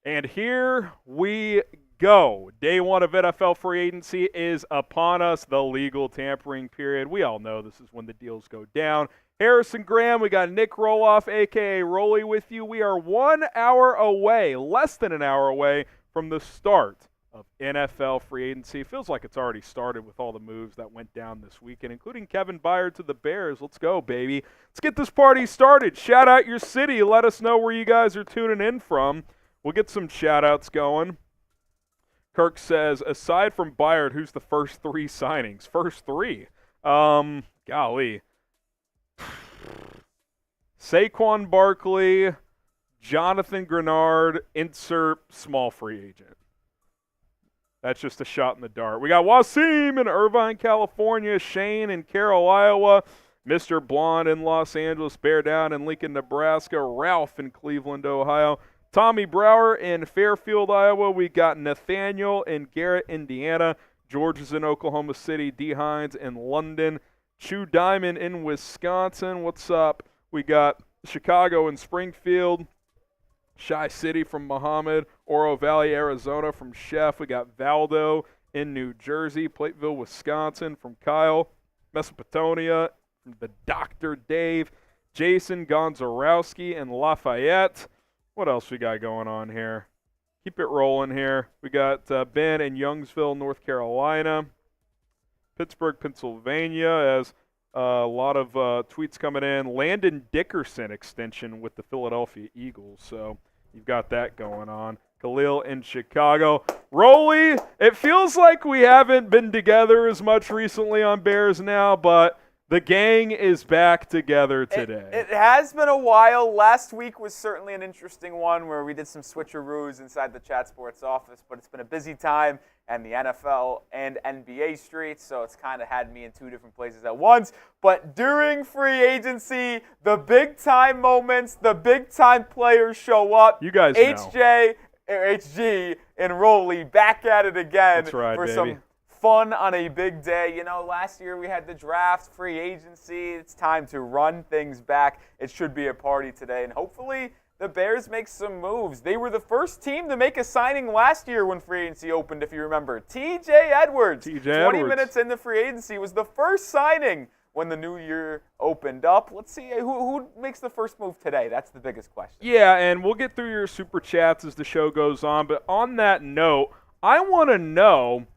And here we go. Day one of NFL free agency is upon us, the legal tampering period. We all know this is when the deals go down. Harrison Graham, we got Nick Roloff, a.k.a. Rolly, with you. We are 1 hour away, less than an hour away, from the start of NFL free agency. Feels like it's already started with all the moves that went down this weekend, including Kevin Byard to the Bears. Let's go, baby. Let's get this party started. Shout out your city. Let us know where you guys are tuning in from. We'll get some shout-outs going. Kirk says, aside from Byard, who's the first three signings? First three? Golly. Saquon Barkley, Jonathan Grenard, insert small free agent. That's just a shot in the dark. We got Wasim in Irvine, California, Shane in Carroll, Iowa, Mr. Blonde in Los Angeles, Bear Down in Lincoln, Nebraska, Ralph in Cleveland, Ohio, Tommy Brower in Fairfield, Iowa. We got Nathaniel in Garrett, Indiana. George is in Oklahoma City. D. Hines in London. Chew Diamond in Wisconsin. What's up? We got Chicago and Springfield. Shy City from Muhammad. Oro Valley, Arizona from Chef. We got Valdo in New Jersey. Plateville, Wisconsin from Kyle. Mesopotamia from the Dr. Dave. Jason Gonzarowski in Lafayette. What else we got going on here? Keep it rolling here. We got Ben in Youngsville, North Carolina. Pittsburgh, Pennsylvania, as a lot of tweets coming in. Landon Dickerson extension with the Philadelphia Eagles. So you've got that going on. Khalil in Chicago. Rolly, it feels like we haven't been together as much recently on Bears Now, but the gang is back together today. It has been a while. Last week was certainly an interesting one where we did some switcheroos inside the Chat Sports office, but it's been a busy time and the NFL and NBA streets, so it's kind of had me in two different places at once. But during free agency, the big-time moments, the big-time players show up. You guys know. HG and Rolly back at it again. That's right, for baby. Some fun on a big day. You know, last year we had the draft, free agency. It's time to run things back. It should be a party today, and hopefully the Bears make some moves. They were the first team to make a signing last year when free agency opened, if you remember. T.J. Edwards, 20 minutes into free agency, was the first signing when the new year opened up. Let's see who makes the first move today. That's the biggest question. Yeah, and we'll get through your super chats as the show goes on. But on that note, I want to know,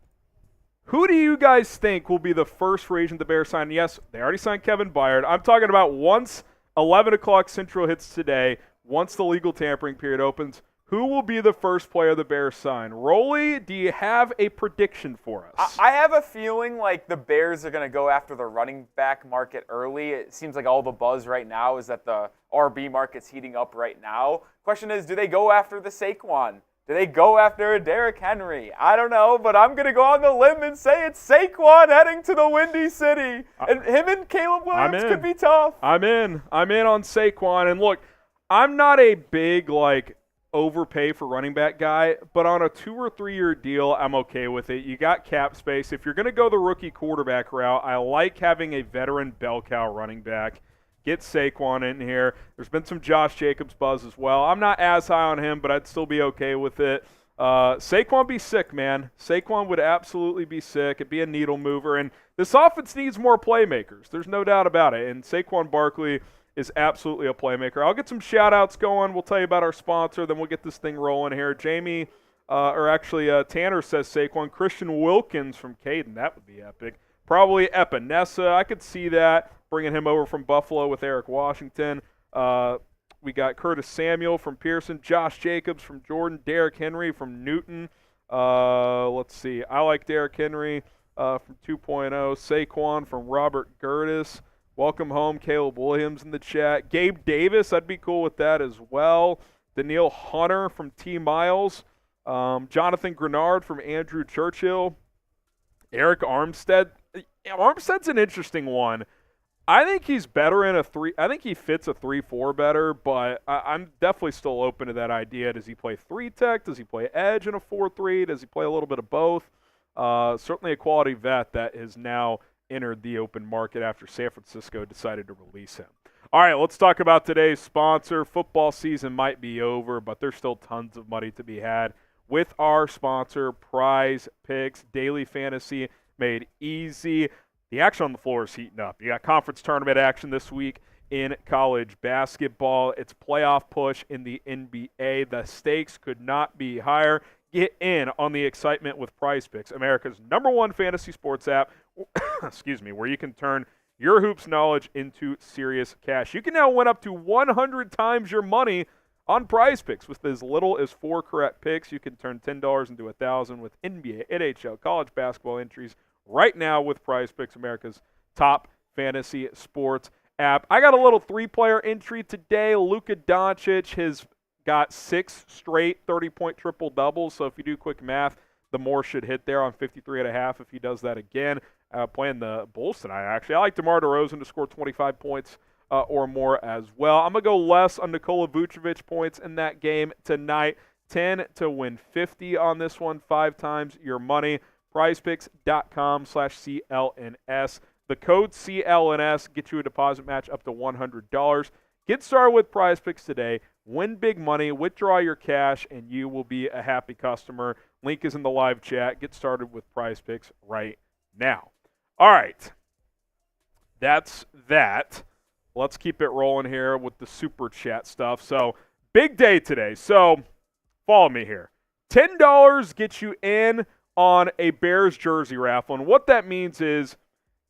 who do you guys think will be the first free agent the Bears sign? Yes, they already signed Kevin Byard. I'm talking about once 11 o'clock Central hits today, once the legal tampering period opens, who will be the first player the Bears sign? Rolly, do you have a prediction for us? I have a feeling like the Bears are going to go after the running back market early. It seems like all the buzz right now is that the RB market's heating up right now. Question is, do they go after the Saquon? Do they go after a Derrick Henry? I don't know, but I'm going to go on the limb and say it's Saquon heading to the Windy City. And him and Caleb Williams could be tough. I'm in on Saquon. And look, I'm not a big, overpay for running back guy, but on a 2 or 3 year deal, I'm okay with it. You got cap space. If you're going to go the rookie quarterback route, I like having a veteran bell cow running back. Get Saquon in here. There's been some Josh Jacobs buzz as well. I'm not as high on him, but I'd still be okay with it. Saquon be sick, man. Saquon would absolutely be sick. It'd be a needle mover. And this offense needs more playmakers. There's no doubt about it. And Saquon Barkley is absolutely a playmaker. I'll get some shout-outs going. We'll tell you about our sponsor. Then we'll get this thing rolling here. Tanner says Saquon. Christian Wilkins from Caden. That would be epic. Probably Epinesa. I could see that. Bringing him over from Buffalo with Eric Washington. We got Curtis Samuel from Pearson, Josh Jacobs from Jordan, Derrick Henry from Newton. Let's see. I like Derrick Henry from 2.0. Saquon from Robert Gertis. Welcome home, Caleb Williams in the chat. Gabe Davis, I'd be cool with that as well. Danielle Hunter from T. Miles. Jonathan Grenard from Andrew Churchill. Arik Armstead. Armstead's an interesting one. I think he's better in a 3. I think he fits a 3-4 better, but I'm definitely still open to that idea. Does he play 3-tech? Does he play edge in a 4-3? Does he play a little bit of both? Certainly a quality vet that has now entered the open market after San Francisco decided to release him. All right, let's talk about today's sponsor. Football season might be over, but there's still tons of money to be had with our sponsor, Prize Picks. Daily fantasy made easy. The action on the floor is heating up. You got conference tournament action this week in college basketball. It's playoff push in the NBA. The stakes could not be higher. Get in on the excitement with Prize Picks, America's #1 fantasy sports app, excuse me, where you can turn your hoops knowledge into serious cash. You can now win up to 100 times your money on Prize Picks. With as little as 4 correct picks, you can turn $10 into $1,000 with NBA, NHL, college basketball entries right now with Prize Picks, America's top fantasy sports app. I got a little 3-player entry today. Luka Doncic has got 6 straight 30-point triple-doubles, so if you do quick math, the more should hit there on 53.5 if he does that again. Playing the Bulls tonight, actually. I like DeMar DeRozan to score 25 points or more as well. I'm going to go less on Nikola Vucevic points in that game tonight. 10 to win 50 on this one, 5 times your money. PrizePicks.com/CLNS. The code CLNS gets you a deposit match up to $100. Get started with Prize Picks today. Win big money, withdraw your cash, and you will be a happy customer. Link is in the live chat. Get started with Prize Picks right now. All right. That's that. Let's keep it rolling here with the super chat stuff. So, big day today. So, follow me here. $10 gets you in on a Bears jersey raffle. And what that means is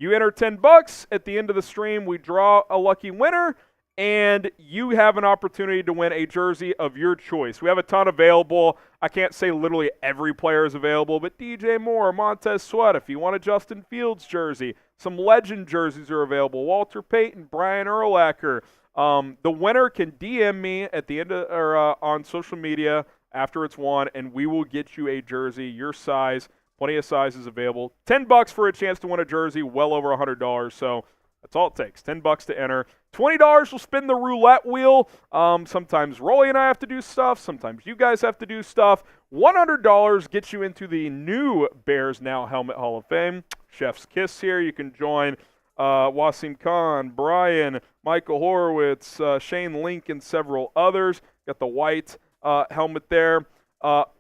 you enter $10 at the end of the stream. We draw a lucky winner, and you have an opportunity to win a jersey of your choice. We have a ton available. I can't say literally every player is available, but DJ Moore, Montez Sweat, if you want a Justin Fields jersey, some legend jerseys are available. Walter Payton, Brian Urlacher. The winner can DM me at the end of, or on social media after it's won, and we will get you a jersey, your size. Plenty of sizes available. $10 for a chance to win a jersey, well over $100. So that's all it takes. $10 to enter. $20 will spin the roulette wheel. Sometimes Rolly and I have to do stuff. Sometimes you guys have to do stuff. $100 gets you into the new Bears Now Helmet Hall of Fame. Chef's kiss here. You can join Wasim Khan, Brian, Michael Horowitz, Shane Link, and several others. Got the white helmet there.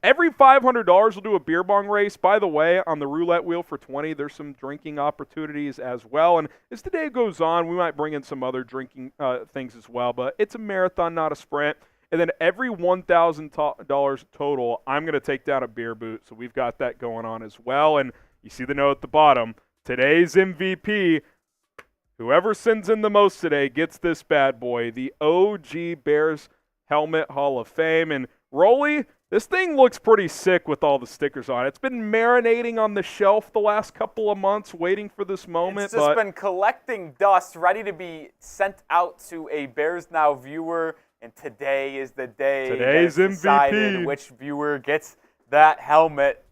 Every $500 will do a beer bong race. By the way, on the roulette wheel for 20, there's some drinking opportunities as well. And as the day goes on, we might bring in some other drinking things as well. But it's a marathon, not a sprint. And then every $1,000 total, I'm going to take down a beer boot. So we've got that going on as well. And you see the note at the bottom. Today's MVP, whoever sends in the most today, gets this bad boy, the OG Bears Helmet Hall of Fame. And Rolly, this thing looks pretty sick with all the stickers on it. It's been marinating on the shelf the last couple of months, waiting for this moment. It's just been collecting dust, ready to be sent out to a Bears Now viewer. And today is the day Today's that decided which viewer gets that helmet.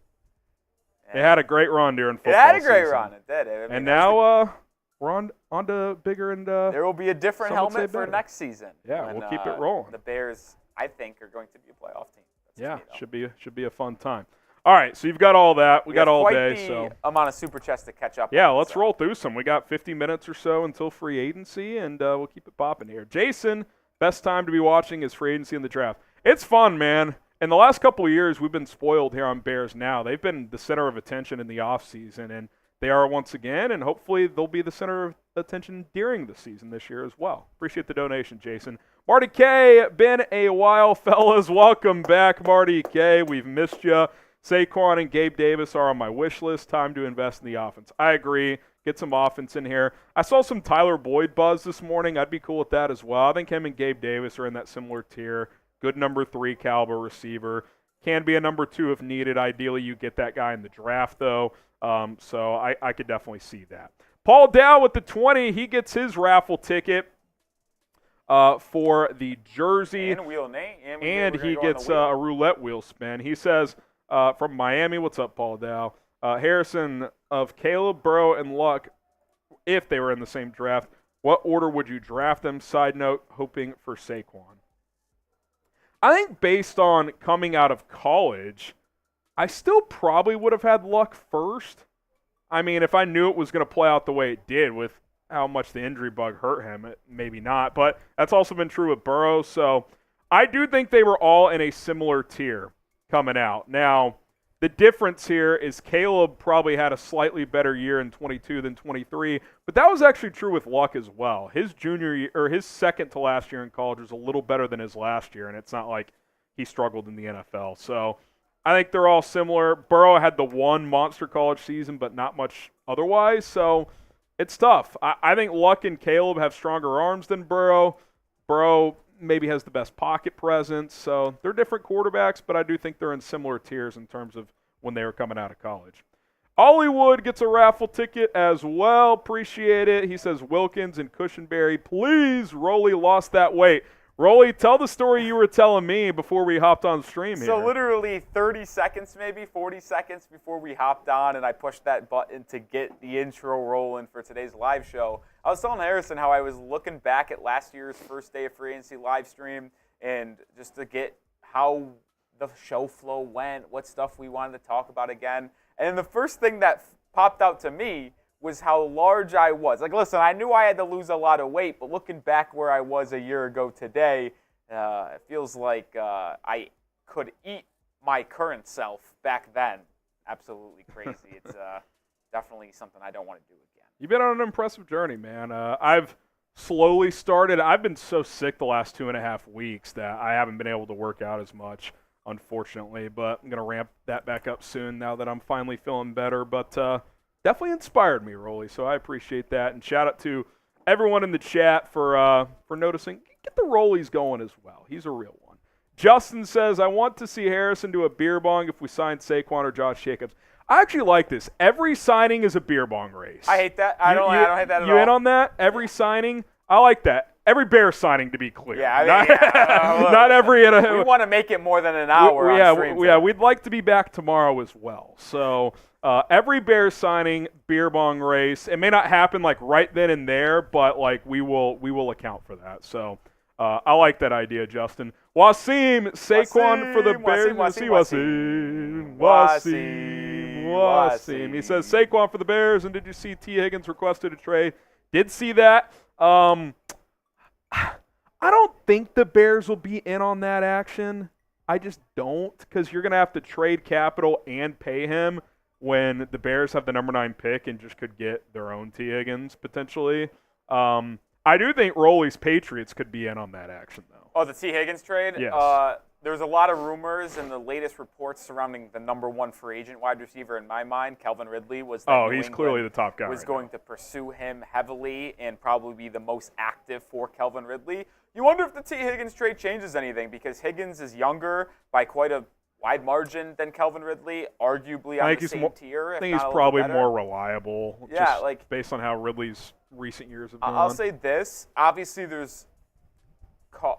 It had a great run during football season. It had a great season. run. It did. I mean, and now we're on to bigger and there will be a different helmet for next season. Yeah, when, we'll keep it rolling. The Bears, I think, are going to be a playoff team. Yeah, should be a fun time. All right, so you've got all that. We got all day. So amount of super chats to catch up. Yeah, let's roll through some. We got 50 minutes or so until free agency, and we'll keep it popping here. Jason, best time to be watching is free agency and the draft. It's fun, man. In the last couple of years, we've been spoiled here on Bears Now. They've been the center of attention in the offseason, and they are once again, and hopefully they'll be the center of attention during the season this year as well. Appreciate the donation, Jason. Marty K, been a while, fellas. Welcome back, Marty K. We've missed you. Saquon and Gabe Davis are on my wish list. Time to invest in the offense. I agree. Get some offense in here. I saw some Tyler Boyd buzz this morning. I'd be cool with that as well. I think him and Gabe Davis are in that similar tier. Good number 3 caliber receiver. Can be a number 2 if needed. Ideally, you get that guy in the draft, though. So I could definitely see that. Paul Dow with the 20. He gets his raffle ticket for the jersey. And wheel name. And he gets a roulette wheel spin. He says, from Miami, what's up, Paul Dow? Harrison, of Caleb, Burrow, and Luck, if they were in the same draft, what order would you draft them? Side note, hoping for Saquon. I think based on coming out of college, I still probably would have had Luck first. I mean, if I knew it was going to play out the way it did with how much the injury bug hurt him. Maybe not, but that's also been true with Burrow. So I do think they were all in a similar tier coming out. Now, the difference here is Caleb probably had a slightly better year in 22 than 23, but that was actually true with Luck as well. His junior year, or his second to last year in college was a little better than his last year, and it's not like he struggled in the NFL. So I think they're all similar. Burrow had the one monster college season, but not much otherwise, so it's tough. I think Luck and Caleb have stronger arms than Burrow. Burrow maybe has the best pocket presence, so they're different quarterbacks, but I do think they're in similar tiers in terms of when they were coming out of college. Hollywood gets a raffle ticket as well. Appreciate it. He says, Wilkins and Cushenberry, please, Rolly lost that weight. Rolly, tell the story you were telling me before we hopped on stream here. So literally 30 seconds, maybe 40 seconds before we hopped on and I pushed that button to get the intro rolling for today's live show, I was telling Harrison how I was looking back at last year's first day of free agency live stream and just to get how the show flow went, what stuff we wanted to talk about again. And the first thing that popped out to me was how large I was. Like, listen, I knew I had to lose a lot of weight, but looking back where I was a year ago today, it feels like I could eat my current self back then. Absolutely crazy. It's definitely something I don't want to do again. You've been on an impressive journey, man. I've slowly started. I've been so sick the last 2.5 weeks that I haven't been able to work out as much, unfortunately. But I'm going to ramp that back up soon now that I'm finally feeling better. But definitely inspired me, Rolly, so I appreciate that. And shout out to everyone in the chat for noticing. Get the Rollies going as well. He's a real one. Justin says, I want to see Harrison do a beer bong if we sign Saquon or Josh Jacobs. I actually like this. Every signing is a beer bong race. I hate that. I don't hate that at all. You in on that? Every signing? I like that. Every Bear signing, to be clear. Yeah, I mean, not every. We want to make it more than an hour. Yeah, on stream yeah. We'd like to be back tomorrow as well. So every Bear signing, beer bong race. It may not happen like right then and there, but like we will account for that. So I like that idea, Justin. Wasim, Saquon for the Bears. Wasim. He says Saquon for the Bears. And did you see T. Higgins requested a trade? Did see that. I don't think the Bears will be in on that action. I just don't, because you're going to have to trade capital and pay him when the Bears have the number 9 pick and just could get their own T. Higgins potentially. I do think Rolly's Patriots could be in on that action, though. Oh, the T. Higgins trade? Yes. There's a lot of rumors and the latest reports surrounding the number 1 free agent wide receiver in my mind, Calvin Ridley, was that New he's England clearly the top guy. Was right going now. to pursue him heavily and probably be the most active for Calvin Ridley. You wonder if the T. Higgins trade changes anything because Higgins is younger by quite a wide margin than Calvin Ridley, arguably on the same tier. I think he's probably more reliable. Yeah, just like based on how Ridley's recent years have gone. I'll say this: obviously, there's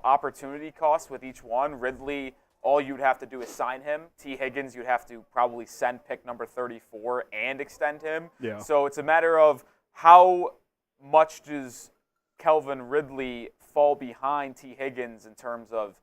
opportunity costs with each one. Ridley, all you'd have to do is sign him. T. Higgins, you'd have to probably send pick number 34 and extend him. Yeah. So it's a matter of how much does Calvin Ridley fall behind T. Higgins in terms of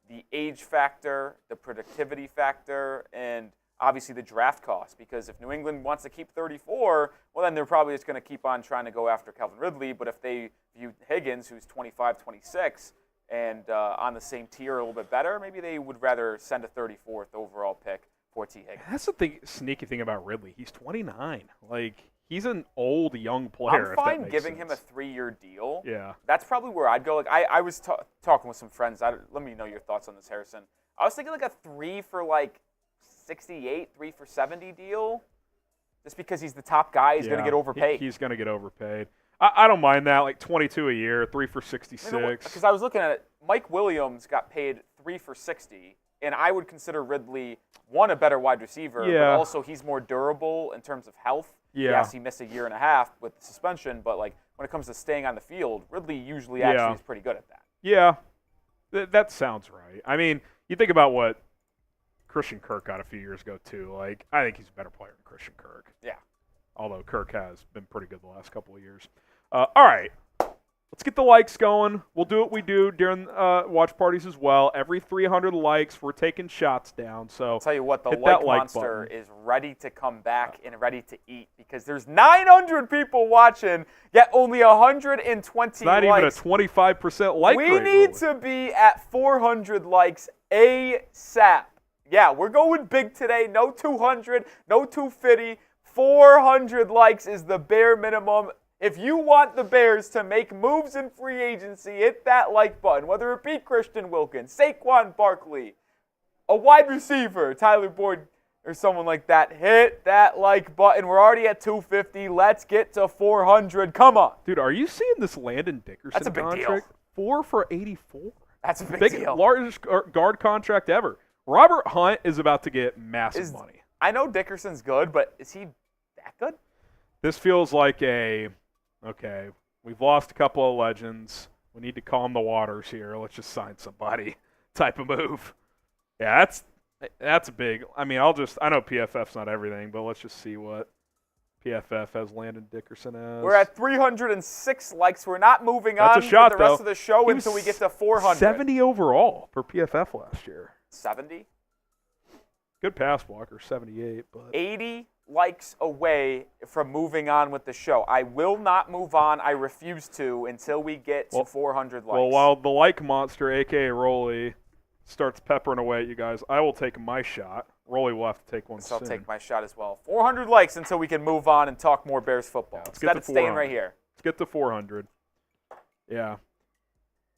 the age factor, the productivity factor, and obviously the draft cost. Because if New England wants to keep 34, well, then they're probably just going to keep on trying to go after Calvin Ridley. But if they view Higgins, who's 25, 26, and on the same tier a little bit better, maybe they would rather send a 34th overall pick for T. Higgins. That's the sneaky thing about Ridley. He's 29. Like, he's an old, young player. I'm fine giving him a 3-year deal. Yeah. That's probably where I'd go. Like I was talking with some friends. Let me know your thoughts on this, Harrison. I was thinking like a 3 for like 68, 3 for 70 deal. Just because he's the top guy, he's going to get overpaid. He's going to get overpaid. I don't mind that, like 22 a year, 3 for 66. Because I was looking at it, Mike Williams got paid 3 for 60, and I would consider Ridley, one, a better wide receiver, but also he's more durable in terms of health. Yeah. Yes, he missed a year and a half with the suspension, but like when it comes to staying on the field, Ridley usually actually is pretty good at that. Yeah, that sounds right. I mean, you think about what Christian Kirk got a few years ago too. Like, I think he's a better player than Christian Kirk. Yeah. Although Kirk has been pretty good the last couple of years. All right, Let's get the likes going. We'll do what we do during watch parties as well. Every 300 likes, we're taking shots down. So I'll tell you what, the like monster button is ready to come back and ready to eat because there's 900 people watching, yet only 120 It's not likes. even a 25% like rate. We need to be at 400 likes ASAP. Yeah, we're going big today. No 200, no 250. 400 likes is the bare minimum. If you want the Bears to make moves in free agency, hit that like button, whether it be Christian Wilkins, Saquon Barkley, a wide receiver, Tyler Boyd, or someone like that. Hit that like button. We're already at 250. Let's get to 400. Come on. Dude, are you seeing this Landon Dickerson That's a big contract? deal. 4 for 84. That's a big deal. Largest guard contract ever. Robert Hunt is about to get massive money. I know Dickerson's good, but is he that good? This feels like okay, we've lost a couple of legends. We need to calm the waters here. Let's just sign somebody type of move. Yeah, that's a big. I mean, I know PFF's not everything, but let's just see what PFF has Landon Dickerson as. We're at 306 likes. We're not moving That's on a shot, for the rest though. of the show He until was we get to 400. 70 overall for PFF last year. 70? Good pass blocker, 78. But 80 likes away from moving on with the show. I will not move on. I refuse to until we get to 400 likes. Well, while the like monster, a.k.a. Rolly, starts peppering away at you guys, I will take my shot. Rolly will have to take one So soon. I'll take my shot as well. 400 likes until we can move on and talk more Bears football. Let's Instead of staying right here. Let's get to 400. Yeah.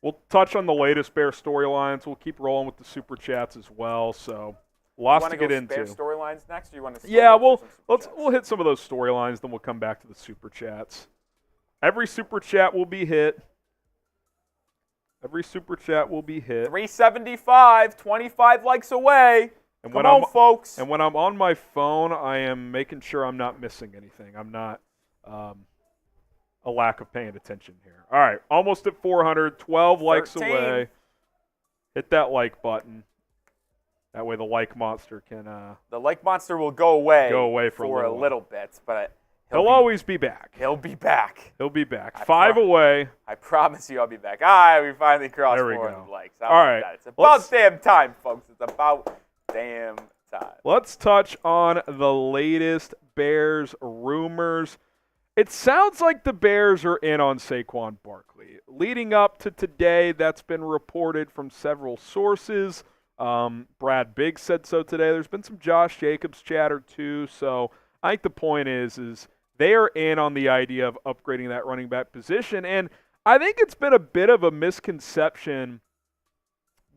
We'll touch on the latest Bear storylines. We'll keep rolling with the Super Chats as well. So lots to get into. Bear storylines next, or you want to? We'll hit some of those storylines, then we'll come back to the Super Chats. Every Super Chat will be hit. 375, 25 likes away. And Come on, folks. And when I'm on my phone, I am making sure I'm not missing anything. I'm not a lack of paying attention here. All right, almost at 400, 12 likes away. Hit that like button. That way the like monster can the like monster will go away for a little bit, but he'll always be back. He'll be back. 5 away. I promise you I'll be back. All right, we finally crossed 400 likes. All right. It's about damn time, folks. It's about damn time. Let's touch on the latest Bears rumors. It sounds like the Bears are in on Saquon Barkley. Leading up to today, that's been reported from several sources. Brad Biggs said so today. There's been some Josh Jacobs chatter too. So I think the point is they are in on the idea of upgrading that running back position. And I think it's been a bit of a misconception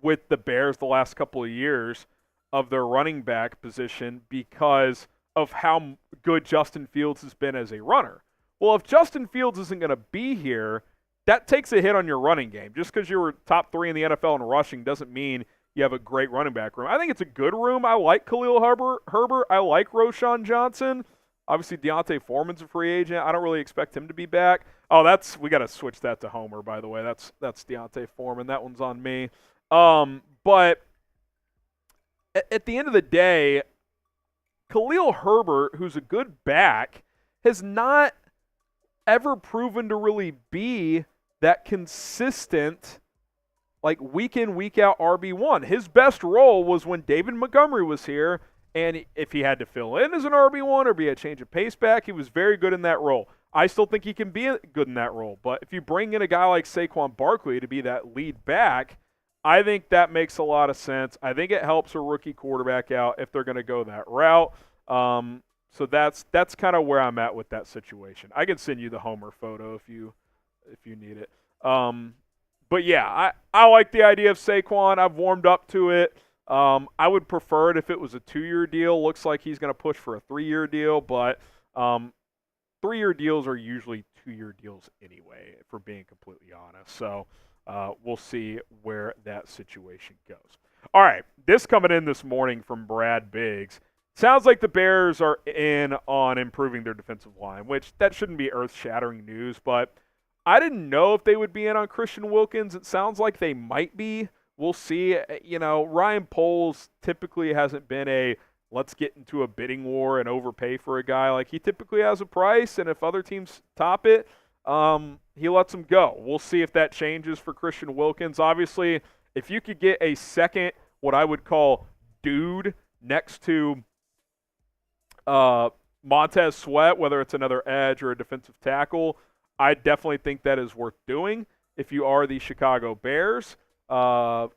with the Bears the last couple of years of their running back position because of how good Justin Fields has been as a runner. Well, if Justin Fields isn't going to be here, that takes a hit on your running game. Just because you were top 3 in the NFL in rushing doesn't mean you have a great running back room. I think it's a good room. I like Khalil Herbert. I like Roschon Johnson. Obviously, Deontay Foreman's a free agent. I don't really expect him to be back. Oh, we got to switch that to Homer, by the way. That's Deontay Foreman. That one's on me. But at the end of the day, Khalil Herbert, who's a good back, has not ever proven to really be that consistent, like week in, week out RB1. His best role was when David Montgomery was here, and if he had to fill in as an RB1 or be a change of pace back, he was very good in that role. I still think he can be good in that role, but if you bring in a guy like Saquon Barkley to be that lead back, I think that makes a lot of sense. I think it helps a rookie quarterback out if they're going to go that route. So that's kind of where I'm at with that situation. I can send you the Homer photo if you need it. But yeah, I like the idea of Saquon. I've warmed up to it. I would prefer it if it was a 2-year deal. Looks like he's going to push for a 3-year deal, but 3-year deals are usually 2-year deals anyway, if we're being completely honest. So we'll see where that situation goes. All right, this coming in this morning from Brad Biggs. Sounds like the Bears are in on improving their defensive line, which that shouldn't be earth-shattering news, but I didn't know if they would be in on Christian Wilkins. It sounds like they might be. We'll see. Ryan Poles typically hasn't been a let's get into a bidding war and overpay for a guy. Like, he typically has a price, and if other teams top it, he lets him go. We'll see if that changes for Christian Wilkins. Obviously, if you could get a second, what I would call dude next to Montez Sweat, whether it's another edge or a defensive tackle, I definitely think that is worth doing if you are the Chicago Bears.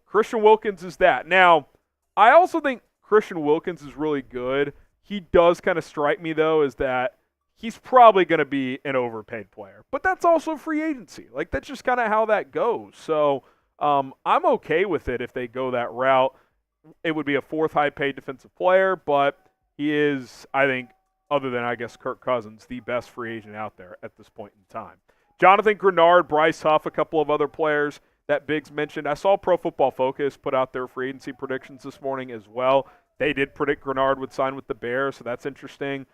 Christian Wilkins is that. Now, I also think Christian Wilkins is really good. He does kind of strike me, though, as that he's probably going to be an overpaid player. But that's also free agency. Like, that's just kind of how that goes. So I'm okay with it if they go that route. It would be a fourth high-paid defensive player, but he is, I think, other than, I guess, Kirk Cousins, the best free agent out there at this point in time. Jonathan Grenard, Bryce Huff, a couple of other players that Biggs mentioned. I saw Pro Football Focus put out their free agency predictions this morning as well. They did predict Grenard would sign with the Bears, so that's interesting.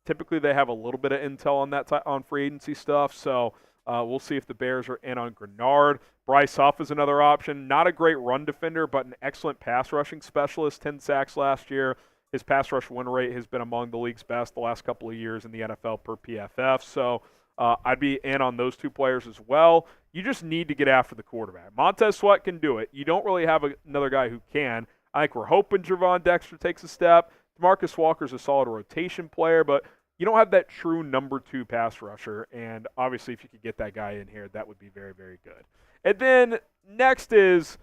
Typically, they have a little bit of intel on that on free agency stuff, so we'll see if the Bears are in on Grenard. Bryce Huff is another option. Not a great run defender, but an excellent pass rushing specialist. 10 sacks last year. His pass rush win rate has been among the league's best the last couple of years in the NFL per PFF. So I'd be in on those two players as well. You just need to get after the quarterback. Montez Sweat can do it. You don't really have another guy who can. I think we're hoping Javon Dexter takes a step. DeMarcus Walker's a solid rotation player, but you don't have that true number 2 pass rusher. And obviously, if you could get that guy in here, that would be very, very good. And then next is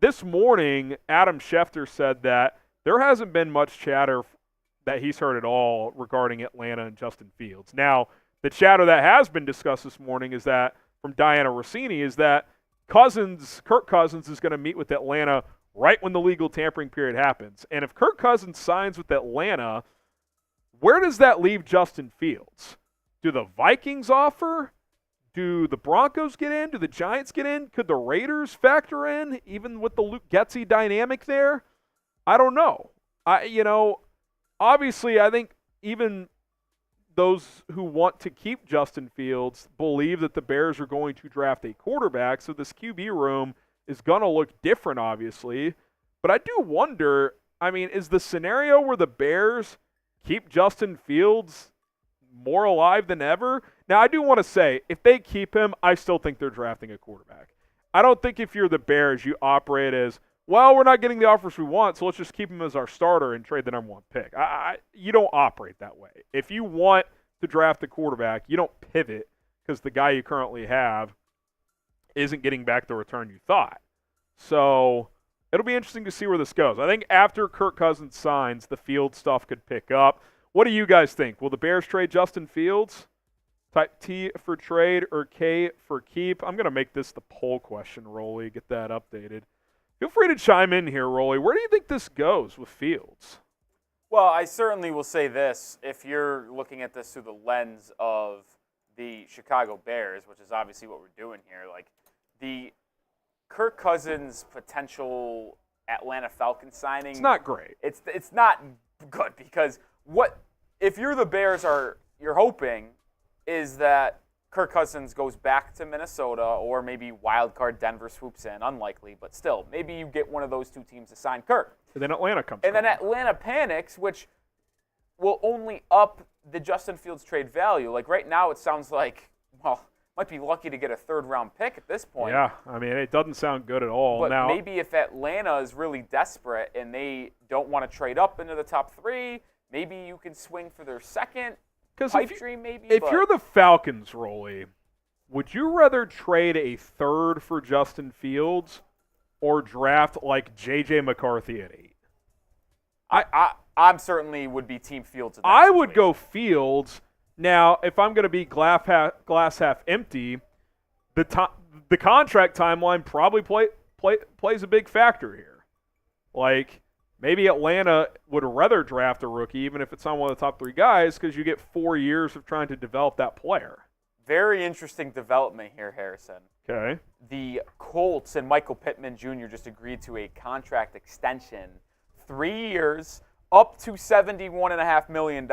this morning, Adam Schefter said that there hasn't been much chatter that he's heard at all regarding Atlanta and Justin Fields. Now, the chatter that has been discussed this morning is that, from Diana Rossini, is that Kirk Cousins is going to meet with Atlanta right when the legal tampering period happens. And if Kirk Cousins signs with Atlanta, where does that leave Justin Fields? Do the Vikings offer? Do the Broncos get in? Do the Giants get in? Could the Raiders factor in, even with the Luke Getsy dynamic there? I don't know. Obviously, I think even those who want to keep Justin Fields believe that the Bears are going to draft a quarterback, so this QB room is going to look different, obviously. But I do wonder, is the scenario where the Bears keep Justin Fields more alive than ever? Now, I do want to say, if they keep him, I still think they're drafting a quarterback. I don't think if you're the Bears, you operate as, well, we're not getting the offers we want, so let's just keep him as our starter and trade the number 1 pick. You don't operate that way. If you want to draft a quarterback, you don't pivot because the guy you currently have isn't getting back the return you thought. So it'll be interesting to see where this goes. I think after Kirk Cousins signs, the Field stuff could pick up. What do you guys think? Will the Bears trade Justin Fields? Type T for trade or K for keep? I'm going to make this the poll question, Rolly. Get that updated. Feel free to chime in here, Rolly. Where do you think this goes with Fields? Well, I certainly will say this. If you're looking at this through the lens of the Chicago Bears, which is obviously what we're doing here, like the Kirk Cousins potential Atlanta Falcons signing. It's not great. It's not good because what if you're the Bears you're hoping is that Kirk Cousins goes back to Minnesota or maybe wild card Denver swoops in. Unlikely, but still. Maybe you get one of those two teams to sign Kirk. And then Atlanta comes. And then Atlanta panics, which will only up the Justin Fields trade value. Like right now it sounds like, well, might be lucky to get a 3rd-round pick at this point. Yeah, it doesn't sound good at all. But now, maybe if Atlanta is really desperate and they don't want to trade up into the top 3, maybe you can swing for their second. Pipe dream maybe. If you're the Falcons, Rolly, would you rather trade a 3rd for Justin Fields or draft like J.J. McCarthy at 8? I'm certainly would be Team Fields. In that I situation. would go Fields. Now, if I'm going to be glass half empty, the contract timeline probably plays a big factor here. Like, maybe Atlanta would rather draft a rookie, even if it's not one of the top 3 guys, because you get 4 years of trying to develop that player. Very interesting development here, Harrison. Okay. The Colts and Michael Pittman Jr. just agreed to a contract extension, 3 years, up to $71.5 million,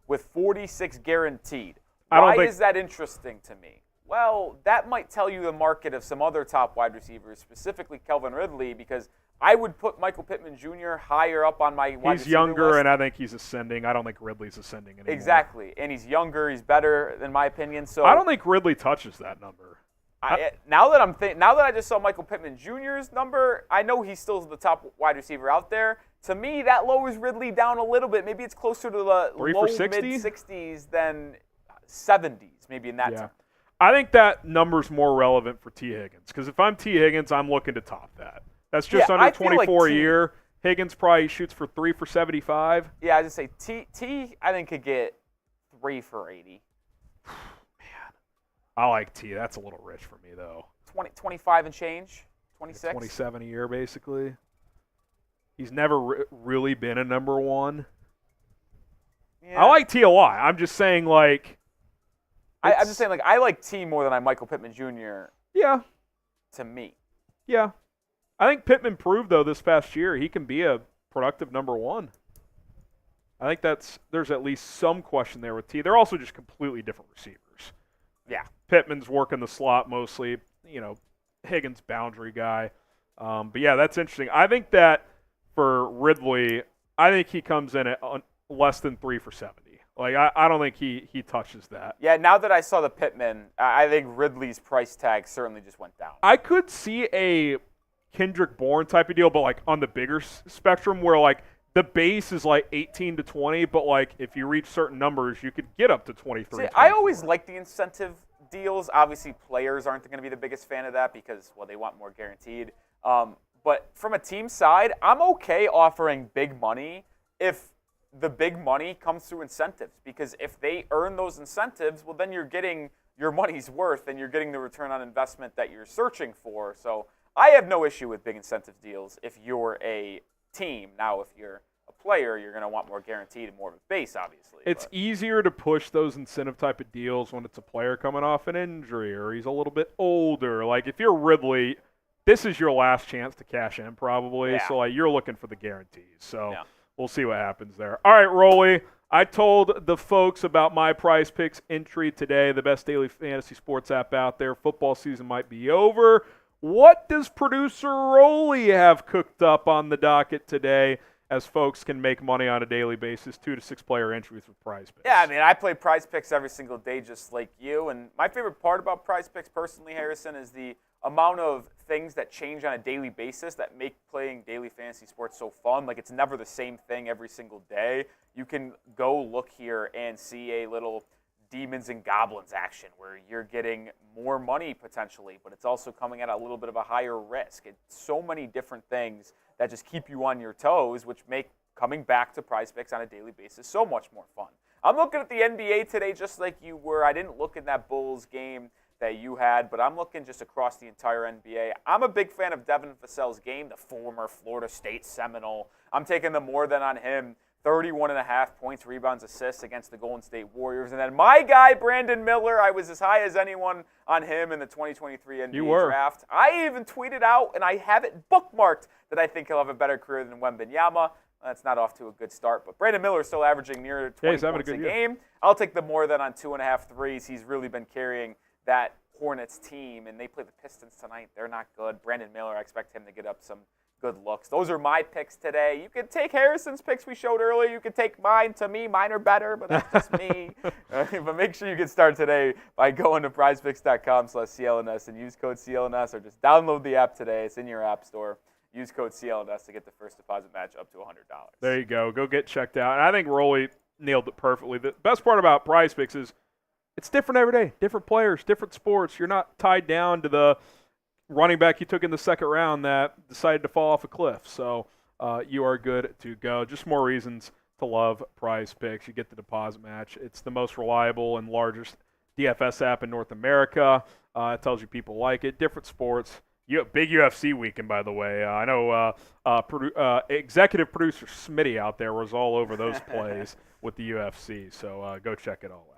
with 46 guaranteed. Why is that interesting to me? Well, that might tell you the market of some other top wide receivers, specifically Calvin Ridley, because I would put Michael Pittman Jr. higher up on my wide He's receiver younger, list. and I think he's ascending. I don't think Ridley's ascending anymore. Exactly, and he's younger. He's better, in my opinion. So I don't think Ridley touches that number. Now that I just saw Michael Pittman Jr.'s number, I know he's still the top wide receiver out there. To me, that lowers Ridley down a little bit. Maybe it's closer to the low mid-60s than 70s, maybe in that term. I think that number's more relevant for T. Higgins, because if I'm T. Higgins, I'm looking to top that. That's just under 24 a year. Higgins probably shoots for 3 for 75. Yeah, I just say T. I think could get 3 for 80. I like T. That's a little rich for me, though. 25 and change? 26? 27 a year, basically. He's never really been a number one. Yeah. I like T a lot. I'm just saying, like... I'm just saying, like, I like T more than I Michael Pittman Jr. Yeah. To me. Yeah. I think Pittman proved, though, this past year he can be a productive number one. I think there's at least some question there with T. They're also just completely different receivers. Yeah. Pittman's working the slot mostly. Higgins boundary guy. But yeah, that's interesting. I think that for Ridley, I think he comes in at less than 3 for 70. Like I don't think he touches that. Yeah. Now that I saw the Pittman, I think Ridley's price tag certainly just went down. I could see a Kendrick Bourne type of deal, but like on the bigger spectrum, where like the base is like 18 to 20, but like if you reach certain numbers, you could get up to 23. See, I always like the incentive deals. Obviously, players aren't going to be the biggest fan of that because, well, they want more guaranteed. But from a team side, I'm okay offering big money if the big money comes through incentives, because if they earn those incentives, well, then you're getting your money's worth and you're getting the return on investment that you're searching for. So I have no issue with big incentive deals if you're a team. Now, if you're a player, you're going to want more guaranteed and more of a base, obviously. It's easier to push those incentive type of deals when it's a player coming off an injury or he's a little bit older. Like if you're Ridley, this is your last chance to cash in probably. Yeah. So like you're looking for the guarantees. So we'll see what happens there. All right, Rolly. I told the folks about my Prize Picks entry today, the best daily fantasy sports app out there. Football season might be over. What does producer Rolly have cooked up on the docket today as folks can make money on a daily basis, 2 to 6 player entries with Prize Picks? Yeah, I mean, I play Prize Picks every single day just like you. And my favorite part about Prize Picks personally, Harrison, is the amount of things that change on a daily basis that make playing daily fantasy sports so fun. Like, it's never the same thing every single day. You can go look here and see a little Demons and Goblins action where you're getting more money potentially, but it's also coming at a little bit of a higher risk. It's so many different things that just keep you on your toes, which make coming back to Prize Picks on a daily basis so much more fun. I'm looking at the NBA today just like you were. I didn't look at that Bulls game that you had, but I'm looking just across the entire NBA. I'm a big fan of Devin Vassell's game, the former Florida State Seminole. I'm taking the more than on him. 31.5 points, rebounds, assists against the Golden State Warriors. And then my guy, Brandon Miller, I was as high as anyone on him in the 2023 NBA draft. I even tweeted out, and I have it bookmarked, that I think he'll have a better career than Wembanyama. That's not off to a good start, but Brandon Miller is still averaging near 20 points a game. I'll take the more than on 2.5 threes. He's really been carrying that Hornets team, and they play the Pistons tonight. They're not good. Brandon Miller, I expect him to get up some good looks. Those are my picks today. You could take Harrison's picks we showed earlier. You could take mine. To me, mine are better, but that's just me. But make sure you get started today by going to prizepicks.com/CLNS and use code CLNS, or just download the app today. It's in your app store. Use code CLNS to get the first deposit match up to $100. There you go. Go get checked out. And I think Rolly nailed it perfectly. The best part about Prize Picks is it's different every day. Different players, different sports. You're not tied down to the running back you took in the second round that decided to fall off a cliff. So you are good to go. Just more reasons to love Prize Picks. You get the deposit match. It's the most reliable and largest DFS app in North America. It tells you people like it. Different sports. Big UFC weekend, by the way. I know executive producer Smitty out there was all over those plays with the UFC. So go check it all out.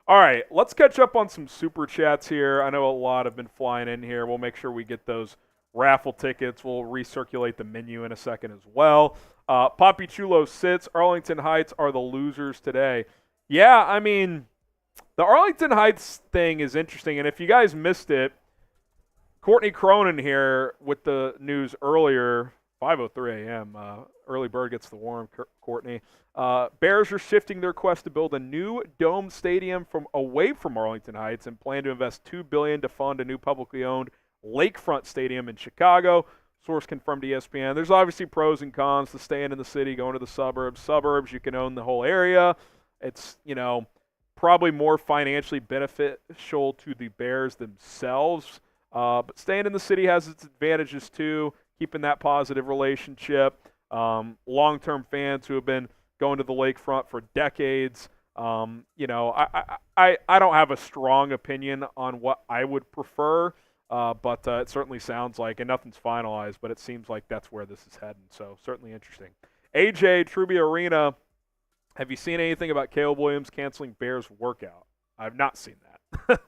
All right, let's catch up on some Super Chats here. I know a lot have been flying in here. We'll make sure we get those raffle tickets. We'll recirculate the menu in a second as well. Poppy Chulo sits. Arlington Heights are the losers today. Yeah, I mean, the Arlington Heights thing is interesting. And if you guys missed it, Courtney Cronin here with the news earlier, 5:03 a.m. Early bird gets the worm, Courtney. Bears are shifting their quest to build a new dome stadium away from Arlington Heights and plan to invest $2 billion to fund a new publicly owned lakefront stadium in Chicago. Source confirmed to ESPN. There's obviously pros and cons to staying in the city, going to the suburbs. Suburbs, you can own the whole area. It's, probably more financially beneficial to the Bears themselves. But staying in the city has its advantages too, keeping that positive relationship. Long-term fans who have been going to the lakefront for decades. I don't have a strong opinion on what I would prefer, but it certainly sounds like, and nothing's finalized, but it seems like that's where this is heading. So certainly interesting. AJ, Truby Arena. Have you seen anything about Caleb Williams canceling Bears workout? I've not seen that.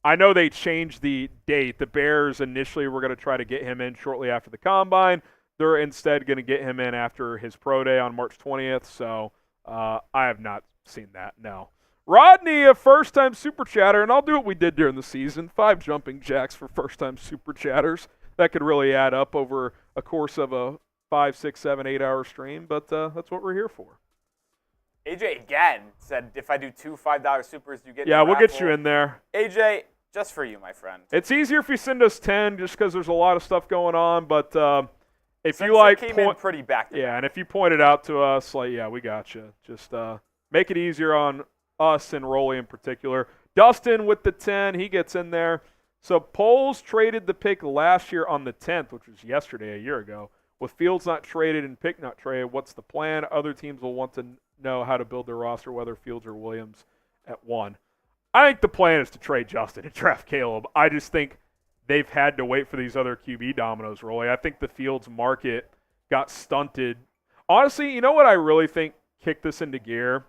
I know they changed the date. The Bears initially were going to try to get him in shortly after the Combine. They're instead going to get him in after his pro day on March 20th. So I have not seen that, no. Rodney, a first-time super chatter, and I'll do what we did during the season. 5 jumping jacks for first-time super chatters. That could really add up over a course of a 5, 6, 7, 8-hour stream, but that's what we're here for. AJ again said, if I do 2 $5 supers, you get we'll get you in there. AJ, just for you, my friend. It's easier if you send us 10 just because there's a lot of stuff going on, but if Since you like, came in pretty back to and if you point it out to us, we got you. Just make it easier on us and Rolly in particular. Dustin with the 10, he gets in there. So Poles traded the pick last year on the 10th, which was yesterday, a year ago. With Fields not traded and pick not traded, what's the plan? Other teams will want to know how to build their roster, whether Fields or Williams at 1. I think the plan is to trade Justin and draft Caleb. I just think they've had to wait for these other QB dominoes, Rolly. I think the Fields market got stunted. Honestly, you know what I really think kicked this into gear?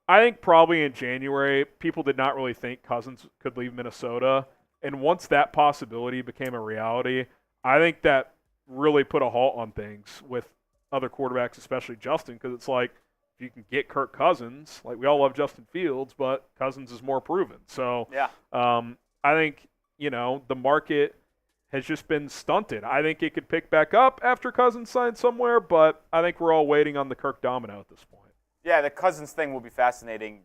I think probably in January, people did not really think Cousins could leave Minnesota. And once that possibility became a reality, I think that really put a halt on things with other quarterbacks, especially Justin, because it's like, if you can get Kirk Cousins, we all love Justin Fields, but Cousins is more proven. So yeah. I think, the market has just been stunted. I think it could pick back up after Cousins signs somewhere, but I think we're all waiting on the Kirk domino at this point. Yeah, the Cousins thing will be fascinating.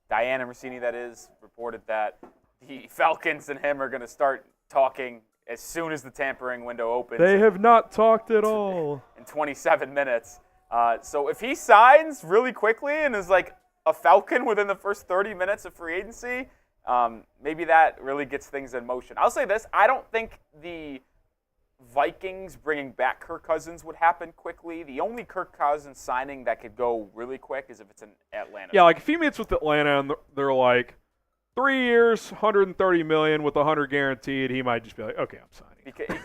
Diana Rossini, that is, reported that the Falcons and him are going to start talking as soon as the tampering window opens. They have not talked at all. In 27 minutes. So if he signs really quickly and is like a Falcon within the first 30 minutes of free agency, maybe that really gets things in motion. I'll say this. I don't think the Vikings bringing back Kirk Cousins would happen quickly. The only Kirk Cousins signing that could go really quick is if it's in Atlanta. Yeah, if he meets with Atlanta and they're like, 3 years, $130 million with $100 guaranteed, he might just be like, okay, I'm signing. Because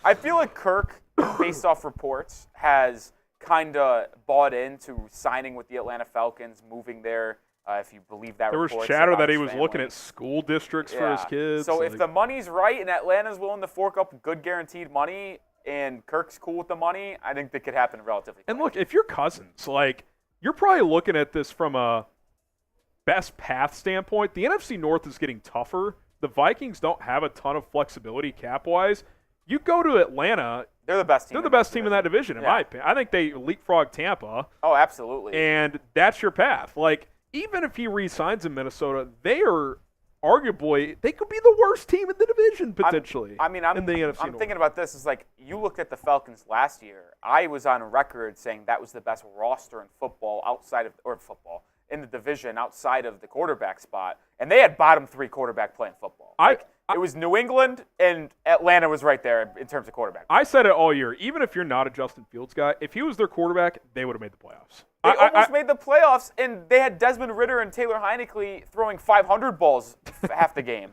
I feel like Kirk, based off reports, has kind of bought into signing with the Atlanta Falcons, moving there. If you believe that, there was chatter that he was looking at school districts for his kids. So if the money's right and Atlanta's willing to fork up good guaranteed money, and Kirk's cool with the money, I think that could happen relatively quick. And look, if you're Cousins, you're probably looking at this from a best path standpoint. The NFC North is getting tougher. The Vikings don't have a ton of flexibility cap-wise. You go to Atlanta, they're the best team. They're the best team in that division, in my opinion. I think they leapfrog Tampa. Oh, absolutely. And that's your path. Even if he re-signs in Minnesota, they are arguably, they could be the worst team in the division potentially. I'm in the NFC North. thinking about this. Is you looked at the Falcons last year. I was on record saying that was the best roster in football in the division outside of the quarterback spot, and they had bottom 3 quarterback playing football. It was New England, and Atlanta was right there in terms of quarterback. I said it all year. Even if you're not a Justin Fields guy, if he was their quarterback, they would have made the playoffs. They almost made the playoffs, and they had Desmond Ridder and Taylor Heineke throwing 500 balls half the game.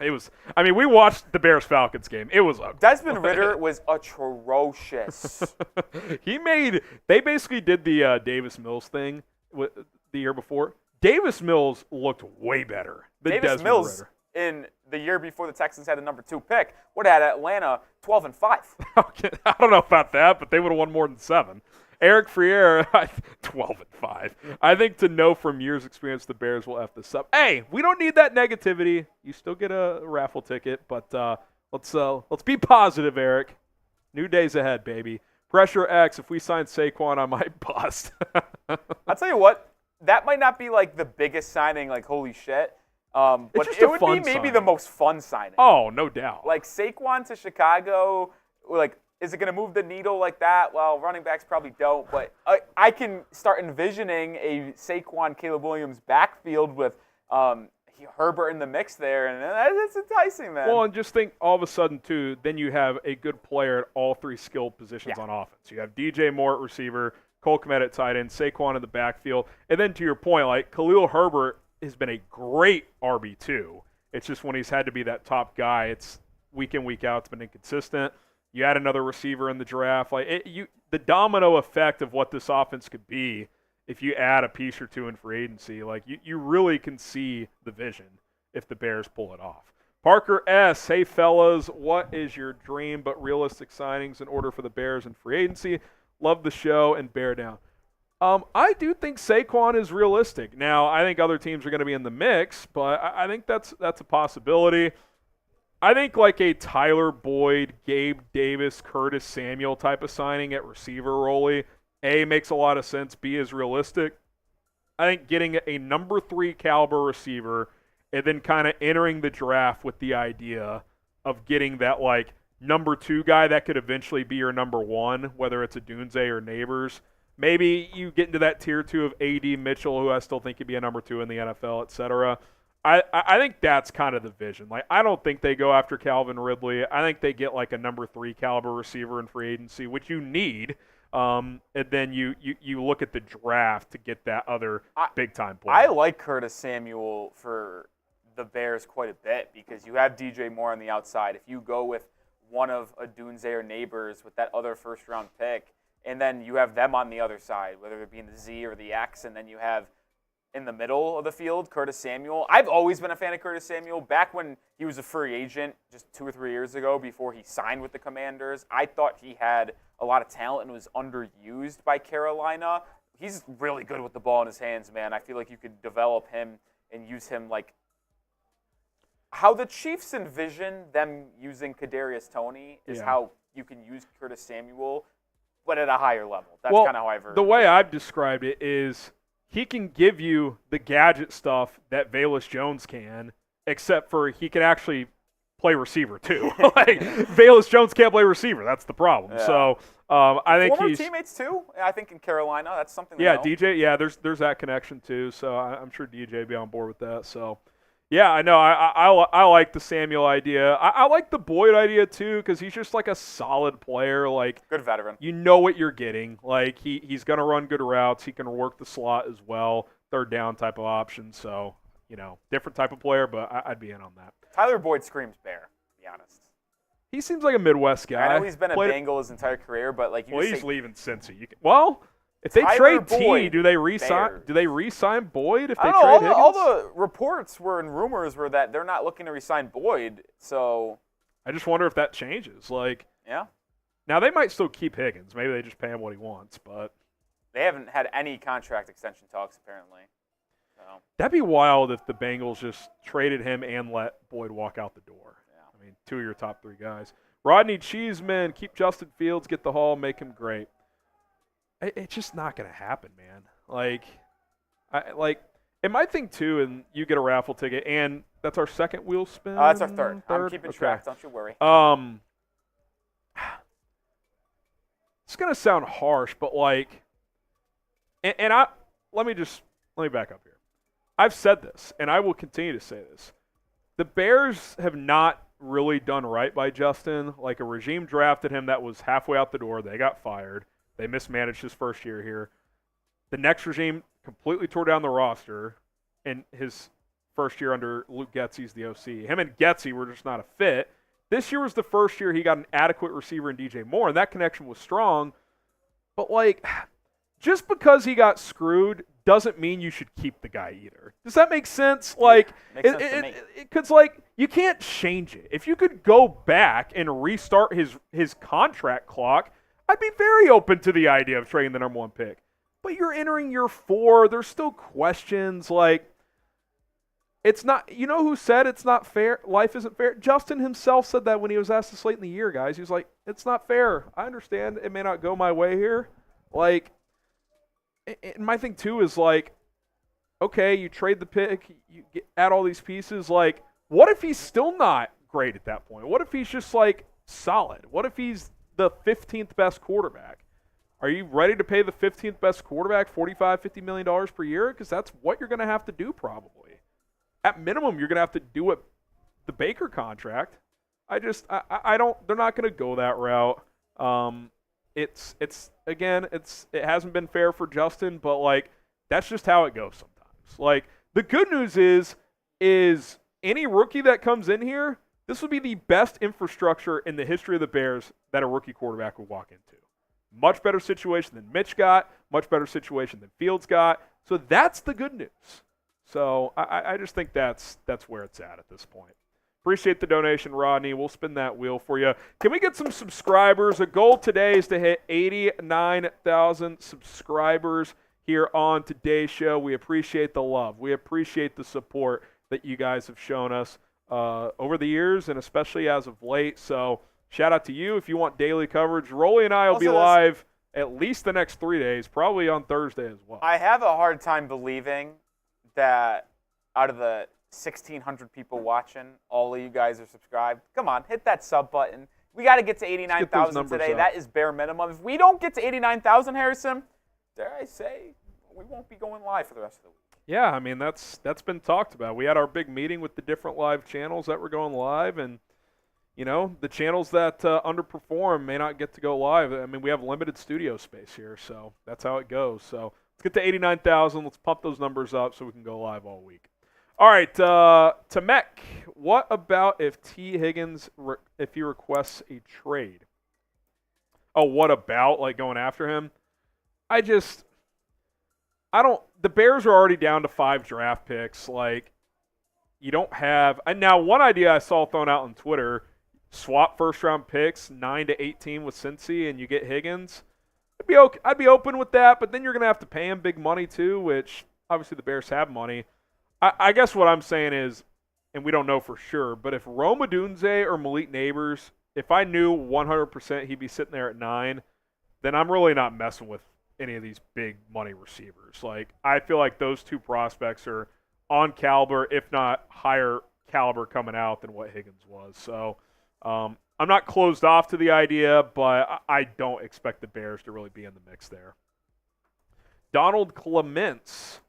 It was. We watched the Bears-Falcons game. It was ugly. Desmond Ridder was atrocious. They basically did the Davis Mills thing the year before. Davis Mills looked way better than Davis Desmond Mills Ridder. In the year before the Texans had the number 2 pick, would have had Atlanta 12-5. Okay, I don't know about that, but they would have won more than 7. Eric Friere, 12-5. I think to know from years' experience the Bears will F this up. Hey, we don't need that negativity. You still get a raffle ticket, but let's be positive, Eric. New days ahead, baby. Pressure X, if we sign Saquon, I might bust. I'll tell you what, that might not be like the biggest signing, like holy shit. But it would be maybe the most fun signing. Oh, no doubt. Like Saquon to Chicago, like, is it going to move the needle like that? Well, running backs probably don't, but I can start envisioning a Saquon, Caleb Williams backfield with Herbert in the mix there, and it's enticing, man. Well, and just think all of a sudden, too, then you have a good player at all three skilled positions on offense. You have DJ Moore at receiver, Cole Kmet at tight end, Saquon in the backfield, and then to your point, like Khalil Herbert has been a great RB2. It's just when he's had to be that top guy, it's week in, week out, it's been inconsistent. You add another receiver in the draft. The domino effect of what this offense could be if you add a piece or two in free agency, like you really can see the vision if the Bears pull it off. Parker S., hey fellas, what is your dream but realistic signings in order for the Bears in free agency? Love the show and bear down. I do think Saquon is realistic. Now, I think other teams are going to be in the mix, but I think that's a possibility. I think like a Tyler Boyd, Gabe Davis, Curtis Samuel type of signing at receiver rolly, A, makes a lot of sense, B, is realistic. I think getting a number 3 caliber receiver and then kind of entering the draft with the idea of getting that like number 2 guy that could eventually be your number 1, whether it's a Dunze or Neighbors. Maybe you get into that tier 2 of A.D. Mitchell, who I still think could be a number 2 in the NFL, et cetera. I think that's kind of the vision. Like, I don't think they go after Calvin Ridley. I think they get like a number 3 caliber receiver in free agency, which you need. And then you look at the draft to get that other big-time player. I like Curtis Samuel for the Bears quite a bit because you have DJ Moore on the outside. If you go with one of a Dunze or Neighbors with that other first-round pick, and then you have them on the other side, whether it be in the Z or the X, and then you have in the middle of the field, Curtis Samuel. I've always been a fan of Curtis Samuel. Back when he was a free agent just 2 or 3 years ago before he signed with the Commanders, I thought he had a lot of talent and was underused by Carolina. He's really good with the ball in his hands, man. I feel like you could develop him and use him like how the Chiefs envision them using Kadarius Toney is how you can use Curtis Samuel, but at a higher level. That's kind of how I've heard the it. way I've described it is he can give you the gadget stuff that Velus Jones can, except for he can actually play receiver too. Like Velus Jones can't play receiver. That's the problem. Yeah. So I think former teammates too. I think in Carolina, that's something. DJ. Yeah, there's that connection too. So I'm sure DJ will be on board with that. So. Yeah, I know. I like the Samuel idea. I like the Boyd idea too because he's just like a solid player. Like good veteran. You know what you're getting. Like he's gonna run good routes. He can work the slot as well. Third down type of option. So different type of player, but I'd be in on that. Tyler Boyd screams Bear. To be honest. He seems like a Midwest guy. I know he's been a Bengal his entire career, but like he's leaving Cincy. If they trade Boyd, T, do they re-sign? Do they re-sign Boyd if they trade Higgins? All the reports rumors were that they're not looking to re-sign Boyd. So I just wonder if that changes. Now they might still keep Higgins. Maybe they just pay him what he wants, but they haven't had any contract extension talks apparently. So. That'd be wild if the Bengals just traded him and let Boyd walk out the door. Yeah. I mean, 2 of your top 3 guys. Rodney Cheeseman, keep Justin Fields, get the haul, make him great. It's just not going to happen, man. And my thing, too, and you get a raffle ticket, and that's our second wheel spin? That's our third. I'm keeping track. Don't you worry. It's going to sound harsh, but, let me back up here. I've said this, and I will continue to say this. The Bears have not really done right by Justin. Like, a regime drafted him that was halfway out the door. They got fired. They mismanaged his first year here. The next regime completely tore down the roster in his first year under Luke Getsy's the OC. Him and Getsy were just not a fit. This year was the first year he got an adequate receiver in DJ Moore, and that connection was strong. But, just because he got screwed doesn't mean you should keep the guy either. Does that make sense? Makes sense to me. Because, you can't change it. If you could go back and restart his contract clock, I'd be very open to the idea of trading the number 1 pick. But you're entering year 4. There's still questions. It's not, you know who said it's not fair? Life isn't fair? Justin himself said that when he was asked this late in the year, guys. He was like, it's not fair. I understand it may not go my way here. Like, and my thing too is like, okay, you trade the pick, you add all these pieces. Like, what if he's still not great at that point? What if he's just like solid? What if he's the 15th best quarterback? Are you ready to pay the 15th best quarterback $45, $50 million per year? Because that's what you're going to have to do probably. At minimum, you're going to have to do it the Baker contract. I don't. They're not going to go that route. It hasn't been fair for Justin, but like that's just how it goes sometimes. Like the good news is any rookie that comes in here, this would be the best infrastructure in the history of the Bears that a rookie quarterback would walk into. Much better situation than Mitch got. Much better situation than Fields got. So that's the good news. So I just think that's where it's at this point. Appreciate the donation, Rodney. We'll spin that wheel for you. Can we get some subscribers? A goal today is to hit 89,000 subscribers here on today's show. We appreciate the love. We appreciate the support that you guys have shown us over the years and especially as of late. So shout out to you. If you want daily coverage, Rolly and I will be live at least the next 3 days, probably on Thursday as well. I have a hard time believing that out of the 1,600 people watching, all of you guys are subscribed. Come on, hit that sub button. We got to get to 89,000 today. That is bare minimum. If we don't get to 89,000, Harrison, dare I say, we won't be going live for the rest of the week. Yeah, I mean, that's been talked about. We had our big meeting with the different live channels that were going live, and, you know, the channels that underperform may not get to go live. I mean, we have limited studio space here, so that's how it goes. So let's get to 89,000. Let's pump those numbers up so we can go live all week. All right, Tamek, what about if T. Higgins, if he requests a trade? Oh, what about, like, going after him? The Bears are already down to 5 draft picks. Like, you don't have, and now one idea I saw thrown out on Twitter, swap first-round picks, 9 to 18 with Cincy, and you get Higgins. I'd be open with that, but then you're going to have to pay him big money too, which obviously the Bears have money. I guess what I'm saying is, and we don't know for sure, but if Rome Odunze or Malik Neighbors, if I knew 100% he'd be sitting there at 9, then I'm really not messing with any of these big money receivers. Like, I feel like those two prospects are on caliber, if not higher caliber coming out than what Higgins was. So I'm not closed off to the idea, but I don't expect the Bears to really be in the mix there. Donald Clements.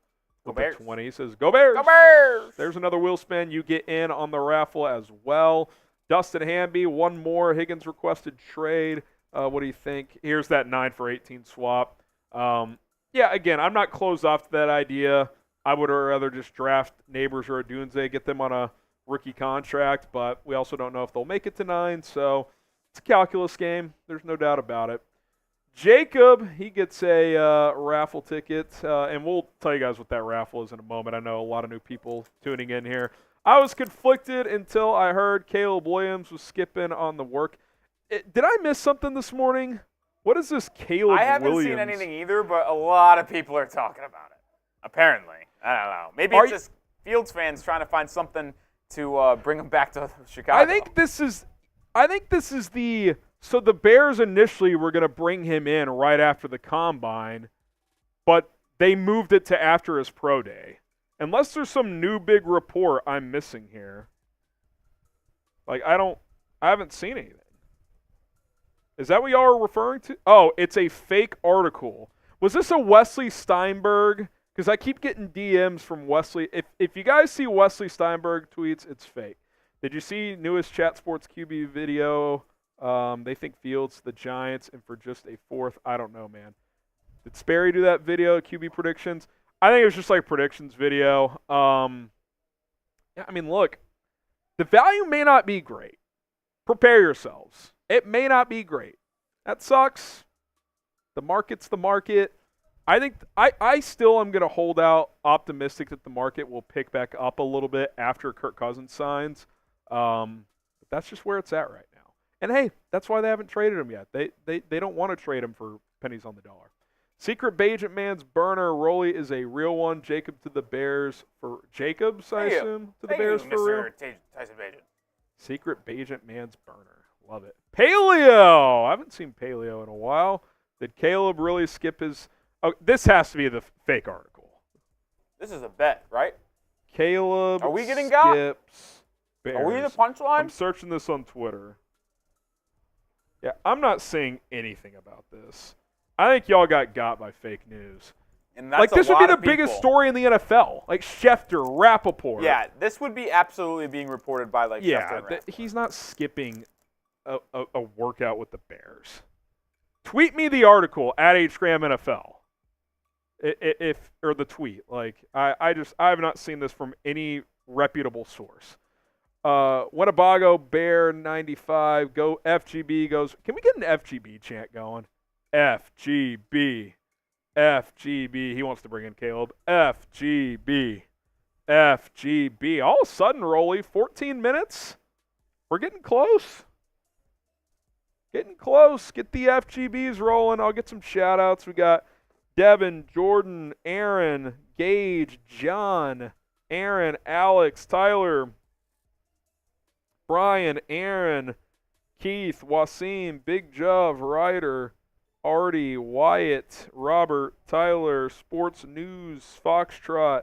Go Bears. 20 says, Go Bears! Go Bears! There's another wheel spin. You get in on the raffle as well. Dustin Hamby, one more. Higgins requested trade. What do you think? Here's that 9 for 18 swap. Yeah, again, I'm not closed off to that idea. I would rather just draft Neighbors or Odunze, get them on a rookie contract, but we also don't know if they'll make it to 9, so it's a calculus game. There's no doubt about it. Jacob, he gets a raffle ticket, and we'll tell you guys what that raffle is in a moment. I know a lot of new people tuning in here. I was conflicted until I heard Caleb Williams was skipping on the work. Did I miss something this morning? What is this Caleb Williams? I haven't seen anything either, but a lot of people are talking about it, apparently. I don't know. Maybe it's just Fields fans trying to find something to bring them back to Chicago. I think this is the – so the Bears initially were going to bring him in right after the Combine, but they moved it to after his pro day. Unless there's some new big report I'm missing here. Like, I haven't seen anything. Is that what y'all are referring to? Oh, it's a fake article. Was this a Wesley Steinberg? Because I keep getting DMs from Wesley. If you guys see Wesley Steinberg tweets, it's fake. Did you see newest Chat Sports QB video? They think Fields, the Giants, and for just a 4th. I don't know, man. Did Sperry do that video, QB predictions? I think it was just like predictions video. Yeah, I mean, look, the value may not be great. Prepare yourselves. It may not be great. That sucks. The market's the market. I think I still am going to hold out optimistic that the market will pick back up a little bit after Kirk Cousins signs. But that's just where it's at right now. And hey, that's why they haven't traded him yet. They don't want to trade him for pennies on the dollar. Secret Bajent Man's burner. Rolly is a real one. Jacob to the Bears for Jacobs, I assume. To the Bears for real. Tyson Bajent. Secret Bajent Man's burner. Love it. Paleo. I haven't seen Paleo in a while. Did Caleb really skip his? Oh, this has to be the fake article. This is a bet, right? Caleb. Are we getting got? Skips Bears. Are we the punchline? I'm searching this on Twitter. Yeah, I'm not seeing anything about this. I think y'all got by fake news. And that's this would be the biggest story in the NFL. Like Schefter, Rappaport. Yeah, this would be absolutely being reported by Schefter and Rappaport. He's not skipping a workout with the Bears. Tweet me the article at HGramNFL. Or the tweet. I have not seen this from any reputable source. Winnebago Bear 95. Go FGB goes. Can we get an FGB chant going? FGB. FGB. He wants to bring in Caleb. FGB. FGB. All of a sudden, Rolly, 14 minutes. We're getting close. Getting close. Get the FGBs rolling. I'll get some shout-outs. We got Devin, Jordan, Aaron, Gage, John, Aaron, Alex, Tyler, Brian, Aaron, Keith, Wasim, Big Jov, Ryder, Artie, Wyatt, Robert, Tyler, Sports News, Foxtrot,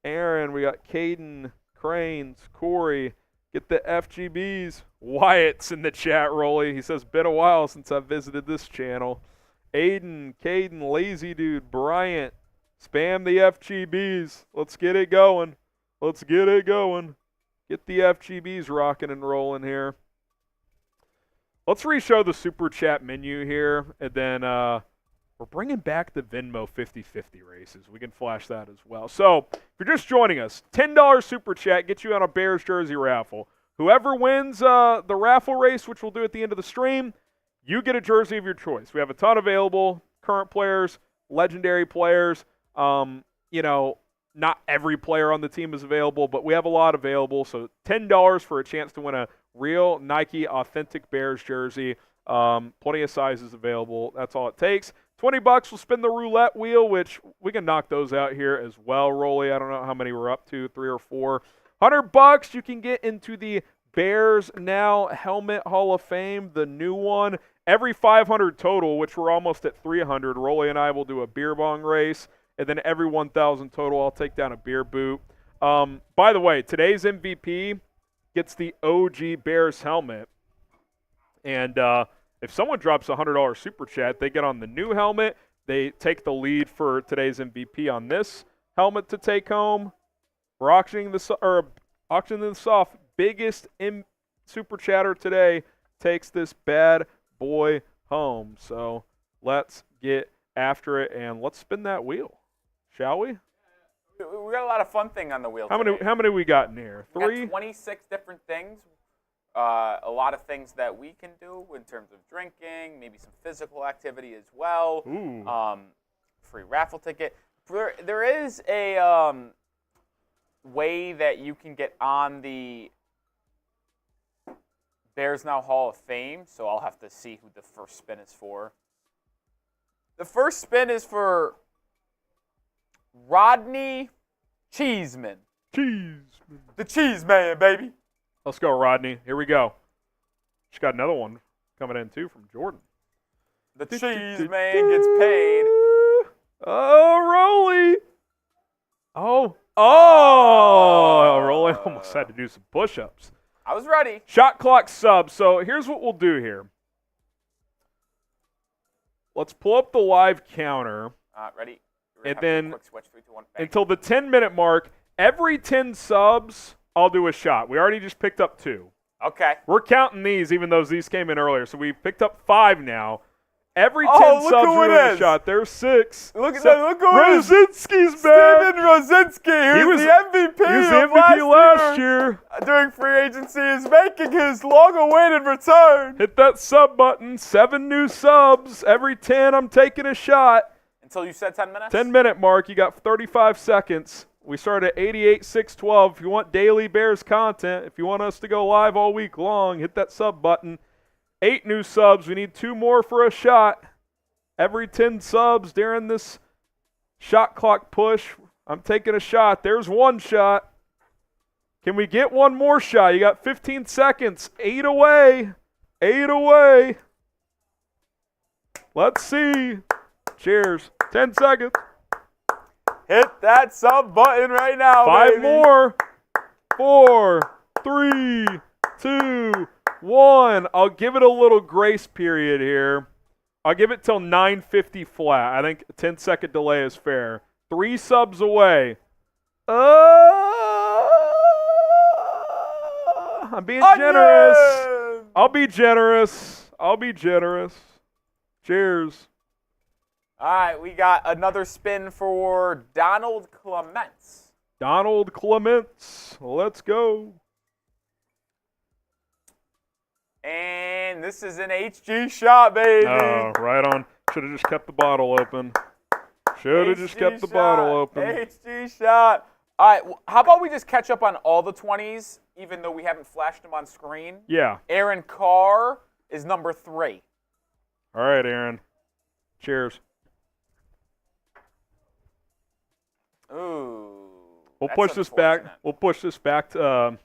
Aaron. We got Caden, Cranes, Corey. Get the FGBs. Wyatt's in the chat, Rolly. He says, been a while since I've visited this channel. Aiden, Caden, Lazy Dude, Bryant. Spam the FGBs. Let's get it going. Let's get it going. Get the FGBs rocking and rolling here. Let's re-show the Super Chat menu here, and then we're bringing back the Venmo 50-50 races. We can flash that as well. So, if you're just joining us, $10 Super Chat gets you on a Bears jersey raffle. Whoever wins the raffle race, which we'll do at the end of the stream, you get a jersey of your choice. We have a ton available, current players, legendary players. Not every player on the team is available, but we have a lot available. So $10 for a chance to win a real Nike Authentic Bears jersey. Plenty of sizes available. That's all it takes. $20 will spin the roulette wheel, which we can knock those out here as well, Rolly. I don't know how many we're up to, 3 or 4. $100 you can get into the Bears Now Helmet Hall of Fame, the new one. Every 500 total, which we're almost at 300, Rolly and I will do a beer bong race. And then every 1,000 total, I'll take down a beer boot. By the way, today's MVP gets the OG Bears helmet. And if someone drops a $100 Super Chat, they get on the new helmet. They take the lead for today's MVP on this helmet to take home. We're auctioning this off. Biggest Super Chatter today takes this bad boy home. So let's get after it, and let's spin that wheel. Shall we? We got a lot of fun thing on the wheel. How many we got in here? 3? We got 26 different things. A lot of things that we can do in terms of drinking, maybe some physical activity as well. Ooh. Free raffle ticket. There is a way that you can get on the Bears Now Hall of Fame, so I'll have to see who the first spin is for. The first spin is for Rodney Cheeseman. The Cheese Man, baby. Let's go, Rodney. Here we go. Just got another one coming in, too, from Jordan. The Cheese Man gets paid. Oh, Rolly. Oh, Rolly almost had to do some push-ups. I was ready. Shot clock sub. So here's what we'll do here. Let's pull up the live counter. Ready? And then quick switch, 3, 2, 1, until the 10-minute mark, every 10 subs, I'll do a shot. We already just picked up 2. Okay. We're counting these, even though these came in earlier. So we've picked up 5 now. Every 10 subs, we're doing a shot. There's 6. Look at that. Look who it is. Rosinski's back. Steven Rosinski, who's the MVP He was the MVP last year. During free agency, is making his long-awaited return. Hit that sub button. 7 new subs. Every 10, I'm taking a shot. Until you said 10 minutes? 10-minute mark. You got 35 seconds. We start at 88,612. If you want daily Bears content, if you want us to go live all week long, hit that sub button. 8 new subs. We need 2 more for a shot. Every 10 subs during this shot clock push, I'm taking a shot. There's one shot. Can we get one more shot? You got 15 seconds. 8 away. 8 away. Let's see. Cheers. 10 seconds. Hit that sub button right now, 5 baby. more. 4, 3, 2, 1. I'll give it a little grace period here. I'll give it till 9:50 flat. I think a 10-second delay is fair. 3 subs away. I'm being generous. I'll be generous. Cheers. All right, we got another spin for Donald Clements. Let's go. And this is an HG shot, baby. Oh, right on. Should have just kept the bottle open. HG shot. All right, how about we just catch up on all the 20s, even though we haven't flashed them on screen? Yeah. Aaron Carr is number 3. All right, Aaron. Cheers. Ooh. We'll push this back. We'll push this back to.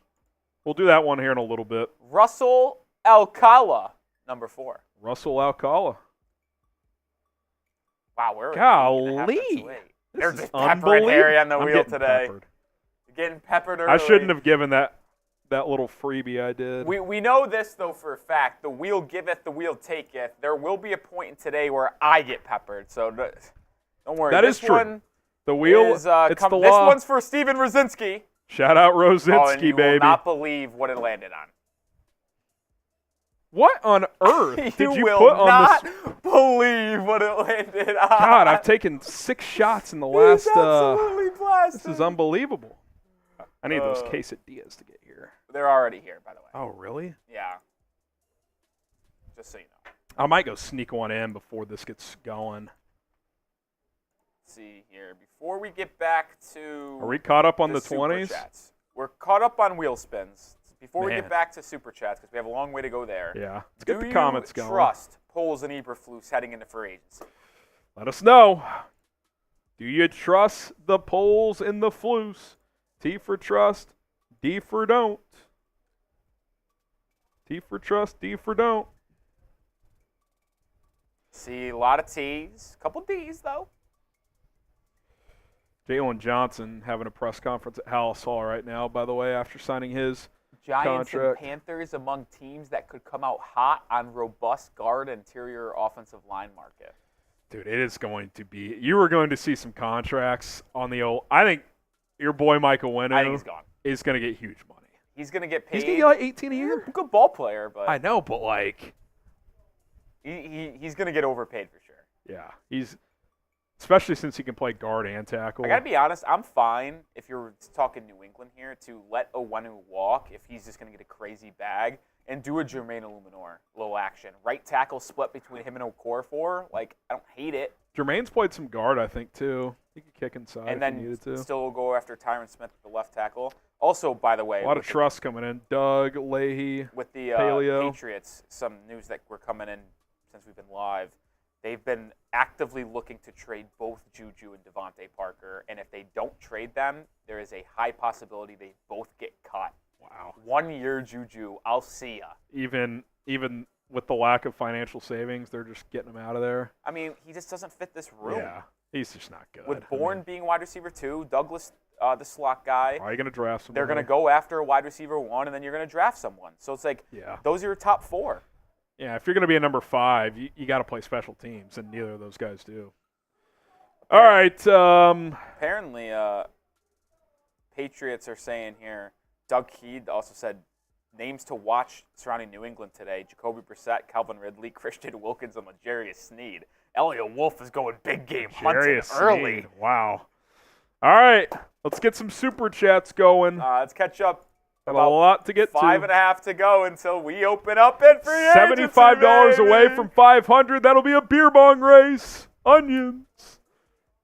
We'll do that one here in a little bit. Russell Alcala, number 4. Russell Alcala. Wow, we're golly. They're just peppering Harry on the wheel today. Peppered. Getting peppered early. I shouldn't have given that little freebie I did. We know this, though, for a fact. The wheel giveth, the wheel taketh. There will be a point in today where I get peppered, so don't worry. That is true. The wheel, it's the law. This one's for Steven Rosinski. Shout out Rosinski, and you baby. will not believe what it landed on. What on earth did you will put on not this? believe what it landed on. God, I've taken 6 shots in the last. He's absolutely blasted. This is unbelievable. I need those quesadillas to get here. They're already here, by the way. Oh, really? Yeah. Just so you know. I might go sneak one in before this gets going. Let's see here. Before we get back to. Are we caught up on the Super 20s? Chats. We're caught up on wheel spins. Before we get back to Super Chats, because we have a long way to go there. Yeah. Let's get the comments going. Do you trust Poles and Eberflus heading into free agency? Let us know. Do you trust the Poles and the Flus? T for trust, D for don't. T for trust, D for don't. See, a lot of T's. A couple D's, though. Jaylon Johnson having a press conference at Hallis Hall right now, by the way, after signing his Giants contract. And Panthers among teams that could come out hot on robust guard interior offensive line market. Dude, it is going to be – you are going to see some contracts on the old – I think your boy Michael Winu is going to get huge money. He's going to get paid. He's going to get like 18 a year. Good ball player, but – I know, but like – he's going to get overpaid for sure. Yeah, he's – especially since he can play guard and tackle. I got to be honest, I'm fine if you're talking New England here to let Owenu walk if he's just going to get a crazy bag and do a Jermaine Illuminor little action. Right tackle split between him and Okorafor. Like, I don't hate it. Jermaine's played some guard, I think, too. He could kick inside and if he needed to. And then still go after Tyron Smith at the left tackle. Also, by the way. A lot of trust coming in. Doug, Leahy, with the Patriots, some news that we're coming in since we've been live. They've been actively looking to trade both Juju and Devontae Parker, and if they don't trade them, there is a high possibility they both get cut. Wow. 1 year Juju, I'll see ya. Even with the lack of financial savings, they're just getting him out of there. I mean, he just doesn't fit this room. Yeah, he's just not good. With Bourne being wide receiver 2, Douglas the slot guy. Are you going to draft someone? They're going to go after a wide receiver 1, and then you're going to draft someone. So it's like, those are your top 4. Yeah, if you're going to be a number 5, you got to play special teams, and neither of those guys do. All right. Apparently, Patriots are saying here, Doug Keed also said, names to watch surrounding New England today, Jacoby Brissett, Calvin Ridley, Christian Wilkins, and L'Jarius Sneed. Elliot Wolf is going big game hunting early. Sneed. Wow. All right. Let's get some Super Chats going. Let's catch up. Got a lot to get to. 5.5 to go until we open up in free agency, $75 away from 500. That'll be a beer bong race. Onions.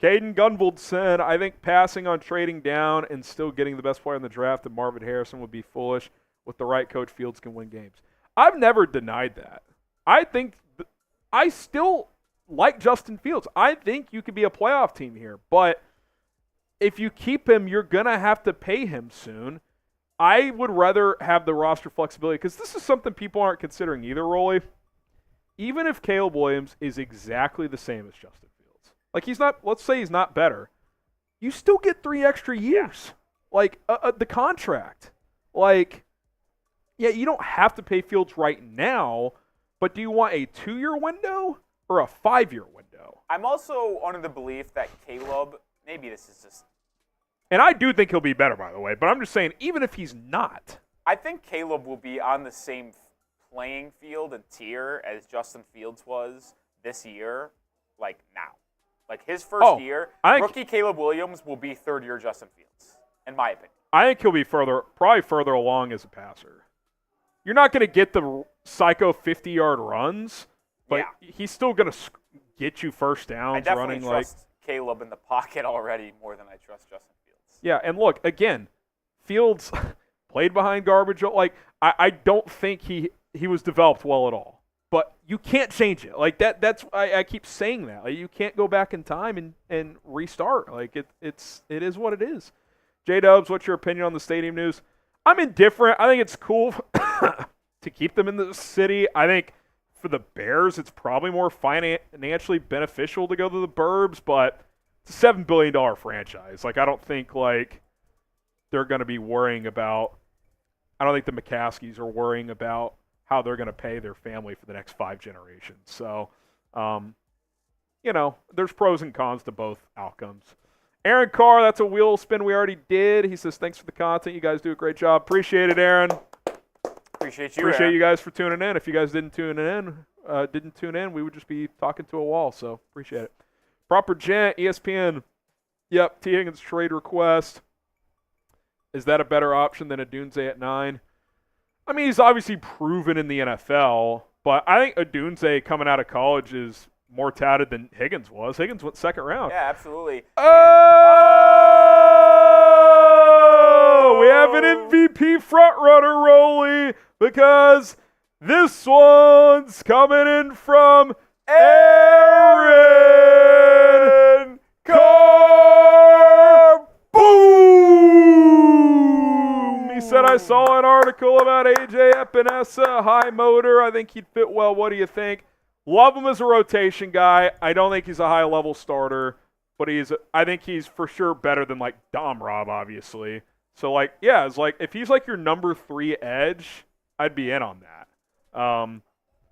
Caden Gunvold said, I think passing on trading down and still getting the best player in the draft and Marvin Harrison would be foolish. With the right coach, Fields can win games. I've never denied that. I think I still like Justin Fields. I think you could be a playoff team here, but if you keep him, you're going to have to pay him soon. I would rather have the roster flexibility because this is something people aren't considering either, Rolly. Even if Caleb Williams is exactly the same as Justin Fields, like he's not, let's say he's not better, you still get 3 extra years. Like the contract. Like, yeah, you don't have to pay Fields right now, but do you want a 2-year window or a 5-year window? I'm also under the belief that Caleb, maybe this is just... And I do think he'll be better, by the way, but I'm just saying, even if he's not. I think Caleb will be on the same playing field and tier as Justin Fields was this year, like now. Like his first year, rookie Caleb Williams will be third-year Justin Fields, in my opinion. I think he'll be probably further along as a passer. You're not going to get the psycho 50-yard runs, but he's still going to get you first downs. I definitely trust Caleb in the pocket already more than I trust Justin Fields. Yeah, and look, again, Fields played behind garbage. Like, I don't think he was developed well at all. But you can't change it. Like, that's I keep saying that. Like, you can't go back in time and restart. Like, it is what it is. J-Dubs, what's your opinion on the stadium news? I'm indifferent. I think it's cool to keep them in the city. I think for the Bears, it's probably more financially beneficial to go to the Burbs, but it's a $7 billion franchise. Like, I don't think, like, they're going to be worrying about – I don't think the McCaskies are worrying about how they're going to pay their family for the next 5 generations. So, there's pros and cons to both outcomes. Aaron Carr, that's a wheel spin we already did. He says, thanks for the content. You guys do a great job. Appreciate it, Aaron. Appreciate you, Appreciate Aaron. you guys for tuning in. If you guys didn't tune in, we would just be talking to a wall. So, appreciate it. Proper Gent, ESPN. Yep, T. Higgins trade request. Is that a better option than a Dunze at 9? I mean, he's obviously proven in the NFL, but I think Odunze coming out of college is more touted than Higgins was. Higgins went second round. Yeah, absolutely. Oh! We have an MVP frontrunner, Rolly, because this one's coming in from Aaron Carr. Boom! He said, I saw an article about AJ Epinesa, high motor. I think he'd fit well. What do you think? Love him as a rotation guy. I don't think he's a high-level starter, but I think he's for sure better than, like, Dom Rob, obviously. So, like, yeah, it's like if he's like your number 3 edge, I'd be in on that.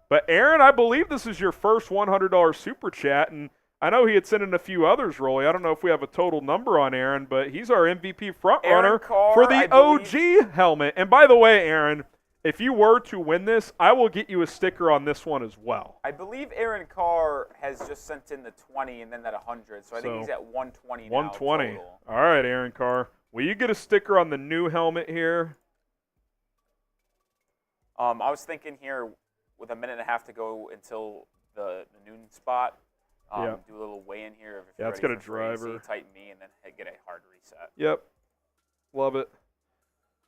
But Aaron, I believe this is your first $100 super chat, and I know he had sent in a few others, Rolly. I don't know if we have a total number on Aaron, but he's our MVP frontrunner for the OG helmet. And by the way, Aaron, if you were to win this, I will get you a sticker on this one as well. I believe Aaron Carr has just sent in the 20 and then that 100, so I think he's at 120 now 120. total. All right, Aaron Carr. Will you get a sticker on the new helmet here? I was thinking here with a minute and a half to go until the noon spot, do a little weigh-in here. If let's get a driver. Tighten me and then get a hard reset. Yep. Love it.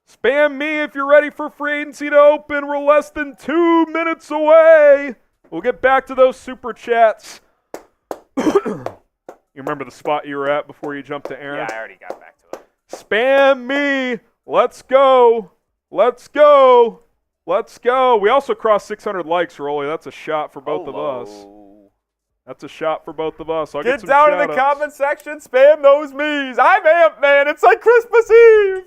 Spam me if you're ready for free agency to open. We're less than 2 minutes away. We'll get back to those super chats. You remember the spot you were at before you jumped to Aaron? Yeah, I already got back to it. Spam me. Let's go. Let's go. Let's go. We also crossed 600 likes, Rolly. That's a shot for both of us. That's a shot for both of us. I'll get some down in the comment section. Spam those me's. I'm amped, man. It's like Christmas Eve.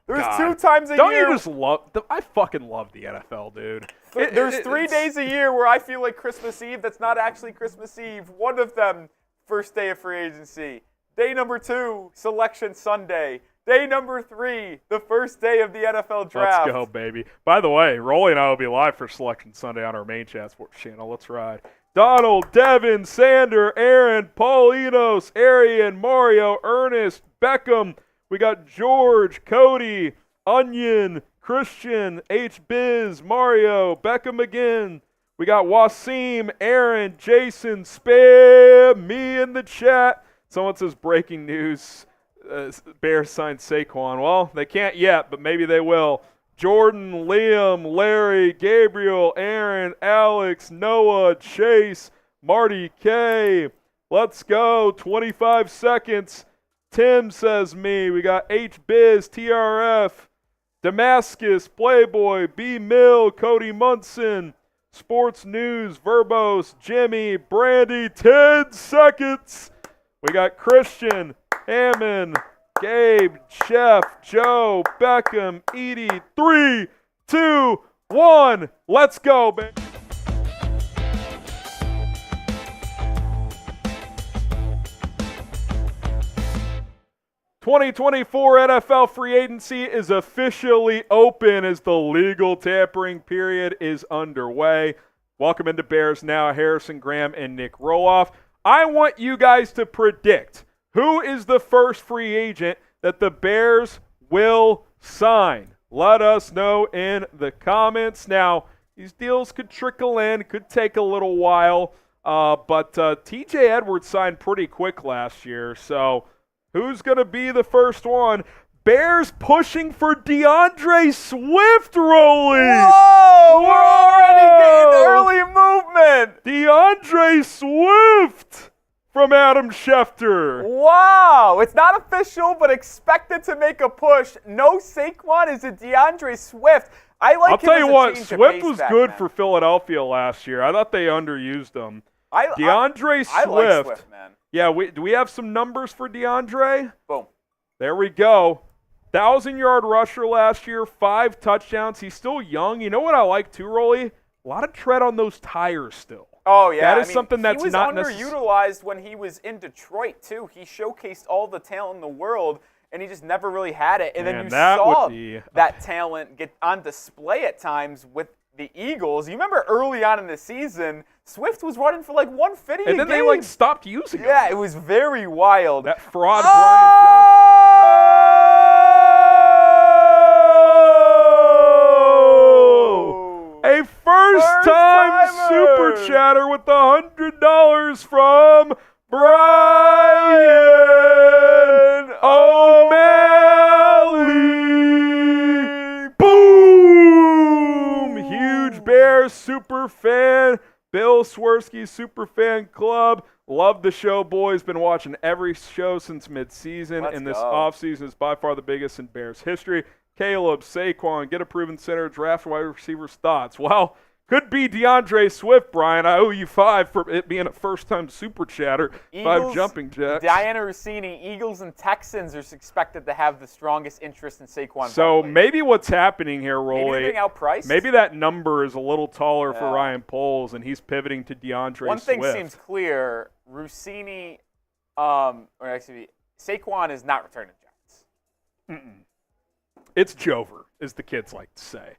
There's 2 times a year. Don't you just love I fucking love the NFL, dude. There's 3 days a year where I feel like Christmas Eve that's not actually Christmas Eve. One of them, first day of free agency. Day number 2, Selection Sunday. Day number 3, the first day of the NFL draft. Let's go, baby. By the way, Rolly and I will be live for Selection Sunday on our main chat sports channel. Let's ride. Donald, Devin, Sander, Aaron, Paulinos, Arian, Mario, Ernest, Beckham. We got George, Cody, Onion, Christian, H-Biz, Mario, Beckham again. We got Wasim, Aaron, Jason, Spam, me in the chat. Someone says breaking news. Bears signed Saquon. Well, they can't yet, but maybe they will. Jordan, Liam, Larry, Gabriel, Aaron, Alex, Noah, Chase, Marty K. Let's go. 25 seconds. Tim says me. We got H-Biz, TRF, Damascus, Playboy, B. Mill, Cody Munson, Sports News, Verbose, Jimmy, Brandy, 10 seconds. We got Christian, Hammond, Gabe, Chef, Joe, Beckham, Edie. 3, 2, 1. Let's go, man. '24 NFL free agency is officially open as the legal tampering period is underway. Welcome into Bears Now, Harrison Graham and Nick Roloff. I want you guys to predict who is the first free agent that the Bears will sign. Let us know in the comments. Now, these deals could trickle in, could take a little while, but TJ Edwards signed pretty quick last year, so who's going to be the first one? Bears pushing for DeAndre Swift, Rolly. Whoa, we're already getting early movement. DeAndre Swift from Adam Schefter. Wow, it's not official, but expected to make a push. No Saquon, is it DeAndre Swift? I'll tell you what, Swift was good for Philadelphia last year. I thought they underused him. DeAndre Swift. I like Swift, man. Yeah, do we have some numbers for DeAndre? Boom. There we go. 1,000-yard rusher last year, 5 touchdowns. He's still young. You know what I like too, Rolly? A lot of tread on those tires still. Oh, yeah. That is something that's not necessary. He was underutilized when he was in Detroit, too. He showcased all the talent in the world, and he just never really had it. And then you saw that talent get on display at times with the Eagles. You remember early on in the season, Swift was running for like 150 and then they stopped using him. Yeah, it was very wild. That fraud Brian Johnson. A first-time super chatter with $100 from Brian O'Malley. Boom! Huge Bears super fan. Bill Swirsky super fan club. Love the show, boys. Been watching every show since mid-season. And this offseason is by far the biggest in Bears history. Caleb, Saquon, get a proven center, draft wide receivers, thoughts. Well, could be DeAndre Swift, Brian. I owe you 5 for it being a first-time super chatter. Eagles, 5 jumping jacks. Diana Rossini, Eagles and Texans are expected to have the strongest interest in Saquon So Barkley. maybe what's happening here, Rolly, maybe they're outpriced. Maybe that number is a little taller for Ryan Poles, and he's pivoting to DeAndre Swift. One thing seems clear, Rossini, Saquon is not returning to Giants. It's Jover, as the kids like to say.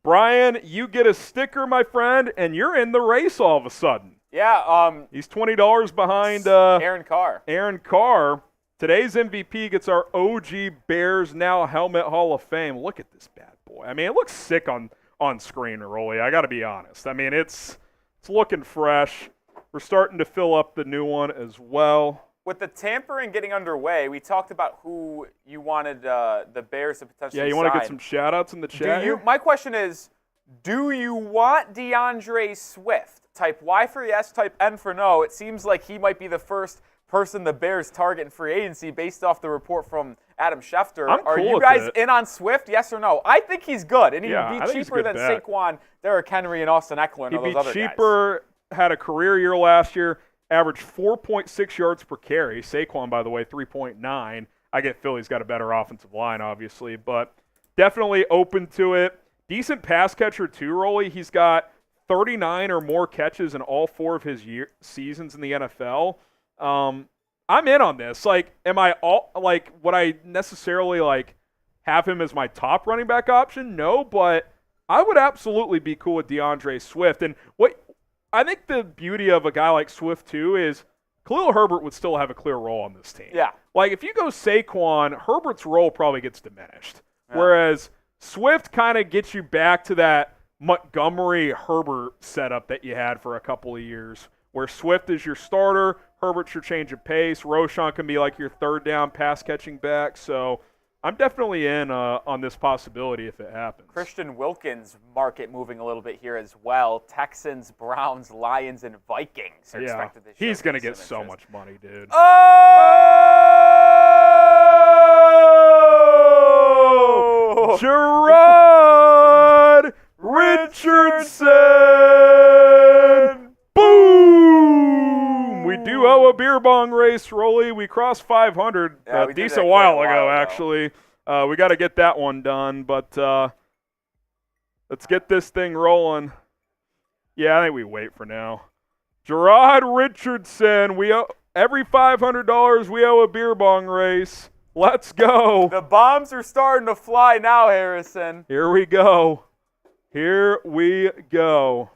Brian, you get a sticker, my friend, and you're in the race all of a sudden. Yeah. He's $20 behind Aaron Carr. Aaron Carr. Today's MVP gets our OG Bears Now Helmet Hall of Fame. Look at this bad boy. I mean, it looks sick on screen, Rolly. I got to be honest. I mean, it's looking fresh. We're starting to fill up the new one as well. With the tampering getting underway, we talked about who you wanted the Bears to potentially sign. Yeah, you want to get some shout-outs in the chat here? My question is, do you want DeAndre Swift? Type Y for yes, type N for no. It seems like he might be the first person the Bears target in free agency based off the report from Adam Schefter. Are you guys in on Swift, yes or no? I think he's good, and he'd be cheaper than Saquon, Derrick Henry, and Austin Eckler and all those other guys. He'd be cheaper, had a career year last year. Averaged 4.6 yards per carry. Saquon, by the way, 3.9. I get Philly's got a better offensive line, obviously, but definitely open to it. Decent pass catcher, too, Rolly. He's got 39 or more catches in all 4 of his seasons in the NFL. I'm in on this. Would I necessarily, have him as my top running back option? No, but I would absolutely be cool with DeAndre Swift. And I think the beauty of a guy like Swift, too, is Khalil Herbert would still have a clear role on this team. Yeah. If you go Saquon, Herbert's role probably gets diminished. Yeah. Whereas Swift kind of gets you back to that Montgomery-Herbert setup that you had for a couple of years, where Swift is your starter, Herbert's your change of pace, Roschon can be like your third down pass-catching back. So I'm definitely in on this possibility if it happens. Christian Wilkins market moving a little bit here as well. Texans, Browns, Lions, and Vikings are expected to show. He's going to get so much money, dude. Oh! Gerard Richardson! Boom! We do owe a beer bong race, Rolly. We crossed 500 a decent while ago, actually. We got to get that one done, but let's get this thing rolling. Yeah, I think we wait for now. Gerard Richardson, we owe every $500 we owe a beer bong race. Let's go. The bombs are starting to fly now, Harrison. Here we go. Here we go.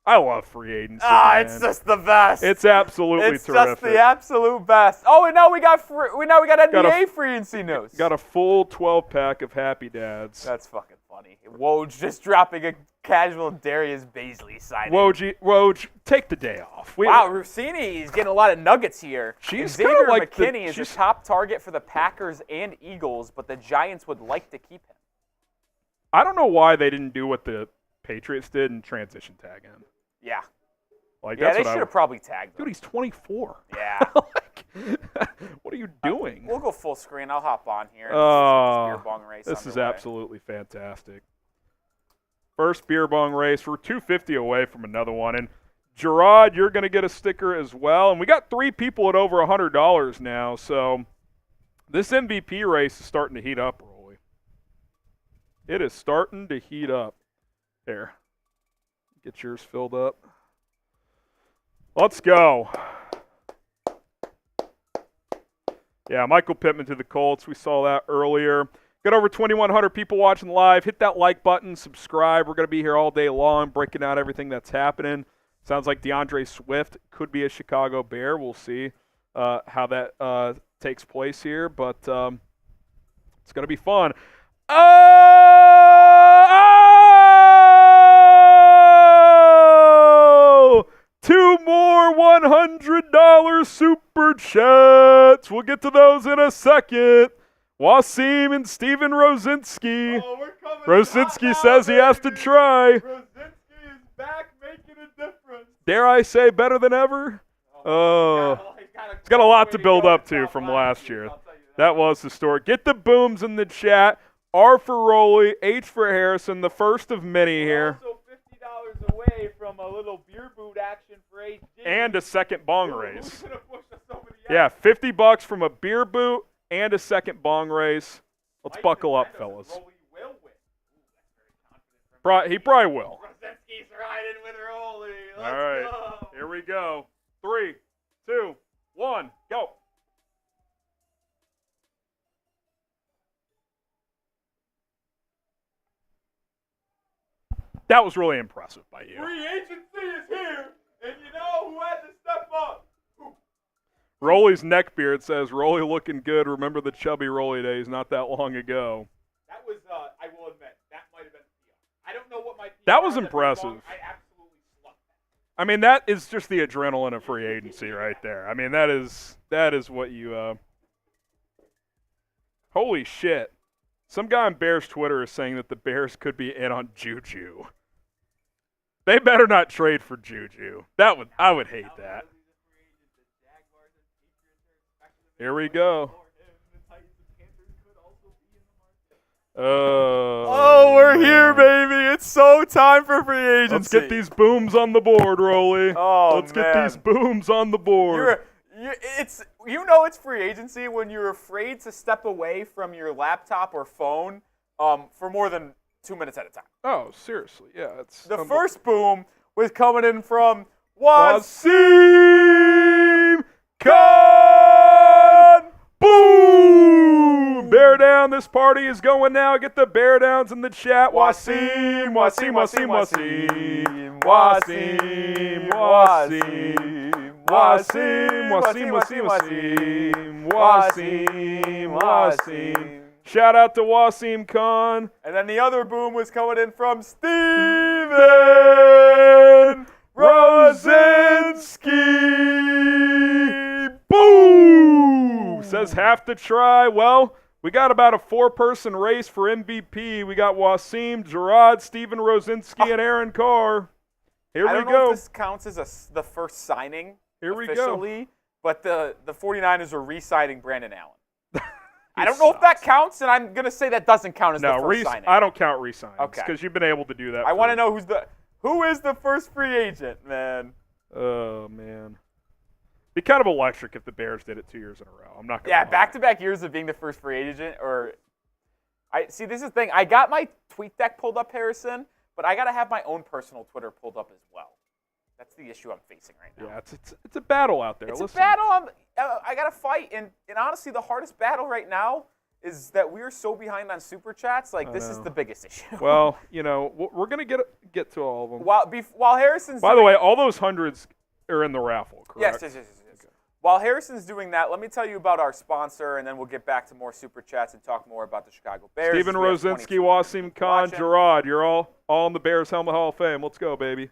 I love free agency. Man. It's just the best. It's absolutely terrific. It's just the absolute best. Oh, and now we got NBA free agency news. Got a full 12-pack of Happy Dads. That's fucking funny. Woj just dropping a casual Darius Baisley signing. Woj, take the day off. Wow, Rossini is getting a lot of nuggets here. Xavier like McKinney is the top target for the Packers and Eagles, but the Giants would like to keep him. I don't know why they didn't do what the Patriots did and transition tag him. Yeah. Like, they should have probably tagged him. Dude, he's 24. Yeah. What are you doing? We'll go full screen. I'll hop on here. And beer bong race this is underway. absolutely fantastic. First beer bong race. We're $250 away from another one. And Gerard, you're going to get a sticker as well. And we got 3 people at over $100 now. So this MVP race is starting to heat up, Rolly. It is starting to heat up. There. Get yours filled up. Let's go. Yeah, Michael Pittman to the Colts. We saw that earlier. Got over 2,100 people watching live. Hit that like button, subscribe. We're going to be here all day long breaking out everything that's happening. Sounds like DeAndre Swift could be a Chicago Bear. We'll see how that takes place here, but it's going to be fun. Two more $100 super chats. We'll get to those in a second. Wasim and Steven Rosinski. Rosinski says he has to try. Rosinski is back making a difference. Dare I say better than ever? He's got a lot to build up to from last year. That was historic. Get the booms in the chat. R for Rolly, H for Harrison, the first of many here. Also $50 away from a little beer boot action for HG. And a second bong race. Yeah, $50 from a beer boot and a second bong race. Let's buckle up, fellas. He probably will. Rosinski's riding with Rolly. All right, here we go. 3, 2, 1, go. That was really impressive by you. Free agency is here, and you know who had to step up? Rolly's neckbeard says, Rolly looking good. Remember the chubby Rolly days not that long ago. That was, I will admit, that might have been PR. I don't know what my PR That was impressive. I absolutely slugged that. I mean, that is just the adrenaline of free agency right there. I mean, that is what you holy shit. Some guy on Bears Twitter is saying that the Bears could be in on Juju. They better not trade for Juju. I would hate that. Here we go. Oh, we're here, baby. It's so time for free agency. Let's get these booms on the board, Rolly. Oh, Let's get these booms on the board. It's free agency when you're afraid to step away from your laptop or phone for more than 2 minutes at a time. Oh, seriously. Yeah, it's the first boom was coming in from Wasim Khan. Boom! Bear down. This party is going now. Get the bear downs in the chat. Wasim, Wasim, Wasim, Wasim. Wasim, Wasim. Wasim, Wasim, Wasim, Wasim. Wasim, Wasim. Shout out to Wasim Khan. And then the other boom was coming in from Steven Rosinski. Boom! Says have to try. Well, We got about a 4-person race for MVP. We got Wasim, Gerard, Steven Rosinski, and Aaron Carr. Here we go. I don't know if this counts as the first signing officially, but the 49ers are re-signing Brandon Allen. I don't know if that counts, and I'm going to say that doesn't count as the first signing. I don't count re-signs because you've been able to do that. I want to know who is the first free agent, man. Oh, man. Be kind of electric if the Bears did it 2 years in a row. I'm not going to lie. Back-to-back years of being the first free agent. See, this is the thing. I got my tweet deck pulled up, Harrison, but I got to have my own personal Twitter pulled up as well. That's the issue I'm facing right now. Yeah, it's a battle out there. It's a battle. I got to fight, and honestly, the hardest battle right now is that we're so behind on Super Chats. This is the biggest issue. Well, we're going to get to all of them. While Harrison's By the way, all those hundreds are in the raffle, correct? Yes. While Harrison's doing that, let me tell you about our sponsor, and then we'll get back to more Super Chats and talk more about the Chicago Bears. Steven Rosinski, Wasim Khan, Gerard, you're all in the Bears Helmet Hall of Fame. Let's go, baby.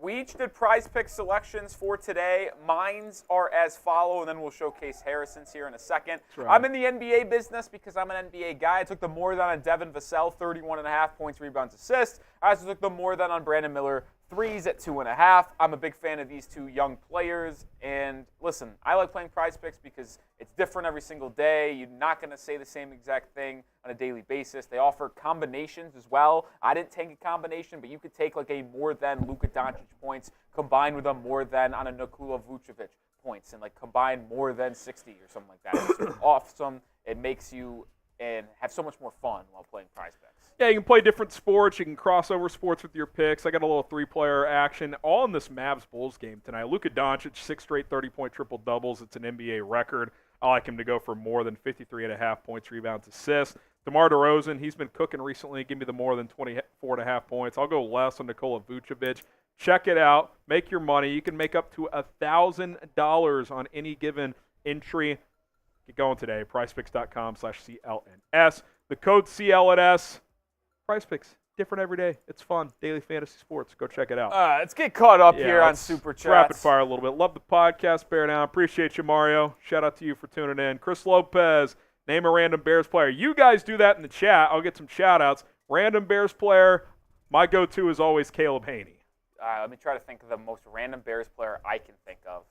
We each did prize pick selections for today. Mine's are as follow, and then we'll showcase Harrison's here in a second. Right. I'm in the NBA business because I'm an NBA guy. I took the more than on Devin Vassell, 31.5 points, rebounds, assists. I also took the more than on Brandon Miller, threes at 2.5. I'm a big fan of these two young players. And listen, I like playing prize picks because it's different every single day. You're not going to say the same exact thing on a daily basis. They offer combinations as well. I didn't take a combination, but you could take a more than Luka Doncic points combined with a more than on a Nikola Vucevic points and combine more than 60 or something like that. It's awesome. It makes you and have so much more fun while playing prize picks. Yeah, you can play different sports. You can cross over sports with your picks. I got a little 3-player action all in this Mavs-Bulls game tonight. Luka Doncic, 6 straight 30-point triple-doubles. It's an NBA record. I like him to go for more than 53.5 points, rebounds, assists. DeMar DeRozan, he's been cooking recently. Give me the more than 24.5 points. I'll go less on Nikola Vucevic. Check it out. Make your money. You can make up to $1,000 on any given entry. Get going today. PrizePicks.com/CLNS. The code CLNS. PrizePicks. Different every day. It's fun. Daily fantasy sports. Go check it out. Let's get caught up here on Super Chats. Rapid fire a little bit. Love the podcast. Bear down. Appreciate you, Mario. Shout out to you for tuning in. Chris Lopez. Name a random Bears player. You guys do that in the chat. I'll get some shout outs. Random Bears player. My go-to is always Caleb Haney. Let me try to think of the most random Bears player I can think of.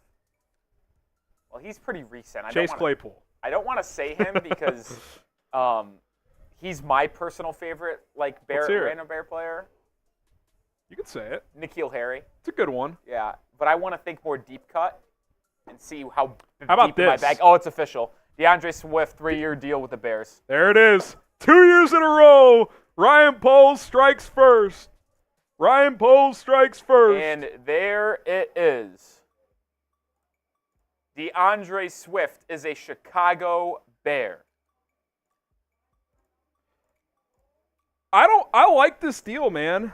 Well, he's pretty recent. Chase Claypool. I don't want to say him because he's my personal favorite, random Bear player. You can say it. N'Keal Harry. It's a good one. Yeah, but I want to think more deep cut and see how about deep in my bag. Oh, it's official. DeAndre Swift, 3-year deal with the Bears. There it is. 2 years in a row. Ryan Poles strikes first. Ryan Poles strikes first. And there it is. DeAndre Swift is a Chicago Bear. I like this deal, man.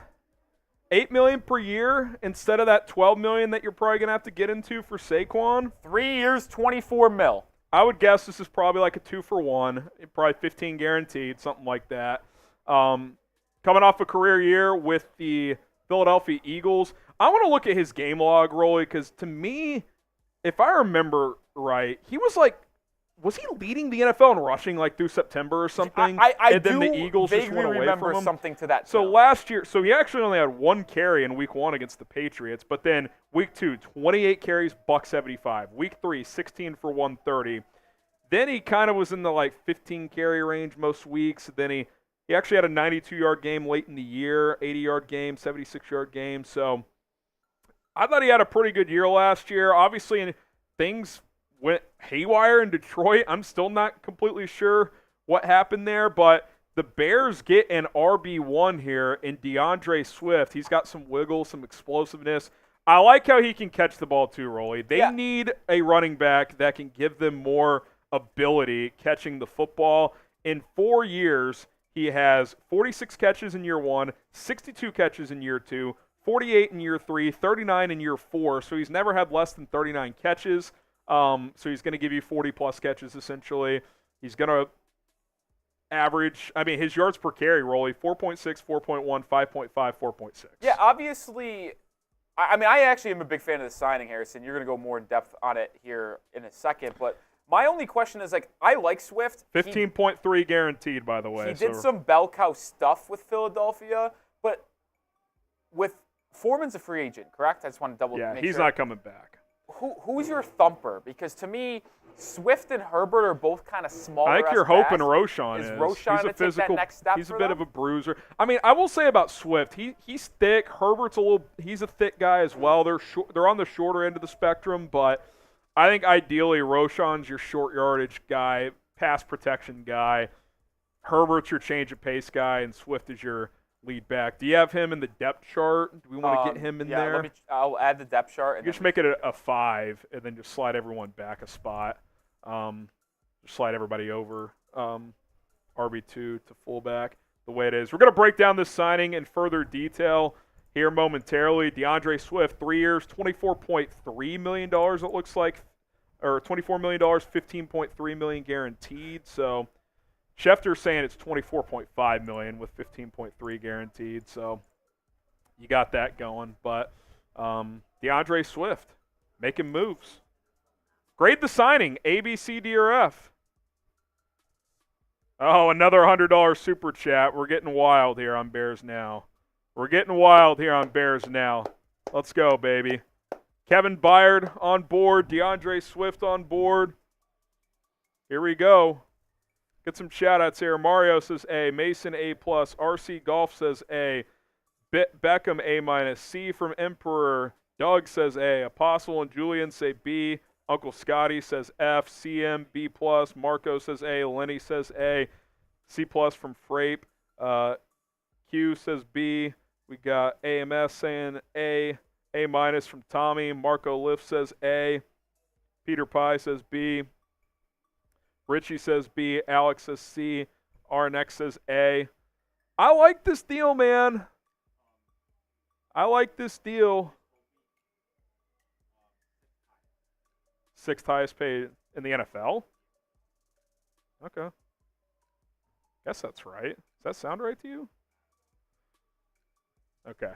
$8 million per year instead of that $12 million that you're probably gonna have to get into for Saquon. 3 years, $24 million. I would guess this is probably like a 2-for-1, probably 15 guaranteed, something like that. Coming off a career year with the Philadelphia Eagles, I want to look at his game log, Rolly, because to me, if I remember right, he was he leading the NFL in rushing through September or something? I then the Eagles just went away remember from him? Something to that. So last year, he actually only had 1 carry in Week 1 against the Patriots, but then Week 2, 28 carries, $175. Week 3, 16 for 130. Then he kind of was in the 15 carry range most weeks. Then he actually had a 92-yard game late in the year, 80-yard game, 76-yard game. So I thought he had a pretty good year last year. Obviously, things went haywire in Detroit. I'm still not completely sure what happened there, but the Bears get an RB1 here in DeAndre Swift. He's got some wiggle, some explosiveness. I like how he can catch the ball too, Rolly. They need a running back that can give them more ability catching the football. In 4 years, he has 46 catches in year 1, 62 catches in year 2, 48 in year 3, 39 in year 4. So he's never had less than 39 catches. So he's going to give you 40-plus catches, essentially. He's going to average, his yards per carry, Rolly, 4.6, 4.1, 5.5, 4.6. Yeah, obviously, I actually am a big fan of the signing, Harrison. You're going to go more in depth on it here in a second. But My only question is, like, I like Swift. 15.3 guaranteed, by the way. He did some bell cow stuff with Philadelphia, but with Foreman's a free agent, correct? I just want to make sure. Yeah, he's not coming back. Who's your thumper? Because to me, Swift and Herbert are both kind of smaller. I think you're hoping Roshan is. Is Roshan he's a to physical, take that next step he's a for bit them? of a bruiser. I mean, I will say about Swift, he's thick. Herbert's he's a thick guy as well. They're on the shorter end of the spectrum, but I think ideally Roshan's your short yardage guy, pass protection guy. Herbert's your change of pace guy, and Swift is your lead back. Do you have him in the depth chart? Do we want to get him in there? I'll add the depth chart. And you just make it a 5, and then just slide everyone back a spot. Just slide everybody over RB2 to fullback the way it is. We're going to break down this signing in further detail here momentarily. DeAndre Swift, 3 years, $24.3 million it looks like, or $24 million, $15.3 million guaranteed. So Schefter's saying it's $24.5 million with $15.3 guaranteed. So you got that going. But DeAndre Swift making moves. Grade the signing, A, B, C, D, or F. Oh, another $100 super chat. We're getting wild here on Bears Now. Let's go, baby. Kevin Byard on board. DeAndre Swift on board. Here we go. Get some shout-outs here. Mario says A. Mason A+. RC Golf says A. Beckham A-. C from Emperor. Doug says A. Apostle and Julian say B. Uncle Scotty says F. CM B+. Marco says A. Lenny says A. C+ from Frape. Q says B. We got AMS saying A. A- from Tommy. Marco Lift says A. Peter Pie says B. Richie says B. Alex says C. RNX says A. I like this deal, man. I like this deal. 6th highest paid in the NFL? Okay. Guess that's right. Does that sound right to you? Okay.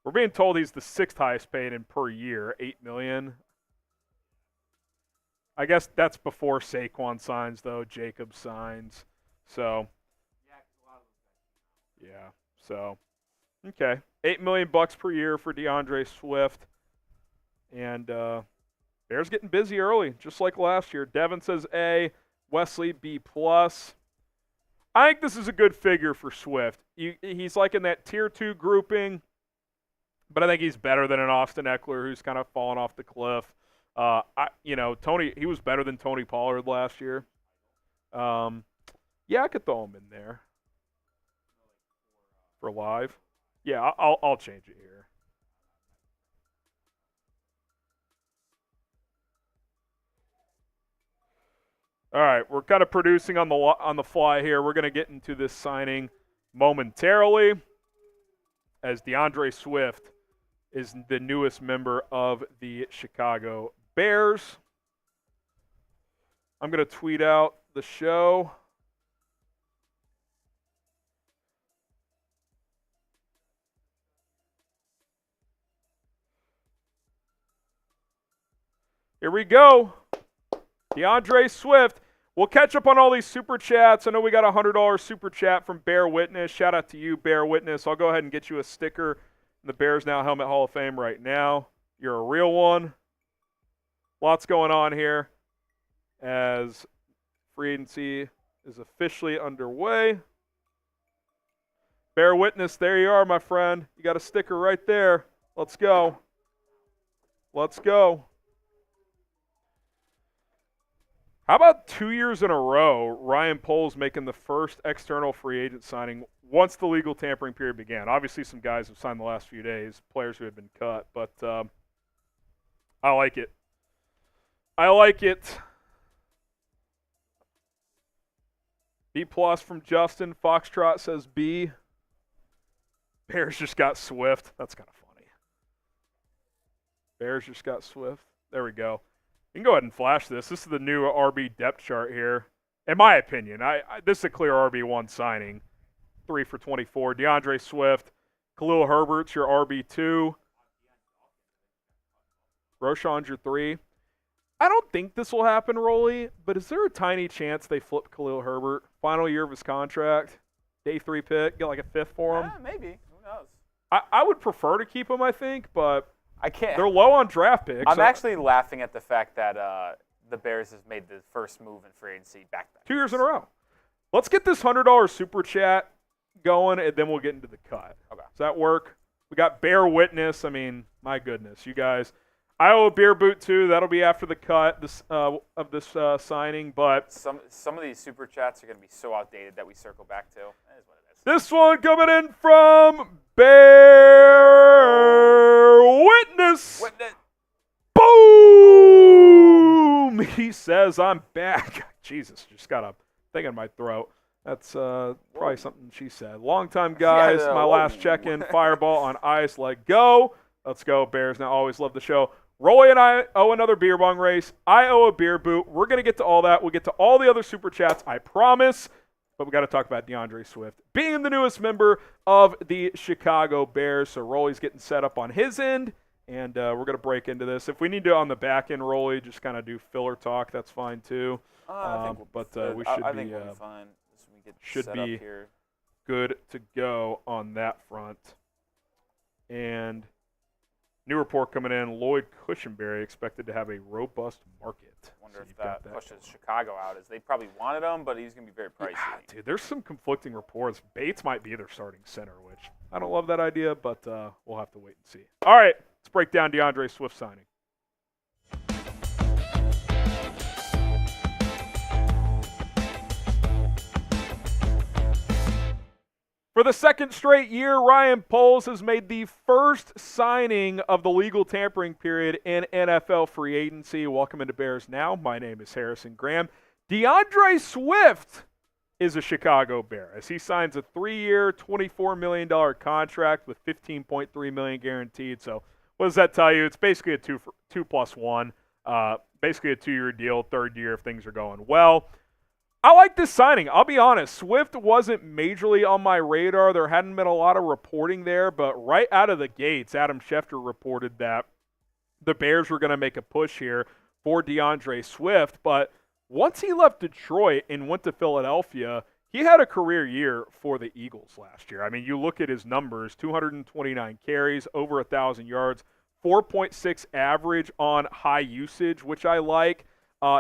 We're being told he's the 6th highest paid in per year, $8 million. I guess that's before Saquon signs, though. Jacob signs. So, yeah. So, okay. $8 million per year for DeAndre Swift. And Bears getting busy early, just like last year. Devin says A. Wesley B+. I think this is a good figure for Swift. He's like in that tier 2 grouping, but I think he's better than an Austin Eckler who's kind of fallen off the cliff. Tony, he was better than Tony Pollard last year. Yeah, I could throw him in there for live. Yeah, I'll change it here. All right, we're kind of producing on the fly here. We're going to get into this signing momentarily as DeAndre Swift is the newest member of the Chicago Bears. I'm going to tweet out the show. Here we go. DeAndre Swift. We'll catch up on all these super chats. I know we got a $100 super chat from Bear Witness. Shout out to you, Bear Witness. I'll go ahead and get you a sticker in the Bears Now Helmet Hall of Fame right now. You're a real one. Lots going on here as free agency is officially underway. Bear Witness, there you are, my friend. You got a sticker right there. Let's go. Let's go. How about 2 years in a row, Ryan Poles making the first external free agent signing once the legal tampering period began? Obviously, some guys have signed the last few days, players who have been cut, but I like it. I like it. B+ from Justin. Foxtrot says B. Bears just got Swift. That's kind of funny. Bears just got Swift. There we go. You can go ahead and flash this. This is the new RB depth chart here. In my opinion, this is a clear RB1 signing. 3 for 24. DeAndre Swift. Khalil Herbert's your RB2. Roshan's your 3. I don't think this will happen, Rolly, but is there a tiny chance they flip Khalil Herbert? Final year of his contract, day 3 pick, get like a 5th for him? Maybe. Who knows? I would prefer to keep him, I think, but I can't. they're low on draft picks. I'm actually laughing at the fact that the Bears have made the first move in free agency back-to-back. 2 years in a row. Let's get this $100 super chat going, and then we'll get into the cut. Okay. Does that work? We got Bear Witness. I mean, my goodness, you guys. I owe a beer boot too. That'll be after the cut of this signing. But some of these super chats are going to be so outdated that we circle back to. That is what it is. This one coming in from Bear Witness. Boom! He says, I'm back. Jesus, just got a thing in my throat. That's probably something she said. Long time, guys. My last check-in. Fireball on ice. Let go. Let's go, Bears. Now, always love the show. Roy and I owe another beer bong race. I owe a beer boot. We're going to get to all that. We'll get to all the other super chats, I promise. But we got to talk about DeAndre Swift being the newest member of the Chicago Bears. So Rolly's getting set up on his end, and we're going to break into this. If we need to on the back end, Rolly, just kind of do filler talk. That's fine too. I think we'll be fine. We get should set be up here. Good to go on that front. And new report coming in, Lloyd Cushenberry expected to have a robust market. Wonder if that pushes Chicago out, as they probably wanted him, but he's going to be very pricey. Yeah, dude, there's some conflicting reports. Bates might be their starting center, which I don't love that idea, but we'll have to wait and see. All right, let's break down DeAndre Swift signing. For the second straight year, Ryan Poles has made the first signing of the legal tampering period in NFL free agency. Welcome into Bears Now. My name is Harrison Graham. DeAndre Swift is a Chicago Bear as he signs a 3-year, $24 million contract with $15.3 million guaranteed. So what does that tell you? It's basically a 2+1, basically a 2-year deal, 3rd year if things are going well. I like this signing. I'll be honest. Swift wasn't majorly on my radar. There hadn't been a lot of reporting there, but right out of the gates, Adam Schefter reported that the Bears were going to make a push here for DeAndre Swift. But once he left Detroit and went to Philadelphia, he had a career year for the Eagles last year. I mean, you look at his numbers, 229 carries, over 1,000 yards, 4.6 average on high usage, which I like.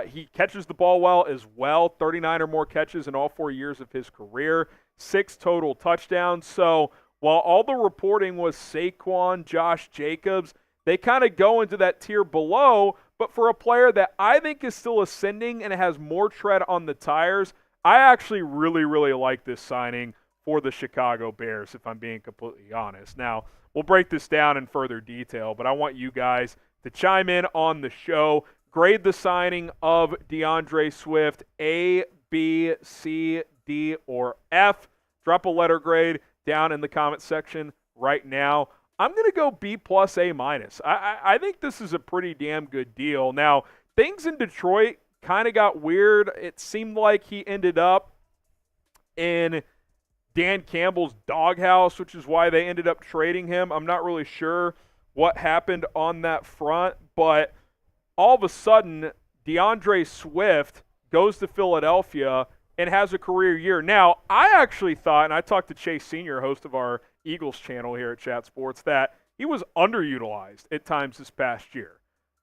He catches the ball well as well, 39 or more catches in all 4 years of his career, 6 total touchdowns. So while all the reporting was Saquon, Josh Jacobs, they kind of go into that tier below. But for a player that I think is still ascending and has more tread on the tires, I actually really, really like this signing for the Chicago Bears, if I'm being completely honest. Now, we'll break this down in further detail, but I want you guys to chime in on the show. Grade the signing of DeAndre Swift, A, B, C, D, or F. Drop a letter grade down in the comment section right now. I'm going to go B+, A-. I think this is a pretty damn good deal. Now, things in Detroit kind of got weird. It seemed like he ended up in Dan Campbell's doghouse, which is why they ended up trading him. I'm not really sure what happened on that front, but all of a sudden, DeAndre Swift goes to Philadelphia and has a career year. Now, I actually thought, and I talked to Chase Sr., host of our Eagles channel here at Chat Sports, that he was underutilized at times this past year.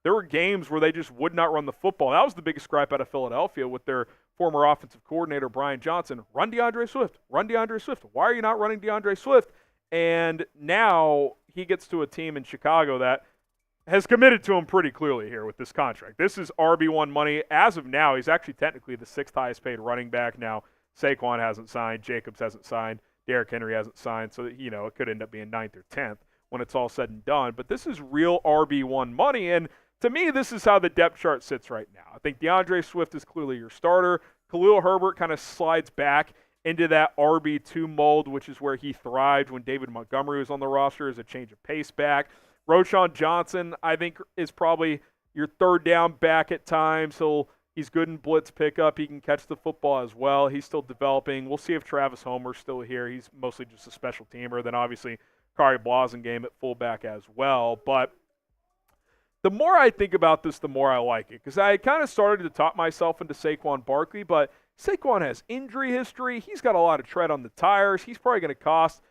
There were games where they just would not run the football. That was the biggest gripe out of Philadelphia with their former offensive coordinator, Brian Johnson. Run DeAndre Swift. Run DeAndre Swift. Why are you not running DeAndre Swift? And now he gets to a team in Chicago that has committed to him pretty clearly here with this contract. This is RB1 money. As of now, he's actually technically the 6th highest paid running back. Now, Saquon hasn't signed. Jacobs hasn't signed. Derrick Henry hasn't signed. So, it could end up being 9th or 10th when it's all said and done. But this is real RB1 money. And to me, this is how the depth chart sits right now. I think DeAndre Swift is clearly your starter. Khalil Herbert kind of slides back into that RB2 mold, which is where he thrived when David Montgomery was on the roster as a change of pace back. Roschon Johnson, I think, is probably your 3rd down back at times. He's good in blitz pickup. He can catch the football as well. He's still developing. We'll see if Travis Homer's still here. He's mostly just a special teamer. Then obviously Kari Blasingame at fullback as well. But the more I think about this, the more I like it. Because I kind of started to talk myself into Saquon Barkley, but Saquon has injury history. He's got a lot of tread on the tires. He's probably going to cost,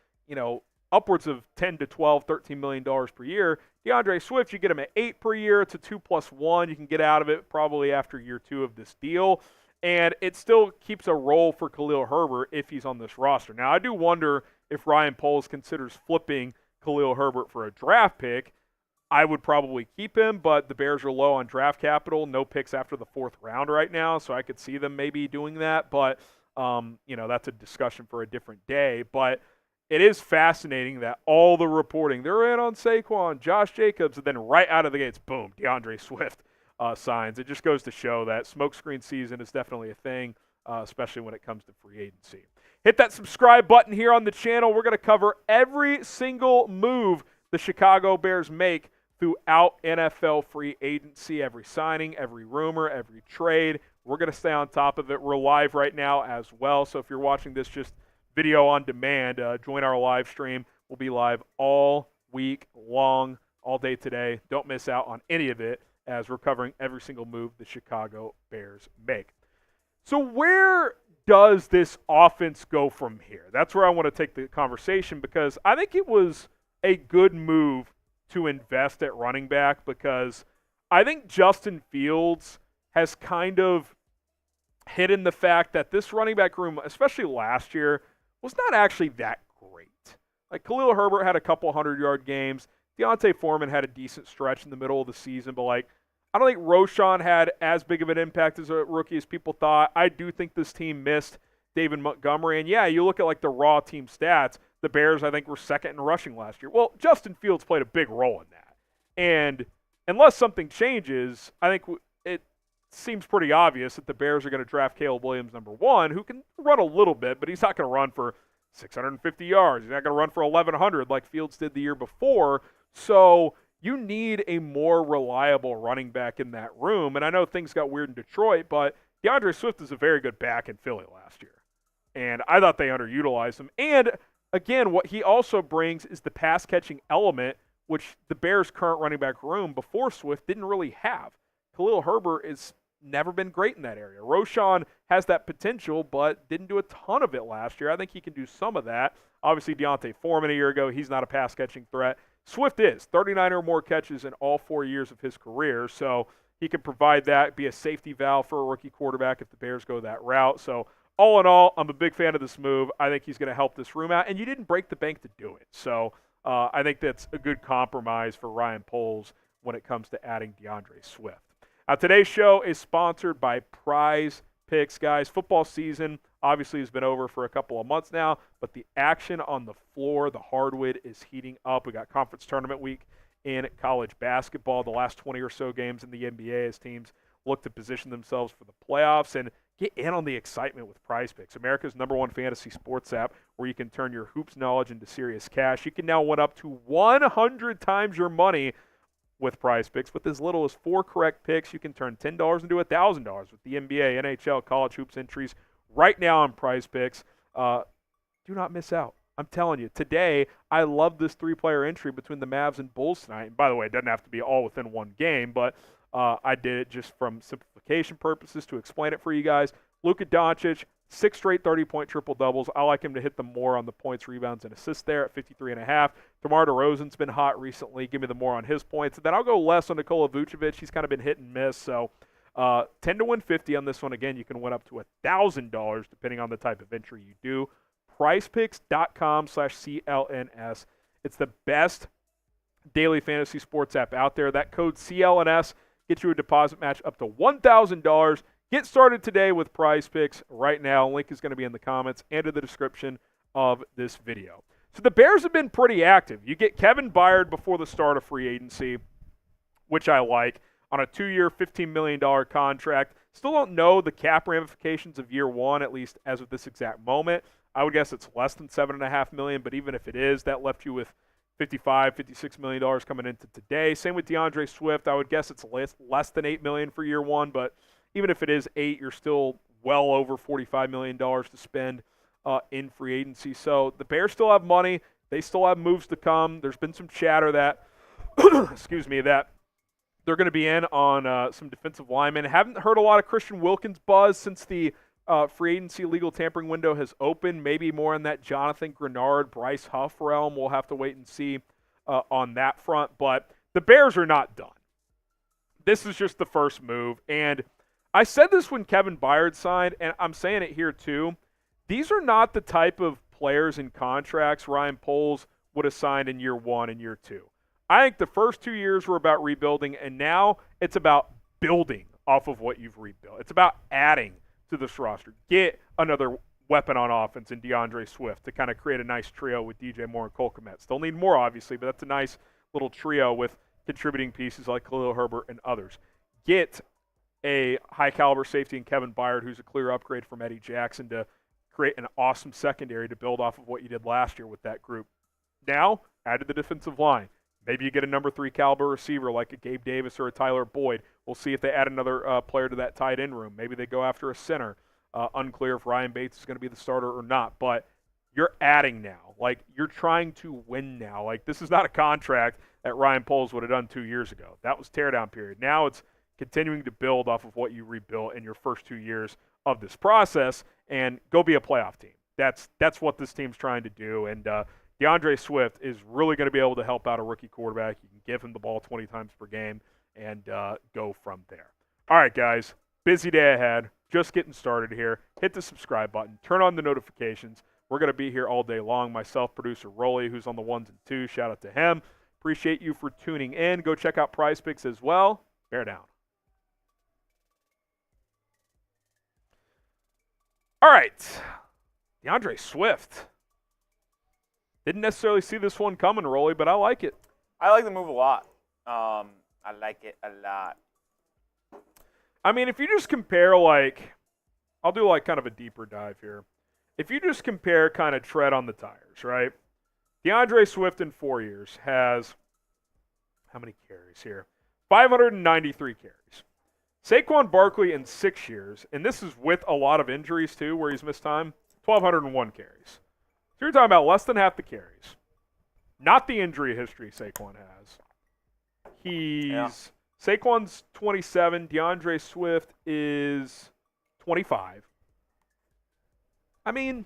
upwards of $10 to $12, $13 million per year. DeAndre Swift, you get him at 8 per year. It's a 2+1. You can get out of it probably after year 2 of this deal. And it still keeps a role for Khalil Herbert if he's on this roster. Now, I do wonder if Ryan Poles considers flipping Khalil Herbert for a draft pick. I would probably keep him, but the Bears are low on draft capital. No picks after the 4th round right now, so I could see them maybe doing that. But, that's a discussion for a different day. But it is fascinating that all the reporting, they're in on Saquon, Josh Jacobs, and then right out of the gates, boom, DeAndre Swift signs. It just goes to show that smokescreen season is definitely a thing, especially when it comes to free agency. Hit that subscribe button here on the channel. We're going to cover every single move the Chicago Bears make throughout NFL free agency, every signing, every rumor, every trade. We're going to stay on top of it. We're live right now as well, so if you're watching this just video on demand, join our live stream. We'll be live all week long, all day today. Don't miss out on any of it as we're covering every single move the Chicago Bears make. So where does this offense go from here? That's where I want to take the conversation, because I think it was a good move to invest at running back, because I think Justin Fields has kind of hidden the fact that this running back room, especially last year, was not actually that great. Like, Khalil Herbert had a couple 100-yard games. Deontay Foreman had a decent stretch in the middle of the season, but I don't think Roschon had as big of an impact as a rookie as people thought. I do think this team missed David Montgomery. And yeah, you look at the raw team stats, the Bears, I think, were second in rushing last year. Well, Justin Fields played a big role in that. And unless something changes, I think it seems pretty obvious that the Bears are going to draft Caleb Williams number 1, who can run a little bit, but he's not going to run for 650 yards. He's not going to run for 1,100 like Fields did the year before. So you need a more reliable running back in that room. And I know things got weird in Detroit, but DeAndre Swift is a very good back in Philly last year. And I thought they underutilized him. And again, what he also brings is the pass-catching element, which the Bears' current running back room before Swift didn't really have. Khalil Herbert has never been great in that area. Roschon has that potential, but didn't do a ton of it last year. I think he can do some of that. Obviously, Deontay Foreman a year ago, he's not a pass-catching threat. Swift is 39 or more catches in all 4 years of his career, so he can provide that, be a safety valve for a rookie quarterback if the Bears go that route. So all in all, I'm a big fan of this move. I think he's going to help this room out, and you didn't break the bank to do it. So I think that's a good compromise for Ryan Poles when it comes to adding DeAndre Swift. Today's show is sponsored by Prize Picks, guys. Football season obviously has been over for a couple of months now, but the action on the floor, the hardwood, is heating up. We got conference tournament week in college basketball, the last 20 or so games in the NBA as teams look to position themselves for the playoffs, and get in on the excitement with Prize Picks, America's #1 fantasy sports app, where you can turn your hoops knowledge into serious cash. You can now win up to 100 times your money with Prize Picks. With as little as 4 correct picks, you can turn $10 into $1,000 with the NBA, NHL, college hoops entries right now on Prize Picks. Do not miss out. I'm telling you, today, I love this 3-player entry between the Mavs and Bulls tonight. And by the way, it doesn't have to be all within one game, but I did it just from simplification purposes to explain it for you guys. Luka Doncic, 6 straight 30-point triple-doubles. I like him to hit them more on the points, rebounds, and assists there at 53.5. DeMar DeRozan's been hot recently. Give me the more on his points. And then I'll go less on Nikola Vucevic. He's kind of been hit and miss. So 10 to win 50 on this one. Again, you can win up to $1,000 depending on the type of entry you do. PrizePicks.com/CLNS. It's the best daily fantasy sports app out there. That code CLNS gets you a deposit match up to $1,000. Get started today with Prize Picks right now. Link is going to be in the comments and in the description of this video. So the Bears have been pretty active. You get Kevin Byard before the start of free agency, which I like, on a 2-year, $15 million contract. Still don't know the cap ramifications of year one, at least as of this exact moment. I would guess it's less than $7.5 million, but even if it is, that left you with $56 million coming into today. Same with DeAndre Swift. I would guess it's less than $8 million for year one, but even if it is 8, you're still well over $45 million to spend in free agency. So the Bears still have money. They still have moves to come. There's been some chatter that, excuse me, that they're going to be in on some defensive linemen. Haven't heard a lot of Christian Wilkins buzz since the free agency legal tampering window has opened. Maybe more in that Jonathan Grenard, Bryce Huff realm. We'll have to wait and see on that front. But the Bears are not done. This is just the first move. And I said this when Kevin Byard signed, and I'm saying it here too. These are not the type of players and contracts Ryan Poles would have signed in year 1 and year 2. I think the first 2 years were about rebuilding, and now it's about building off of what you've rebuilt. It's about adding to this roster. Get another weapon on offense in DeAndre Swift to kind of create a nice trio with DJ Moore and Cole Kmet. Still need more, obviously, but that's a nice little trio with contributing pieces like Khalil Herbert and others. Get a high-caliber safety in Kevin Byard, who's a clear upgrade from Eddie Jackson, to create an awesome secondary to build off of what you did last year with that group. Now, add to the defensive line. Maybe you get a number 3 caliber receiver like a Gabe Davis or a Tyler Boyd. We'll see if they add another player to that tight end room. Maybe they go after a center. Unclear if Ryan Bates is going to be the starter or not. But you're adding now. Like, you're trying to win now. Like, this is not a contract that Ryan Poles would have done 2 years ago. That was teardown period. Now it's continuing to build off of what you rebuilt in your first 2 years of this process and go be a playoff team. That's what this team's trying to do. And DeAndre Swift is really going to be able to help out a rookie quarterback. You can give him the ball 20 times per game and go from there. All right, guys, busy day ahead. Just getting started here. Hit the subscribe button. Turn on the notifications. We're going to be here all day long. Myself, producer Rolly, who's on the 1s and 2s. Shout out to him. Appreciate you for tuning in. Go check out Prize Picks as well. Bear down. All right, DeAndre Swift. Didn't necessarily see this one coming, Rolly, but I like it. I like the move a lot. I like it a lot. I mean, if you just compare, like, I'll do, like, kind of a deeper dive here. If you just compare kind of tread on the tires, right? DeAndre Swift in 4 years has, how many carries here? 593 carries. Saquon Barkley in 6 years, and this is with a lot of injuries too, where he's missed time, 1,201 carries. So you're talking about less than half the carries. Not the injury history Saquon has. Saquon's 27, DeAndre Swift is 25. I mean,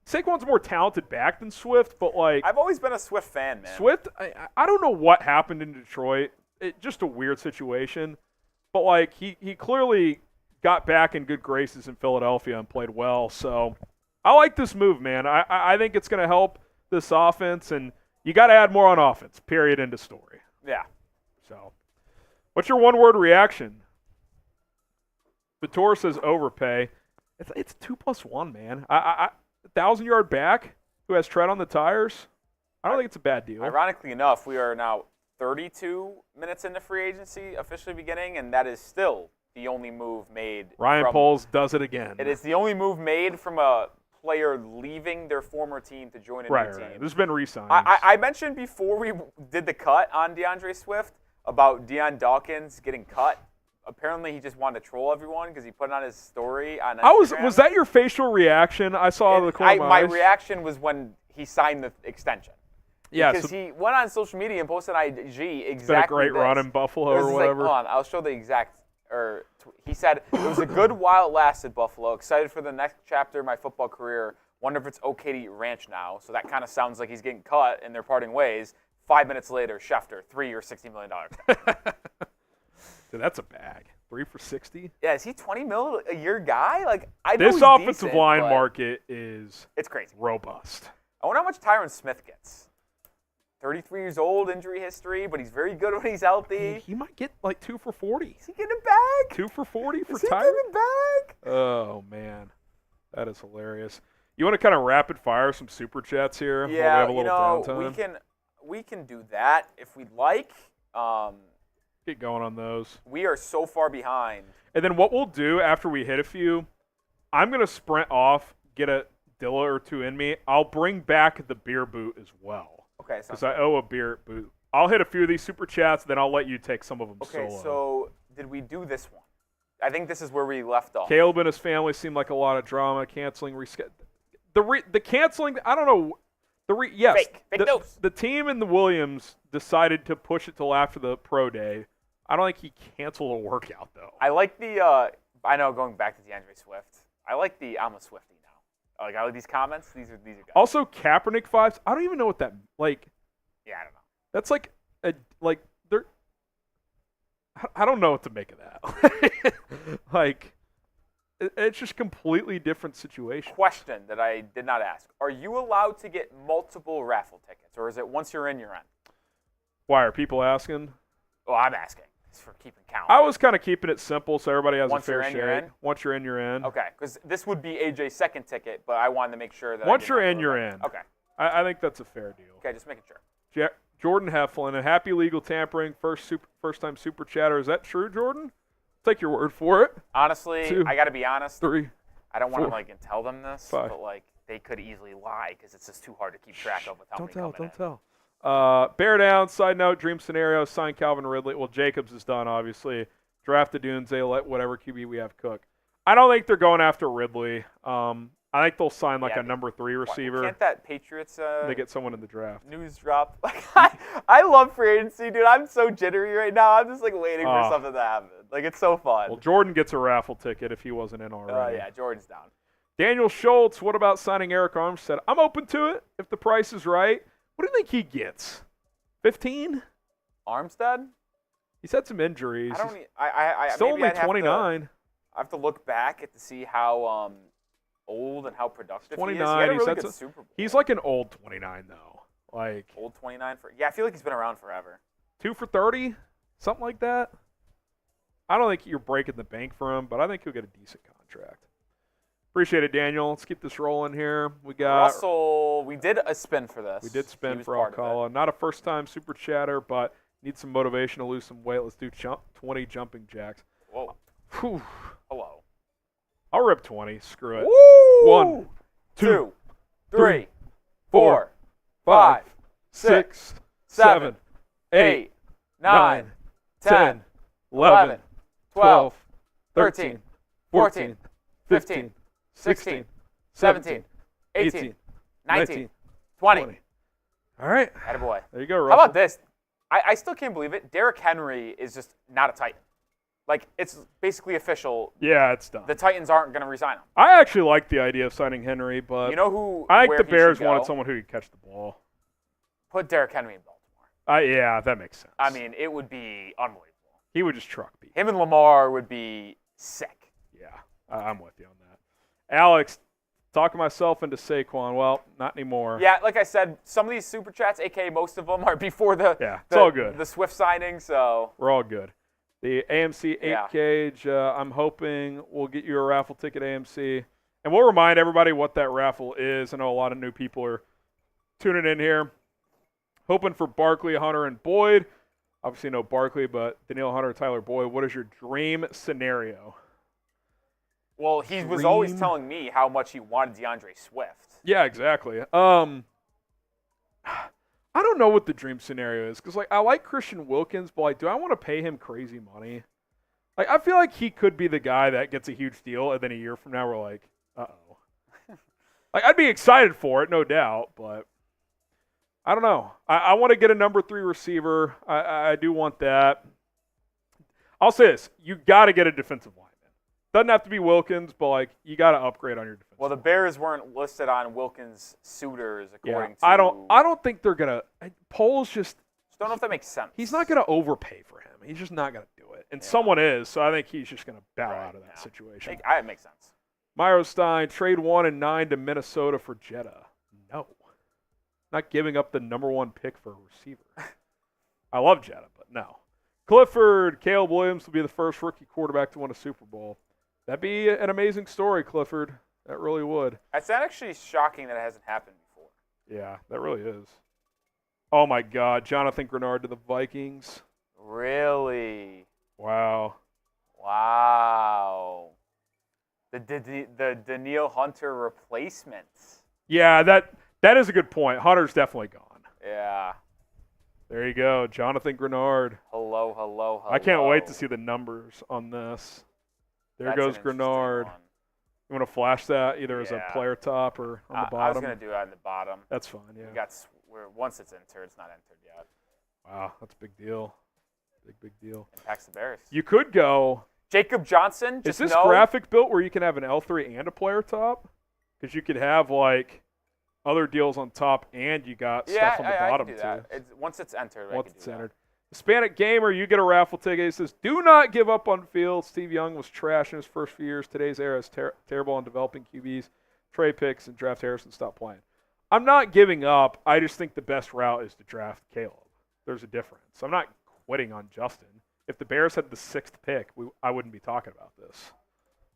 Saquon's a more talented back than Swift, but like... I've always been a Swift fan, man. Swift, I don't know what happened in Detroit. Just a weird situation. But, like, he clearly got back in good graces in Philadelphia and played well. So, I like this move, man. I think it's going to help this offense, and you got to add more on offense, period, end of story. Yeah. So, what's your one-word reaction? Vitor says overpay. It's 2+1, man. A 1,000-yard back who has tread on the tires, I don't think it's a bad deal. Ironically enough, we are now 32 minutes into free agency officially beginning, and that is still the only move made. Ryan Poles does it again. It is the only move made from a player leaving their former team to join a new team. Right. This has been re-signed. I mentioned before we did the cut on DeAndre Swift about Deion Dawkins getting cut. Apparently, he just wanted to troll everyone because he put it on his story on Instagram. Was that your facial reaction? I saw the corner of my eyes. My reaction was when he signed the extension. Yeah, because he went on social media and posted on IG exactly it's been a great run in Buffalo or whatever. Like, hold on, I'll show the exact. He said, it was a good while it lasted, Buffalo. Excited for the next chapter of my football career. Wonder if it's okay to eat ranch now. So that kind of sounds like he's getting cut and they're parting ways. 5 minutes later, Schefter, 3 or $60 million. Dude, that's a bag. 3 for 60? Yeah, is he $20 million a year guy? Like, I know this he's offensive decent, line market is it's crazy. Robust. I wonder how much Tyron Smith gets. 33 years old, injury history, but he's very good when he's healthy. He might get like 2 for 40. Is he getting a bag? 2 for 40 for Tyron? Is he getting a bag? Oh, man. That is hilarious. You want to kind of rapid fire some super chats here? Yeah, we have a little downtime? we can do that if we'd like. Get going on those. We are so far behind. And then what we'll do after we hit a few, I'm going to sprint off, get a Dilla or two in me. I'll bring back the beer boot as well. Okay. Because I owe a beer boot. I'll hit a few of these super chats, then I'll let you take some of them solo. Okay, so did we do this one? I think this is where we left off. Caleb and his family seemed like a lot of drama, canceling, the canceling, I don't know. Yes, Fake news. The team and the Williams decided to push it till after the pro day I don't think he canceled a workout, though. I like the, I know going back to DeAndre Swift, I like the I'm a Swiftie now. Like, I like these comments. These are good. Also, Kaepernick vibes. I don't even know what that, like. Yeah, I don't know. That's they're. I don't know what to make of that. Like, it's just completely different situation. Question that I did not ask. Are you allowed to get multiple raffle tickets, or is it once you're in, you're in? Why are people asking? Well, I'm asking. It's for keeping count. I was kind of keeping it simple so everybody has Once a fair you're in, share. you're in? Once you're in, you're in. Okay, because this would be AJ's second ticket, but I wanted to make sure that Once you're in, you're in. Okay. I think that's a fair deal. Okay, just making sure. Jordan Heflin, a happy legal tampering, first time super chatter. Is that true, Jordan? Take your word for it. Honestly, 2, I got to be honest. 3. I don't want 4, to tell them this, 5. but they could easily lie because it's just too hard to keep track of with how many coming in. Don't tell. Bear down. Side note: dream scenario. Sign Calvin Ridley. Well, Jacobs is done, obviously. Draft the Dunze. Let whatever QB we have cook. I don't think they're going after Ridley. I think they'll sign a number 3 receiver. Can't that Patriots they get someone in the draft. news drop? I love free agency, dude. I'm so jittery right now. I'm just waiting for something to happen. It's so fun. Well, Jordan gets a raffle ticket if he wasn't in already. Yeah, Jordan's down. Daniel Schultz, what about signing Arik Armstead? I'm open to it if the price is right. What do you think he gets? 15? Armstead? He's had some injuries. Still only 29. I have to look back to see how old and how productive 29. he is. He had a really good Super Bowl. He's like an old 29 though. Old 29 I feel like he's been around forever. 2 for 30, something like that. I don't think you're breaking the bank for him, but I think he'll get a decent contract. Appreciate it, Daniel. Let's keep this rolling here. We got Russell. We did a spin for this. We did spin for Alcala. Not a first-time super chatter, but need some motivation to lose some weight. Let's do 20 jumping jacks. Whoa. Whew. Hello. I'll rip 20. Screw it. Woo! 1, 2, 3, 4, 5, 6, 7, 8, 9, 10, 11, 12, 13, 14, 15, 16, 17, 18, 19, 20. All right. Attaboy. There you go, Russell. How about this? I still can't believe it. Derrick Henry is just not a Titan. It's basically official. Yeah, it's done. The Titans aren't going to resign him. I actually like the idea of signing Henry, but you know who? I think the Bears wanted someone who could catch the ball. Put Derrick Henry in Baltimore. Yeah, that makes sense. I mean, it would be unbelievable. He would just truck people. Him and Lamar would be sick. Yeah, I'm with you on that. Alex, talking myself into Saquon. Well, not anymore. Yeah, like I said, some of these super chats, aka most of them, are before it's all good. The Swift signing, so we're all good. The AMC 8 cage, I'm hoping we'll get you a raffle ticket, AMC. And we'll remind everybody what that raffle is. I know a lot of new people are tuning in here. Hoping for Barkley, Hunter, and Boyd. Obviously no Barkley, but Danielle, Hunter, Tyler, Boyd. What is your dream scenario? Well, he was always telling me how much he wanted DeAndre Swift. Yeah, exactly. I don't know what the dream scenario is because, I like Christian Wilkins, but, do I want to pay him crazy money? I feel like he could be the guy that gets a huge deal, and then a year from now we're like, uh-oh. I'd be excited for it, no doubt, but I don't know. I want to get a number 3 receiver. I do want that. I'll say this. You got to get a defensive lineman. Doesn't have to be Wilkins, but, you got to upgrade on your defense. Well, the Bears weren't listed on Wilkins' suitors, according to... I don't think they're going to... Poles just don't know if that makes sense. He's not going to overpay for him. He's just not going to do it. And someone is, so I think he's just going to bow out of that situation. It makes sense. Myro Stein, trade 1 and 9 to Minnesota for Jetta. No. Not giving up the number 1 pick for a receiver. I love Jetta, but no. Clifford, Caleb Williams will be the first rookie quarterback to win a Super Bowl. That'd be an amazing story, Clifford. That really would. It's actually shocking that it hasn't happened before. Yeah, that really is. Oh, my God. Jonathan Grenard to the Vikings. Really? Wow. The Danielle Hunter replacement. Yeah, that is a good point. Hunter's definitely gone. Yeah. There you go. Jonathan Grenard. Hello. I can't wait to see the numbers on this. There goes Grenard. You want to flash that either as a player top or on the bottom? I was going to do it on the bottom. That's fine, yeah. Once it's entered, it's not entered yet. Wow, that's a big deal. Big deal. Impacts the Bears. You could go. Jacob Johnson. Is this graphic built where you can have an L3 and a player top? Because you could have like other deals on top and you got stuff on the bottom I can do that. Once it's entered, Once it's entered. Hispanic Gamer, you get a raffle ticket. He says, do not give up on field. Steve Young was trash in his first few years. Today's era is terrible on developing QBs. Trade picks and draft Harrison. Stop playing. I'm not giving up. I just think the best route is to draft Caleb. There's a difference. I'm not quitting on Justin. If the Bears had the 6th pick, I wouldn't be talking about this.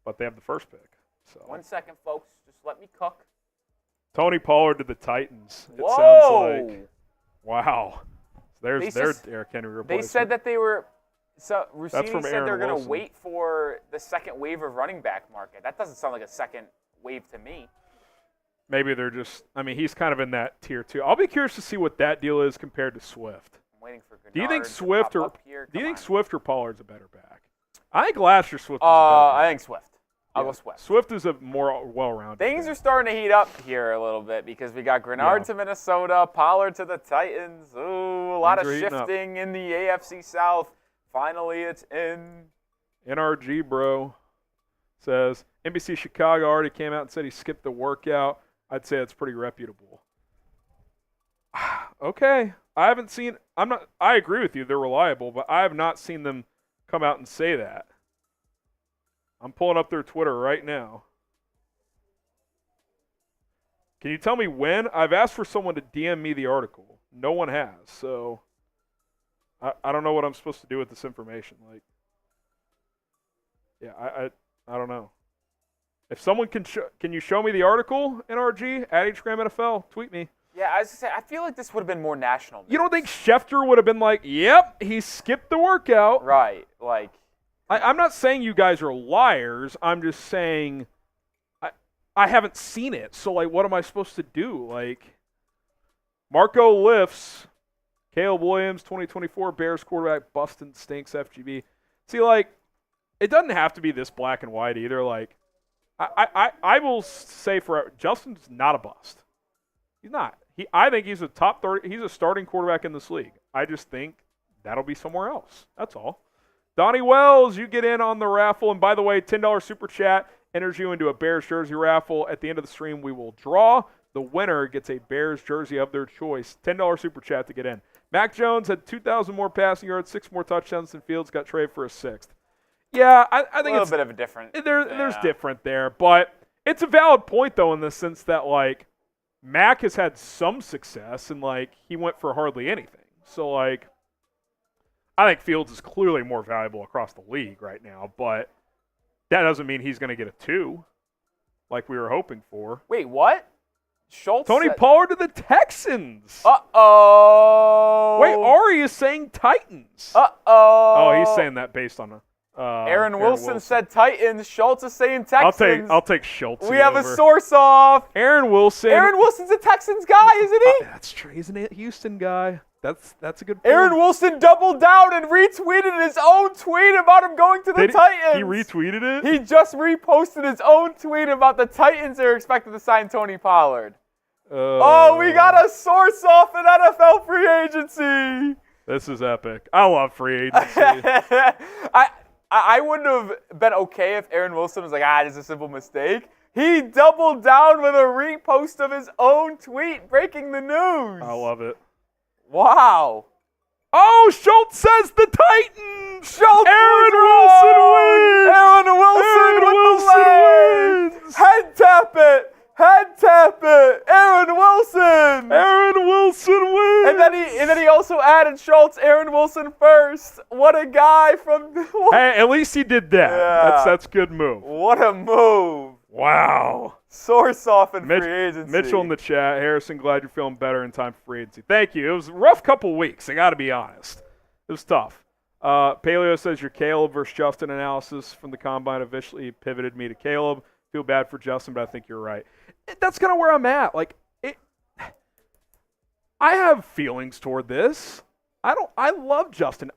But they have the 1st pick. So 1 second, folks. Just let me cook. Tony Pollard to the Titans. It Whoa. sounds like, wow. There's their Derrick Henry replacement. They said that they were – so Rossini said they're going Wilson. to wait for the second wave of running back market. That doesn't sound like a second wave to me. Maybe they're just – I mean, he's kind of in that tier 2. I'll be curious to see what that deal is compared to Swift. I'm waiting for Gennard Do you think Swift or Pollard's a better back? I think last year Swift was a better back. I think Swift. I'll go Swift. Swift is a more well-rounded Things back. are starting to heat up here a little bit because we got Gennard to Minnesota, Pollard to the Titans. Ooh, a lot of shifting in the AFC South. Finally, it's in. NRG, bro, says, NBC Chicago already came out and said he skipped the workout. I'd say it's pretty reputable. Okay. I haven't seen – I agree with you. They're reliable, but I have not seen them come out and say that. I'm pulling up their Twitter right now. Can you tell me when? I've asked for someone to DM me the article. No one has, so I don't know what I'm supposed to do with this information. Like, yeah, I don't know. If someone can you show me the article, NRG, at HGram NFL? Tweet me. Yeah, I was gonna say, I feel like this would have been more national news. You don't think Schefter would have been like, yep, he skipped the workout? Right, like. I'm not saying you guys are liars. I'm just saying I haven't seen it. So, like, what am I supposed to do? Like, Marco lifts. Caleb Williams, 2024 Bears quarterback, bustin' stinks FGB. See, like, it doesn't have to be this black and white either. Like, I will say for Justin's not a bust. He's not. I think he's a top 30. He's a starting quarterback in this league. I just think that'll be somewhere else. That's all. Donnie Wells, you get in on the raffle. And by the way, $10 super chat enters you into a Bears jersey raffle. At the end of the stream, we will draw. The winner gets a Bears jersey of their choice. $10 super chat to get in. Mac Jones had 2,000 more passing yards, 6 more touchdowns than Fields, got traded for a 6th. Yeah, I think it's a little bit of a different. There's different there. But it's a valid point, though, in the sense that, like, Mac has had some success and, like, he went for hardly anything. So, like, I think Fields is clearly more valuable across the league right now, but that doesn't mean he's going to get a 2 like we were hoping for. Wait, what? Schultz Tony Pollard to the Texans. Uh-oh. Wait, Ari is saying Titans. Uh-oh. Oh, he's saying that based on Aaron Wilson said Titans. Schultz is saying Texans. I'll take Schultz. We have a source off. Aaron Wilson. Aaron Wilson's a Texans guy, isn't he? That's true. He's a Houston guy. That's a good point. Aaron Wilson doubled down and retweeted his own tweet about him going to the Titans. He retweeted it? He just reposted his own tweet about the Titans are expected to sign Tony Pollard. Oh, we got a source off in NFL free agency. This is epic. I love free agency. I wouldn't have been okay if Aaron Wilson was like, this is a simple mistake. He doubled down with a repost of his own tweet, breaking the news. I love it. Wow. Oh, Schultz says the Titans. Schultz Aaron Wilson wins. Aaron Wilson wins. Head tap it. Aaron Wilson. Aaron Wilson wins. And then he also added Schultz, Aaron Wilson first. What a guy from. Hey, at least he did that. Yeah. That's a good move. What a move. Wow. Source off in free agency. Mitchell in the chat. Harrison, glad you're feeling better in time for free agency. Thank you. It was a rough couple weeks. I got to be honest. It was tough. Paleo says your Caleb versus Justin analysis from the combine eventually pivoted me to Caleb. Feel bad for Justin, but I think you're right. That's kind of where I'm at. Like, I have feelings toward this. I love Justin.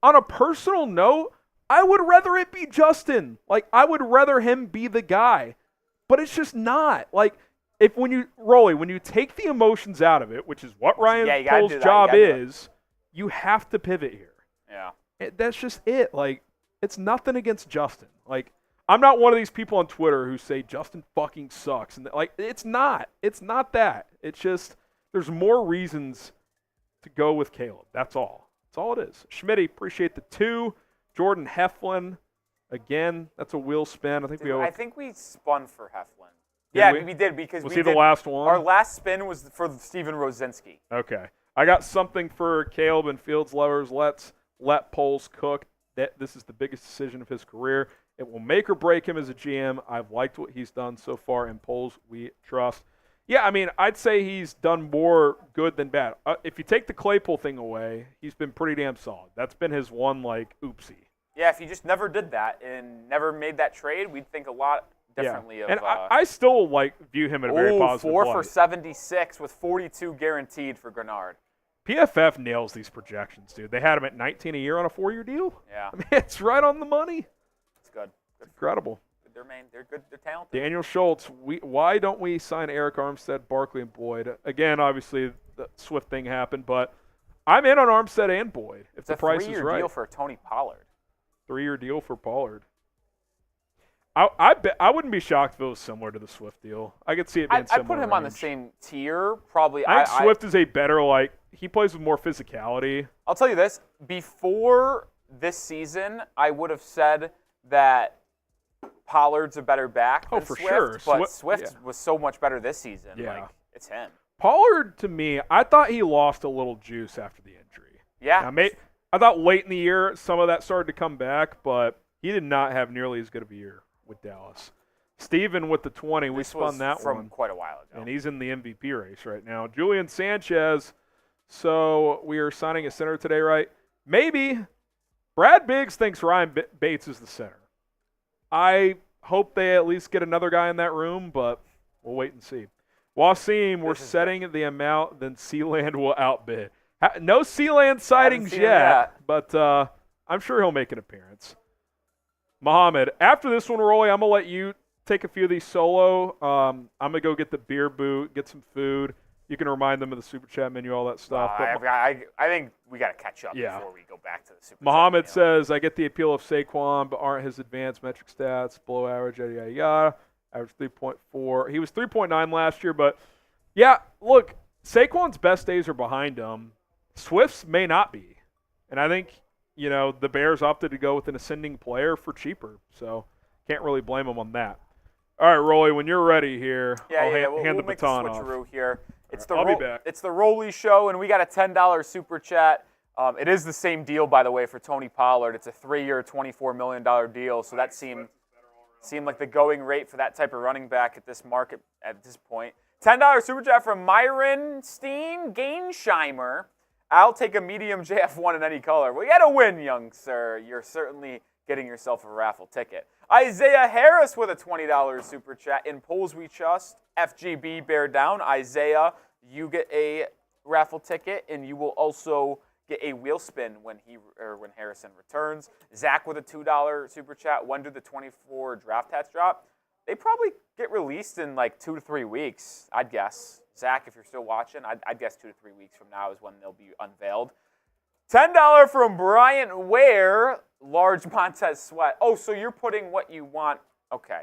On a personal note, I would rather it be Justin. Like, I would rather him be the guy. But it's just not. Like, when you take the emotions out of it, which is what Ryan Pohl's job is, you have to pivot here. Yeah. That's just it. Like, it's nothing against Justin. Like, I'm not one of these people on Twitter who say Justin fucking sucks. And like, it's not. It's not that. It's just there's more reasons to go with Caleb. That's all. That's all it is. Schmitty, appreciate the 2. Jordan Heflin, again, that's a wheel spin. I think we spun for Heflin. We did because was he the last one? Our last spin was for Steven Rosinski. Okay. I got something for Caleb and Fields lovers. Let's let Poles cook. This is the biggest decision of his career. It will make or break him as a GM. I've liked what he's done so far, and Poles we trust. Yeah, I mean, I'd say he's done more good than bad. If you take the Claypool thing away, he's been pretty damn solid. That's been his one, like, oopsie. Yeah, if he just never did that and never made that trade, we'd think a lot differently of. And I still view him in a very positive 4 light. for 76 with 42 guaranteed for Grenard. PFF nails these projections, dude. They had him at 19 a year on a 4-year deal. Yeah. I mean, it's right on the money. It's good. Incredible. They're good. They're talented. Daniel Schultz, why don't we sign Arik Armstead, Barkley, and Boyd? Again, obviously, the Swift thing happened, but I'm in on Armstead and Boyd if the price is right. It's a 3-year deal for Tony Pollard. 3-year deal for Pollard. I wouldn't be shocked if it was similar to the Swift deal. I could see it being similar. I put him on the same tier, probably. I think Swift is a better, he plays with more physicality. I'll tell you this. Before this season, I would have said that Pollard's a better back than for Swift, sure. But Swift was so much better this season. Yeah. It's him. Pollard, to me, I thought he lost a little juice after the injury. Yeah. Now, I thought late in the year some of that started to come back, but he did not have nearly as good of a year with Dallas. Steven with the 20, we spun that from one. Quite a while ago. And he's in the MVP race right now. Julian Sanchez, so we are signing a center today, right? Maybe. Brad Biggs thinks Ryan Bates is the center. I hope they at least get another guy in that room, but we'll wait and see. Wasim, we're setting the amount, then Sealand will outbid. No Sealand sightings yet, but I'm sure he'll make an appearance. Muhammad, after this one, Rolly, I'm going to let you take a few of these solo. I'm going to go get the beer boot, get some food. You can remind them of the Super Chat menu, all that stuff. I think we got to catch up before we go back to the Super Chat Muhammad menu. says, I get the appeal of Saquon, but aren't his advanced metric stats below average, yada, yada, yada. Average 3.4. He was 3.9 last year, but, yeah, look, Saquon's best days are behind him. Swift's may not be. And I think, the Bears opted to go with an ascending player for cheaper, so can't really blame them on that. All right, Rolly, when you're ready here, I'll hand the baton off. Switcheroo here. I'll be back. It's the Rolly Show, and we got a $10 Super Chat. It is the same deal, by the way, for Tony Pollard. It's a 3-year, $24 million deal, so that seemed like the going rate for that type of running back at this market at this point. $10 Super Chat from Myron Steen Gainsheimer. I'll take a medium JF1 in any color. Well, you got to win, young sir. You're certainly getting yourself a raffle ticket. Isaiah Harris with a $20 Super Chat. In polls we trust, FGB bear down. Isaiah, you get a raffle ticket, and you will also get a wheel spin when Harrison returns. Zach with a $2 Super Chat. When do the 24 draft hats drop? They probably get released in 2 to 3 weeks, I'd guess. Zach, if you're still watching, I'd guess 2 to 3 weeks from now is when they'll be unveiled. $10 from Bryant Ware, large Montez Sweat. Oh, so you're putting what you want. Okay.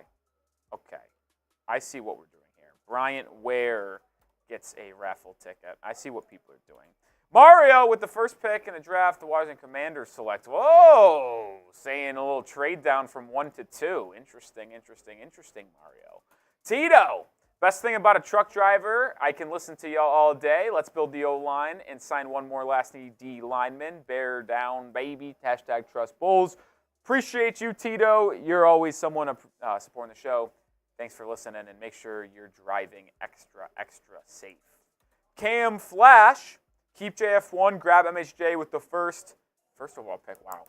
I see what we're doing here. Bryant Ware gets a raffle ticket. I see what people are doing. Mario with the first pick in the draft, the Washington Commanders select. Whoa, saying a little trade down from 1 to 2. Interesting, Mario. Tito, best thing about a truck driver, I can listen to y'all all day. Let's build the O-line and sign one more last D lineman. Bear down, baby. Hashtag trust Bulls. Appreciate you, Tito. You're always someone supporting the show. Thanks for listening, and make sure you're driving extra safe. Cam Flash, keep JF1, grab MHJ with the first overall pick. Wow.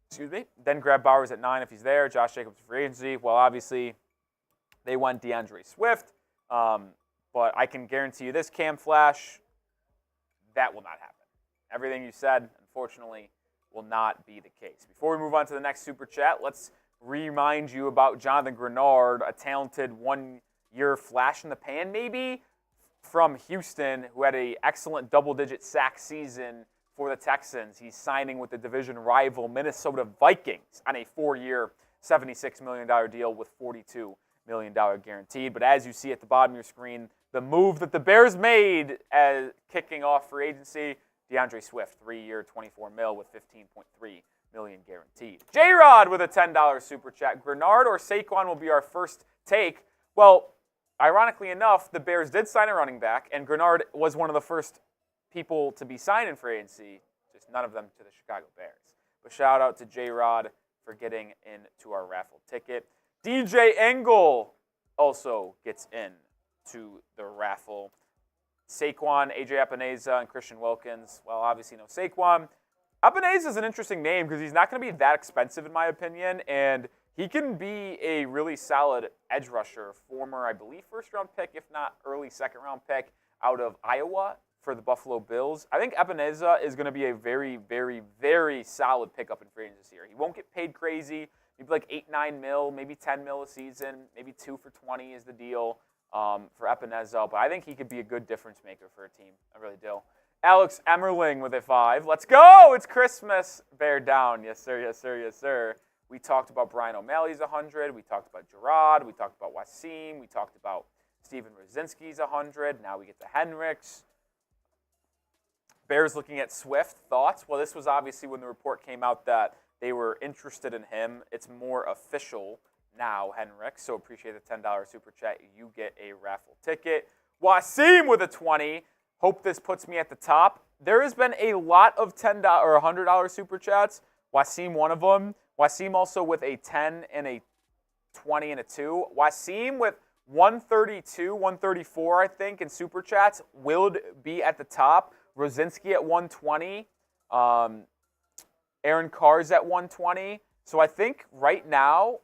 Excuse me. Then grab Bowers at 9 if he's there. Josh Jacobs for free agency. Well, obviously, they went DeAndre Swift. But I can guarantee you this, Cam Flash, that will not happen. Everything you said, unfortunately, will not be the case. Before we move on to the next Super Chat, let's remind you about Jonathan Grenard, a talented 1-year flash in the pan maybe from Houston who had an excellent double-digit sack season for the Texans. He's signing with the division rival Minnesota Vikings on a 4-year, $76 million deal with $42 million guaranteed. But as you see at the bottom of your screen, the move that the Bears made as kicking off free agency, DeAndre Swift, 3-year, $24 million with $15.3 million guaranteed. J-Rod with a $10 super chat. Grenard or Saquon will be our first take. Well, ironically enough, the Bears did sign a running back, and Grenard was one of the first people to be signed in free agency, just none of them to the Chicago Bears. But shout out to J-Rod for getting into our raffle ticket. DJ Engel also gets in to the raffle. Saquon, AJ Epineza, and Christian Wilkins. Well, obviously no Saquon. Epineza is an interesting name because he's not going to be that expensive in my opinion, and he can be a really solid edge rusher, former, I believe, first-round pick, if not early second-round pick, out of Iowa for the Buffalo Bills. I think Epineza is going to be a very, very, very solid pickup in free agency this year. He won't get paid crazy, maybe like $8-9 million, maybe $10 million a season, maybe 2 for $20 is the deal for Epineza, but I think he could be a good difference maker for a team. I really do. Alex Emmerling with a 5. Let's go! It's Christmas. Bear down. Yes, sir, yes, sir, yes, sir. We talked about Brian O'Malley's 100. We talked about Gerard. We talked about Wasim. We talked about Steven Rosinski's 100. Now we get to Henricks. Bears looking at Swift. Thoughts? Well, this was obviously when the report came out that they were interested in him. It's more official now, Henricks. So appreciate the $10 super chat. You get a raffle ticket. Wasim with a 20. Hope this puts me at the top. There has been a lot of $10 or $100 super chats. Wasim, one of them. Wasim also with a 10 and a 20 and a 2. Wasim with 132, 134, I think, in super chats will be at the top. Rosinski at 120. Aaron Carr's at 120. So I think right now,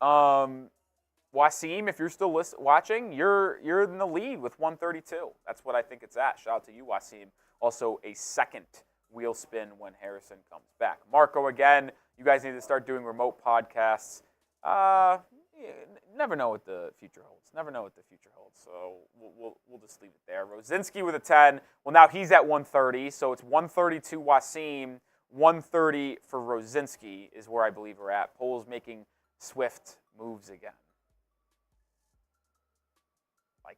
Wasim, if you're still watching, you're in the lead with 132. That's what I think it's at. Shout out to you, Wasim. Also, a second wheel spin when Harrison comes back. Marco, again, you guys need to start doing remote podcasts. Never know what the future holds. Never know what the future holds. So we'll just leave it there. Rosinski with a 10. Well, now he's at 130. So it's 132 Wasim, 130 for Rosinski is where I believe we're at. Poles making Swift moves again. Like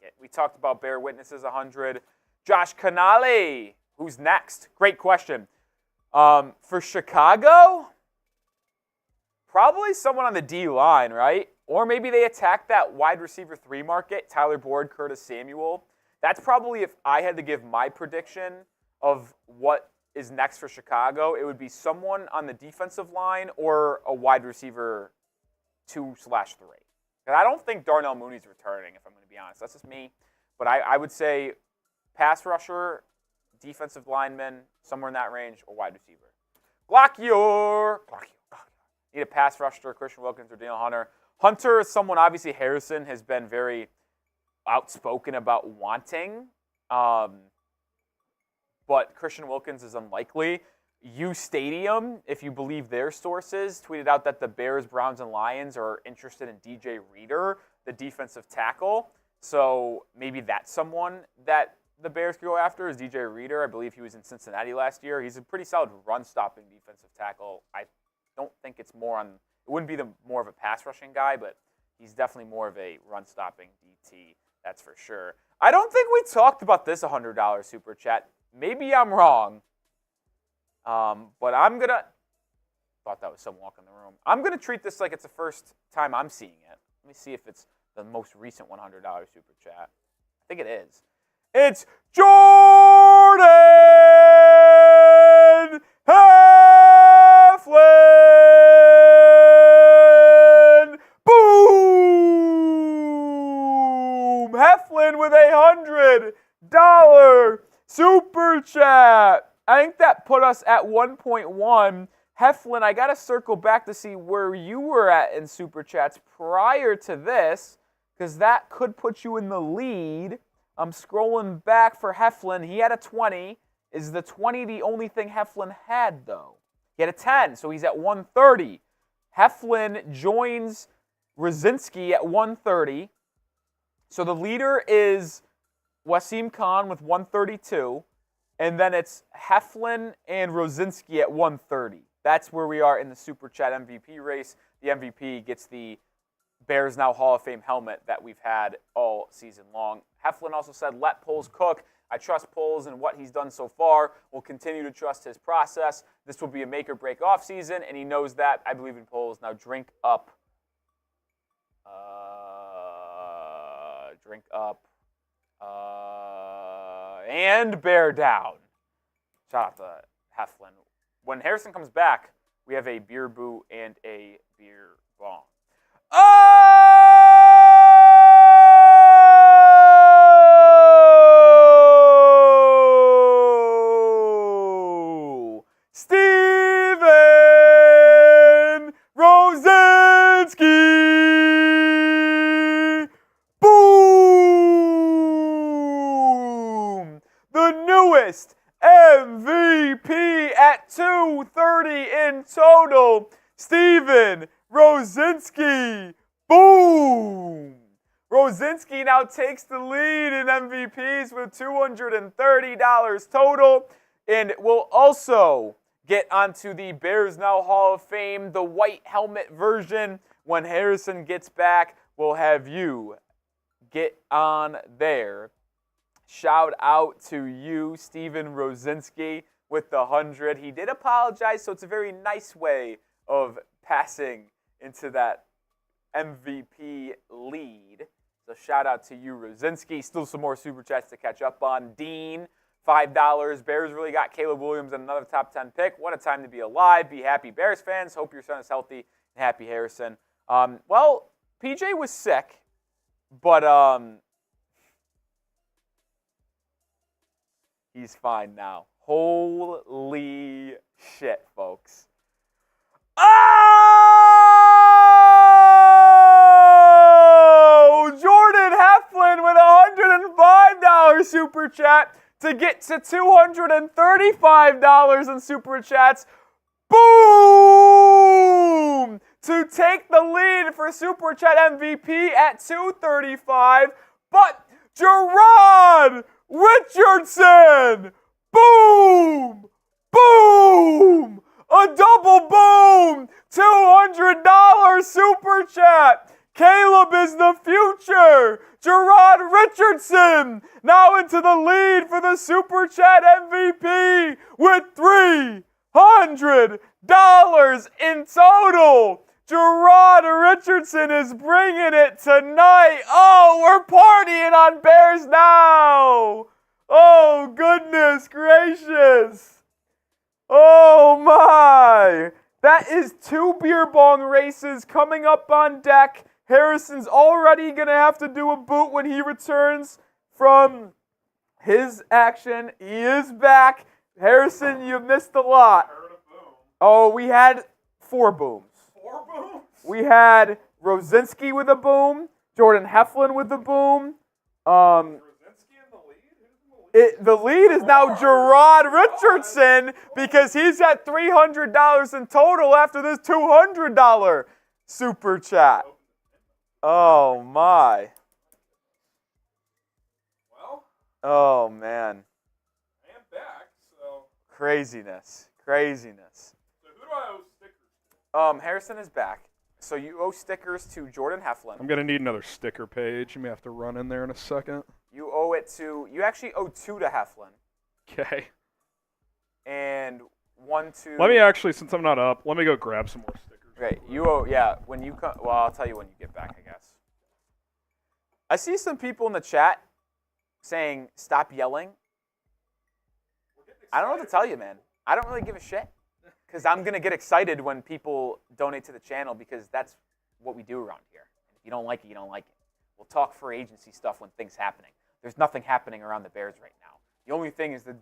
it. We talked about Bear Witnesses 100. Josh Canale, who's next? Great question. For Chicago, probably someone on the D line, right? Or maybe they attack that wide receiver 3 market, Tyler Boyd, Curtis Samuel. That's probably, if I had to give my prediction of what is next for Chicago, it would be someone on the defensive line or a wide receiver 2/3. And I don't think Darnell Mooney's returning, if I'm going to be honest. That's just me. But I would say pass rusher, defensive lineman, somewhere in that range, or wide receiver. Glockior. Need a pass rusher, Christian Wilkins or Danielle Hunter. Hunter is someone, obviously, Harrison has been very outspoken about wanting. But Christian Wilkins is unlikely. U Stadium, if you believe their sources, tweeted out that the Bears, Browns, and Lions are interested in DJ Reader, the defensive tackle. So maybe that's someone that the Bears could go after is DJ Reader. I believe he was in Cincinnati last year. He's a pretty solid run-stopping defensive tackle. I don't think it's more on – it wouldn't be more of a pass-rushing guy, but he's definitely more of a run-stopping DT, that's for sure. I don't think we talked about this $100 super chat. Maybe I'm wrong. But I'm going to – thought that was some walk in the room. I'm going to treat this like it's the first time I'm seeing it. Let me see if it's the most recent $100 super chat. I think it is. It's Jordan Heflin! Boom! Heflin with a $100 super chat. I think that put us at 1.1. Heflin, I got to circle back to see where you were at in Super Chats prior to this, because that could put you in the lead. I'm scrolling back for Heflin. He had a 20. Is the 20 the only thing Heflin had, though? He had a 10, so he's at 130. Heflin joins Rosinski at 130. So the leader is Wasim Khan with 132. And then it's Heflin and Rosinski at 130. That's where we are in the Super Chat MVP race. The MVP gets the Bears Now Hall of Fame helmet that we've had all season long. Heflin also said, let Poles cook. I trust Poles and what he's done so far. We'll continue to trust his process. This will be a make or break off season, and he knows that. I believe in Poles. Now drink up. And bear down. Shout out to Heflin. When Harrison comes back, we have a beer boo and a beer bong. Oh! Steven Rosinski! Boom! The newest MVP at 230 in total. Steven Rosinski. Boom! Rosinski now takes the lead in MVPs with $230 total, and will also get onto the Bears Now Hall of Fame, the white helmet version. When Harrison gets back, we'll have you get on there. Shout out to you, Steven Rosinski, with the 100. He did apologize, so it's a very nice way of passing into that MVP lead. So shout out to you, Rosinski. Still some more Super Chats to catch up on. Dean, $5. Bears really got Caleb Williams and another top 10 pick. What a time to be alive. Be happy, Bears fans. Hope your son is healthy and happy, Harrison. Well, PJ was sick, but he's fine now. Holy shit, folks. Oh! Jordan Heflin with a $105 Super Chat to get to $235 in Super Chats. Boom! To take the lead for Super Chat MVP at $235. But Gerard Richardson! Boom! Boom! A double boom! $200 Super Chat! Caleb is the future! Gerard Richardson now into the lead for the Super Chat MVP with $300 in total! Gerard Richardson is bringing it tonight! Oh, we're partying on Bears Now! Oh, goodness gracious! Oh my! That is 2 beer bong races coming up on deck. Harrison's already going to have to do a boot when he returns from his action. He is back. Harrison, you missed a lot. Oh, we had 4 booms. 4 booms? We had Rosinski with a boom, Jordan Heflin with a boom. The lead is now Gerard Richardson because he's at $300 in total after this $200 Super Chat. Oh, my. Well. Oh, man. I am back, so. Craziness. So who do I owe stickers to? Harrison is back. So you owe stickers to Jordan Heflin. I'm going to need another sticker page. You may have to run in there in a second. You owe it to, you actually owe 2 to Heflin. Okay. And 1 to... Let me actually, since I'm not up, let me go grab some more stickers. Great. You owe, yeah, when you come, well, I'll tell you when you get back, I guess. I see some people in the chat saying, stop yelling. I don't know what to tell you, man. I don't really give a shit. Because I'm going to get excited when people donate to the channel because that's what we do around here. If you don't like it, you don't like it. We'll talk free agency stuff when things happening. There's nothing happening around the Bears right now. The only thing is the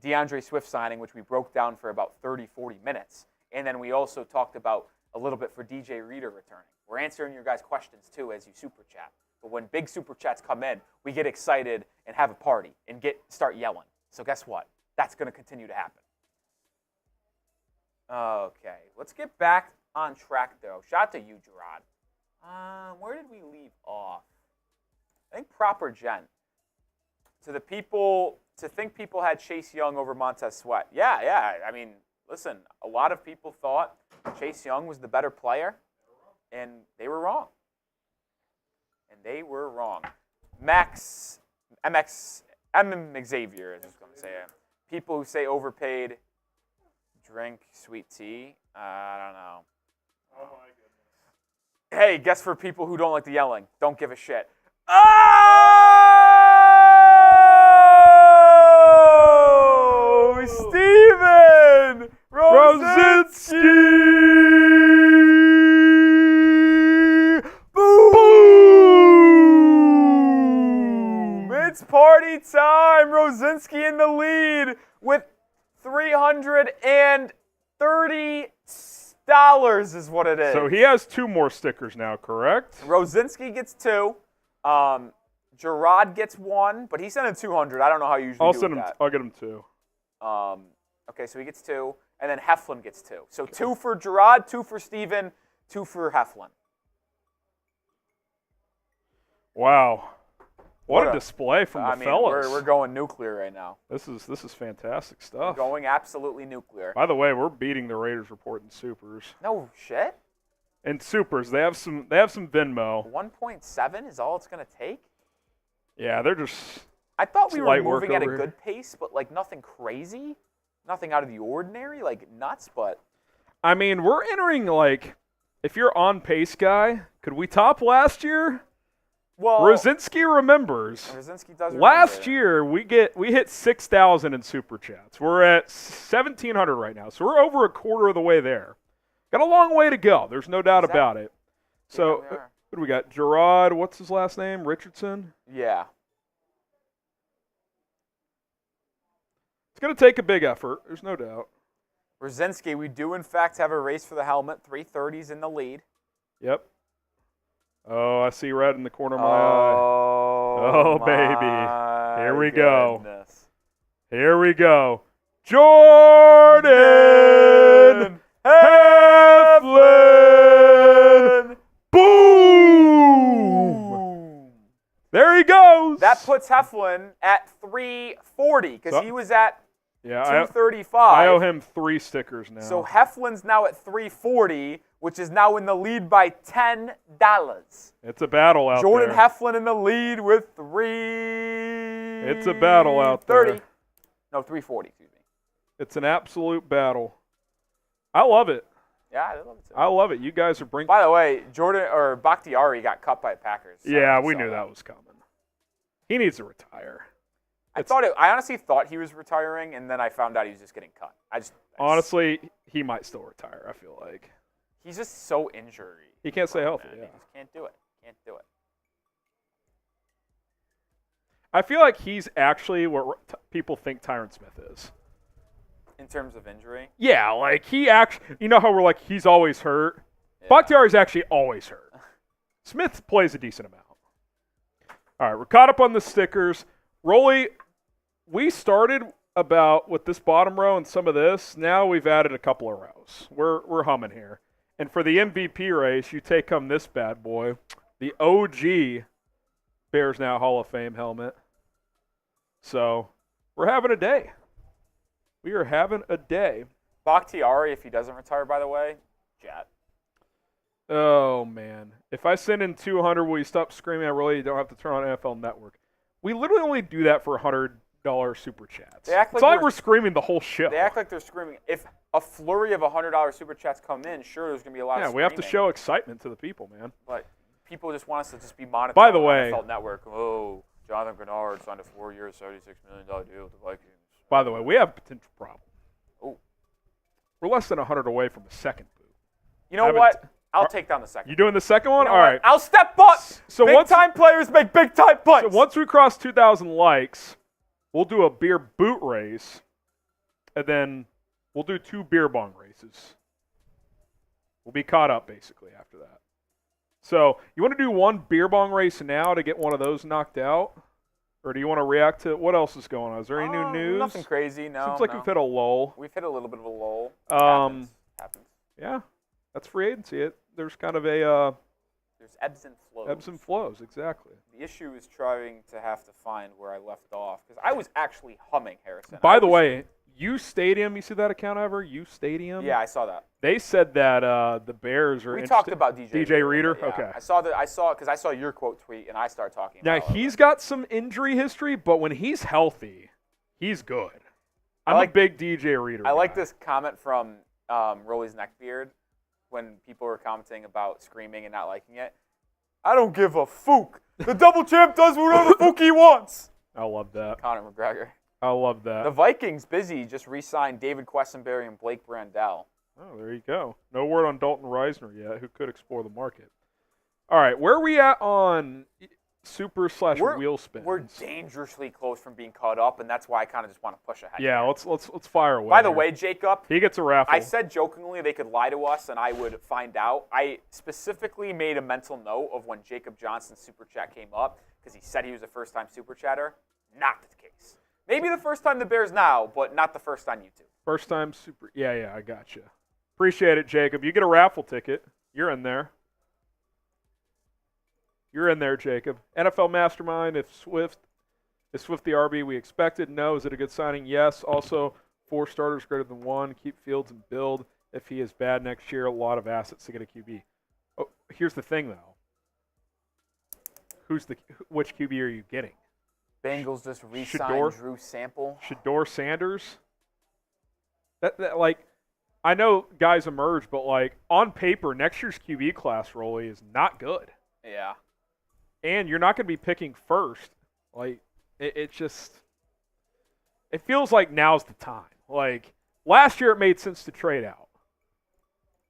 DeAndre Swift signing, which we broke down for about 30, 40 minutes. And then we also talked about a little bit for DJ Reader returning. We're answering your guys' questions, too, as you super chat. But when big super chats come in, we get excited and have a party and start yelling. So guess what? That's going to continue to happen. Okay, let's get back on track, though. Shout out to you, Gerard. Where did we leave off? I think Proper Gent. to the people, to think people had Chase Young over Montez Sweat. Yeah. I mean, listen, a lot of people thought Chase Young was the better player, and they were wrong. Xavier, as I was going to say. People who say overpaid drink sweet tea. I don't know. Oh, my goodness. Hey, guess for people who don't like the yelling. Don't give a shit. Oh! Steven Rosinski! Boom! It's party time! Rosinski in the lead with $330 is what it is. So he has 2 more stickers now, correct? Rosinski gets 2. Gerard gets 1, but he sent in 200. I don't know how you usually do that. I'll get him 2. Okay, so he gets 2, and then Heflin gets 2. So 2 for Gerard, 2 for Steven, 2 for Heflin. Wow. What a display from the fellas. We're going nuclear right now. This is fantastic stuff. We're going absolutely nuclear. By the way, we're beating the Raiders report in supers. No shit. In supers, they have some Venmo. 1.7 is all it's going to take? Yeah, they're just I thought we were moving at a here. good pace, but like nothing crazy, nothing out of the ordinary, like nuts, but I mean, we're entering like if you're on pace guy, could we top last year? well, Rosinski remembers. Rosinski does Last remember. year we hit 6,000 in super chats. We're at 1,700 right now, so we're over a quarter of the way there. Got a long way to go. There's no doubt about it. So, Yeah, what do we got? Gerard, what's his last name? Richardson? yeah. It's going to take a big effort. There's no doubt. Rosinski, we do in fact have a race for the helmet. 330's in the lead. Yep. Oh, I see red in the corner of my eye. Oh, baby. Here we go. Here we go. Jordan Heflin. Boom! There he goes. That puts Heflin at 340 because he was at 235. I owe him 3 stickers now. So Heflin's now at 340, which is now in the lead by $10. It's a battle out Jordan there. Heflin in the lead with 330. It's a battle out there. No, 340, excuse me. It's an absolute battle. I love it. Yeah, I love it too. I love it. You guys are bringing. By the way, Bakhtiari got cut by the Packers. Yeah, we knew that was coming. He needs to retire. I honestly thought he was retiring, and then I found out he was just getting cut. Honestly, he might still retire, I feel like. He's just so injury. He can't stay healthy, man. yeah. He just can't do it. I feel like he's actually what people think Tyron Smith is. In terms of injury? Yeah, like he actually, you know how we're like, he's always hurt? Yeah. Bakhtiari's actually always hurt. Smith plays a decent amount. All right, we're caught up on the stickers. Rolly, we started about with this bottom row and some of this. Now we've added a couple of rows. We're humming here. And for the MVP race, you take home this bad boy, the OG Bears Now Hall of Fame helmet. So we're having a day. We are having a day. Bakhtiari, if he doesn't retire, by the way, Jet. Oh, man. If I send in 200, will you stop screaming? I really don't have to turn on NFL Network. We literally only do that for $100 super chats. It's like we're screaming the whole show. They act like they're screaming. If a flurry of $100 super chats come in, sure, there's going to be a lot of screaming. Yeah, we have to show excitement to the people, man. But people just want us to just be monitored By the way, NFL Network. Oh, Jonathan Grenard signed a 4-year, $76 million deal with the Vikings. By the way, we have a potential problem. Oh. We're less than 100 away from the second boot. You know what? I'll take down the second. You doing the second one? You know all right. I'll step up. So big-time players make big-time punts. So once we cross 2,000 likes, we'll do a beer boot race, and then we'll do 2 beer bong races. We'll be caught up, basically, after that. So you want to do 1 beer bong race now to get one of those knocked out? Or do you want to react to what else is going on? Is there any new news? Nothing crazy, no. Seems like we've hit a lull. We've hit a little bit of a lull. Happens. Yeah, that's free agency. There's kind of a There's ebbs and flows. Ebbs and flows, exactly. The issue is trying to have to find where I left off because I was actually humming Harrison. By the way, U Stadium, you see that account ever? U Stadium? Yeah, I saw that. They said that the Bears are We interested. talked about DJ Reader? Yeah. Okay. Because I saw your quote tweet and I started talking Now, about he's got some injury history, but when he's healthy, he's good. I'm a big DJ Reader I like guy. this comment from Rolly's Neckbeard when people were commenting about screaming and not liking it. I don't give a fook. The double champ does whatever fook he wants. I love that. Conor McGregor. I love that. The Vikings busy just re-signed David Questenberry and Blake Brandel. Oh, there you go. No word on Dalton Reisner yet, who could explore the market. All right, where are we at on super/wheel spins? We're dangerously close from being caught up, and that's why I kind of just want to push ahead. Yeah, let's fire away. By the here. way, Jacob, he gets a raffle. I said jokingly they could lie to us and I would find out. I specifically made a mental note of when Jacob Johnson's super chat came up because he said he was a first-time super chatter. Not the case. Maybe the first time the Bears now, but not the first on YouTube. First time super. Yeah, I got you. Appreciate it, Jacob. You get a raffle ticket. You're in there. You're in there, Jacob. NFL Mastermind, is Swift the RB we expected? No. Is it a good signing? Yes. Also, 4 starters greater than 1. Keep Fields and build. If he is bad next year, a lot of assets to get a QB. Oh, here's the thing, though. Which QB are you getting? Bengals just re-signed Drew Sample. Shedeur Sanders? That I know guys emerge, but on paper, next year's QB class, Rolly, is not good. Yeah. And you're not going to be picking first. It feels like now's the time. Last year it made sense to trade out.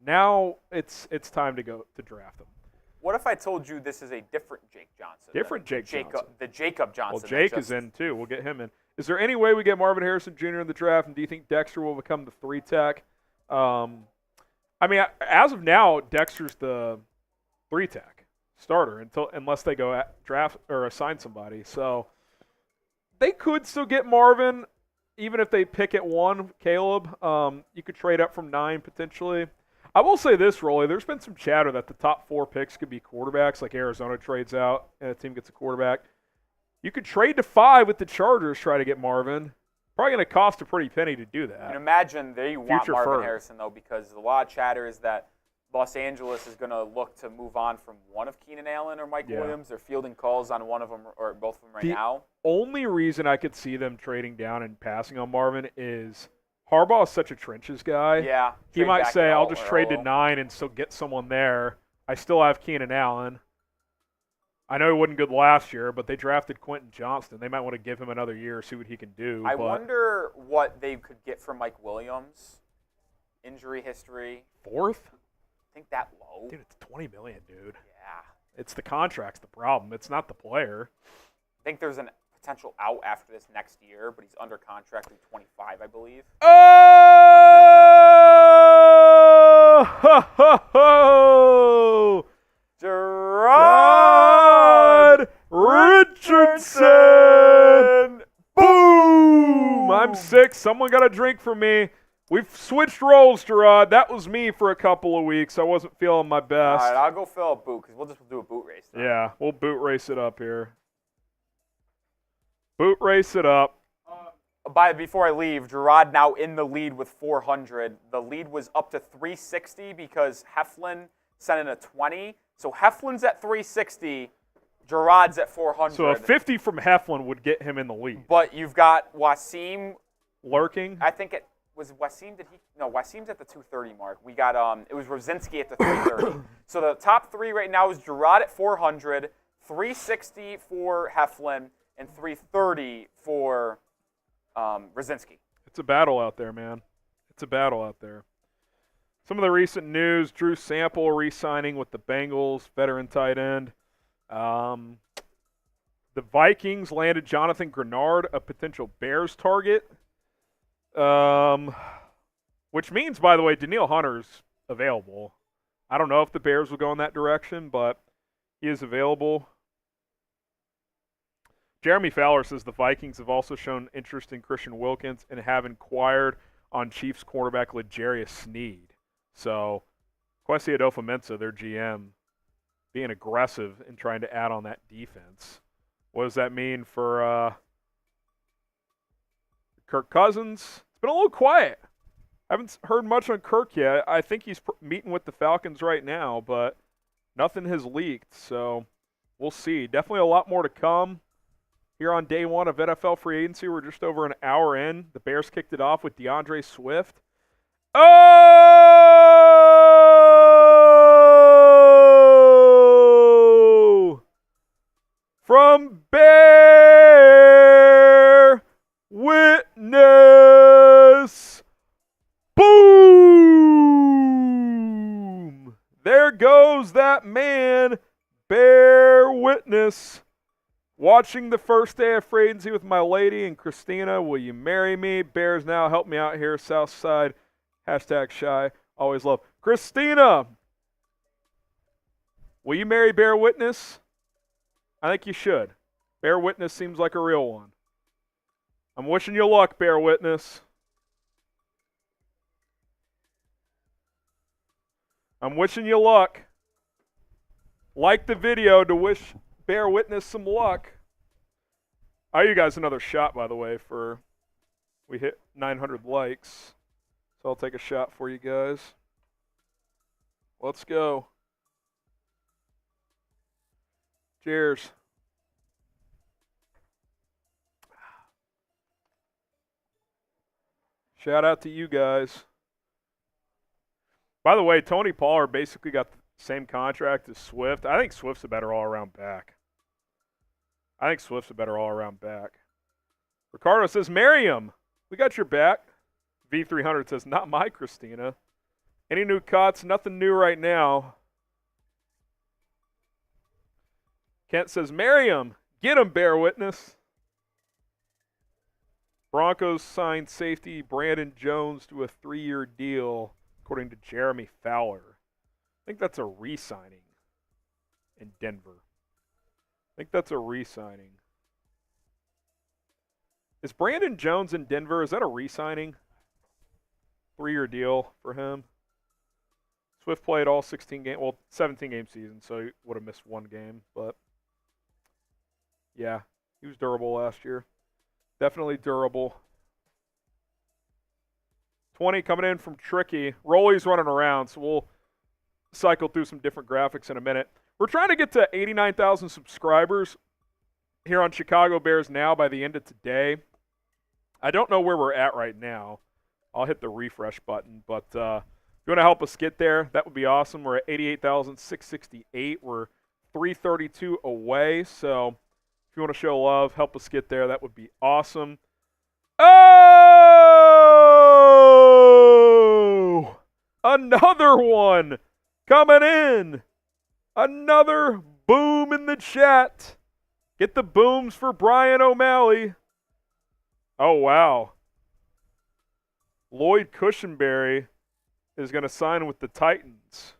Now it's time to go to draft them. What if I told you this is a different Jake Johnson? Johnson. The Jacob Johnson. Well, Jake is in too. We'll get him in. Is there any way we get Marvin Harrison Jr. in the draft? And do you think Dexter will become the 3-tech? As of now, Dexter's the 3-tech starter unless they go draft or assign somebody. So they could still get Marvin, even if they pick at 1. Caleb, you could trade up from 9 potentially. I will say this, Rolly. There's been some chatter that the top 4 picks could be quarterbacks, like Arizona trades out and a team gets a quarterback. You could trade to 5 with the Chargers, try to get Marvin. Probably going to cost a pretty penny to do that. And imagine they want Future Marvin first. Harrison, though, because a lot of chatter is that Los Angeles is going to look to move on from one of Keenan Allen or Mike Williams. They're fielding calls on one of them or both of them right now. Only reason I could see them trading down and passing on Marvin is Harbaugh is such a trenches guy. Yeah. He might say, I'll just trade to 9 and still get someone there. I still have Keenan Allen. I know he wasn't good last year, but they drafted Quentin Johnston. They might want to give him another year, see what he can do. I wonder what they could get from Mike Williams. Injury history. 4th? I think that low. Dude, it's $20 million, dude. Yeah. It's the contract's the problem. It's not the player. I think there's a potential out after this next year, but he's under contract through 25, I believe. Oh! Gerard Richardson! Boom! I'm sick. Someone got a drink from me. We've switched roles, Gerard. That was me for a couple of weeks. I wasn't feeling my best. All right, I'll go fill a boot because we'll just do a boot race. Then. Yeah, we'll boot race it up here. Boot race it up. Before I leave, Gerard now in the lead with 400. The lead was up to 360 because Heflin sent in a 20. So Heflin's at 360, Gerard's at 400. So a 50 from Heflin would get him in the lead. But you've got Wasim lurking. I think it was Wasim. Wasim's at the 230 mark. We got it was Rosinski at the 330. So the top 3 right now is Gerard at 400, 360 for Heflin, and 330 for Rosinski. It's a battle out there, man. It's a battle out there. Some of the recent news: Drew Sample re-signing with the Bengals, veteran tight end. The Vikings landed Jonathan Grenard, a potential Bears target. Which means, by the way, Danielle Hunter's available. I don't know if the Bears will go in that direction, but he is available. Jeremy Fowler says the Vikings have also shown interest in Christian Wilkins and have inquired on Chiefs cornerback L'Jarius Sneed. So, Kwesi Adofo-Mensah, their GM, being aggressive and trying to add on that defense. What does that mean for Kirk Cousins? It's been a little quiet. Haven't heard much on Kirk yet. I think he's meeting with the Falcons right now, but nothing has leaked, so we'll see. Definitely a lot more to come here on day one of NFL free agency. We're just over an hour in. The Bears kicked it off with DeAndre Swift. Oh! From Bear Witness. Boom! There goes that man, Bear Witness. Watching the first day of free agency with my lady and Christina. Will you marry me? Bears now, help me out here. South Side. Hashtag shy. Always love. Christina! Will you marry Bear Witness? I think you should. Bear Witness seems like a real one. I'm wishing you luck, Bear Witness. I'm wishing you luck. Like the video to wish Bear Witness some luck. I owe you guys another shot, by the way, for we hit 900 likes. So I'll take a shot for you guys. Let's go. Cheers. Shout out to you guys. By the way, Tony Pollard basically got the same contract as Swift. I think Swift's a better all-around back. Ricardo says, marry him. We got your back. V300 says, not my Christina. Any new cuts? Nothing new right now. Kent says, marry him. Get him, Bear Witness. Broncos signed safety Brandon Jones to a 3-year deal, according to Jeremy Fowler. I think that's a re-signing in Denver. Is Brandon Jones in Denver? Is that a re-signing? 3-year deal for him. Swift played all 17-game season, so he would have missed one game. But, yeah, he was durable last year. Definitely durable. 20 coming in from Tricky. Rolly's running around, so we'll cycle through some different graphics in a minute. We're trying to get to 89,000 subscribers here on Chicago Bears Now by the end of today. I don't know where we're at right now. I'll hit the refresh button, but if you want to help us get there, that would be awesome. We're at 88,668. We're 332 away, so if you want to show love, help us get there, that would be awesome. Oh! Another one coming in. Another boom in the chat. Get the booms for Brian O'Malley. Oh, wow. Lloyd Cushenberry is going to sign with the Titans.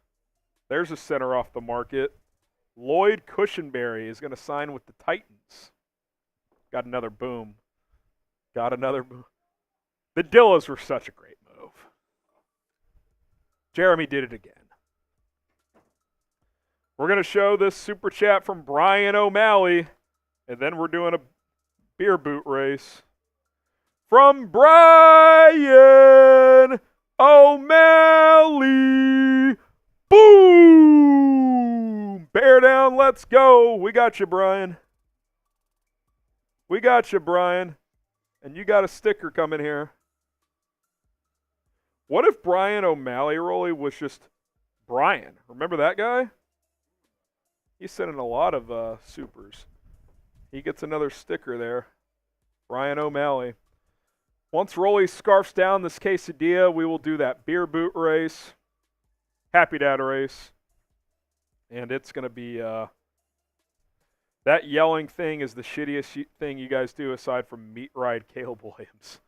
There's a center off the market. Lloyd Cushenberry is going to sign with the Titans. Got another boom. The Dillas were such a great move. Jeremy did it again. We're going to show this super chat from Brian O'Malley, and then we're doing a beer boot race. From Brian O'Malley. Boom! Bear down, let's go. We got you, Brian. And you got a sticker coming here. What if Brian O'Malley, Rolly, was just Brian? Remember that guy? He's sending a lot of supers. He gets another sticker there. Brian O'Malley. Once Rolly scarfs down this quesadilla, we will do that beer boot race. Happy Dad race. And it's going to be, that yelling thing is the shittiest thing you guys do aside from Meat Ride Caleb Williams.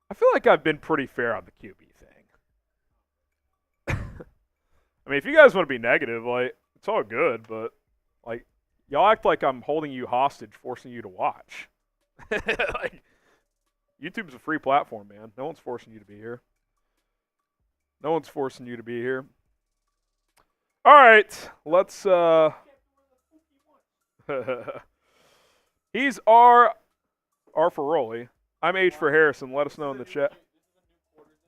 I feel like I've been pretty fair on the QB thing. I mean, if you guys want to be negative, like, it's all good, but, like, y'all act like I'm holding you hostage, forcing you to watch. Like, YouTube's a free platform, man. No one's forcing you to be here. All right, let's. He's R for Rolly. I'm H for Harrison. Let us know in the chat.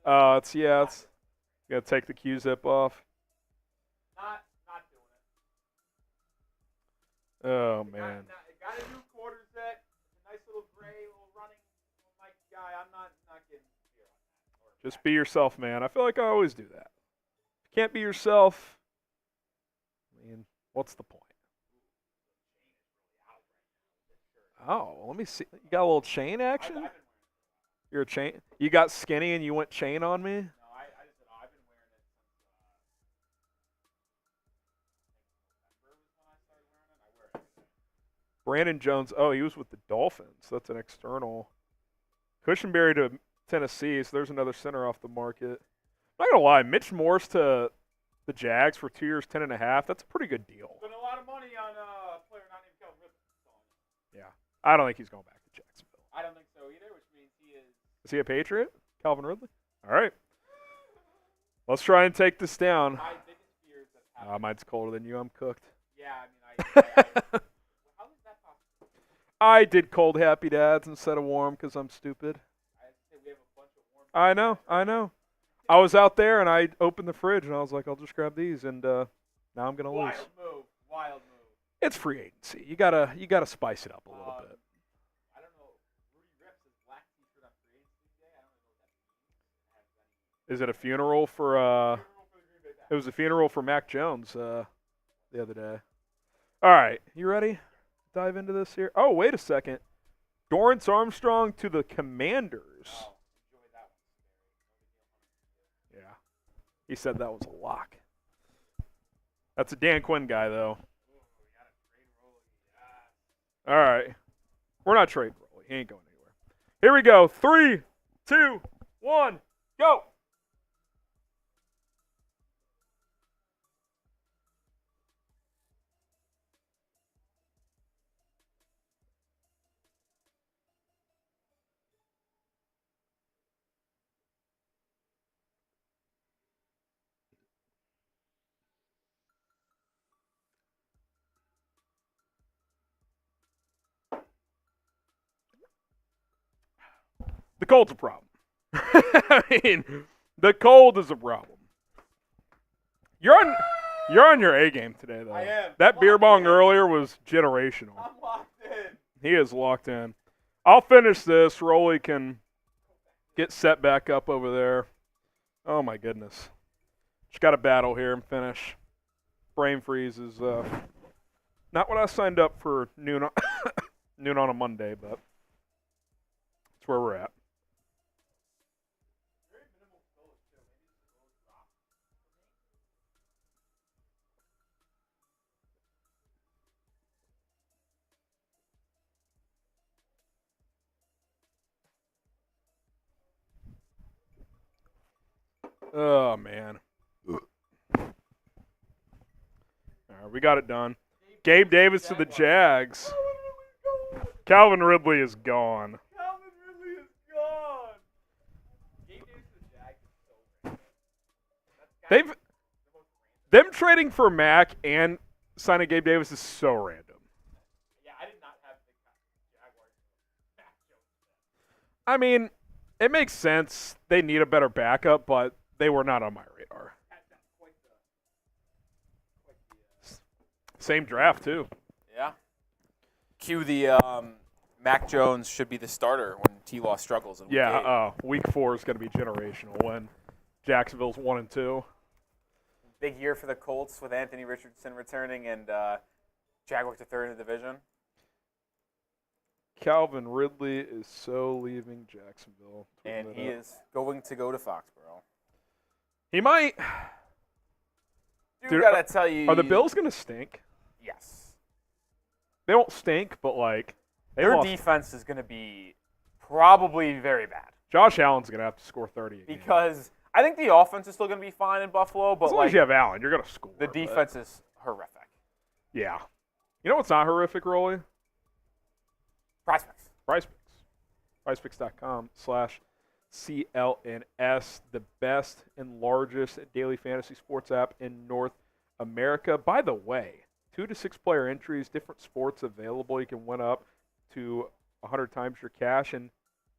It's you gotta take the Q-zip off. Not doing it. Oh man. Got a new quarter set. Nice little gray, little running Mike guy. I'm not getting fear on that. Just be yourself, man. I feel like I always do that. If you can't be yourself, I mean, what's the point? Oh, let me see. You got a little chain action? You're a chain. You got skinny and you went chain on me? No, I just said I've been wearing it since November was when I started wearing it. I wear it every day. Brandon Jones. Oh, he was with the Dolphins. That's an external. Cushenberry to Tennessee. So there's another center off the market. I'm not gonna lie, Mitch Morse to the Jags for 2 years, 10.5. That's a pretty good deal. Spent a lot of money on a player not named Calvin Ridley. Yeah, I don't think he's going back to Jacksonville. I don't think so either, which means he is. Is he a Patriot? Calvin Ridley? All right. Let's try and take this down. My biggest fear is that. Mine's colder than you. I'm cooked. Yeah, I mean, how is that possible? I did cold Happy Dads instead of warm because I'm stupid. I say we have a bunch of warm. I know. I was out there and I opened the fridge and I was like, I'll just grab these, and now I'm gonna lose. Wild move. It's free agency. You gotta spice it up a little bit. I don't know. Rudy Rips is black t-shirt on free agency day. I don't know what that means. Is it a funeral for? It was a funeral for Mac Jones the other day. All right, you ready? Dive into this here. Oh, wait a second. Dorrance Armstrong to the Commanders. Oh, enjoy that one. Yeah, he said that was a lock. That's a Dan Quinn guy, though. All right. We're not trading Rolly. He ain't going anywhere. Here we go. 3, 2, 1, go. The cold's a problem. I mean, the cold is a problem. You're on your A game today, though. I am. That beer Locked bong in. earlier was generational. I'm locked in. He is locked in. I'll finish this. Rolly can get set back up over there. Oh, my goodness. Just got to battle here and finish. Brain freeze is not what I signed up for noon on a Monday, but that's where we're at. Oh, man. All right, we got it done. Gabe Davis to the Jags. Calvin Ridley is gone. Calvin Ridley is gone. Gabe Davis to the Jags is so random. Them trading for Mac and signing Gabe Davis is so random. Yeah, I did not have the Jaguars. Mac Jones. I mean, it makes sense. They need a better backup, but they were not on my radar. Same draft, too. Yeah. Cue the Mac Jones should be the starter when T-Law struggles. In week 8. Week 4 is going to be generational when Jacksonville's 1-2. Big year for the Colts with Anthony Richardson returning and Jaguars to third in the division. Calvin Ridley is so leaving Jacksonville. And he is going to go to Foxborough. He might. Dude, gotta tell you. Are the Bills going to stink? Yes. They won't stink, but like their defense is going to be probably very bad. Josh Allen's going to have to score 30 again. Because I think the offense is still going to be fine in Buffalo, but as long as you have Allen, you're going to score. The defense is horrific. Yeah. You know what's not horrific, Rolly? PrizePicks. PrizePicks.com/CLNS, the best and largest daily fantasy sports app in North America. By the way, 2 to 6 player entries, different sports available. You can win up to 100 times your cash. And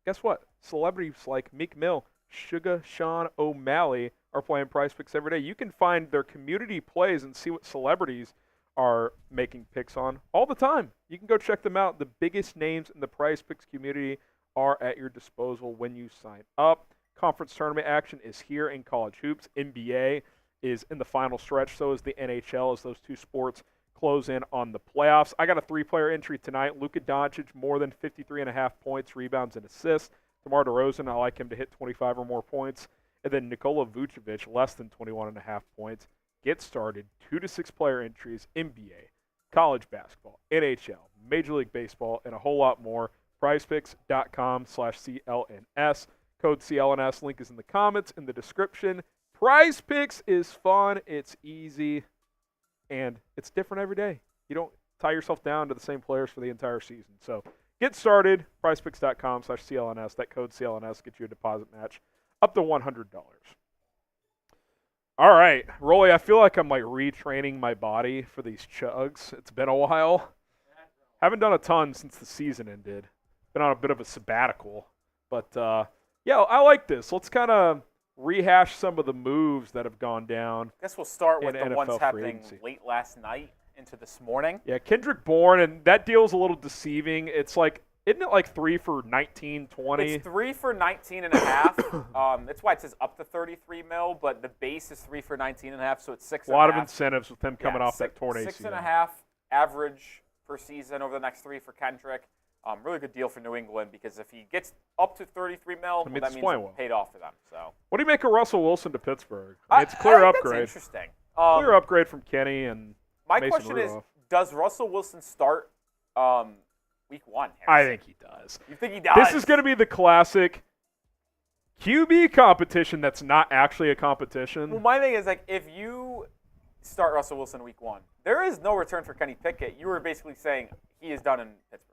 guess what? Celebrities like Meek Mill, Sugar Sean O'Malley are playing Prize Picks every day. You can find their community plays and see what celebrities are making picks on all the time. You can go check them out. The biggest names in the Prize Picks community are at your disposal when you sign up. Conference tournament action is here in college hoops. NBA is in the final stretch. So is the NHL as those 2 sports close in on the playoffs. I got a 3-player entry tonight. Luka Doncic, more than 53.5 points, rebounds, and assists. DeMar DeRozan, I like him to hit 25 or more points. And then Nikola Vucevic, less than 21.5 points. Get started. 2 to 6 player entries, NBA, college basketball, NHL, Major League Baseball, and a whole lot more. PrizePicks.com/CLNS. Code CLNS. Link is in the comments, in the description. Prize Picks is fun. It's easy. And it's different every day. You don't tie yourself down to the same players for the entire season. So get started. PrizePicks.com/CLNS. That code CLNS gets you a deposit match up to $100. All right, Rolly, I feel like I'm like retraining my body for these chugs. It's been a while. Haven't done a ton since the season ended. Been on a bit of a sabbatical. But, yeah, I like this. Let's kind of rehash some of the moves that have gone down. I guess we'll start with the NFL ones free happening agency. late last night into this morning. Yeah, Kendrick Bourne, and that deal's a little deceiving. It's like, isn't it like 3 for 19, 20? It's 3 for 19.5. That's why it says up to 33 mil, but the base is 3 for 19.5, so it's 6.5. A lot of incentives with him coming off that torn ACL. 6.5 average per season over the next 3 for Kendrick. Really good deal for New England because if he gets up to 33 mil, that means it's paid off for them. So, what do you make of Russell Wilson to Pittsburgh? I mean, it's a clear upgrade. That's interesting. Clear upgrade from Kenny and my Mason question Rudolph. is, does Russell Wilson start week 1? Harrison? I think he does. You think he does? This is going to be the classic QB competition that's not actually a competition. Well, my thing is, like, if you start Russell Wilson week 1, there is no return for Kenny Pickett. You were basically saying he is done in Pittsburgh.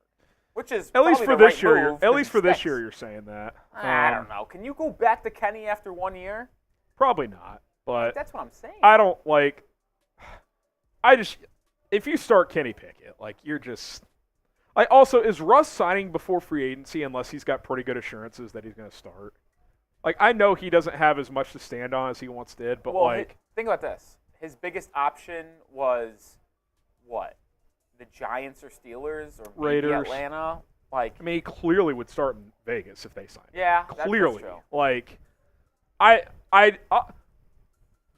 Which is at least for this year. At least for this year, you're saying that. I don't know. Can you go back to Kenny after 1 year? Probably not. But that's what I'm saying. I don't like. If you start Kenny Pickett, like you're just. Like also, is Russ signing before free agency unless he's got pretty good assurances that he's going to start? Like I know he doesn't have as much to stand on as he once did, but think about this. His biggest option was what? The Giants or Steelers or maybe Raiders. Atlanta. Like, I mean, he clearly would start in Vegas if they signed him. Yeah, clearly. That's true. Like,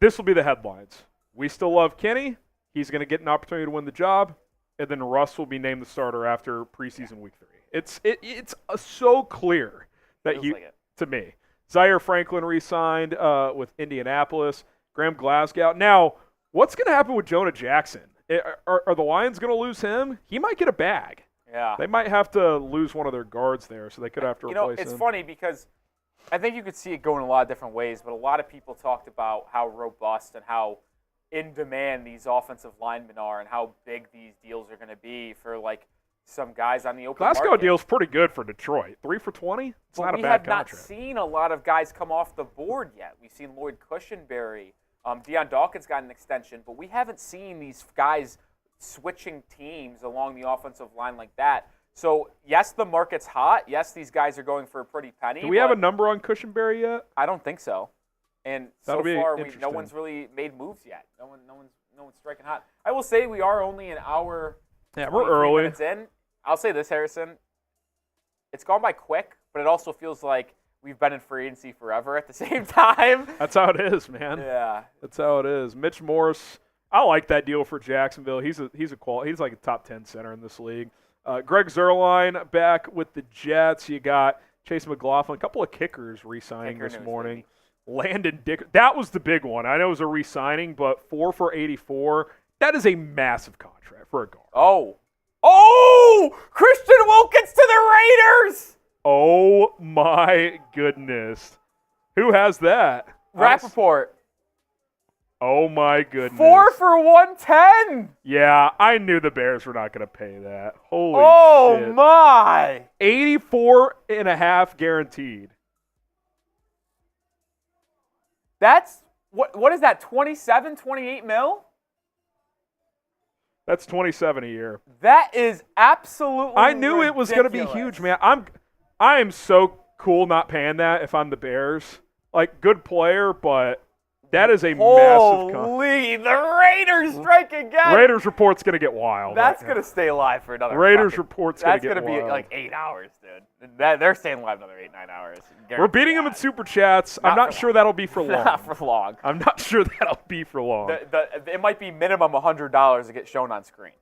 this will be the headlines. We still love Kenny. He's going to get an opportunity to win the job, and then Russ will be named the starter after preseason week 3. It's so clear that to me. Zaire Franklin re-signed with Indianapolis. Graham Glasgow. Now, what's going to happen with Jonah Jackson? Are the Lions going to lose him? He might get a bag. Yeah. They might have to lose one of their guards there, so they could have to replace him. It's funny because I think you could see it go in a lot of different ways, but a lot of people talked about how robust and how in demand these offensive linemen are and how big these deals are going to be for, like, some guys on the open market. Glasgow deal's pretty good for Detroit. 3 for 20? It's not a bad contract. We have not seen a lot of guys come off the board yet. We've seen Lloyd Cushenberry. Deion Dawkins got an extension, but we haven't seen these guys switching teams along the offensive line like that. So, yes, the market's hot. Yes, these guys are going for a pretty penny. Do we have a number on Cushenberry yet? I don't think so. And That'll so far, be no one's really made moves yet. No one's striking hot. I will say we are only an hour. Yeah, we're early. Minutes in. I'll say this, Harrison. It's gone by quick, but it also feels like we've been in free agency forever at the same time. That's how it is, man. Yeah. That's how it is. Mitch Morse, I like that deal for Jacksonville. He's like a top 10 center in this league. Greg Zuerlein back with the Jets. You got Chase McLaughlin, a couple of kickers re-signing this morning. Baby. Landon Dick, that was the big one. I know it was a re-signing, but 4 for 84. That is a massive contract for a guard. Oh! Christian Wilkins to the Raiders! Oh, my goodness. Who has that? Rappaport. Oh, my goodness. 4 for 110! Yeah, I knew the Bears were not going to pay that. Holy shit. Oh, my! 84.5 guaranteed. That's, what is that, 27, 28 mil? That's $27 a year. That is absolutely I knew it was going to be ridiculous. huge, man. I am so cool not paying that if I'm the Bears. Like, good player, but that is a massive Holy, the Raiders strike again. Raiders report's going to get wild. That's going to stay alive for another Raiders report's going to get That's wild. going to be like 8 hours, dude. They're staying alive another 8-9 hours. We're beating them in Super Chats. I'm not sure that'll be for long. Not for long. I'm not sure that'll be for long. It might be minimum $100 to get shown on screen.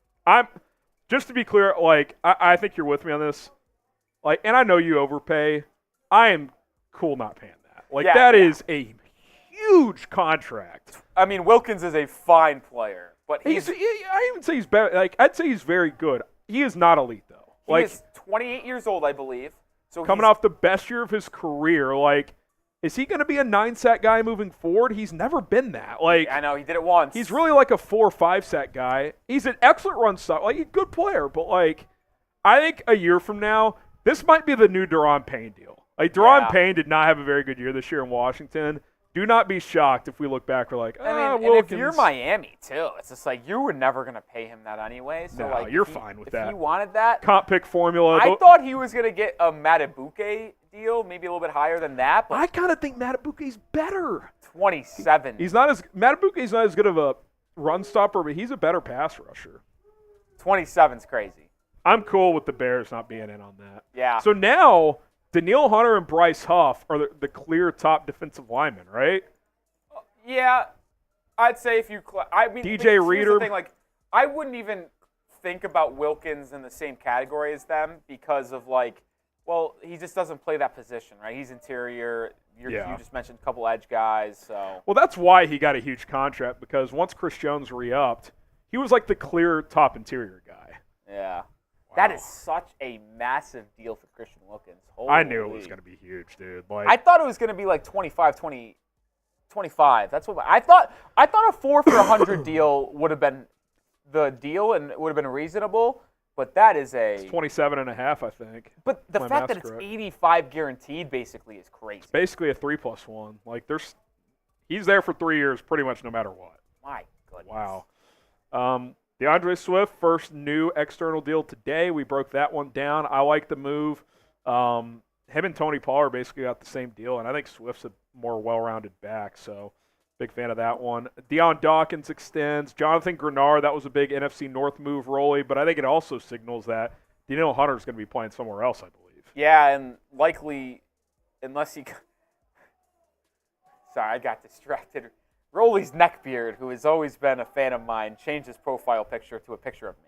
Just to be clear, like, I think you're with me on this. Like, and I know you overpay. I am cool not paying that. Like, that is a huge contract. I mean, Wilkins is a fine player, but I even say he's better. Like, I'd say he's very good. He is not elite though. He is 28 years old, I believe. So coming off the best year of his career, like, is he going to be a 9-sack guy moving forward? He's never been that. Like, I know he did it once. He's really like a 4 or 5-sack guy. He's an excellent run stopper. Like, he's a good player, but like, I think a year from now, this might be the new Daron Payne deal. Like, Daron Payne did not have a very good year this year in Washington. Do not be shocked if we look back. We're like, I mean, and if you're Miami too, it's just like you were never going to pay him that anyway. So no, like, you're fine with that. If you wanted that comp pick formula, I thought he was going to get a Matt Eberflus deal, maybe a little bit higher than that. But I kind of think Matt Eberflus's better. 27. Matt Eberflus's not as good of a run stopper, but he's a better pass rusher. 27's crazy. I'm cool with the Bears not being in on that. Yeah. So now, Danielle Hunter and Bryce Huff are the clear top defensive linemen, right? Yeah, I'd say if you. I mean, DJ Reader. The thing, like, I wouldn't even think about Wilkins in the same category as them because of like, well, he just doesn't play that position, right? He's interior. You just mentioned a couple edge guys, so. Well, that's why he got a huge contract because once Chris Jones re-upped, he was like the clear top interior guy. Yeah. Wow. That is such a massive deal for Christian Wilkins. Holy. I knew it was going to be huge, dude. Like, I thought it was going to be like 25. That's what I thought. I thought a 4 for 100 deal would have been the deal and it would have been reasonable. But that is it's 27.5, I think. But the fact that it's correct. 85 guaranteed basically is crazy. It's basically a 3+1. Like he's there for 3 years, pretty much no matter what. My goodness. Wow. DeAndre Swift, first new external deal today. We broke that one down. I like the move. Him and Tony Pollard basically got the same deal, and I think Swift's a more well-rounded back, so big fan of that one. Deion Dawkins extends. Jonathan Grenard, that was a big NFC North move, Rolly, but I think it also signals that Danielle Hunter's going to be playing somewhere else, I believe. Yeah, and likely, unless he – sorry, I got distracted. Rolly's neckbeard, who has always been a fan of mine, changed his profile picture to a picture of me.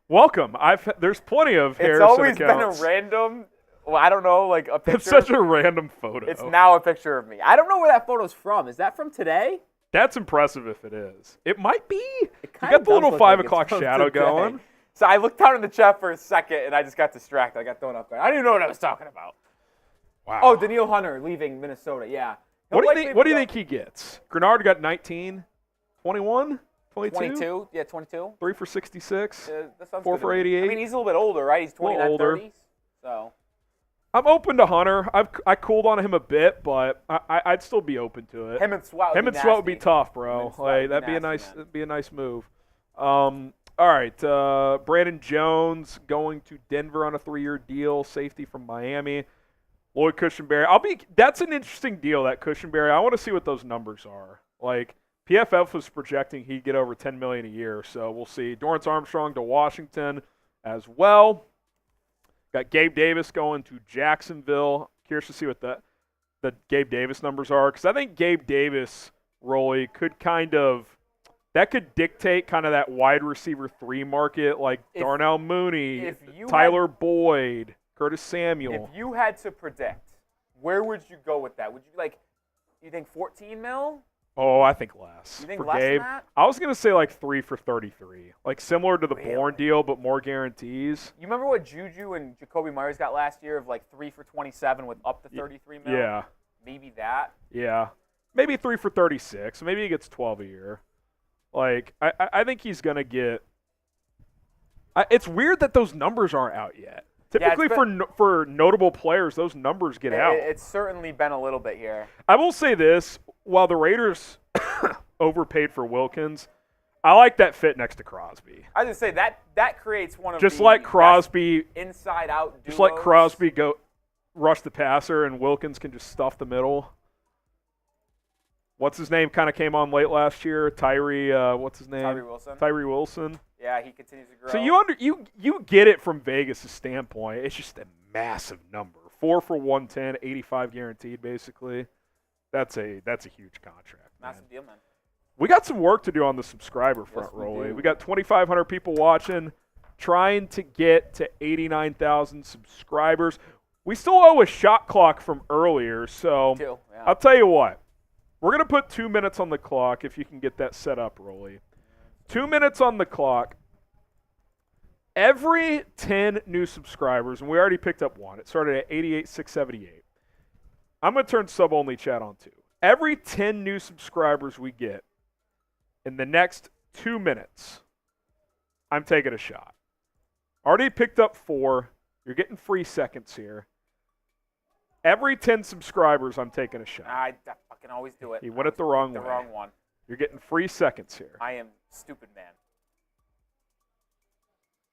Welcome. There's plenty of Harrison It's always accounts. been a random – well, I don't know, like a picture. It's such a random photo. It's now a picture of me. I don't know where that photo's from. Is that from today? That's impressive if it is. It might be. You got the little 5 o'clock shadow going. So I looked down in the chat for a second, and I just got distracted. I got thrown off guard. I didn't even know what I was talking about. Wow. Oh, Danielle Hunter leaving Minnesota, yeah. What do you think he gets? Grenard got 19, 21, 22? 22, yeah, 22. 3 for 66, that sounds 4 good for to me. 88. I mean, he's a little bit older, right? He's 29, 30s, so. I'm open to Hunter. I cooled on him a bit, but I'd still be open to it. Him and Swat would be tough, bro. Like, that'd be a nice move. All right, Brandon Jones going to Denver on a 3-year deal, safety from Miami. Lloyd Cushenberry. That's an interesting deal, that Cushenberry. I want to see what those numbers are. Like, PFF was projecting he'd get over $10 million a year, so we'll see. Dorrance Armstrong to Washington as well. Got Gabe Davis going to Jacksonville. Curious to see what the Gabe Davis numbers are, because I think Gabe Davis, Rolly, could dictate kind of that wide receiver 3 market, like Darnell Mooney, Tyler Boyd, Curtis Samuel. If you had to predict, where would you go with that? Would you you think 14 mil? Oh, I think less. You think for less Gabe, than that? I was going to say like 3 for 33. Like similar to the Bourne deal, but more guarantees. You remember what Juju and Jacoby Myers got last year of like 3 for 27 with up to 33 mil? Yeah. Maybe that? Yeah. Maybe 3 for 36. Maybe he gets 12 a year. Like, I think he's going to get – it's weird that those numbers aren't out yet. Typically for notable players, those numbers get out. It's certainly been a little bit here. I will say this. While the Raiders overpaid for Wilkins, I like that fit next to Crosby. I was going to say, that creates one of Just the like Crosby, inside-out duos. just like Crosby rush the passer and Wilkins can just stuff the middle. What's his name kind of came on late last year? What's his name? Tyree Wilson. Yeah, he continues to grow. So you get it from Vegas' standpoint. It's just a massive number. 4 for 110, 85 guaranteed, basically. That's a huge contract. Massive deal, man. We got some work to do on the subscriber front, Yes, Rolly. do. We got 2,500 people watching, trying to get to 89,000 subscribers. We still owe a shot clock from earlier, so Yeah. I'll tell you what. We're going to put 2 minutes on the clock if you can get that set up, Rolly. 2 minutes on the clock. Every 10 new subscribers, and we already picked up one. It started at 88,678. I'm going to turn sub-only chat on too. Every 10 new subscribers we get in the next 2 minutes, I'm taking a shot. Already picked up 4. You're getting free seconds here. Every 10 subscribers, I'm taking a shot. I fucking always do it. He went it the wrong way. The wrong one. You're getting free seconds here. I am stupid, man.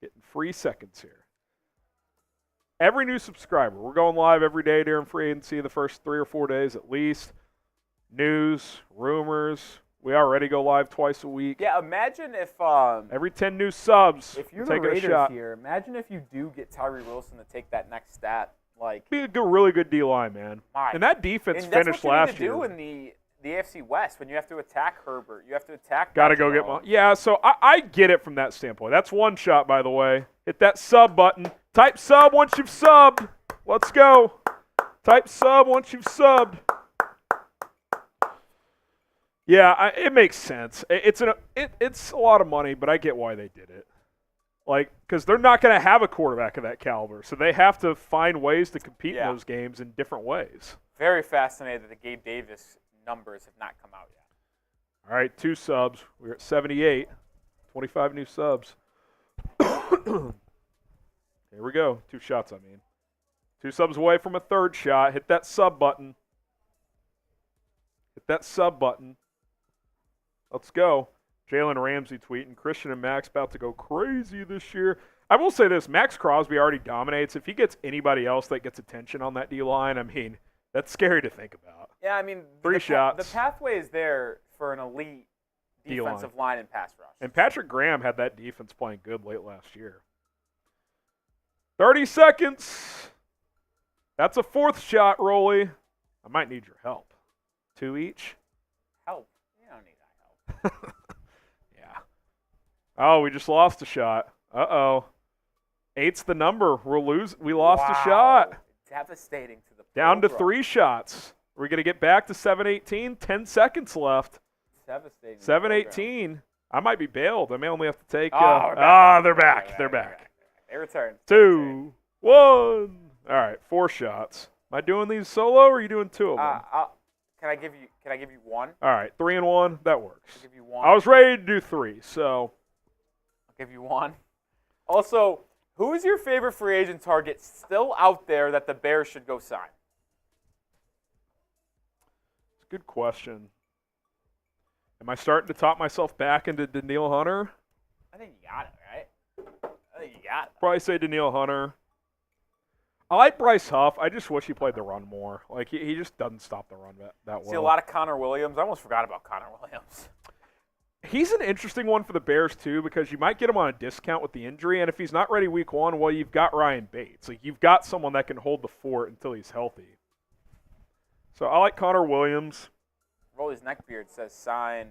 Getting free seconds here. Every new subscriber. We're going live every day during free agency the first 3 or 4 days at least. News, rumors. We already go live twice a week. Yeah, imagine if Every 10 new subs, if you're we're the taking Raiders a shot. here, imagine if you do get Tyree Wilson to take that next stat. Like, Be a good, really good D-line, man. And that defense and that's finished what you last need to year. do in the AFC West when you have to attack Herbert. You have to attack. Got to go get one. Yeah, so I get it from that standpoint. That's one shot, by the way. Hit that sub button. Type sub once you've subbed. Let's go. Type sub once you've subbed. Yeah, it makes sense. It's a lot of money, but I get why they did it. Like, because they're not going to have a quarterback of that caliber, so they have to find ways to compete in those games in different ways. Very fascinated that the Gabe Davis numbers have not come out yet. All right, 2 subs. We're at 78. 25 new subs. Here we go. 2 shots, I mean. 2 subs away from a 3rd shot. Hit that sub button. Hit that sub button. Let's go. Jalen Ramsey tweeting, Christian and Max about to go crazy this year. I will say this, Max Crosby already dominates. If he gets anybody else that gets attention on that D-line, I mean, that's scary to think about. Yeah, I mean, 3 shots. The pathway is there for an elite defensive line and pass rush. And Patrick Graham had that defense playing good late last year. 30 seconds. That's a 4th shot, Rolly. I might need your help. 2 each. Help? You don't need that help. Yeah. Oh, we just lost a shot. Uh-oh. 8's the number. We lost a shot. Devastating to the Down to program. 3 shots. We're going to get back to 7:18. 10 seconds left. Devastating. 7:18. I might be bailed. I may only have to take. They're back. They're back. They return. 2, 1. All right, 4 shots. Am I doing these solo, or are you doing 2 of them? Can I give you one? All right, 3 and 1. That works. I'll give you one. I was ready to do 3, so. I'll give you one. Also, who is your favorite free agent target still out there that the Bears should go sign? It's a good question. Am I starting to talk myself back into Danielle Hunter? I think you got it, right? I think you got it. Probably say Danielle Hunter. I like Bryce Huff. I just wish he played the run more. Like, he just doesn't stop the run that well. See a lot of Connor Williams. I almost forgot about Connor Williams. He's an interesting one for the Bears, too, because you might get him on a discount with the injury, and if he's not ready week 1, well, you've got Ryan Bates. Like, you've got someone that can hold the fort until he's healthy. So I like Connor Williams. Rolly's neckbeard says sign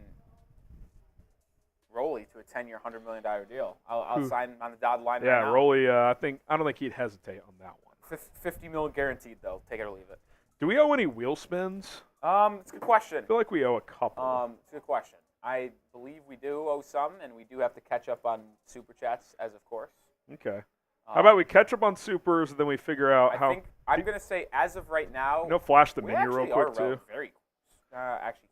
Rolly to a 10-year, $100 million deal. I'll sign on the dotted line right now. Yeah, Rolly, I don't think he'd hesitate on that one. $50 million guaranteed, though. Take it or leave it. Do we owe any wheel spins? It's a good question. I feel like we owe a couple. It's a good question. I believe we do owe some, and we do have to catch up on Super Chats, as of course. Okay. How about we catch up on Supers, and then we figure out how... I'm going to say, as of right now... Flash the menu real quick, too. Very actually...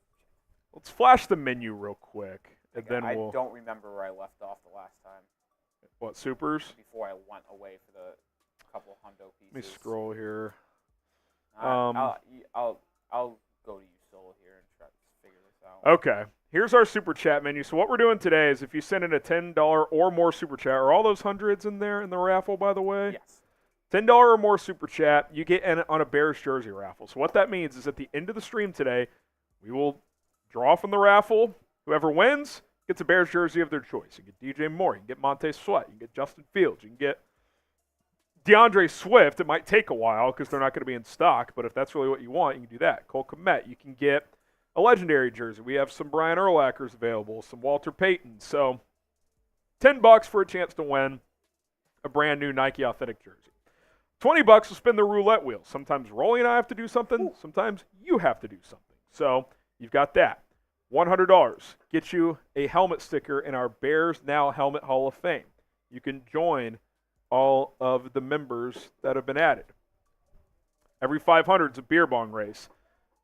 Let's flash the menu real quick, and then I don't remember where I left off the last time. What, Supers? Before I went away for the couple hundo pieces. Let me scroll here. I'll go to you solo here and try to figure this out. Okay. Here's our Super Chat menu. So what we're doing today is if you send in a $10 or more Super Chat, are all those hundreds in there in the raffle, by the way? Yes. $10 or more Super Chat, you get in on a Bears jersey raffle. So what that means is at the end of the stream today, we will draw from the raffle. Whoever wins gets a Bears jersey of their choice. You get DJ Moore, you can get Montez Sweat, you can get Justin Fields, you can get DeAndre Swift. It might take a while because they're not going to be in stock, but if that's really what you want, you can do that. Cole Kmet, you can get a legendary jersey. We have some Brian Urlachers available, some Walter Payton. So $10 for a chance to win a brand new Nike Authentic jersey. $20 will spin the roulette wheel. Sometimes Rolly and I have to do something. Sometimes you have to do something. So you've got that. $100 gets you a helmet sticker in our Bears Now Helmet Hall of Fame. You can join all of the members that have been added. Every 500 is a beer bong race.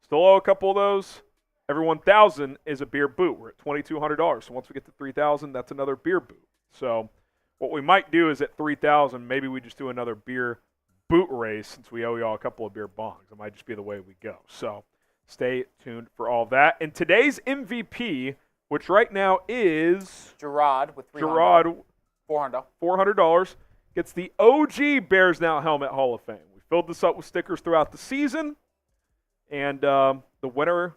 Still owe a couple of those. Every 1,000 is a beer boot. We're at $2,200. So once we get to 3,000, that's another beer boot. So what we might do is at 3,000, maybe we just do another beer boot race since we owe y'all a couple of beer bongs. It might just be the way we go. So stay tuned for all that. And today's MVP, which right now is Gerard with $400. $400, gets the OG Bears Now Helmet Hall of Fame. We filled this up with stickers throughout the season, and the winner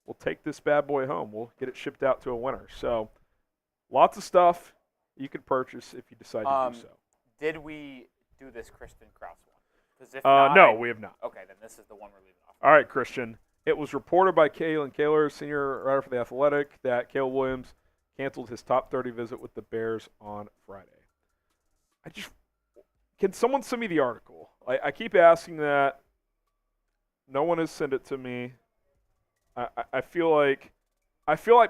will take this bad boy home. We'll get it shipped out to a winner. So lots of stuff you can purchase if you decide to do so. Did we do this Christian Krause one? 'Cause if not, no, we have not. Okay, then this is the one we're leaving off. All right, Christian. It was reported by Kalen Kaler, senior writer for The Athletic, that Caleb Williams canceled his top 30 visit with the Bears on Friday. Can someone send me the article? I keep asking that. No one has sent it to me. I feel like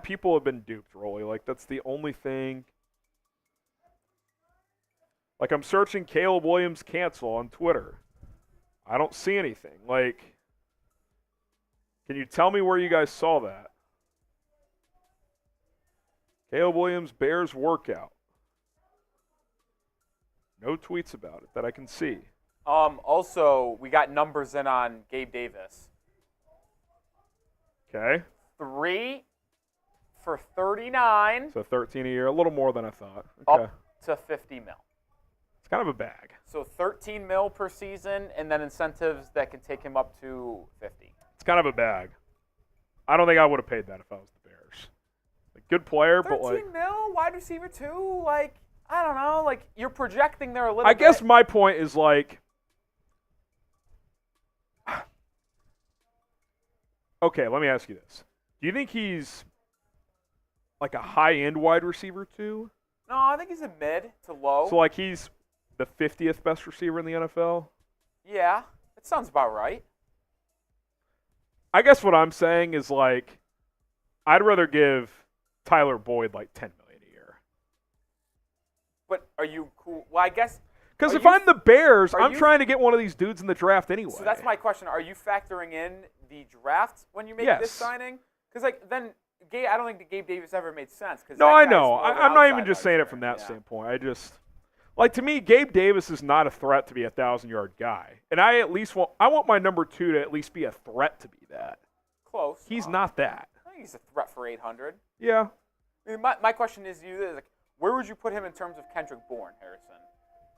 people have been duped, Rolly. Like, that's the only thing. Like, I'm searching Caleb Williams cancel on Twitter. I don't see anything. Like, can you tell me where you guys saw that? Caleb Williams Bears workout. No tweets about it that I can see. Also, we got numbers in on Gabe Davis. Okay. 3 for 39. So 13 a year, a little more than I thought. Okay. Up to 50 mil. It's kind of a bag. So 13 mil per season, and then incentives that can take him up to 50. It's kind of a bag. I don't think I would have paid that if I was the Bears. Like, good player, but 13 mil, wide receiver too. Like, I don't know. Like, you're projecting there a little I bit. guess my point is, like, okay, let me ask you this. Do you think he's like a high-end wide receiver too? No, I think he's a mid to low. So, like, he's the 50th best receiver in the NFL? Yeah, that sounds about right. I guess what I'm saying is, like, I'd rather give Tyler Boyd like $10 million a year. But are you cool? Well, I guess. Because if I'm the Bears, I'm you, trying to get one of these dudes in the draft anyway. So that's my question. Are you factoring in the draft when you make this signing? Because, like, then I don't think the Gabe Davis ever made sense. No, I know. I'm not even just saying it from that standpoint. I just, like, to me, Gabe Davis is not a threat to be a 1,000-yard guy. And I want my number 2 to at least be a threat to be that. Close. He's not that. I think he's a threat for 800. Yeah. I mean, my question is to you, like, where would you put him in terms of Kendrick Bourne, Harrison?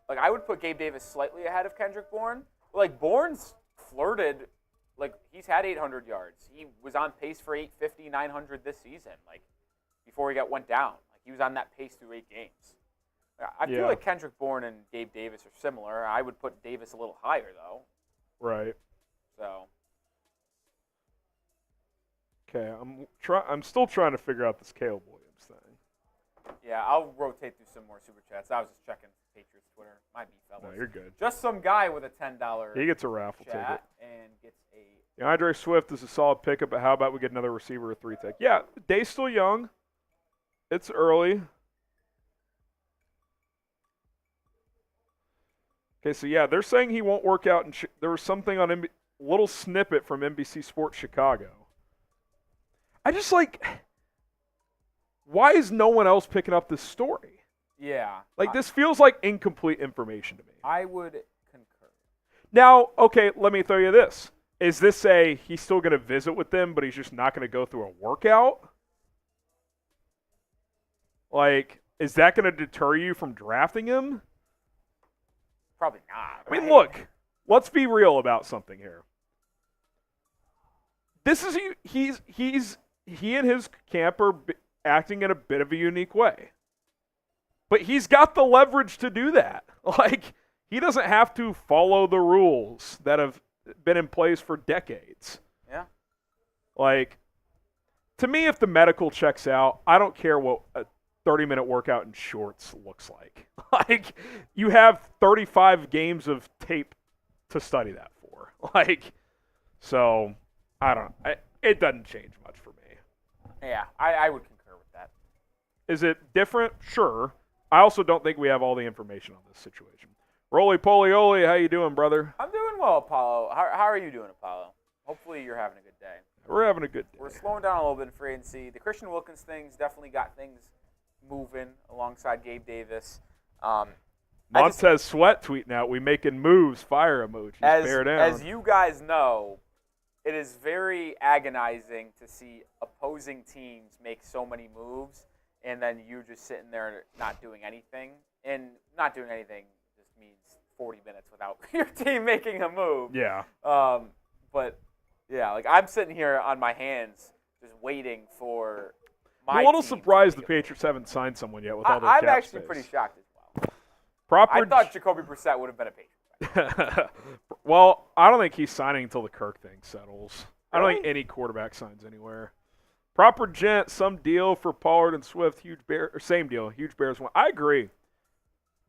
Like, I would put Gabe Davis slightly ahead of Kendrick Bourne. But, like, Bourne's flirted. Like, he's had 800 yards. He was on pace for 850, 900 this season, like, before he went down. Like, he was on that pace through 8 games. I feel like Kendrick Bourne and Gabe Davis are similar. I would put Davis a little higher, though. Right. So. Okay, I'm still trying to figure out this Caleb Williams thing. Yeah, I'll rotate through some more Super Chats. I was just checking Patriots Twitter. Might be, fellas. No, you're good. Just some guy with a $10 He gets a raffle ticket. And gets a... DeAndre Swift is a solid pickup, but how about we get another receiver with 3 tech? Yeah, the day's still young. It's early. Okay, so yeah, they're saying he won't work out. There was something on little snippet from NBC Sports Chicago. I just why is no one else picking up this story? Yeah. Like, this feels like incomplete information to me. I would concur. Now, okay, let me throw you this. Is this he's still going to visit with them, but he's just not going to go through a workout? Like, is that going to deter you from drafting him? Probably not. I mean, right? look, let's be real about something here. This is he and his camp are acting in a bit of a unique way. But he's got the leverage to do that. Like, he doesn't have to follow the rules that have been in place for decades. Yeah. Like, to me, if the medical checks out, I don't care what a 30-minute workout in shorts looks like. Like, you have 35 games of tape to study that for. Like, so, I don't know. It doesn't change much for me. Yeah, I would concur with that. Is it different? Sure. I also don't think we have all the information on this situation. Roly Poly Oly, how you doing, brother? I'm doing well, Apollo. How are you doing, Apollo? Hopefully you're having a good day. We're having a good day. We're slowing down a little bit in free agency. The Christian Wilkins thing's definitely got things moving alongside Gabe Davis. Montez Sweat tweeting out, we making moves, fire emojis, bear down. As you guys know, it is very agonizing to see opposing teams make so many moves and then you just sitting there not doing anything. And not doing anything just means 40 minutes without your team making a move. Yeah. But, yeah, like I'm sitting here on my hands just waiting for my I'm a little team surprised to the make a Patriots haven't signed someone yet with all their I'm cap actually space. pretty shocked as well. Proper I thought Jacoby Brissett would have been a Patriot. Well, I don't think he's signing until the Kirk thing settles. I don't Really? think any quarterback signs anywhere. Proper gent, some deal for Pollard and Swift, same deal, huge Bears win. I agree.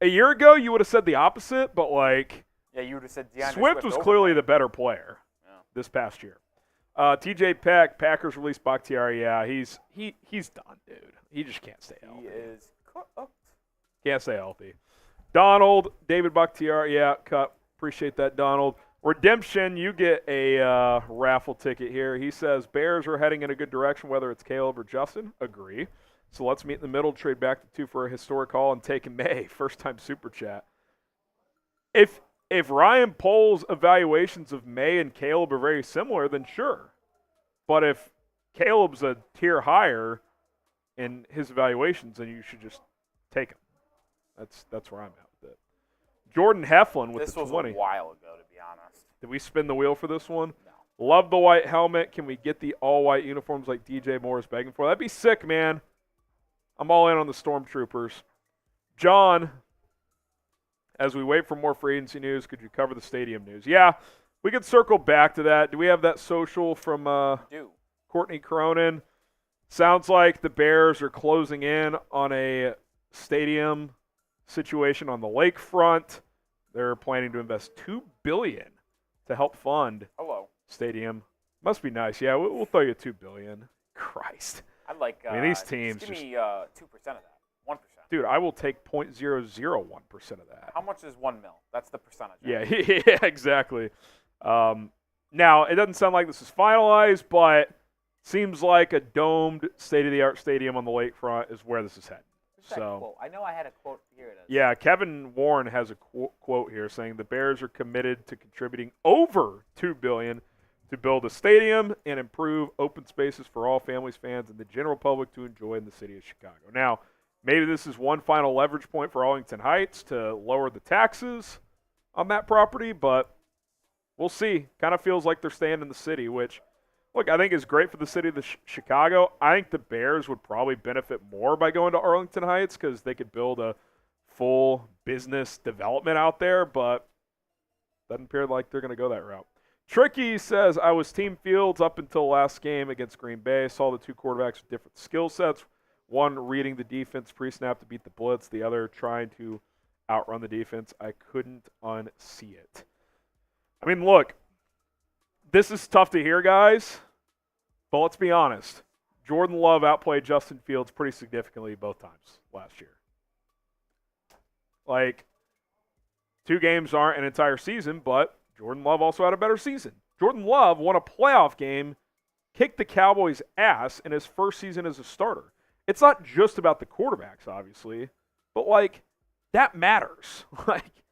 A year ago, you would have said the opposite, but like Yeah, you would have said DeAndre Swift was over clearly him. the better player this past year. TJ Peck, Packers released Bakhtiari. Yeah, he's done, dude. He just can't stay healthy. He is cooked. Can't stay healthy. Donald, David Bakhtiari, yeah, cut. Appreciate that, Donald. Redemption, you get a raffle ticket here. He says, Bears are heading in a good direction, whether it's Caleb or Justin. Agree. So let's meet in the middle, trade back to 2 for a historic haul, and take May. First-time super chat. If Ryan Pohl's evaluations of May and Caleb are very similar, then sure. But if Caleb's a tier higher in his evaluations, then you should just take him. That's where I'm at with it. Jordan Heflin with This the was 20. a while ago, to be honest. Did we spin the wheel for this one? No. Love the white helmet. Can we get the all-white uniforms like DJ Moore is begging for? That'd be sick, man. I'm all in on the Stormtroopers. John, as we wait for more free agency news, could you cover the stadium news? Yeah, we could circle back to that. Do we have that social from Courtney Cronin? Sounds like the Bears are closing in on a stadium situation on the lakefront. They're planning to invest $2 billion to help fund stadium. Must be nice. Yeah, we'll throw you $2 billion. Christ. I'd like. I mean, these teams just give me 2% of that. 1%. Dude, I will take 0.001% of that. How much is 1 mil? That's the percentage. Yeah, yeah, exactly. Now, it doesn't sound like this is finalized, but seems like a domed, state-of-the-art stadium on the lakefront is where this is heading. Quote? I know I had a quote. Here it is. Yeah, Kevin Warren has a quote here saying the Bears are committed to contributing over $2 billion to build a stadium and improve open spaces for all families, fans, and the general public to enjoy in the city of Chicago. Now, maybe this is one final leverage point for Arlington Heights to lower the taxes on that property, but we'll see. Kind of feels like they're staying in the city, which, look, I think is great for the city of Chicago. I think the Bears would probably benefit more by going to Arlington Heights because they could build a full business development out there, but doesn't appear like they're going to go that route. Tricky says, I was Team Fields up until last game against Green Bay. Saw the two quarterbacks with different skill sets. One reading the defense pre-snap to beat the blitz. The other trying to outrun the defense. I couldn't unsee it. I mean, look, this is tough to hear, guys, but let's be honest. Jordan Love outplayed Justin Fields pretty significantly both times last year. Like, 2 games aren't an entire season, but Jordan Love also had a better season. Jordan Love won a playoff game, kicked the Cowboys' ass in his first season as a starter. It's not just about the quarterbacks, obviously, but, like, that matters. Like,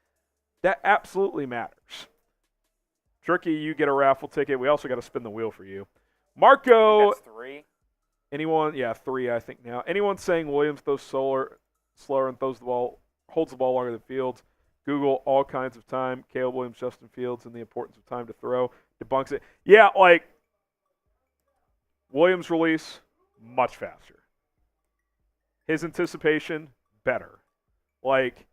that absolutely matters. Tricky, you get a raffle ticket. We also got to spin the wheel for you. Marco. That's 3. Anyone? Yeah, 3 I think now. Anyone saying Williams throws slower and holds the ball longer than Fields? Google all kinds of time. Caleb Williams, Justin Fields, and the importance of time to throw debunks it. Yeah, like Williams' release much faster. His anticipation better. Like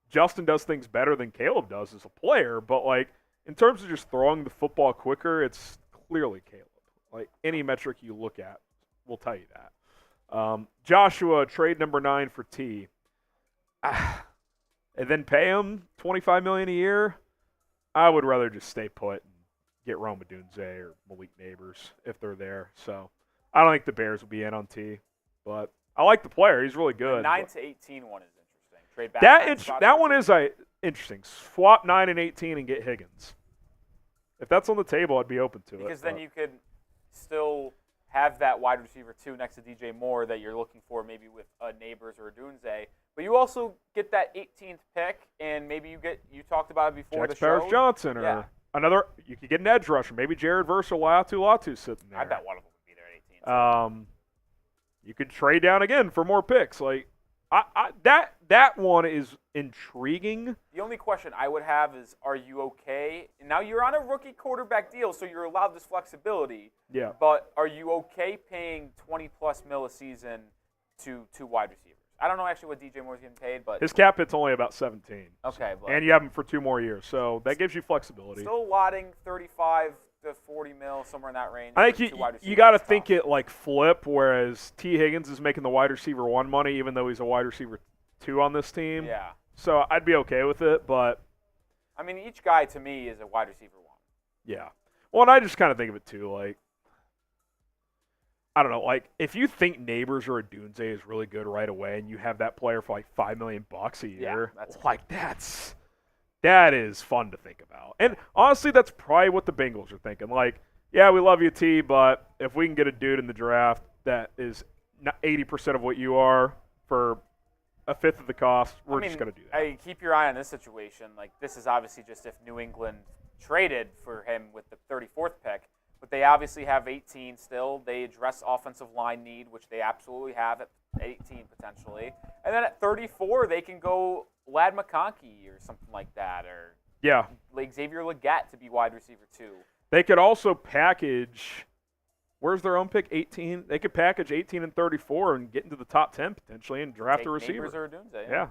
Justin does things better than Caleb does as a player, but like in terms of just throwing the football quicker, it's clearly Caleb. Like any metric you look at will tell you that. Joshua, trade number 9 for T. And then pay him $25 million a year. I would rather just stay put and get Rome Odunze or Malik Neighbors if they're there. So I don't think the Bears will be in on T, but I like the player. He's really good. The 9 to 18 one is interesting. Trade back. That one is interesting. Swap 9 and 18 and get Higgins. If that's on the table, I'd be open to it. Because then you could still have that wide receiver 2 next to DJ Moore that you're looking for maybe with Neighbors or Odunze. But you also get that 18th pick, and maybe you talked about it before Jax the show. Paris Johnson or another. You could get an edge rusher. Maybe Jared Verse or Latu sitting there. I bet one of them would be there at 18. You could trade down again for more picks. Like that one is intriguing. The only question I would have is, are you okay? Now you're on a rookie quarterback deal, so you're allowed this flexibility. Yeah. But are you okay paying $20+ million a season to 2 wide receivers? I don't know actually what DJ Moore's getting paid, but his cap hit's only about 17. Okay, but and you have him for 2 more years, so that gives you flexibility. Still allotting 35 to 40 mil, somewhere in that range. I think you got to think it like flip, whereas T. Higgins is making the wide receiver 1 money, even though he's a wide receiver 2 on this team. Yeah. So I'd be okay with it, but I mean, each guy to me is a wide receiver 1. Yeah. Well, and I just kind of think of it too, like I don't know, like if you think Neighbors or Odunze is really good right away, and you have that player for like $5 million a year, that is fun to think about. And honestly, that's probably what the Bengals are thinking. Like, yeah, we love you, T, but if we can get a dude in the draft that is 80% of what you are for a fifth of the cost, we're just going to do that. Keep your eye on this situation. Like, this is obviously just if New England traded for him with the 34th pick. But they obviously have 18 still. They address offensive line need, which they absolutely have at 18 potentially. And then at 34, they can go Lad McConkey or something like that, or like Xavier Legette to be wide receiver 2. They could also package. Where's their own pick? 18. They could package 18 and 34 and get into the top 10 potentially and draft a receiver. Neighbors or Odunze, yeah.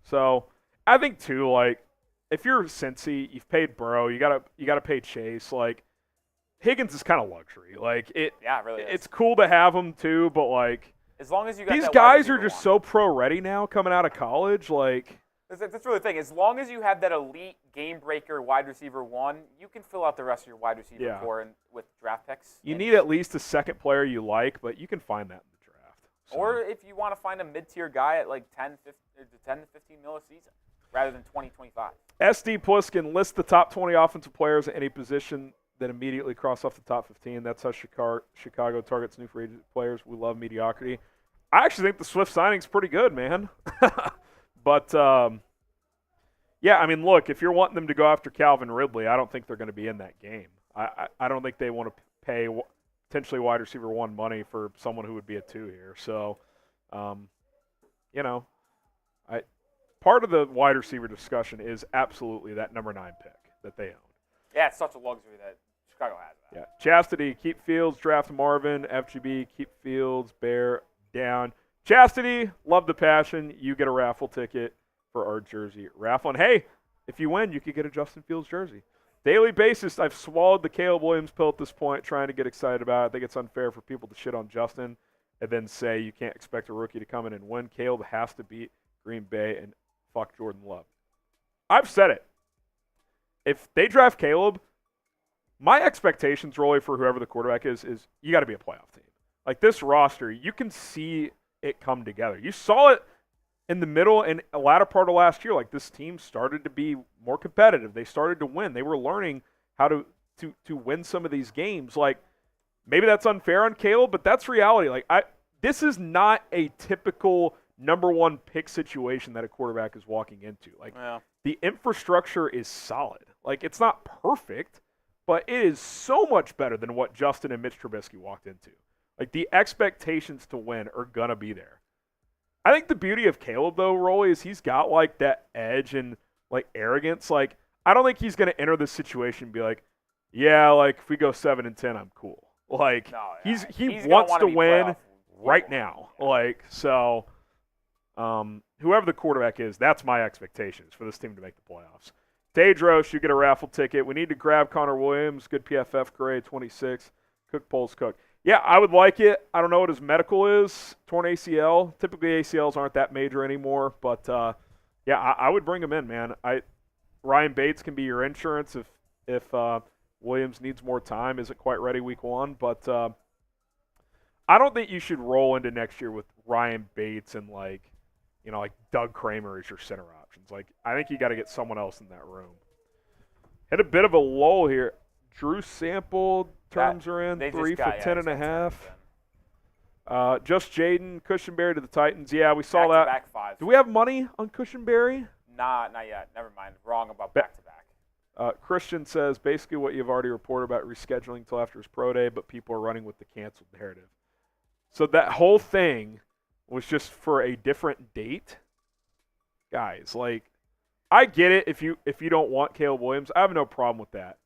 So I think too, like if you're Cincy, you've paid Burrow, you gotta pay Chase, like. Higgins is kind of luxury. Like it really is. It's cool to have him too, but like as long as you got these that guys are just so pro ready now coming out of college. Like that's really the thing. As long as you have that elite game breaker wide receiver 1, you can fill out the rest of your wide receiver core with draft picks. You need at least a second player you like, but you can find that in the draft. So. Or if you want to find a mid-tier guy at like 10 to 15 mil a season rather than 20, 25. SD Pliskin lists the top 20 offensive players at any position that immediately cross off the top 15. That's how Chicago targets new free agent players. We love mediocrity. I actually think the Swift signing's pretty good, man. But, yeah, I mean, look, if you're wanting them to go after Calvin Ridley, I don't think they're going to be in that game. I don't think they want to pay potentially wide receiver 1 money for someone who would be a 2 here. So, you know, part of the wide receiver discussion is absolutely that number 9 pick that they own. Yeah, it's such a luxury that Chicago has that. Yeah. Chastity, keep Fields, draft Marvin. FGB, keep Fields, bear down. Chastity, love the passion. You get a raffle ticket for our jersey raffle. And hey, if you win, you could get a Justin Fields jersey. Daily basis, I've swallowed the Caleb Williams pill at this point, trying to get excited about it. I think it's unfair for people to shit on Justin and then say you can't expect a rookie to come in and win. Caleb has to beat Green Bay and fuck Jordan Love. I've said it. If they draft Caleb, my expectations really for whoever the quarterback is you got to be a playoff team. Like this roster, you can see it come together. You saw it in the middle and a latter part of last year. Like this team started to be more competitive. They started to win. They were learning how to win some of these games. Like maybe that's unfair on Caleb, but that's reality. Like this is not a typical number 1 pick situation that a quarterback is walking into. Like the infrastructure is solid. Like it's not perfect, but it is so much better than what Justin and Mitch Trubisky walked into. Like, the expectations to win are going to be there. I think the beauty of Caleb, though, Rolly, is he's got, like, that edge and, like, arrogance. Like, I don't think he's going to enter this situation and be like, yeah, like, if we go 7-10, I'm cool. Like, he wants to win right now. Like, so whoever the quarterback is, that's my expectations for this team to make the playoffs. Tedros, you get a raffle ticket. We need to grab Connor Williams, good PFF grade, 26. Cook Poles Cook. Yeah, I would like it. I don't know what his medical is, torn ACL. Typically ACLs aren't that major anymore, but yeah, I would bring him in, man. Ryan Bates can be your insurance if Williams needs more time, isn't quite ready week 1, but I don't think you should roll into next year with Ryan Bates and like Doug Kramer as your center options. Like, I think you got to get someone else in that room. Hit a bit of a lull here. Drew Sample terms are in 3 for 10.5. Just Jaden Cushenberry to the Titans. Yeah, we saw that. Back 5. Do we have money on Cushenberry? Nah, not yet. Never mind. Wrong about back-to-back. Christian says basically what you've already reported about rescheduling until after his pro day, but people are running with the canceled narrative. So that whole thing was just for a different date. Guys, like, I get it if you don't want Caleb Williams. I have no problem with that.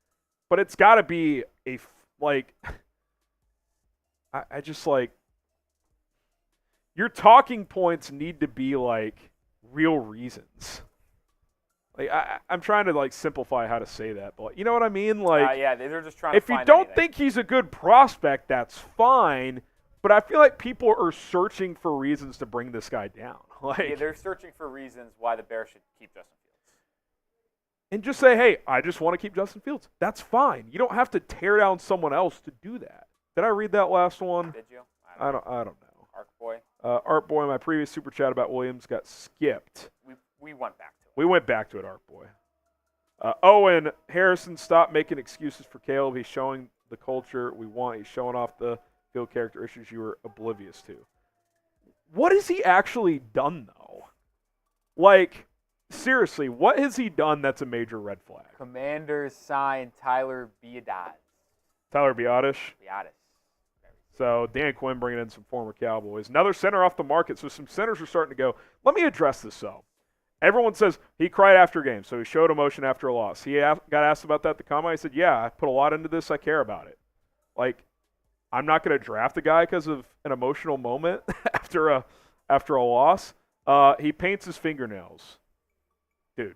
But it's got to be I just like, your talking points need to be like real reasons. Like, I'm trying to like simplify how to say that, but you know what I mean? Like, yeah, they're just trying to find anything. If you don't think he's a good prospect, that's fine. But I feel like people are searching for reasons to bring this guy down. Like, yeah, they're searching for reasons why the Bears should keep Justin Fields. And just say, hey, I just want to keep Justin Fields. That's fine. You don't have to tear down someone else to do that. Did I read that last one? Did you? I don't know. Art Boy. Art Boy, my previous super chat about Williams got skipped. We went back to it. We went back to it, Art Boy. Owen Harrison, stop making excuses for Caleb. He's showing the culture we want. He's showing off the field character issues you were oblivious to. What has he actually done, though? Like, seriously, what has he done that's a major red flag? Commanders signed Tyler Byard. Tyler Byard. Byard. So Dan Quinn bringing in some former Cowboys. Another center off the market. So some centers are starting to go. Let me address this, though. Everyone says he cried after a game, so he showed emotion after a loss. He got asked about that at the combine. He said, yeah, I put a lot into this. I care about it. Like, I'm not going to draft a guy because of an emotional moment after a loss. He paints his fingernails. Dude,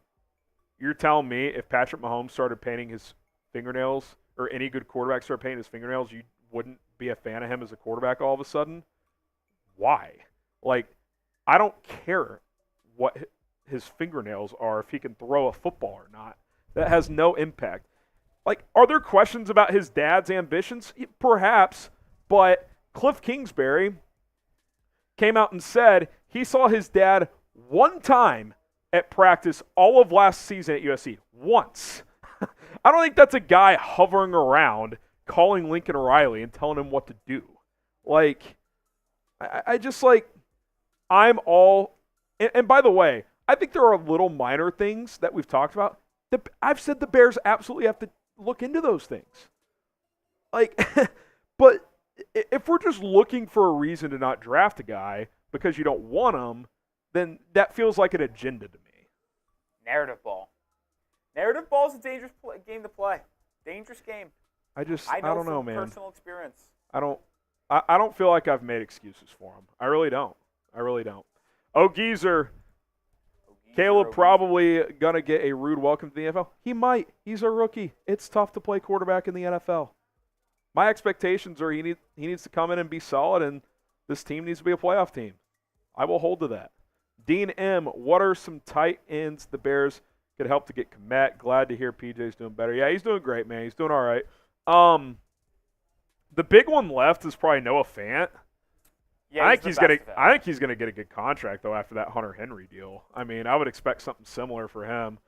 you're telling me if Patrick Mahomes started painting his fingernails, or any good quarterback started painting his fingernails, you wouldn't be a fan of him as a quarterback all of a sudden? Why? Like, I don't care what his fingernails are if he can throw a football or not. That has no impact. Like, are there questions about his dad's ambitions? Perhaps, but Cliff Kingsbury came out and said he saw his dad one time at practice all of last season at USC. Once. I don't think that's a guy hovering around calling Lincoln Riley and telling him what to do. Like, I just, like, I'm all – and by the way, I think there are little minor things that we've talked about. I've said the Bears absolutely have to look into those things. Like, but if we're just looking for a reason to not draft a guy because you don't want him, then that feels like an agenda to me. Narrative ball. Narrative ball is a dangerous game to play. Dangerous game. I don't know, man. Personal experience. I don't feel like I've made excuses for him. I really don't. Oh, Geezer. Caleb probably going to get a rude welcome to the NFL. He might. He's a rookie. It's tough to play quarterback in the NFL. My expectations are he needs to come in and be solid, and this team needs to be a playoff team. I will hold to that. Dean M., what are some tight ends the Bears could help to get Komet? Glad to hear PJ's doing better. Yeah, he's doing great, man. He's doing all right. The big one left is probably Noah Fant. Yeah, I think he's gonna get a good contract though after that Hunter Henry deal. I mean, I would expect something similar for him.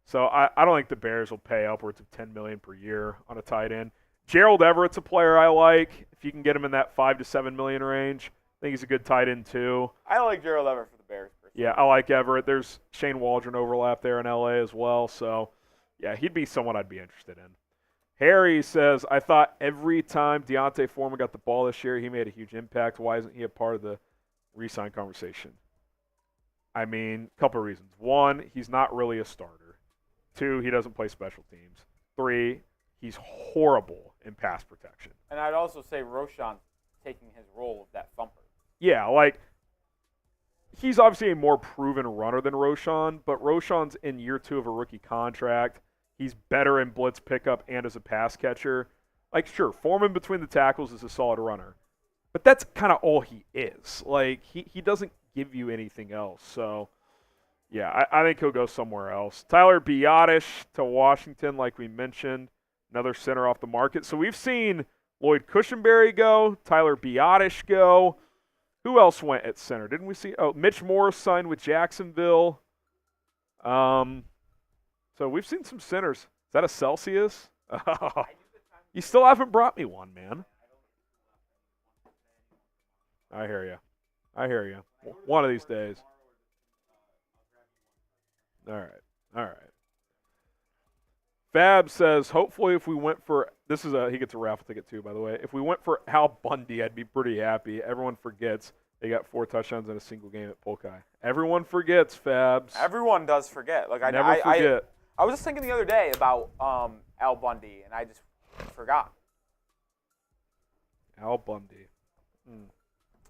So I don't think the Bears will pay upwards of $10 million per year on a tight end. Gerald Everett's a player I like. If you can get him in that $5 to $7 million range, I think he's a good tight end too. I like Gerald Everett for the Bears. Yeah, I like Everett. There's Shane Waldron overlap there in LA as well. So yeah, he'd be someone I'd be interested in. Harry says, I thought every time Deontay Foreman got the ball this year, he made a huge impact. Why isn't he a part of the re-sign conversation? I mean, a couple of reasons. One, he's not really a starter. Two, he doesn't play special teams. Three, he's horrible in pass protection. And I'd also say Roschon's taking his role of that thumper. Yeah, like, he's obviously a more proven runner than Roschon, but Roschon's in year 2 of a rookie contract. He's better in blitz pickup and as a pass catcher. Like, sure, Foreman between the tackles is a solid runner. But that's kind of all he is. Like, he doesn't give you anything else. So, yeah, I think he'll go somewhere else. Tyler Byard to Washington, like we mentioned. Another center off the market. So we've seen Lloyd Cushenberry go, Tyler Byard go. Who else went at center? Didn't we see? Oh, Mitch Morse signed with Jacksonville. So we've seen some centers. Is that a Celsius? Oh, you still haven't brought me one, man. I hear you. One of these days. All right. Fab says, hopefully if we went for – he gets a raffle ticket too, by the way. If we went for Al Bundy, I'd be pretty happy. Everyone forgets they got 4 touchdowns in a single game at Polk High. Everyone forgets, Fabs. Everyone does forget. Like, Never forget. I was just thinking the other day about Al Bundy, and I just forgot. Al Bundy.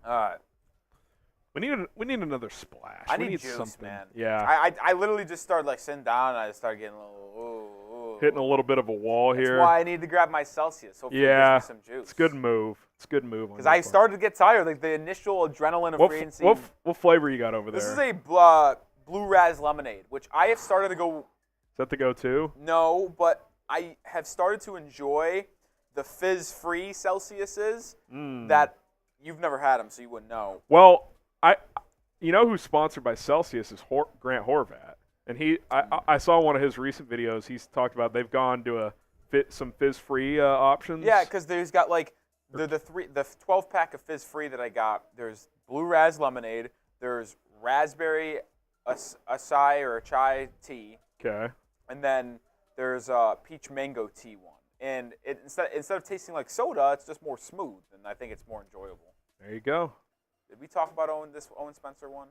All right. We need another splash. I we need juice, something. Man. Yeah. I literally just started like sitting down, and I just started getting a little hitting a little bit of a wall here. That's why I need to grab my Celsius. Hopefully it gives me some juice. It's a good move. Because I started to get tired, like the initial adrenaline of free agency. What flavor you got over there? This is a Blue Raz lemonade, which I have started to go. Is that the go-to? No, but I have started to enjoy the fizz-free Celsiuses that you've never had them, so you wouldn't know. Well, you know who's sponsored by Celsius is Grant Horvat, and I saw one of his recent videos. He's talked about they've gone to some fizz-free options. Yeah, because there's got like the 12-pack of fizz-free that I got. There's Blue Raz lemonade. There's raspberry acai or chai tea. Okay. And then there's peach mango tea one. And instead of tasting like soda, it's just more smooth, and I think it's more enjoyable. There you go. Did we talk about Owen Spencer one?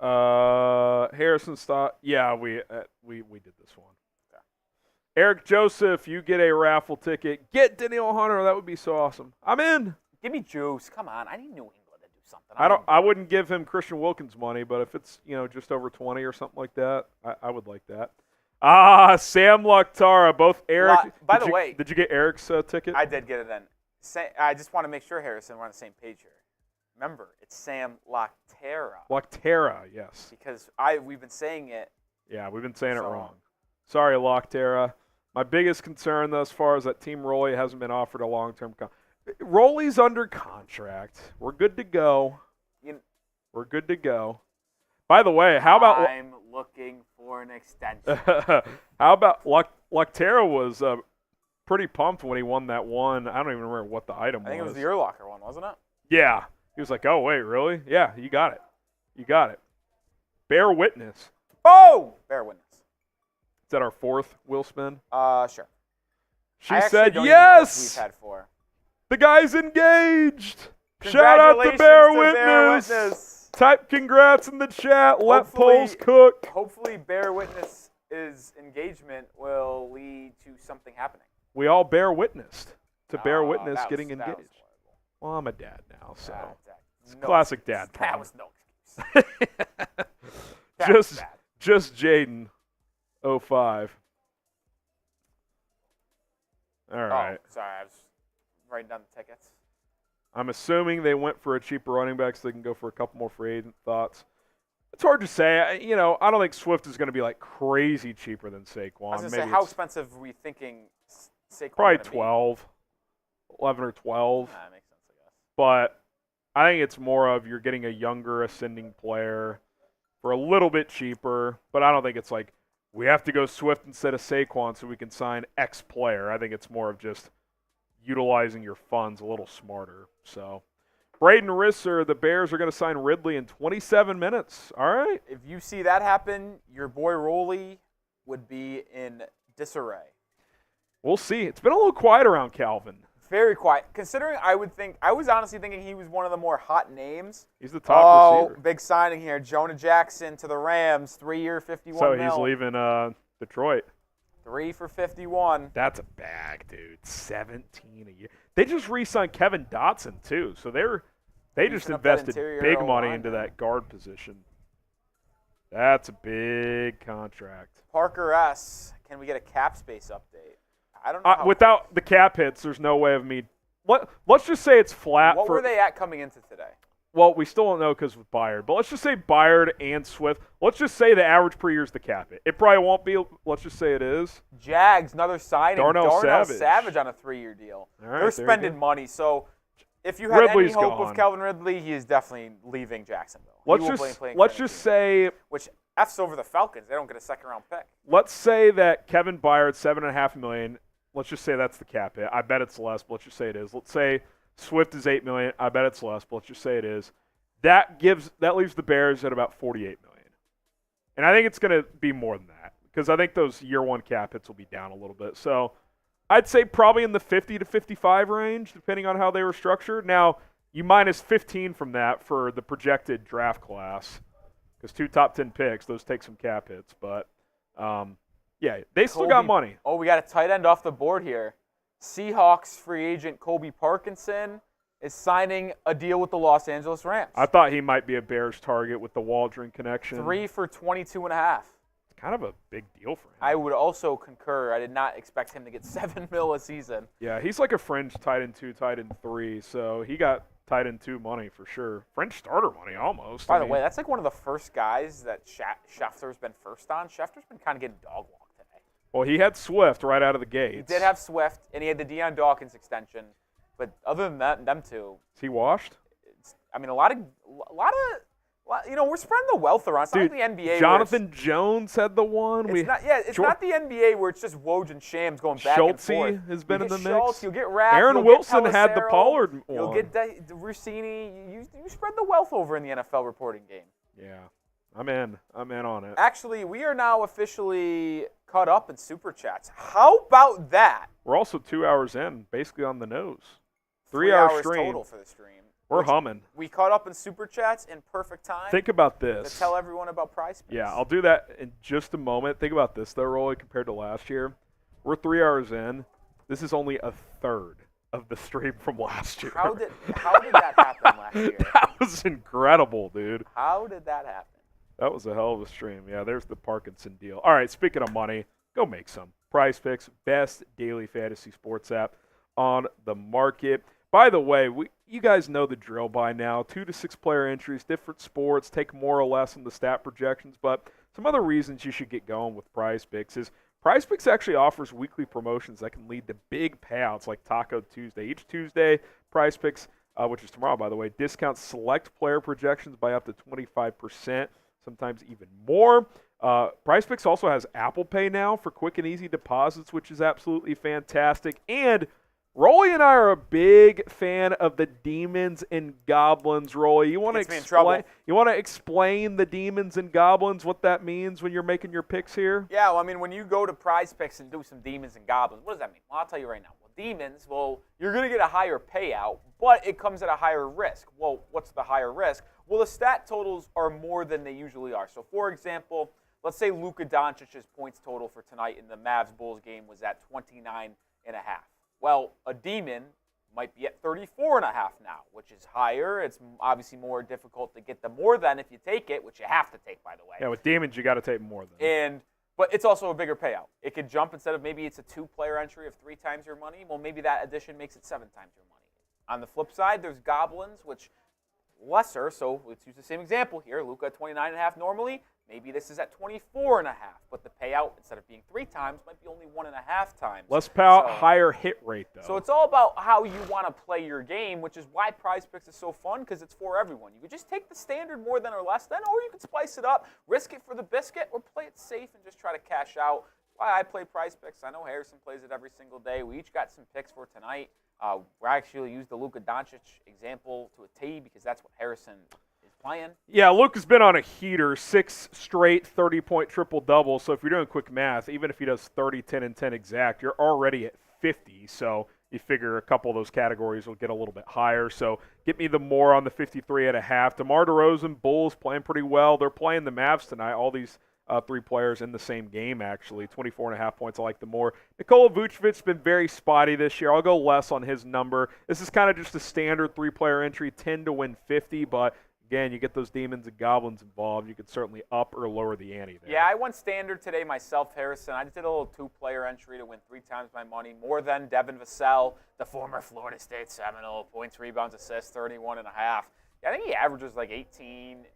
Harrison Stott. Yeah, we did this one. Okay. Eric Joseph, you get a raffle ticket. Get Danielle Hunter. That would be so awesome. I'm in. Give me juice. Come on. I need New England to do something. I wouldn't give him Christian Wilkins money, but if it's just over 20 or something like that, I would like that. Sam Luchtara, both Eric. By the way, did you get Eric's ticket? I did get it then. I just want to make sure, Harrison, we're on the same page here. Remember, it's Sam Luchtara. Luchtara, yes. Because we've been saying it. Yeah, we've been saying it wrong. Sorry, Luchtara. My biggest concern thus far is that Team Roley hasn't been offered a long-term contract. Roley's under contract. We're good to go. We're good to go. By the way, how about... I'm looking for an extension. How about Luchtara was pretty pumped when he won that one. I don't even remember what the item was. I think it was the Urlacher one, wasn't it? Yeah. He was like, oh, wait, really? Yeah, you got it. You got it. Bear witness. Oh! Bear witness. Is that our fourth Will spin? Sure. She said yes! We've had 4. The guy's engaged. Shout out to Bear Witness. Type congrats in the chat. Let polls cook. Hopefully Bear Witness's engagement will lead to something happening. We all bear witnessed to Bear Witness getting engaged. Well, I'm a dad now, so it's classic dad. That was no excuse. Just Jaden, 05. All right. Oh, sorry, I was writing down the tickets. I'm assuming they went for a cheaper running back so they can go for a couple more free agent thoughts. It's hard to say. I don't think Swift is going to be like crazy cheaper than Saquon. I was going to say, how expensive are we thinking Saquon? Probably 12, 11 or 12. That makes sense, I guess. But I think it's more of you're getting a younger ascending player for a little bit cheaper. But I don't think it's like we have to go Swift instead of Saquon so we can sign X player. I think it's more of just utilizing your funds a little smarter. So, Braden Risser, the Bears are going to sign Ridley in 27 minutes. All right. If you see that happen, your boy Roley would be in disarray. We'll see. It's been a little quiet around Calvin. Very quiet. Considering I was honestly thinking he was one of the more hot names. He's the top receiver. Big signing here. Jonah Jackson to the Rams, 3-year, $51 million. So he's leaving Detroit. 3 for $51. That's a bag, dude. 17 a year. They just re-signed Kevin Dotson too, so they just invested big money into that guard position. That's a big contract. Parker S. Can we get a cap space update? I don't know. Without the cap hits, there's no way of me. Let's just say it's flat. What were they at coming into today? Well, we still don't know because of Byard. But let's just say Byard and Swift. Let's just say the average per year is the cap hit. It probably won't be. Let's just say it is. Jags, another signing. Darnell Savage on a 3-year deal. All right, they're spending money. So if you had any hope of Calvin Ridley, he is definitely leaving Jacksonville. Let's just say. Which F's over the Falcons. They don't get a second-round pick. Let's say that Kevin Byard, $7.5 million. Let's just say that's the cap hit. I bet it's less, but let's just say it is. Let's say Swift is $8 million. I bet it's less, but let's just say it is. That leaves the Bears at about $48 million. And I think it's going to be more than that because I think those year one cap hits will be down a little bit. So I'd say probably in the 50 to 55 range, depending on how they were structured. Now, you minus 15 from that for the projected draft class because 2 top 10 picks, those take some cap hits. But, yeah, they still got money. Oh, we got a tight end off the board here. Seahawks free agent Colby Parkinson is signing a deal with the Los Angeles Rams. I thought he might be a Bears target with the Waldron connection. 3 for $22.5. It's kind of a big deal for him. I would also concur. I did not expect him to get $7 million a season. Yeah, he's like a fringe tight end 2, tight end 3, so he got tight end 2 money for sure. Fringe starter money almost. By the way, that's like one of the first guys that Schefter's been first on. Schefter's been kind of getting dog walked today. Well, he had Swift right out of the gate. He did have Swift, and he had the Deion Dawkins extension. But other than that, them two. Is he washed? I mean, a lot of, we're spreading the wealth around. It's Dude, not like the NBA. Jonathan Jones had the one. It's not the NBA where it's just Woj and Shams going back and forth. Schultze has been in the Schultz, mix. You'll get Rapp. Aaron Wilson had the Pollard one. You'll get Rossini. You spread the wealth over in the NFL reporting game. Yeah, I'm in on it. Actually, we are now officially caught up in Super Chats. How about that? We're also 2 hours in, basically on the nose. 3 hour hours stream. total for the stream. We're humming. We caught up in Super Chats in perfect time. Think about this. To tell everyone about Prize Picks. Yeah, I'll do that in just a moment. Think about this, though, Rolly, compared to last year. We're 3 hours in. This is only a third of the stream from last year. How did that happen last year? That was incredible, dude. How did that happen? That was a hell of a stream. Yeah, there's the Parkinson deal. All right, speaking of money, go make some. Prize Picks, best daily fantasy sports app on the market. By the way, you guys know the drill by now. 2 to 6 player entries, different sports, take more or less on the stat projections. But some other reasons you should get going with Prize Picks is Prize Picks actually offers weekly promotions that can lead to big payouts like Taco Tuesday. Each Tuesday, Prize Picks, which is tomorrow, by the way, discounts select player projections by up to 25%, sometimes even more. Prize Picks also has Apple Pay now for quick and easy deposits, which is absolutely fantastic. And Rolly and I are a big fan of the Demons and Goblins. Rolly, you want to explain the Demons and Goblins, what that means when you're making your picks here? Yeah, well, I mean, when you go to Prize Picks and do some Demons and Goblins, what does that mean? Well, I'll tell you right now. Well, Demons, you're going to get a higher payout, but it comes at a higher risk. Well, what's the higher risk? Well, the stat totals are more than they usually are. So, for example, let's say Luka Doncic's points total for tonight in the Mavs-Bulls game was at 29.5. Well, a Demon might be at 34.5 now, which is higher. It's obviously more difficult to get the more than if you take it, which you have to take, by the way. Yeah, with Demons, you got to take more than. But it's also a bigger payout. It could jump instead of maybe it's a 2-player entry of 3 times your money. Well, maybe that addition makes it 7 times your money. On the flip side, there's Goblins, which lesser. So let's use the same example here. Luka at 29.5 normally. Maybe this is at 24.5, but the payout, instead of being 3 times, might be only 1.5 times. Less payout, higher hit rate, though. So it's all about how you want to play your game, which is why Prize Picks is so fun, because it's for everyone. You could just take the standard more than or less than, or you could spice it up, risk it for the biscuit, or play it safe and just try to cash out. Why I play Prize Picks. I know Harrison plays it every single day. We each got some picks for tonight. We actually used the Luka Doncic example to a T because that's what Harrison is playing. Yeah, Luke has been on a heater, 6 straight 30-point triple-double. So if you're doing quick math, even if he does 30, 10, and 10 exact, you're already at 50. So you figure a couple of those categories will get a little bit higher. So get me the more on the 53.5. DeMar DeRozan, Bulls playing pretty well. They're playing the Mavs tonight. All these 3 players in the same game, actually. 24.5 points, I like the more. Nikola Vucevic's been very spotty this year. I'll go less on his number. This is kind of just a standard 3-player entry, 10 to win 50, but again, you get those demons and goblins involved. You could certainly up or lower the ante there. Yeah, I went standard today myself, Harrison. I just did a little 2-player entry to win 3 times my money, more than Devin Vassell, the former Florida State Seminole, points, rebounds, assists, 31.5. Yeah, I think he averages like 18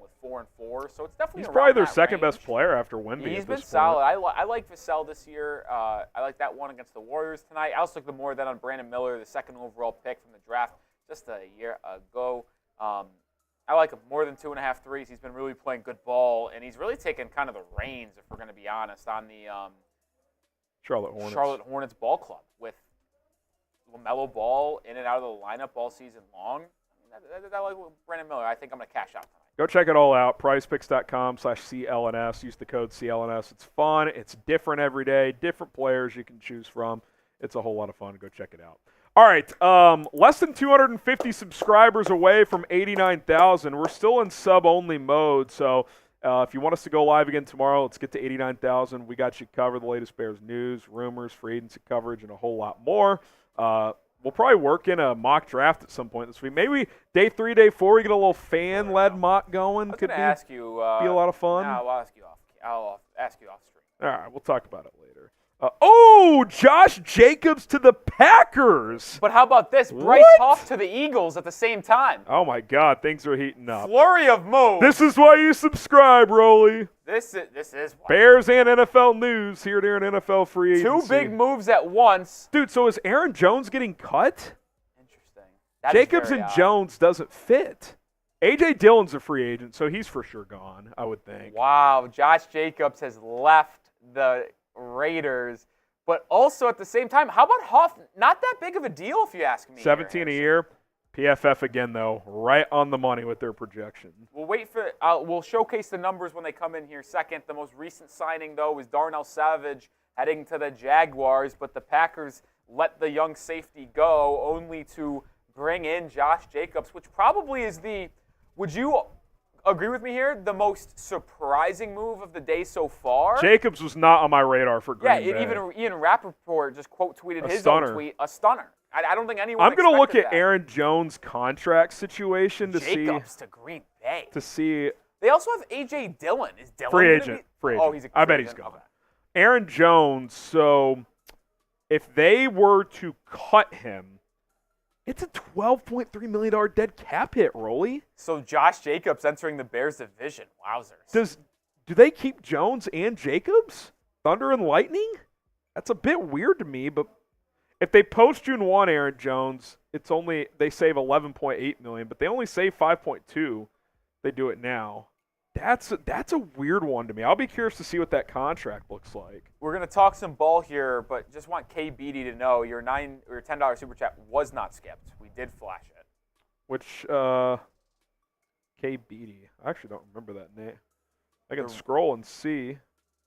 with 4 and 4, so it's definitely. He's around probably their that second range. best player after Wemby. He's at been this solid. point. I like Vassell this year. I like that one against the Warriors tonight. I also like the more than on Brandon Miller, the second overall pick from the draft just a year ago. I like him more than 2.5 threes. He's been really playing good ball, and he's really taken kind of the reins, if we're going to be honest, on the Charlotte Hornets ball club with LaMelo Ball in and out of the lineup all season long. I like Brandon Miller. I think I'm going to cash out tonight. Go check it all out, prizepicks.com/CLNS. Use the code CLNS. It's fun. It's different every day. Different players you can choose from. It's a whole lot of fun. Go check it out. All right, less than 250 subscribers away from 89,000. We're still in sub-only mode, so if you want us to go live again tomorrow, let's get to 89,000. We got you covered, the latest Bears news, rumors, free agency coverage, and a whole lot more. We'll probably work in a mock draft at some point this week. Maybe day 3, day 4, we get a little fan-led mock going. Could be a lot of fun. No, I'll ask you off. I'll ask you off stream. All right, we'll talk about it later. Josh Jacobs to the Packers. But how about this? Bryce Huff to the Eagles at the same time. Oh, my God. Things are heating up. Flurry of moves. This is why you subscribe, Rolly. This is why. Bears and NFL news here during NFL free agency. 2 big moves at once. Dude, so is Aaron Jones getting cut? Interesting. That Jacobs and Jones doesn't fit. A.J. Dillon's a free agent, so he's for sure gone, I would think. Wow. Josh Jacobs has left the Raiders. But also at the same time, how about Huff? Not that big of a deal if you ask me. 17 a year. PFF again, though, right on the money with their projection. We'll showcase the numbers when they come in here second. The most recent signing, though, was Darnell Savage heading to the Jaguars, but the Packers let the young safety go only to bring in Josh Jacobs, which probably is would you agree with me here, the most surprising move of the day so far? Jacobs was not on my radar for Green Bay. Even Ian Rappaport just quote tweeted his stunner. own tweet, a stunner. I don't think anyone I'm going to look at that. Aaron Jones' contract situation to Jacobs to Green Bay. To see. They also have A.J. Dillon. Is Dillon free agent? Oh, he's a I bet he's gone. Okay. Aaron Jones, so if they were to cut him, it's a $12.3 million dead cap hit, Rolly. So Josh Jacobs entering the Bears division. Wowzers. Do they keep Jones and Jacobs? Thunder and Lightning? That's a bit weird to me, but if they post June 1 Aaron Jones, they save $11.8 million, but they only save $5.2. They do it now. That's a weird one to me. I'll be curious to see what that contract looks like. We're going to talk some ball here, but just want K. Beatty to know your $10 super chat was not skipped. We did flash it. Which K. Beatty? I actually don't remember that name. I can scroll and see.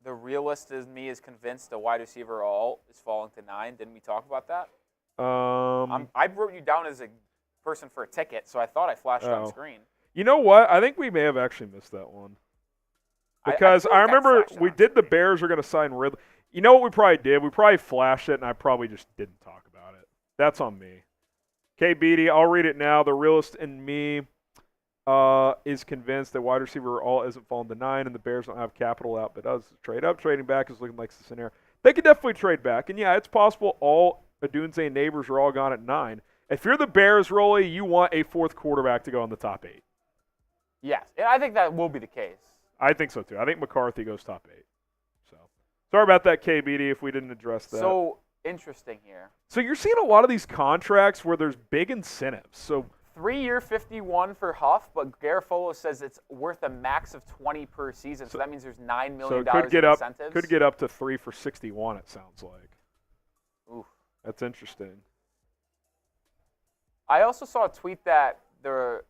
The realist is me is convinced a wide receiver all is falling to 9. Didn't we talk about that? I wrote you down as a person for a ticket, so I thought I flashed it on screen. You know what? I think we may have actually missed that one. Because I remember we did the Bears were going to sign Ridley. You know what we probably did? We probably flashed it, and I probably just didn't talk about it. That's on me. K. Beatty, I'll read it now. The realist in me is convinced that wide receiver all isn't falling to 9, and the Bears don't have capital out, but does trade up. Trading back is looking like the scenario. They could definitely trade back. And, yeah, it's possible all Adunze and Neighbors are all gone at 9. If you're the Bears, Rolly, you want a 4th quarterback to go in the top 8. Yes, and I think that will be the case. I think so, too. I think McCarthy goes top 8. So, sorry about that, KBD, if we didn't address that. So, interesting here. So, you're seeing a lot of these contracts where there's big incentives. So, 3-year 51 for Huff, but Garofalo says it's worth a max of 20 per season. So that means there's $9 million in incentives. Could get up to 3 for 61, it sounds like. Oof. That's interesting. I also saw a tweet that the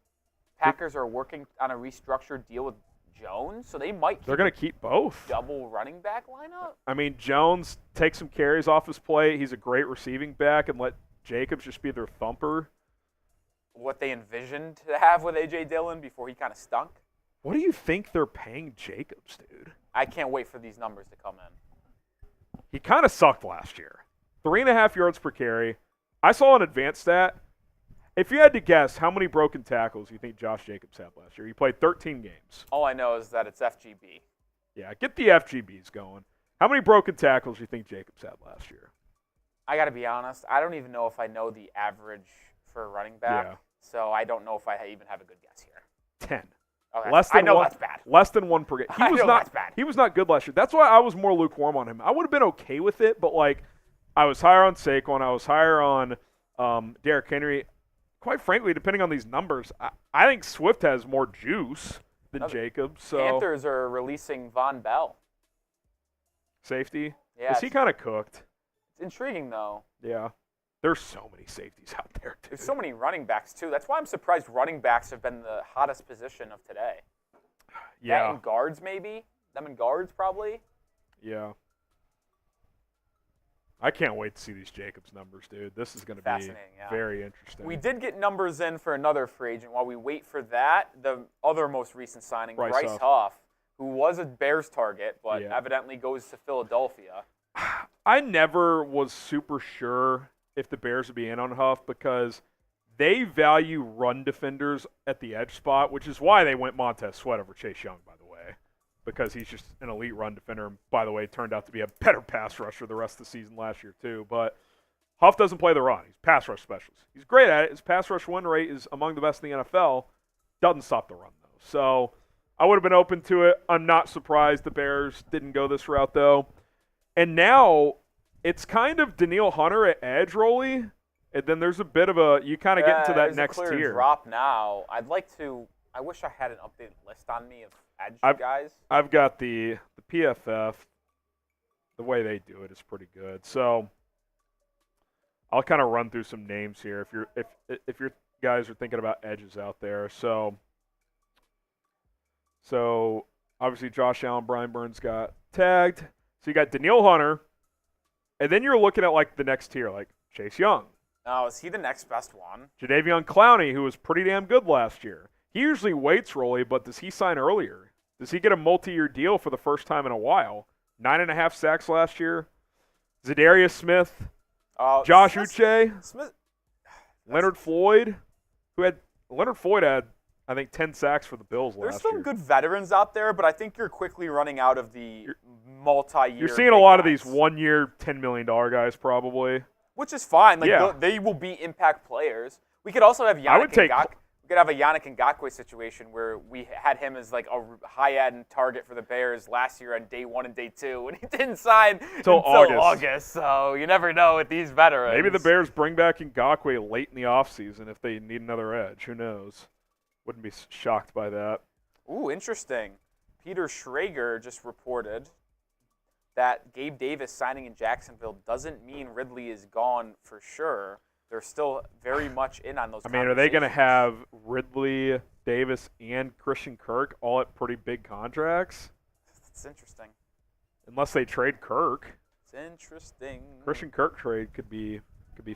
Packers are working on a restructured deal with Jones, so they might. They're going to keep both. Double running back lineup. I mean, Jones takes some carries off his plate. He's a great receiving back, and let Jacobs just be their thumper. What they envisioned to have with A.J. Dillon before he kind of stunk. What do you think they're paying Jacobs, dude? I can't wait for these numbers to come in. He kind of sucked last year. 3.5 yards per carry. I saw an advanced stat. If you had to guess how many broken tackles you think Josh Jacobs had last year, he played 13 games. All I know is that it's FGB. Yeah, get the FGBs going. How many broken tackles do you think Jacobs had last year? I got to be honest. I don't even know if I know the average for a running back. Yeah. So I don't know if I even have a good guess here. 10. Okay. Less than that's bad. Less than one per game. That's bad. He was not good last year. That's why I was more lukewarm on him. I would have been okay with it, but I was higher on Saquon. I was higher on Derrick Henry. Quite frankly, depending on these numbers, I think Swift has more juice than Jacobs. So Panthers are releasing Von Bell. Safety? Yeah. Is he kind of cooked? It's intriguing, though. Yeah. There's so many safeties out there, too. There's so many running backs, too. That's why I'm surprised running backs have been the hottest position of today. Yeah. That and guards, maybe? Them and guards, probably? Yeah. I can't wait to see these Jacobs numbers, dude. This is going to be very interesting. We did get numbers in for another free agent. While we wait for that, the other most recent signing, Bryce Huff, who was a Bears target, but evidently goes to Philadelphia. I never was super sure if the Bears would be in on Huff because they value run defenders at the edge spot, which is why they went Montez Sweat over Chase Young, by the way, because he's just an elite run defender. And by the way, turned out to be a better pass rusher the rest of the season last year too. But Huff doesn't play the run. He's pass rush specialist. He's great at it. His pass rush win rate is among the best in the NFL. Doesn't stop the run, though. So I would have been open to it. I'm not surprised the Bears didn't go this route, though. And now it's kind of Danielle Hunter at edge, Rolly. And then there's a bit of you kind of get into that next tier. There's a clear drop now. I wish I had an updated list on me of edge guys. I've got the PFF. The way they do it is pretty good. So I'll kind of run through some names here if your guys are thinking about edges out there. So obviously Josh Allen, Brian Burns got tagged. So you got Danielle Hunter, and then you're looking at the next tier, like Chase Young. Oh, is he the next best one? Jadeveon Clowney, who was pretty damn good last year. He usually waits, Rolly, but does he sign earlier? Does he get a multi-year deal for the first time in a while? 9.5 sacks last year. Zadarius Smith, Josh Uche, Leonard Floyd, Leonard Floyd had, I think, 10 sacks for the Bills last year. There's some good veterans out there, but I think you're quickly running out of the multi-year. You're seeing a lot of these one-year, $10 million guys probably. Which is fine. They will be impact players. We could also have we could have a Yannick Ngakoue situation where we had him as a high-end target for the Bears last year on day 1 and day 2, and he didn't sign until August. So you never know with these veterans. Maybe the Bears bring back Ngakoue late in the offseason if they need another edge. Who knows? Wouldn't be shocked by that. Ooh, interesting. Peter Schrager just reported that Gabe Davis signing in Jacksonville doesn't mean Ridley is gone for sure. They're still very much in on those conversations. Are they going to have Ridley, Davis, and Christian Kirk all at pretty big contracts? It's interesting. Unless they trade Kirk. It's interesting. Christian Kirk trade could be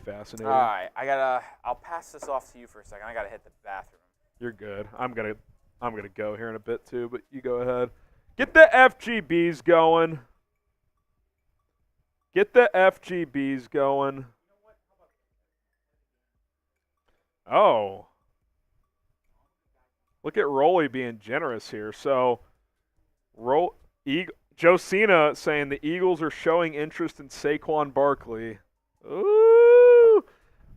fascinating. All right, I'll pass this off to you for a second. I got to hit the bathroom. You're good. I'm gonna go here in a bit too, but you go ahead. Get the FGBs going. Get the FGBs going. Oh. Look at Rolly being generous here. So, Joe Cena saying the Eagles are showing interest in Saquon Barkley. Ooh.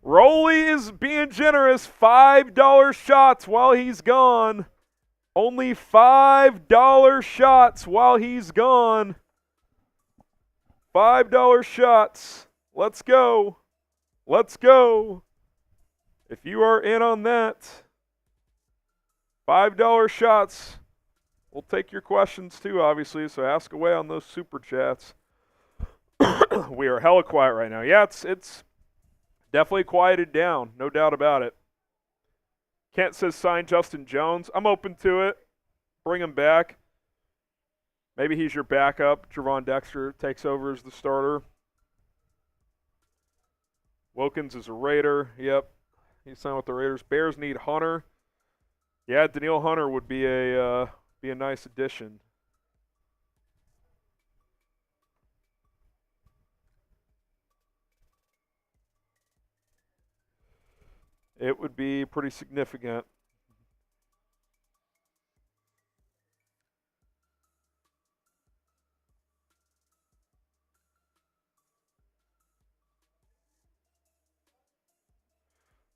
Rolly is being generous. $5 shots while he's gone. Only $5 shots while he's gone. $5 shots. Let's go. Let's go. If you are in on that, $5 shots. We'll take your questions too, obviously, so ask away on those super chats. We are hella quiet right now. Yeah, it's definitely quieted down, no doubt about it. Kent says sign Justin Jones. I'm open to it. Bring him back. Maybe he's your backup. Javon Dexter takes over as the starter. Wilkins is a Raider. Yep. He's signed with the Raiders. Bears need Hunter. Yeah, Danielle Hunter would be a nice addition. It would be pretty significant.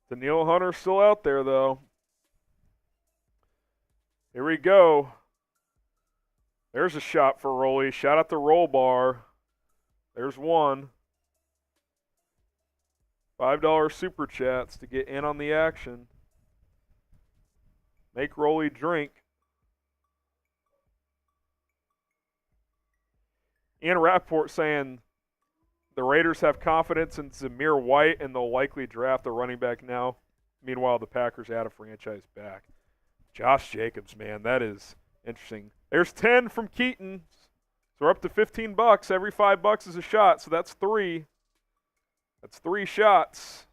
Danielle Hunter's still out there, though. Here we go. There's a shot for Rolly. Shout out to Roll Bar. There's one. $5 super chats to get in on the action. Make Rolly drink. Ian Rappaport saying the Raiders have confidence in Zamir White and they'll likely draft a running back now. Meanwhile, the Packers add a franchise back. Josh Jacobs, man, that is interesting. There's 10 from Keaton. So we're up to $15. Every $5 is a shot, so that's 3. That's 3 shots.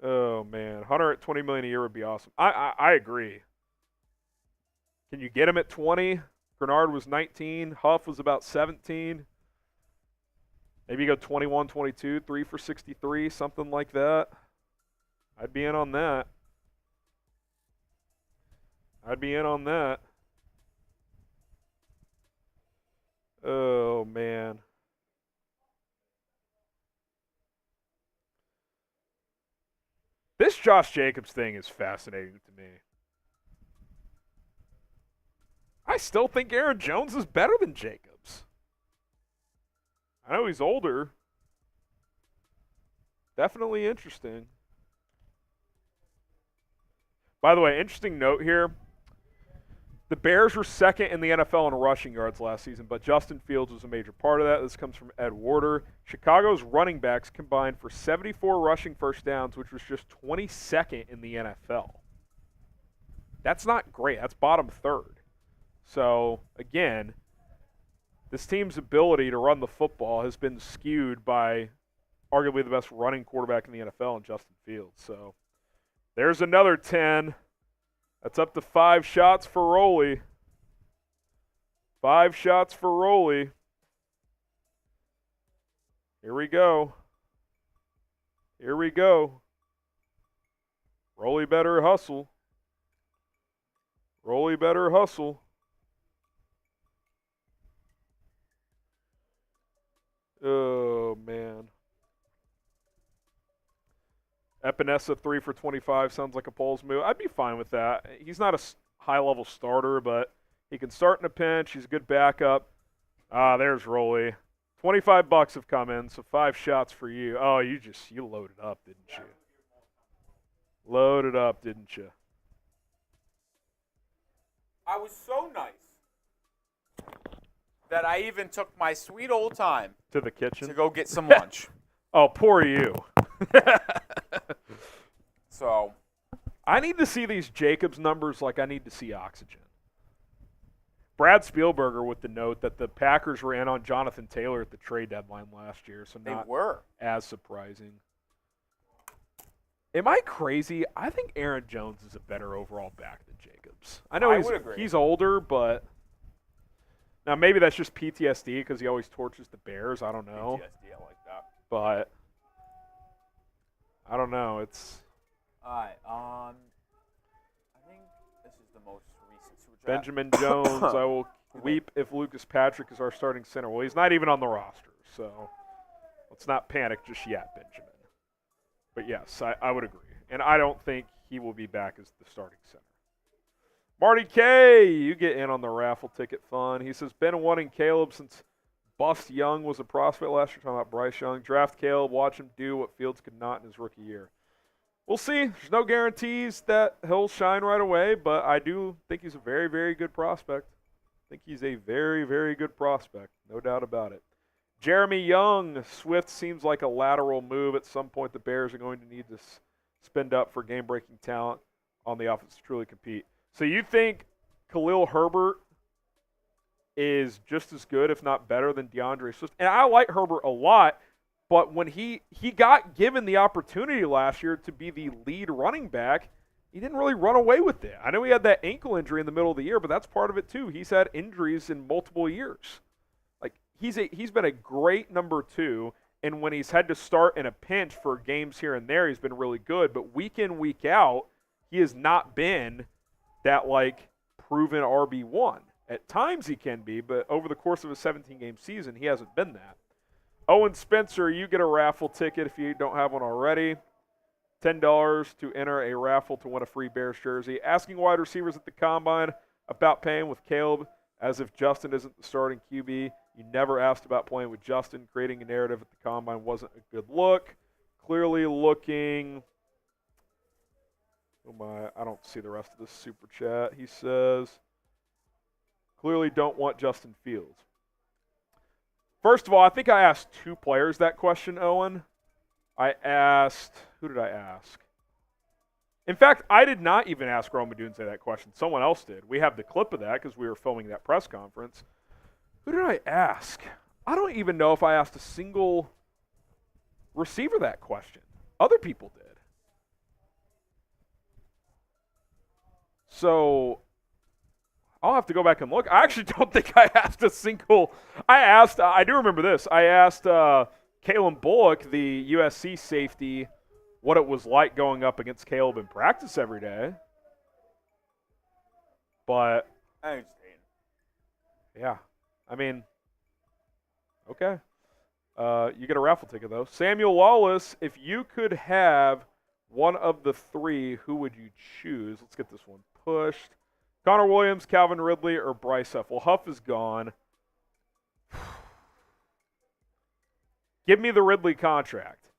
Oh, man. Hunter at $20 million a year would be awesome. I agree. Can you get him at 20? Grenard was 19. Huff was about 17. Maybe you go 21, 22, 3 for 63, something like that. I'd be in on that. Oh, man. This Josh Jacobs thing is fascinating to me. I still think Aaron Jones is better than Jacobs. I know he's older. Definitely interesting. By the way, interesting note here. The Bears were second in the NFL in rushing yards last season, but Justin Fields was a major part of that. This comes from Ed Warder. Chicago's running backs combined for 74 rushing first downs, which was just 22nd in the NFL. That's not great. That's bottom third. So, again, this team's ability to run the football has been skewed by arguably the best running quarterback in the NFL in Justin Fields. So, there's another 10. That's up to 5 shots for Rolly. 5 shots for Rolly. Here we go. Rolly better hustle. Oh, man. Epinesa 3 for 25 sounds like a Poles move. I'd be fine with that. He's not a high-level starter, but he can start in a pinch. He's a good backup. There's Rolly. $25 have come in, so 5 shots for you. Oh, you loaded up, didn't you? Loaded up, didn't you? I was so nice that I even took my sweet old time to the kitchen to go get some lunch. Oh, poor you. So, I need to see these Jacobs numbers like I need to see oxygen. Brad Spielberger with the note that the Packers were in on Jonathan Taylor at the trade deadline last year, so not as surprising. Am I crazy? I think Aaron Jones is a better overall back than Jacobs. I know he's older, but now maybe that's just PTSD because he always torches the Bears. I don't know. PTSD, I like that. But I don't know. It's all right. I think this is the most recent super chat. Benjamin Jones. I will weep if Lucas Patrick is our starting center. Well, he's not even on the roster, so let's not panic just yet, Benjamin. But yes, I would agree, and I don't think he will be back as the starting center. Marty K, you get in on the raffle ticket fun. He says been wanting Caleb since Bust Young was a prospect last year. Talking about Bryce Young. Draft Caleb, watch him do what Fields could not in his rookie year. We'll see. There's no guarantees that he'll shine right away, but I do think he's a very, very good prospect. I think he's a very, very good prospect. No doubt about it. Jeremy Young, Swift seems like a lateral move. At some point, the Bears are going to need to spend up for game-breaking talent on the offense to truly compete. So you think Khalil Herbert is just as good, if not better, than DeAndre Swift? And I like Herbert a lot, but when he got given the opportunity last year to be the lead running back, he didn't really run away with it. I know he had that ankle injury in the middle of the year, but that's part of it too. He's had injuries in multiple years. Like he's been a great number 2, and when he's had to start in a pinch for games here and there, he's been really good. But week in, week out, he has not been that like proven RB1. At times he can be, but over the course of a 17-game season, he hasn't been that. Owen Spencer, you get a raffle ticket if you don't have one already. $10 to enter a raffle to win a free Bears jersey. Asking wide receivers at the Combine about playing with Caleb as if Justin isn't the starting QB. You never asked about playing with Justin. Creating a narrative at the Combine wasn't a good look. Clearly looking... I don't see the rest of this super chat. He says, clearly don't want Justin Fields. First of all, I think I asked 2 players that question, Owen. Who did I ask? In fact, I did not even ask Rome Odunze that question. Someone else did. We have the clip of that because we were filming that press conference. Who did I ask? I don't even know if I asked a single receiver that question. Other people did. So I'll have to go back and look. I actually don't think I asked a single. I do remember this. I asked Kalen Bullock, the USC safety, what it was like going up against Caleb in practice every day. But yeah, I mean, okay. You get a raffle ticket though. Samuel Lawless, if you could have one of the 3, who would you choose? Let's get this one pushed. Connor Williams, Calvin Ridley, or Bryce Huff? Well, Huff is gone. Give me the Ridley contract.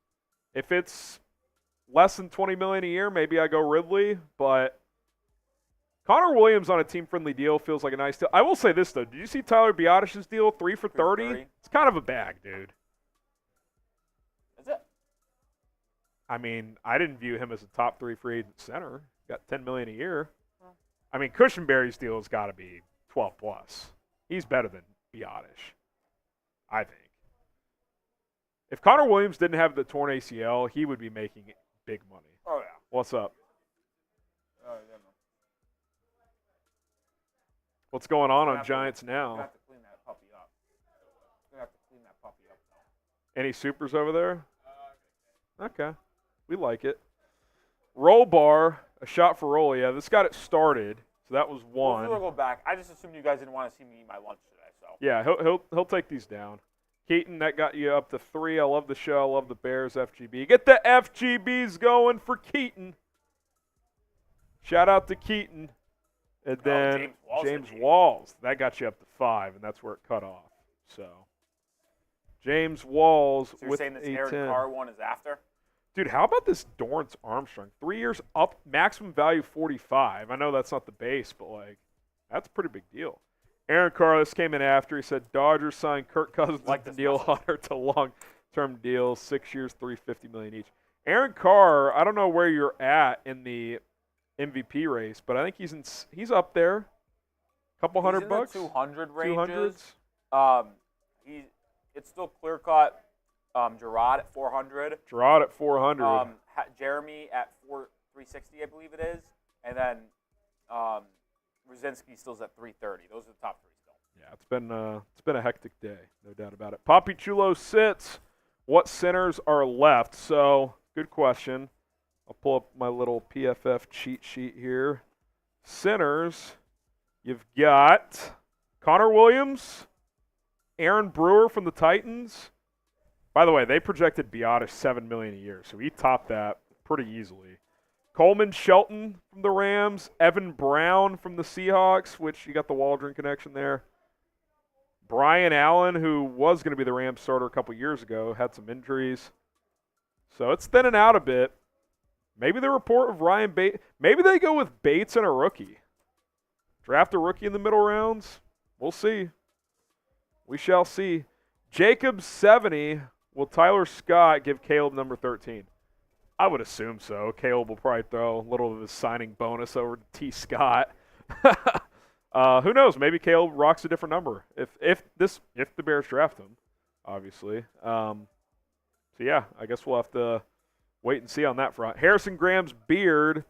If it's less than $20 million a year, maybe I go Ridley. But Connor Williams on a team-friendly deal feels like a nice deal. I will say this though: did you see Tyler Biadish's deal? 3 for 30. It's kind of a bag, dude. Is it? I mean, I didn't view him as a top 3 free agent center. Got $10 million a year. I mean, Cushenberry's deal has got to be 12 plus. He's better than Biadish, I think. If Connor Williams didn't have the torn ACL, he would be making big money. Oh, yeah. What's up? Oh, yeah, man. What's going on Giants now? Gonna have to clean that puppy up. Any supers over there? Okay. We like it. Roll bar, a shot for roll. Yeah, this got it started. So that was 1. We'll go back. I just assumed you guys didn't want to see me eat my lunch today. So yeah, he'll take these down. Keaton, that got you up to 3. I love the show. I love the Bears FGB. Get the FGBs going for Keaton. Shout out to Keaton. And then James Walls. That got you up to 5, and that's where it cut off. So James Walls so you're with saying this a Aaron 10. Carr one is after? Dude, how about this Dorrance Armstrong? 3 years up, maximum value 45. I know that's not the base, but, like, that's a pretty big deal. Aaron Carlos came in after. He said Dodgers signed Kirk Cousins and Danielle Hunter to long-term deals, 6 years, $350 million each. Aaron Carr, I don't know where you're at in the MVP race, but I think he's up there. A couple $100 bucks. The 200 ranges. 200s. It's still clear-cut. Gerard at 400. Gerard at 400. Jeremy at 360, I believe it is. And then Rosinski still's at 330. Those are the top 3 still. Yeah, it's been a hectic day, no doubt about it. Poppy Chulo sits. What centers are left? So, good question. I'll pull up my little PFF cheat sheet here. Centers, you've got Connor Williams, Aaron Brewer from the Titans. By the way, they projected Biadish $7 million a year, so he topped that pretty easily. Coleman Shelton from the Rams, Evan Brown from the Seahawks, which you got the Waldron connection there. Brian Allen, who was going to be the Rams starter a couple years ago, had some injuries. So it's thinning out a bit. Maybe the report of Ryan Bates. Maybe they go with Bates and a rookie. Draft a rookie in the middle rounds. We'll see. We shall see. Jacobs 70. Will Tyler Scott give Caleb number 13? I would assume so. Caleb will probably throw a little of his signing bonus over to T. Scott. Who knows? Maybe Caleb rocks a different number if the Bears draft him, obviously. So yeah, I guess we'll have to wait and see on that front. Harrison Graham's beard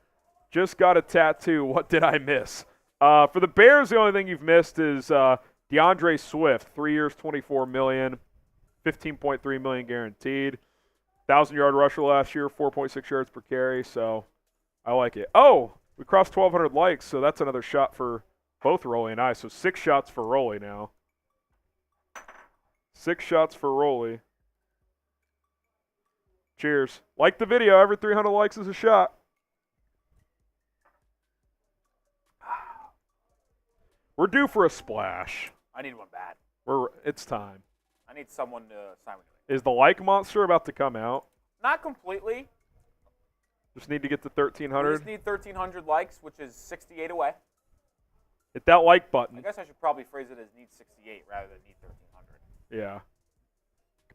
just got a tattoo. What did I miss? For the Bears, the only thing you've missed is DeAndre Swift, 3 years, $24 million, $15.3 million guaranteed. 1,000-yard rusher last year, 4.6 yards per carry, so I like it. Oh, we crossed 1,200 likes, so that's another shot for both Rolly and I. So 6 shots for Rolly now. 6 shots for Rolly. Cheers. Like the video. Every 300 likes is a shot. We're due for a splash. I need one bad. It's time. I need someone to sign with me. Is the like monster about to come out? Not completely. Just need to get to We 1,300. just need 1,300 likes, which is 68 away. Hit that like button. I guess I should probably phrase it as need 68 rather than need 1,300. Yeah.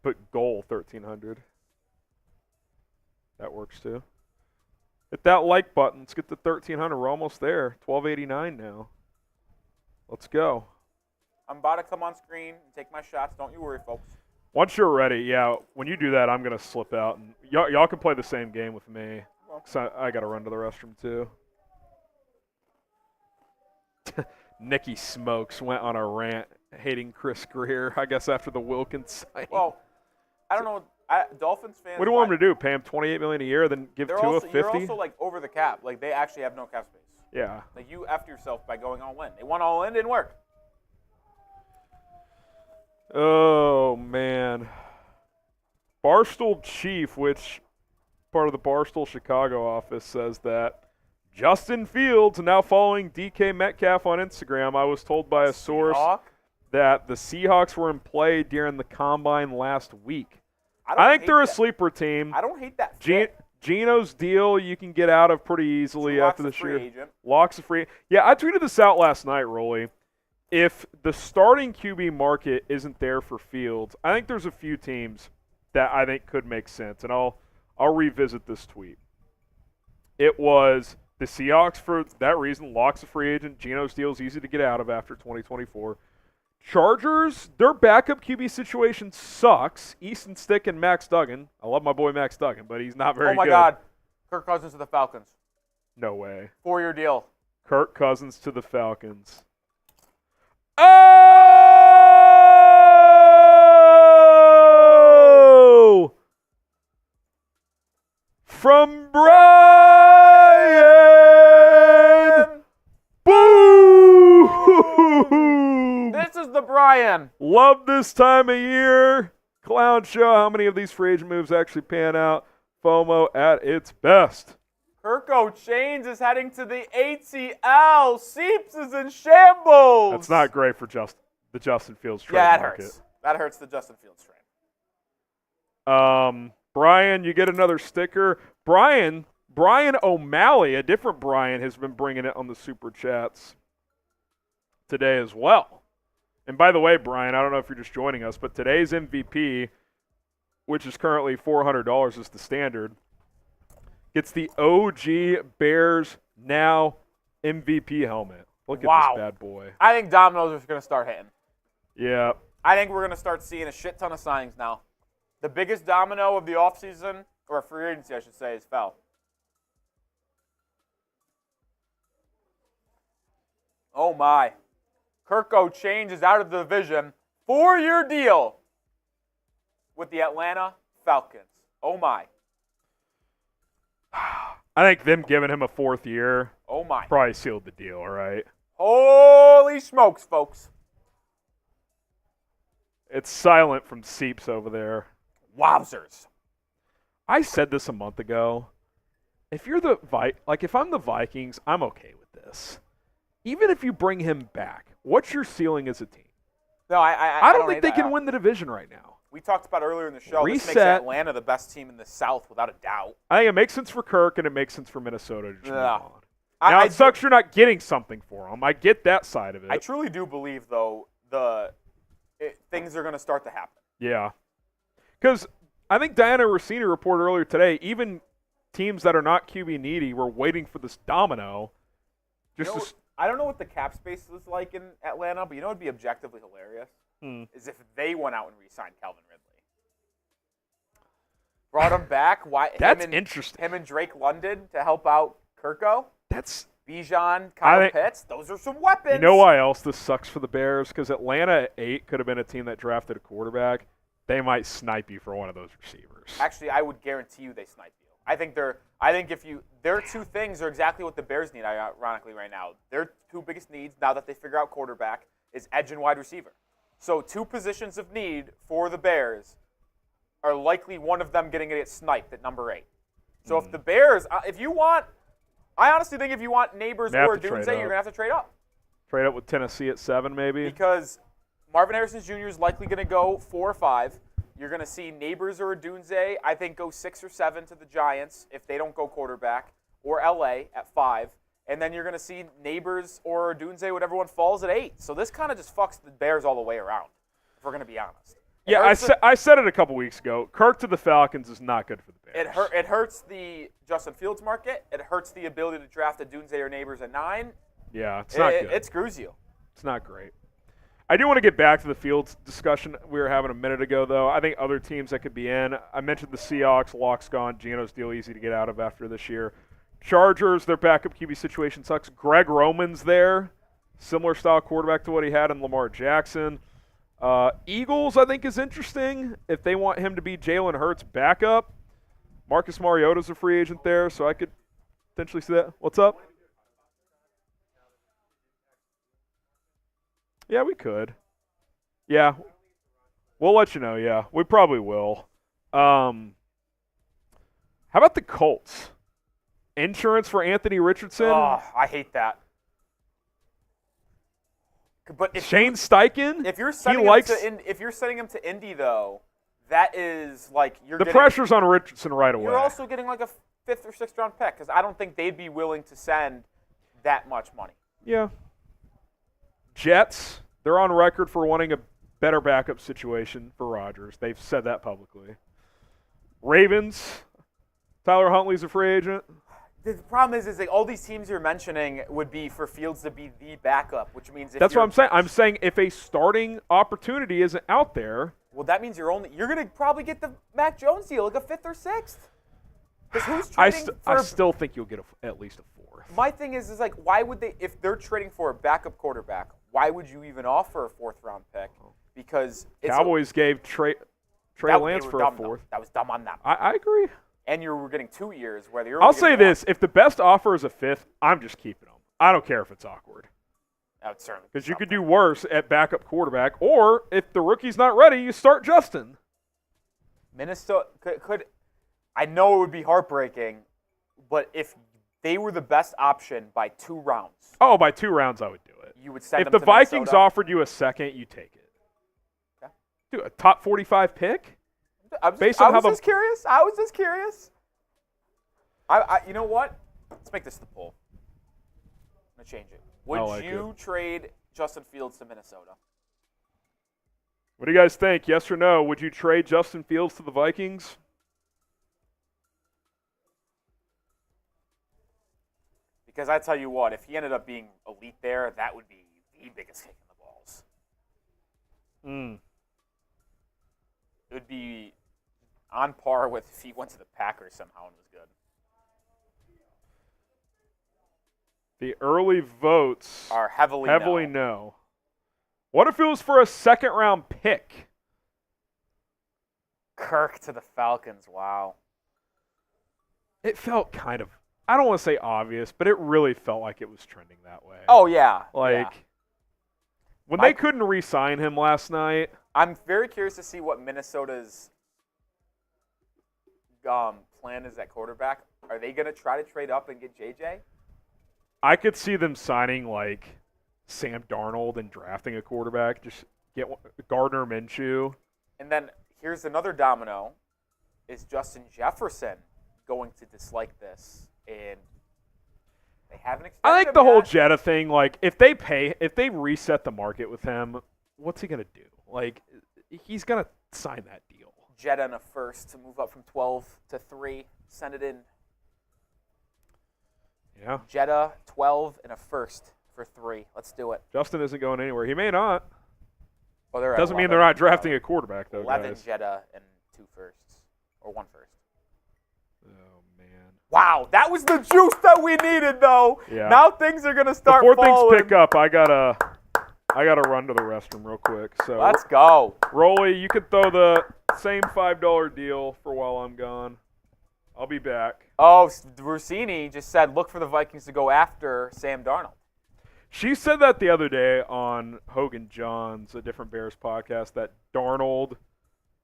Put goal 1,300. That works too. Hit that like button. Let's get to 1,300. We're almost there. 1,289 now. Let's go. I'm about to come on screen and take my shots. Don't you worry, folks. Once you're ready, yeah, when you do that, I'm going to slip out. And y'all can play the same game with me. So I got to run to the restroom too. Nicky Smokes went on a rant hating Chris Greer, I guess, after the Wilkins signing. Well, I don't know. Dolphins fans. What do you want him to do? Pay him $28 million a year, then give Tua $50? You're also like over the cap. Like they actually have no cap space. Yeah. Like you effed yourself by going all in. They went all in, didn't work. Oh, man. Barstool Chief, which part of the Barstool Chicago office, says that Justin Fields now following DK Metcalf on Instagram. I was told by a source that the Seahawks were in play during the Combine last week. I think they're a sleeper team. I don't hate that fit. Geno's deal you can get out of pretty easily So after this year. Agent. Locke's a free. Yeah, I tweeted this out last night, Rolly. If the starting QB market isn't there for Fields, I think there's a few teams that I think could make sense, and I'll revisit this tweet. It was the Seahawks for that reason. Locke's a free agent. Geno's deal is easy to get out of after 2024. Chargers, their backup QB situation sucks. Easton Stick and Max Duggan. I love my boy Max Duggan, but he's not very good. Oh, my God. Kirk Cousins to the Falcons. No way. 4-year deal. Kirk Cousins to the Falcons. Oh! From Brian! Boom! This is the Brian. Love this time of year. Clown show. How many of these free agent moves actually pan out? FOMO at its best. Kirko Chains is heading to the ATL. Seeps is in shambles. That's not great for the Justin Fields trade that market. hurts. That hurts the Justin Fields trade. Brian, you get another sticker. Brian O'Malley, a different Brian, has been bringing it on the Super Chats today as well. And by the way, Brian, I don't know if you're just joining us, but today's MVP, which is currently $400 is the standard, gets the OG Bears Now MVP helmet. Look at this bad boy. I think dominoes are going to start hitting. Yeah. I think we're going to start seeing a shit ton of signings now. The biggest domino of the offseason, or free agency, I should say, is fell. Oh, my. Kirko changes out of the division. 4-year deal with the Atlanta Falcons. Oh, my. I think them giving him a 4th year probably sealed the deal, all right? Holy smokes, folks. It's silent from Seeps over there. Wowzers. I said this a month ago. If you're if I'm the Vikings, I'm okay with this. Even if you bring him back, what's your ceiling as a team? No, I don't think they can win the division right now. We talked about earlier in the show. Reset. This makes Atlanta the best team in the South, without a doubt. I think it makes sense for Kirk, and it makes sense for Minnesota to just move on. Now, it sucks you're not getting something for them. I get that side of it. I truly do believe, though, things are going to start to happen. Yeah. Because I think Diana Rossini reported earlier today, even teams that are not QB needy were waiting for this domino. I don't know what the cap space is like in Atlanta, but you know what would be objectively hilarious? Is if they went out and re-signed Calvin Ridley. Brought him back. That's interesting. Him and Drake London to help out Kirko. That's Bijan, Kyle Pitts. Those are some weapons. You know why else this sucks for the Bears? Because Atlanta at 8 could have been a team that drafted a quarterback. They might snipe you for one of those receivers. Actually, I would guarantee you they snipe you. Their two things are exactly what the Bears need, ironically, right now. Their two biggest needs, now that they figure out quarterback, is edge and wide receiver. So 2 positions of need for the Bears are likely one of them getting sniped at number 8. So if the Bears, I honestly think if you want Neighbors or Dunze, you're going to have to trade up. Trade up with Tennessee at 7, maybe? Because Marvin Harrison Jr. is likely going to go 4 or 5. You're going to see Neighbors or Dunze, I think, go 6 or 7 to the Giants if they don't go quarterback, or LA at 5. And then you're going to see Neighbors or Dunze, whatever one falls, at 8. So this kind of just fucks the Bears all the way around, if we're going to be honest. Yeah, I said it a couple weeks ago. Kirk to the Falcons is not good for the Bears. It hurts the Justin Fields market. It hurts the ability to draft a Dunze or Neighbors at 9. Yeah, it's not good. It screws you. It's not great. I do want to get back to the Fields discussion we were having a minute ago, though. I think other teams that could be in. I mentioned the Seahawks. Locke's gone. Gino's deal easy to get out of after this year. Chargers, their backup QB situation sucks. Greg Roman's there. Similar style quarterback to what he had in Lamar Jackson. Eagles, I think, is interesting if they want him to be Jalen Hurts' backup. Marcus Mariota's a free agent there, so I could potentially see that. What's up? Yeah, we could. Yeah. We'll let you know, yeah. We probably will. How about the Colts? Insurance for Anthony Richardson? Oh, I hate that. But Shane Steichen? If you're sending him to Indy, though, that is like the pressure's on Richardson right away. You're also getting like a 5th or 6th round pick because I don't think they'd be willing to send that much money. Yeah. Jets, they're on record for wanting a better backup situation for Rodgers. They've said that publicly. Ravens, Tyler Huntley's a free agent. The problem is like all these teams you're mentioning would be for Fields to be the backup, which means that's what I'm saying. I'm saying if a starting opportunity isn't out there, well, that means you're going to probably get the Mac Jones deal, like a 5th or 6th. Because who's trading I still think you'll get at least a 4th. My thing is like, why would they? If they're trading for a backup quarterback, why would you even offer a 4th round pick? Because Cowboys gave Trey Lance for a 4th. Though. That was dumb on them. I agree. And you were getting 2 years, whether you're. I'll say this: if the best offer is a 5th, I'm just keeping them. I don't care if it's awkward. That would certainly. Because you could do worse at backup quarterback, or if the rookie's not ready, you start Justin. Minnesota could. I know it would be heartbreaking, but if they were the best option by 2 rounds. Oh, by 2 rounds, I would do it. You would send if them the to Vikings Minnesota. offered you a 2nd, you take it. Okay. Dude, a top 45 pick. I was just curious. You know what? Let's make this the poll. I'm going to change it. Would you trade Justin Fields to Minnesota? What do you guys think? Yes or no? Would you trade Justin Fields to the Vikings? Because I tell you what, if he ended up being elite there, that would be the biggest kick in the balls. It would be on par with if he went to the Packers somehow and was good. The early votes are heavily no. What if it was for a 2nd round pick? Kirk to the Falcons, wow. It felt kind of, I don't want to say obvious, but it really felt like it was trending that way. Oh, yeah. When they couldn't re-sign him last night. I'm very curious to see what Minnesota's plan is at quarterback. Are they going to try to trade up and get JJ? I could see them signing like Sam Darnold and drafting a quarterback. Just get Gardner Minshew. And then here's another domino. Is Justin Jefferson going to dislike this? And they haven't expected I think the whole Jetta thing, like if they reset the market with him, what's he going to do? Like he's going to sign that deal. Jetta in a 1st to move up from 12 to 3. Send it in. Yeah. Jetta, 12, and a first for 3. Let's do it. Justin isn't going anywhere. He may not. Oh, they're at Doesn't mean 11. they're not drafting a quarterback, though, 11 guys. Jetta and 2 firsts. Or 1 first. Oh, man. Wow, that was the juice that we needed, though. Yeah. Now things are going to start Before falling. things pick up, I gotta run to the restroom real quick. So Let's go. Rolly, you could throw the same $5 deal for while I'm gone. I'll be back. Oh, Rossini just said, look for the Vikings to go after Sam Darnold. She said that the other day on Hogan John's, a different Bears podcast, that Darnold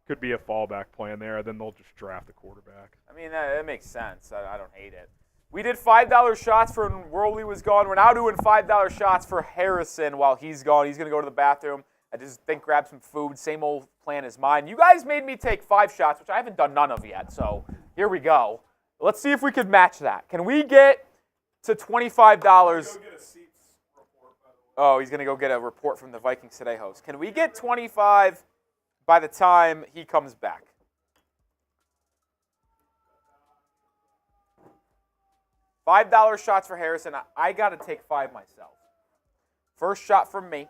could be a fallback plan there, then they'll just draft a quarterback. I mean, that makes sense. I don't hate it. We did $5 shots for when Worley was gone. We're now doing $5 shots for Harrison while he's gone. He's going to go to the bathroom. I just think grab some food. Same old plan as mine. You guys made me take 5 shots, which I haven't done none of yet. So here we go. Let's see if we could match that. Can we get to $25? Oh, he's going to go get a report from the Vikings Today host. Can we get 25 by the time he comes back? $5 shots for Harrison. I got to take 5 myself. First shot from me.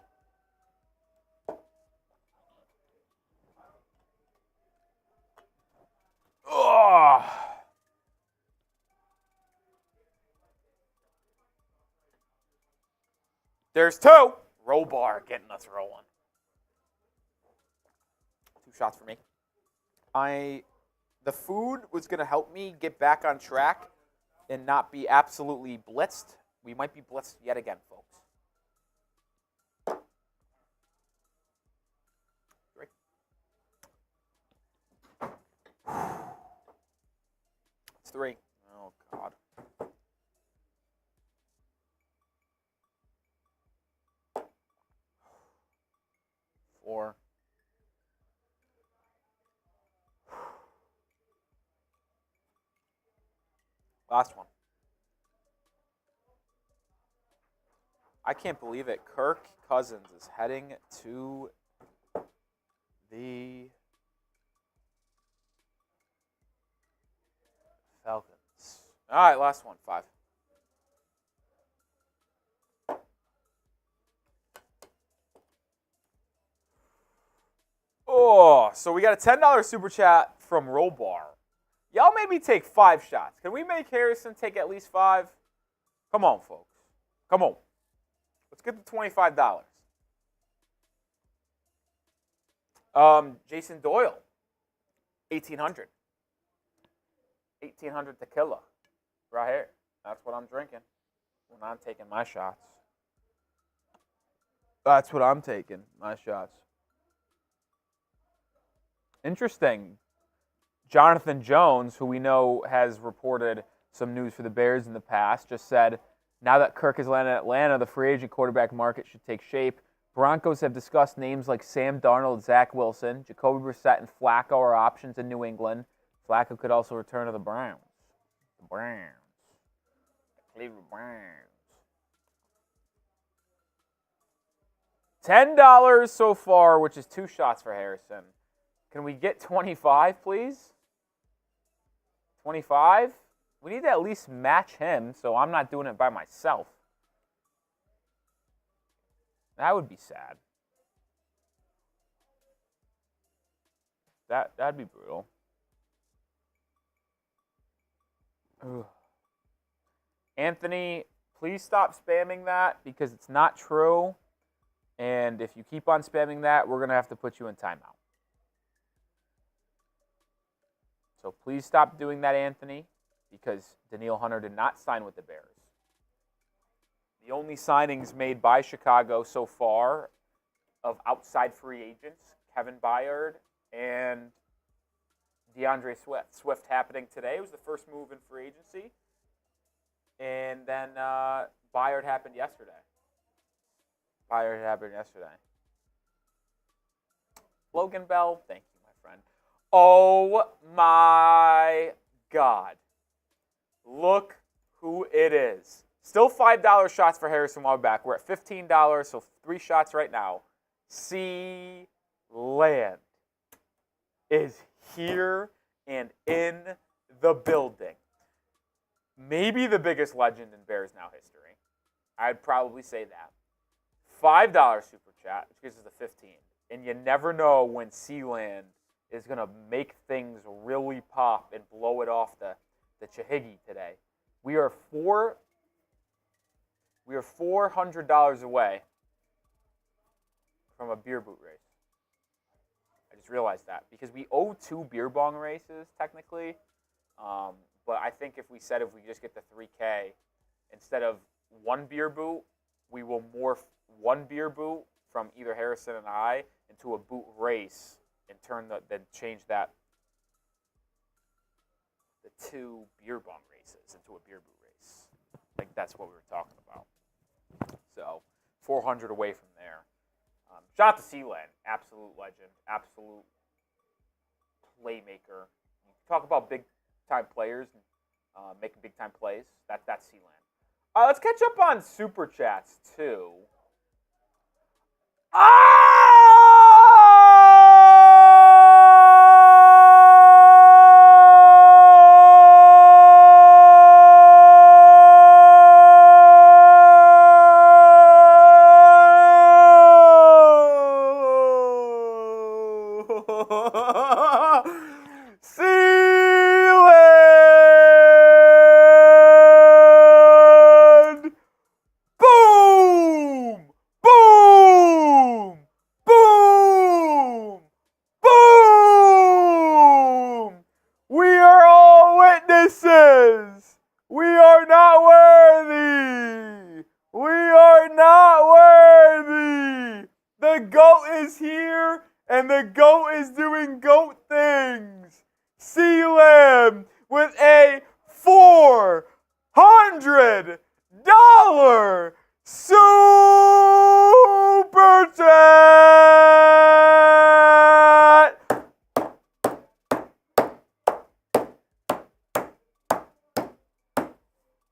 Ugh. There's 2. Roll bar getting us rolling. 2 shots for me. The food was going to help me get back on track and not be absolutely blitzed. We might be blitzed yet again, folks. 3. It's 3. Oh, God. 4. Last one. I can't believe it. Kirk Cousins is heading to the Falcons. All right, last one. 5. Oh, so we got a $10 super chat from Rollbar. Y'all made me take 5 shots. Can we make Harrison take at least 5? Come on, folks. Come on. Let's get to $25. Jason Doyle, 1,800. 1,800 tequila. Right here. That's what I'm drinking when I'm taking my shots. That's what I'm taking, my shots. Interesting. Jonathan Jones, who we know has reported some news for the Bears in the past, just said, now that Kirk has landed in Atlanta, the free agent quarterback market should take shape. Broncos have discussed names like Sam Darnold, Zach Wilson, Jacoby Brissett, and Flacco are options in New England. Flacco could also return to the Browns. The Browns. The Cleveland Browns. $10 so far, which is 2 shots for Harrison. Can we get 25, please? 25? We need to at least match him, so I'm not doing it by myself. That would be sad. That'd be brutal. Ugh. Anthony, please stop spamming that because it's not true. And if you keep on spamming that, we're going to have to put you in timeout. So please stop doing that, Anthony, because Danielle Hunter did not sign with the Bears. The only signings made by Chicago so far of outside free agents, Kevin Byard and DeAndre Swift. Swift happening today. It was the first move in free agency. And then Byard happened yesterday. Logan Bell, thank you, my friend. Oh, my God. Look who it is. Still $5 shots for Harrison while we're back. We're at $15, so 3 shots right now. C-Land is here and in the building. maybe the biggest legend in Bears Now history. I'd probably say that. $5 super chat, which gives us the 15. And you never know when Sealand is going to make things really pop and blow it off the Chahiggy today. We are $400 away from a beer boot race. I just realized that because we owe 2 beer bong races technically. But I think if we just get the 3K, instead of 1 beer boot, we will morph 1 beer boot from either Harrison and I into a boot race and then change the 2 beer bong races into a beer boot race. I think that's what we were talking about. So 400 away from there. Shout out to Sealand, absolute legend, absolute playmaker. Talk about big-time players making big-time plays. That's Sealand. Let's catch up on Super Chats, too.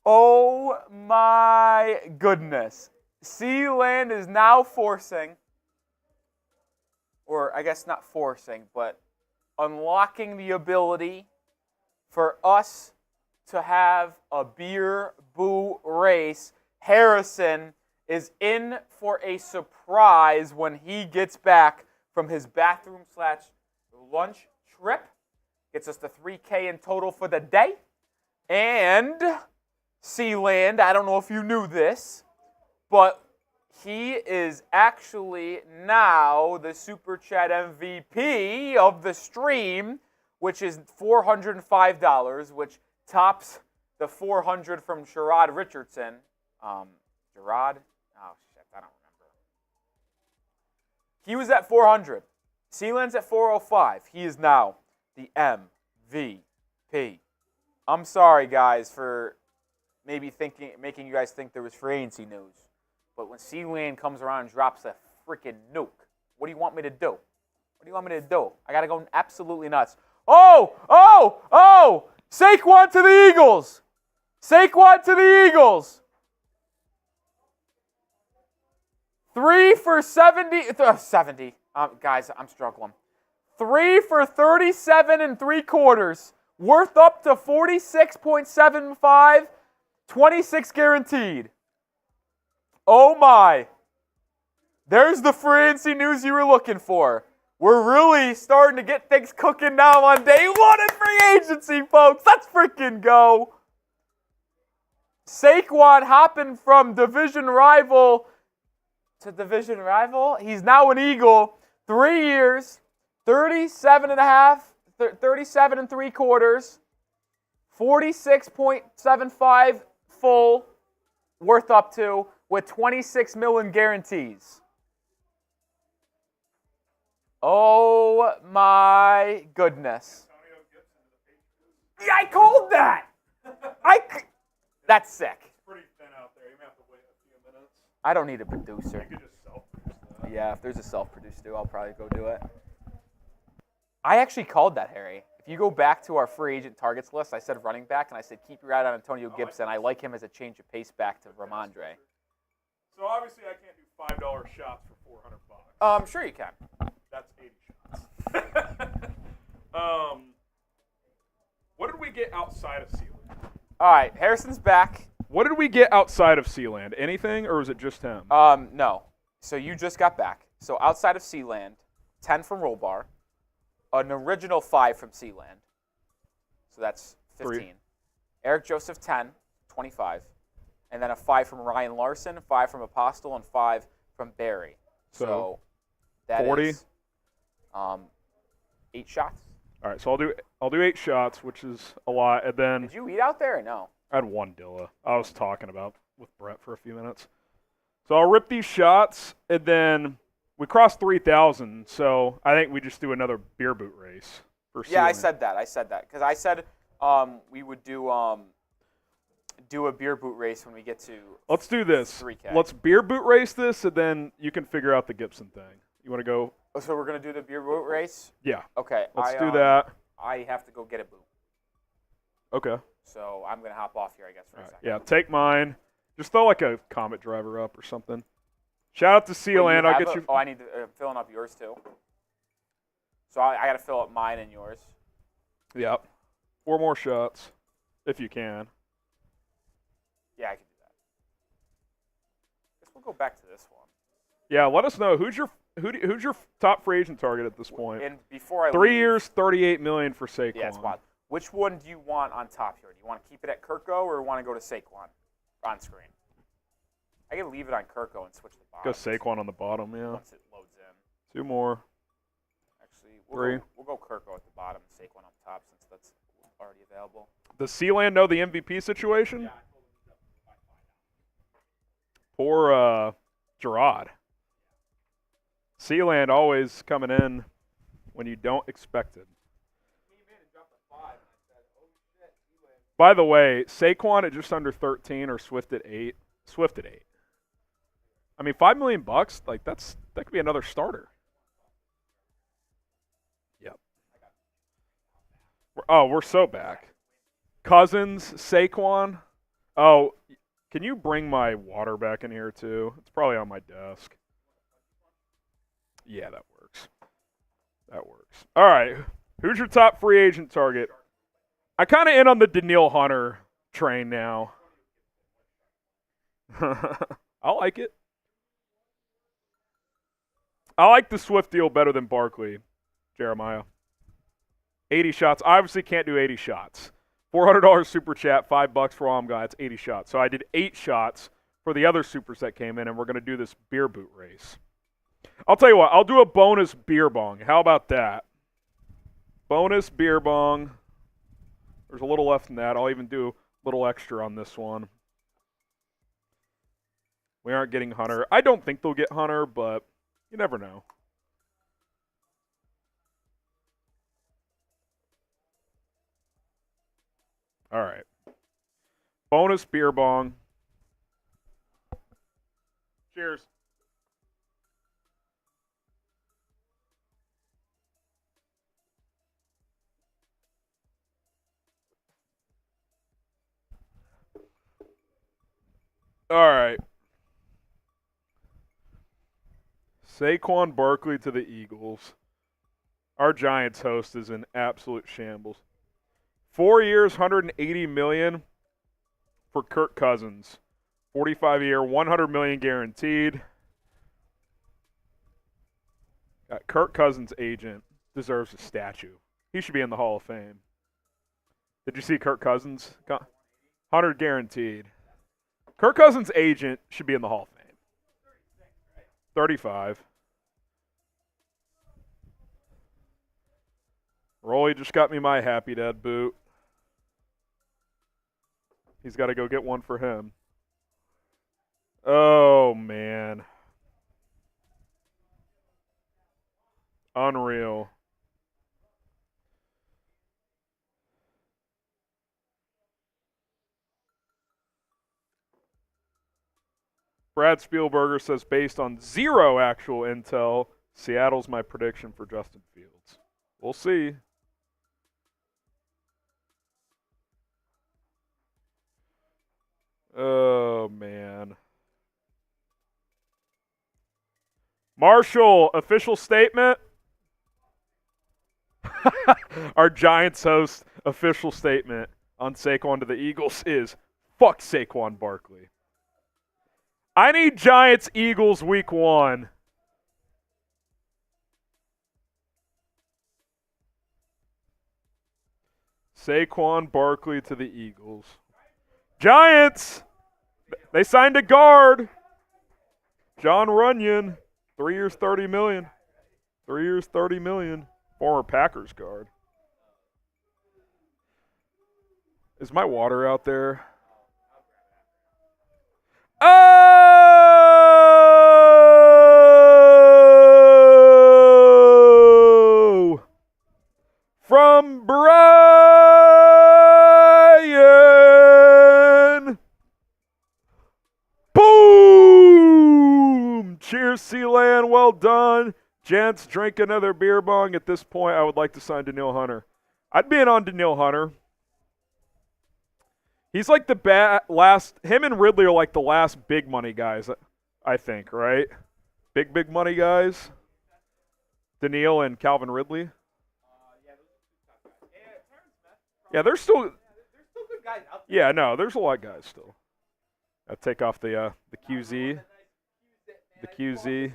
Oh my goodness. Sealand is now forcing, or I guess not forcing, but unlocking the ability for us to have a beer boot race. Harrison is in for a surprise when he gets back from his bathroom/lunch trip. Gets us the 3K in total for the day. And Sealand, I don't know if you knew this, but he is actually now the Super Chat MVP of the stream, which is $405, which tops the 400 from Sherrod Richardson. Gerard? Oh, shit, I don't remember. He was at 400. Sealand's at 405. He is now the MVP. I'm sorry, guys, for maybe making you guys think there was free agency news. But when Sealand comes around and drops a freaking nuke, what do you want me to do? What do you want me to do? I got to go absolutely nuts. Oh! Saquon to the Eagles! Saquon to the Eagles! 3 for 70. Guys, I'm struggling. 3 for 37 3/4. Worth up to 46.75. 26 guaranteed. Oh my. There's the free agency news you were looking for. We're really starting to get things cooking now on day 1 in free agency, folks. Let's freaking go. Saquon hopping from division rival to division rival. He's now an Eagle. 3 years, 37 3/4, 46.75 full, worth up to, with 26 million guarantees. Oh my goodness. Yeah, I called that. That's sick. Pretty thin out there. You may have to wait a few minutes. I don't need a producer. You could just self-produce that. Yeah, if there's a self-produced too, I'll probably go do it. I actually called that, Harry. If you go back to our free agent targets list, I said running back, and I said keep your eye on Antonio Gibson. I like him as a change of pace back to Ramondre. So obviously I can't do $5 shots for $400. Sure you can. That's 80 shots. What did we get outside of Sealand? All right, Harrison's back. What did we get outside of Sealand? Anything, or was it just him? No. So you just got back. So outside of Sealand, 10 from Roll Bar, an original 5 from Sealand. So that's 15. 3. Eric Joseph, 10, 25. And then a 5 from Ryan Larson, 5 from Apostle, and 5 from Barry. So that 40. is 8 shots. All right, so I'll do 8 shots, which is a lot, and then Did you eat out there or no? I had 1 Dilla. I was talking about with Brett for a few minutes. So I'll rip these shots, and then we crossed 3,000, so I think we just do another beer boot race. Yeah, I said that. Because I said we would do a beer boot race when we get to Let's do this. 3K. Let's beer boot race this, and then you can figure out the Gibson thing. You want to go? Oh, so we're going to do the beer boot race? Yeah. Okay. Let's do that. I have to go get a boot. Okay. So I'm going to hop off here, I guess, for a second. Yeah, take mine. Just throw like a Comet driver up or something. Shout out to Sealand. I'll get you. Oh, I need to filling up yours too. So I got to fill up mine and yours. Yep. 4 more shots, if you can. Yeah, I can do that. Guess we'll go back to this one. Yeah, let us know who's your top free agent target at this point. And before I 3 leave, years, $38 million for Saquon. Yeah, it's wild. Which one do you want on top here? Do you want to keep it at Kirko or want to go to Saquon on screen? I can leave it on Kirko and switch the bottom. Go Saquon on the bottom, yeah. Once it loads in. 2 more. Actually, 3. We'll go Kirko at the bottom, Saquon on top since that's already available. Does Sealand know the MVP situation? Yeah. Poor Gerard. Sealand always coming in when you don't expect it. By the way, Saquon at just under 13 or Swift at 8. Swift at 8. I mean, $5 million, like that could be another starter. Yep. We're so back. Cousins, Saquon. Oh, can you bring my water back in here too? It's probably on my desk. Yeah, that works. That works. All right. Who's your top free agent target? I kind of in on the Danielle Hunter train now. I like it. I like the Swift deal better than Barkley, Jeremiah. 80 shots. I obviously can't do 80 shots. $400 super chat, $5 for all I'm guy. It's 80 shots. So I did 8 shots for the other supers that came in, and we're going to do this beer boot race. I'll tell you what. I'll do a bonus beer bong. How about that? Bonus beer bong. There's a little left in that. I'll even do a little extra on this one. We aren't getting Hunter. I don't think they'll get Hunter, but you never know. All right. Bonus beer bong. Cheers. All right. Saquon Barkley to the Eagles. Our Giants host is in absolute shambles. 4 years, $180 million for Kirk Cousins. 45-year, $100 million guaranteed. Kirk Cousins' agent deserves a statue. He should be in the Hall of Fame. Did you see Kirk Cousins? 100 guaranteed. Kirk Cousins' agent should be in the Hall of Fame. 35. Rolly just got me my Happy Dad boot. He's got to go get one for him. Oh, man. Unreal. Brad Spielberger says, based on 0 actual intel, Seattle's my prediction for Justin Fields. We'll see. Oh, man. Marshall, official statement. Our Giants host, official statement. on Saquon to the Eagles is fuck Saquon Barkley. I need Giants-Eagles week 1. Saquon Barkley to the Eagles. Giants! They signed a guard. John Runyon. 3 years, $30 million. 3 years, $30 million. Former Packers guard. Is my water out there? Oh! From Brian! Boom! Cheers, Sealand. Well done. Gents, drink another beer bong. At this point, I would like to sign Danielle Hunter. I'd be in on Danielle Hunter. He's like the last. Him and Ridley are like the last big money guys, I think, right? Big money guys. Danielle and Calvin Ridley. Yeah, there's still good guys out there. Yeah, no, there's a lot of guys still. I'll take off the QZ. The QZ.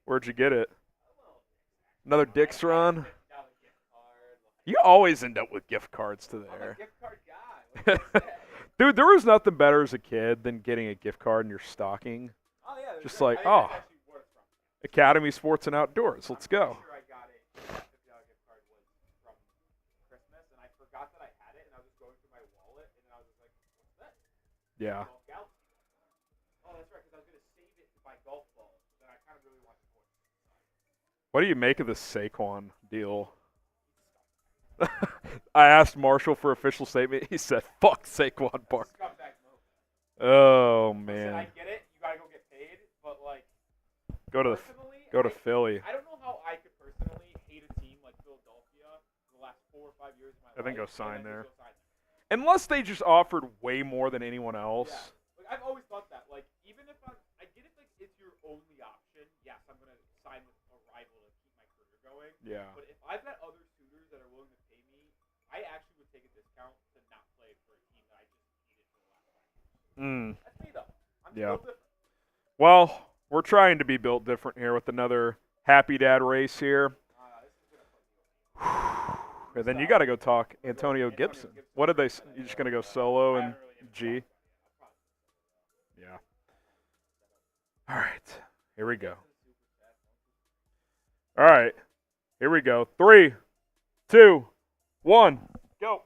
Where'd you get it? Another Dick's run. You always end up with gift cards to there. Dude, there was nothing better as a kid than getting a gift card in your stocking. Just like, oh, Academy Sports and Outdoors. Let's go. Yeah. What do you make of this Saquon deal? I asked Marshall for official statement. He said, fuck Saquon Barkley. Oh, man. I get it. You got to go get paid. But, like, go to Philly. I don't know how I could personally hate a team like Philadelphia for the last 4 or 5 years of my life. I think go sign there. Unless they just offered way more than anyone else. Yeah. Like, I've always thought that. Like, even if I get it, like, it's your only option. Yes, I'm going to sign with a rival to keep my career going. Yeah. But if I've got other suitors that are willing to pay me, I actually would take a discount to not play for a team that I just hated for the last 5 years. That's me, though. I'm built different. Well, we're trying to be built different here with another Happy Dad race here. And then you got to go talk Antonio Gibson. What did they? You just gonna go solo and G? Yeah. All right. Here we go. All right. Here we go. 3, 2, 1, go.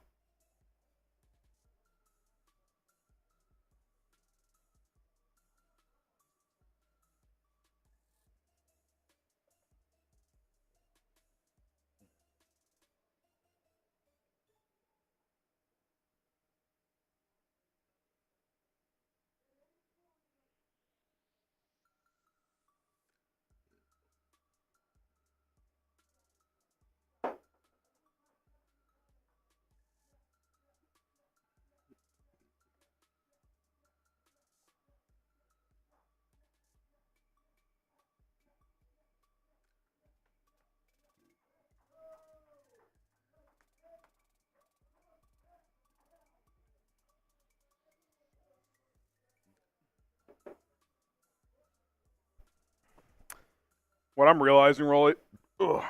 What I'm realizing, Rolly, I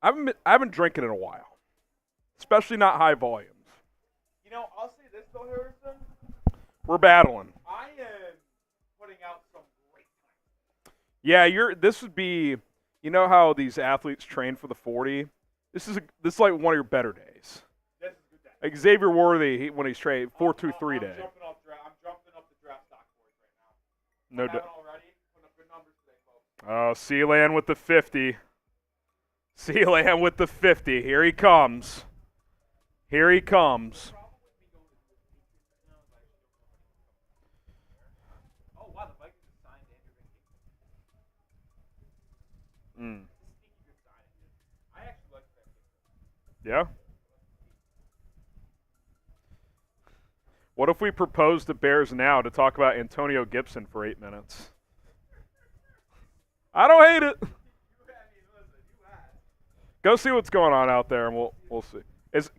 haven't been drinking in a while, especially not high volumes. You know, I'll say this though, Harrison. We're battling. I am putting out some great times. Yeah, this would be. You know how these athletes train for the 40? This is like one of your better days. This is a good day. Like Xavier Worthy, when he's training 4.23 day. I'm jumping up the draft stock boards right now. No doubt. Good Oh, Sealand with the 50. Sealand with the 50. Here he comes. Here he comes. Oh, wow, the Vikings have signed Andrew. I actually like that. Yeah? What if we propose to Bears now to talk about Antonio Gibson for 8 minutes? I don't hate it. Go see what's going on out there, and we'll see.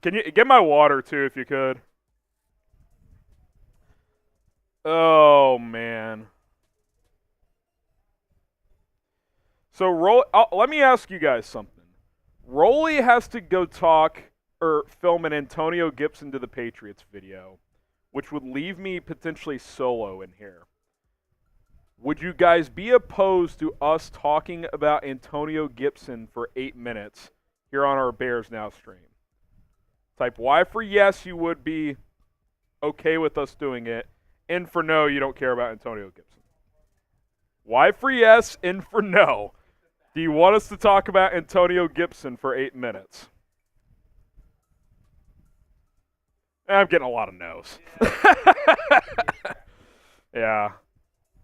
Can you get my water too, if you could? Oh man. So let me ask you guys something. Rolly has to go talk or film an Antonio Gibson to the Patriots video, which would leave me potentially solo in here. Would you guys be opposed to us talking about Antonio Gibson for 8 minutes here on our Bears Now stream? Type Y for yes, you would be okay with us doing it. N for no, you don't care about Antonio Gibson. Y for yes, N for no. Do you want us to talk about Antonio Gibson for 8 minutes? I'm getting a lot of no's. Yeah.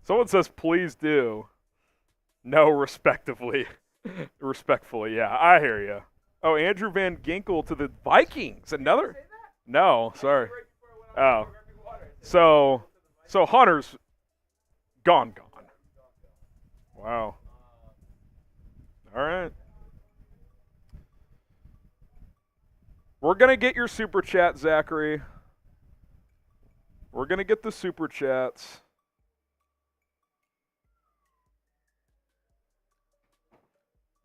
Someone says, please do. No, respectively. Respectfully, yeah. I hear you. Oh, Andrew Van Ginkel to the Vikings. Another? No, sorry. Oh. So Hunter's gone. Wow. All right. We're going to get your super chat, Zachary. We're going to get the super chats.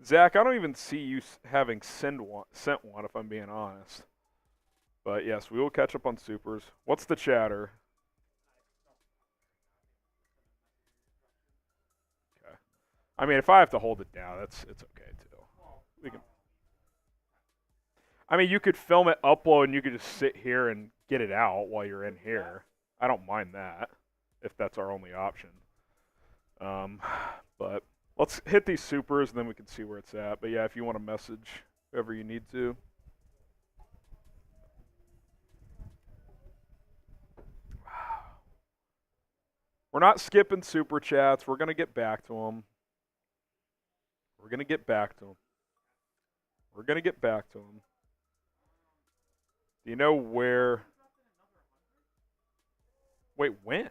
Zach, I don't even see you having sent one, if I'm being honest. But yes, we will catch up on supers. What's the chatter? Okay. I mean, if I have to hold it down, it's okay too. We can. I mean, you could film it, upload, and you could just sit here and get it out while you're in here. I don't mind that if that's our only option. But let's hit these supers, and then we can see where it's at. But yeah, if you want to message whoever you need to. We're not skipping super chats. We're going to get back to them. We're going to get back to them. Do you know where? Wait, when?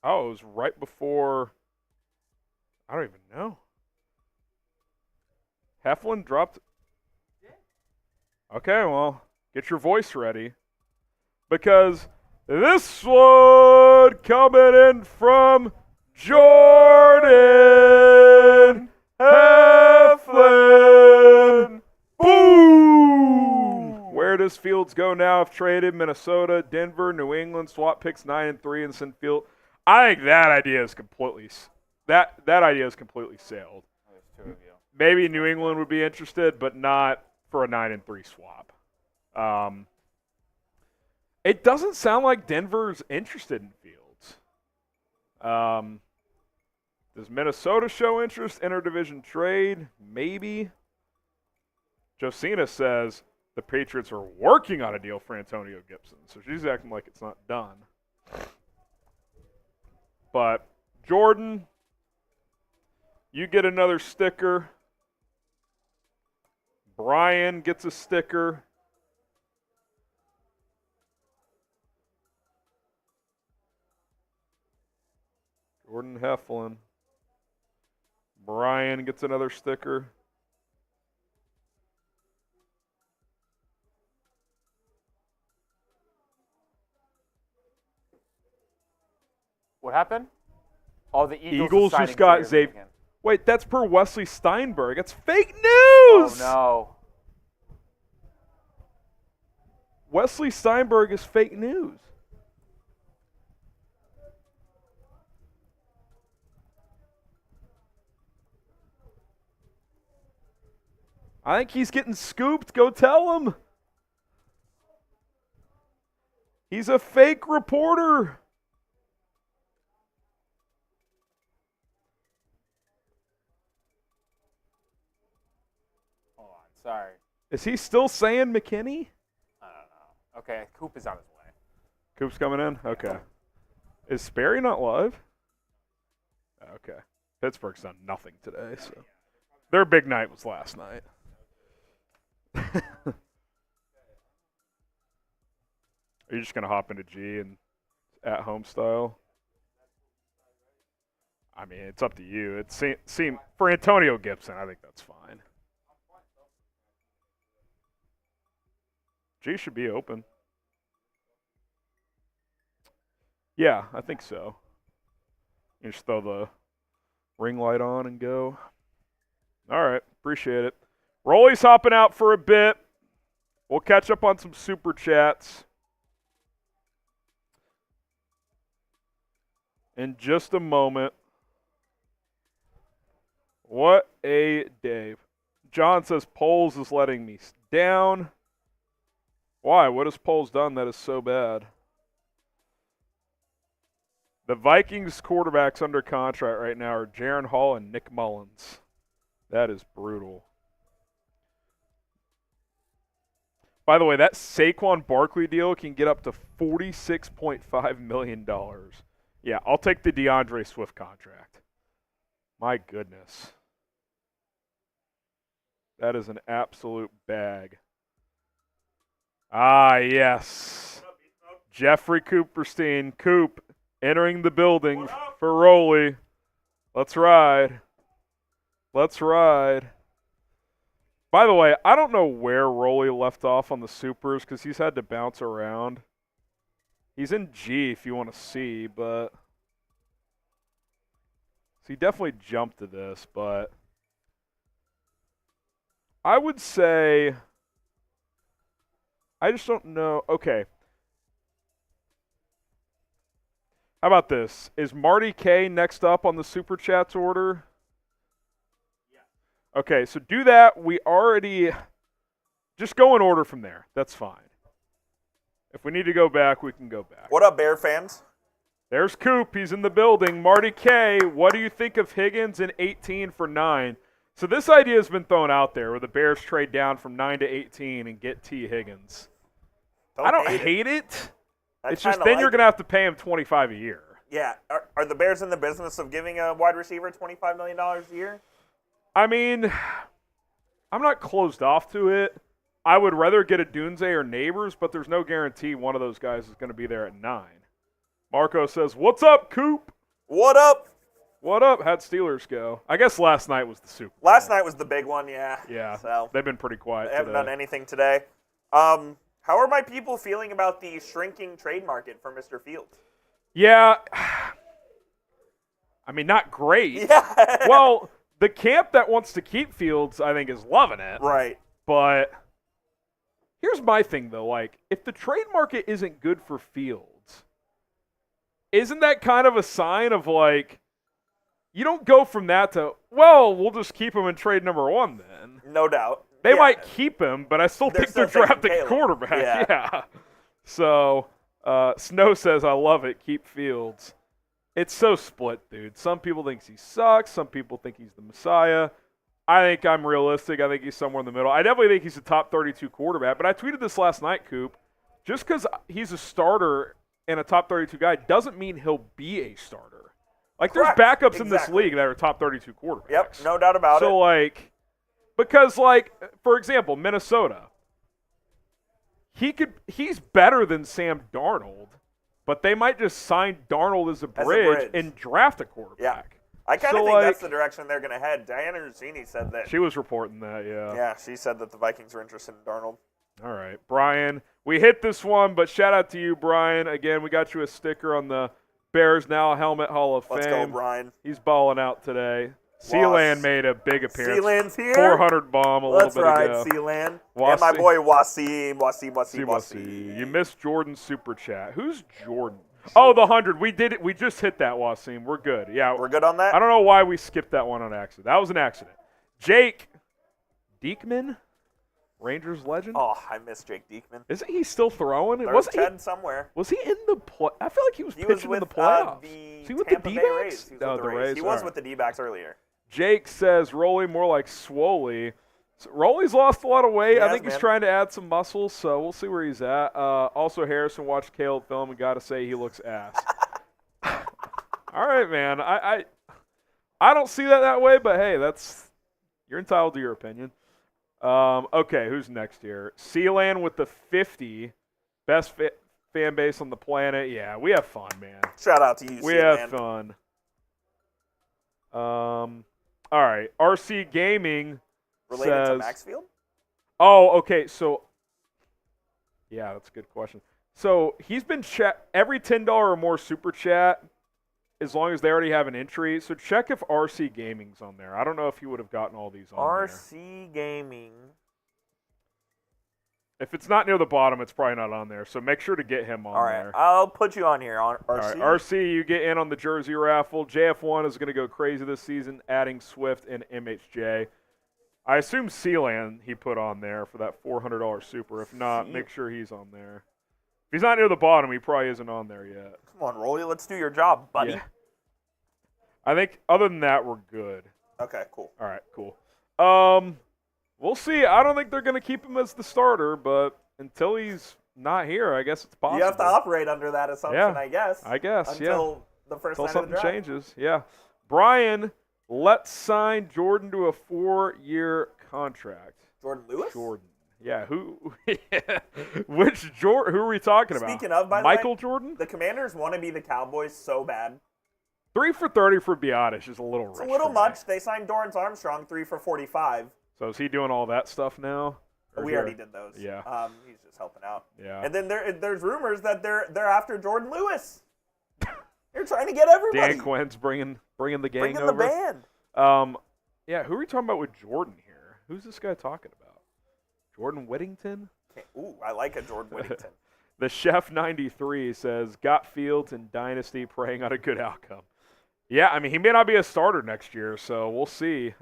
Oh, it was right before. I don't even know. Heflin dropped. Okay, well, get your voice ready. Because this one coming in from Jordan Heflin. Boom! Where does Fields go now if traded? Minnesota, Denver, New England, swap picks 9 and 3 and send Fields. I think that idea is completely that idea is completely sailed. There's two of you. Maybe New England would be interested, but not for a 9 and 3 swap. It doesn't sound like Denver's interested in Fields. Does Minnesota show interest? Interdivision trade? Maybe. Josina says the Patriots are working on a deal for Antonio Gibson, so she's acting like it's not done. But Jordan, you get another sticker. Brian gets a sticker. Jordan Heflin. Brian gets another sticker. What happened? Oh, the Eagles are just got Xavier. Xavier. Wait, that's per Wesley Steinberg. That's fake news! Oh, no. Wesley Steinberg is fake news. I think he's getting scooped. Go tell him. He's a fake reporter. Hold on. Sorry. Is he still saying McKinney? I don't know. Okay, Coop is on his way. Coop's coming in? Okay. Is Sperry not live? Okay. Pittsburgh's done nothing today, so their big night was last night. Are you just going to hop into G and at home style? I mean, it's up to you. It seem for Antonio Gibson, I think that's fine. G should be open. Yeah, I think so. You just throw the ring light on and go. All right, appreciate it. Rolly's hopping out for a bit. We'll catch up on some super chats in just a moment. What a day. John says Poles is letting me down. Why? What has Poles done that is so bad? The Vikings quarterbacks under contract right now are Jaron Hall and Nick Mullins. That is brutal. By the way, that Saquon Barkley deal can get up to $46.5 million. Yeah, I'll take the DeAndre Swift contract. My goodness. That is an absolute bag. Ah, yes. Jeffrey Cooperstein. Coop entering the building for Rolly. Let's ride. Let's ride. By the way, I don't know where Rolly left off on the supers because he's had to bounce around. He's in G if you want to see, but so he definitely jumped to this, but I would say I just don't know. Okay. How about this? Is Marty K next up on the Super Chats order? Yeah. Okay, so do that. We already just go in order from there. That's fine. If we need to go back, we can go back. What up, Bear fans? There's Coop. He's in the building. Marty K, what do you think of Higgins in 18 for 9? So this idea has been thrown out there where the Bears trade down from 9 to 18 and get T. Higgins. I don't hate it. It's just then you're going to have to pay him $25 a year. Yeah. Are the Bears in the business of giving a wide receiver $25 million a year? I mean, I'm not closed off to it. I would rather get a Dunze or Neighbors, but there's no guarantee one of those guys is going to be there at 9. Marco says, what's up, Coop? What up? What up? How'd Steelers go? I guess last night was the Super Bowl. Last night was the big one, yeah. Yeah, so they've been pretty quiet They haven't today. done anything today. How are my people feeling about the shrinking trade market for Mr. Fields? Yeah. I mean, not great. Yeah. Well, the camp that wants to keep Fields, I think, is loving it. Right. But here's my thing, though. Like, if the trade market isn't good for Fields, isn't that kind of a sign of, like, you don't go from that to, well, we'll just keep him in trade number 1 then. No doubt. They might keep him, but I still think they're still drafting taking quarterback. Yeah. Yeah. So, Snow says, I love it. Keep Fields. It's so split, dude. Some people think he sucks. Some people think he's the Messiah. I think I'm realistic. I think he's somewhere in the middle. I definitely think he's a top 32 quarterback. But I tweeted this last night, Coop. Just because he's a starter and a top 32 guy doesn't mean he'll be a starter. Like, Correct. there's backups in this Exactly. league that are top 32 quarterbacks. Yep, no doubt about it. So, like, because, like, for example, Minnesota, he's better than Sam Darnold, but they might just sign Darnold as a bridge and draft a quarterback. Yeah. I kind of think like, that's the direction they're going to head. Diana Rossini said that. She was reporting that, yeah. Yeah, she said that the Vikings are interested in Darnold. All right, Brian, we hit this one, but shout out to you, Brian. Again, we got you a sticker on the Bears Now Helmet Hall of Fame. Let's go, Brian. He's balling out today. Sealand made a big appearance. Sealand's here. 400 bomb a little bit ago. That's right, Sealand. And my boy Wasim. You missed Jordan's super chat. Who's Jordan? Oh, the 100. We did it. We just hit that, Wasim. We're good. Yeah. We're good on that? I don't know why we skipped that one on accident. That was an accident. Jake Diekman, Rangers legend. Oh, I miss Jake Diekman. Isn't he still throwing? Wasn't he somewhere? Was he in the play? I feel like he was pitching in the playoffs. He was he with Tampa the Bay D-backs? Rays. He was with the Rays. He was with the D-backs earlier. Jake says, Rolly more like Swoley. So Rolly's lost a lot of weight. I think he's trying to add some muscle, so we'll see where he's at. Also, Harrison watched Caleb film and got to say he looks ass. All right, man. I don't see that way, but hey, you're entitled to your opinion. Okay, who's next here? Sealand with the 50. Best fan base on the planet. Yeah, we have fun, man. Shout out to you, We have fun. All right. RC Gaming related says, to Maxfield? Oh, okay. So Yeah, that's a good question. So he's been every $10 or more super chat, as long as they already have an entry. So check if RC Gaming's on there. I don't know if he would have gotten all these on RC Gaming. If it's not near the bottom, it's probably not on there. So make sure to get him on All right, there. I'll put you on here on RC. All right, RC, you get in on the jersey raffle. JF1 is going to go crazy this season, adding Swift and MHJ. I assume Sealand he put on there for that $400 super. If not, make sure he's on there. If he's not near the bottom, he probably isn't on there yet. Come on, Rolly, let's do your job, buddy. Yeah. I think other than that, we're good. Okay, cool. All right, cool. We'll see. I don't think they're going to keep him as the starter, but until he's not here, I guess it's possible. You have to operate under that assumption, I guess. Until the first night of the draft. Something changes, yeah. Brian, let's sign Jordan to a 4-year contract. Jordan Lewis? Jordan. Yeah, which Jordan? Who are we talking about? Speaking of, by Michael the way, Jordan? The Commanders want to be the Cowboys so bad. 3 for 30 for Byard is a little rich. It's a little much. They signed Dorrance Armstrong 3 for 45. So is he doing all that stuff now? We already did those. Yeah. He's just helping out. Yeah. And then there's rumors that they're after Jordan Lewis. They're trying to get everybody. Dan Quinn's bringing the gang Bringing over. the band. Yeah, who are we talking about with Jordan here? Who's this guy talking about? Jordan Whittington? Ooh, I like a Jordan Whittington. The Chef 93 says, got Fields and Dynasty praying on a good outcome. Yeah, I mean, he may not be a starter next year, so we'll see.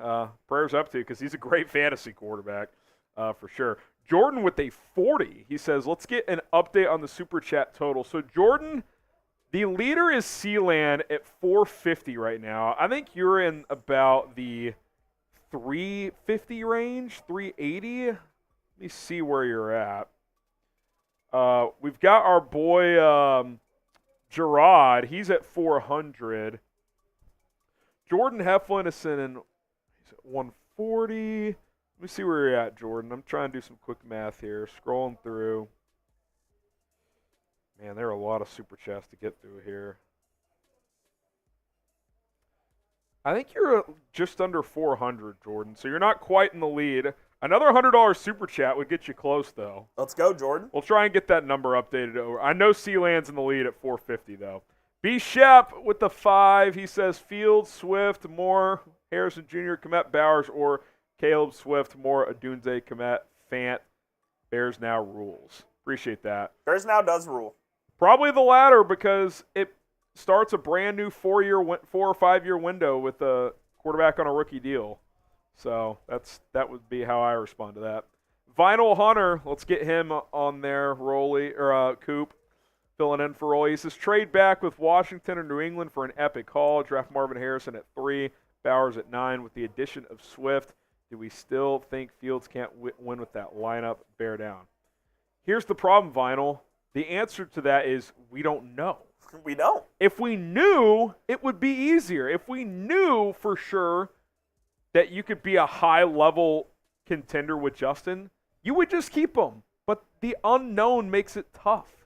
Prayers up to, because he's a great fantasy quarterback for sure. Jordan with a 40. He says, let's get an update on the Super Chat total. So, Jordan, the leader is Sealand at 450 right now. I think you're in about the 350 range, 380. Let me see where you're at. We've got our boy Gerard. He's at 400. Jordan Heflin is sitting, he's at 140. Let me see where you're at, Jordan. I'm trying to do some quick math here. Scrolling through. Man, there are a lot of super chats to get through here. I think you're just under 400, Jordan. So you're not quite in the lead. Another $100 super chat would get you close, though. Let's go, Jordan. We'll try and get that number updated over. I know Sealand's in the lead at 450, though. B. Shep with the 5. He says Fields, Swift, Moore, Harrison Jr., Komet, Bowers, or Caleb Swift, Moore, Adunze, Komet, Fant. Bears now rules. Appreciate that. Bears now does rule. Probably the latter, because it starts a brand new 4 or 5 year window with a quarterback on a rookie deal. So that would be how I respond to that. Vinyl Hunter, let's get him on there. Rolly or Coop filling in for Rolly. He says trade back with Washington or New England for an epic haul. Draft Marvin Harrison at 3, Bowers at 9 with the addition of Swift. Do we still think Fields can't win with that lineup? Bear down. Here's the problem, Vinyl. The answer to that is we don't know. We don't. If we knew, it would be easier. If we knew for sure that you could be a high-level contender with Justin, you would just keep him. But the unknown makes it tough,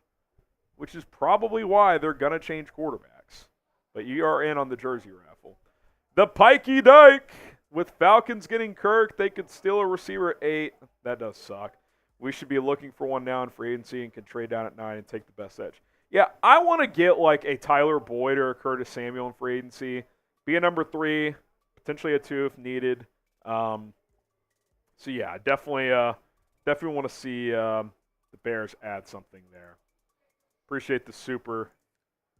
which is probably why they're going to change quarterbacks. But you are in on the jersey raffle. The Pikey Dyke. With Falcons getting Kirk, they could steal a receiver at 8. That does suck. We should be looking for one now in free agency and can trade down at 9 and take the best edge. Yeah, I want to get like a Tyler Boyd or a Curtis Samuel in free agency. Be a number 3, potentially a 2 if needed. So yeah, definitely want to see the Bears add something there. Appreciate the super,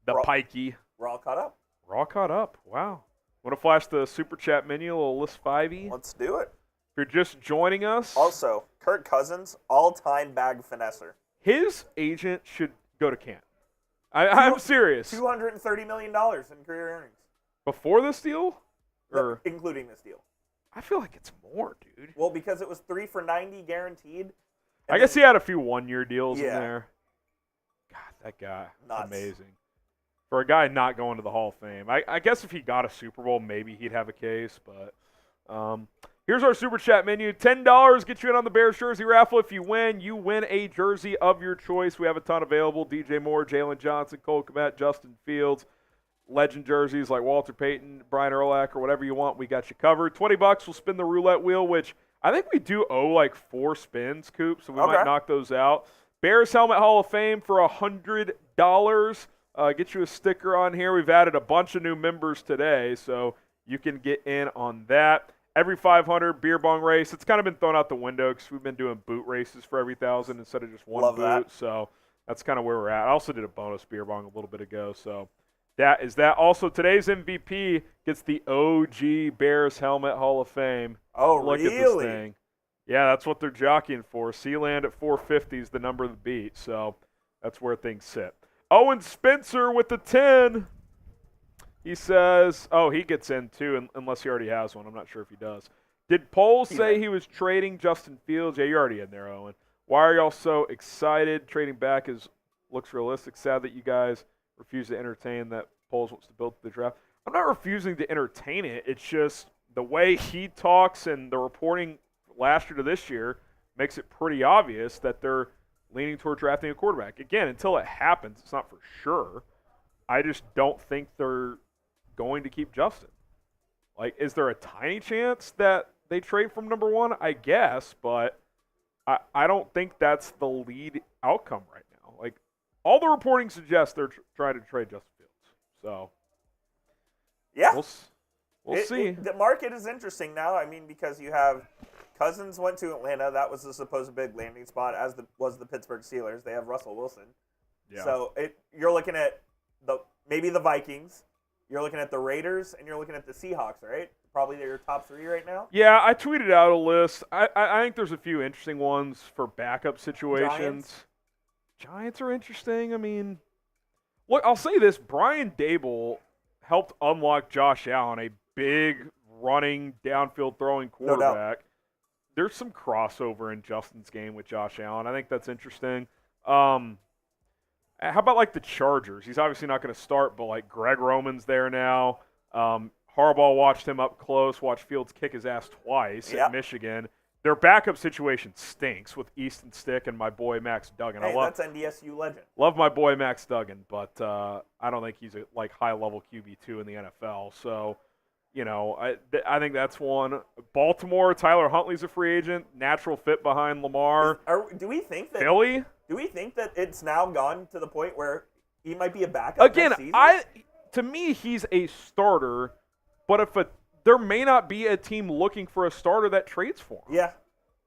the Pikey. We're all caught up. We're all caught up. Wow. Want to flash the super chat menu, a little list 5e? Let's do it. If you're just joining us. Also, Kirk Cousins, all-time bag finesser. His agent should go to Canton. I'm serious. $230 million in career earnings. Before this deal? No, including this deal. I feel like it's more, dude. Well, because it was 3 for $90 guaranteed. I guess he had a few one-year deals in there. God, that guy. Nuts. Amazing. For a guy not going to the Hall of Fame. I guess if he got a Super Bowl, maybe he'd have a case. But here's our Super Chat menu. $10 gets you in on the Bears jersey raffle. If you win a jersey of your choice. We have a ton available. DJ Moore, Jaylon Johnson, Cole Kmet, Justin Fields. Legend jerseys like Walter Payton, Brian Urlacher, whatever you want, we got you covered. $20, we'll spin the roulette wheel, which I think we do owe like 4 spins, Coop, so we might knock those out. Bears Helmet Hall of Fame for $100. Get you a sticker on here. We've added a bunch of new members today, so you can get in on that. Every 500 beer bong race. It's kind of been thrown out the window because we've been doing boot races for every 1,000 instead of just one Love boot. that. So that's kind of where we're at. I also did a bonus beer bong a little bit ago, so that is that. Also, today's MVP gets the OG Bears Helmet Hall of Fame. Oh, Look really? at this thing. Yeah, that's what they're jockeying for. Sealand at 450 is the number of the beat, so that's where things sit. Owen Spencer with the 10. He says, he gets in too, unless he already has one. I'm not sure if he does. Did Poles say he was trading Justin Fields? Yeah, you're already in there, Owen. Why are y'all so excited? Trading back looks realistic. Sad that you guys refuse to entertain that Poles wants to build the draft. I'm not refusing to entertain it. It's just the way he talks and the reporting last year to this year makes it pretty obvious that they're leaning toward drafting a quarterback. Again, until it happens, it's not for sure. I just don't think they're going to keep Justin. Like, is there a tiny chance that they trade from number one? I guess, but I don't think that's the lead outcome right now. Like, all the reporting suggests they're trying to trade Justin Fields. So, yeah, we'll see. The market is interesting now. I mean, because you have Cousins went to Atlanta. That was the supposed big landing spot, as was the Pittsburgh Steelers. They have Russell Wilson. Yeah. So you're looking at maybe the Vikings. You're looking at the Raiders, and you're looking at the Seahawks, right? Probably they're your top three right now. Yeah, I tweeted out a list. I think there's a few interesting ones for backup situations. Giants are interesting. I mean, look, I'll say this. Brian Dable helped unlock Josh Allen, a big running, downfield throwing quarterback. No. There's some crossover in Justin's game with Josh Allen. I think that's interesting. How about, like, the Chargers? He's obviously not going to start, but, like, Greg Roman's there now. Harbaugh watched him up close, watched Fields kick his ass twice at Michigan. Their backup situation stinks with Easton Stick and my boy Max Duggan. Hey, that's NDSU legend. Love my boy Max Duggan, but I don't think he's a high-level QB2 in the NFL. So, I think that's one. Baltimore, Tyler Huntley's a free agent, natural fit behind Lamar. Do we think that Philly? Do we think that it's now gone to the point where he might be a backup next season? To me, he's a starter, but there may not be a team looking for a starter that trades for him. Yeah.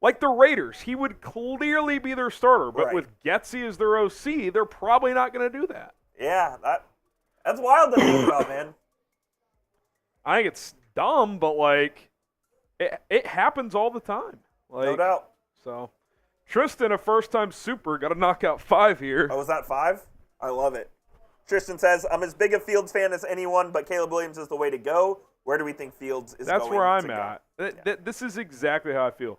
Like the Raiders, he would clearly be their starter, but with Getsy as their OC, they're probably not going to do that. Yeah, that's wild to think about, man. I think it's dumb, but, like, it happens all the time. Like, no doubt. So, Tristan, a first-time super, got a knockout 5 here. Oh, was that 5? I love it. Tristan says, I'm as big a Fields fan as anyone, but Caleb Williams is the way to go. Where do we think Fields is going to go? That's where I'm at. This is exactly how I feel.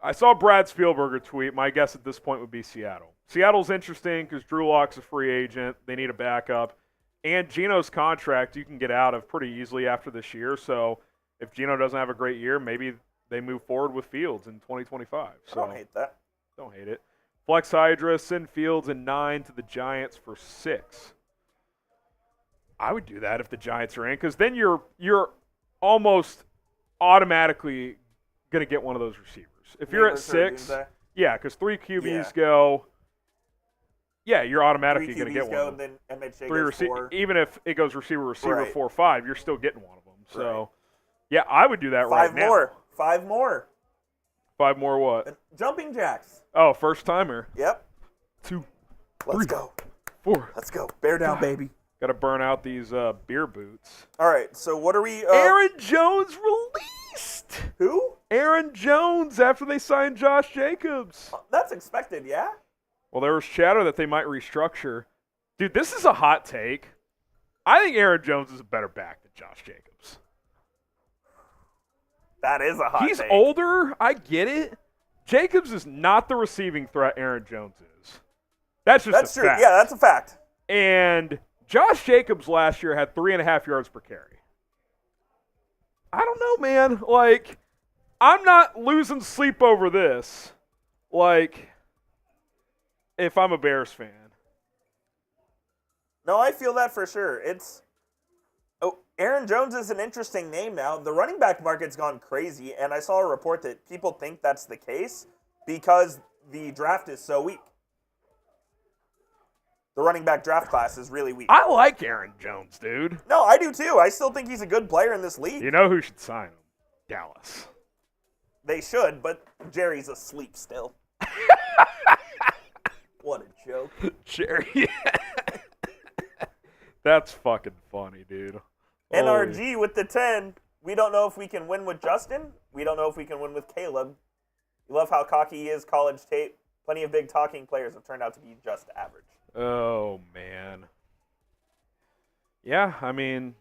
I saw Brad Spielberger tweet. My guess at this point would be Seattle. Seattle's interesting because Drew Lock's a free agent. They need a backup. And Geno's contract you can get out of pretty easily after this year. So if Geno doesn't have a great year, maybe they move forward with Fields in 2025. So I don't hate that. Don't hate it. Flex Hydra, send Fields and 9 to the Giants for 6. I would do that if the Giants are in, because then you're almost automatically going to get one of those receivers. If you're at 6, yeah, because 3 QBs go. Yeah, you're automatically going to get one. Then MHJ 3 goes 4. Even if it goes receiver, Right. 4, 5, you're still getting one of them. So, yeah, I would do that right now. 5 more. 5 more. 5 more what? Jumping jacks. Oh, first timer. Yep. 2. Let's 3, go. 4. Let's go. Bear down, baby. Got to burn out these beer boots. All right, so what are we... Aaron Jones released. Who? Aaron Jones after they signed Josh Jacobs. That's expected, yeah? Well, there was chatter that they might restructure. Dude, this is a hot take. I think Aaron Jones is a better back than Josh Jacobs. That is a hot take. He's older. I get it. Jacobs is not the receiving threat Aaron Jones is. That's just a true. fact. Yeah, that's a fact. And Josh Jacobs last year had 3.5 yards per carry. I don't know, man. Like, I'm not losing sleep over this. Like, if I'm a Bears fan. No, I feel that for sure. Aaron Jones is an interesting name now. The running back market's gone crazy, and I saw a report that people think that's the case because the draft is so weak. the running back draft class is really weak. I like Aaron Jones, dude. No, I do too. I still think he's a good player in this league. You know who should sign him? Dallas. They should, but Jerry's asleep still. What a joke. Jerry. That's fucking funny, dude. NRG with the 10. We don't know if we can win with Justin. We don't know if we can win with Caleb. You love how cocky he is, college tape. Plenty of big talking players have turned out to be just average. Oh, man. Yeah, I mean.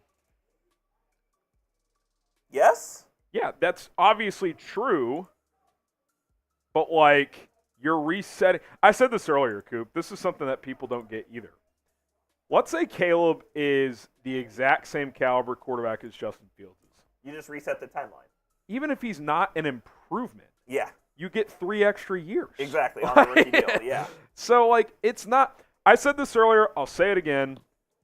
Yes? Yeah, that's obviously true. But, like, you're resetting. I said this earlier, Coop. This is something that people don't get either. Let's say Caleb is the exact same caliber quarterback as Justin Fields is. You just reset the timeline. Even if he's not an improvement. Yeah. You get 3 extra years. Exactly, on a rookie deal, yeah. So, like, it's not – I said this earlier. I'll say it again.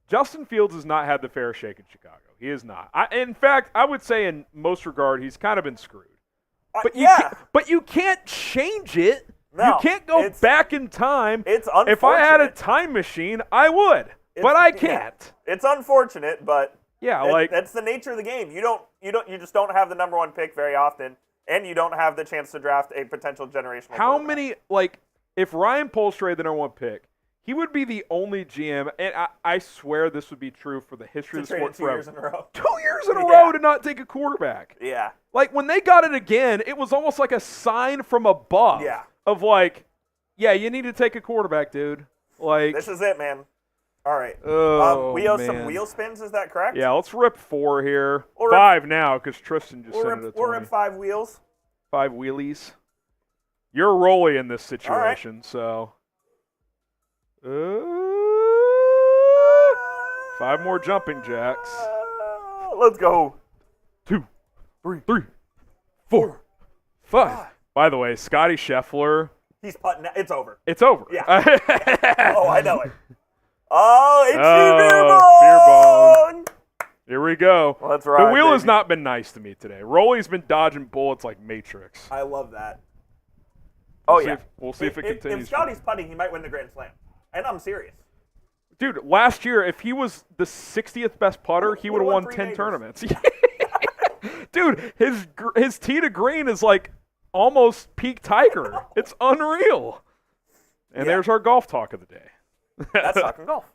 Justin Fields has not had the fair shake in Chicago. He is not. In fact, I would say in most regard he's kind of been screwed. But you can't change it. No, you can't go back in time. It's unfortunate. If I had a time machine, I would. But I can't. Yeah. It's unfortunate, but yeah, that's the nature of the game. You just don't have the number 1 pick very often, and you don't have the chance to draft a potential generational How quarterback. many, like, if Ryan Poles traded the number 1 pick, he would be the only GM, and I swear this would be true for the history of the sport forever. 2 years in a row. 2 years in a row to not take a quarterback. Yeah. Like, when they got it again, it was almost like a sign from above. Yeah. Of like, yeah, you need to take a quarterback, dude. Like, this is it, man. All right. We owe some wheel spins, is that correct? Yeah, let's rip 4 here. 5 now, because Tristan just sent it to We'll rip 5 wheels. 5 wheelies. You're rolly in this situation, so. 5 more jumping jacks. Let's go. 2, 3, 4, 5. By the way, Scotty Scheffler. He's putting. It's over. It's over. Yeah. Oh, I know it. Oh, it's beer bong. Here we go. Well, that's right. The wheel has not been nice to me today. Rolly's been dodging bullets like Matrix. I love that. We'll see if it continues. If Scotty's putting, he might win the Grand Slam. And I'm serious. Dude, last year, if he was the 60th best putter, he would have won 10 tournaments. Dude, his tee to green is like almost peak Tiger. It's unreal. And there's our golf talk of the day. That's talking golf.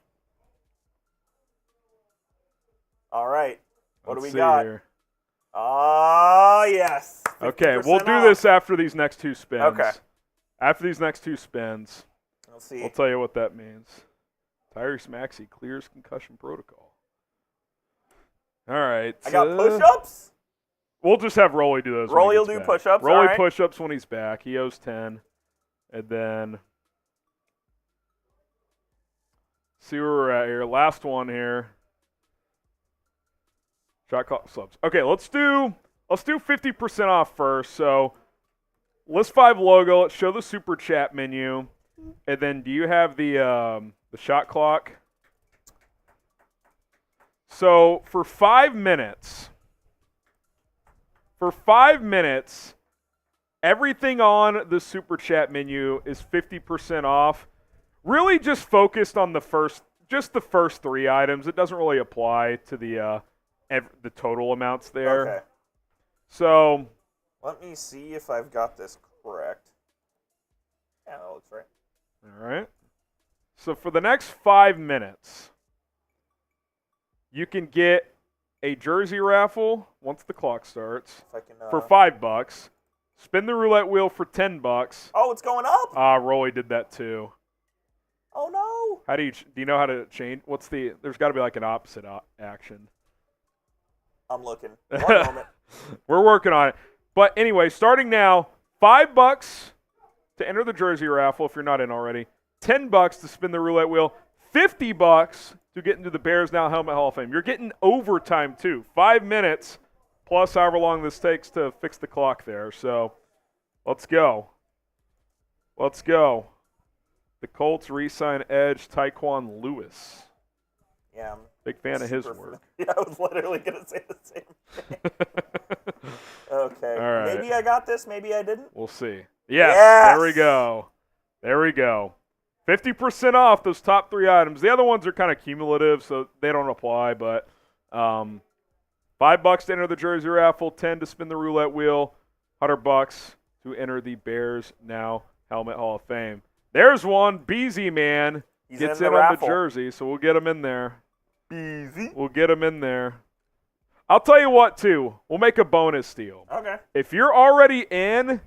All right. What do we got? Yes. Okay, we'll do this after these next 2 spins. Okay. After these next 2 spins, we'll see. We'll tell you what that means. Tyrese Maxey clears concussion protocol. All right. I got push-ups? We'll just have Rolly do those. Rolly will do push-ups. Rolly push-ups when he's back. He owes 10. And then see where we're at here. Last one here. Shot clock subs. Okay, let's do 50% off first. So list 5 logo. Let's show the super chat menu. And then do you have the shot clock? So for 5 minutes, everything on the super chat menu is 50% off. Really just focused on the first 3 items. It doesn't really apply to the total amounts there. Okay. So let me see if I've got this correct. Yeah, that looks right. All right. So for the next 5 minutes, you can get a jersey raffle once the clock starts for $5. Spin the roulette wheel for $10. Oh, it's going up. Rolly did that too. Oh no. How do you know how to change? There's got to be like an opposite action. I'm looking. 1 moment. We're working on it. But anyway, starting now, $5 to enter the jersey raffle if you're not in already. $10 to spin the roulette wheel. $50 to get into the Bears Now Helmet Hall of Fame. You're getting overtime too. 5 minutes plus however long this takes to fix the clock there. So let's go. The Colts re-sign edge Taquan Lewis. Yeah. Big fan of his work. Yeah, I was literally going to say the same thing. Okay. All right. Maybe I got this. Maybe I didn't. We'll see. Yes. There we go. 50% off those top 3 items. The other ones are kind of cumulative, so they don't apply. But $5 to enter the jersey raffle, $10 to spin the roulette wheel, $100 to enter the Bears Now Helmet Hall of Fame. There's one. Beezy Man gets in on the jersey, so we'll get him in there. Beezy. We'll get him in there. I'll tell you what, too. We'll make a bonus deal. Okay. If you're already in,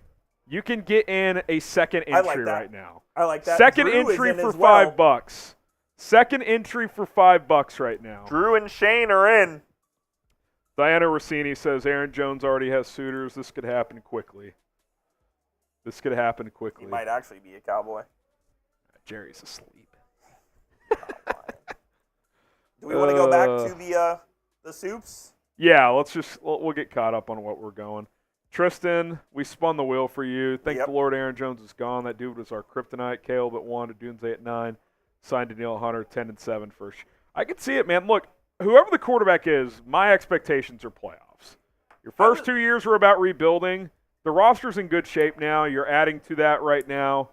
you can get in a second entry right now. I like that. Second Drew entry for $5. Second entry for $5 right now. Drew and Shane are in. Diana Rossini says Aaron Jones already has suitors. This could happen quickly. He might actually be a Cowboy. Jerry's asleep. Do we want to go back to the soups? Yeah, we'll get caught up on what we're going. Tristan, we spun the wheel for you. Thank the Lord Aaron Jones is gone. That dude was our kryptonite. Caleb at 1, Doomsday at 9. Signed Danielle Hunter 10-7 first. I can see it, man. Look, whoever the quarterback is, my expectations are playoffs. Your first 2 years were about rebuilding. The roster's in good shape now. You're adding to that right now.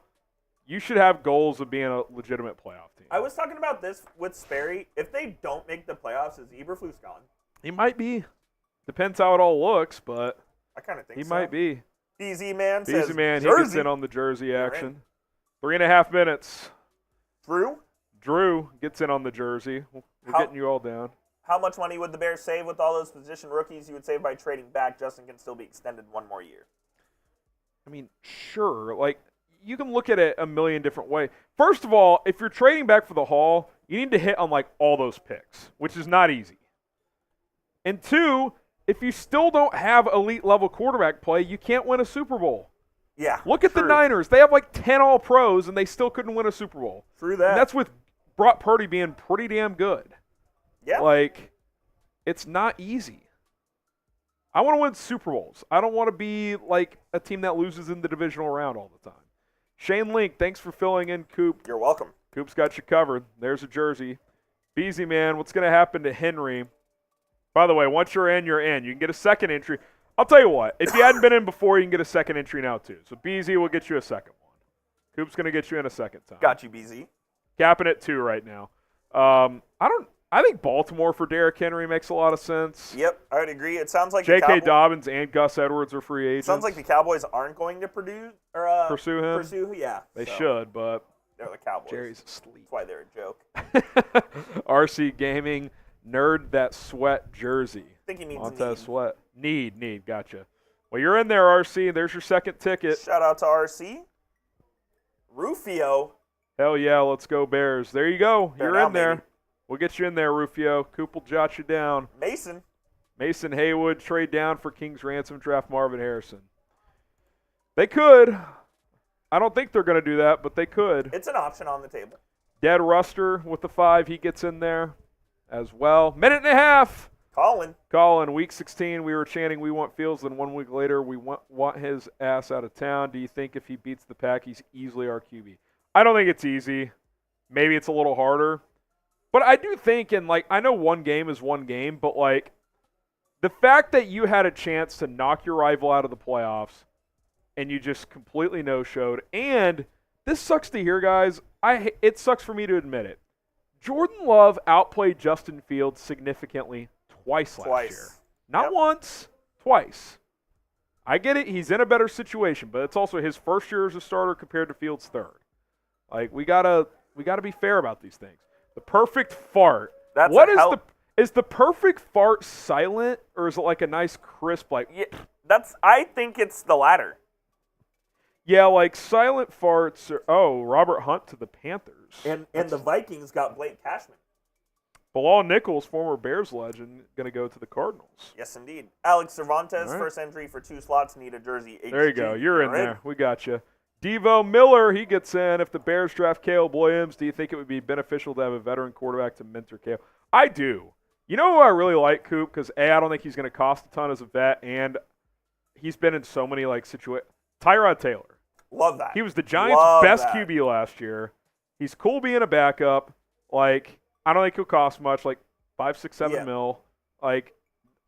You should have goals of being a legitimate playoff team. I was talking about this with Sperry. If they don't make the playoffs, is Eberflus gone? He might be. Depends how it all looks, but I kind of think he might be. BZ Man says BZ Man, Jersey. he gets in on the jersey action. 3.5 minutes. Drew gets in on the jersey. We're getting you all down. How much money would the Bears save with all those position rookies you would save by trading back? Justin can still be extended 1 more year. I mean, sure. Like, you can look at it a million different ways. First of all, if you're trading back for the haul, you need to hit on, like, all those picks, which is not easy. And 2, if you still don't have elite-level quarterback play, you can't win a Super Bowl. Yeah. Look at the Niners. They have, like, 10 All-Pros, and they still couldn't win a Super Bowl. True that. And that's with Brock Purdy being pretty damn good. Yeah. Like, it's not easy. I want to win Super Bowls. I don't want to be like a team that loses in the divisional round all the time. Shane Link, thanks for filling in, Coop. You're welcome. Coop's got you covered. There's a jersey. Beezy Man, what's going to happen to Henry? By the way, once you're in, you're in. You can get a second entry. I'll tell you what. If you hadn't been in before, you can get a second entry now, too. So Beezy will get you a second one. Coop's going to get you in a second time. Got you, BZ. Capping at 2 right now. I think Baltimore for Derrick Henry makes a lot of sense. Yep, I would agree. It sounds like J.K. Dobbins and Gus Edwards are free agents. Sounds like the Cowboys aren't going to pursue him. Yeah, they should, but they're the Cowboys. Jerry's asleep. That's why they're a joke. RC Gaming, nerd that sweat jersey. I think he needs Montez Sweat. Need. Gotcha. Well, you're in there, RC. There's your second ticket. Shout out to RC. Rufio. Hell yeah, let's go Bears. There you go. You're in there. Baby. We'll get you in there, Rufio. Coop will jot you down. Mason Haywood, trade down for King's Ransom, draft Marvin Harrison. They could. I don't think they're going to do that, but they could. It's an option on the table. Dead Ruster with the 5. He gets in there as well. 1.5 minutes. Colin, week 16, we were chanting, we want Fields. Then 1 week later, we want his ass out of town. Do you think if he beats the Pack, he's easily our QB? I don't think it's easy. Maybe it's a little harder. But I do think, and, like, I know one game is one game, but, like, the fact that you had a chance to knock your rival out of the playoffs and you just completely no-showed, and this sucks to hear, guys. It sucks for me to admit it. Jordan Love outplayed Justin Fields significantly twice last year. Not once, twice. I get it. He's in a better situation, but it's also his first year as a starter compared to Fields' third. Like, we gotta be fair about these things. The perfect fart. Is the perfect fart silent, or is it like a nice crisp, like? Yeah, I think it's the latter. Yeah, like silent farts are, Robert Hunt to the Panthers. And the Vikings got Blake Cashman. Bilal Nichols, former Bears legend, going to go to the Cardinals. Yes, indeed. Alex Cervantes, first entry for 2 slots, need a jersey. There you go. You're in there. We got you. Devo Miller, he gets in. If the Bears draft Caleb Williams, do you think it would be beneficial to have a veteran quarterback to mentor Caleb? I do. You know who I really like, Coop? Because, I don't think he's going to cost a ton as a vet, and he's been in so many, like, situations. Tyrod Taylor. Love that. He was the Giants' best QB last year. He's cool being a backup. Like, I don't think he'll cost much, like $5, $6, $7 mil. Like,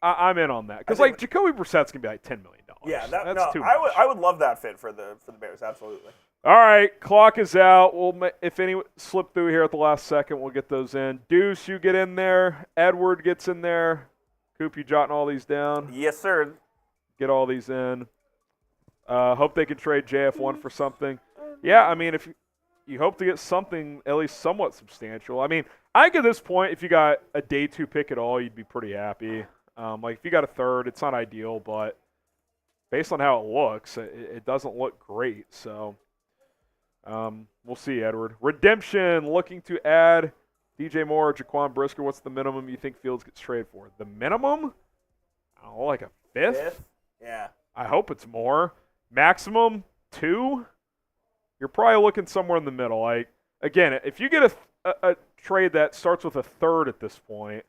I'm in on that. Because, like, Jacoby Brissett's going to be like $10 million. Yeah, that's too much. I would love that fit for the Bears, absolutely. All right, clock is out. If any slip through here at the last second, we'll get those in. Deuce, you get in there. Edward gets in there. Coop, you jotting all these down? Yes, sir. Get all these in. Hope they can trade JF1 for something. Yeah, I mean, if you hope to get something at least somewhat substantial. I mean, I think at this point, if you got a day 2 pick at all, you'd be pretty happy. Like if you got a third, it's not ideal, but based on how it looks, it doesn't look great. So we'll see, Edward. Redemption, looking to add DJ Moore or Jaquan Brisker. What's the minimum you think Fields gets traded for? The minimum? I don't know, like a fifth? Yeah. I hope it's more. Maximum 2? You're probably looking somewhere in the middle. Like, again, if you get a trade that starts with a third at this point,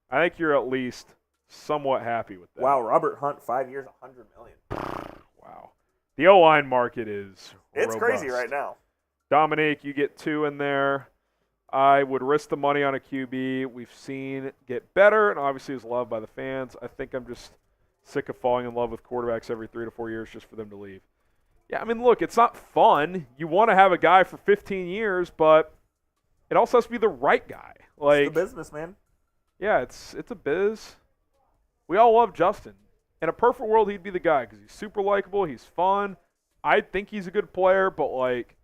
I think you're at least somewhat happy with that. Wow, Robert Hunt, 5 years, $100 million. Wow. The O-line market is It's robust. crazy right now. Dominique, you get 2 in there. I would risk the money on a QB we've seen get better and obviously is loved by the fans. I think I'm just sick of falling in love with quarterbacks every 3 to 4 years just for them to leave. Yeah, I mean, look, it's not fun. You want to have a guy for 15 years, but it also has to be the right guy. Like, it's the business, man. Yeah, it's a biz. We all love Justin. In a perfect world, he'd be the guy because he's super likable. He's fun. I think he's a good player, but, like,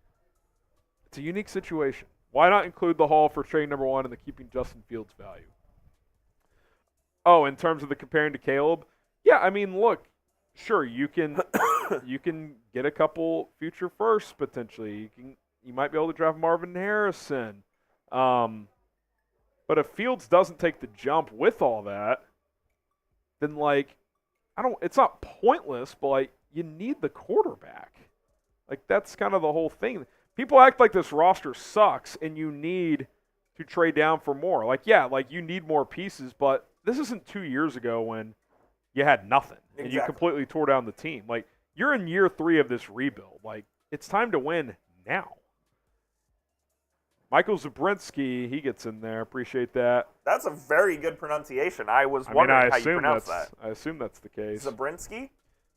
it's a unique situation. Why not include the haul for trade number 1 and the keeping Justin Fields value? Oh, in terms of the comparing to Caleb, yeah, I mean, look, sure, you can get a couple future firsts potentially. You might be able to draft Marvin Harrison. But if Fields doesn't take the jump with all that, then like it's not pointless, but like you need the quarterback. Like that's kind of the whole thing. People act like this roster sucks and you need to trade down for more. Like, yeah, like you need more pieces, but this isn't 2 years ago when you had nothing and you completely tore down the team. Like, you're in year 3 of this rebuild. Like, it's time to win now. Michael Zabrinsky, he gets in there. Appreciate that. That's a very good pronunciation. I was wondering how you pronounce that. I assume that's the case. Zabrinsky?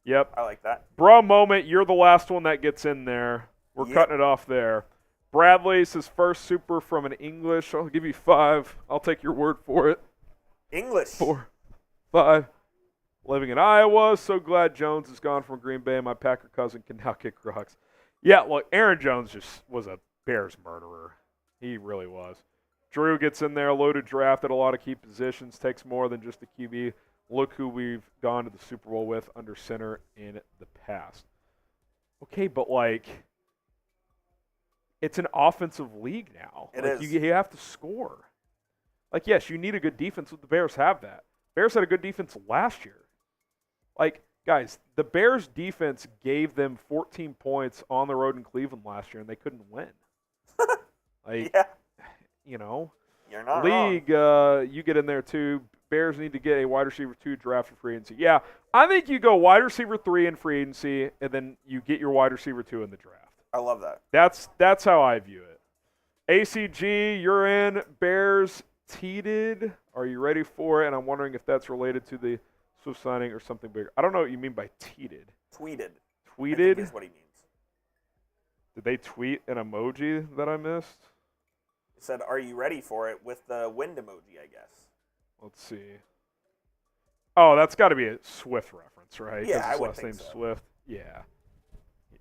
Yep. I like that. Bra moment, you're the last one that gets in there. We're cutting it off there. Bradley's his first super from an English. I'll give you 5. I'll take your word for it. English. 4, 5. Living in Iowa. So glad Jones is gone from Green Bay. My Packer cousin can now kick rocks. Yeah, look, Aaron Jones just was a Bears murderer. He really was. Drew gets in there, loaded draft at a lot of key positions, takes more than just a QB. Look who we've gone to the Super Bowl with under center in the past. Okay, but like, it's an offensive league now. It is. is. You have to score. Like, yes, you need a good defense. The Bears have that. Bears had a good defense last year. Like, guys, the Bears defense gave them 14 points on the road in Cleveland last year, and they couldn't win. Like, yeah. You know, You're not league, wrong. You get in there too. Bears need to get a wide receiver 2 draft for free agency. Yeah, I think you go wide receiver 3 in free agency, and then you get your wide receiver 2 in the draft. I love that. That's how I view it. ACG, you're in. Bears teeted. Are you ready for it? And I'm wondering if that's related to the Swift signing or something bigger. I don't know what you mean by teeted. Tweeted. Tweeted? I think is what he means. Did they tweet an emoji that I missed? He said, "Are you ready for it?" with the wind emoji, I guess. Let's see. Oh, that's got to be a Swift reference, right? Yeah, 'Cause I his would last think name's so. Swift. Yeah.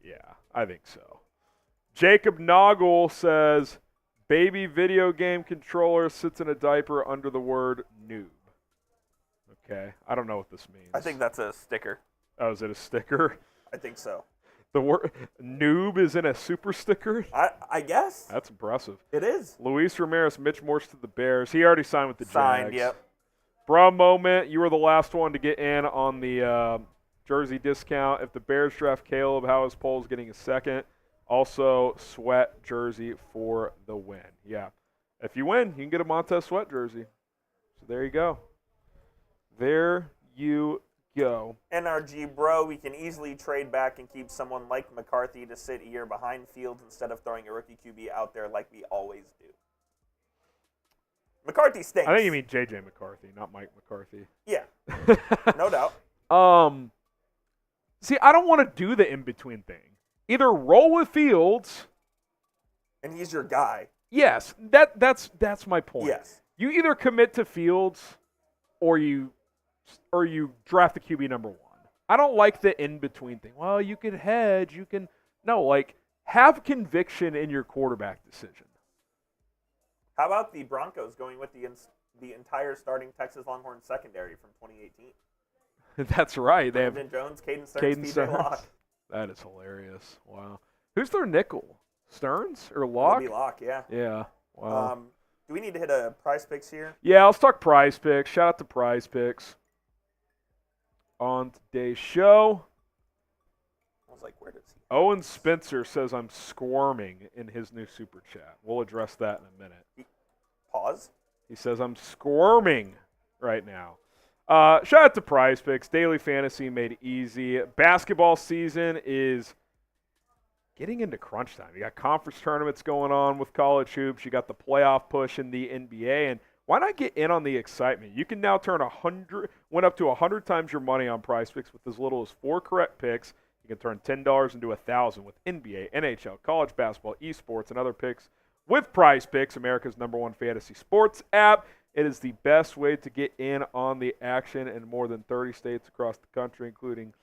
Yeah, I think so. Jacob Noggle says, baby video game controller sits in a diaper under the word noob. Okay, I don't know what this means. I think that's a sticker. Oh, is it a sticker? I think so. The word noob is in a super sticker? I guess. That's impressive. It is. Luis Ramirez, Mitch Morse to the Bears. He already signed with the Signed, Jags. yep. Bra moment, you were the last one to get in on the jersey discount. If the Bears draft Caleb, how is Poles getting a second? Also, Sweat jersey for the win. Yeah. If you win, you can get a Montez Sweat jersey. So there you go. There you go. NRG bro, we can easily trade back and keep someone like McCarthy to sit a year behind Fields instead of throwing a rookie QB out there like we always do. McCarthy stinks. I think you mean J.J. McCarthy, not Mike McCarthy. Yeah, no doubt. See, I don't want to do the in-between thing. Either roll with Fields. And he's your guy. Yes, that's my point. Yes. You either commit to Fields or you draft the QB number 1. I don't like the in-between thing. Well, you can hedge, have conviction in your quarterback decision. How about the Broncos going with the entire starting Texas Longhorns secondary from 2018? That's right. They have Brandon Jones, Caden Stearns, TJ Locke. That is hilarious. Wow. Who's their nickel? Stearns or Locke? It'll be Locke, yeah. Yeah. Wow. Do we need to hit a Prize Picks here? Yeah, let's talk Prize Picks. Shout out to Prize Picks on today's show. I was like, where does he? Owen Spencer says I'm squirming in his new super chat. We'll address that in a minute. Pause. He says I'm squirming right now. Shout out to Prize Picks. Daily Fantasy made easy. Basketball season is getting into crunch time. You got conference tournaments going on with college hoops. You got the playoff push in the NBA. And why not get in on the excitement? You can now turn up to 100 times your money on Prize Picks with as little as 4 correct picks. You can turn $10 into $1,000 with NBA, NHL, college basketball, esports, and other picks with Prize Picks, America's #1 fantasy sports app. It is the best way to get in on the action in more than 30 states across the country, including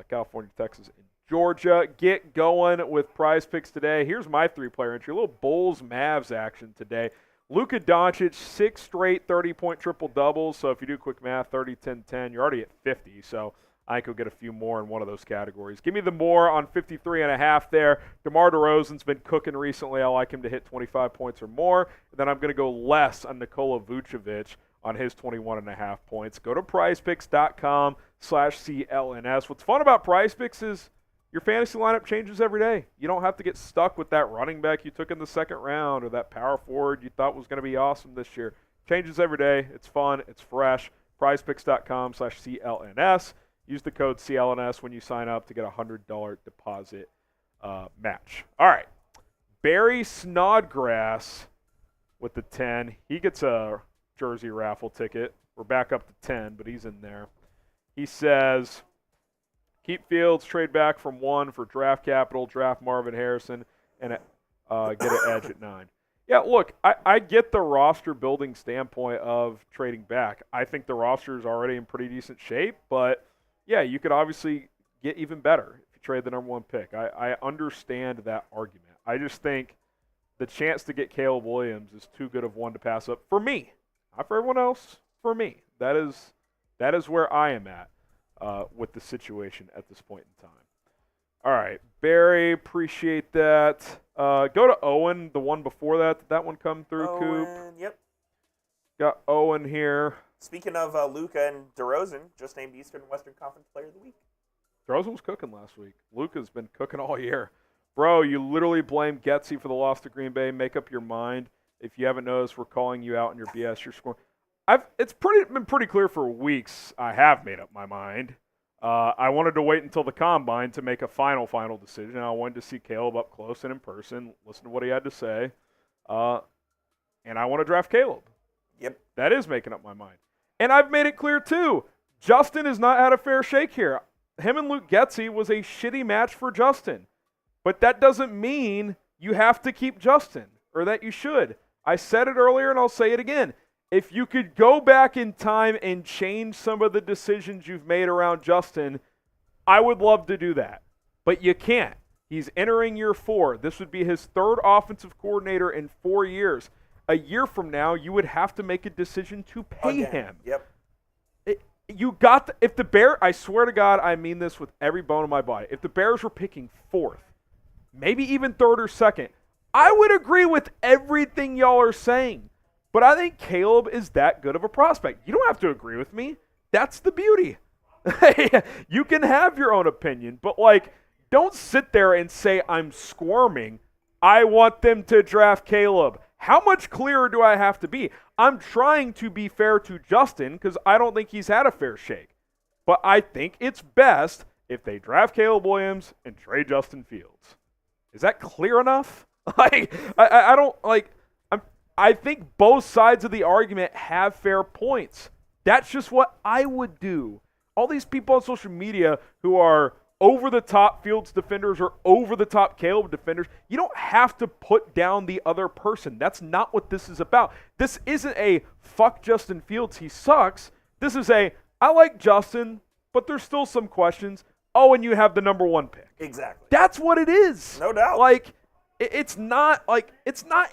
California, Texas, and Georgia. Get going with Prize Picks today. Here's my 3-player entry. A little Bulls-Mavs action today. Luka Doncic, 6 straight 30-point triple-doubles. So if you do quick math, 30, 10, 10, you're already at 50. So I think he'll get a few more in one of those categories. Give me the more on 53.5 there. DeMar DeRozan's been cooking recently. I like him to hit 25 points or more. And then I'm going to go less on Nikola Vucevic on his 21.5 points. Go to prizepicks.com/CLNS. What's fun about Prize Picks is your fantasy lineup changes every day. You don't have to get stuck with that running back you took in the second round or that power forward you thought was going to be awesome this year. Changes every day. It's fun. It's fresh. prizepicks.com/CLNS. Use the code CLNS when you sign up to get a $100 deposit match. All right. Barry Snodgrass with the 10. He gets a jersey raffle ticket. We're back up to 10, but he's in there. He says, keep Fields, trade back from 1 for draft capital, draft Marvin Harrison, and get an edge at 9. Yeah, look, I get the roster building standpoint of trading back. I think the roster is already in pretty decent shape, but yeah, you could obviously get even better if you trade the number 1 pick. I understand that argument. I just think the chance to get Caleb Williams is too good of one to pass up for me. Not for everyone else, for me. That is where I am at with the situation at this point in time. All right, Barry, appreciate that. Go to Owen, the one before that. Did that one come through, Coop? Yep. Got Owen here. Speaking of Luka and DeRozan, just named Eastern and Western Conference Player of the Week. DeRozan was cooking last week. Luka's been cooking all year. Bro, you literally blame Getsy for the loss to Green Bay. Make up your mind. If you haven't noticed, we're calling you out in your BS. You're scoring. It's been pretty clear for weeks. I have made up my mind. I wanted to wait until the combine to make a final decision. I wanted to see Caleb up close and in person, listen to what he had to say, and I want to draft Caleb. Yep. That is making up my mind. And I've made it clear, too. Justin has not had a fair shake here. Him and Luke Getsy was a shitty match for Justin. But that doesn't mean you have to keep Justin, or that you should. I said it earlier, and I'll say it again. If you could go back in time and change some of the decisions you've made around Justin, I would love to do that. But you can't. He's entering year 4. This would be his 3rd offensive coordinator in 4 years. A year from now, you would have to make a decision to pay him. Yep. If the Bears, I swear to God, I mean this with every bone in my body. If the Bears were picking 4th, maybe even 3rd or 2nd, I would agree with everything y'all are saying. But I think Caleb is that good of a prospect. You don't have to agree with me. That's the beauty. You can have your own opinion, but don't sit there and say I'm squirming. I want them to draft Caleb. How much clearer do I have to be? I'm trying to be fair to Justin because I don't think he's had a fair shake. But I think it's best if they draft Caleb Williams and trade Justin Fields. Is that clear enough? I think both sides of the argument have fair points. That's just what I would do. All these people on social media who are over-the-top Fields defenders or over-the-top Caleb defenders. You don't have to put down the other person. That's not what this is about. This isn't a fuck Justin Fields, he sucks. This is a I like Justin, but there's still some questions. Oh, and you have the number 1 pick. Exactly. That's what it is. No doubt. Like, it's not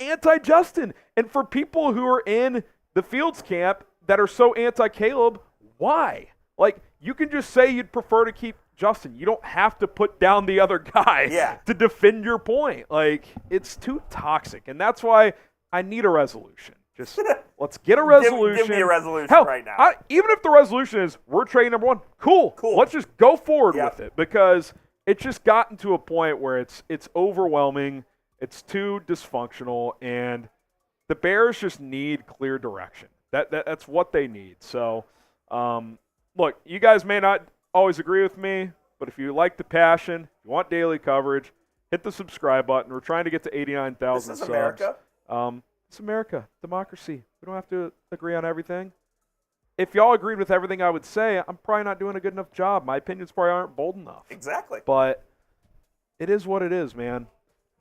anti-Justin. And for people who are in the Fields camp that are so anti-Caleb, why? Like, you can just say you'd prefer to keep Justin. You don't have to put down the other guy to defend your point. Like, it's too toxic. And that's why I need a resolution. Just let's get a resolution. Give me a resolution right now. Even if the resolution is we're trading number 1, cool. Let's just go forward with it, because it's just gotten to a point where it's overwhelming. It's too dysfunctional, and the Bears just need clear direction. That's what they need. So, look, you guys may not always agree with me, but if you like the passion, if you want daily coverage, hit the subscribe button. We're trying to get to 89,000 subs. This is America. It's America, democracy. We don't have to agree on everything. If y'all agreed with everything I would say, I'm probably not doing a good enough job. My opinions probably aren't bold enough. Exactly. But it is what it is, man.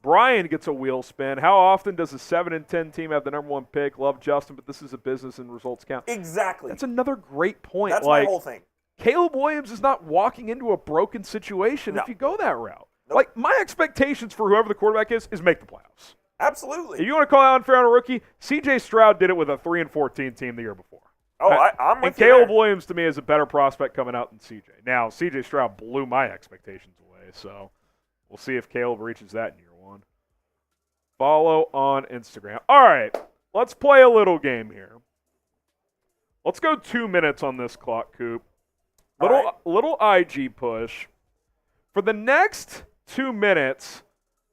Brian gets a wheel spin. How often does a 7-10 team have the number 1 pick? Love Justin, but this is a business and results count. Exactly. That's another great point. That's my whole thing. Caleb Williams is not walking into a broken situation if you go that route. Nope. Like, my expectations for whoever the quarterback is make the playoffs. Absolutely. If you want to call it unfair on a rookie, C.J. Stroud did it with a 3-14 team the year before. Oh, I'm with and you Caleb there. Williams, to me, is a better prospect coming out than C.J. Now, C.J. Stroud blew my expectations away, so we'll see if Caleb reaches that in year 1. Follow on Instagram. All right, let's play a little game here. Let's go 2 minutes on this clock, Coop. Little IG push. For the next 2 minutes,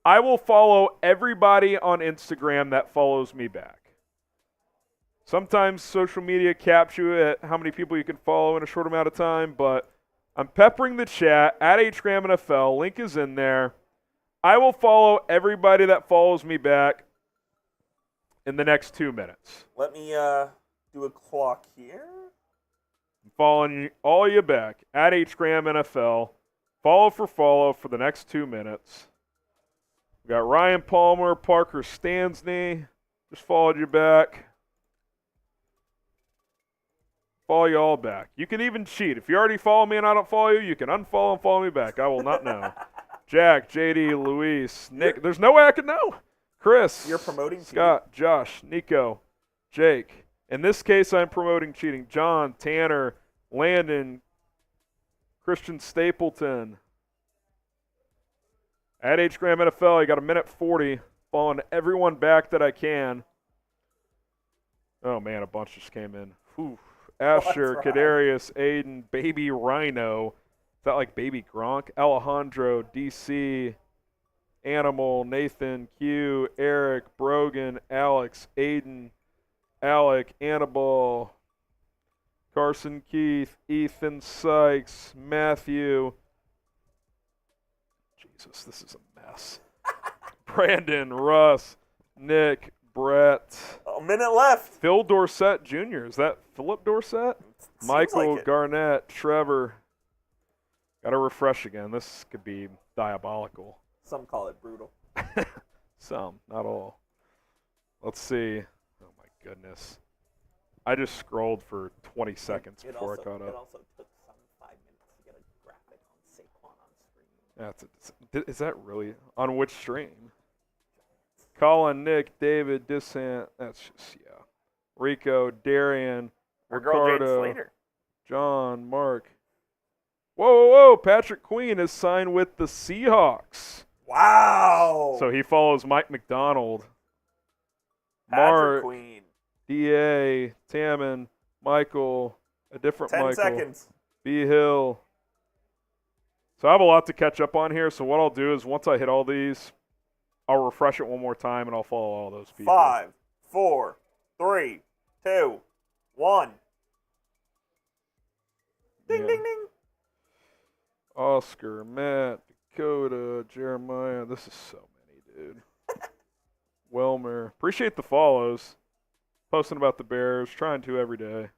I will follow everybody on Instagram that follows me back. Sometimes social media caps you at how many people you can follow in a short amount of time, but I'm peppering the chat at HGramNFL. Link is in there. I will follow everybody that follows me back in the next 2 minutes. Let me do a clock here. I'm following all you back at HGramNFL. Follow for the next 2 minutes. We got Ryan Palmer, Parker Stansney. Just followed you back. Follow you all back. You can even cheat. If you already follow me and I don't follow you, you can unfollow and follow me back. I will not know. Jack, JD, Luis, Nick. There's no way I could know. Chris. You're promoting Scott, Josh, Nico, Jake. In this case, I'm promoting cheating. John, Tanner, Landon, Christian Stapleton. At HGramNFL, you got 1:40. Following everyone back that I can. Oh, man, a bunch just came in. Whew. Asher, Kadarius, Aiden, Baby Rhino. Is that like Baby Gronk? Alejandro, DC, Animal, Nathan, Q, Eric, Brogan, Alex, Aiden, Alec, Annabelle, Carson Keith, Ethan Sykes, Matthew. Jesus, this is a mess. Brandon, Russ, Nick, Brett. A minute left. Phil Dorsett Jr. Is that Philip Dorsett? Michael, like Garnett, Trevor. Got to refresh again. This could be diabolical. Some call it brutal. Some, not all. Let's see. Oh, my goodness. I just scrolled for 20 seconds before I caught up. It also took some 5 minutes to get a graphic on Saquon on screen. Is that really? On which stream? Colin, Nick, David, Dissant. That's just, yeah. Rico, Darian, Our girl Jade Ricardo, Slater. John, Mark. Whoa. Patrick Queen is signed with the Seahawks. Wow. So he follows Mike McDonald. Patrick Mark, Queen. D.A., Tammin, Michael, a different 10 Michael. seconds. B. Hill. So I have a lot to catch up on here. So what I'll do is once I hit all these, I'll refresh it one more time and I'll follow all those people. 5, 4, 3, 2, 1. Ding, Yeah. ding, ding. Oscar, Matt, Dakota, Jeremiah. This is so many, dude. Wilmer. Appreciate the follows. Posting about the Bears. Trying to every day.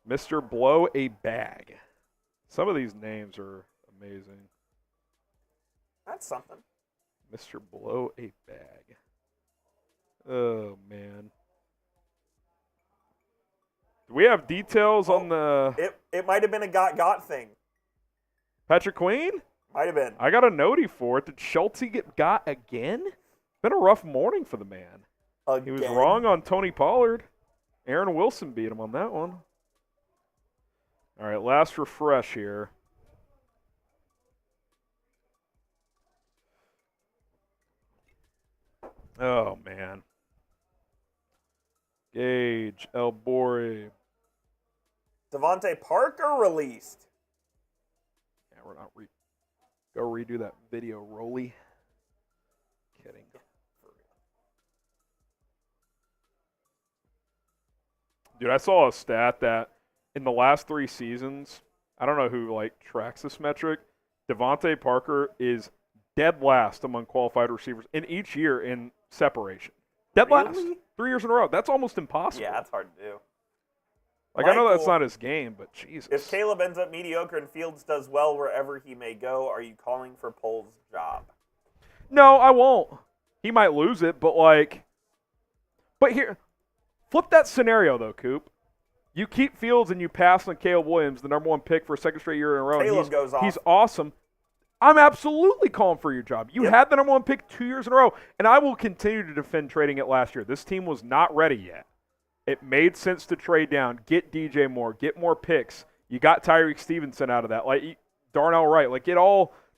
Mr. Blow a Bag. Some of these names are amazing. That's something. Mr. Blow a Bag. Oh, man. Do we have details on the It might have been a got thing. Patrick Queen? Might have been. I got a notey for it. Did Schulte get got again? Been a rough morning for the man. Again. He was wrong on Tony Pollard. Aaron Wilson beat him on that one. All right, last refresh here. Oh, man. Gage, El Bori. Devontae Parker released. Yeah, we're not go redo that video, Rolly. Kidding. Dude, I saw a stat that in the last 3 seasons, I don't know who tracks this metric, Devontae Parker is dead last among qualified receivers in each year in separation. Dead last. Really? 3 years in a row. That's almost impossible. Yeah, that's hard to do. I know that's not his game, but Jesus. If Caleb ends up mediocre and Fields does well wherever he may go, are you calling for Poles' job? No, I won't. He might lose it, but here, flip that scenario though, Coop. You keep Fields and you pass on Caleb Williams, the number 1 pick for a second straight year in a row. Caleb goes off. He's awesome. I'm absolutely calling for your job. You had the number 1 pick 2 years in a row, and I will continue to defend trading it last year. This team was not ready yet. It made sense to trade down, get DJ Moore, get more picks. You got Tyreek Stevenson out of that, Darnell Wright.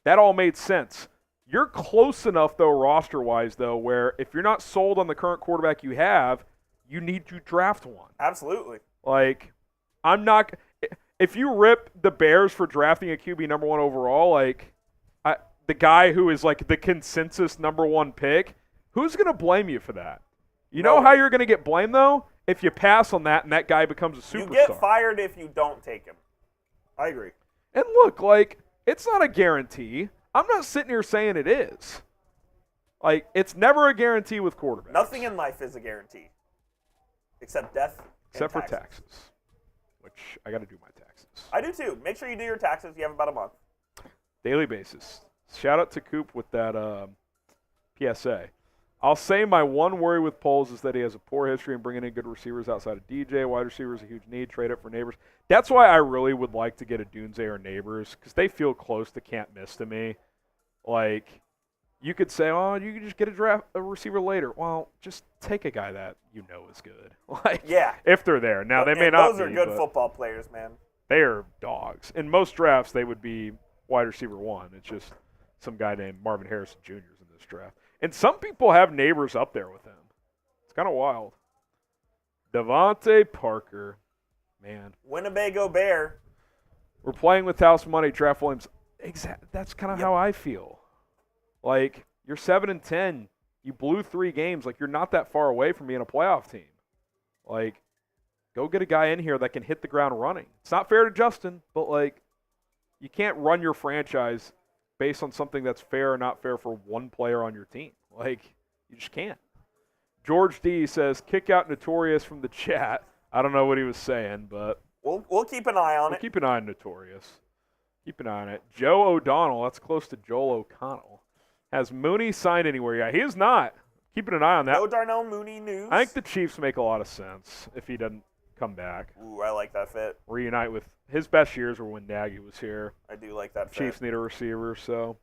That all made sense. You're close enough, though, roster-wise, though, where if you're not sold on the current quarterback you have, you need to draft one. Absolutely. I'm not – if you rip the Bears for drafting a QB number 1 overall, the guy who is, the consensus number 1 pick, who's going to blame you for that? You know how you're going to get blamed, though? If you pass on that and that guy becomes a superstar. You get fired if you don't take him. I agree. And look, it's not a guarantee. I'm not sitting here saying it is. It's never a guarantee with quarterbacks. Nothing in life is a guarantee. Except death. Except for taxes. Which I got to do my taxes. I do too. Make sure you do your taxes. You have about a month. Daily basis. Shout out to Coop with that PSA. I'll say my one worry with Poles is that he has a poor history in bringing in good receivers outside of DJ. Wide receivers a huge need. Trade up for Neighbors. That's why I really would like to get a Dunze or Neighbors because they feel close to can't miss to me. You could say, oh, you could just get a receiver later. Well, just take a guy that you know is good. If they're there. Now, they may not be. Those are good football players, man. They are dogs. In most drafts, they would be wide receiver 1. It's just some guy named Marvin Harrison Jr. is in this draft. And some people have Neighbors up there with him. It's kind of wild. Devontae Parker. Man. Winnebago Bear. We're playing with house money. Draft Williams. That's kind of how I feel. You're 7-10. You blew 3 games. You're not that far away from being a playoff team. Go get a guy in here that can hit the ground running. It's not fair to Justin, but, you can't run your franchise based on something that's fair or not fair for one player on your team. You just can't. George D says, kick out Notorious from the chat. I don't know what he was saying, but we'll keep an eye on it. Keep an eye on Notorious. Keep an eye on it. Joe O'Donnell, that's close to Joel O'Connell. Has Mooney signed anywhere yet? He is not. Keeping an eye on that. No Darnell Mooney news. I think the Chiefs make a lot of sense if he doesn't come back. Ooh, I like that fit. Reunite with his best years were when Nagy was here. I do like that fit. Chiefs need a receiver, so.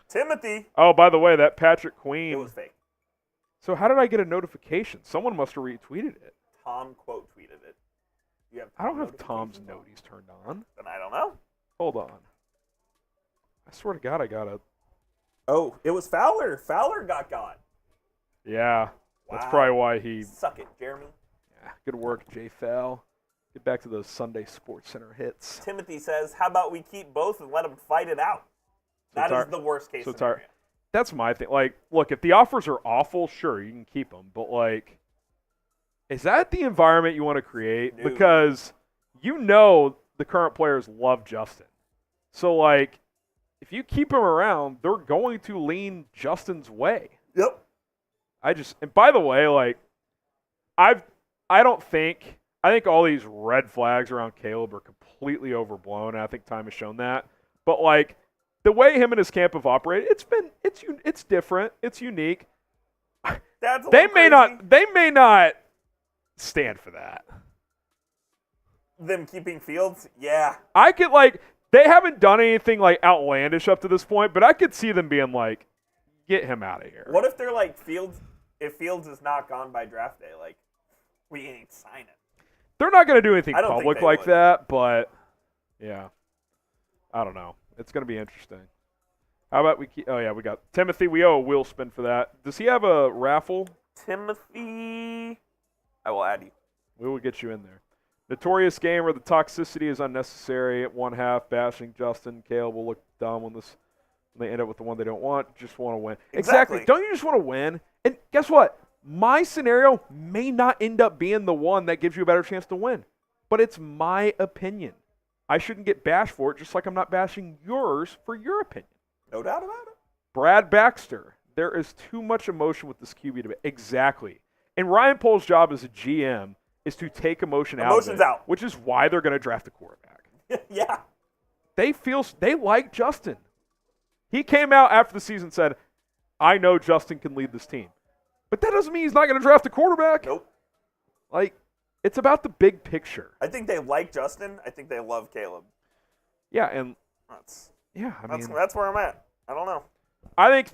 Timothy. Oh, by the way, that Patrick Queen. It was fake. So how did I get a notification? Someone must have retweeted it. Tom quote tweeted it. I don't have Tom's noties turned on. Then I don't know. Hold on. I swear to God, I got a. Oh, it was Fowler. Fowler got. Yeah. That's Wow. probably why he. Suck it, Jeremy. Yeah, good work, Jay Fowl. Get back to those Sunday Sports Center hits. Timothy says, how about we keep both and let them fight it out? That is the worst case scenario. That's my thing. Look, if the offers are awful, sure, you can keep them. But, is that the environment you want to create? No. Because the current players love Justin. So, if you keep him around, they're going to lean Justin's way. Yep. And by the way, I don't think I think all these red flags around Caleb are completely overblown, and I think time has shown that. But like the way him and his camp have operated, it's different, it's unique. That's a They little may crazy. not stand for that. Them keeping Fields, yeah. I could they haven't done anything like outlandish up to this point, but I could see them being like, get him out of here. What if they're like Fields? If Fields is not gone by draft day, like we ain't sign it. They're not going to do anything I don't think public they like would. that, but yeah, I don't know. It's going to be interesting. How about we keep? Oh yeah, we got Timothy. We owe a wheel spin for that. Does he have a raffle? Timothy, I will add you. We will get you in there. Notorious gamer. The toxicity is unnecessary. At 1/2, bashing Justin. Caleb will look dumb when they end up with the one they don't want. Just want to win. Exactly. Don't you just want to win? And guess what? My scenario may not end up being the one that gives you a better chance to win, but it's my opinion. I shouldn't get bashed for it, just like I'm not bashing yours for your opinion. No doubt about it. Brad Baxter, there is too much emotion with this QB debate. Exactly. And Ryan Pohl's job as a GM is to take emotion out of Emotion's it, out. which is why they're going to draft a quarterback. Yeah. They like Justin. He came out after the season and said, I know Justin can lead this team. But that doesn't mean he's not going to draft a quarterback. Nope. Like, it's about the big picture. I think they like Justin. I think they love Caleb. Yeah, and That's that's where I'm at. I don't know. I think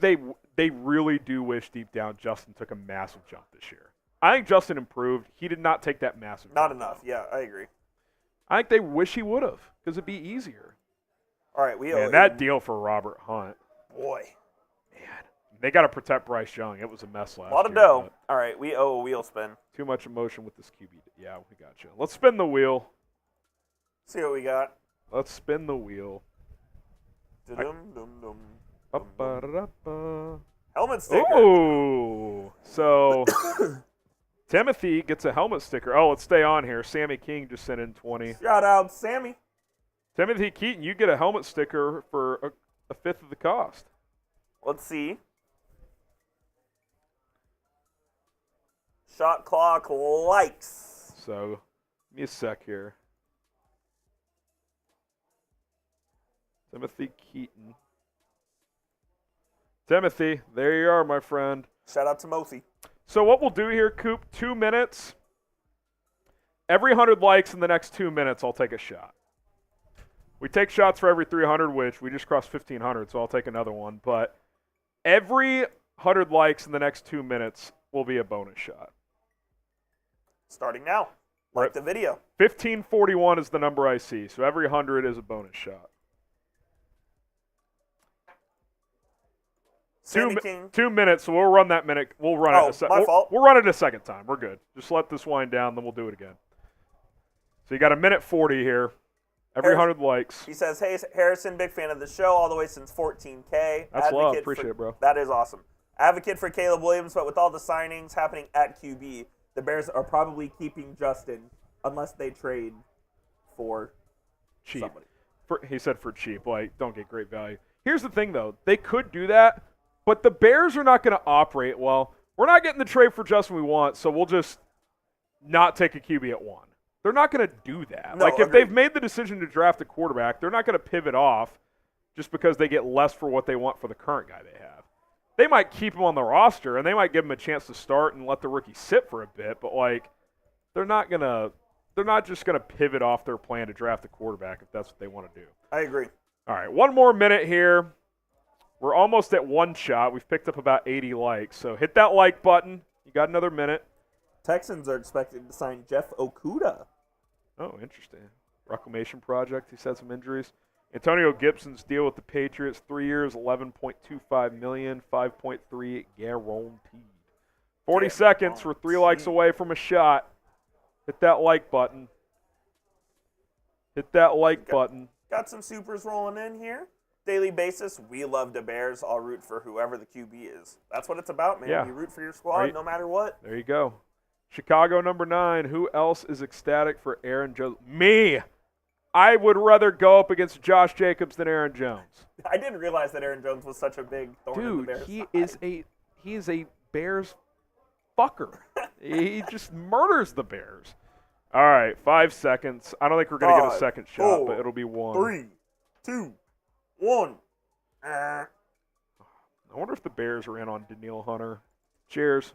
they really do wish deep down Justin took a massive jump this year. I think Justin improved. He did not take that massive Not jump. enough. Yeah, I agree. I think they wish he would have, because it'd be easier. All right, we owe Man, that deal for Robert Hunt. boy. Man, they got to protect Bryce Young. It was a mess last A lot of year, dough. but All right, we owe a wheel spin. Too much emotion with this QB. Yeah, we got you. Let's spin the wheel. See what we got. Let's spin the wheel. Dum-dum-dum-dum. Ba-ba-da-da-ba. Helmet sticker. Ooh. So Timothy gets a helmet sticker. Oh, let's stay on here. Sammy King just sent in 20. Shout out, Sammy. Timothy Keaton, you get a helmet sticker for a fifth of the cost. Let's see. Shot clock likes. So give me a sec here. Timothy Keaton. Timothy, there you are, my friend. Shout out to Mosi. So what we'll do here, Coop, 2 minutes. Every 100 likes in the next 2 minutes, I'll take a shot. We take shots for every 300, which we just crossed 1,500, so I'll take another one. But every 100 likes in the next 2 minutes will be a bonus shot. Starting now. Like the video. 1541 is the number I see, so every 100 is a bonus shot. Sammy King. 2 minutes, so we'll run that minute. We'll run it. My fault. We'll run it a second time. We're good. Just let this wind down, then we'll do it again. So you got a minute 40 here. Every 100 likes. He says, hey, Harrison, big fan of the show all the way since 14K. That's love. Appreciate it, bro. That is awesome. Advocate for Caleb Williams, but with all the signings happening at QB, the Bears are probably keeping Justin unless they trade for Cheap. somebody. He said for cheap. Like, don't get great value. Here's the thing, though. They could do that, but the Bears are not going to operate well. We're not getting the trade for Justin we want, so we'll just not take a QB at 1. They're not going to do that. No, like, if agreed. they've made the decision to draft a quarterback, they're not going to pivot off just because they get less for what they want for the current guy they have. They might keep him on the roster, and they might give him a chance to start and let the rookie sit for a bit, but, like, they're not just going to pivot off their plan to draft a quarterback if that's what they want to do. I agree. All right, one more minute here. We're almost at one shot. We've picked up about 80 likes, so hit that like button. You got another minute. Texans are expected to sign Jeff Okuda. Oh, interesting. Reclamation project. He's had some injuries. Antonio Gibson's deal with the Patriots, 3 years, $11.25 million, 5.3 guaranteed. 40 seconds. We're 3 likes away from a shot. Hit that like button. Hit that like button. Got some supers rolling in here. Daily basis, we love the Bears. I'll root for whoever the QB is. That's what it's about, man. Yeah. You root for your squad Right. no matter what. There you go. Chicago number 9. Who else is ecstatic for Aaron Jones? Me. I would rather go up against Josh Jacobs than Aaron Jones. I didn't realize that Aaron Jones was such a big thorn in the Dude, Bears' he side. is a Bears fucker. He just murders the Bears. All right, 5 seconds. I don't think we're going to get a 5, second shot, 4, but it'll be 1. 3, 2, 1. I wonder if the Bears are in on Danielle Hunter. Cheers.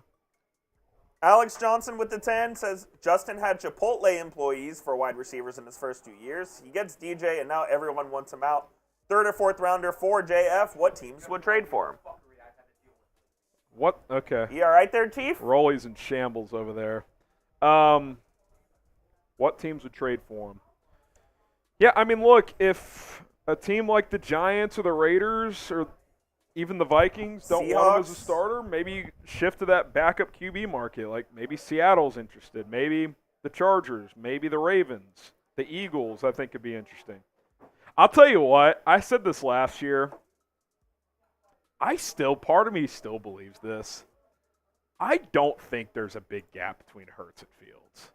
Alex Johnson with the 10 says Justin had Chipotle employees for wide receivers in his first 2 years. He gets DJ, and now everyone wants him out. 3rd or 4th rounder for JF. What teams would trade for him? What? Okay. You all right there, Chief? Rolly's in shambles over there. What teams would trade for him? Yeah, I mean, look, if a team like the Giants or the Raiders or even the Vikings don't want him as a starter, maybe shift to that backup QB market. Like maybe Seattle's interested, maybe the Chargers, maybe the Ravens, the Eagles, I think could be interesting. I'll tell you what, I said this last year. Part of me still believes this. I don't think there's a big gap between Hurts and Fields.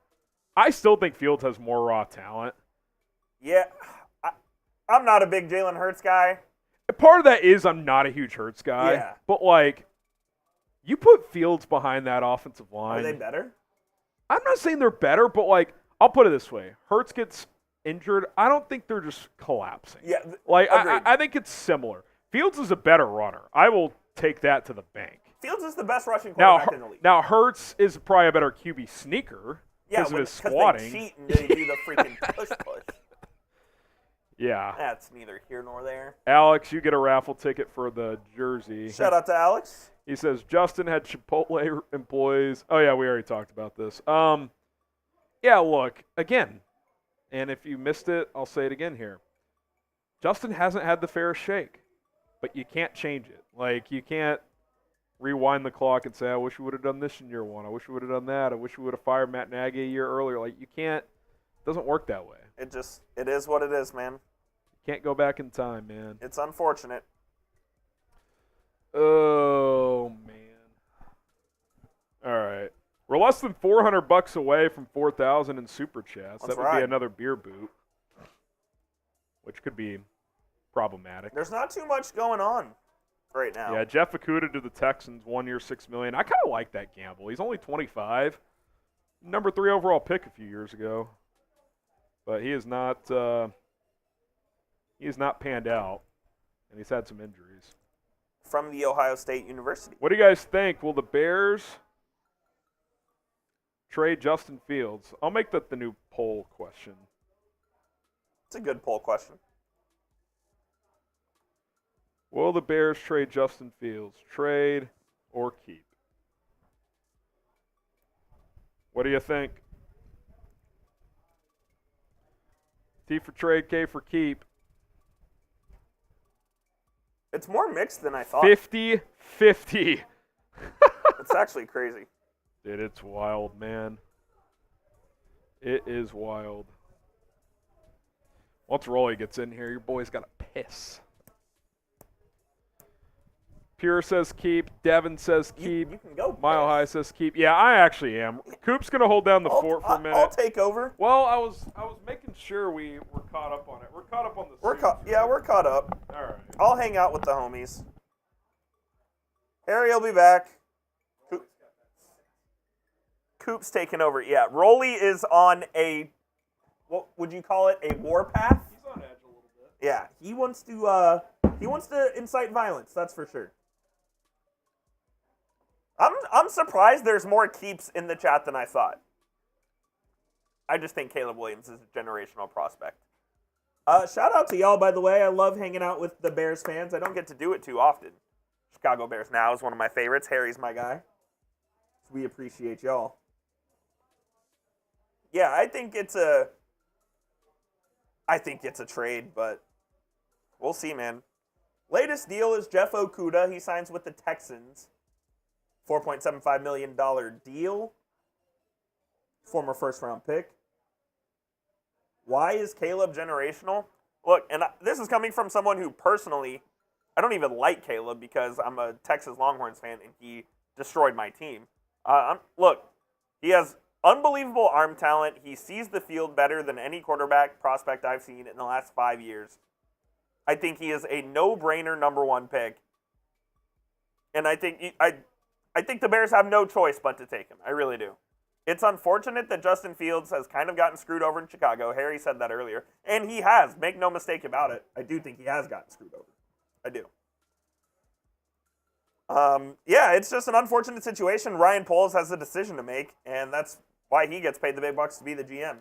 I still think Fields has more raw talent. Yeah, I'm not a big Jalen Hurts guy. Part of that is I'm not a huge Hurts guy. Yeah. But, like, you put Fields behind that offensive line. Are they better? I'm not saying they're better, but, like, I'll put it this way. Hurts gets injured. I don't think they're just collapsing. Yeah, Like, agreed. I think it's similar. Fields is a better runner. I will take that to the bank. Fields is the best rushing quarterback in the league. Now Hurts is probably a better QB sneaker because of his squatting. They cheat and they do the freaking push. Yeah. That's neither here nor there. Alex, you get a raffle ticket for the jersey. Shout out to Alex. He says Justin had Chipotle employees. Oh yeah, we already talked about this. Yeah, look, again, and if you missed it, I'll say it again here. Justin hasn't had the fairest shake, but you can't change it. Like, you can't rewind the clock and say, I wish we would have done this in year 1. I wish we would have done that. I wish we would have fired Matt Nagy a year earlier. Like, you can't. It doesn't work that way. It is what it is, man. You can't go back in time, man. It's unfortunate. Oh, man. All right. We're less than $400 away from 4,000 in Super Chats. That would be another beer boot, which could be problematic. There's not too much going on right now. Yeah, Jeff Okudah to the Texans, 1 year, $6 million. I kind of like that gamble. He's only 25. Number 3 overall pick a few years ago. But he is not panned out, and he's had some injuries. From the Ohio State University. What do you guys think? Will the Bears trade Justin Fields? I'll make that the new poll question. It's a good poll question. Will the Bears trade Justin Fields? Trade or keep? What do you think? T for trade, K for keep. It's more mixed than I thought. 50-50. It's actually crazy. Dude, it's wild, man. It is wild. Once Rolly gets in here, your boy's got to piss. Pure says keep. Devin says keep. You can go. Mile High says keep. Yeah, I actually am. Coop's going to hold down the fort for a minute. I'll take over. Well, I was making sure we were caught up on it. We're caught up on the We're caught up. All right. I'll hang out with the homies. Harry will be back. Coop's taking over. Yeah, Rolly is on what would you call it? A warpath? He's on edge a little bit. Yeah, he wants to incite violence, that's for sure. I'm surprised there's more keeps in the chat than I thought. I just think Caleb Williams is a generational prospect. Shout out to y'all, by the way. I love hanging out with the Bears fans. I don't get to do it too often. Chicago Bears Now is one of my favorites. Harry's my guy. We appreciate y'all. Yeah, I think it's a trade, but we'll see, man. Latest deal is Jeff Okudah. He signs with the Texans. $4.75 million deal. Former first-round pick. Why is Caleb generational? Look, and this is coming from someone who personally, I don't even like Caleb because I'm a Texas Longhorns fan and he destroyed my team. Look, he has unbelievable arm talent. He sees the field better than any quarterback prospect I've seen in the last 5 years. I think he is a no-brainer number 1 pick. And I think the Bears have no choice but to take him. I really do. It's unfortunate that Justin Fields has kind of gotten screwed over in Chicago. Harry said that earlier. And he has. Make no mistake about it. I do think he has gotten screwed over. I do. Yeah, it's just an unfortunate situation. Ryan Poles has a decision to make, and that's why he gets paid the big bucks to be the GM.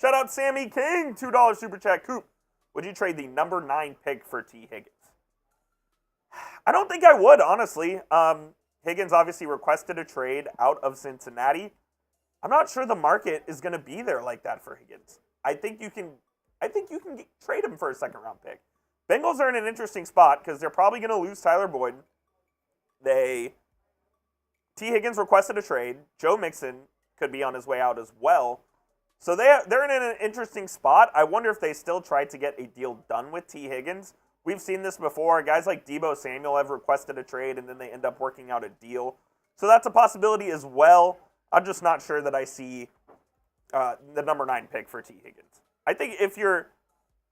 Shout out Sammy King, $2 super chat. Coop, would you trade the number 9 pick for T. Higgins? I don't think I would, honestly. Higgins obviously requested a trade out of Cincinnati. I'm not sure the market is going to be there like that for Higgins. I think you can trade him for a second-round pick. Bengals are in an interesting spot because they're probably going to lose Tyler Boyd. T. Higgins requested a trade. Joe Mixon could be on his way out as well. So they're in an interesting spot. I wonder if they still try to get a deal done with T. Higgins. We've seen this before. Guys like Deebo Samuel have requested a trade, and then they end up working out a deal. So that's a possibility as well. I'm just not sure that I see the number 9 pick for T. Higgins. I think if you're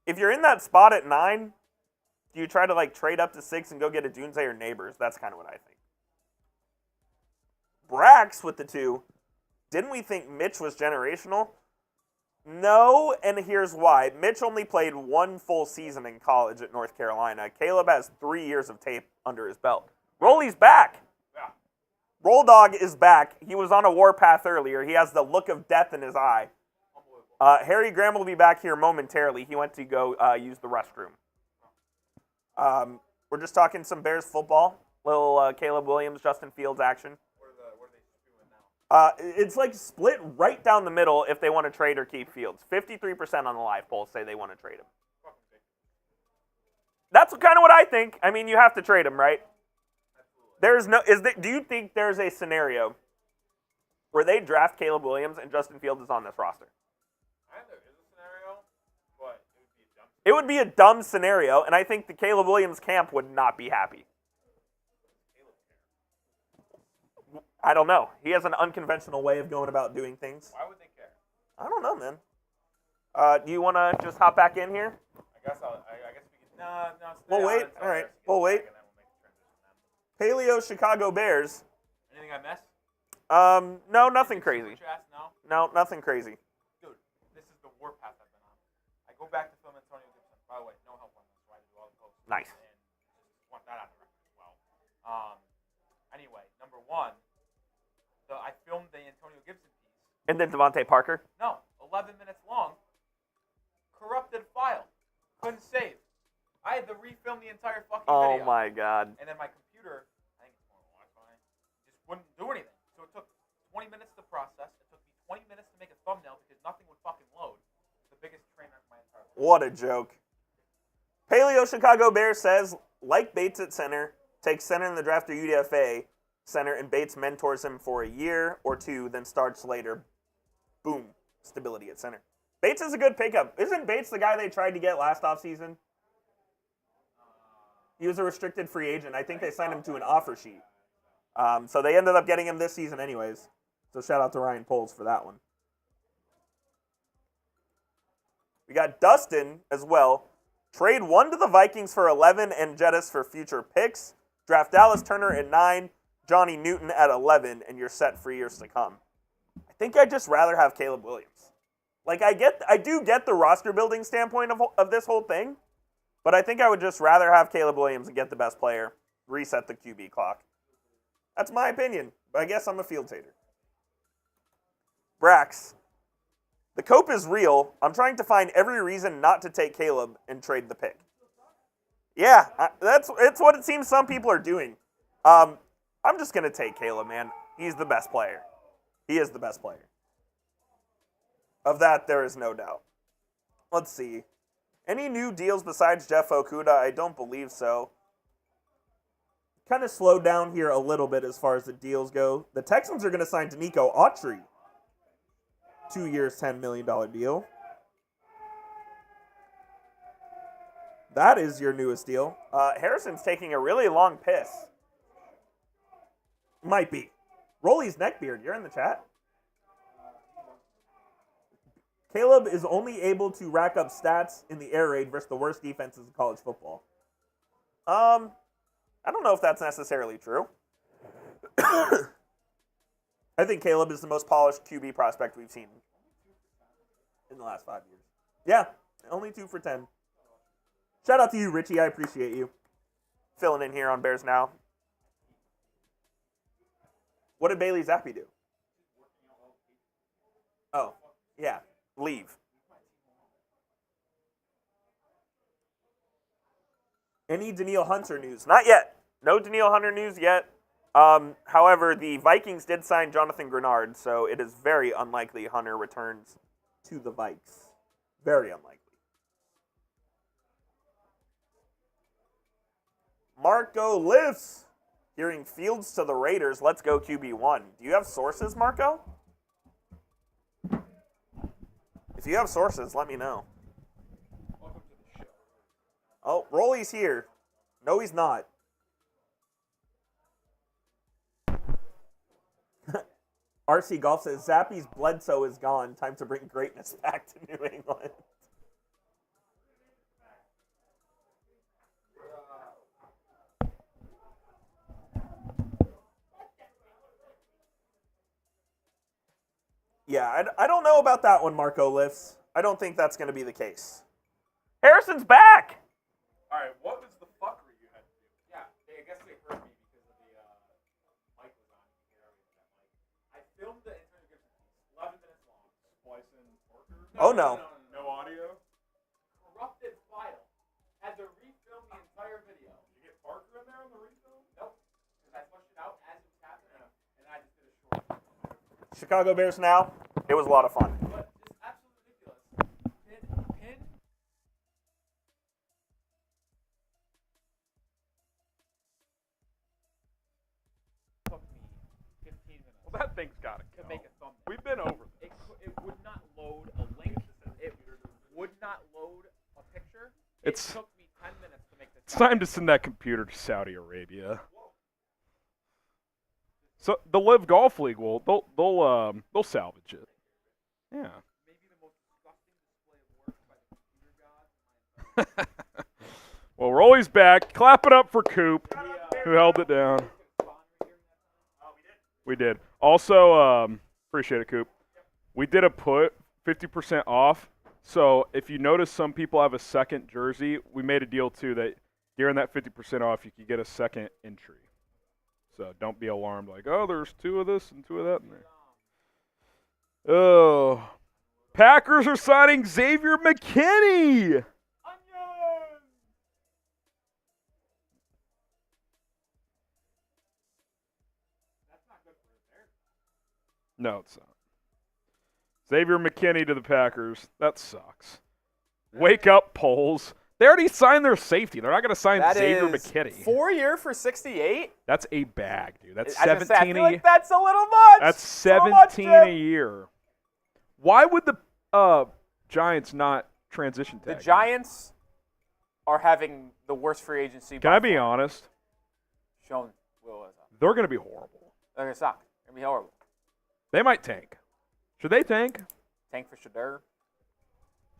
in that spot at 9, do you try to like trade up to 6 and go get a Dunze or Neighbors? That's kind of what I think. Brax with the 2. Didn't we think Mitch was generational? No, and here's why. Mitch only played 1 full season in college at North Carolina. Caleb has 3 years of tape under his belt. Rolly's back. Yeah. Roll Dog is back. He was on a warpath earlier. He has the look of death in his eye. Harry Graham will be back here momentarily. He went to go use the restroom. We're just talking some Bears football. Little Caleb Williams, Justin Fields action. What are they doing now? It's like split right down the middle if they want to trade or keep Fields. 53% on the live poll say they want to trade him. That's kind of what I think. I mean, you have to trade him, right? Do you think there's a scenario where they draft Caleb Williams and Justin Fields is on this roster? There is a scenario, but it would be a dumb scenario, and I think the Caleb Williams camp would not be happy. I don't know. He has an unconventional way of going about doing things. Why would they care? I don't know, man. Do you want to just hop back in here? I guess we can. No. We'll wait. All right. We'll wait. Paleo Chicago Bears. Anything I missed? No, nothing crazy. No? No, nothing crazy. Dude, this is the warpath I've been on. I go back to film Antonio Gibson. By the way, no help on this, so I do all the posts. Nice. And just want that on the record as well. Anyway, number 1, I filmed the Antonio Gibson piece. And then Devontae Parker? No, 11 minutes long. Corrupted file. Couldn't save. I had to refilm the entire fucking video. Oh my god. And then my computer, I think it's more Wi-Fi, just wouldn't do anything. So it took 20 minutes to process. It took me 20 minutes to make a thumbnail because nothing would fucking load. It's the biggest train wreck of my entire life. What a joke. Paleo Chicago Bears says, like Bates at center, takes center in the draft or UDFA center, and Bates mentors him for a year or 2, then starts later. Boom. Stability at center. Bates is a good pickup. Isn't Bates the guy they tried to get last offseason? He was a restricted free agent. I think they signed him to an offer sheet. So they ended up getting him this season anyways. So shout out to Ryan Poles for that one. We got Dustin as well. Trade 1 to the Vikings for 11 and Jettis for future picks. Draft Dallas Turner at 9, Johnny Newton at 11, and you're set for years to come. I think I'd just rather have Caleb Williams. Like, I do get the roster building standpoint of this whole thing, but I think I would just rather have Caleb Williams and get the best player, reset the QB clock. That's my opinion, but I guess I'm a field hater. Brax. The cope is real. I'm trying to find every reason not to take Caleb and trade the pick. Yeah, it's what it seems some people are doing. I'm just going to take Caleb, man. He's the best player. He is the best player. Of that, there is no doubt. Let's see. Any new deals besides Jeff Okuda? I don't believe so. Kind of slowed down here a little bit as far as the deals go. The Texans are going to sign Danico Autry. 2 years, $10 million deal. That is your newest deal. Harrison's taking a really long piss. Might be. Rolly's neckbeard, you're in the chat. Caleb is only able to rack up stats in the air raid versus the worst defenses in college football. I don't know if that's necessarily true. I think Caleb is the most polished QB prospect we've seen in the last 5 years. Yeah, only 2 for 10. Shout out to you, Richie. I appreciate you filling in here on Bears Now. What did Bailey Zappi do? Oh, yeah, leave. Any Danielle Hunter news? Not yet. No Danielle Hunter news yet. However, the Vikings did sign Jonathan Grenard, so it is very unlikely Hunter returns to the Vikes. Very unlikely. Marco lifts. Hearing Fields to the Raiders. Let's go QB1. Do you have sources, Marco? If you have sources, let me know. Oh, Rolly's here. No, he's not. RC Golf says, Zappy's Bledsoe is gone. Time to bring greatness back to New England. Yeah, I don't know about that one, Marco Lifts. I don't think that's going to be the case. Harrison's back! All right, what was the fuckery you had to do? Yeah, I guess they heard me because of the mic was on here. I filmed the interview 11 minutes long. Splicing Parker. Oh, no. No audio? Corrupted file. Had to refilm the entire video. Did you get Parker in there on the refilm? Nope. Because I flushed it out as it was happening, and I just did a short. Chicago Bears Now. It was a lot of fun. But just absolutely ridiculous. Pin. Took me 15 minutes. Well, that thing's got to make a thumbnail. We've been over this. It would not load a link. It would not load a picture. It took me 10 minutes to make this. It's time to send that computer to Saudi Arabia. So the Live Golf League they'll salvage it. Yeah. Maybe the most disgusting display of work by the computer god. Well, Rolly's back. Clap it up for Coop, who held it down. We did. Also, appreciate it, Coop. We did a put 50% off. So if you notice some people have a second jersey, we made a deal too that during that 50% off, you could get a second entry. So don't be alarmed like, oh, there's 2 of this and 2 of that in there. Oh. Packers are signing Xavier McKinney. No, it's not. Xavier McKinney to the Packers. That sucks. Wake up, polls. They already signed their safety. They're not going to sign Xavier McKinney. 4-year for 68? That's a bag, dude. That's I 17 I feel like that's a little much. That's 17 a year. Why would the Giants not transition tag? The Giants are having the worst free agency. Can I be honest? Shown Will is up. They're going to be horrible. They're going to suck. They're going to be horrible. They might tank. Should they tank? Tank for Shadar.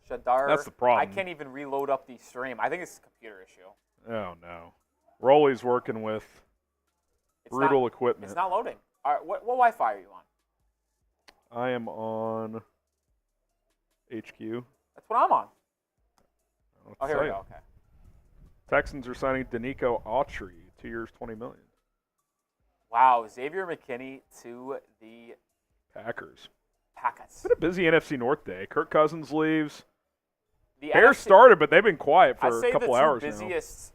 That's the problem. I can't even reload up the stream. I think it's a computer issue. Oh, no. Rolly's working with brutal equipment. It's not loading. All right, what Wi-Fi are you on? I am on HQ. That's what I'm on. Oh, here we go. Okay. Texans are signing Danico Autry, 2 years, $20 million. Wow, Xavier McKinney to the Packers. Packers. It's been a busy NFC North day. Kirk Cousins leaves. The Bears started, but they've been quiet for a couple hours now. I say the 2 busiest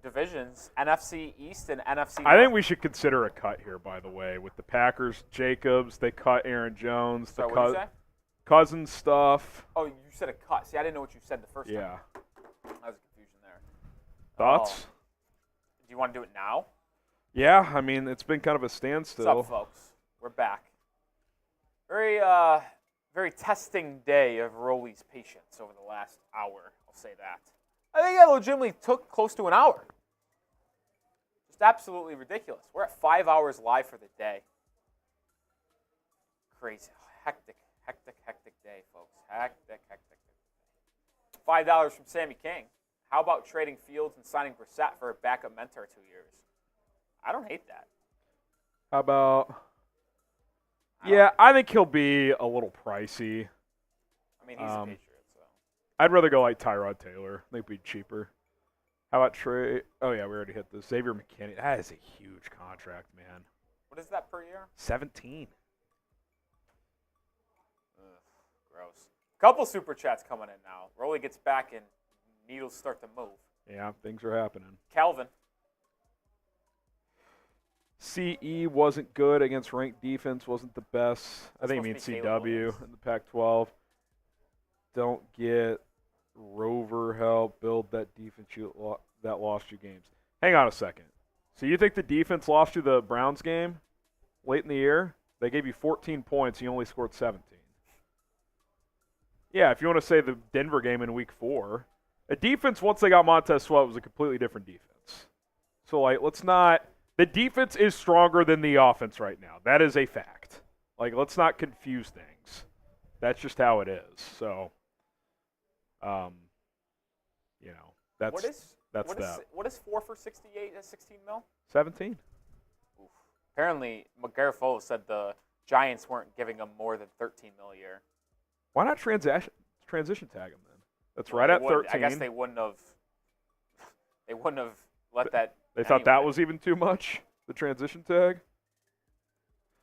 divisions, NFC East and NFC North. I think we should consider a cut here, by the way, with the Packers, Jacobs. They cut Aaron Jones. So what did you say? Cousins stuff. Oh, you said a cut. See, I didn't know what you said the first time. Yeah. That was a confusion there. Thoughts? Do you want to do it now? Yeah, I mean, it's been kind of a standstill. What's up, folks? We're back. Very testing day of Rolly's patience over the last hour. I'll say that. I think it legitimately took close to an hour. Just absolutely ridiculous. We're at 5 hours live for the day. Crazy. Hectic day, folks. Hectic. $5 from Sammy King. How about trading Fields and signing Brissett for a backup mentor 2 years? I don't hate that. How about Yeah, I think he'll be a little pricey. I mean, he's a Patriot, so. I'd rather go like Tyrod Taylor. I think it'd be cheaper. How about Trey? Oh, yeah, we already hit this. Xavier McKinney. That is a huge contract, man. What is that per year? 17. Ugh, gross. Couple super chats coming in now. Rolly gets back and needles start to move. Yeah, things are happening. Calvin. CE wasn't good against ranked defense, wasn't the best. I think he means CW in the Pac-12. Don't get Rover help build that defense that lost you games. Hang on a second. So you think the defense lost you the Browns game late in the year? They gave you 14 points. You only scored 17. Yeah, if you want to say the Denver game in Week 4, a defense once they got Montez Sweat was a completely different defense. So like, let's not. The defense is stronger than the offense right now. That is a fact. Like, let's not confuse things. That's just how it is. So, you know, that's that. What is 4 for 68 at 16 mil? 17. Oof. Apparently, McGarifo said the Giants weren't giving him more than 13 mil a year. Why not transition tag him then? That's right at 13. I guess they wouldn't have. They wouldn't have let that. They thought that was even too much, the transition tag?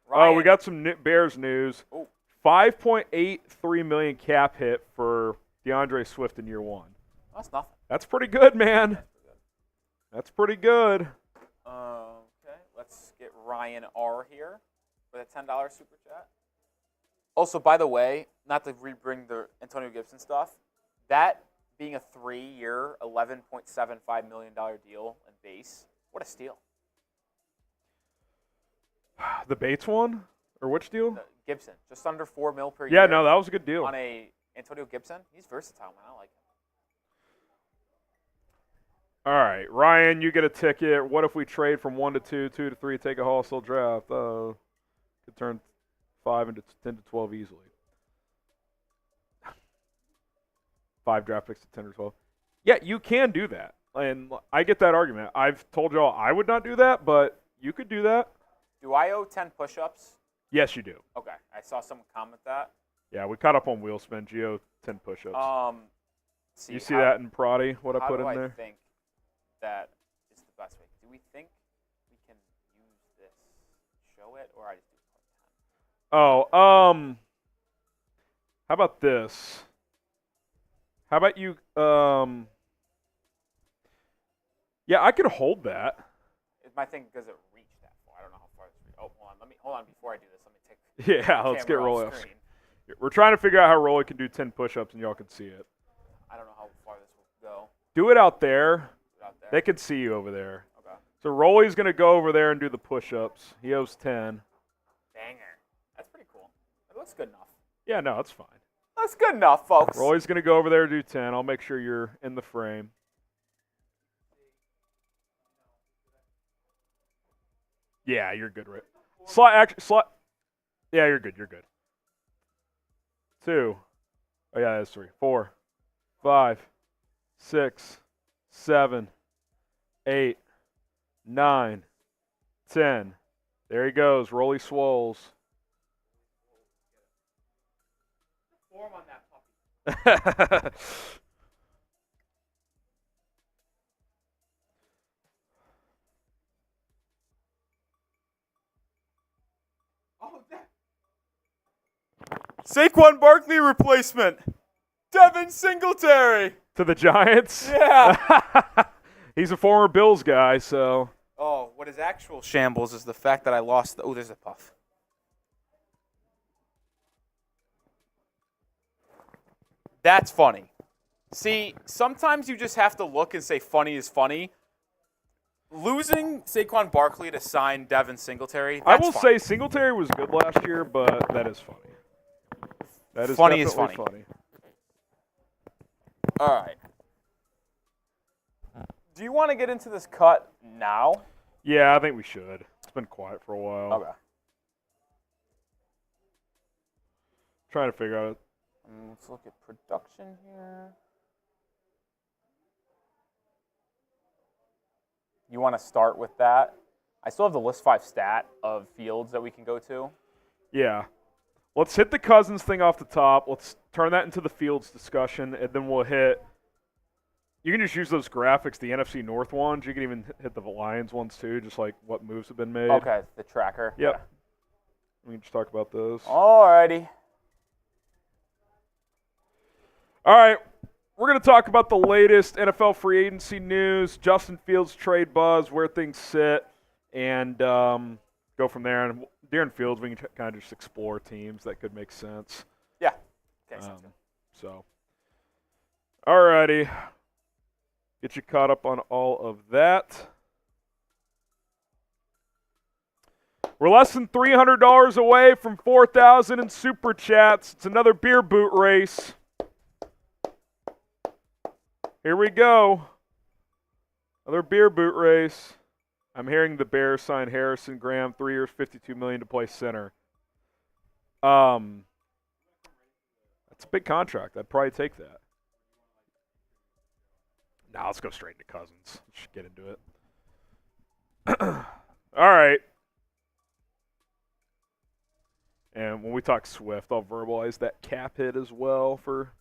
Ryan. Oh, we got some Bears news. Ooh. $5.83 million cap hit for DeAndre Swift in year 1. That's nothing. That's pretty good, man. That's pretty good. Okay, let's get Ryan R here with a $10 super chat. Also, by the way, not to rebring the Antonio Gibson stuff, that being a 3-year, $11.75 million deal in base, what a steal. The Bates one? Or which deal? Gibson, just under $4 million per year. Yeah, no, that was a good deal. On a Antonio Gibson, he's versatile, man. I like him. All right, Ryan, you get a ticket. What if we trade from 1 to 2, 2 to 3, take a hostile draft? Could turn 5 into 10 to 12 easily. 5 draft picks to 10 or 12. Yeah, you can do that. And I get that argument. I've told y'all I would not do that, but you could do that. Do I owe 10 push-ups? Yes, you do. Okay, I saw someone comment that. Yeah, we caught up on wheel spin. Geo 10 push-ups. You see that in Prati, what I put in there? How do I think that is the best way? Do we think we can use this, show it, or I just do it part time? Oh, how about this? How about you, yeah, I could hold that. My thing, does it reach that far? I don't know how far this reaches. Oh, hold on, before I do this, let me take Yeah, let's get Rolly off. screen. We're trying to figure out how Rolly can do 10 push-ups and y'all can see it. I don't know how far this will go. Do it out there. Out there. They can see you over there. Okay. So Rolly's going to go over there and do the push-ups. He owes 10. Banger. That's pretty cool. That looks good enough. Yeah, no, it's fine. That's good enough, folks. Rolly's going to go over there and do 10. I'll make sure you're in the frame. Yeah, you're good, right? Slot. Yeah, you're good. You're good. 2. Oh, yeah, that's 3. 4, 5, 6, 7, 8, 9, 10. There he goes. Rolly Swoles. Form on that puppy. Saquon Barkley replacement. Devin Singletary. To the Giants? Yeah. He's a former Bills guy, so. Oh, what is actual shambles is the fact that I lost. Oh, there's a puff. That's funny. See, sometimes you just have to look and say funny is funny. Losing Saquon Barkley to sign Devin Singletary, I will funny. say Singletary was good last year, but that is funny. That is Funny is definitely funny. All right. Do you want to get into this cut now? Yeah, I think we should. It's been quiet for a while. Okay. Trying to figure out. Let's look at production here. You want to start with that? I still have the list 5 stat of fields that we can go to. Yeah. Let's hit the Cousins thing off the top. Let's turn that into the Fields discussion, and then we'll hit – you can just use those graphics, the NFC North ones. You can even hit the Lions ones too, just like what moves have been made. Okay, the tracker. Yep. Yeah. We can just talk about those. Alrighty. All right. We're going to talk about the latest NFL free agency news, Justin Fields trade buzz, where things sit, and go from there. And during Fields, we can kind of just explore teams that could make sense. Yeah. Okay, sounds good. So, all righty. Get you caught up on all of that. We're less than $300 away from 4,000 in Super Chats. It's another beer boot race. Here we go. Another beer boot race. I'm hearing the Bears sign Harrison Graham, 3 years, $52 million to play center. That's a big contract. I'd probably take that. Now let's go straight into Cousins. Let's get into it. All right. And when we talk Swift, I'll verbalize that cap hit as well for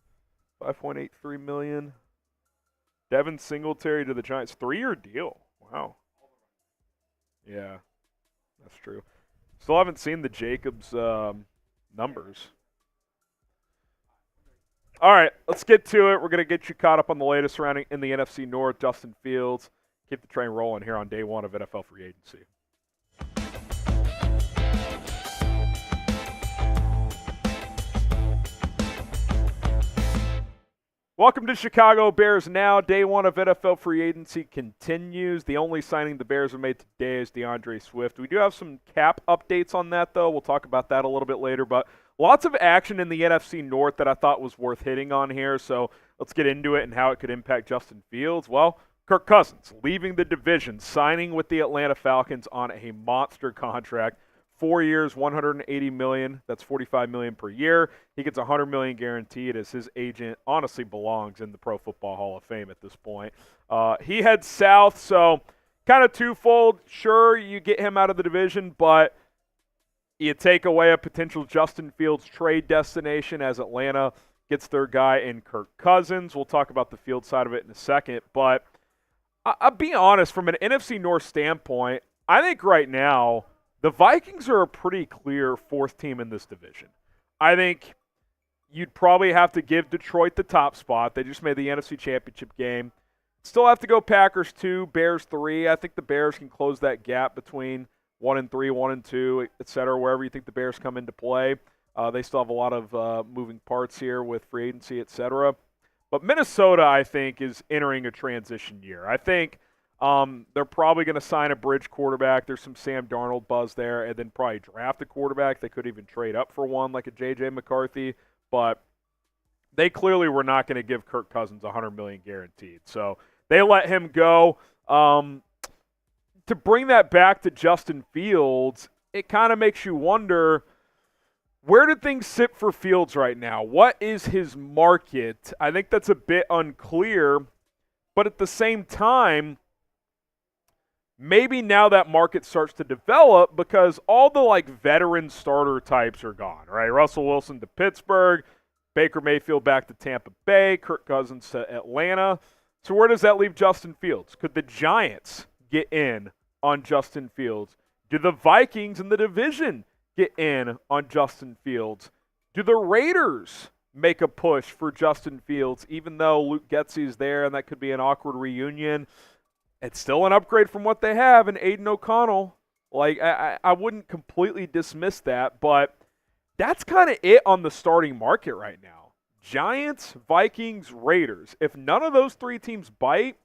$5.83 million. Devin Singletary to the Giants, 3-year deal. Wow. Yeah, that's true. Still haven't seen the Jacobs numbers. All right, let's get to it. We're going to get you caught up on the latest surrounding in the NFC North, Justin Fields. Keep the train rolling here on day one of NFL free agency. Welcome to Chicago Bears Now. Day one of NFL free agency continues. The only signing the Bears have made today is DeAndre Swift. We do have some cap updates on that, though. We'll talk about that a little bit later. But lots of action in the NFC North that I thought was worth hitting on here. So let's get into it and how it could impact Justin Fields. Well, Kirk Cousins leaving the division, signing with the Atlanta Falcons on a monster contract. 4 years, $180 million. That's $45 million per year. He gets $100 million guaranteed as his agent honestly belongs in the Pro Football Hall of Fame at this point. He heads south, so kind of twofold. Sure, you get him out of the division, but you take away a potential Justin Fields trade destination as Atlanta gets their guy in Kirk Cousins. We'll talk about the field side of it in a second, but I'll be honest, from an NFC North standpoint, I think right now the Vikings are a pretty clear fourth team in this division. I think you'd probably have to give Detroit the top spot. They just made the NFC Championship game. Still have to go Packers 2, Bears 3. I think the Bears can close that gap between 1 and 3, 1 and 2, et cetera, wherever you think the Bears come into play. They still have a lot of moving parts here with free agency, et cetera. But Minnesota, I think, is entering a transition year. I think they're probably going to sign a bridge quarterback. There's some Sam Darnold buzz there, and then probably draft a quarterback. They could even trade up for one like a J.J. McCarthy. But they clearly were not going to give Kirk Cousins $100 million guaranteed. So they let him go. To bring that back to Justin Fields, it kind of makes you wonder, where do things sit for Fields right now? What is his market? I think that's a bit unclear. But at the same time, maybe now that market starts to develop because all the veteran starter types are gone, right? Russell Wilson to Pittsburgh, Baker Mayfield back to Tampa Bay, Kirk Cousins to Atlanta. So where does that leave Justin Fields? Could the Giants get in on Justin Fields? Do the Vikings in the division get in on Justin Fields? Do the Raiders make a push for Justin Fields, even though Luke Getsy is there and that could be an awkward reunion? It's still an upgrade from what they have in Aiden O'Connell. I wouldn't completely dismiss that, but that's kind of it on the starting market right now. Giants, Vikings, Raiders. If none of those three teams bite,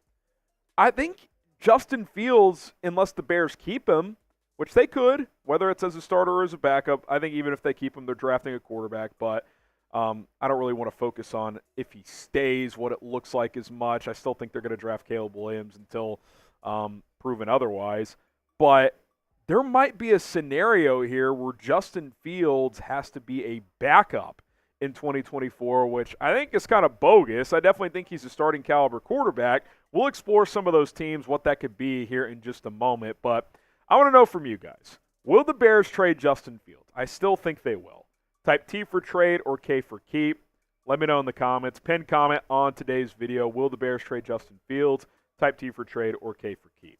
I think Justin Fields, unless the Bears keep him, which they could, whether it's as a starter or as a backup, I think even if they keep him, they're drafting a quarterback, but I don't really want to focus on if he stays, what it looks like as much. I still think they're going to draft Caleb Williams until proven otherwise. But there might be a scenario here where Justin Fields has to be a backup in 2024, which I think is kind of bogus. I definitely think he's a starting caliber quarterback. We'll explore some of those teams, what that could be here in just a moment. But I want to know from you guys, Will the Bears trade Justin Fields? I still think they will. Type T for trade or K for keep. Let me know in the comments. Pin comment on today's video. Will the Bears trade Justin Fields? Type T for trade or K for keep.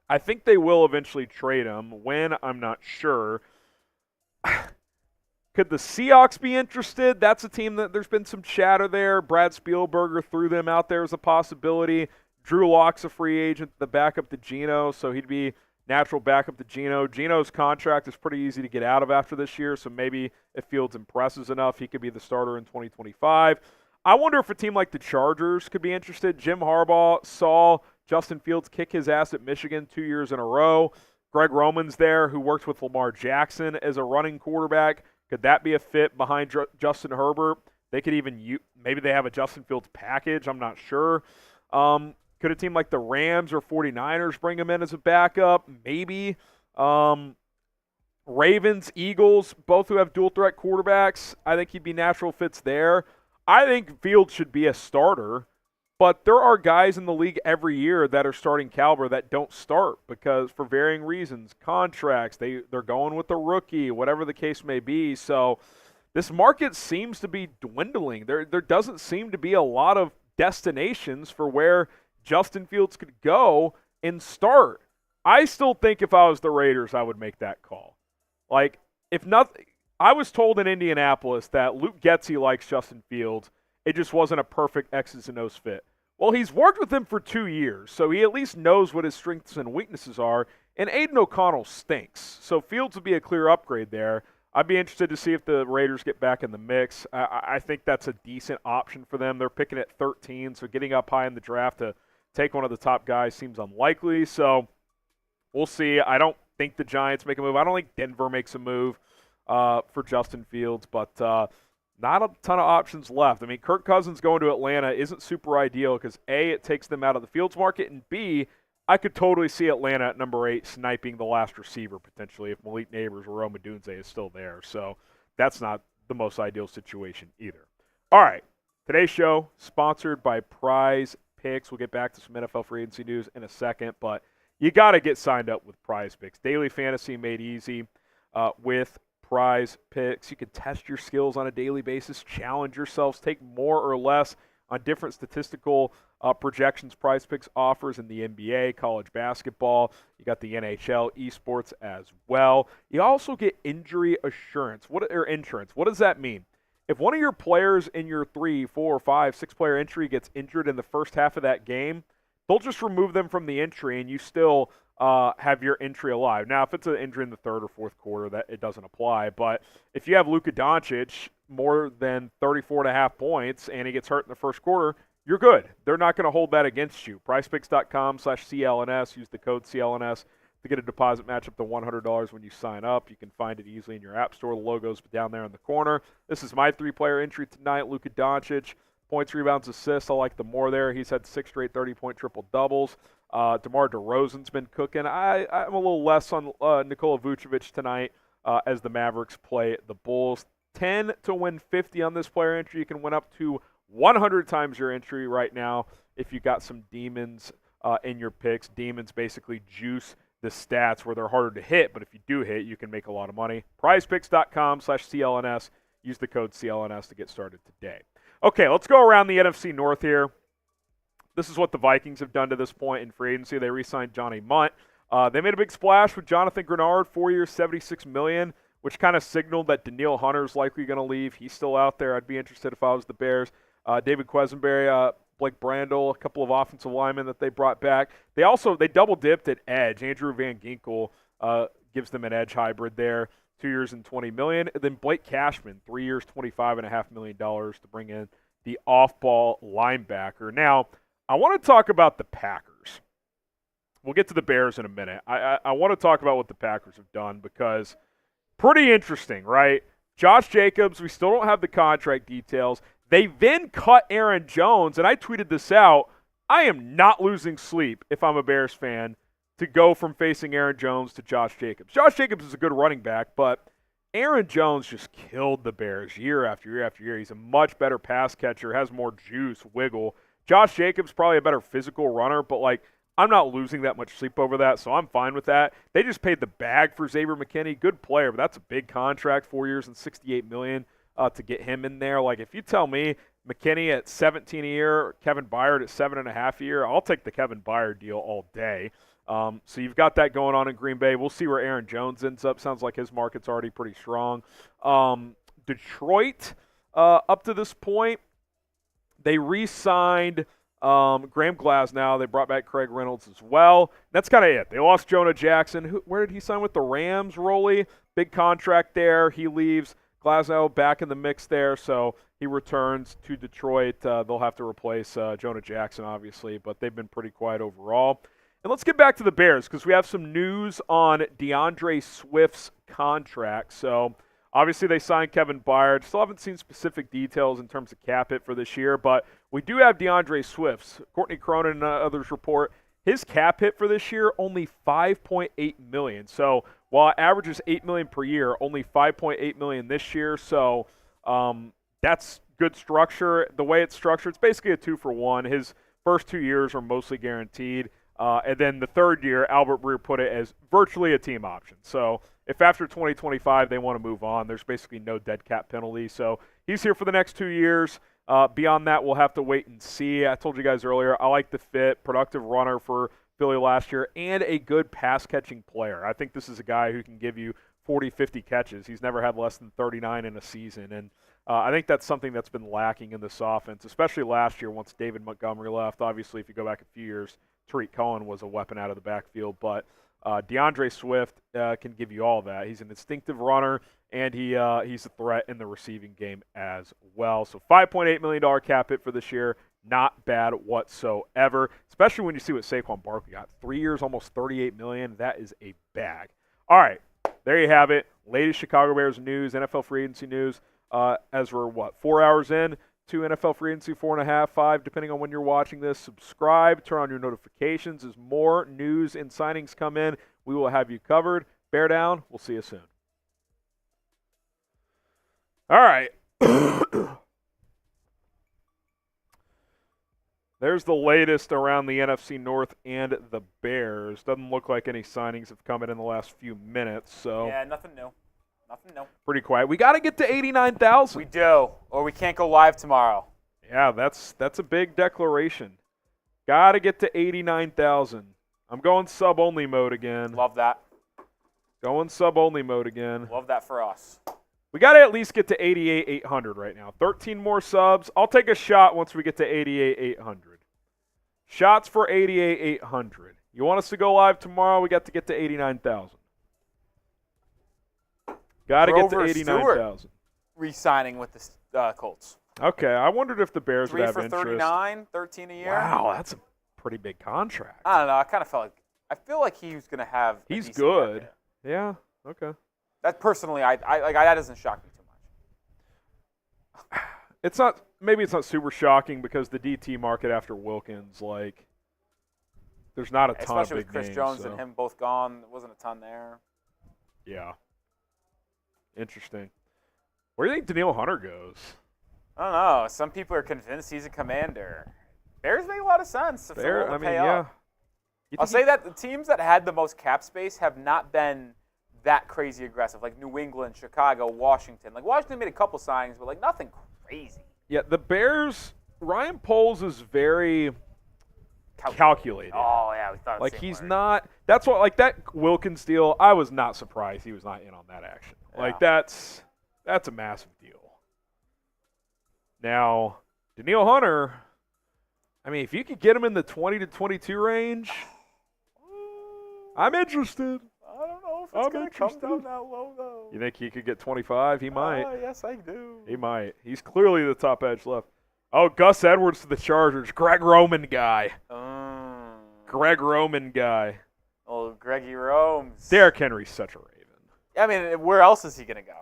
I think they will eventually trade him. When, I'm not sure. Could the Seahawks be interested? That's a team that there's been some chatter there. Brad Spielberger threw them out there as a possibility. Drew Lock's a free agent, the backup to Geno, so he'd be natural backup to Geno. Geno's contract is pretty easy to get out of after this year, so maybe if Fields impresses enough, he could be the starter in 2025. I wonder if a team like the Chargers could be interested. Jim Harbaugh saw Justin Fields kick his ass at Michigan 2 years in a row. Greg Roman's there, who worked with Lamar Jackson as a running quarterback. Could that be a fit behind Justin Herbert? They could even maybe they have a Justin Fields package. I'm not sure. Could a team like the Rams or 49ers bring him in as a backup? Maybe. Ravens, Eagles, both who have dual threat quarterbacks. I think he'd be natural fits there. I think Fields should be a starter, but there are guys in the league every year that are starting caliber that don't start because for varying reasons, contracts, they're going with the rookie, whatever the case may be. So this market seems to be dwindling. There doesn't seem to be a lot of destinations for where Justin Fields could go and start. I still think if I was the Raiders, I would make that call. Like, if nothing, I was told in Indianapolis that Luke Getsy likes Justin Fields. It just wasn't a perfect X's and O's fit. Well, he's worked with him for 2 years, so he at least knows what his strengths and weaknesses are, and Aiden O'Connell stinks. So Fields would be a clear upgrade there. I'd be interested to see if the Raiders get back in the mix. I think that's a decent option for them. They're picking at 13, so getting up high in the draft to take one of the top guys seems unlikely. So we'll see. I don't think the Giants make a move. I don't think Denver makes a move for Justin Fields, but not a ton of options left. I mean, Kirk Cousins going to Atlanta isn't super ideal because, A, it takes them out of the Fields market, and B, I could totally see Atlanta at number 8 sniping the last receiver potentially if Malik Neighbors or Rome Odunze is still there. So that's not the most ideal situation either. All right, today's show sponsored by Prize Picks. We'll get back to some NFL free agency news in a second, but you got to get signed up with Prize Picks. Daily fantasy made easy with Prize Picks. You can test your skills on a daily basis, challenge yourselves, take more or less on different statistical projections Prize Picks offers in the NBA, college basketball. You got the NHL, esports as well. You also get injury assurance. Insurance. What does that mean? If one of your players in your 3, 4, 5, 6-player entry gets injured in the first half of that game, they'll just remove them from the entry and you still have your entry alive. Now, if it's an injury in the third or fourth quarter, that it doesn't apply. But if you have Luka Doncic more than 34.5 points and he gets hurt in the first quarter, you're good. They're not going to hold that against you. PrizePicks.com/CLNS. Use the code CLNS to get a deposit match up to $100 when you sign up. You can find it easily in your app store. The logo's down there in the corner. This is my 3-player entry tonight. Luka Doncic, points, rebounds, assists. I like the more there. He's had 6 straight 30-point triple-doubles. DeMar DeRozan's been cooking. I'm a little less on Nikola Vucevic tonight as the Mavericks play the Bulls. 10 to win 50 on this player entry. You can win up to 100 times your entry right now if you got some demons in your picks. Demons basically juice the stats where they're harder to hit, but if you do hit, you can make a lot of money. PrizePicks.com/CLNS. Use the code CLNS to get started today. Okay, let's go around the NFC North here. This is what the Vikings have done to this point in free agency. They re-signed Johnny Munt. They made a big splash with Jonathan Grenard, 4 years, $76 million, which kind of signaled that Danielle Hunter's likely going to leave. He's still out there. I'd be interested if I was the Bears. David Quesenberry, Blake Brandel, a couple of offensive linemen that they brought back. They double-dipped at edge. Andrew Van Ginkel gives them an edge hybrid there, 2 years and $20 million. And then Blake Cashman, 3 years, $25.5 million to bring in the off-ball linebacker. Now, I want to talk about the Packers. We'll get to the Bears in a minute. I want to talk about what the Packers have done because pretty interesting, right? Josh Jacobs, we still don't have the contract details. They then cut Aaron Jones, and I tweeted this out. I am not losing sleep if I'm a Bears fan to go from facing Aaron Jones to Josh Jacobs. Josh Jacobs is a good running back, but Aaron Jones just killed the Bears year after year after year. He's a much better pass catcher, has more juice, wiggle. Josh Jacobs probably a better physical runner, but I'm not losing that much sleep over that, so I'm fine with that. They just paid the bag for Xavier McKinney. Good player, but that's a big contract, 4 years and $68 million to get him in there. Like, if you tell me McKinney at 17 a year, Kevin Byard at 7.5 a year, I'll take the Kevin Byard deal all day. So you've got that going on in Green Bay. We'll see where Aaron Jones ends up. Sounds like his market's already pretty strong. Detroit, up to this point, they re-signed Graham Glasnow. They brought back Craig Reynolds as well. That's kind of it. They lost Jonah Jackson. Where did he sign with the Rams, Roley? Big contract there. He leaves. Glasnow back in the mix there, so he returns to Detroit. They'll have to replace Jonah Jackson, obviously, but they've been pretty quiet overall. And let's get back to the Bears because we have some news on DeAndre Swift's contract. So obviously they signed Kevin Byard. Still haven't seen specific details in terms of cap hit for this year, but we do have DeAndre Swift's. Courtney Cronin and others report his cap hit for this year only $5.8 million. So while it averages $8 million per year, only $5.8 million this year. So that's good structure. The way it's structured, it's basically a 2-for-1. His first 2 years are mostly guaranteed. And then the third year, Albert Breer put it as virtually a team option. So if after 2025 they want to move on, there's basically no dead cap penalty. So he's here for the next 2 years. Beyond that, we'll have to wait and see. I told you guys earlier, I like the fit, productive runner for Philly last year, and a good pass-catching player. I think this is a guy who can give you 40, 50 catches. He's never had less than 39 in a season. And I think that's something that's been lacking in this offense, especially last year once David Montgomery left. Obviously, if you go back a few years, Tariq Cohen was a weapon out of the backfield. But DeAndre Swift can give you all that. He's an instinctive runner, and he's a threat in the receiving game as well. So $5.8 million cap hit for this year. Not bad whatsoever, especially when you see what Saquon Barkley got. 3 years, almost $38 million. That is a bag. All right, there you have it. Latest Chicago Bears news, NFL free agency news. As we're, 4 hours in to NFL free agency, 4.5, 5, depending on when you're watching this. Subscribe, turn on your notifications. As more news and signings come in, we will have you covered. Bear down. We'll see you soon. All right. There's the latest around the NFC North and the Bears. Doesn't look like any signings have come in the last few minutes. So yeah, nothing new. Nothing new. Pretty quiet. We got to get to 89,000. We do, or we can't go live tomorrow. Yeah, that's a big declaration. Got to get to 89,000. I'm going sub-only mode again. Love that. Going sub-only mode again. Love that for us. We got to at least get to 88,800 right now. 13 more subs. I'll take a shot once we get to 88,800. Shots for 88,800. You want us to go live tomorrow? We got to get to 89,000. Got to get to 89,000. Re-signing with the Colts. Okay, I wondered if the Bears would have 3 for interest. 39, 13 a year. Wow, that's a pretty big contract. I don't know. I feel like he was going to have. He's good. Yeah. Okay. That personally, that doesn't shock me too much. It's not. Maybe it's not super shocking because the DT market after Wilkins, there's not a ton of big names. Especially with Chris Jones and him both gone, there wasn't a ton there. Yeah. Interesting. Where do you think Danielle Hunter goes? I don't know. Some people are convinced he's a commander. Bears make a lot of sense. If they're willing to pay up. I'll say that the teams that had the most cap space have not been that crazy aggressive, like New England, Chicago, Washington. Like Washington made a couple signings, but nothing crazy. Yeah, the Bears. Ryan Poles is very calculated. Oh yeah, we thought. Like he's not. That's what. That Wilkins deal. I was not surprised he was not in on that action. Yeah. That's a massive deal. Now, Danielle Hunter. I mean, if you could get him in the 20 to 22 range, I'm interested. I don't know if it's going to come down that low, though. You think he could get 25? He might. Yes, I do. He might. He's clearly the top edge left. Oh, Gus Edwards to the Chargers. Greg Roman guy. Greg Roman guy. Oh, Greggy Romes. Derrick Henry's such a Raven. I mean, where else is he going to go?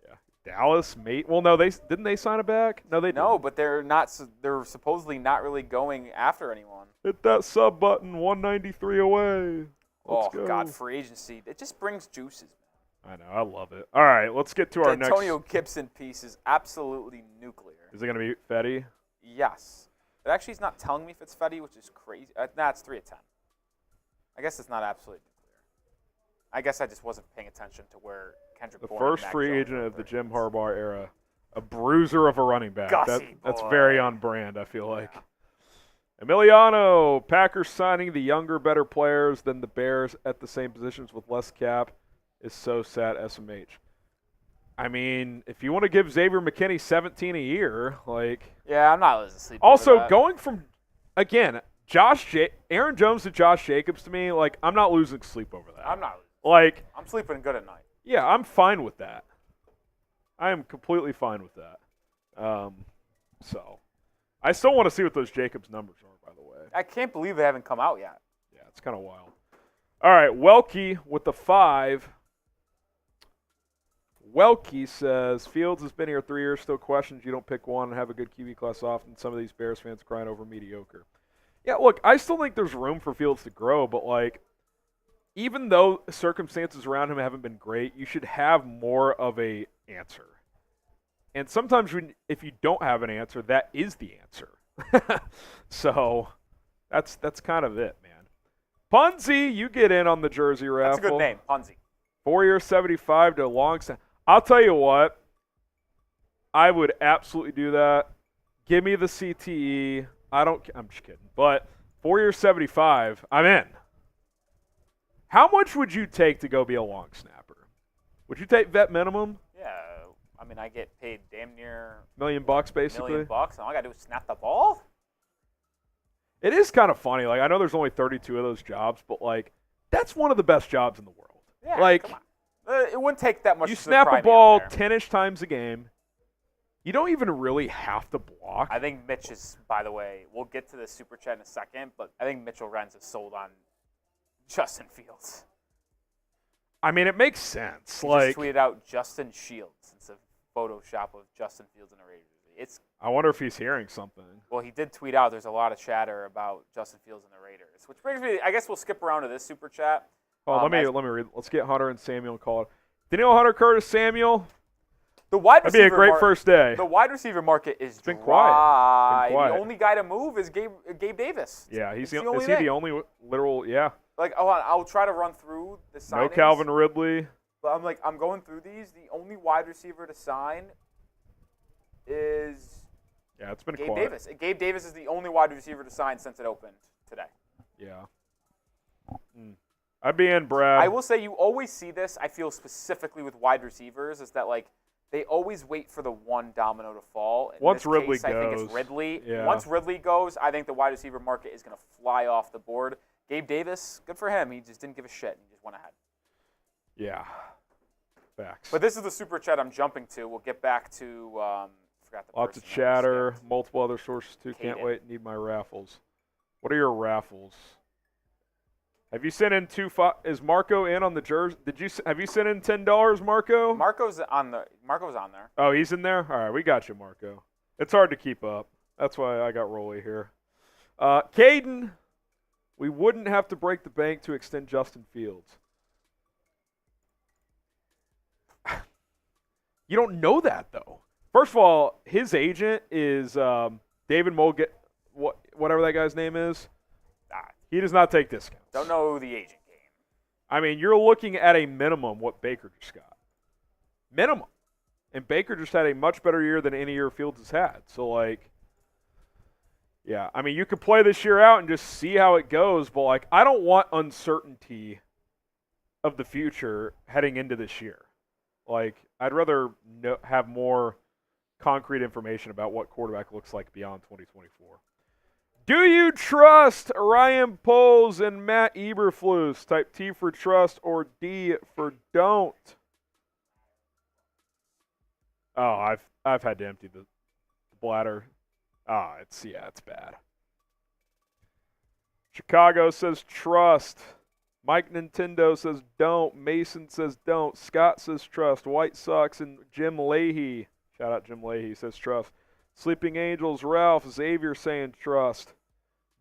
Yeah. Dallas, mate. Well, no, didn't they sign it back? No, they didn't. No, but they're not. They're supposedly not really going after anyone. Hit that sub button. 193 away. Let's go. God, free agency. It just brings juices, man. I know. I love it. All right, let's get to our next. Antonio Gibson piece is absolutely nuclear. Is it going to be Fetty? Yes. It actually is not telling me if it's Fetty, which is crazy. Nah, it's 3 of 10. I guess it's not absolutely clear. I guess I just wasn't paying attention to where Kendrick The Bourne and first Mac free Jones agent were of the third Jim years. Harbaugh era. A bruiser of a running back. Gussie That's boy. very on brand, I feel like. Emiliano, Packers signing the younger, better players than the Bears at the same positions with less cap is so sad, SMH. I mean, if you want to give Xavier McKinney $17 a year, like. Yeah, I'm not losing sleep over Also, that. going from, again, Aaron Jones to Josh Jacobs to me, like, I'm not losing sleep over that. I'm not. Like, I'm sleeping good at night. yeah, I'm fine with that. I am completely fine with that. So, I still want to see what those Jacobs numbers are, by the way. I can't believe they haven't come out yet. Yeah, it's kind of wild. All right, Welke with the 5. Welke says, Fields has been here 3 years, still questions you don't pick one and have a good QB class often. Some of these Bears fans crying over mediocre. Yeah, look, I still think there's room for Fields to grow, but, like, even though circumstances around him haven't been great, you should have more of a answer. And sometimes if you don't have an answer, that is the answer. So that's kind of it, man. Punzi, you get in on the jersey raffle. That's a good name, Punzi. 4 years, 75 to long. I'll tell you what. I would absolutely do that. Give me the CTE. I'm just kidding. But 4 years, 75, I'm in. How much would you take to go be a long snapper? Would you take vet minimum? Yeah, I mean, I get paid damn near $1 million basically. $1 million. All I gotta do is snap the ball. It is kind of funny. Like, I know there's only 32 of those jobs, but, like, that's one of the best jobs in the world. Yeah, like, come on. It wouldn't take that much. You to snap pry a me out ball there. 10-ish times a game. You don't even really have to block. I think Mitch is, by the way, we'll get to the super chat in a second, but I think Mitchell Renz is sold on Justin Fields. I mean, it makes sense. He Like, just tweeted out Justin Shields. It's a Photoshop of Justin Fields in a Raiders jersey. I wonder if he's hearing something. Well, he did tweet out there's a lot of chatter about Justin Fields and the Raiders, which brings me. I guess we'll skip around to this super chat. Oh, let me read. Let's get Hunter and Samuel called. Danielle, Hunter, Curtis, Samuel. The wide That'd be a great first day. The wide receiver market is been dry. quiet. Been quiet. The only guy to move is Gabe Davis. Yeah, Is is the he only the only literal? Yeah. Like, I'll try to run through the signings. No Calvin Ridley. But I'm going through these. The only wide receiver to sign is Yeah, it's been Gabe quiet. Davis. Gabe Davis is the only wide receiver to sign since it opened today. Yeah. I'd be in, Brad. I will say you always see this, I feel specifically with wide receivers, is that, like, they always wait for the one domino to fall. In Once this Ridley case, I think goes, it's Ridley. yeah. Once Ridley goes, I think the wide receiver market is going to fly off the board. Gabe Davis, good for him. He just didn't give a shit. He just went ahead. Yeah. Facts. But this is the super chat I'm jumping to. We'll get back to forgot the Lots of person that we chatter. skipped. Multiple other sources too. Can't Caden. wait. Need my raffles. What are your raffles? Have you sent in is Marco in on the jersey? Have you sent in $10, Marco? Marco's on there. Oh, he's in there? All right, we got you, Marco. It's hard to keep up. That's why I got Rolly here. Caden, we wouldn't have to break the bank to extend Justin Fields. You don't know that, though. First of all, his agent is David Mulget, whatever that guy's name is. He does not take discounts. Don't know the agent game. I mean, you're looking at a minimum what Baker just got. Minimum. And Baker just had a much better year than any year Fields has had. So, like, yeah. I mean, you could play this year out and just see how it goes. But, like, I don't want uncertainty of the future heading into this year. Like, I'd rather have more concrete information about what quarterback looks like beyond 2024. Do you trust Ryan Poles and Matt Eberflus? Type T for trust or D for don't. Oh, I've had to empty the bladder. It's bad. Chicago says trust. Mike Nintendo says don't. Mason says don't. Scott says trust. White Sox and Jim Leahy. Shout out Jim Leahy says trust. Sleeping Angels, Ralph, Xavier saying trust.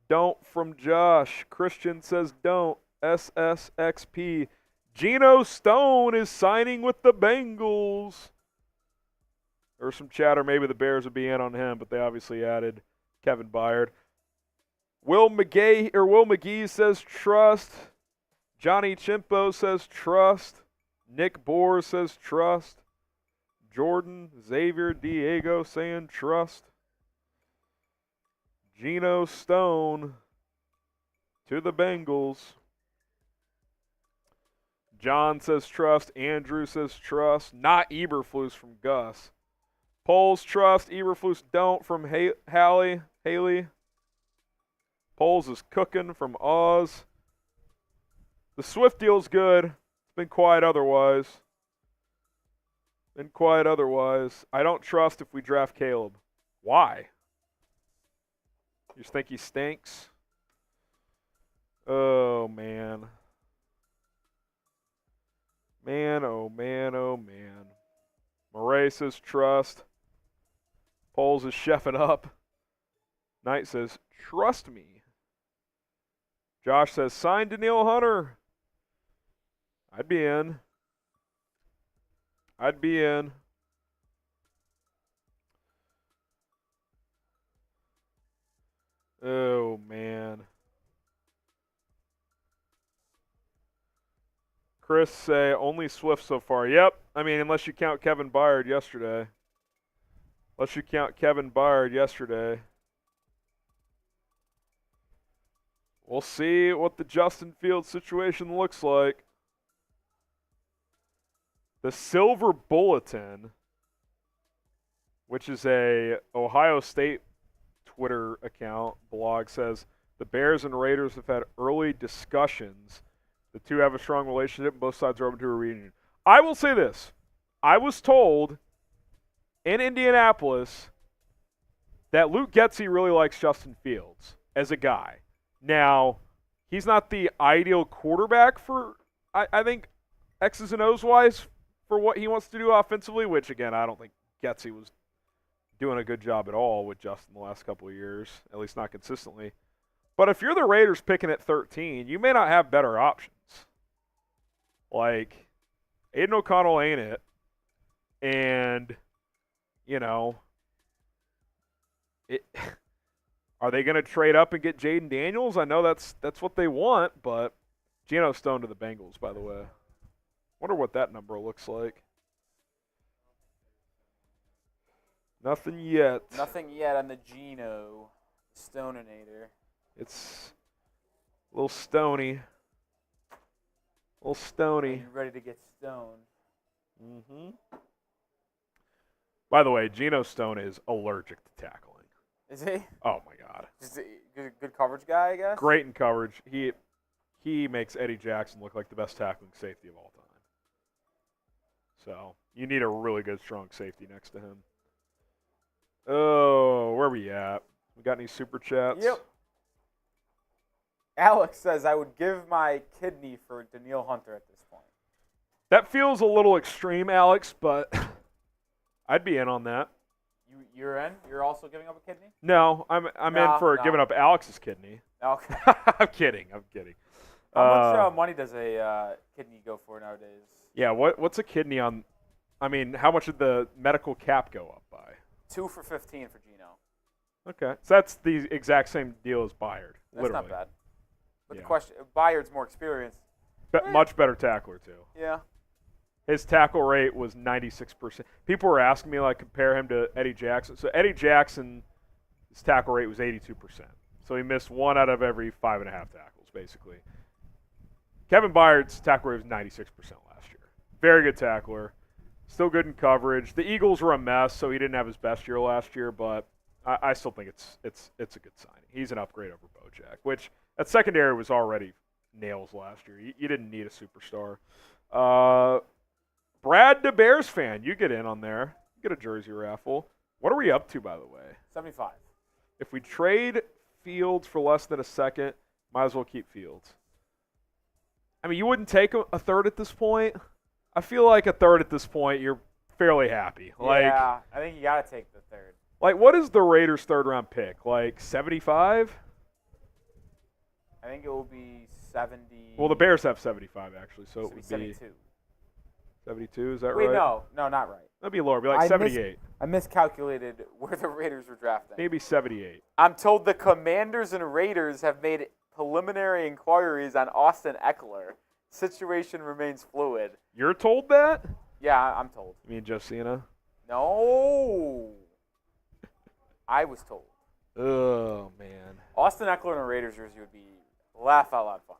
Don't from Josh. Christian says don't. SSXP. Geno Stone is signing with the Bengals. There's some chatter. Maybe the Bears would be in on him, but they obviously added Kevin Byard. Will McGee says trust. Johnny Chimpo says trust. Nick Bohr says trust. Jordan, Xavier, Diego saying trust. Geno Stone to the Bengals. John says trust. Andrew says trust. Not Eberflus from Gus. Poles trust. Eberflus don't from Haley. Poles is cooking from Oz. The Swift deal's good. It's been quiet otherwise. I don't trust if we draft Caleb. Why? You just think he stinks? Oh, man. Oh, man. Murray says trust. Poles is chefing up. Knight says, trust me. Josh says, sign Danielle Hunter. I'd be in. Oh, man. Chris say, only Swift so far. Yep. I mean, unless you count Kevin Byard yesterday. We'll see what the Justin Fields situation looks like. The Silver Bulletin, which is a Ohio State Twitter account, blog, says the Bears and Raiders have had early discussions. The two have a strong relationship, and both sides are open to a reunion. I will say this. I was told in Indianapolis that Luke Getsy really likes Justin Fields as a guy. Now, he's not the ideal quarterback for, I think, X's and O's wise for what he wants to do offensively, which, again, I don't think Getsy was doing a good job at all with Justin the last couple of years, at least not consistently. But if you're the Raiders picking at 13, you may not have better options. Like, Aiden O'Connell ain't it. And, you know, are they going to trade up and get Jaden Daniels? I know that's what they want, but Geno Stone to the Bengals, by the way. Wonder what that number looks like. Nothing yet. Nothing yet on the Geno Stoninator. It's a little stony. Are you ready to get stoned? Mm-hmm. By the way, Geno Stone is allergic to tackling. Is he? Oh, my God. Just a good coverage guy, I guess? Great in coverage. He makes Eddie Jackson look like the best tackling safety of all time. So, you need a really good, strong safety next to him. Oh, where are we at? We got any super chats? Yep. Alex says, I would give my kidney for Danielle Hunter at this point. That feels a little extreme, Alex, but I'd be in on that. You're in? You're also giving up a kidney? No, I'm in for giving up Alex's kidney. Okay. I'm kidding. How much money does a kidney go for nowadays? Yeah, what's a kidney on? I mean, how much did the medical cap go up by? 2 for $15 for Geno. Okay, so that's the exact same deal as Byard. That's literally. not bad. But Yeah. the question, Byard's more experienced. Much better tackler too. Yeah. His tackle rate was 96%. People were asking me, like, compare him to Eddie Jackson. So Eddie Jackson, his tackle rate was 82%. So he missed 1 out of every 5.5 tackles, basically. Kevin Byard's tackle rate was 96% last year. Very good tackler. Still good in coverage. The Eagles were a mess, so he didn't have his best year last year, but I still think it's a good signing. He's an upgrade over Bojack, which that secondary was already nails last year. You didn't need a superstar. Brad, the Bears fan, you get in on there. You get a jersey raffle. What are we up to, by the way? 75. If we trade Fields for less than a second, might as well keep Fields. I mean, you wouldn't take a third at this point. I feel like a third at this point, you're fairly happy. Yeah, I think you got to take the third. Like, what is the Raiders' third-round pick? Like 75? I think it will be 70. Well, the Bears have 75, actually, so it would be 72. 72, is that Wait, right? no, not right. That'd be lower. It'd be like 78. I miscalculated where the Raiders were drafting. Maybe 78. I'm told the Commanders and Raiders have made preliminary inquiries on Austin Eckler. situation remains fluid. You're told that? Yeah, I'm told. You mean Josina? No. I was told. Oh, man. Austin Eckler in a Raiders jersey would be laugh out loud funny.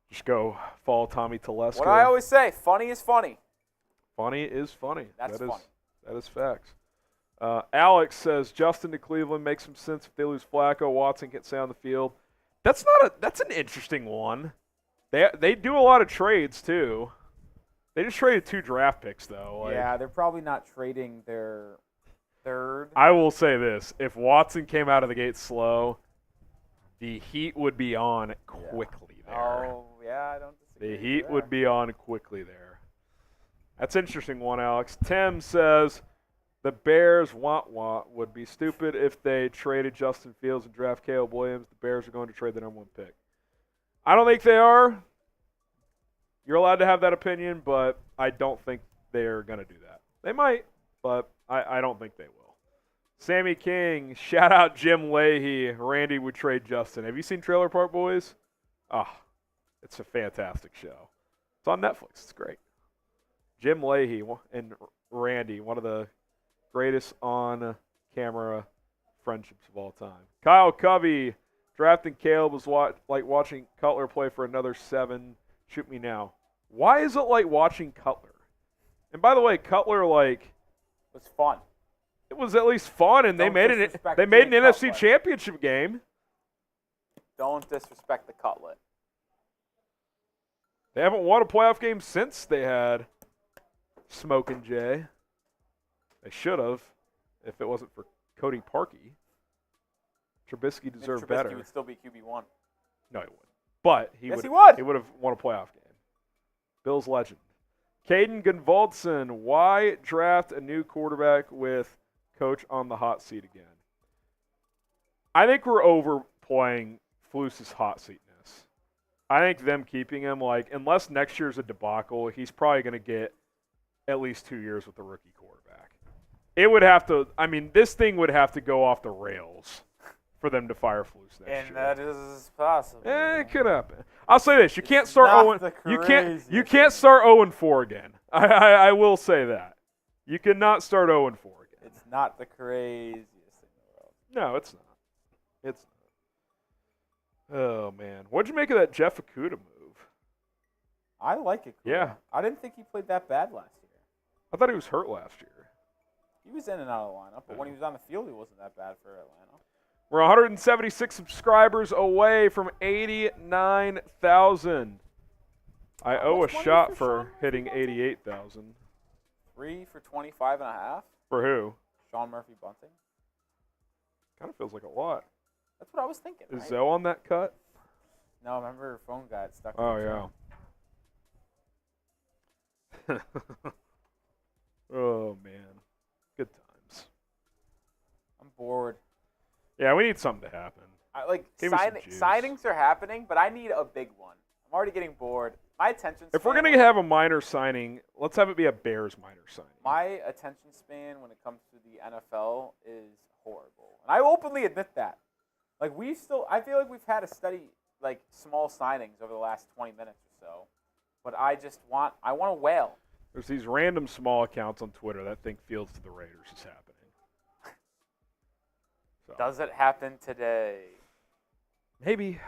Just go follow Tommy Telesco. What I always say, funny is funny. Funny is funny. That's funny. That is facts. Alex says Justin to Cleveland makes some sense if they lose Flacco. Watson can't stay on the field. That's an interesting one. They do a lot of trades too. They just traded 2 draft picks though. Yeah, they're probably not trading their third. I will say this: if Watson came out of the gate slow, the heat would be on quickly there. Oh yeah, I don't disagree. The heat would be on quickly there. That's an interesting one, Alex. Tim says the Bears would be stupid if they traded Justin Fields and draft Caleb Williams. The Bears are going to trade the number 1 pick. I don't think they are. You're allowed to have that opinion, but I don't think they're going to do that. They might, but I don't think they will. Sammy King, shout out Jim Leahy. Randy would trade Justin. Have you seen Trailer Park Boys? Oh, it's a fantastic show. It's on Netflix. It's great. Jim Leahy and Randy, one of the greatest on-camera friendships of all time. Kyle Covey, drafting Caleb was like watching Cutler play for another 7. Shoot me now. Why is it like watching Cutler? And by the way, Cutler was fun. it was at least fun, and they made an NFC Championship game. Don't disrespect the Cutlet. They haven't won a playoff game since they had Smokin' Jay. They should have, if it wasn't for Cody Parkey. Trubisky deserved better. Trubisky would still be QB1. No, he wouldn't. But he Yes, would. He would have won a playoff game. Bills legend. Caden Gunvaldson, why draft a new quarterback with coach on the hot seat again? I think we're overplaying Flus's hot seatness. I think them keeping him, unless next year's a debacle, he's probably going to get at least 2 years with the rookie quarterback. It would have to, this thing would have to go off the rails for them to fire Flus next year. And that is possible. It could happen. I'll say this: you can't start 0. You can't start 0-4 again. I will say that you cannot start 0-4 again. It's not the craziest thing in the world. No, it's not. It's not. Oh man, what'd you make of that Jeff Okudah move? I like it. Yeah, I didn't think he played that bad last year. I thought he was hurt last year. He was in and out of the lineup, but when he was on the field, he wasn't that bad for Atlanta. We're 176 subscribers away from 89,000. I owe a shot for hitting 88,000. 3 for 25.5. For who? Sean Murphy Bunting. Kind of feels like a lot. That's what I was thinking. Is right? Zoe on that cut? No, remember her phone got stuck. Oh yeah. Oh man, good times. I'm bored. Yeah, we need something to happen. Signings are happening, but I need a big one. I'm already getting bored. My attention span. If we're gonna have a minor signing, let's have it be a Bears minor signing. My attention span when it comes to the NFL is horrible, and I openly admit that. I feel like we've had a steady small signings over the last 20 minutes or so, but I want a whale. There's these random small accounts on Twitter that think Fields to the Raiders is happening. So. Does it happen today? Maybe.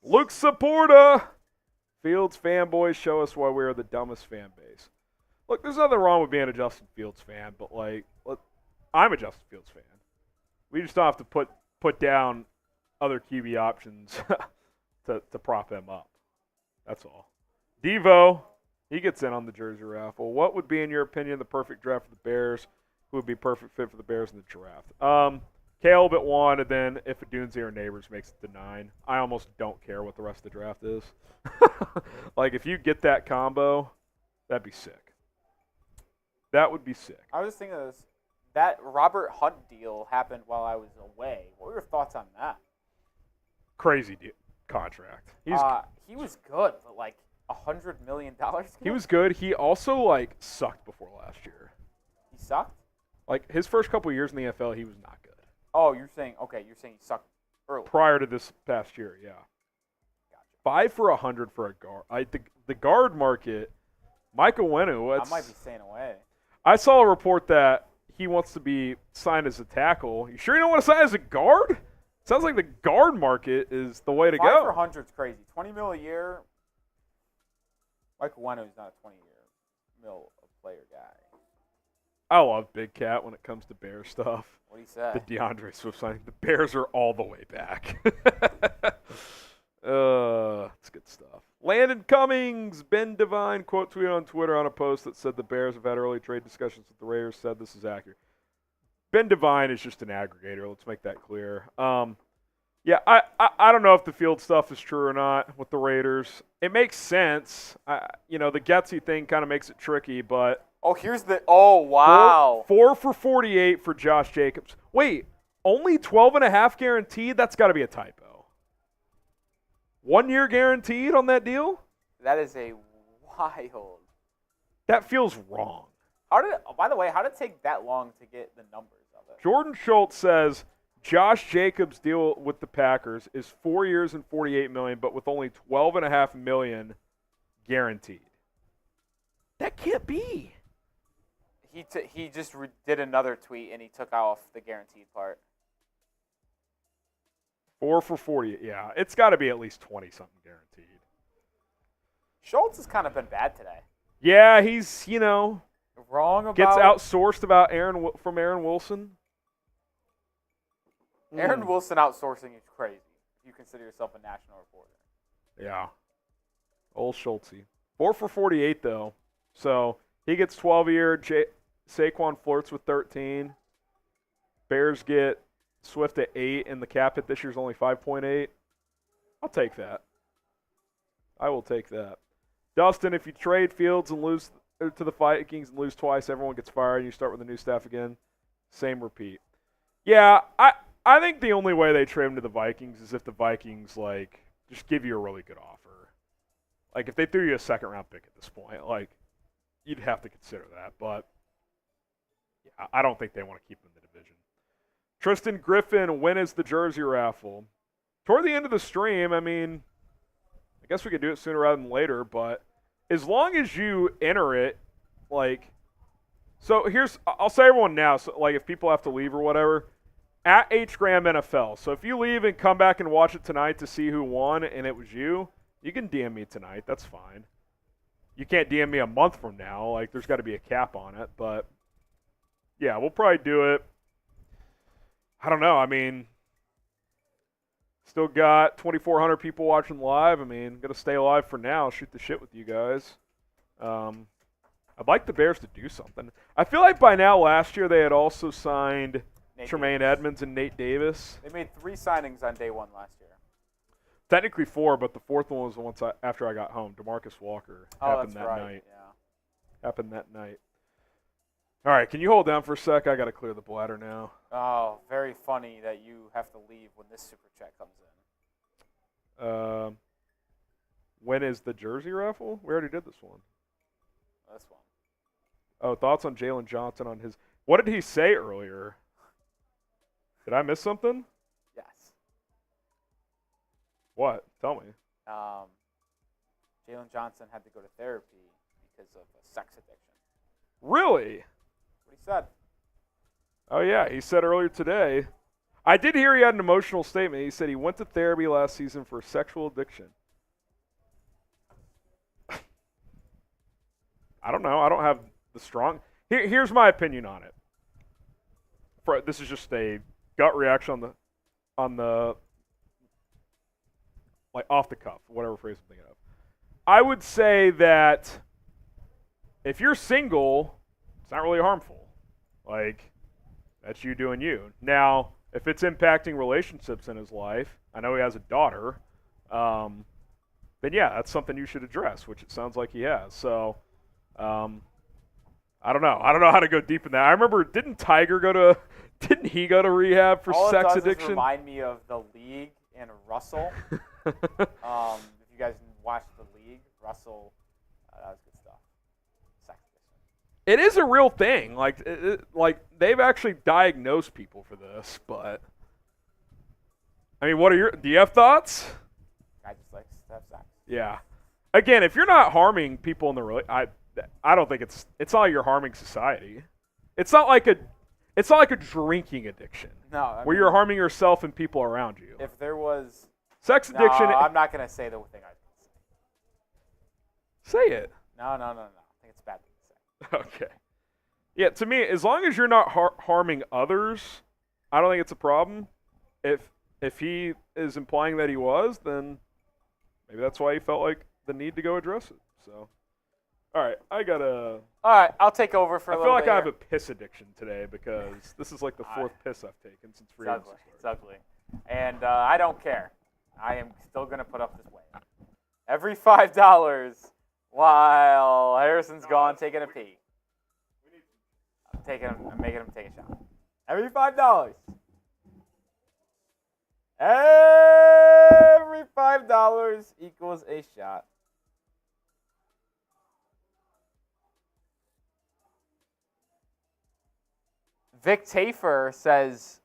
Luke Saporta! Fields fanboys show us why we're the dumbest fan base. Look, there's nothing wrong with being a Justin Fields fan, but I'm a Justin Fields fan. We just don't have to put down other QB options to prop him up. That's all. Devo, he gets in on the jersey raffle. What would be, in your opinion, the perfect draft for the Bears? Who would be perfect fit for the Bears in the draft? Caleb at 1, and then if Adunze or Neighbors makes it to 9, I almost don't care what the rest of the draft is. If you get that combo, that'd be sick. That would be sick. I was just thinking of this. That Robert Hunt deal happened while I was away. What were your thoughts on that? Crazy contract. He was good, but $100 million. He was good. He also sucked before last year. He sucked? His first couple years in the NFL, he was not good. Oh, you're saying he sucked early. Prior to this past year, yeah. Gotcha. 5 for $100 for a guard. The guard market, Michael Wenu. I might be staying away. I saw a report that he wants to be signed as a tackle. You sure you don't want to sign as a guard? Sounds like the guard market is the way to go. 5 for $100 is crazy. $20 million a year. Michael Wenu is not a 20-year player guy. I love Big Cat when it comes to Bear stuff. What do you say? The DeAndre Swift signing. The Bears are all the way back. It's good stuff. Landon Cummings, Ben Devine, quote tweeted on Twitter on a post that said the Bears have had early trade discussions with the Raiders, said this is accurate. Ben Devine is just an aggregator. Let's make that clear. Yeah, I don't know if the field stuff is true or not with the Raiders. It makes sense. The Getsy thing kind of makes it tricky, but... Oh, wow. 4 for 48 for Josh Jacobs. Wait, only 12.5 guaranteed? That's got to be a typo. 1 year guaranteed on that deal? That is a wild. That feels wrong. By the way, how did it take that long to get the numbers of it? Jordan Schultz says Josh Jacobs' deal with the Packers is 4 years and $48 million, but with only $12.5 million guaranteed. That can't be. He just did another tweet and he took off the guaranteed part. 4 for 40. Yeah, it's got to be at least 20-something guaranteed. Schultz has kind of been bad today. Yeah, he's, wrong about... Gets outsourced about from Aaron Wilson. Aaron Wilson outsourcing is crazy if you consider yourself a national reporter. Yeah. Old Schultzy. 4 for 48, though. So he gets 12 a year. Saquon flirts with 13. Bears get Swift at 8, and the cap hit this year's only 5.8. I'll take that. I will take that. Dustin, if you trade Fields and lose to the Vikings and lose twice, everyone gets fired, and you start with the new staff again. Same repeat. Yeah, I think the only way they trade him to the Vikings is if the Vikings, just give you a really good offer. Like, if they threw you a second-round pick at this point, you'd have to consider that. But, yeah, I don't think they want to keep him in the division. Tristan Griffin, when is the jersey raffle? Toward the end of the stream, I guess we could do it sooner rather than later, but as long as you enter it, so I'll say everyone now, so if people have to leave or whatever, at HGram NFL. So if you leave and come back and watch it tonight to see who won and it was you can DM me tonight. That's fine. You can't DM me a month from now. There's got to be a cap on it, but yeah, we'll probably do it. I don't know. Still got 2,400 people watching live. Got to stay alive for now. Shoot the shit with you guys. I'd like the Bears to do something. I feel like by now last year they had also signed Tremaine Edmonds and Nate Davis. They made 3 signings on day 1 last year. Technically 4, but the 4th one was the one after I got home. DeMarcus Walker happened that night. Yeah. Happened that night. All right, can you hold down for a sec? I got to clear the bladder now. Oh, very funny that you have to leave when this super chat comes in. When is the jersey raffle? We already did this one. This one. Oh, thoughts on Jaylon Johnson on his... What did he say earlier? Did I miss something? Yes. What? Tell me. Jaylon Johnson had to go to therapy because of a sex addiction. Really? What he said. Oh, yeah. He said earlier today. I did hear he had an emotional statement. He said he went to therapy last season for sexual addiction. I don't know. I don't have the strong... Here's my opinion on it. This is just a gut reaction on the off the cuff, whatever phrase I'm thinking of. I would say that if you're single, it's not really harmful. That's you doing you. Now, if it's impacting relationships in his life, I know he has a daughter, then yeah, that's something you should address, which it sounds like he has. So, I don't know. I don't know how to go deep in that. I remember, didn't he go to rehab for sex addiction? All it remind me of The League and Russell. If you guys watched The League, Russell, that was good stuff. Sex addiction. It is a real thing. They've actually diagnosed people for this, but what are do you have thoughts? Guy just likes to have sex. Yeah. Again, if you're not harming people in the I don't think it's not like you're harming society. It's not like a drinking addiction. No, where you're harming yourself and people around you. If there was sex addiction, no, I'm not gonna say the thing I was gonna say. Say it. No. I think it's a bad thing to say. Okay. Yeah, to me, as long as you're not harming others, I don't think it's a problem. If he is implying that he was, then maybe that's why he felt like the need to go address it. So, all right, All right, I'll take over for a little bit. I feel like I have here. a piss addiction today because this is like the fourth piss I've taken since free agency started. It's ugly. And I don't care. I am still going to put up this weight. Every $5 while Harrison's gone taking a pee. I'm making him take a shot. Every $5. Every $5 equals a shot. Vic Tafer says,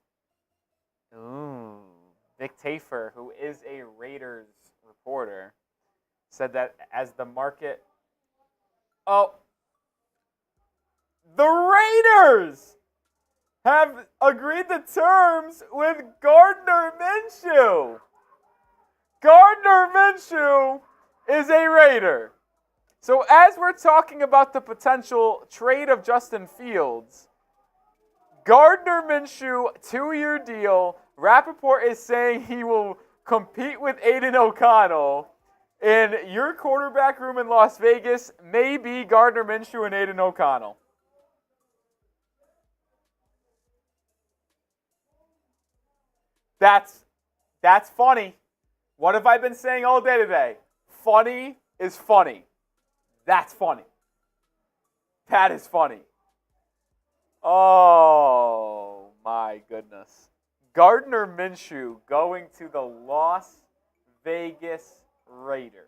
Vic Tafer, who is a Raiders reporter, said that as the market... Oh, the Raiders have agreed to terms with Gardner Minshew. Gardner Minshew is a Raider. So as we're talking about the potential trade of Justin Fields, Gardner Minshew, 2-year deal. Rappaport is saying he will compete with Aiden O'Connell. In your quarterback room in Las Vegas may be Gardner Minshew and Aiden O'Connell. That's funny. What have I been saying all day today? Funny is funny. That's funny. That is funny. Oh, my goodness. Gardner Minshew going to the Las Vegas Raiders.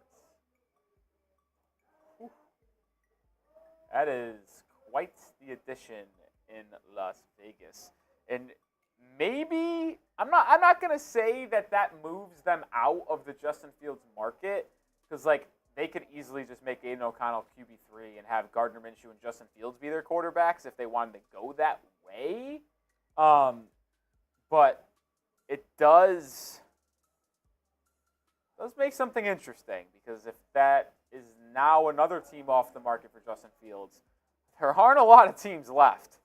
That is quite the addition in Las Vegas. And maybe, I'm not going to say that moves them out of the Justin Fields market, because, like, they could easily just make Aiden O'Connell QB3 and have Gardner Minshew and Justin Fields be their quarterbacks if they wanted to go that way. But it does make something interesting, because if that is now another team off the market for Justin Fields, there aren't a lot of teams left.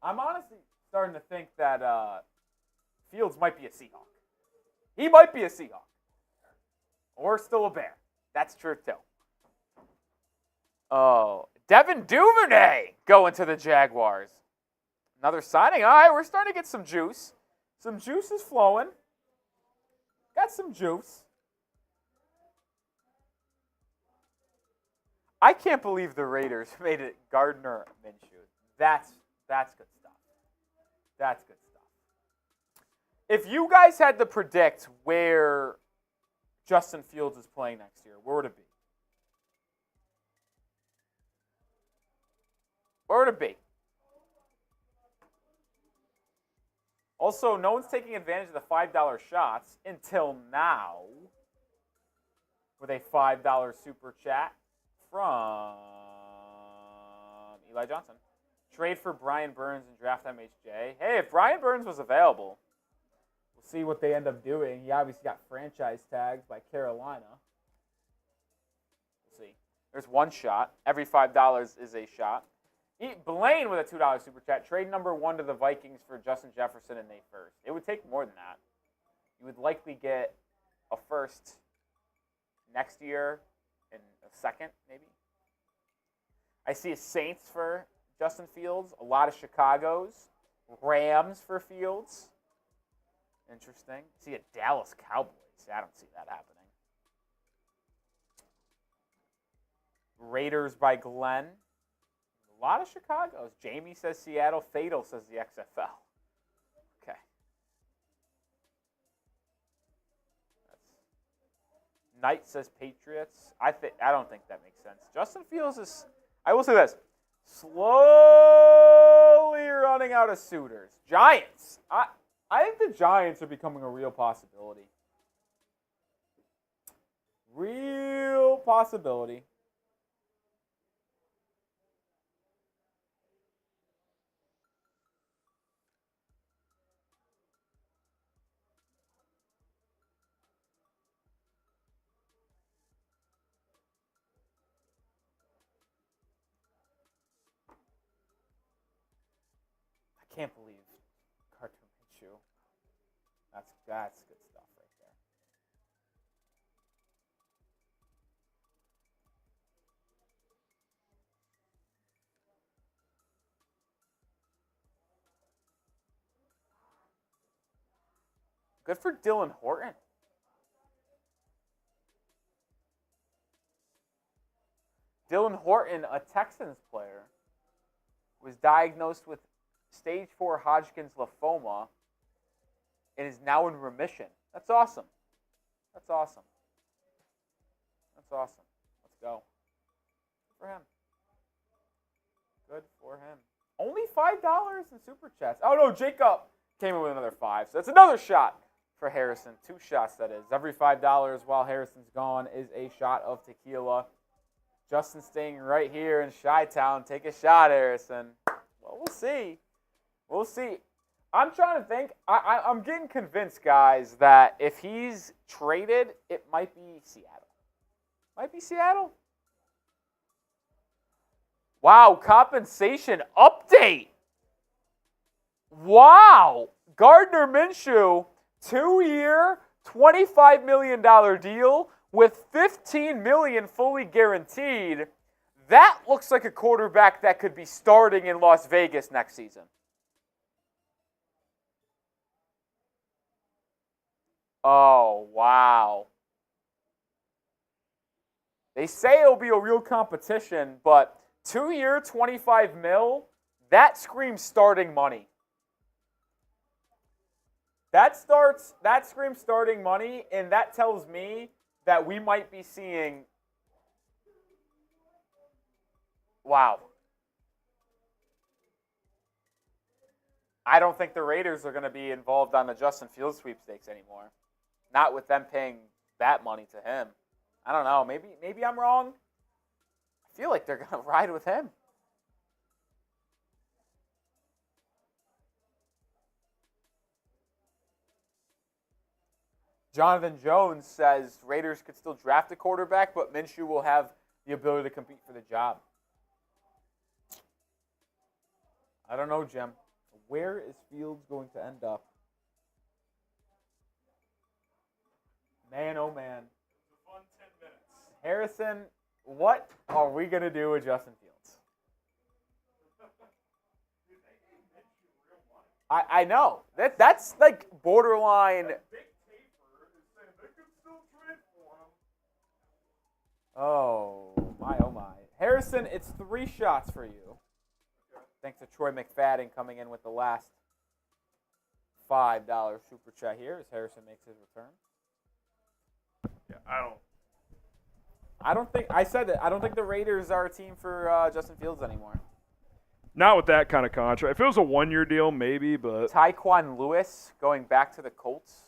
I'm honestly starting to think that Fields might be a Seahawk. He might be a Seahawk. Or still a Bear. That's true, too. Oh, Devin Duvernay going to the Jaguars. Another signing. All right, we're starting to get some juice. Some juice is flowing. Got some juice. I can't believe the Raiders made it Gardner Minshew. That's good stuff. That's good stuff. If you guys had to predict where Justin Fields is playing next year, where would it be? Where would it be? Also, no one's taking advantage of the $5 shots until now with a $5 super chat from Eli Johnson. Trade for Brian Burns and draft MHJ. Hey, if Brian Burns was available, we'll see what they end up doing. He obviously got franchise tagged by Carolina. We'll see. There's one shot. Every $5 is a shot. Blaine with a $2 super chat. Trade number 1 to the Vikings for Justin Jefferson and Nate First. It would take more than that. You would likely get a first next year and a second, maybe. I see a Saints for Justin Fields. A lot of Chicago's. Rams for Fields. Interesting. I see a Dallas Cowboys. I don't see that happening. Raiders by Glenn. A lot of Chicago's. Jamie says Seattle. Fatal says the XFL. Okay. Knight says Patriots. I don't think that makes sense. Justin Fields is, I will say this, slowly running out of suitors. Giants. I think the Giants are becoming a real possibility. possibility. I can't believe Cartoon Minshew. That's good stuff right there. Good for Dylan Horton. Dylan Horton, a Texans player, was diagnosed with stage 4 Hodgkin's lymphoma and is now in remission. That's awesome. That's awesome. That's awesome. Let's go. Good for him. Good for him. Only $5 in Super Chats. Oh, no, Jacob came in with another 5. So that's another shot for Harrison. 2 shots, that is. Every $5 while Harrison's gone is a shot of tequila. Justin staying right here in Chi-Town. Take a shot, Harrison. Well, we'll see. We'll see. I'm trying to think. I'm getting convinced, guys, that if he's traded, it might be Seattle. Might be Seattle. Wow, compensation update. Wow. Gardner Minshew, 2-year, $25 million deal with $15 million fully guaranteed. That looks like a quarterback that could be starting in Las Vegas next season. Oh, wow. They say it'll be a real competition, but 2-year, $25 million, that screams starting money. That screams starting money, and that tells me that we might be seeing. Wow. I don't think the Raiders are going to be involved on the Justin Fields sweepstakes anymore. Not with them paying that money to him. I don't know. Maybe I'm wrong. I feel like they're going to ride with him. Jonathan Jones says Raiders could still draft a quarterback, but Minshew will have the ability to compete for the job. I don't know, Jim. Where is Fields going to end up? Man, oh man. It was a fun 10 minutes. Harrison, what are we going to do with Justin Fields? I know. That's like borderline. Oh, my. Harrison, it's 3 shots for you. Okay. Thanks to Troy McFadden coming in with the last $5 super chat here as Harrison makes his return. Yeah, I don't think the Raiders are a team for Justin Fields anymore. Not with that kind of contract. If it was a 1-year deal, maybe, but Tyquan Lewis going back to the Colts.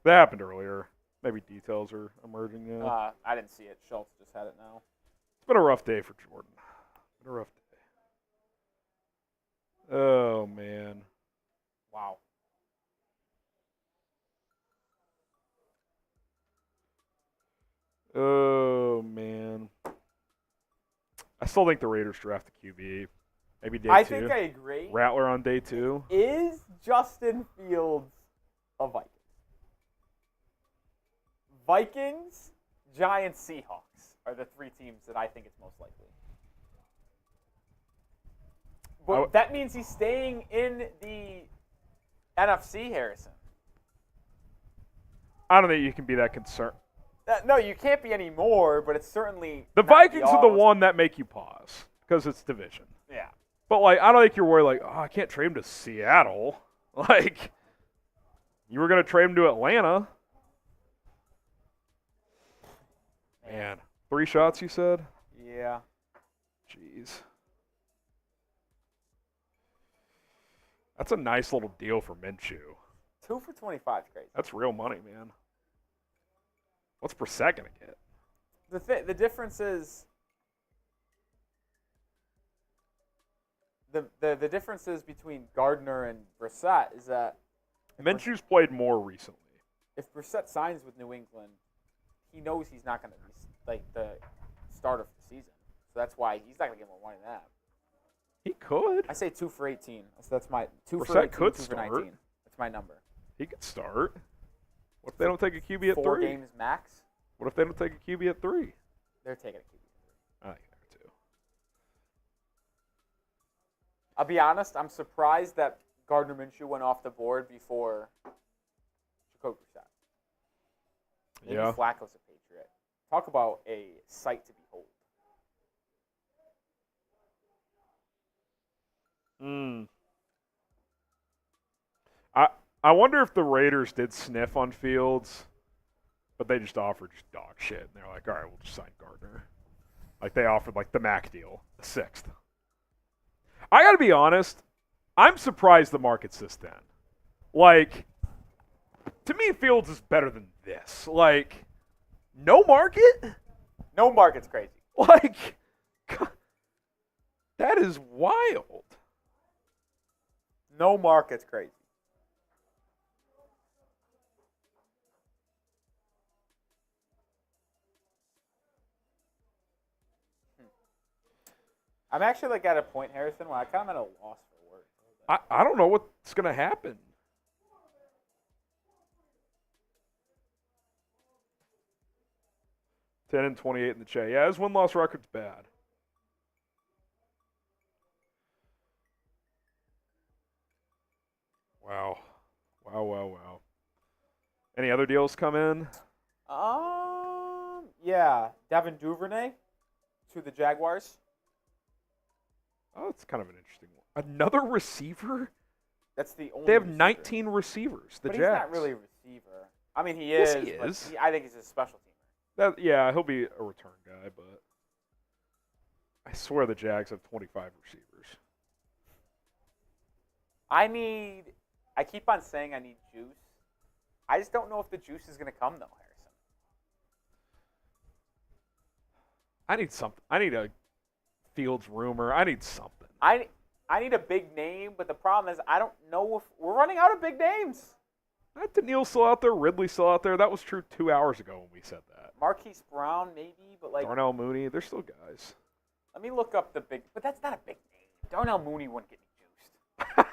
that happened earlier. Maybe details are emerging now. I didn't see it. Schultz just had it now. It's been a rough day for Jordan. Been a rough day. Oh, man. Wow. Oh, man. I still think the Raiders draft the QB. Maybe day 2. I think I agree. Rattler on day 2. Is Justin Fields a Viking? Vikings, Giants, Seahawks are the 3 teams that I think it's most likely. But that means he's staying in the NFC, Harrison. I don't think you can be that concerned. No, you can't be anymore, but it's certainly The Vikings are the one that make you pause because it's division. Yeah. But, I don't think you're worried, I can't trade him to Seattle. You were going to trade him to Atlanta. Man. 3 shots, you said? Yeah. Jeez. That's a nice little deal for Minshew. 2 for 25 is crazy. That's real money, man. What's Brissett going to get? The difference is the differences between Gardner and Brissett is that Minshew's played more recently. if Brissett signs with New England, he knows he's not going to be like the starter for the season. So that's why he's not going to get more money than that. He could. I say 2 for 18. So that's my 2 for Brissett 18, could 2 for start. 19. That's my number. He could start. What if they don't take a QB at 4 3? games max. What if they don't take a QB at 3? They're taking a QB. I think they're too. I'll be honest. I'm surprised that Gardner Minshew went off the board before Jacoby Brissett. Maybe Yeah. Flacco's a Patriot. Talk about a sight to behold. I wonder if the Raiders did sniff on Fields, but they just offered just dog shit. And they're like, all right, we'll just sign Gardner. Like they offered like the Mac deal, the 6th. I got to be honest. I'm surprised the market's this thin. Like, to me, Fields is better than this. Like, no market? No market's crazy. Like, that is wild. No market's crazy. I'm actually like at a point, Harrison, where I kind of at a loss for words. I don't know what's going to happen. $10 and 28 in the chat. Yeah, his win-loss record's bad. Wow. Wow. Any other deals come in? Yeah, Devin Duvernay to the Jaguars. Oh, that's kind of an interesting one. Another receiver? That's the only. They have receiver. 19 receivers. The but Jags. he's not really a receiver. I mean, he Yes, is. he but is. I think he's a special teamer. Yeah, he'll be a return guy, but I swear the Jags have 25 receivers. I keep on saying I need juice. I just don't know if the juice is going to come, though, Harrison. I need something. I need a Fields rumor. I need something. I need a big name, but the problem is I don't know if we're running out of big names. Danielle's still out there. Ridley's still out there. That was true 2 hours ago when we said that. Marquise Brown, maybe, but like. Darnell Mooney, they're still guys. Let me look up the big. But that's not a big name. Darnell Mooney wouldn't get me juiced.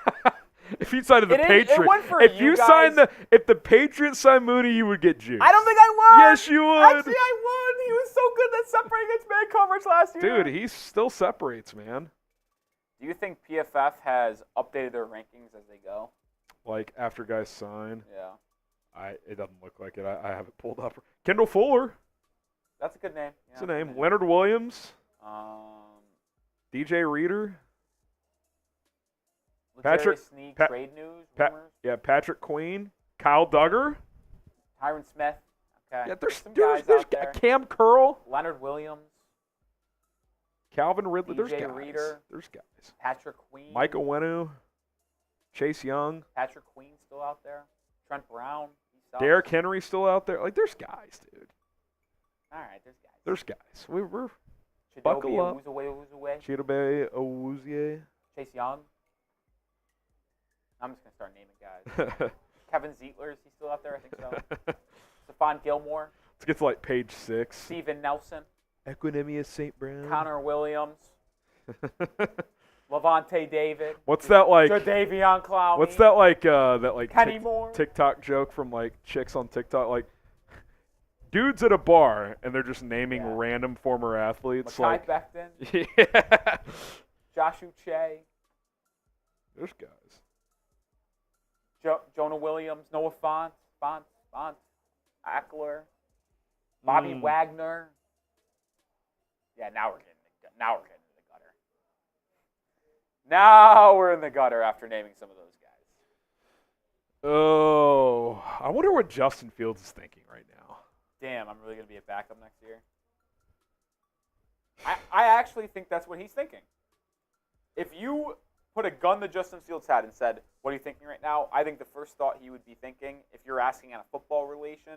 If you signed to the It Patriots, went for if you you guys. signed if the Patriots signed Mooney, you would get juiced. I don't think I would. Yes, you would. Actually, I would. He was so good that separating against man coverage last year. Dude, he still separates, man. Do you think PFF has updated their rankings as they go? Like after guys sign, Yeah. it doesn't look like it. I have it pulled up. Kendall Fuller, That's a good name. that's a name. Leonard Williams, DJ Reader, Patrick- Sneak, Pa- trade news, Pa- rumors. Patrick Queen, Kyle Duggar. Tyron Smith. Okay. Yeah, there's some guys out there. Cam Curl, Leonard Williams, Calvin Ridley. There's DJ guys. Reader. There's guys. Patrick Queen. Mike Owenu, Chase Young, Patrick Queen still out there. Trent Brown. He's solid. Derrick Henry still out there. Like there's guys, dude. All right, there's guys. There's guys. We're Chidobe buckle up. Awuzie. Chidobe Awuzie. Chase Young. I'm just gonna start naming guys. Kevin Zietler, is he still out there? I think so. Stephon Gilmore. Let's get to like page 6. Steven Nelson. Equinemius St. Brown. Connor Williams. Levante David. What's that like? Jadeveon Clowney. What's that like? That like Kenny Moore. TikTok joke from like chicks on TikTok, like dudes at a bar and they're just naming random former athletes. Mekhi Like, Becton. yeah, Josh Uche. there's guys. Jonah Williams. Noah Font. Ackler. Bobby Wagner. Yeah, now we're getting in the gutter. Now we're in the gutter after naming some of those guys. Oh, I wonder what Justin Fields is thinking right now. Damn, I'm really going to be a backup next year. I actually think that's what he's thinking. If you put a gun to Justin Fields' head and said, what are you thinking right now? I think the first thought he would be thinking, if you're asking on a football relation,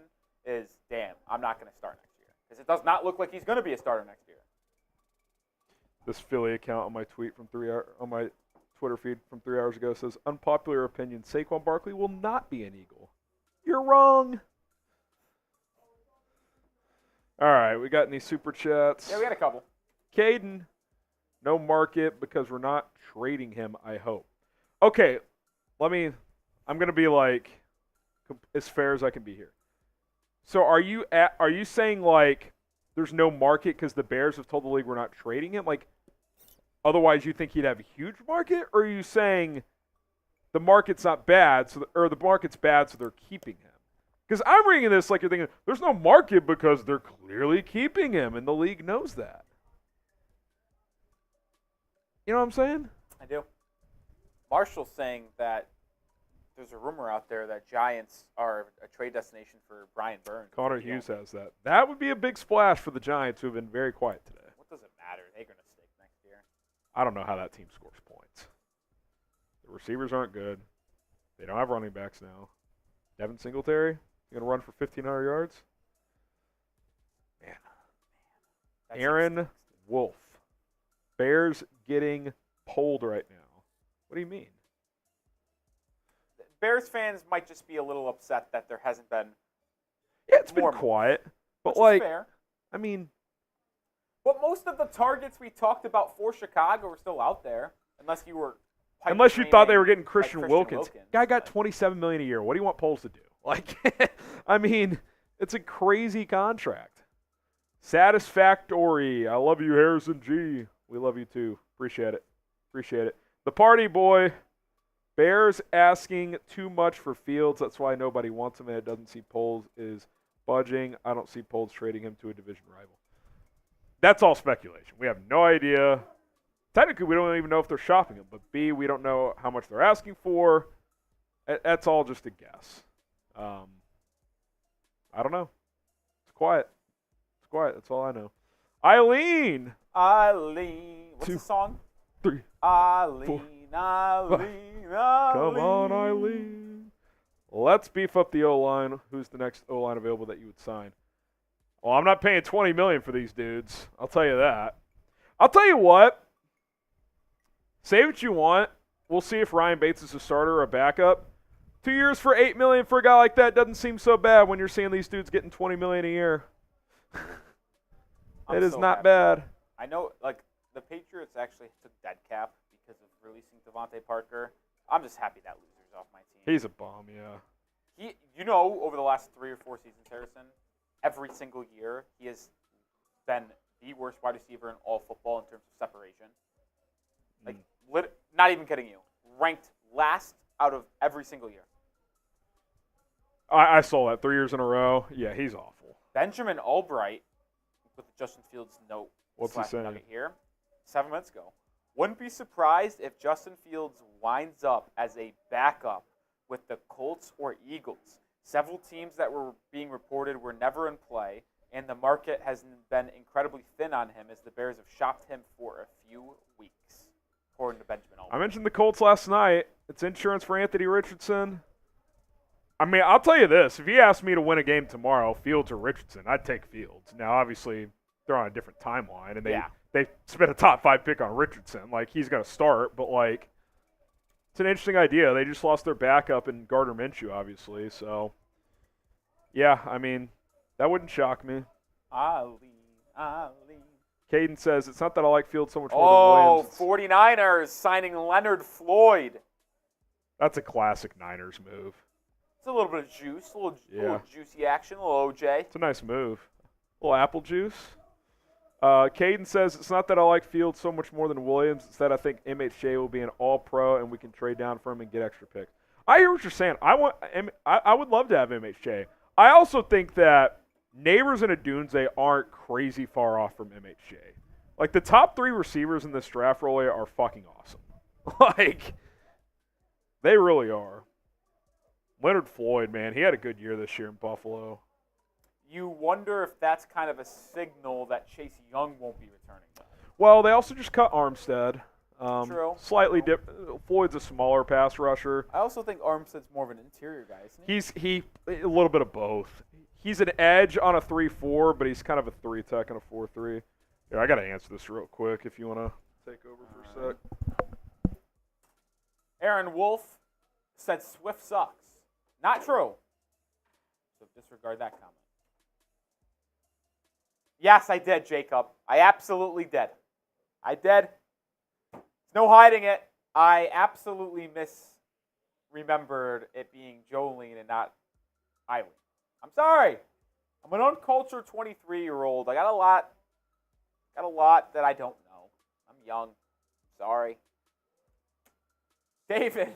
is, damn, I'm not going to start next year. because it does not look like he's going to be a starter next year. This Philly account on my on my Twitter feed from 3 hours ago says, unpopular opinion, Saquon Barkley will not be an Eagle. You're wrong. All right, we got any super chats? Yeah, we got a couple. Caden, no market because we're not trading him, I hope. Okay, I'm going to be like as fair as I can be here. So are you saying like there's no market because the Bears have told the league we're not trading him? Like otherwise you think he'd have a huge market? Or are you saying the market's not bad, or the market's bad so they're keeping him? Because I'm reading this like you're thinking there's no market because they're clearly keeping him and the league knows that. You know what I'm saying? I do. Marshall's saying that there's a rumor out there that Giants are a trade destination for Brian Burns. Connor Hughes has that. That would be a big splash for the Giants, who have been very quiet today. What does it matter? They're going to stink next year. I don't know how that team scores points. The receivers aren't good. They don't have running backs now. Devin Singletary, going to run for 1,500 yards? Man. Aaron Wolf. Bears getting pulled right now. What do you mean? Bears fans might just be a little upset that there hasn't been. Yeah, it's been quiet. But which is fair. I mean. But most of the targets we talked about for Chicago are still out there, unless you were. Unless you thought they were getting Christian like Wilkins. Guy got $27 million a year. What do you want Poles to do? Like, I mean, it's a crazy contract. Satisfactory. I love you, Harrison G. We love you too. Appreciate it. The party boy. Bears asking too much for Fields. That's why nobody wants him, and it doesn't seem Poles is budging. I don't see Poles trading him to a division rival. That's all speculation. We have no idea. Technically, we don't even know if they're shopping him. But B, we don't know how much they're asking for. That's all just a guess. I don't know. It's quiet. That's all I know. Eileen. What's the song? 3, Eileen. 4, Eileen. Come on, Eileen. Let's beef up the O-line. Who's the next O-line available that you would sign? Well, I'm not paying $20 million for these dudes. I'll tell you that. I'll tell you what. Say what you want. We'll see if Ryan Bates is a starter or a backup. 2 years for $8 million for a guy like that doesn't seem so bad when you're seeing these dudes getting $20 million a year. It is not bad. I know, like, the Patriots actually took dead cap because of releasing Devontae Parker. I'm just happy that loser's off my team. He's a bum, yeah. Over the last 3 or 4 seasons, Harrison, every single year he has been the worst wide receiver in all football in terms of separation. Like, not even kidding you. Ranked last out of every single year. I saw that 3 years in a row. Yeah, he's awful. Benjamin Albright, with the Justin Fields note. What's he saying? Nugget here, 7 minutes ago. Wouldn't be surprised if Justin Fields winds up as a backup with the Colts or Eagles. Several teams that were being reported were never in play, and the market has been incredibly thin on him as the Bears have shopped him for a few weeks, according to Benjamin Albright. I mentioned the Colts last night. It's insurance for Anthony Richardson. I mean, I'll tell you this. If you asked me to win a game tomorrow, Fields or Richardson, I'd take Fields. Now, obviously, they're on a different timeline, and they spent a top 5 pick on Richardson. Like, he's going to start, but, like, it's an interesting idea. They just lost their backup in Gardner Minshew, obviously. So, yeah, I mean, that wouldn't shock me. Ali. Caden says, it's not that I like Fields so much more than Williams. 49ers signing Leonard Floyd. That's a classic Niners move. It's a little bit of juice, a little juicy action, a little OJ. It's a nice move. A little apple juice. Caden says, it's not that I like Fields so much more than Williams. It's that I think MHJ will be an all-pro and we can trade down for him and get extra picks. I hear what you're saying. I would love to have MHJ. I also think that Neighbors and Adunze aren't crazy far off from MHJ. Like, the top 3 receivers in this draft roll are fucking awesome. Like, they really are. Leonard Floyd, man, he had a good year this year in Buffalo. You wonder if that's kind of a signal that Chase Young won't be returning. Well, they also just cut Armstead. True. Slightly different. Floyd's a smaller pass rusher. I also think Armstead's more of an interior guy, isn't he? He's a little bit of both. he's an edge on a 3-4, but he's kind of a 3-tech and a 4-3. Yeah, I got to answer this real quick if you want to take over for a sec. Aaron Wolf said Swift sucks. Not true. So disregard that comment. Yes, I did, Jacob. I absolutely did. I did. There's no hiding it. I absolutely misremembered it being Jolene and not Eileen. I'm sorry. I'm an uncultured 23-year-old. I got a lot that I don't know. I'm young. Sorry. David,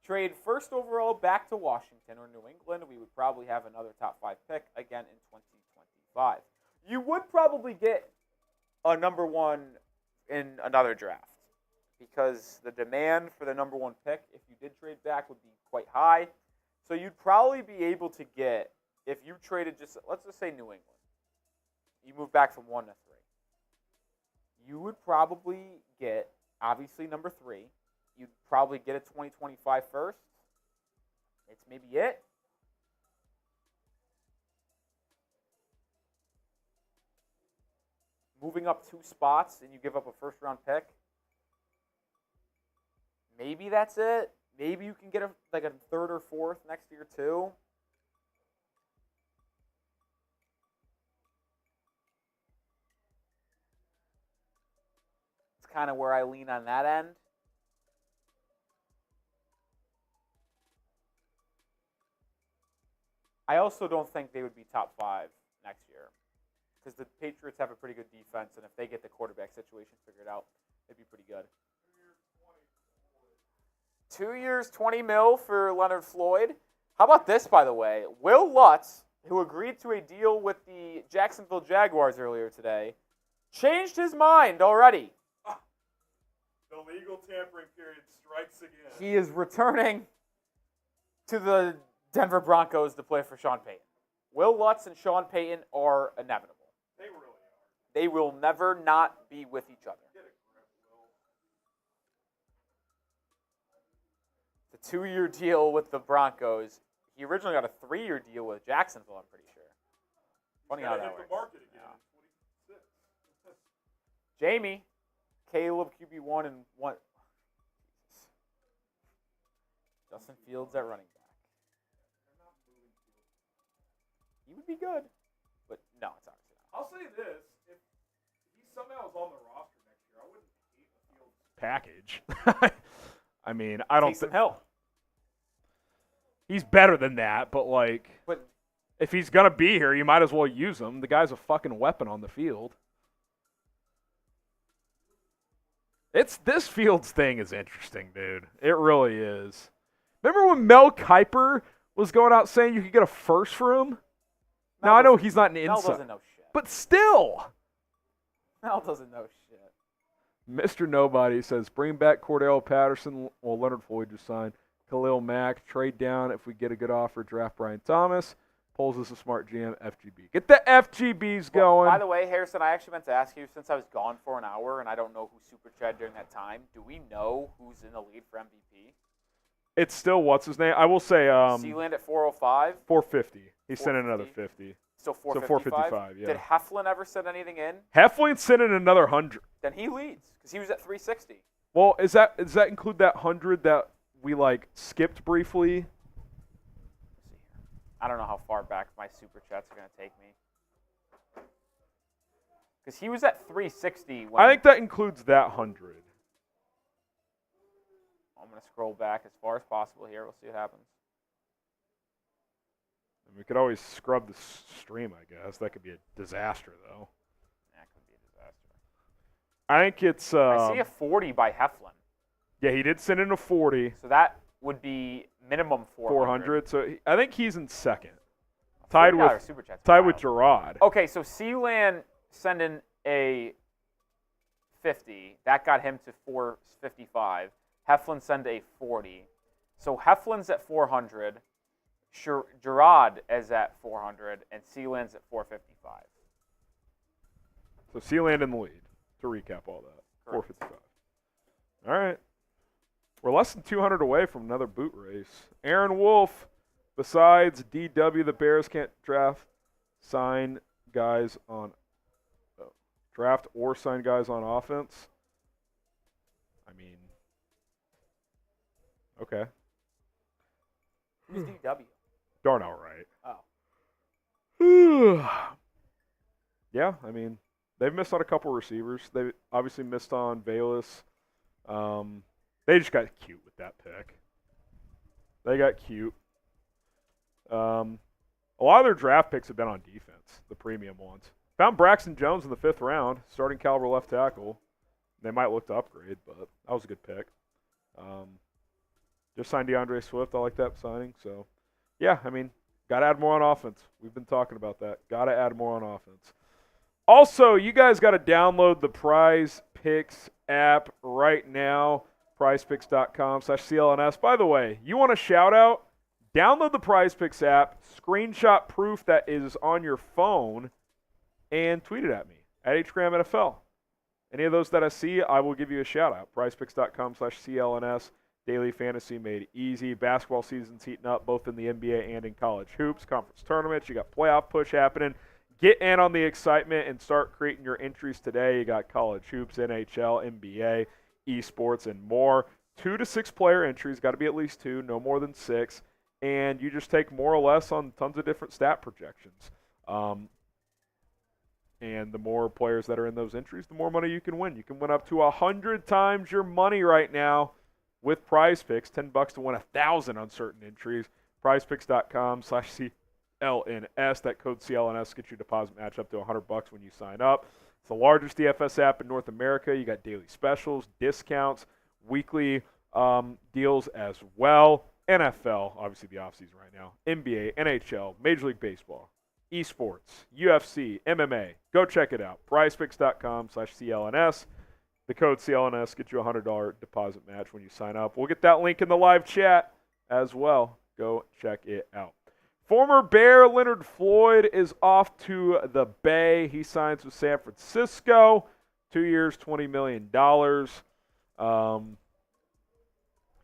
trade first overall back to Washington or New England. We would probably have another top 5 pick again in 2025. You would probably get a number 1 in another draft because the demand for the number 1 pick, if you did trade back, would be quite high. So you'd probably be able to get, if you traded let's just say New England, you move back from 1 to 3. You would probably get, obviously, number 3. You'd probably get a 2025 first. It's maybe it. Moving up 2 spots and you give up a first-round pick. Maybe that's it. Maybe you can get a 3rd or 4th next year too. It's kind of where I lean on that end. I also don't think they would be top 5 next year because the Patriots have a pretty good defense, and if they get the quarterback situation figured out, it'd be pretty good. 2 years, $20 million for Leonard Floyd. How about this, by the way? Will Lutz, who agreed to a deal with the Jacksonville Jaguars earlier today, changed his mind already. The legal tampering period strikes again. He is returning to the Denver Broncos to play for Sean Payton. Will Lutz and Sean Payton are inevitable. They really are. They will never not be with each other. Get a grip, Will. The 2-year deal with the Broncos. He originally got a 3-year deal with Jacksonville, I'm pretty sure. Funny how that works. Market again in 26. Jamie, Caleb QB1 and 1. Justin Fields at running back. He would be good, but no, it's obviously not. I'll say this: if he somehow is on the roster next year, I wouldn't hate the Fields package. I mean, I don't think Hill. He's better than that, but if he's gonna be here, you might as well use him. The guy's a fucking weapon on the field. This Fields thing is interesting, dude. It really is. Remember when Mel Kiper was going out saying you could get a first for him? Now, I know he's not an inside. Mel doesn't know shit. But still. Mel doesn't know shit. Mr. Nobody says, bring back Cordell Patterson. Well, Leonard Floyd just signed. Khalil Mack. Trade down if we get a good offer. Draft Brian Thomas. Polls is a smart GM. FGB. Get the FGBs going. By the way, Harrison, I actually meant to ask you, since I was gone for an hour and I don't know who super chatted during that time, do we know who's in the lead for MVP? It's still, what's his name? I will say Sealand at 405. 450. He sent in another 50. So 455? So 455, yeah. Did Heflin ever send anything in? Heflin sent in another 100. Then he leads because he was at 360. Well, does that include that 100 that we skipped briefly? Let's see here. I don't know how far back my super chats are going to take me. Because he was at 360. I think that includes that 100. I'm going to scroll back as far as possible here. We'll see what happens. We could always scrub the stream, I guess. That could be a disaster, though. That could be a disaster. I think it's... I see a 40 by Heflin. Yeah, he did send in a 40. So that would be minimum 400. So I think he's in second. Tied with Gerard. Okay, so Sealand sent in a 50. That got him to 455. Heflin sent a 40. So Heflin's at 400. Gerard is at 400, and Sealand's at 455. So Sealand in the lead, to recap all that. Correct. 455. All right. We're less than 200 away from another boot race. Aaron Wolf, besides DW, the Bears can't draft sign guys on draft or sign guys on offense. I mean, okay. Who's DW? Darnell Wright. Oh. Yeah, I mean, they've missed on a couple receivers. They obviously missed on Bayless. They just got cute with that pick. They got cute. A lot of their draft picks have been on defense, the premium ones. Found Braxton Jones in the 5th round, starting caliber left tackle. They might look to upgrade, but that was a good pick. Just signed DeAndre Swift. I like that signing. So, yeah, I mean, got to add more on offense. We've been talking about that. Got to add more on offense. Also, you guys got to download the Prize Picks app right now, prizepicks.com/CLNS. By the way, you want a shout-out? Download the Prize Picks app, screenshot proof that is on your phone, and tweet it at me, at HGramNFL. Any of those that I see, I will give you a shout-out. prizepicks.com/CLNS. Daily fantasy made easy. Basketball season's heating up both in the NBA and in college hoops, conference tournaments. You got playoff push happening. Get in on the excitement and start creating your entries today. You got college hoops, NHL, NBA, esports, and more. 2 to 6 player entries. Got to be at least 2, no more than 6. And you just take more or less on tons of different stat projections. And the more players that are in those entries, the more money you can win. You can win up to 100 times your money right now with Prize Picks. $10 to win 1,000 on certain entries. PrizePicks.com/CLNS. That code CLNS gets your deposit match up to $100 when you sign up. It's the largest DFS app in North America. You got daily specials, discounts, weekly deals as well. NFL, obviously the offseason right now. NBA, NHL, Major League Baseball, esports, UFC, MMA. Go check it out. PrizePicks.com/CLNS. The code CLNS gets you a $100 deposit match when you sign up. We'll get that link in the live chat as well. Go check it out. Former Bear Leonard Floyd is off to the Bay. He signs with San Francisco. 2 years, $20 million.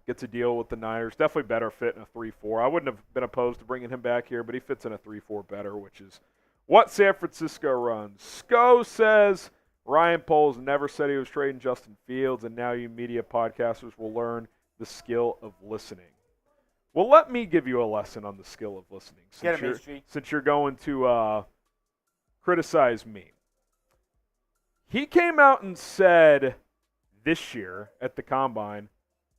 Gets a deal with the Niners. Definitely better fit in a 3-4. I wouldn't have been opposed to bringing him back here, but he fits in a 3-4 better, which is what San Francisco runs. Sco says Ryan Poles never said he was trading Justin Fields, and now you media podcasters will learn the skill of listening. Well, let me give you a lesson on the skill of listening since you're going to criticize me. He came out and said this year at the Combine,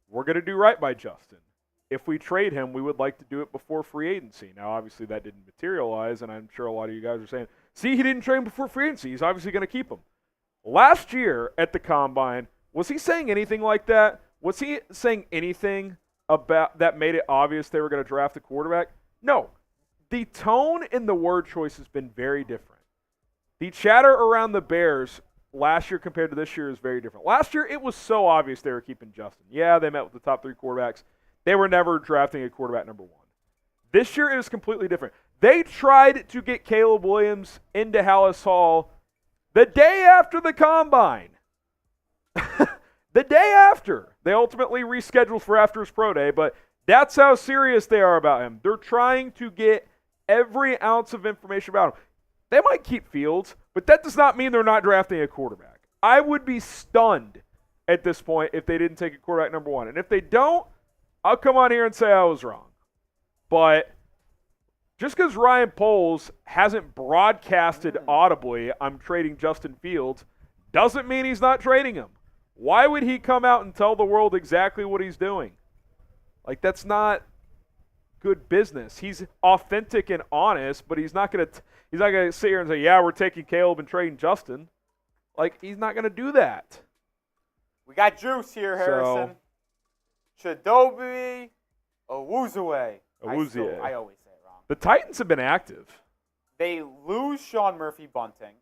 we're going to do right by Justin. If we trade him, we would like to do it before free agency. Now, obviously, that didn't materialize, and I'm sure a lot of you guys are saying, see, he didn't trade him before free agency. He's obviously going to keep him. Last year at the Combine, was he saying anything like that? Was he saying anything about that made it obvious they were going to draft a quarterback? No. The tone in the word choice has been very different. The chatter around the Bears last year compared to this year is very different. Last year, it was so obvious they were keeping Justin. Yeah, they met with the top 3 quarterbacks. They were never drafting a quarterback number 1. This year, it is completely different. They tried to get Caleb Williams into Hallis Hall the day after the Combine. The day after. They ultimately rescheduled for after his pro day, but that's how serious they are about him. They're trying to get every ounce of information about him. They might keep Fields, but that does not mean they're not drafting a quarterback. I would be stunned at this point if they didn't take a quarterback number 1. And if they don't, I'll come on here and say I was wrong. But just because Ryan Poles hasn't broadcasted audibly, I'm trading Justin Fields, doesn't mean he's not trading him. Why would he come out and tell the world exactly what he's doing? Like, that's not good business. He's authentic and honest, but he's not going to sit here and say, yeah, we're taking Caleb and trading Justin. Like, he's not going to do that. We got juice here, Harrison. Chidobe Awuzie. I always say it wrong. The Titans have been active. They lose Sean Murphy-Bunting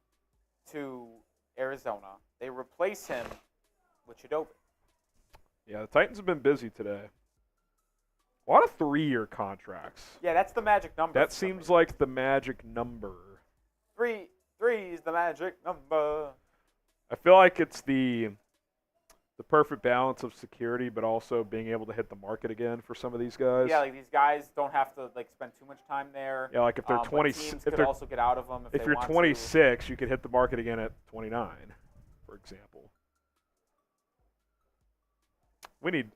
to Arizona. They replace him with Chidobe. Yeah, the Titans have been busy today. A lot of 3-year contracts. Yeah, that's the magic number. That seems like the magic number. 3 is the magic number. I feel like it's the the perfect balance of security, but also being able to hit the market again for some of these guys. Yeah, like these guys don't have to like spend too much time there. Yeah, like if they're but 20, teams if could they're also get out of them if if they you're want 26, you could hit the market again at 29, for example. We need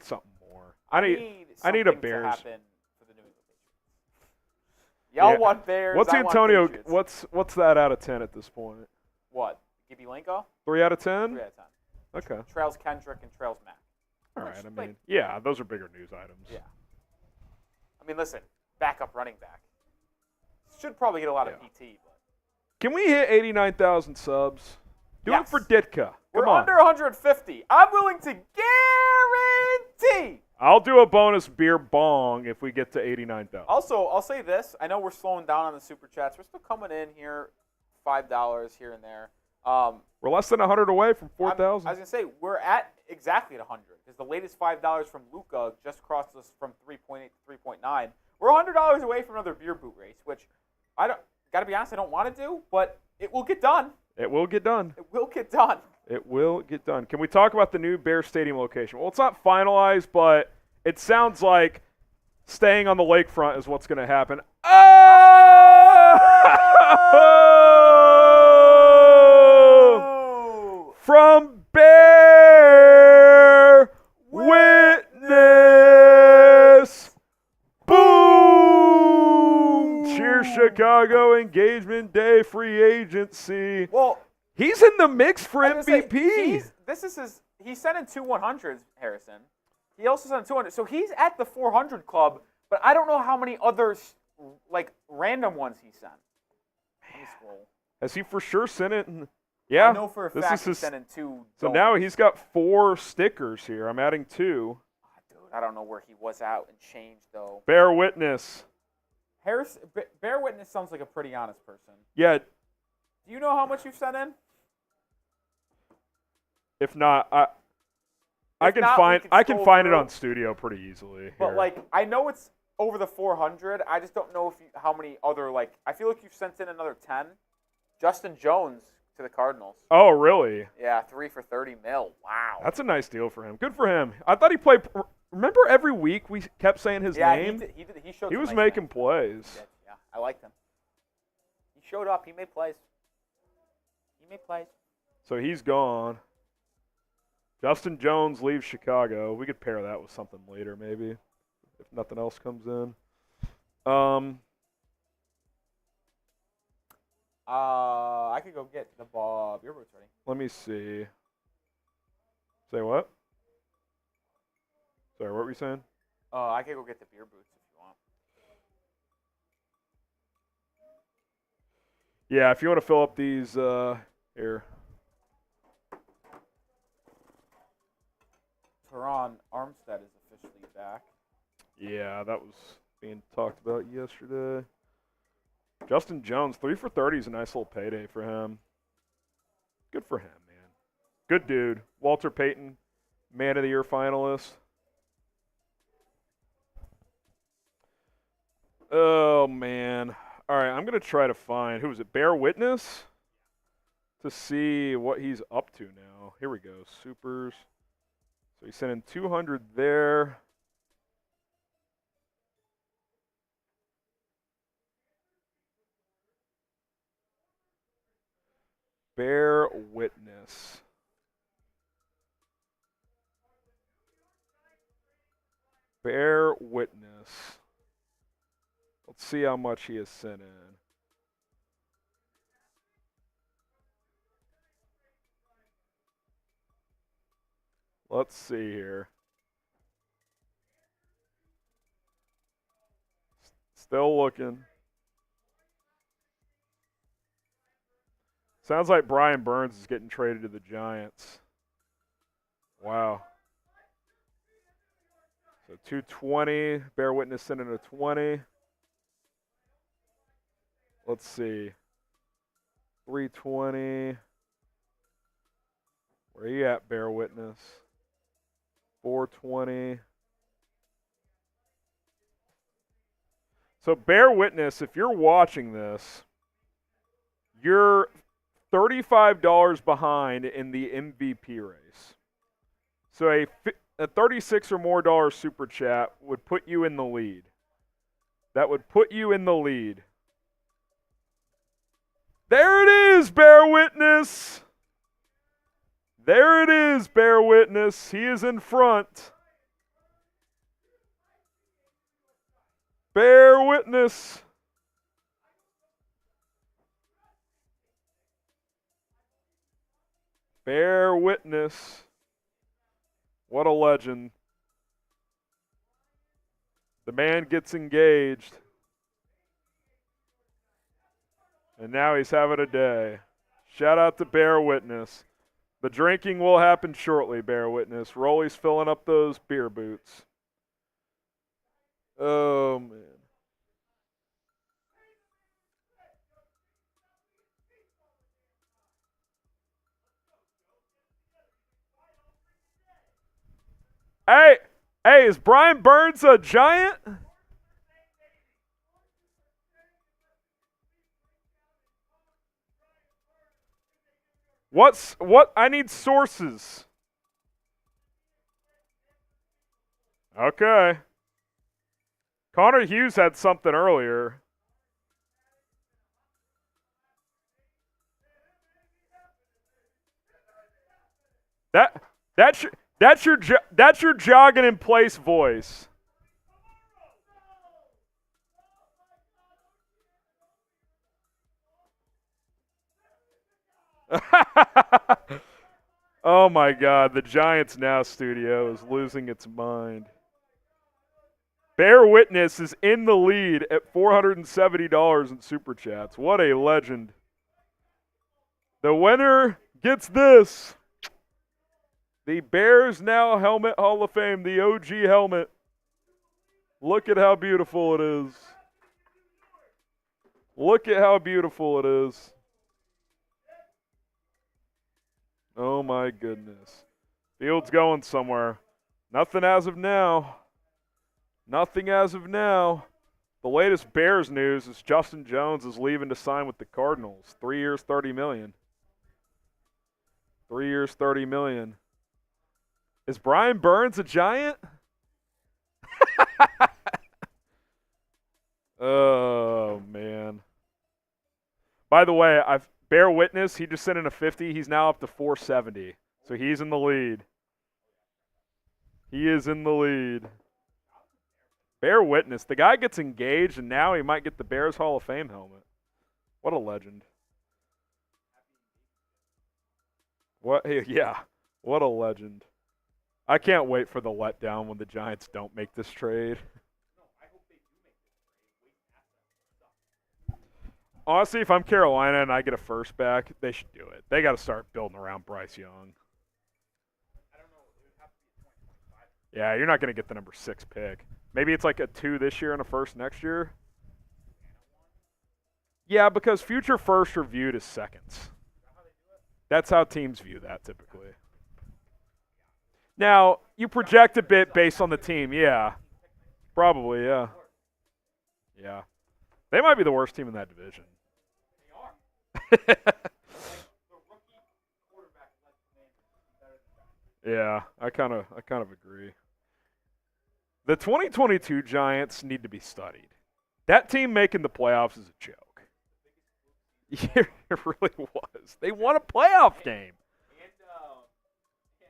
something more. I need a something Bears. to happen for the New England Patriots. Y'all want Bears. What's I want Antonio? Patriots. What's that out of 10 at this point? What? Gibby Linko? 3 out of 10. 3 out of 10. Okay. Trails Kendrick and Trails Mack. All Which, right. I mean, like, yeah, those are bigger news items. Yeah. I mean, listen, backup running back. Should probably get a lot of PT. But Can we hit 89,000 subs? Do it for Yes. Ditka. we're Come on. under 150. I'm willing to guarantee. I'll do a bonus beer bong if we get to 89,000. Also, I'll say this. I know we're slowing down on the super chats. We're still coming in here, $5 here and there. We're less than 100 away from I was 4,000. going to say, we're at exactly at 100 because the latest $5 from Luca just crossed us from 3.8 to 3.9. We're $100 away from another beer boot race, which got to be honest, I don't want to do, but it will get done. It will get done. It will get done. It will get done. Can we talk about the new Bears Stadium location? Well, it's not finalized, but it sounds like staying on the lakefront is what's going to happen. Oh! From Bear Witness. Boom! Cheers, Chicago. Engagement Day, free agency. Well, He's in the mix for I was gonna MVP. say, he sent in 2 100s, Harrison. He also sent in 200. So he's at the 400 club, but I don't know how many others, like, random ones he sent. Let me scroll. Has he for sure sent it? Yeah. I know for a fact he sent in 2. So now he's got 4 stickers here. I'm adding 2. Dude, I don't know where he was out and changed, though. Bear Witness. Bear Witness sounds like a pretty honest person. Yeah. Do you know how much you've sent in? If not, I can find it on Studio pretty easily. But here. like, I know it's over the 400. I just don't know how many other, like, I feel like you've sent in another 10. Justin Jones to the Cardinals. Oh, really? Yeah, 3 for $30 million. Wow. That's a nice deal for him. Good for him. I thought he played. Remember every week we kept saying his name? He showed. He was nice making things. plays. Yeah, I liked him. He showed up. He made plays. So he's gone. Justin Jones leaves Chicago. We could pair that with something later, maybe, if nothing else comes in. I could go get the ball. Beer boots ready. Let me see. Say what? Sorry, what were you saying? I could go get the beer boots if you want. Yeah, if you want to fill up these here. Arik Armstead is officially back. Yeah, that was being talked about yesterday. Justin Jones, 3 for 30 is a nice little payday for him. Good for him, man. Good dude. Walter Payton, Man of the Year finalist. Oh, man. All right, I'm going to try to find, who is it, Bear Witness? To see what he's up to now. Here we go, Supers. So he sent in 200 there. Bear Witness. Bear Witness. Let's see how much he has sent in. Let's see here. Still looking. Sounds like Brian Burns is getting traded to the Giants. Wow. So 220. Bear Witness sent in a 20. Let's see. 320. Where are you at, Bear Witness? 420. So Bear Witness, if you're watching this, you're $35 behind in the MVP race. So a $36 or more super chat would put you in the lead. That would put you in the lead. There it is, bear witness. There it is, bear witness. He is in front. Bear witness. Bear witness. What a legend. The man gets engaged. And now he's having a day. Shout out to Bear Witness. The drinking will happen shortly, Bear Witness. Rolly's filling up those beer boots. Oh, man. Hey, is Brian Burns a Giant? What? I need sources. Okay. Connor Hughes had something earlier. That's your jogging in place voice. Oh my God, the Giants Now studio is losing its mind. Bear Witness is in the lead at $470 in Super Chats. What a legend. The winner gets this. The Bears Now Helmet Hall of Fame, the OG helmet. Look at how beautiful it is. Look at how beautiful it is. Oh my goodness. Field's going somewhere. Nothing as of now. Nothing as of now. The latest Bears news is Justin Jones is leaving to sign with the Cardinals. 3 years, $30 million. 3 years, $30 million. Is Brian Burns a Giant? Oh, man. By the way, Bear Witness, he just sent in a 50. He's now up to 470. So he's in the lead. He is in the lead. Bear Witness. The guy gets engaged, and now he might get the Bears Hall of Fame helmet. What a legend. What? Yeah. What a legend. I can't wait for the letdown when the Giants don't make this trade. Honestly, if I'm Carolina and I get a first back, they should do it. They got to start building around Bryce Young. Yeah, you're not going to get the number 6 pick. Maybe it's like a 2 this year and a first next year. Yeah, because future firsts are viewed as seconds. That's how teams view that typically. Now, you project a bit based on the team, yeah. Probably, yeah. Yeah. They might be the worst team in that division. They are. Yeah, I kind of agree. The 2022 Giants need to be studied. That team making the playoffs is a joke. Yeah, it really was. They won a playoff game. What's it called? The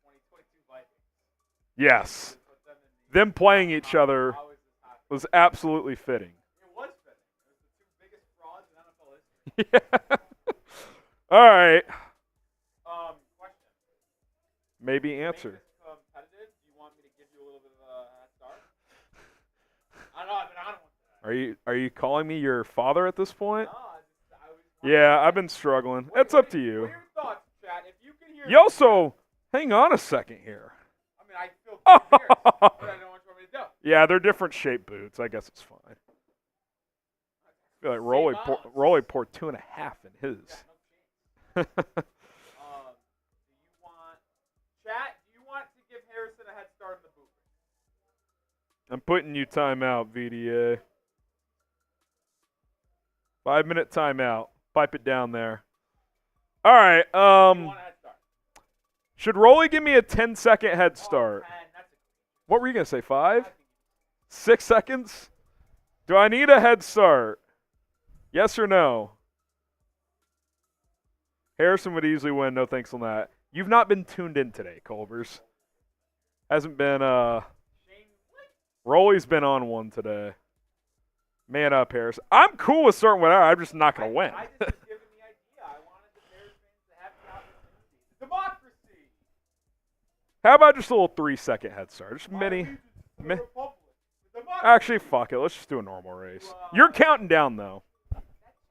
2022 Vikings. Yes. Them playing each other was absolutely fitting. It was fitting. It was the 2 biggest frauds in NFL history. Yeah. All right. Question. Maybe answer. Competitive? Do you want me to give you a little bit of a head start? I don't know. I've been on one. Are you calling me your father at this point? No, yeah, I've been struggling. That's up to you. What are your thoughts, Chad? If you can hear you also, hang on a second here. I mean, I feel good here, but I don't know what you want me to do. Yeah, they're different shaped boots. I guess it's fine. I feel like Rolly poured 2.5 in his. Yeah, no do you want to give Harrison a head start in the booth? I'm putting you timeout, VDA. 5-minute timeout. Pipe it down there. All right. Should Rolly give me a 10-second head start? What were you going to say, 5? 6 seconds? Do I need a head start? Yes or no? Harrison would easily win. No thanks on that. You've not been tuned in today, Culvers. Hasn't been, Rolly's been on one today. Man up, Harrison. I'm cool with starting whatever. I'm just not going to win. I just was given the idea. I wanted the Bears fans to have the opportunity. Democracy. How about just a little 3-second head start? Just mini. Actually, fuck it. Let's just do a normal race. You're counting down, though. That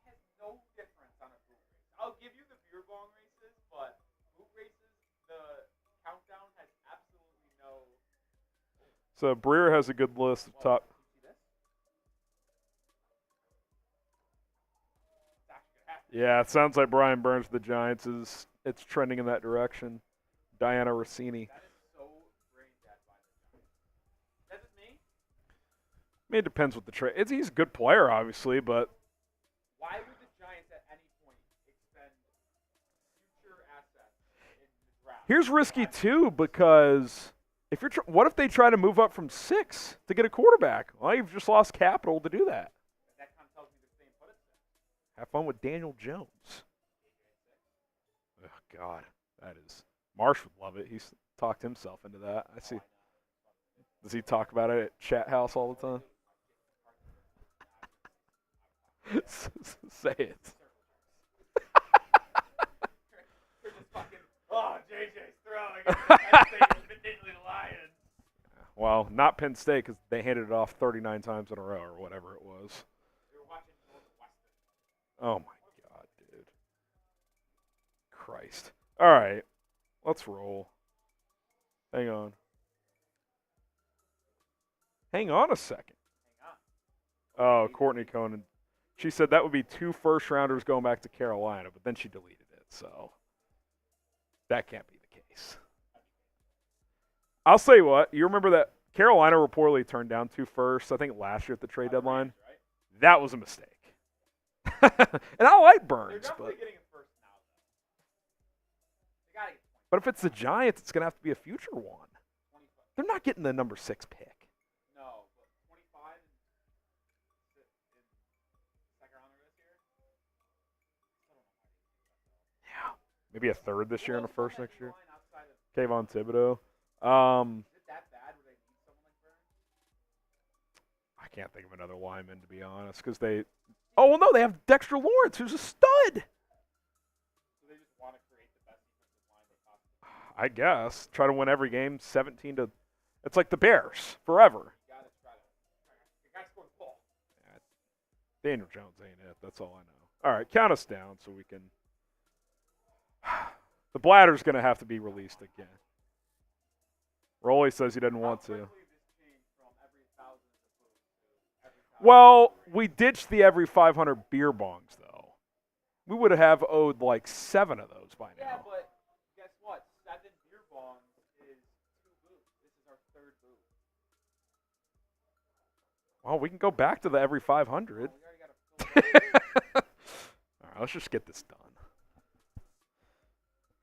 has no difference on a boot race. I'll give you the beer bong races, but boot races, the countdown has absolutely no. So Breer has a good list of top. Yeah, it sounds like Brian Burns with the Giants it's trending in that direction. Diana Rossini. That is so brain dead by the Giants. That's just me? I mean, it depends what the trade. He's a good player, obviously, but Why would the Giants at any point expend future assets in the draft? here's risky too because if you're what if they try to move up from 6 to get a quarterback? Well, you've just lost capital to do that. That kind of tells me they're staying put at 6. Have fun with Daniel Jones. Oh God, that is. Marsh would love it. He's talked himself into that. I see. Does he talk about it at Chat House all the time? Say it. They're just fucking, oh, JJ's throwing. Penn State is particularly the Lions. Well, not Penn State because they handed it off 39 times in a row or whatever it was. They were watching Northwestern. Oh my God, dude. Christ. All right. Let's roll. Hang on. Hang on a second. Hang on. Oh, Courtney Conan. She said that would be 2 first-rounders going back to Carolina, but then she deleted it, so that can't be the case. I'll say what. You remember that Carolina reportedly turned down 2 firsts, I think last year at the trade deadline? Right? That was a mistake. And I like They're Burns, definitely but getting him first now, though. They got to get 20. if it's the Giants, it's going to have to be a future one. 25. They're not getting the number 6 pick. No, but 25 in second round this year? Yeah. Maybe a third this year and a first next year. Outside of, Kayvon Thibodeau. is it that bad where they need someone like Burns? I can't think of another lineman, to be honest, because they. Oh, well, no, they have Dexter Lawrence, who's a stud. So they just want to create the best defensive line they possibly can. I guess. Try to win every game 17 to. It's like the Bears forever. You got to try to. You got to score the ball. Daniel Jones ain't it. That's all I know. All right, count us down so we can. The bladder's going to have to be released again. Rolly says he doesn't want to. How quickly this changed from every 1,000 to every 1,000. Well, we ditched the every 500 beer bongs, though. We would have owed like 7 of those by Yeah, now. but guess what? 7 beer bongs is 2 booths. This is our 3rd booth. Well, we can go back to the every 500. We already got to fill All right, let's just get this done.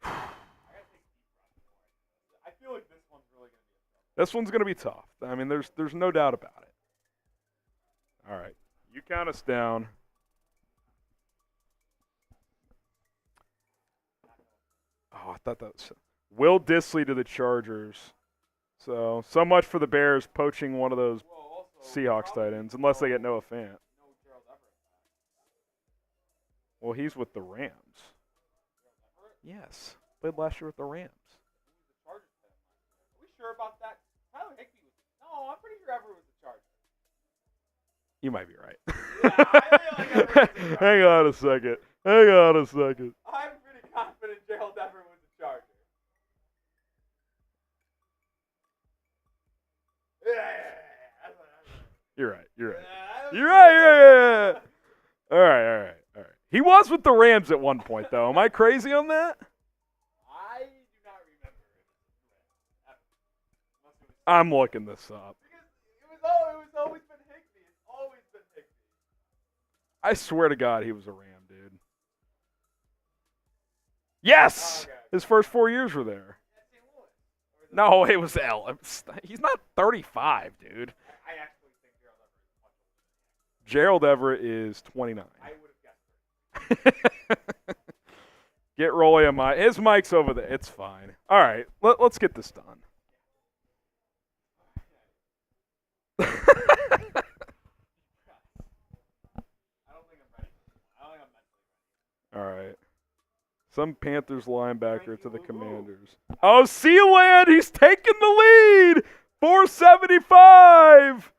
I feel like this one's really going to be a tough. This one's going to be tough. I mean, there's no doubt about it. All right, you count us down. Oh, I thought that was Will Dissly to the Chargers. So much for the Bears poaching one of those Whoa, also, Seahawks tight ends, unless they get Noah Fant. No Gerald Everett. Well, he's with the Rams. Yes, played last year with the Rams. Who's the Chargers fan? Are we sure about that? Tyler Higbee was. No, I'm pretty sure Everett was the Chargers. You might be right. Yeah, I feel like Everett was the Chargers. Hang on a second. Hang on a second. I'm pretty confident Gerald Everett was the Chargers. Yeah. You're right. You're right. Yeah, You're right. Yeah. All right. He was with the Rams at one point, though. Am I crazy on that? I do not remember it. I'm looking this up. Because it was always been Higbee. It's always been Higbee. I swear to God, he was a Ram, dude. Yes! Okay. His first 4 years were there. No, it was L. He's not 35, dude. I actually think Gerald Everett is much older. Gerald Everett is 29. I would have guessed. Get Rolly a mic. His mic's over there. It's fine. All right, let's get this done. I don't think I'm ready. I don't think I'm mentally ready. All right. Some Panthers linebacker to the Commanders. Oh, Sealand, he's taking the lead. 475.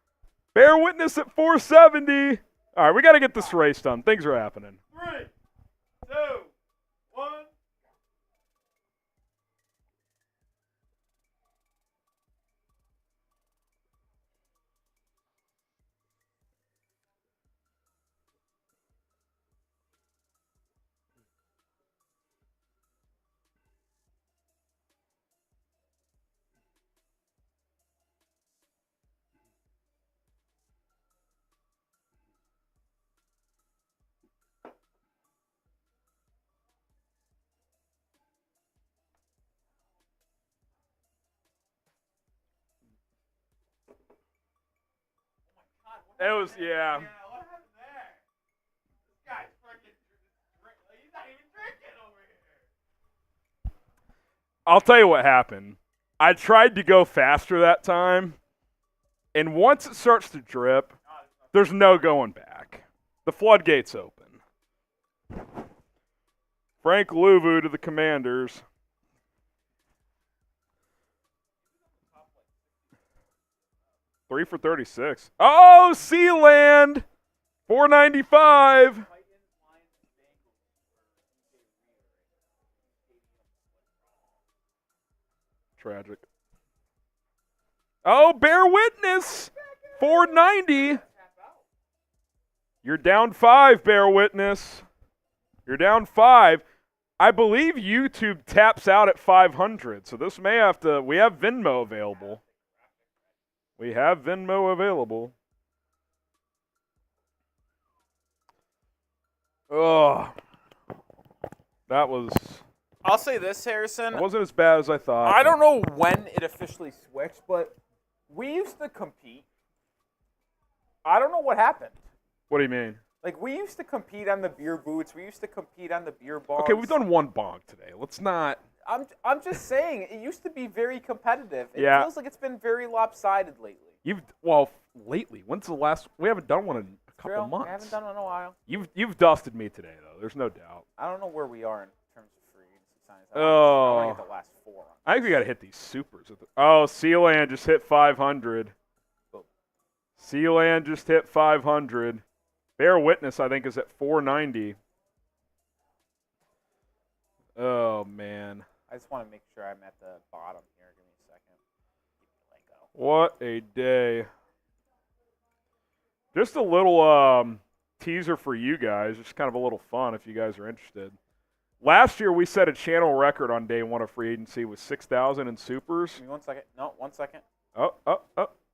Bear witness at 470. All right, we got to get this race done. Things are happening. 3, 2, 1. It was, yeah. What happened there? This guy's freaking he's not even drinking over here. I'll tell you what happened. I tried to go faster that time, and once it starts to drip, there's no going back. The floodgates open. Frank Louvu to the Commanders. Three for 36. Oh, Sealand! 495. Tragic. Oh, bear witness. 490. You're down 5, bear witness. You're down 5. I believe YouTube taps out at 500, so this may have to. We have Venmo available. We have Venmo available. Oh, that I'll say this, Harrison. wasn't as bad as I thought. I don't know when it officially switched, but we used to compete. I don't know what happened. What do you mean? Like, we used to compete on the beer boots. We used to compete on the beer bongs. Okay, we've done one bong today. Let's not. I'm just saying, it used to be very competitive. It Yeah. feels like it's been very lopsided lately. Lately. When's the last? We haven't done one in a couple True, months. I haven't done it in a while. You've dusted me today though. There's no doubt. I don't know where we are in terms of free agency signings. I Oh. want to get the last 4 on. I think we got to hit these supers. Oh, Sealand just hit 500. Sealand just hit 500. Bear witness, I think, is at 490. Oh man. I just want to make sure I'm at the bottom here. Give me a second. Let go. What a day. Just a little teaser for you guys, just kind of a little fun if you guys are interested. Last year, we set a channel record on day 1 of free agency with 6,000 in supers. Give me 1 second. No, 1 second. Oh,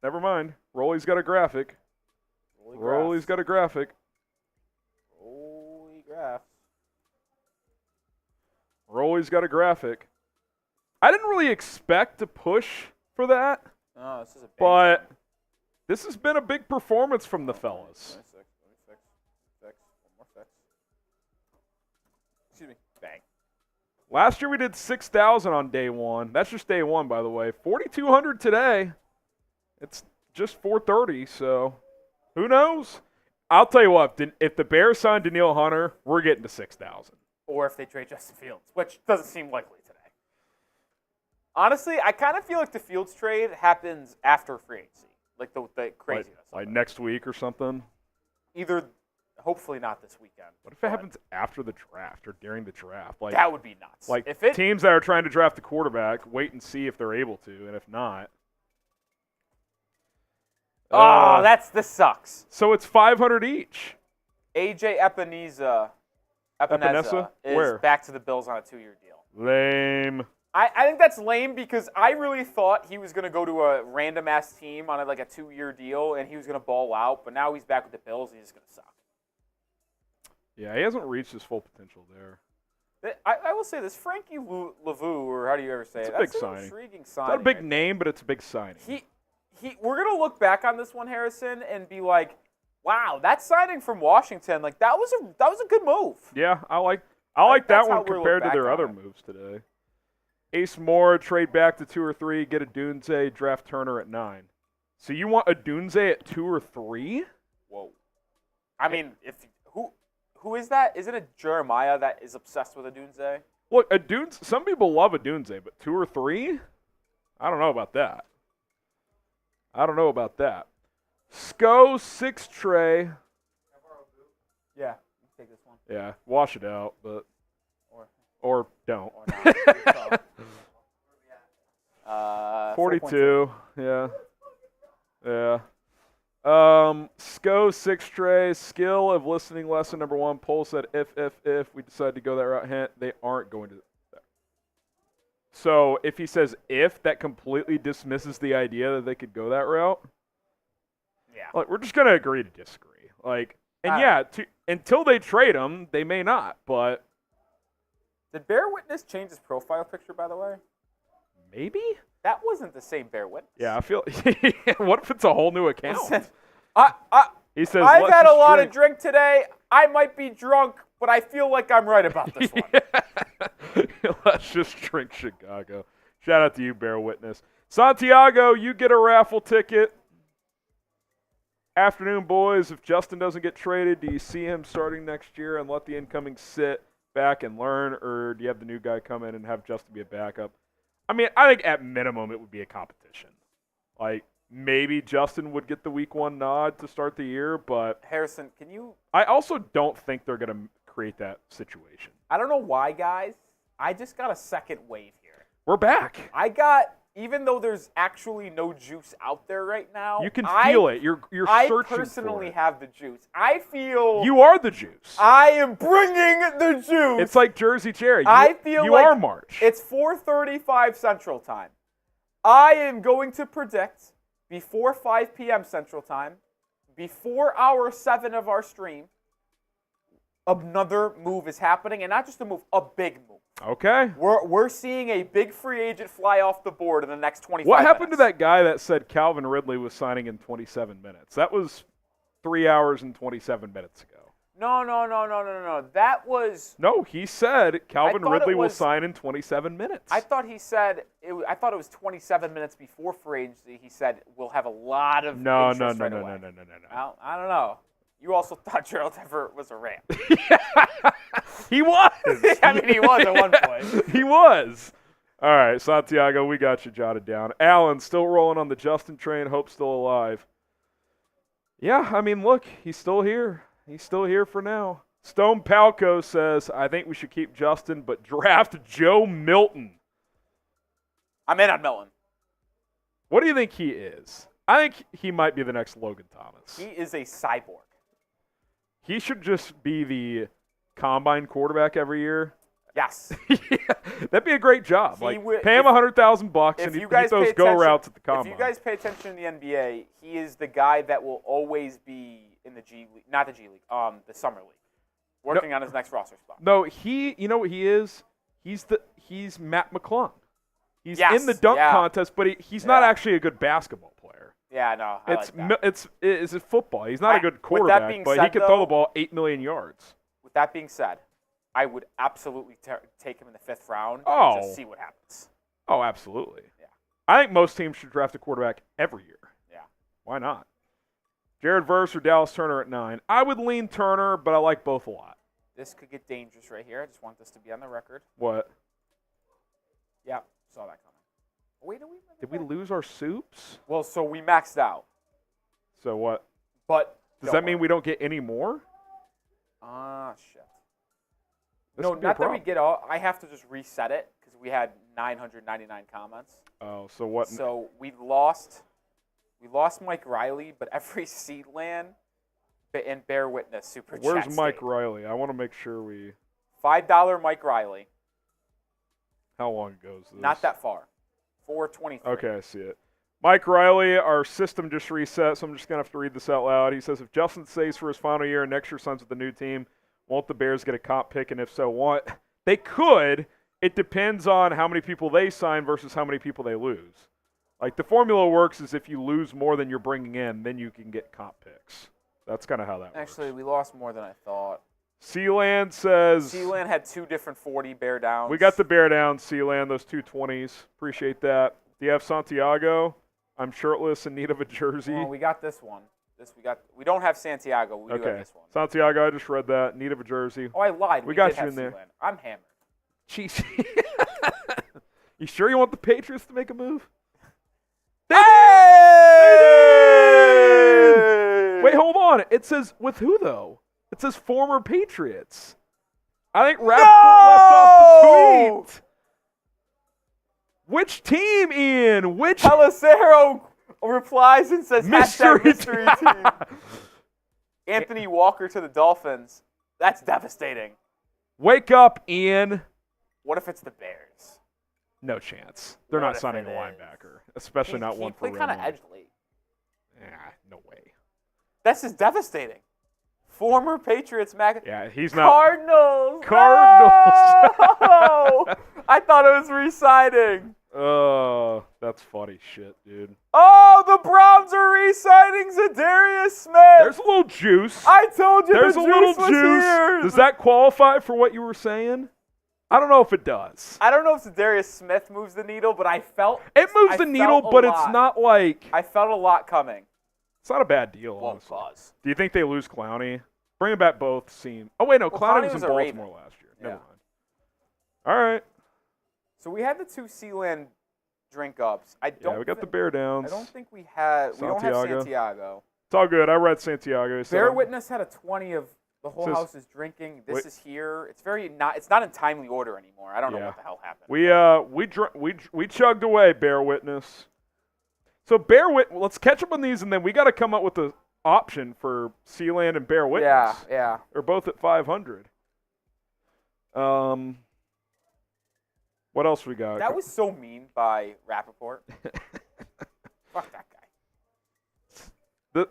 never mind. Rolly's got a graphic. Rolly's got a graphic. Holy graphs. Rolly's got a graphic. I didn't really expect to push for that, No, this is a big but this has been a big performance from the fellas. 26. Let me fix. Fix. One more fix. Excuse me. Bang. Last year we did 6,000 on day 1. That's just day 1, by the way. 4,200 today. It's just 430, so who knows? I'll tell you what, if the Bears sign Danielle Hunter, we're getting to 6,000. Or if they trade Justin Fields, which doesn't seem likely today. Honestly, I kind of feel like the Fields trade happens after free agency. Like the craziness. Like next week or something? Either, hopefully not this weekend. What if it happens after the draft or during the draft? Like that would be nuts. Like if it, teams that are trying to draft the quarterback, wait and see if they're able to, and if not. this sucks. So it's 500 each. AJ Epineza is Where? back to the Bills on a 2-year deal. Lame. I think that's lame because I really thought he was going to go to a random-ass team on a 2-year deal and he was going to ball out, but now he's back with the Bills and he's going to suck. Yeah, he hasn't reached his full potential there. I will say this, Frankie Lavu, or how do you ever say It's it? a big That's an signing. intriguing It's signing. not a big right name, but it's a big signing. We're going to look back on this one, Harrison, and be like, wow, that signing from Washington, like that was a good move. Yeah, I like that's that how one we're compared to look their back other on it. moves today. Ace Moore, trade back to 2 or 3, get a Dunze, draft Turner at 9. So you want a Dunze at 2 or 3? Whoa. I mean, who is that? Isn't it Jeremiah that is obsessed with a Dunze? Look, a Dunze. Some people love a Dunze, but 2 or 3? I don't know about that. Sco 6 tray. Yeah, take this one. Yeah, wash it out, but or don't. Or not. 42. Yeah. Sco 6 tray, skill of listening lesson number 1. Poll said if we decide to go that route, hint, they aren't going to. So if he says if, that completely dismisses the idea that they could go that route. Yeah. Like, we're just going to agree to disagree. Like, and until they trade him, they may not, but. Did Bear Witness change his profile picture, by the way? Maybe? That wasn't the same Bear Witness. Yeah, I feel. What if it's a whole new account? Listen, He says, I've "Let's had a just lot drink." of drink today. I might be drunk, but I feel like I'm right about this one. Let's just drink Chicago. Shout out to you, Bear Witness. Santiago, you get a raffle ticket. Afternoon, boys. If Justin doesn't get traded, do you see him starting next year and let the incoming sit back and learn, or do you have the new guy come in and have Justin be a backup? I mean, I think at minimum it would be a competition. Like, maybe Justin would get the week 1 nod to start the year, but Harrison, can you? I also don't think they're going to create that situation. I don't know why, guys. I just got a second wave here. We're back. Even though there's actually no juice out there right now, You can feel it. You're I searching personally for it. have the juice. I feel You are the juice. I am bringing the juice. It's like Jersey Cherry. I feel you like are March. It's 4:35 Central Time. I am going to predict before 5 p.m. Central Time, before hour 7 of our stream, another move is happening, and not just a move, a big move. Okay. We're seeing a big free agent fly off the board in the next 25 What happened minutes. to that guy that said Calvin Ridley was signing in 27 minutes? That was 3 hours and 27 minutes ago. No. That was. No, he said Calvin thought Ridley it will was- sign in 27 minutes. I thought he said. I thought it was 27 minutes before free agency. He said we'll have a lot of. No. interest right away. Well, I don't know. You also thought Gerald Everett was a Ram. He was. I mean, he was at one point. He was. All right, Santiago, we got you jotted down. Allen still rolling on the Justin train. Hope still alive. Yeah, I mean, look, he's still here. He's still here for now. Stone Palco says, I think we should keep Justin, but draft Joe Milton. I'm in on Milton. What do you think he is? I think he might be the next Logan Thomas. He is a cyborg. He should just be the combine quarterback every year. Yes. Yeah, that'd be a great job. He Like, would- pay him $100,000 and he hit those go routes at the combine. If you guys pay attention in the NBA, he is the guy that will always be in the G League, not the G League, the Summer League, working on his next roster spot. No, you know what he is? He's Matt McClung. He's Yes, in the dunk yeah. contest, but he's not actually a good basketball player. Yeah, no, I like that. It's football. He's not a good With that quarterback, being but said, he can throw though- the ball 8 million yards. With that being said, I would absolutely take him in the 5th round Oh. and just see what happens. Oh, absolutely. Yeah. I think most teams should draft a quarterback every year. Yeah. Why not? Jared Verse or Dallas Turner at 9. I would lean Turner, but I like both a lot. This could get dangerous right here. I just want this to be on the record. What? Yeah, saw that coming. Wait, Did we lose our soups? Well, so we maxed out. So what? But Does that mean we don't get any more? Shit. This No, could be a not that we problem. get all. I have to just reset it because we had 999 comments. Oh, so what? So we lost Mike Riley, but every Seedland and Bear Witness super chat Where's Mike stayed. Riley? I want to make sure we. $5 Mike Riley. How long ago is this? Not that far. 423. Okay, I see it. Mike Riley, our system just reset, so I'm just going to have to read this out loud. He says, if Justin stays for his final year and next year signs with the new team, won't the Bears get a comp pick? And if so, what? They could. It depends on how many people they sign versus how many people they lose. Like, the formula works is if you lose more than you're bringing in, then you can get comp picks. That's kind of how that works. Actually, we lost more than I thought. Sealand says... Sealand had 2 different 40 bear downs. We got the bear down, Sealand, those 2 20s. Appreciate that. Do you have Santiago? I'm shirtless in need of a jersey. Well, we got this one. We don't have Santiago. We do have this one. Santiago, I just read that. Need of a jersey. Oh, I lied. We got did you have in there. Sealand. I'm hammered. Jeez. You sure you want the Patriots to make a move? Hey! Wait, hold on. It says with who though? It says former Patriots. I think Rappaport left off the tweet. Which team, Ian? Which Pelissero replies and says mystery #mystery team. Anthony Walker to the Dolphins. That's devastating. Wake up, Ian. What if it's the Bears? No chance. They're What not if signing it a is? linebacker, especially not one for He real played kind of money. edgely. No way. This is devastating. Former Patriots, Yeah, he's not. Cardinals. Cardinals. No! I thought it was re-signing. Oh, that's funny shit, dude. Oh, the Browns are re-signing Zadarius Smith. There's a little juice. I told you There's the a little juice was juice. here. Does that qualify for what you were saying? I don't know if it does. I don't know if Zadarius Smith moves the needle, but I felt It moves I the needle, felt a but lot. it's not like I felt a lot coming. it's not a bad deal. Well, Honestly. pause. Do you think they lose Clowney? Bringing back both seem. Oh wait, no, Well, Clowney Clowney was was in a Baltimore Raven. last year. Yeah. Never mind. All right. So we had the 2 Sealand drink ups. I don't. Yeah, we got the bear downs. I don't think we had. We don't have Santiago. Santiago. It's all good. I read Santiago. So Bear Witness had a 20 of the whole Says- house is drinking. This Wait. is here. It's very not. It's not in timely order anymore. I don't know Yeah. what the hell happened. We chugged away. Bear Witness. So let's catch up on these, and then we got to come up with an option for Sealand and Bear Witness. Yeah. They're both at 500. What else we got? That was so mean by Rappaport. Fuck that guy. the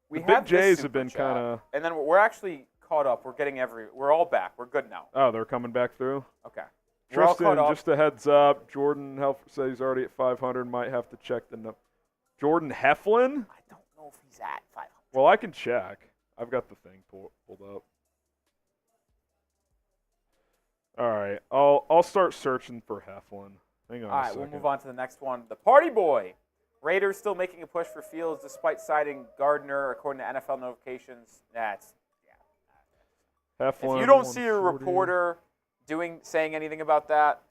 We big have this Jays super have been chat, kind of. and then we're actually caught up. We're all back. We're good now. Oh, they're coming back through. Okay. We're all Tristan, caught up. just a heads up. Jordan Helfer says he's already at 500. Might have to check the number. Jordan Heflin? I don't know if he's at 500. Well, I can check. I've got the thing pulled up. All right, I'll start searching for Heflin. Hang on. All a right, second. we'll move on to the next one. The Party Boy. Raiders still making a push for Fields despite citing Gardner, according to NFL notifications. Heflin. If you don't see a 140. reporter saying anything about that,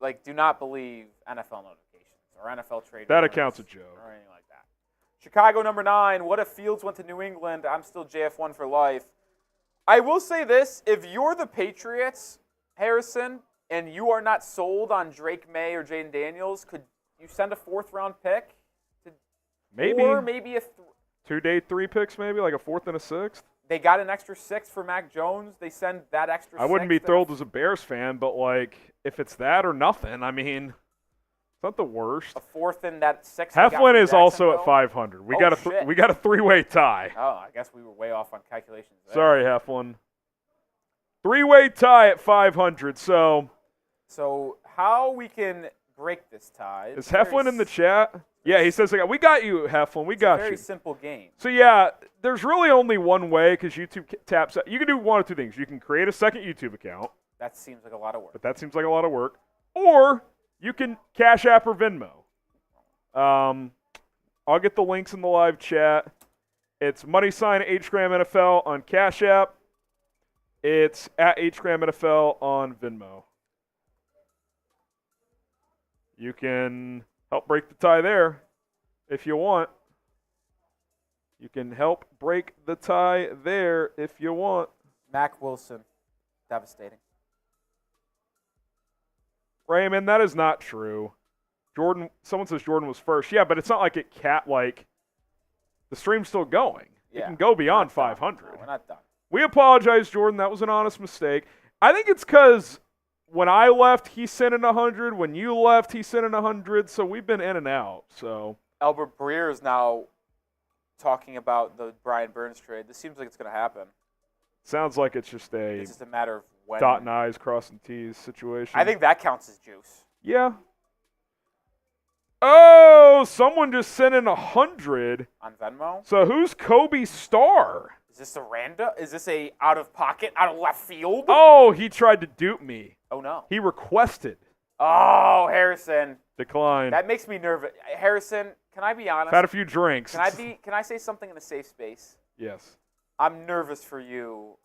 like, do not believe NFL notifications or NFL trade. That rumors account's a joke. or anything like that. Chicago number 9. What if Fields went to New England? I'm still JF1 for life. I will say this: if you're the Patriots, Harrison, and you are not sold on Drake May or Jaden Daniels, could you send a 4th-round pick? Maybe. Or maybe 2-day 3 picks, maybe like a 4th and a 6th. they got an extra 6 for Mac Jones. They send that extra. I wouldn't be 6 thrilled as a Bears fan, but like if it's that or nothing, I mean, it's not the worst. A 4th and that 6th. they got Heflin from is also at Jacksonville. 500. We Oh, got a shit. we got a 3-way tie. Oh, I guess we were way off on calculations there. Sorry, Heflin. 3-way tie at 500. So how we can break this tie? is Heflin in the chat? Yeah, he says, we got you, Heflin. We got Very you. simple game. So, yeah, there's really only one way because YouTube taps out. You can do one of two things. You can create a second YouTube account, That seems like a lot of work. but that seems like a lot of work. Or you can Cash App or Venmo. I'll get the links in the live chat. It's $HGramNFL on Cash App. It's at HGramNFL on Venmo. You can help break the tie there if you want. You can help break the tie there if you want. Mac Wilson, devastating. Raymond, that is not true. Someone says Jordan was first. Yeah, but it's not like the stream's still going. It Yeah. can go beyond We're not done. 500. No, we're not done. We apologize, Jordan. That was an honest mistake. I think it's because when I left, he sent in 100. When you left, he sent in 100. So we've been in and out. So Albert Breer is now talking about the Brian Burns trade. This seems like it's going to happen. Sounds like it's just a It's just a matter of when. dotting I's, crossing T's situation. I think that counts as juice. Yeah. Oh, someone just sent in 100 On Venmo? So who's Kobe Star? Is this a random? Is this a out of pocket, out of left field? Oh, he tried to dupe me. Oh, no. He requested. Oh, Harrison. Decline. That makes me nervous. Harrison, can I be honest? Had a few drinks. Can I say something in a safe space? Yes. I'm nervous for you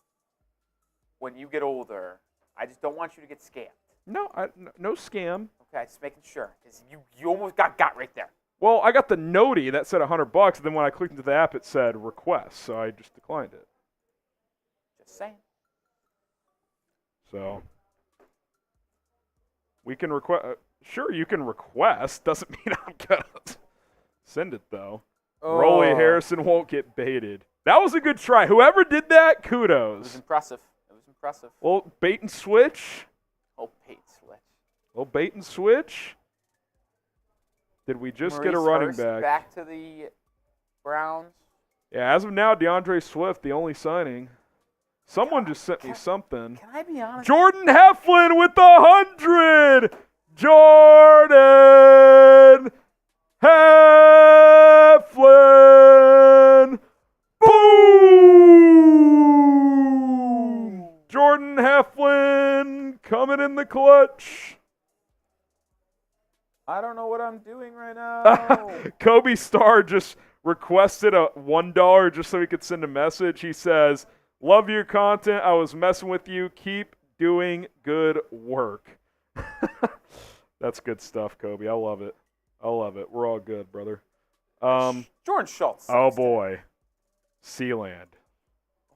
when you get older. I just don't want you to get scammed. No, no scam. Okay, just making sure. Because you almost got right there. Well, I got the noti that said $100, and then when I clicked into the app, it said request, so I just declined it. Just saying. So we can request. Sure, you can request. Doesn't mean I'm gonna send it though. Oh. Rolly Harrison won't get baited. That was a good try. Whoever did that, kudos. It was impressive. Well, bait and switch. Oh, bait switch. Well, bait and switch. Did we just get a Maurice running Hurst back? Back to the Browns. Yeah, as of now, DeAndre Swift, the only signing. Someone just sent me something. Can I be honest? Jordan Heflin with 100. Jordan Heflin. Boom! Jordan Heflin coming in the clutch. I don't know what I'm doing right now. Kobe Star just requested a $1 just so he could send a message. He says, "Love your content. I was messing with you. Keep doing good work." That's good stuff, Kobe. I love it. We're all good, brother. Jordan Schultz. Oh boy, Sealand.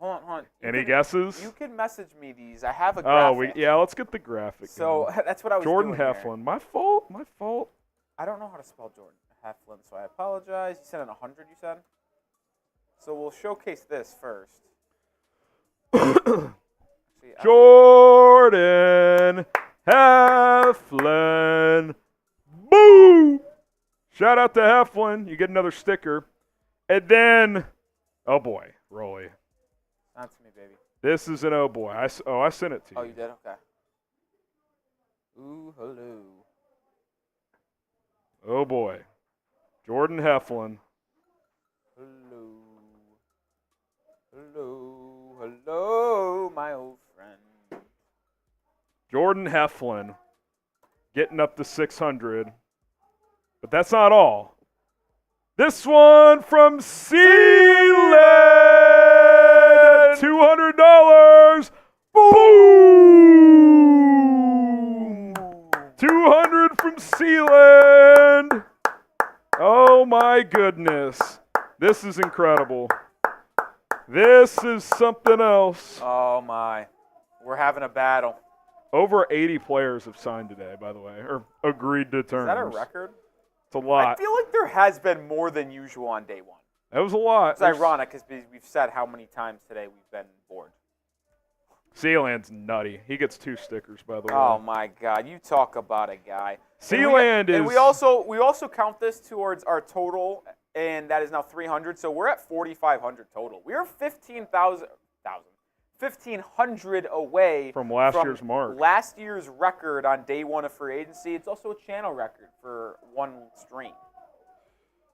Hold on. Any guesses? You can message me these. I have a graphic. Let's get the graphic. So going. that's what I was Jordan doing Heflin. here. My fault. I don't know how to spell Jordan Heflin, so I apologize. You sent in 100, you said? So we'll showcase this first. Jordan Heflin. Boo! Shout out to Heflin. You get another sticker. And then, oh boy, Rolly. Not to me, baby. This is an oh boy. I sent it to you. Oh, you did? Okay. Ooh, hello. Oh boy. Jordan Heflin. Hello, my old friend. Jordan Heflin getting up to 600. But that's not all. This one from Sealand, $200. Boom! 200 from Sealand. Oh my goodness. This is incredible. This is something else. Oh, my. We're having a battle. Over 80 players have signed today, by the way, or agreed to terms. Is that a record? It's a lot. I feel like there has been more than usual on day one. That was a lot. It's ironic because we've said how many times today we've been bored. Sealand's nutty. He gets 2 stickers, by the way. Oh my God! You talk about a guy. Sealand is. And we also count this towards our total, and that is now 300. So we're at 4,500 total. We are 1,500 away from last year's mark. Last year's record on day one of free agency. It's also a channel record for one stream.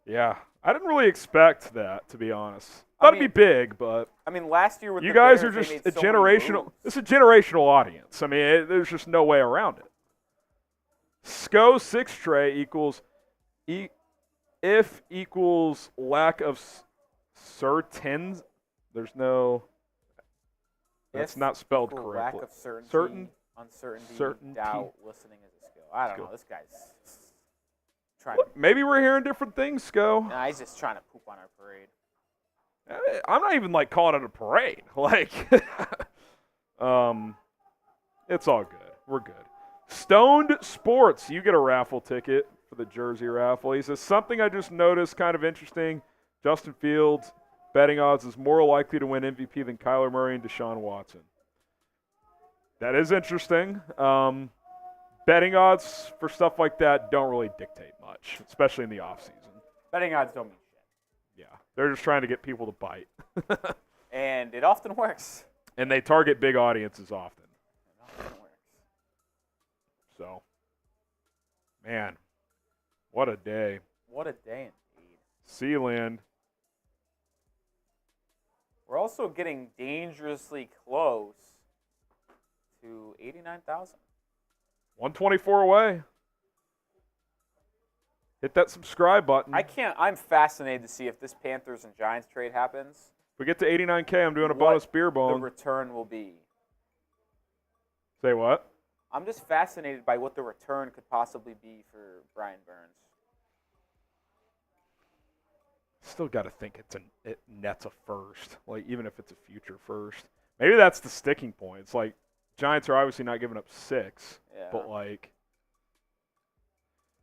Yeah, I didn't really expect that, to be honest. Thought it'd be big, but I mean, last year with you the guys Bears, are just they made a so many generational. moves. It's a generational audience. I mean, there's just no way around it. SCO 6 tray equals if equals lack of certain. There's no. That's not spelled correctly. Lack of certainty, uncertainty, certainty. doubt, listening is a skill. I don't know. This guy's trying Look, maybe we're hearing different things, SCO. Nah, he's just trying to poop on our parade. I'm not even like calling it a parade. Like, it's all good. We're good. Stoned Sports, you get a raffle ticket for the jersey raffle. He says, something I just noticed kind of interesting. Justin Fields, betting odds is more likely to win MVP than Kyler Murray and Deshaun Watson. That is interesting. Betting odds for stuff like that don't really dictate much, especially in the offseason. Betting odds don't mean shit. Yeah, they're just trying to get people to bite. And it often works. And they target big audiences often. So, man, what a day. What a day indeed. Sealand. We're also getting dangerously close to 89,000. 124 away. Hit that subscribe button. I'm fascinated to see if this Panthers and Giants trade happens. If we get to 89K, I'm doing a bonus beer The bone. return will be. Say what? I'm just fascinated by what the return could possibly be for Brian Burns. Still got to think it nets a first, like even if it's a future first. Maybe that's the sticking point. It's like Giants are obviously not giving up 6, but like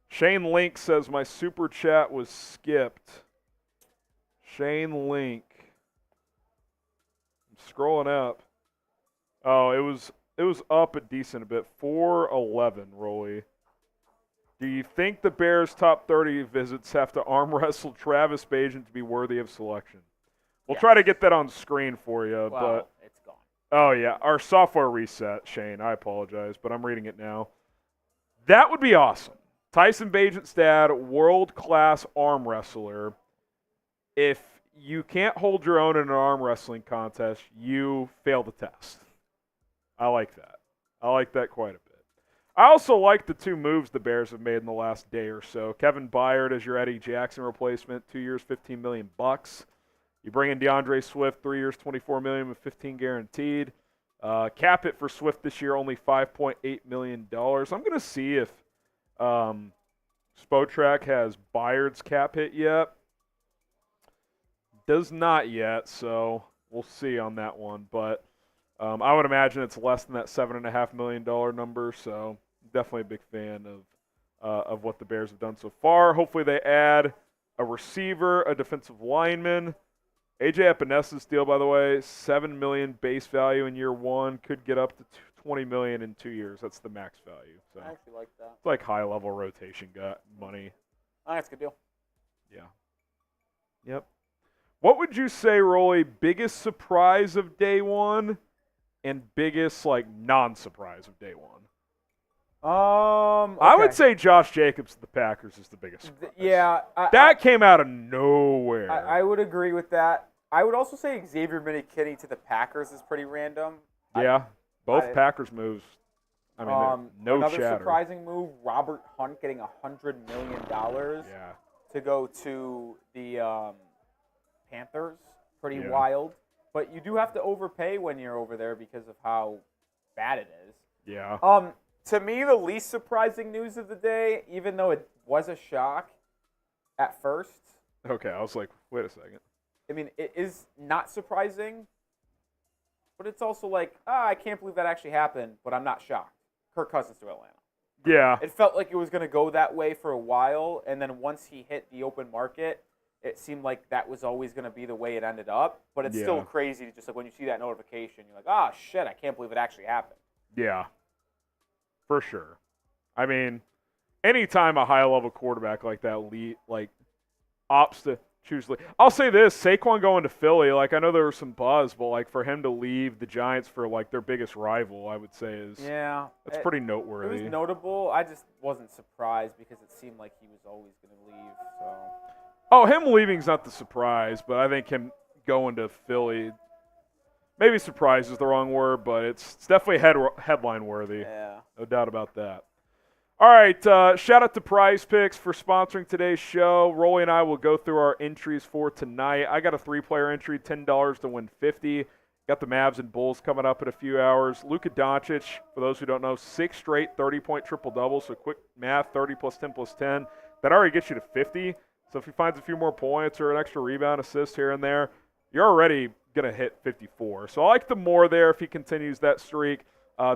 Shane Link says my super chat was skipped. Shane Link. I'm scrolling up. Oh, it was up a decent bit. 411, Rolly. Do you think the Bears' top 30 visits have to arm wrestle Travis Bajan to be worthy of selection? We'll try to get that on screen for you, but it's gone. Oh yeah, our software reset, Shane. I apologize, but I'm reading it now. That would be awesome. Tyson Bagent's dad, world-class arm wrestler. If you can't hold your own in an arm wrestling contest, you fail the test. I like that. I like that quite a bit. I also like the 2 moves the Bears have made in the last day or so. Kevin Byard as your Eddie Jackson replacement, 2 years, $15 million. You bring in DeAndre Swift, 3 years, $24 million with $15 guaranteed. Cap hit for Swift this year, only $5.8 million. I'm going to see if Spotrac has Byard's cap hit yet. Does not yet, so we'll see on that one. But I would imagine it's less than that $7.5 million number, so definitely a big fan of what the Bears have done so far. Hopefully they add a receiver, a defensive lineman. AJ Epenesa's deal, by the way, $7 million base value in year 1, could get up to $20 million in 2 years. That's the max value. So I actually like that. it's like high-level rotation money. Oh, that's a good deal. Yeah. Yep. What would you say, Rolly, biggest surprise of day 1 and biggest, like, non-surprise of day 1? Okay. I would say Josh Jacobs to the Packers is the biggest surprise. Yeah. That came out of nowhere. I would agree with that. I would also say Xavier McKinney to the Packers is pretty random. Yeah. Both Packers moves. I mean, no another chatter. surprising move, Robert Hunt getting $100 million to go to the Panthers. Pretty wild. But you do have to overpay when you're over there because of how bad it is. Yeah. To me, the least surprising news of the day, even though it was a shock at first. Okay, I was like, wait a second. I mean, it is not surprising, but it's also like, I can't believe that actually happened, but I'm not shocked. Kirk Cousins to Atlanta. Yeah. It felt like it was going to go that way for a while, and then once he hit the open market, it seemed like that was always going to be the way it ended up. But it's still crazy to just like when you see that notification, you're like, shit, I can't believe it actually happened. Yeah. For sure. I mean, anytime a high-level quarterback like that opts to choose. I'll say this, Saquon going to Philly, like I know there was some buzz, but like for him to leave the Giants for like their biggest rival, I would say that's pretty noteworthy. It was notable. I just wasn't surprised because it seemed like he was always going to leave. So. Oh, him leaving's not the surprise, but I think him going to Philly, maybe surprise is the wrong word, but it's definitely headline worthy. Yeah. No doubt about that. All right, shout out to Prize Picks for sponsoring today's show. Rolly and I will go through our entries for tonight. I got a 3-player entry, $10 to win 50. Got the Mavs and Bulls coming up in a few hours. Luka Doncic, for those who don't know, 6 straight 30-point triple-doubles. So quick math, 30 plus 10 plus 10. That already gets you to 50. So if he finds a few more points or an extra rebound, assist here and there, you're already going to hit 54. So I like the more there if he continues that streak.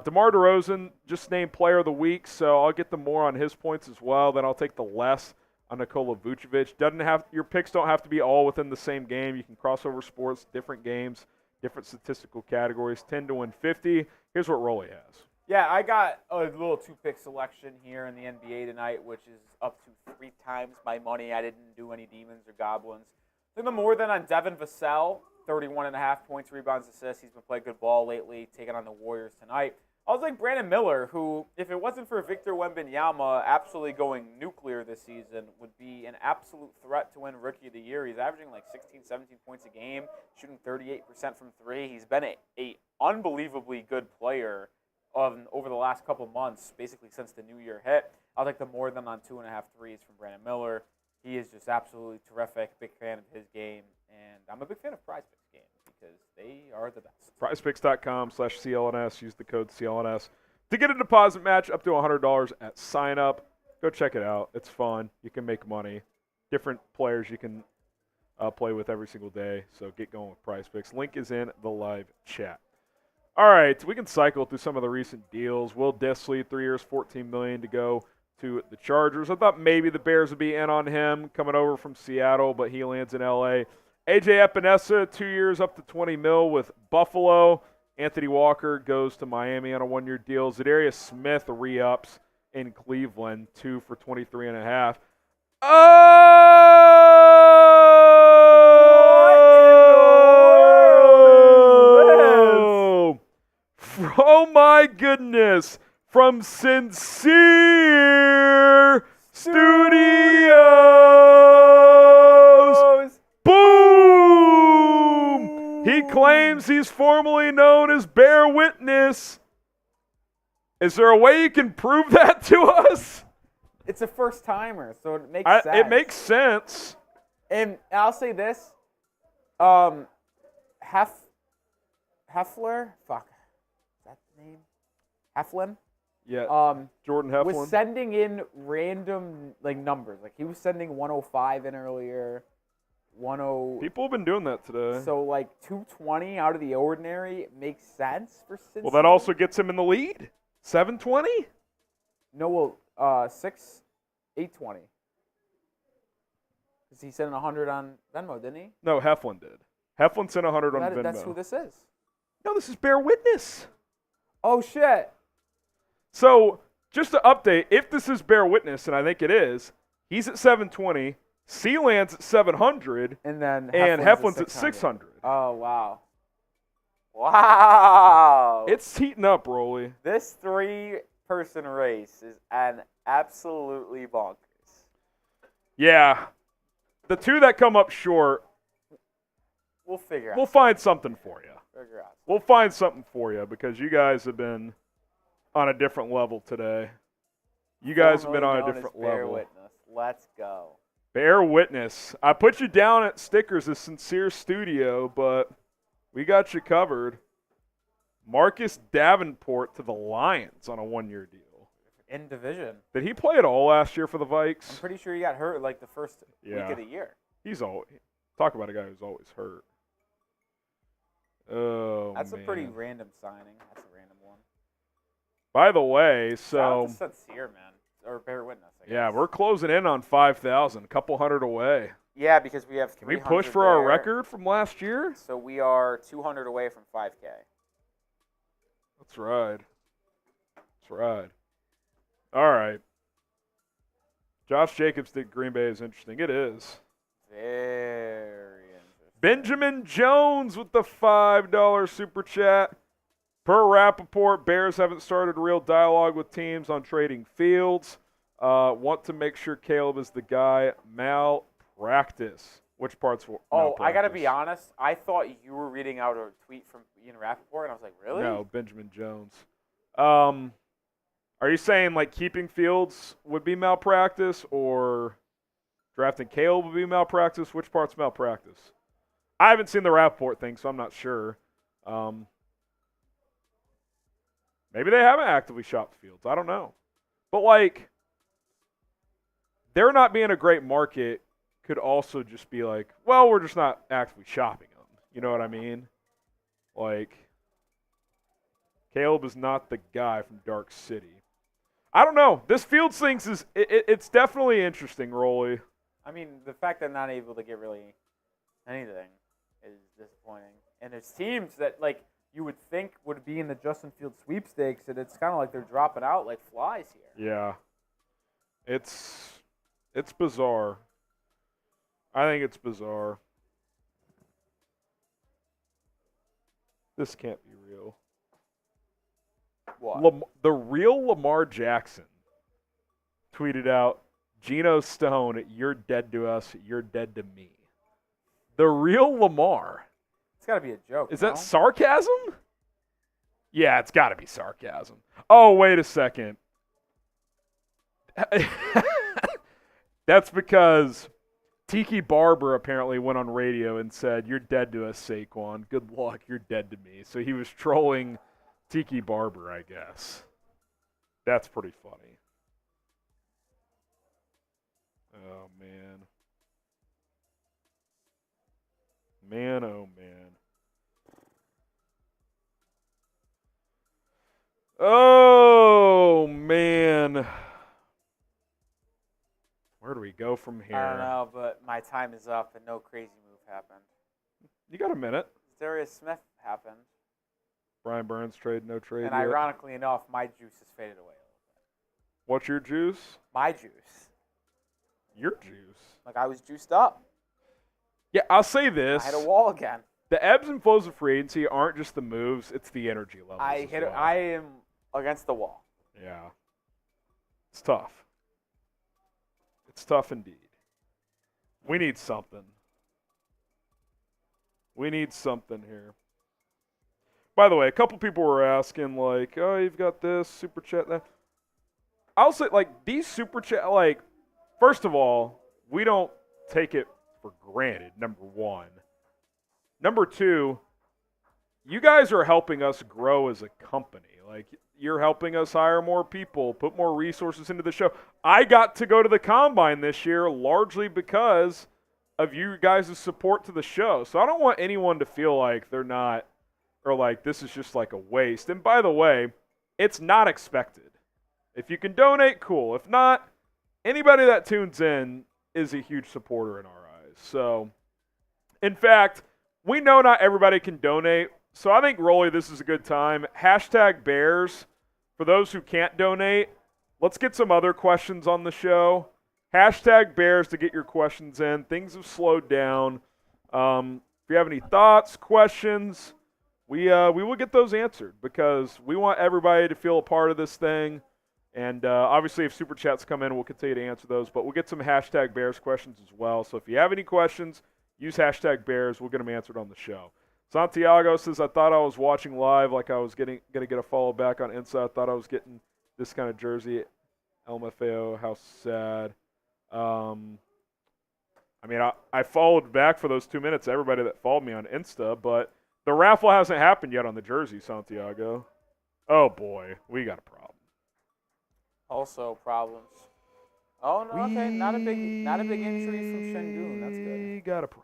DeMar DeRozan just named Player of the Week, so I'll get the more on his points as well. Then I'll take the less on Nikola Vucevic. Your picks don't have to be all within the same game. You can cross over sports, different games, different statistical categories. 10 to win 50. Here's what Rolly has. Yeah, I got a little 2-pick selection here in the NBA tonight, which is up to 3 times my money. I didn't do any demons or goblins. I think the more than on Devin Vassell. 31.5 points, rebounds, assists. He's been playing good ball lately, taking on the Warriors tonight. I was like Brandon Miller, who, if it wasn't for Victor Wembanyama absolutely going nuclear this season, would be an absolute threat to win Rookie of the Year. He's averaging like 16, 17 points a game, shooting 38% from three. He's been a unbelievably good player over the last couple months, basically since the new year hit. I'll take the more than on 2.5 threes from Brandon Miller. He is just absolutely terrific. Big fan of his game, and I'm a big fan of Prize Picks game because they are the best. PrizePicks.com/CLNS. Use the code CLNS to get a deposit match up to $100 at sign up. Go check it out. It's fun. You can make money. Different players you can play with every single day. So get going with Prize Picks. Link is in the live chat. All right, we can cycle through some of the recent deals. Will Dissly, 3 years, $14 million to go to the Chargers. I thought maybe the Bears would be in on him coming over from Seattle, but he lands in L.A. AJ Epinesa, 2 years, up to $20 million with Buffalo. Anthony Walker goes to Miami on a 1-year deal. Zadarius Smith re-ups in Cleveland, 2 for $23.5. Oh my goodness. From Sincere Studios. Boom! He claims he's formerly known as Bear Witness. Is there a way you can prove that to us? It's a first-timer, so it makes sense. It makes sense. And I'll say this. Heffler? Fuck. Is that the name? Heflin? Yeah. Jordan Heflin was sending in random numbers. Like he was sending 105 in earlier. 10. People have been doing that today. So 220 out of the ordinary makes sense for Cincinnati. Well, that also gets him in the lead. 720? No, 820. Because he sent 100 on Venmo, didn't he? No, Heflin did. Heflin sent 100 on Venmo. That's who this is. No, this is Bear Witness. Oh shit. So, just to update, if this is Bear Witness, and I think it is, he's at 720, Sealand's at 700, and then Heflin's at 600. Oh, wow. Wow. It's heating up, Rolly. This 3-person race is an absolutely bonkers. Yeah. The 2 that come up short, we'll figure out. We'll find something for you. Figure out. We'll find something for you because you guys have been on a different level today. You guys have been on a different level. Bear Witness. Let's go. Bear Witness. I put you down at stickers as Sincere Studio, but we got you covered. Marcus Davenport to the Lions on a 1-year deal. In division. Did he play at all last year for the Vikes? I'm pretty sure he got hurt the first week of the year. He's always talk about a guy who's always hurt. Oh, that's man. a pretty random signing. That's a random one. By the way, so Sincere, man, or Bear Witness. I guess. Yeah, we're closing in on 5,000, a couple hundred away. Yeah, because we have 300. Can we push for our record from last year? So we are 200 away from 5K. That's right. That's right. All right. Josh Jacobs did Green Bay is interesting. It is. Very interesting. Benjamin Jones with the $5 super chat. Per Rappaport, Bears haven't started real dialogue with teams on trading Fields. Want to make sure Caleb is the guy. Malpractice. Which parts were malpractice? I got to be honest. I thought you were reading out a tweet from Ian Rappaport, and I was like, really? No, Benjamin Jones. Are you saying keeping Fields would be malpractice or drafting Caleb would be malpractice? Which part's malpractice? I haven't seen the Rappaport thing, so I'm not sure. Maybe they haven't actively shopped Fields. I don't know. But, there not being a great market could also just be well, we're just not actively shopping them. You know what I mean? Caleb is not the guy from Dark City. I don't know. This Fields thing it's definitely interesting, Rolly. I mean, the fact that they're not able to get really anything is disappointing. And there's teams that, you would think would be in the Justin Fields sweepstakes, and it's kind of they're dropping out like flies here. Yeah. It's bizarre. I think it's bizarre. This can't be real. What? The real Lamar Jackson tweeted out, Geno Stone, you're dead to us, you're dead to me. The real Lamar. It's got to be a joke. Is that sarcasm? Yeah, it's got to be sarcasm. Oh, wait a second. That's because Tiki Barber apparently went on radio and said, you're dead to us, Saquon. Good luck, you're dead to me. So he was trolling Tiki Barber, I guess. That's pretty funny. Oh, man. Man, oh, man. Oh, man. Where do we go from here? I don't know, but my time is up and no crazy move happened. You got a minute. Darius Smith happened. Brian Burns trade, no trade And yet. ironically enough, my juice has faded away a little bit. What's your juice? My juice. Your juice. Like I was juiced up. Yeah, I'll say this. I hit a wall again. The ebbs and flows of free agency aren't just the moves, it's the energy levels. I am against the wall. Yeah. It's tough. It's tough indeed. We need something. We need something here. By the way, a couple people were asking, like, oh, you've got this, super chat, that. I'll say, like, these super chat, like, first of all, we don't take it for granted, number one. Number two, you guys are helping us grow as a company. Like, you're helping us hire more people, put more resources into the show. I got to go to the Combine this year largely because of you guys' support to the show. So I don't want anyone to feel like they're not, or like this is just like a waste. And by the way, it's not expected. If you can donate, cool. If not, anybody that tunes in is a huge supporter in our eyes. So, in fact, we know not everybody can donate. So I think, Rolly, this is a good time. Hashtag Bears. For those who can't donate, let's get some other questions on the show. Hashtag Bears to get your questions in. Things have slowed down. If you have any thoughts, questions, we will get those answered because we want everybody to feel a part of this thing. And obviously, if Super Chats come in, we'll continue to answer those. But we'll get some hashtag Bears questions as well. So if you have any questions, use hashtag Bears. We'll get them answered on the show. Santiago says, I thought I was watching live like I was going to get a follow back on Insta. I thought I was getting this kind of jersey. LMFAO, how sad. I mean, I followed back for those 2 minutes, everybody that followed me on Insta, but the raffle hasn't happened yet on the jersey, Santiago. Oh, boy, we got a problem. Also problems. Oh, no, okay, not a big injury from Şengün. That's good. We got a problem.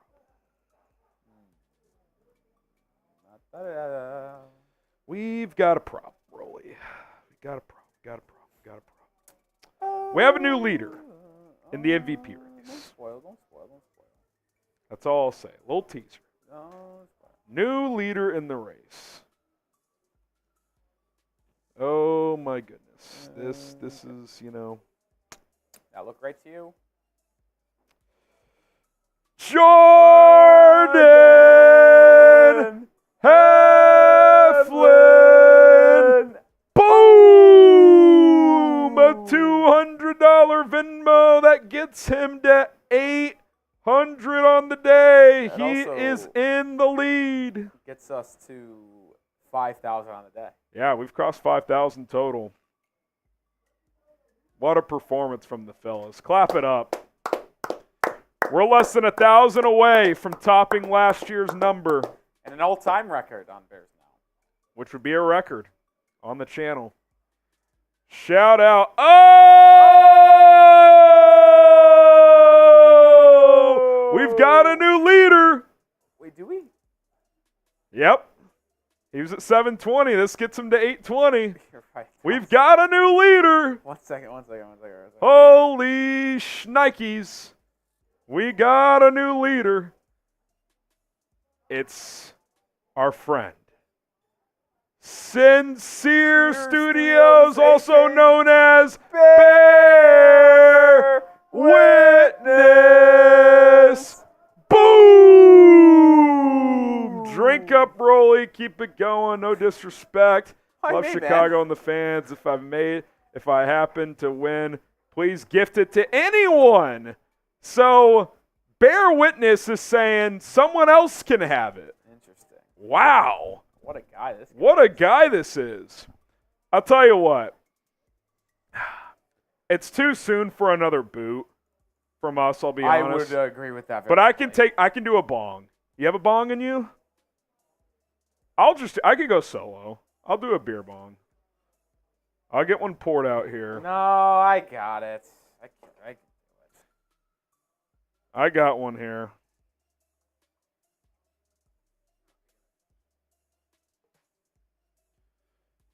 We've got a problem, Rolly. We got a problem. We have a new leader in the MVP race. Don't spoil. That's all I'll say. A little teaser. New leader in the race. Oh my goodness. This is, That look right to you? Jordan Heflin. Boom! A $200 Venmo that gets him to 800 on the day. That He also is in the lead. Gets us to 5,000 on the day. Yeah, we've crossed 5,000 total. What a performance from the fellas. Clap it up. We're less than 1,000 away from topping last year's number. And an all-time record on Bears Now. Which would be a record on the channel. Shout out. Oh! We've got a new leader. Wait, do we? Yep. He was at 720. This gets him to 820. You're right. We've got a new leader. One second. Holy shnikes. We got a new leader. It's our friend. Sincere Studios, also known as Bear Witness. Boom! Drink it up, Rolly. Keep it going. No disrespect. Why Love me, Chicago man? and the fans. If I happen to win, please gift it to anyone. So, Bear Witness is saying someone else can have it. Interesting. Wow. What a guy this. What a guy this is. I'll tell you what. It's too soon for another boot from us, I'll be honest. I would agree with that. But I can do a bong. You have a bong in you? I could go solo. I'll do a beer bong. I'll get one poured out here. No, I got it. I can do it. I got one here.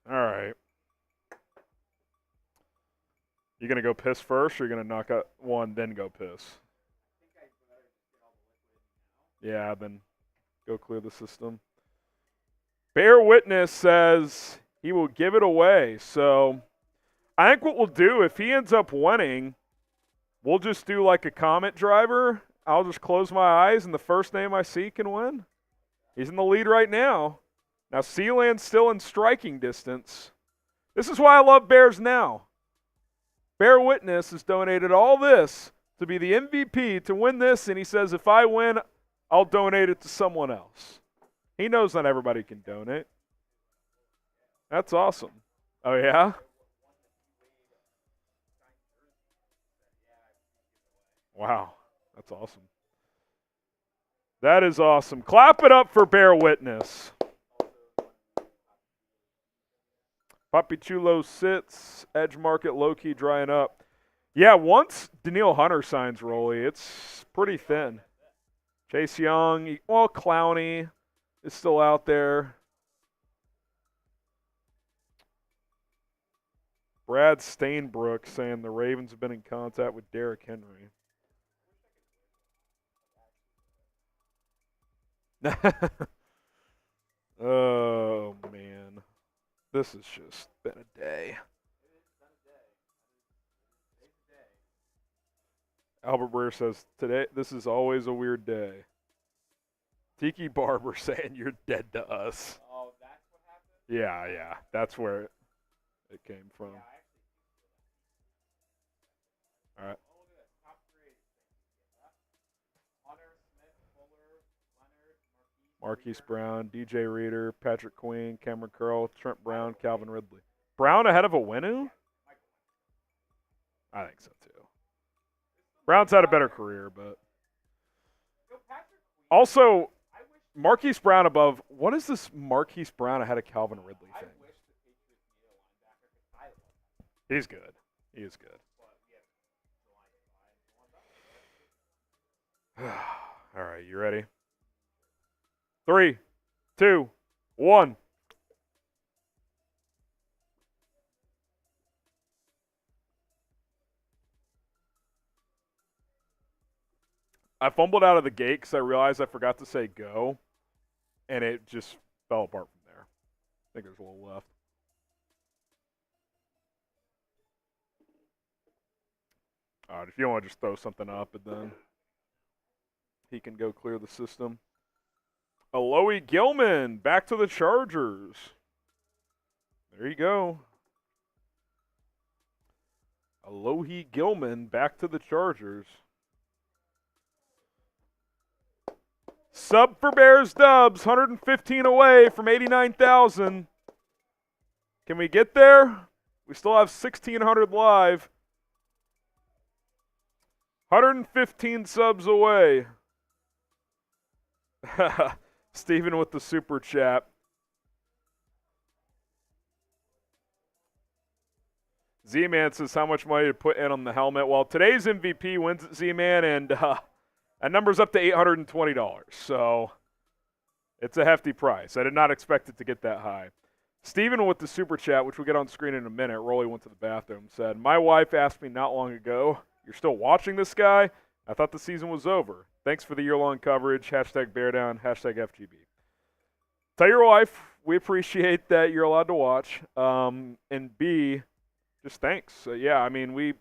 All right. You going to go piss first, or you going to knock out one, then go piss? Yeah, then go clear the system. Bear Witness says he will give it away. So I think what we'll do, if he ends up winning, we'll just do like a Comet driver. I'll just close my eyes, and the first name I see can win. He's in the lead right now. Now, Sealand's still in striking distance. This is why I love Bears now. Bear Witness has donated all this to be the MVP to win this, and he says if I win, I'll donate it to someone else. He knows not everybody can donate. That's awesome. Oh, yeah? Wow. That's awesome. That is awesome. Clap it up for Bear Witness. Papi Chulo sits. Edge market low-key drying up. Yeah, once Danielle Hunter signs Rolly, it's pretty thin. Chase Young, well, Clowney is still out there. Brad Stainbrook saying the Ravens have been in contact with Derrick Henry. Oh, man. This has just been a day. Albert Breer says, today, this is always a weird day. Tiki Barber saying you're dead to us. Oh, that's what happened? Yeah. That's where it came from. All right. Marquise Brown, DJ Reader, Patrick Queen, Cameron Curl, Trent Brown, Calvin Ridley. Brown ahead of Owenu? I think so, too. Brown's had a better career, but... Also, Marquise Brown above... What is this Marquise Brown ahead of Calvin Ridley thing? He's good. He is good. All right, you ready? 3, 2, 1. I fumbled out of the gate because I realized I forgot to say go, and it just fell apart from there. I think there's a little left. All right, if you want to just throw something up, and then he can go clear the system. Alohi Gilman, back to the Chargers. There you go. Alohi Gilman, back to the Chargers. Sub for Bears Dubs, 115 away from 89,000. Can we get there? We still have 1,600 live. 115 subs away. Steven with the super chat. Z-Man says how much money to put in on the helmet. Well, today's MVP wins it, Z-Man, and that number's up to $820. So it's a hefty price. I did not expect it to get that high. Steven with the super chat, which we'll get on screen in a minute. Rolly went to the bathroom, said, my wife asked me not long ago, you're still watching this guy? I thought the season was over. Thanks for the year-long coverage. Hashtag bear down. Hashtag FGB. Tell your wife we appreciate that you're allowed to watch. And B, just thanks. Yeah, I mean, we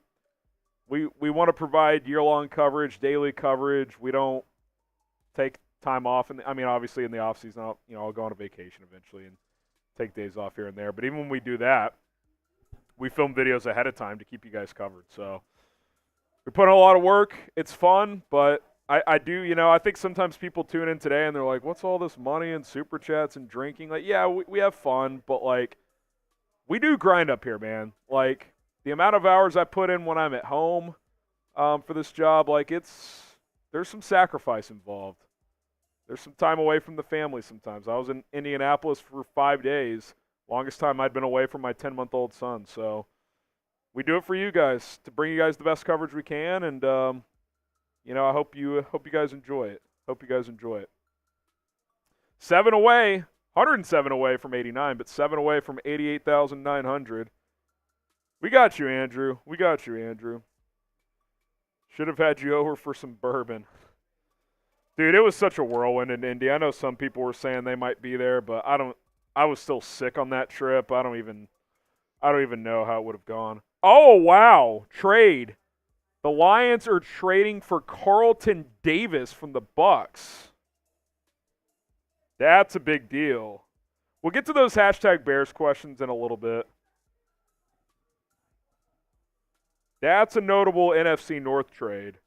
want to provide year-long coverage, daily coverage. We don't take time off. And I mean, obviously in the off season, I'll go on a vacation eventually and take days off here and there. But even when we do that, we film videos ahead of time to keep you guys covered. So we put in a lot of work. It's fun, but I do, I think sometimes people tune in today and they're like, what's all this money and super chats and drinking? Like, yeah, we have fun, but like, we do grind up here, man. Like, the amount of hours I put in when I'm at home for this job, like, there's some sacrifice involved. There's some time away from the family sometimes. I was in Indianapolis for 5 days, longest time I'd been away from my 10-month-old son. So we do it for you guys, to bring you guys the best coverage we can, and I hope you guys enjoy it. Hope you guys enjoy it. 7 away, 107 away from 89, but 7 away from 88,900. We got you, Andrew. We got you, Andrew. Should have had you over for some bourbon. Dude, it was such a whirlwind in Indy. I know some people were saying they might be there, but I was still sick on that trip. I don't even know how it would have gone. Oh, wow. Trade. The Lions are trading for Carlton Davis from the Bucks. That's a big deal. We'll get to those hashtag Bears questions in a little bit. That's a notable NFC North trade.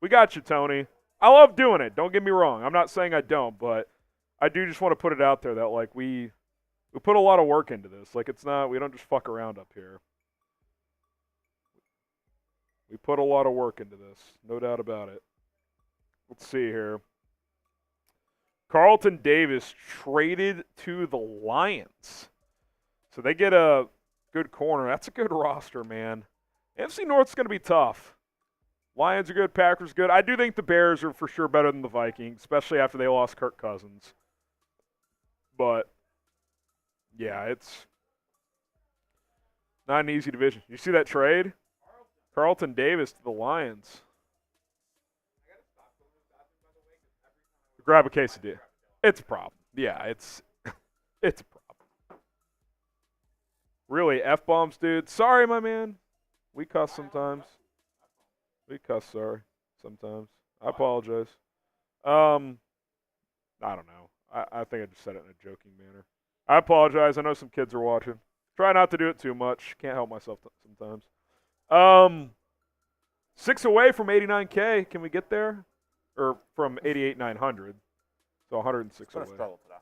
We got you, Tony. I love doing it. Don't get me wrong. I'm not saying I don't, but I do just want to put it out there that like we put a lot of work into this. Like we don't just fuck around up here. We put a lot of work into this. No doubt about it. Let's see here. Carlton Davis traded to the Lions. So they get a good corner. That's a good roster, man. NFC North's going to be tough. Lions are good, Packers good. I do think the Bears are for sure better than the Vikings, especially after they lost Kirk Cousins. But, yeah, it's not an easy division. You see that trade? Carlton Davis to the Lions. Grab a quesadilla. It's a problem. Yeah, it's a problem. Really, F-bombs, dude. Sorry, my man. We cuss sometimes. We cuss, sorry, sometimes. I apologize. I don't know. I think I just said it in a joking manner. I apologize. I know some kids are watching. Try not to do it too much. Can't help myself sometimes. 6 away from 89K. Can we get there? Or from 88,900. So 106 It's going away. to struggle today.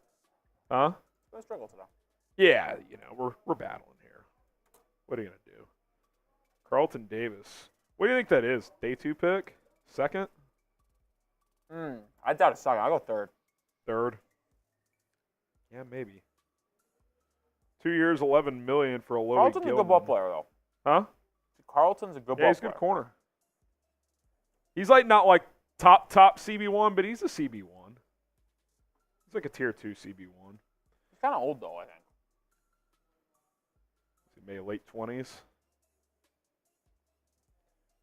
Huh? It's going to struggle today. Yeah, we're battling here. What are you going to do? Carlton Davis. What do you think that is? Day 2 pick? Second? I doubt a second. I'll go third. Third? Yeah, maybe. 2 years, $11 million for a Louis Carlton's Gilman. a good ball player, though. Huh? Carlton's a good Yeah, ball he's a player. good corner. He's like not like top CB1, but he's a CB1. He's like a tier 2 CB1. He's kind of old, though, I think. Maybe late 20s.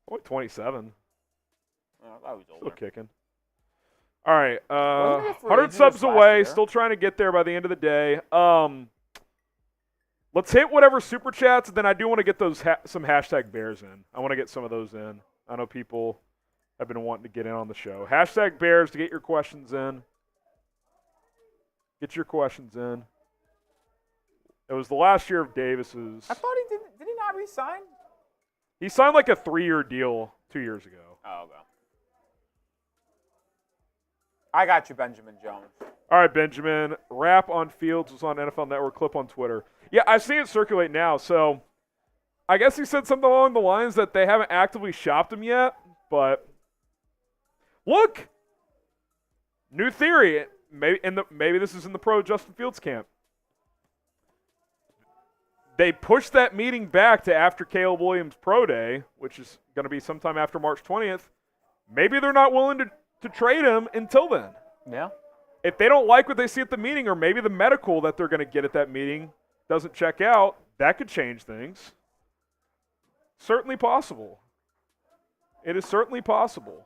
Only 27. I thought he was older. Still kicking. All right. Wasn't he a free 100 agent subs this last away. year? Still trying to get there by the end of the day. Let's hit whatever super chats. And then I do want to get those some hashtag Bears in. I want to get some of those in. I know people have been wanting to get in on the show. Hashtag Bears to get your questions in. Get your questions in. It was the last year of Davis's. I thought he did he not re-sign? He signed like a 3-year deal 2 years ago. Oh, okay. I got you, Benjamin Jones. All right, Benjamin. Rap on Fields was on NFL Network, clip on Twitter. Yeah, I see it circulate now. So I guess he said something along the lines that they haven't actively shopped him yet. But look, new theory. Maybe this is in the pro Justin Fields camp. They pushed that meeting back to after Caleb Williams' pro day, which is going to be sometime after March 20th. Maybe they're not willing to trade him until then. Yeah. If they don't like what they see at the meeting, or maybe the medical that they're going to get at that meeting doesn't check out, that could change things. Certainly possible. It is certainly possible.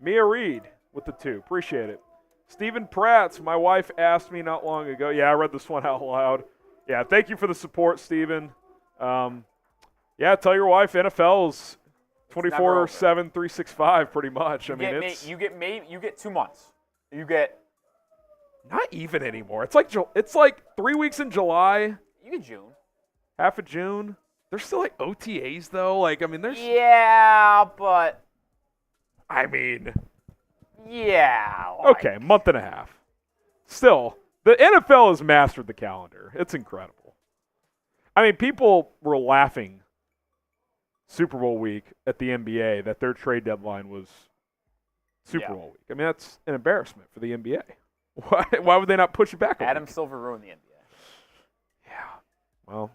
Mia Reed with the 2. Appreciate it. Stephen Pratt's, my wife asked me not long ago. Yeah, I read this one out loud. Yeah, thank you for the support, Stephen. Yeah, tell your wife NFL's never over. 24/7, 365, pretty much. I mean, it's you get 2 months. You get not even anymore. It's like 3 weeks in July, you get June. half of June. There's still like OTAs though. Like, I mean, there's. Yeah, but. I mean. Yeah. Okay, month and a half. Still, the NFL has mastered the calendar. It's incredible. I mean, people were laughing Super Bowl week at the NBA that their trade deadline was Super Bowl week. I mean, that's an embarrassment for the NBA. Why would they not push it back? Adam Silver ruined the NBA. Yeah. Well,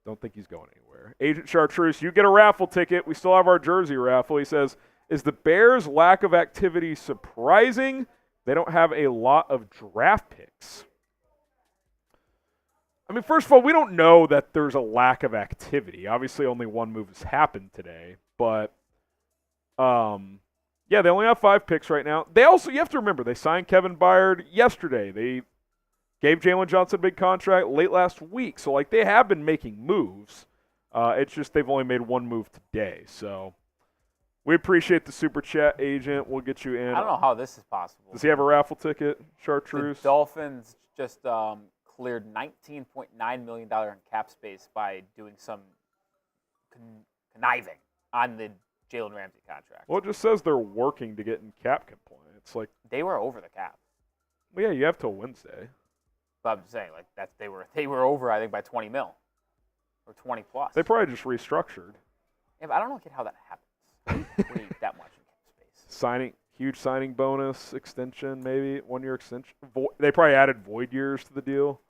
don't think he's going anywhere. Agent Chartreuse, you get a raffle ticket. We still have our jersey raffle. He says, is the Bears' lack of activity surprising? They don't have a lot of draft picks. I mean, first of all, we don't know that there's a lack of activity. Obviously, only one move has happened today. But, yeah, they only have 5 picks right now. They also, you have to remember, they signed Kevin Byard yesterday. They gave Jaylon Johnson a big contract late last week. So, like, they have been making moves. It's just they've only made one move today. So, we appreciate the super chat, agent. We'll get you in. I don't know how this is possible. Does he have a raffle ticket, Chartreuse? The Dolphins just cleared $19.9 million in cap space by doing some conniving on the Jalen Ramsey contract. Well, it just says they're working to get in cap compliance. Like, they were over the cap. well, yeah, you have till Wednesday. But I'm just saying, like, that they were over, I think, by 20 mil or 20 plus. They probably just restructured. Yeah, but I don't get how that happens. We need that much in cap space. Huge signing bonus extension, maybe 1-year extension. They probably added void years to the deal.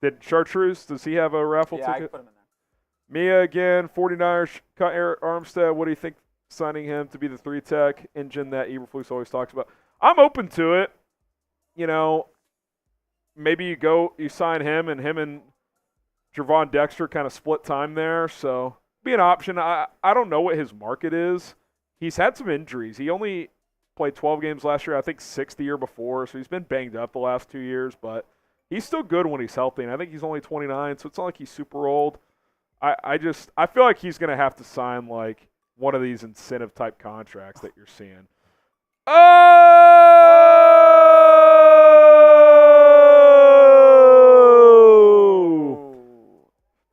Did Chartreuse, does he have a raffle Yeah, I ticket? put him in there. Mia again, 49ers cut Arik Armstead. What do you think signing him to be the 3-tech engine that Eberflus always talks about? I'm open to it. You know, maybe you sign him and Javon Dexter kind of split time there, so be an option. I don't know what his market is. He's had some injuries. He only played 12 games last year, I think 6 the year before, so he's been banged up the last 2 years, but he's still good when he's healthy, and I think he's only 29, so it's not like he's super old. I feel like he's going to have to sign like one of these incentive type contracts that you're seeing. Oh!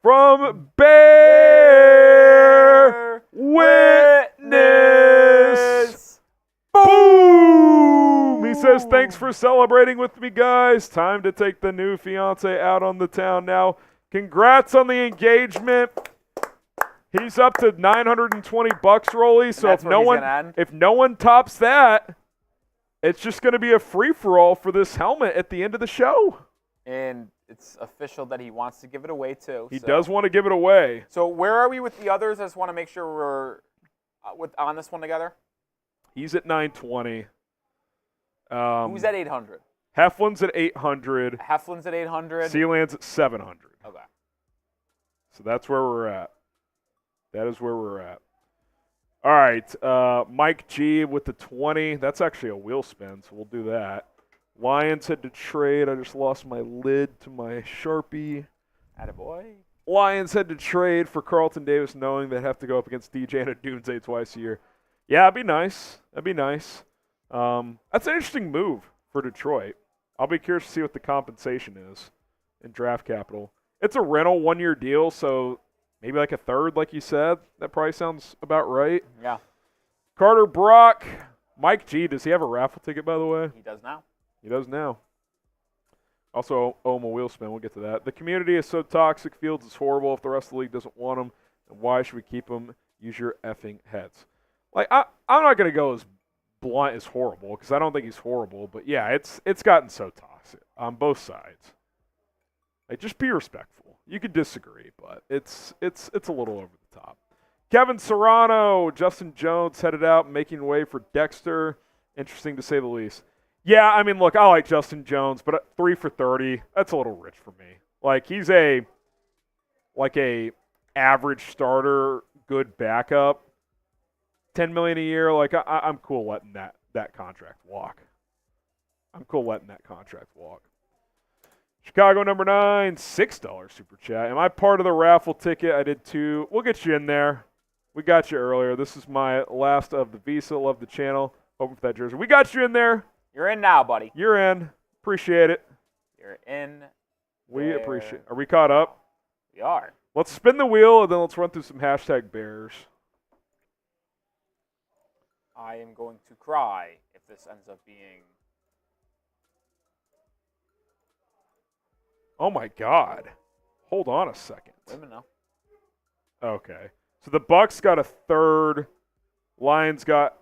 From Bear Witness. Boom! He says, thanks for celebrating with me, guys. Time to take the new fiance out on the town now. Congrats on the engagement. He's up to $920, Rolly. So if no one tops that, it's just going to be a free-for-all for this helmet at the end of the show. And it's official that he wants to give it away, too. He does want to give it away. So where are we with the others? I just want to make sure we're on this one together. He's at 920. Who's at 800? Heflin's at 800. Heflin's at 800. Sealand's at 700. Okay. So that's where we're at. That is where we're at. All right. Mike G with the 20. That's actually a wheel spin, so we'll do that. Lions had to trade. I just lost my lid to my Sharpie. Attaboy. Lions had to trade for Carlton Davis, knowing they'd have to go up against DJ and Adunze twice a year. Yeah, that'd be nice. That'd be nice. That's an interesting move for Detroit. I'll be curious to see what the compensation is in draft capital. It's a rental 1-year deal, so maybe like a third, like you said. That probably sounds about right. Yeah. Carter Brock. Mike G, does he have a raffle ticket, by the way? He does now. He does now. Also, owe him a wheel spin. We'll get to that. The community is so toxic. Fields is horrible. If the rest of the league doesn't want him, then why should we keep him? Use your effing heads. Like, I'm not going to go as blunt as horrible because I don't think he's horrible. But, yeah, it's gotten so toxic on both sides. Like, just be respectful. You could disagree, but it's a little over the top. Kevin Serrano, Justin Jones headed out, making way for Dexter. Interesting to say the least. Yeah, I mean, look, I like Justin Jones, but 3 for 30, that's a little rich for me. Like, he's a average starter, good backup. $10 million a year, like, I'm cool letting that contract walk. Chicago number 9, $6 super chat. Am I part of the raffle ticket? I did too. We'll get you in there. We got you earlier. This is my last of the Visa. Love the channel. Hoping for that jersey. We got you in there. You're in now, buddy. You're in. Appreciate it. You're in. We there. appreciate it. Are we caught up? We are. Let's spin the wheel, and then let's run through some hashtag Bears. I am going to cry if this ends up being. Oh, my God. Hold on a second. Wait a minute now. Okay. So the Bucks got a third. Lions got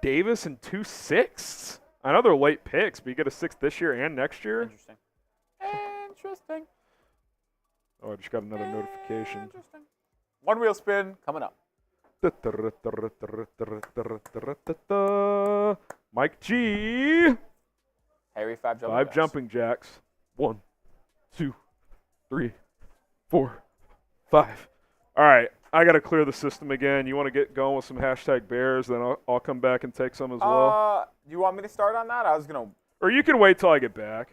Davis and 2 sixths. I know they're late picks, but you get a sixth this year and next year. Interesting. Oh, I just got another notification. Interesting. One wheel spin coming up. Mike G. Harry, 5 jumping 5 jacks. jumping jacks. 1, 2, 3, 4, 5. All right, I got to clear the system again. You want to get going with some hashtag Bears, then I'll come back and take some as well. Do you want me to start on that? I was going to. Or you can wait till I get back.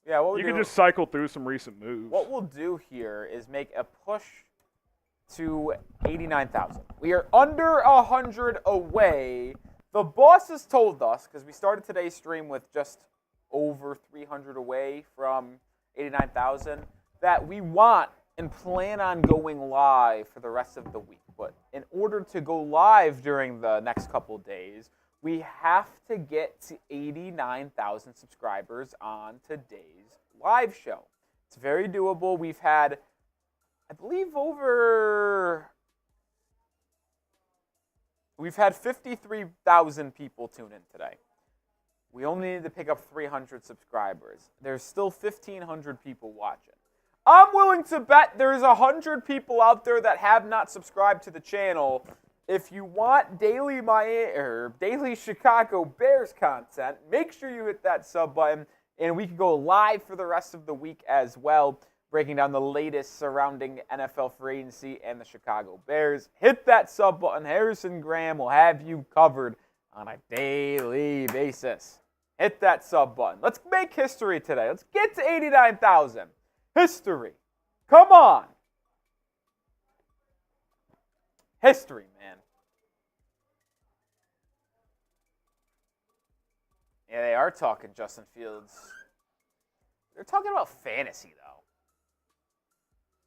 Yeah, what You can just cycle through some recent moves. What we'll do here is make a push to 89,000. We are under 100 away. The bosses told us, because we started today's stream with just over 300 away from 89,000, that we want and plan on going live for the rest of the week. But in order to go live during the next couple of days, we have to get to 89,000 subscribers on today's live show. It's very doable. We've had, I believe, we've had 53,000 people tune in today. We only need to pick up 300 subscribers. There's still 1,500 people watching. I'm willing to bet there's 100 people out there that have not subscribed to the channel. If you want daily Chicago Bears content, make sure you hit that sub button, and we can go live for the rest of the week as well, breaking down the latest surrounding NFL free agency and the Chicago Bears. Hit that sub button. Harrison Graham will have you covered on a daily basis. Hit that sub button. Let's make history today. Let's get to 89,000. History. Come on. History, man. Yeah, they are talking Justin Fields. They're talking about fantasy, though.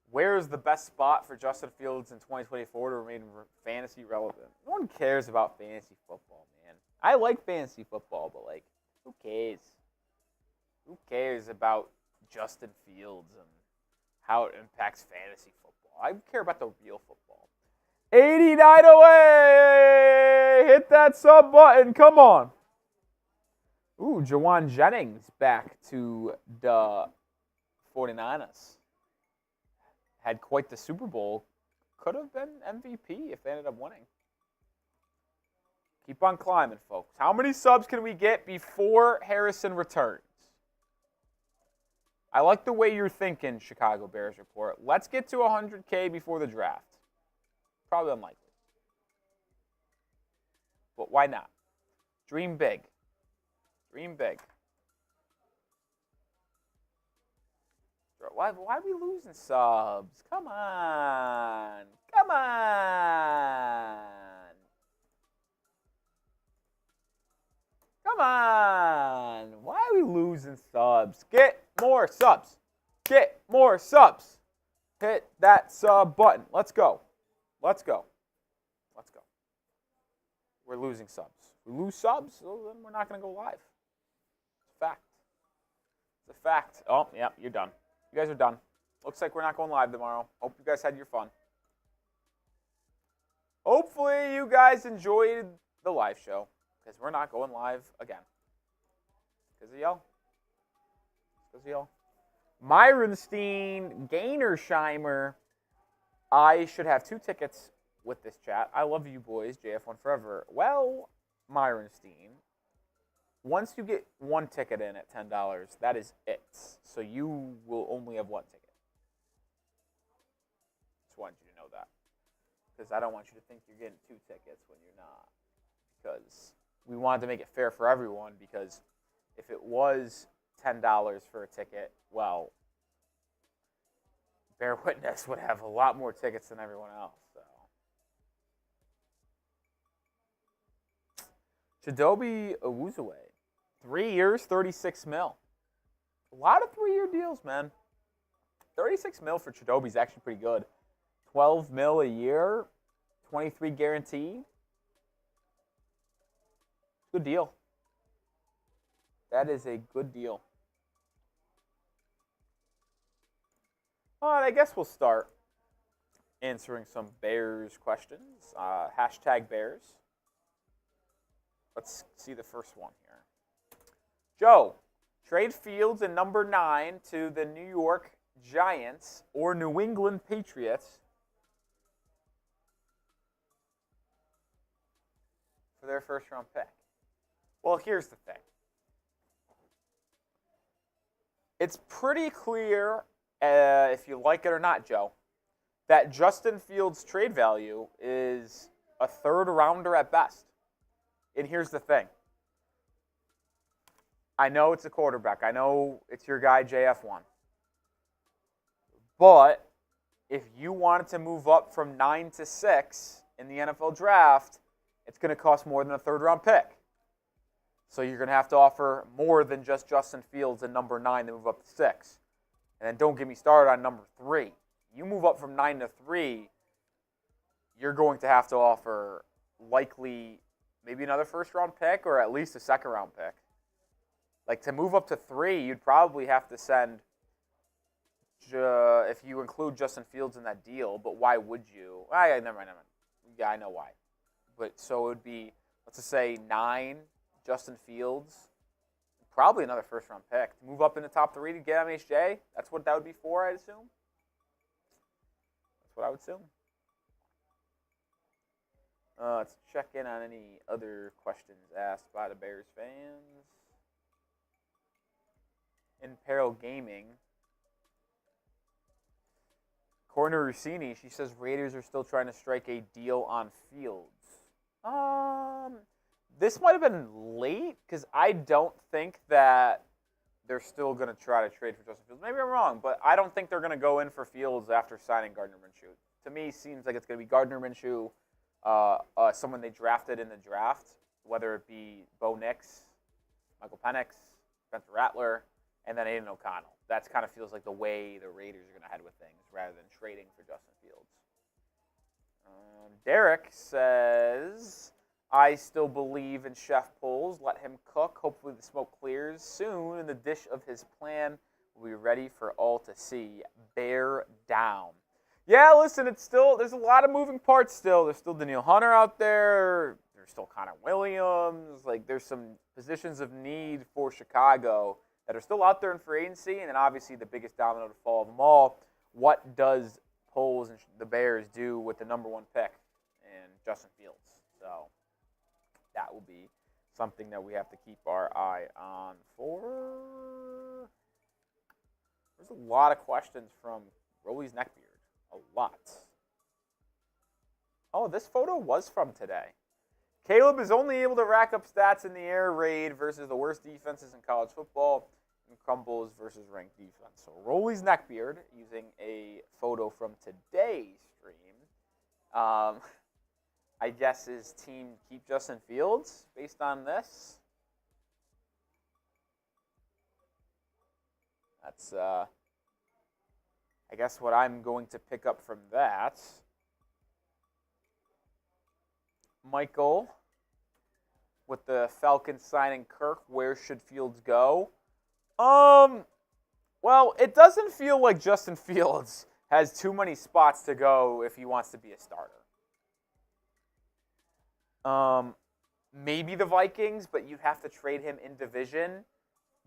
Where is the best spot for Justin Fields in 2024 to remain fantasy relevant? No one cares about fantasy football, man. I like fantasy football, but, like, who cares? Who cares about Justin Fields and how it impacts fantasy football? I care about the real football. 89 away! Hit that sub button. Come on. Ooh, Jawan Jennings back to the 49ers. Had quite the Super Bowl. Could have been MVP if they ended up winning. Keep on climbing, folks. How many subs can we get before Harrison returns? I like the way you're thinking, Chicago Bears Report. Let's get to 100K before the draft. Probably unlikely. But why not? Dream big. Dream big. Why are we losing subs? Come on. Come on. Come on. Why are we losing subs? Get more subs. Get more subs. Hit that sub button. Let's go. Let's go. Let's go. We're losing subs. If we lose subs, well, then we're not going to go live. It's a fact. It's a fact. Oh, yeah, you're done. You guys are done. Looks like we're not going live tomorrow. Hope you guys had your fun. Hopefully you guys enjoyed the live show, because we're not going live again. Because of y'all. Because of y'all. Myronstein, Gainersheimer. I should have 2 tickets with this chat. I love you boys, JF1 forever. Well, Myronstein, once you get 1 ticket in at $10, that is it. So you will only have 1 ticket. Just wanted you to know that. Because I don't want you to think you're getting 2 tickets when you're not. Because we wanted to make it fair for everyone, because if it was $10 for a ticket, well, Bear Witness would have a lot more tickets than everyone else. So Chidobe Awuzie. 3 years, $36 million. A lot of 3-year deals, man. $36 million for Chidobe is actually pretty good. $12 million a year, 23 guarantee. Good deal. That is a good deal. All right, I guess we'll start answering some Bears questions. Hashtag Bears. Let's see the first one here. Joe, trade Fields and number 9 to the New York Giants or New England Patriots for their first-round pick. Well, here's the thing. It's pretty clear, if you like it or not, Joe, that Justin Fields' trade value is a third-rounder at best. And here's the thing. I know it's a quarterback. I know it's your guy, JF1. But if you wanted to move up from 9 to 6 in the NFL draft, it's going to cost more than a third-round pick. So you're going to have to offer more than just Justin Fields and number 9 to move up to 6. And then don't get me started on number 3. You move up from 9 to 3, you're going to have to offer likely maybe another first-round pick or at least a second-round pick. Like, to move up to 3, you'd probably have to send, if you include Justin Fields in that deal, but why would you? Never mind. Yeah, I know why. But so it would be, let's just say 9, Justin Fields, probably another first-round pick. To move up in the top 3 to get MHJ, that's what that would be for, I'd assume. That's what I would assume. Let's check in on any other questions asked by the Bears fans. Imperial Gaming. Corner Rossini, she says Raiders are still trying to strike a deal on Fields. This might have been late because I don't think that they're still going to try to trade for Justin Fields. Maybe I'm wrong, but I don't think they're going to go in for Fields after signing Gardner Minshew. To me, seems like it's going to be Gardner Minshew, someone they drafted in the draft, whether it be Bo Nix, Michael Penix, Spencer Rattler, and then Aiden O'Connell. That kind of feels like the way the Raiders are going to head with things rather than trading for Justin Fields. Derek says, I still believe in Chef Pulls. Let him cook. Hopefully the smoke clears soon and the dish of his plan will be ready for all to see. Bear down. Yeah, listen, there's a lot of moving parts still. There's still Danielle Hunter out there. There's still Connor Williams. Like, there's some positions of need for Chicago that are still out there in free agency, and then obviously the biggest domino to fall of them all, what does Poles and the Bears do with the number 1 pick and Justin Fields? So that will be something that we have to keep our eye on for. There's a lot of questions from Rolly's Neckbeard. A lot. Oh, this photo was from today. Caleb is only able to rack up stats in the air raid versus the worst defenses in college football and crumbles versus ranked defense. So Rolly's Neckbeard using a photo from today's stream. I guess his team keep Justin Fields based on this. That's, I guess, what I'm going to pick up from that. Michael, with the Falcons signing Kirk, where should Fields go? Well, it doesn't feel like Justin Fields has too many spots to go if he wants to be a starter. Maybe the Vikings, but you'd have to trade him in division.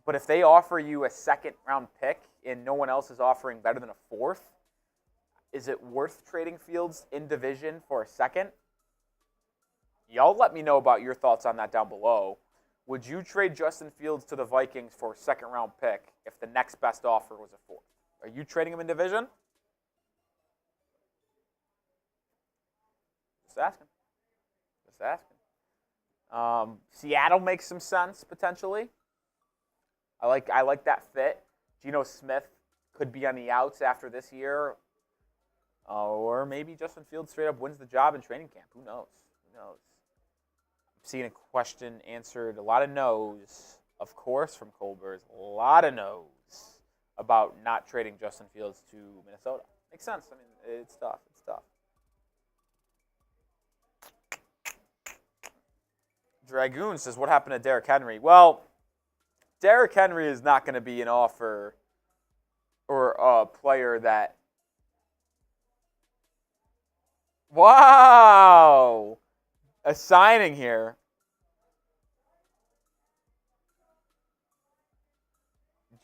But if they offer you a second-round pick and no one else is offering better than a fourth, is it worth trading Fields in division for a second? Y'all let me know about your thoughts on that down below. Would you trade Justin Fields to the Vikings for a second-round pick if the next best offer was a fourth? Are you trading him in division? Just asking. Just asking. Seattle makes some sense, potentially. I like that fit. Geno Smith could be on the outs after this year. Or maybe Justin Fields straight up wins the job in training camp. Who knows? Who knows? Seeing a question answered. A lot of no's, of course, from Colbert. A lot of no's about not trading Justin Fields to Minnesota. Makes sense. I mean, it's tough. It's tough. Dragoon says, what happened to Derrick Henry? Well, Derrick Henry is not going to be an offer or a player that... Wow! A signing here.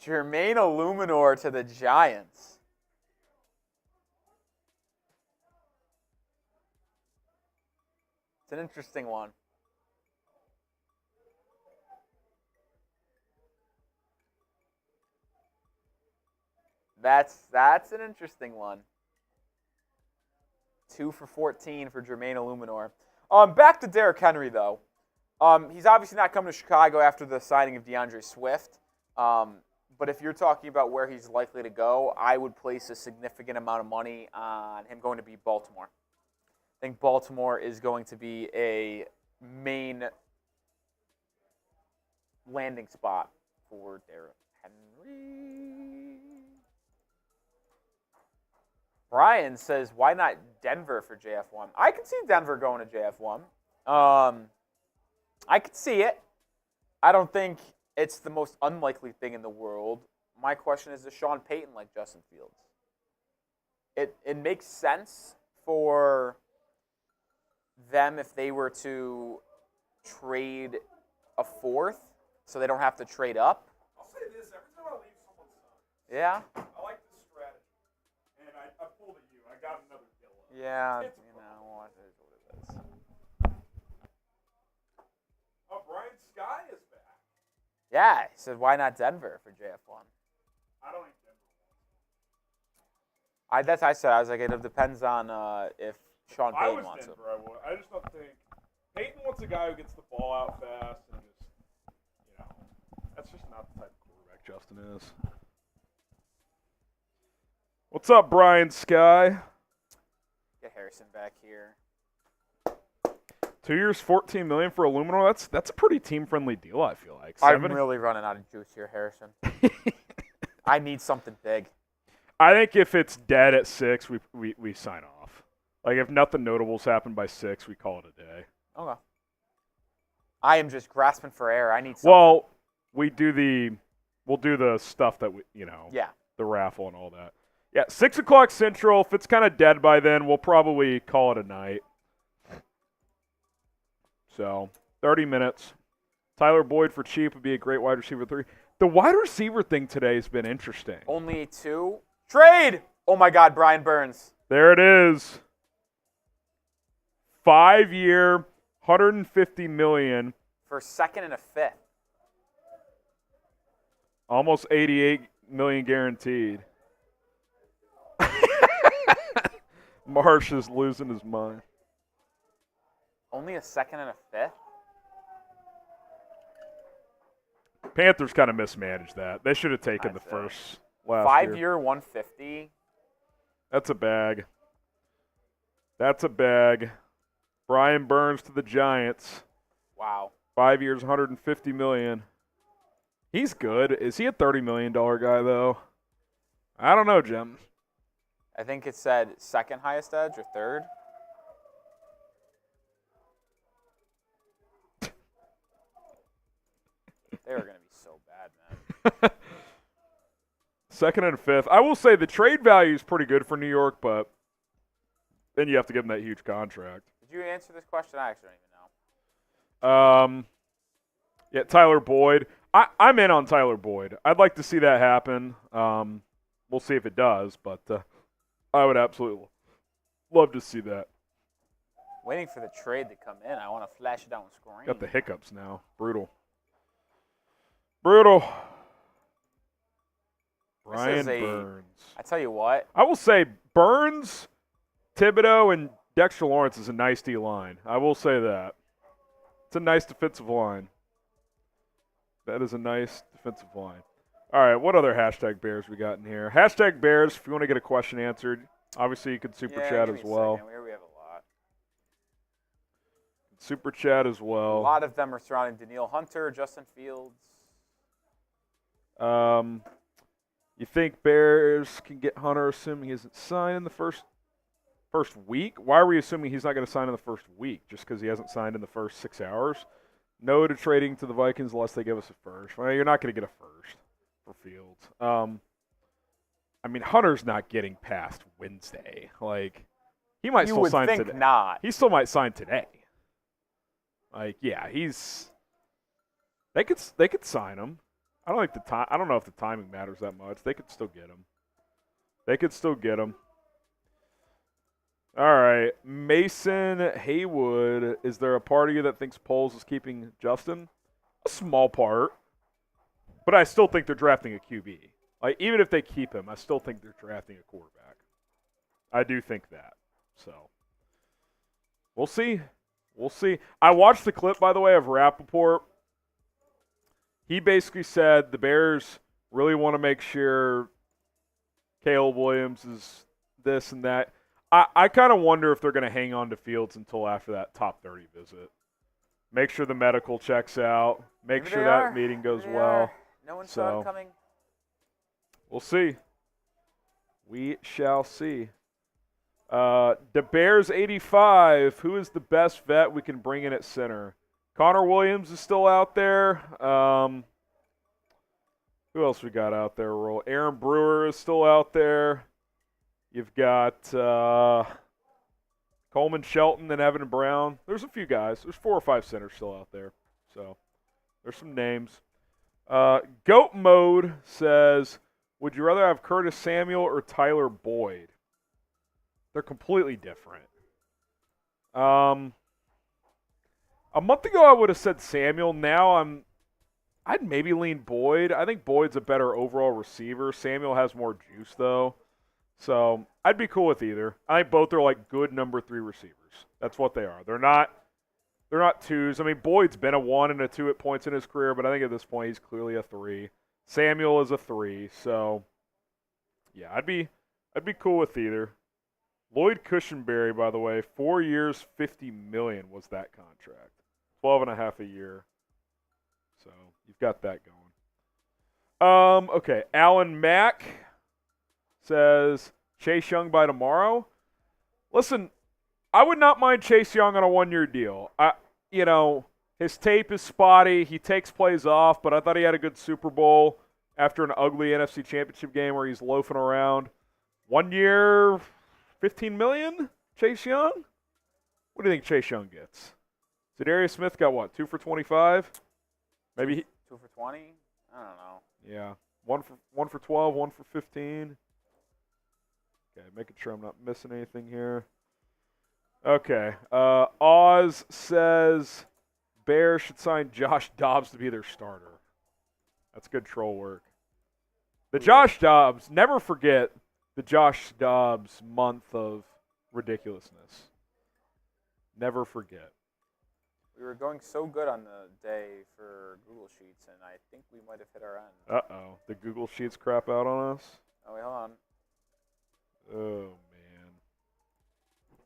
Jermaine Illuminor to the Giants. It's an interesting one. That's an interesting one. 2 for 14 for Jermaine Illuminor. Back to Derrick Henry, though. He's obviously not coming to Chicago after the signing of DeAndre Swift. But if you're talking about where he's likely to go, I would place a significant amount of money on him going to be Baltimore. I think Baltimore is going to be a main landing spot for Derrick Henry. Brian says, why not Denver for JF1? I can see Denver going to JF1. I could see it. I don't think it's the most unlikely thing in the world. My question is, does Sean Payton like Justin Fields? It makes sense for them if they were to trade a fourth so they don't have to trade up. I'll say this, every time I leave someone's son. Yeah. I like this strategy. And I pulled at you. I got another kill. Yeah, you know, what it is. Oh, Brian Sky is back. Yeah, he said, why not Denver for JF1? I don't think Denver wants. That's what I said. I was like, it depends on if Sean I Payton was wants Denver, him. I would. I just don't think Payton wants a guy who gets the ball out fast and just, that's just not the type of quarterback Justin is. What's up, Brian Sky? Get Harrison back here. 2 years, $14 million for Illuminor. That's a pretty team-friendly deal, I feel like. I'm really running out of juice here, Harrison. I need something big. I think if it's dead at 6, we sign off. Like, if nothing notable's happened by 6, we call it a day. Okay. I am just grasping for air. I need something. Well, we'll do the stuff that yeah. the raffle and all that. Yeah, 6 o'clock Central. If it's kind of dead by then, we'll probably call it a night. So, 30 minutes. Tyler Boyd for cheap would be a great wide receiver 3. The wide receiver thing today has been interesting. Only 2. Trade! Oh, my God, Brian Burns. There it is. 5-year, $150 million. For a second and a fifth. Almost $88 million guaranteed. Marsh is losing his mind. Only a second and a fifth? Panthers kind of mismanaged that. They should have taken the first last 5-year, 150. That's a bag. That's a bag. Brian Burns to the Giants. Wow. 5 years, $150 million. He's good. Is he a $30 million guy, though? I don't know, Jim. I think it said second highest edge or third. They were going to be so bad, man. Second and fifth. I will say the trade value is pretty good for New York, but then you have to give them that huge contract. Did you answer this question? I actually don't even know. Yeah, Tyler Boyd. I'm in on Tyler Boyd. I'd like to see that happen. We'll see if it does, but I would absolutely love to see that. Waiting for the trade to come in. I want to flash it on screen. Got the hiccups now. Brutal. Brian Burns. I tell you what. I will say Burns, Thibodeau, and Dexter Lawrence is a nice D line. I will say that. It's a nice defensive line. That is a nice defensive line. All right, what other hashtag Bears we got in here? Hashtag Bears, if you want to get a question answered. Obviously, you can super chat as well. We have a lot. super chat as A well. lot of them are surrounding Danielle Hunter, Justin Fields. You think Bears can get Hunter, assuming he isn't signed in the first week? Why are we assuming he's not going to sign in the first week? Just because he hasn't signed in the first 6 hours? No to trading to the Vikings unless they give us a first. Well, you're not going to get a first for Fields. I mean, Hunter's not getting past Wednesday. Like, he might You still would sign think today. not. He still might sign today. Like, yeah, They could sign him. I don't know if the timing matters that much. They could still get him. All right, Mason Haywood. Is there a part of you that thinks Poles is keeping Justin? A small part, but I still think they're drafting a QB. Like, even if they keep him, I still think they're drafting a quarterback. I do think that. So we'll see. I watched the clip, by the way, of Rappaport. He basically said the Bears really want to make sure Caleb Williams is this and that. I kind of wonder if they're going to hang on to Fields until after that top 30 visit. Make sure the medical checks out. Make sure that meeting goes well. No one saw it coming. We'll see. We shall see. The Bears 85. Who is the best vet we can bring in at center? Connor Williams is still out there. Who else we got out there? Aaron Brewer is still out there. You've got Coleman Shelton and Evan Brown. There's a few guys. There's 4 or 5 centers still out there. So there's some names. Goat Mode says, would you rather have Curtis Samuel or Tyler Boyd? They're completely different. A month ago, I would have said Samuel. Now I'd maybe lean Boyd. I think Boyd's a better overall receiver. Samuel has more juice, though. So I'd be cool with either. I think both are like good number 3 receivers. That's what they are. They're not 2s. I mean, Boyd's been a 1 and a 2 at points in his career, but I think at this point he's clearly a 3. Samuel is a 3. So yeah, I'd be cool with either. Lloyd Cushenberry, by the way, 4 years, $50 million was that contract. 12.5 a year. So you've got that going. Okay, Alan Mack says Chase Young by tomorrow. Listen, I would not mind Chase Young on a 1-year deal. His tape is spotty. He takes plays off, but I thought he had a good Super Bowl after an ugly NFC Championship game where he's loafing around. 1 year, $15 million, Chase Young? What do you think Chase Young gets? Za'Darius Smith got what, 2 for 25? Maybe 2 for 20? I don't know. Yeah. 1 for 12, 1 for 15. Okay, making sure I'm not missing anything here. Okay. Oz says Bears should sign Josh Dobbs to be their starter. That's good troll work. The Josh Dobbs, never forget the Josh Dobbs month of ridiculousness. Never forget. We were going so good on the day for Google Sheets, and I think we might have hit our end. Uh-oh. The Google Sheets crap out on us? Oh, wait, hold on. Oh, man.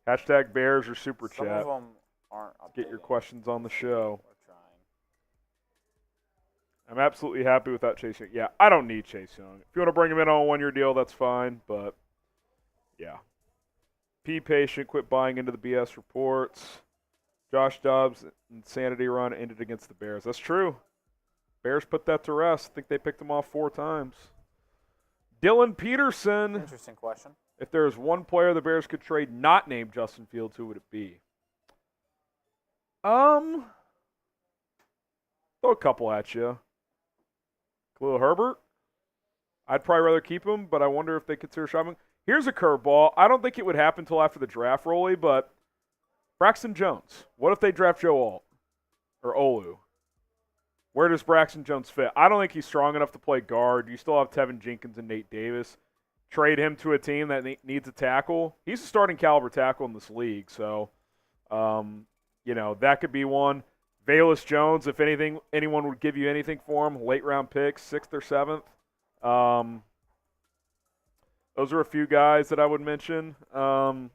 Hashtag Bears or Super Some Chat. of them aren't updating. Get your questions on the show. We're trying. I'm absolutely happy with that Chase Young. Yeah, I don't need Chase Young. If you want to bring him in on a 1-year deal, that's fine. But, yeah. Be patient. Quit buying into the BS reports. Josh Dobbs' insanity run ended against the Bears. That's true. Bears put that to rest. I think they picked him off 4 times. Dylan Peterson. Interesting question. If there is one player the Bears could trade not named Justin Fields, who would it be? Throw a couple at you. Khalil Herbert. I'd probably rather keep him, but I wonder if they consider shopping. Here's a curveball. I don't think it would happen until after the draft, Rolly, but Braxton Jones. What if they draft Joe Alt or Olu? Where does Braxton Jones fit? I don't think he's strong enough to play guard. You still have Tevin Jenkins and Nate Davis. Trade him to a team that needs a tackle. He's a starting caliber tackle in this league, so that could be one. Velus Jones, if anyone would give you anything for him, late round picks, 6th or 7th. Those are a few guys that I would mention. I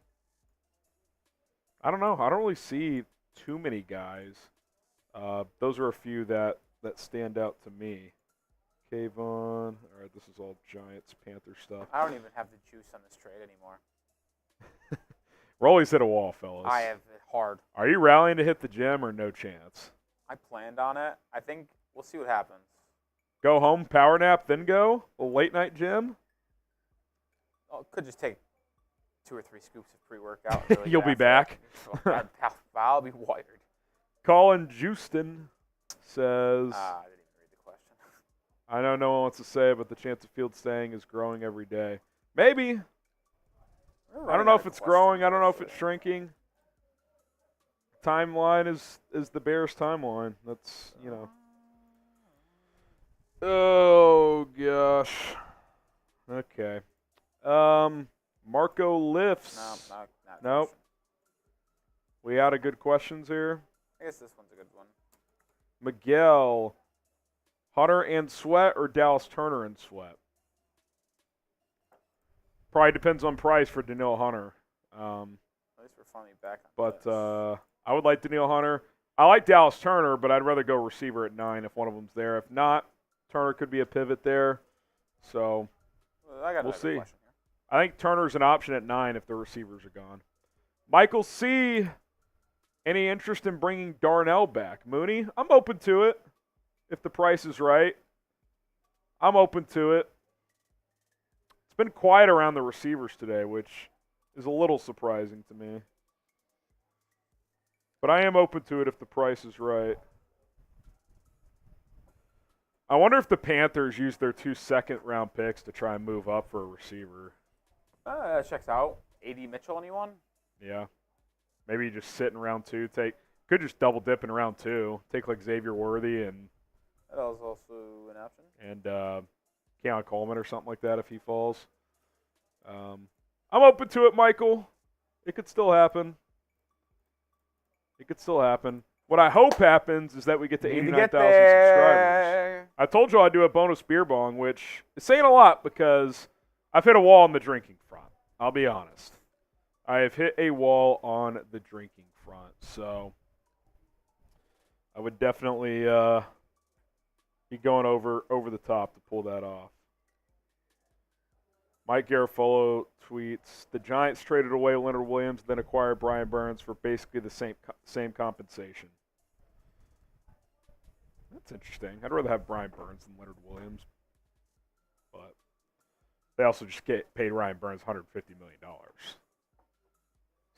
don't know. I don't really see too many guys. Those are a few that stand out to me. Kayvon. All right, this is all Giants, Panther stuff. I don't even have the juice on this trade anymore. Rolly's hit a wall, fellas. I have it hard. Are you rallying to hit the gym or no chance? I planned on it. I think we'll see what happens. Go home, power nap, then go? A late night gym? Oh, it could just take 2 or 3 scoops of pre-workout. Really You'll be back. I'll be wired. Colin Justin says, I didn't even read the question. I know no one wants to say it, but the chance of Field staying is growing every day. Maybe. I don't know if it's growing. I don't know if it's shrinking. Timeline is the Bears' timeline. That's, you know. Oh, gosh. Okay. Marco lifts. No, not Nope. We out of good questions here. I guess this one's a good one. Miguel, Hunter and Sweat or Dallas Turner and Sweat? Probably depends on price for Danielle Hunter. At least we're finally back on But this. I would like Danielle Hunter. I like Dallas Turner, but I'd rather go receiver at 9 if one of them's there. If not, Turner could be a pivot there. So we'll see. Here. I think Turner's an option at 9 if the receivers are gone. Michael C., any interest in bringing Darnell back? Mooney, I'm open to it if the price is right. I'm open to it. It's been quiet around the receivers today, which is a little surprising to me. But I am open to it if the price is right. I wonder if the Panthers use their 2 second-round picks to try and move up for a receiver. Checks out. AD Mitchell, anyone? Yeah. Maybe you just sit in round 2. Could just double dip in round 2. Take like Xavier Worthy and That was also an option. And Keon Coleman or something like that if he falls. I'm open to it, Michael. It could still happen. What I hope happens is that we get to 89,000 subscribers. I told you I'd do a bonus beer bong, which is saying a lot because I've hit a wall on the drinking front. I'll be honest. I have hit a wall on the drinking front. So I would definitely be going over the top to pull that off. Mike Garofalo tweets, the Giants traded away Leonard Williams, then acquired Brian Burns for basically the same compensation. That's interesting. I'd rather have Brian Burns than Leonard Williams. But they also just paid Ryan Burns $150 million.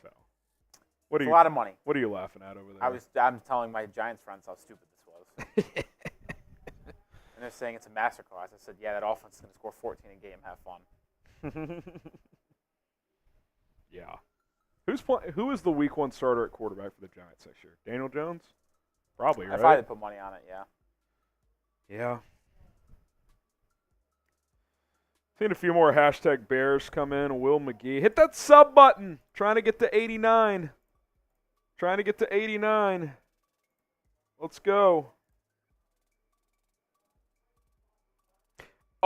So, It's a lot of money. What are you laughing at over there? I'm telling my Giants friends how stupid this was. And they're saying it's a masterclass. I said, yeah, that offense is going to score 14 a game. Have fun. Yeah. Who is the week 1 starter at quarterback for the Giants next year? Daniel Jones? Probably, right? If I had to put money on it, yeah. Yeah. Seen a few more hashtag Bears come in. Will McGee. Hit that sub button. Trying to get to 89. Let's go.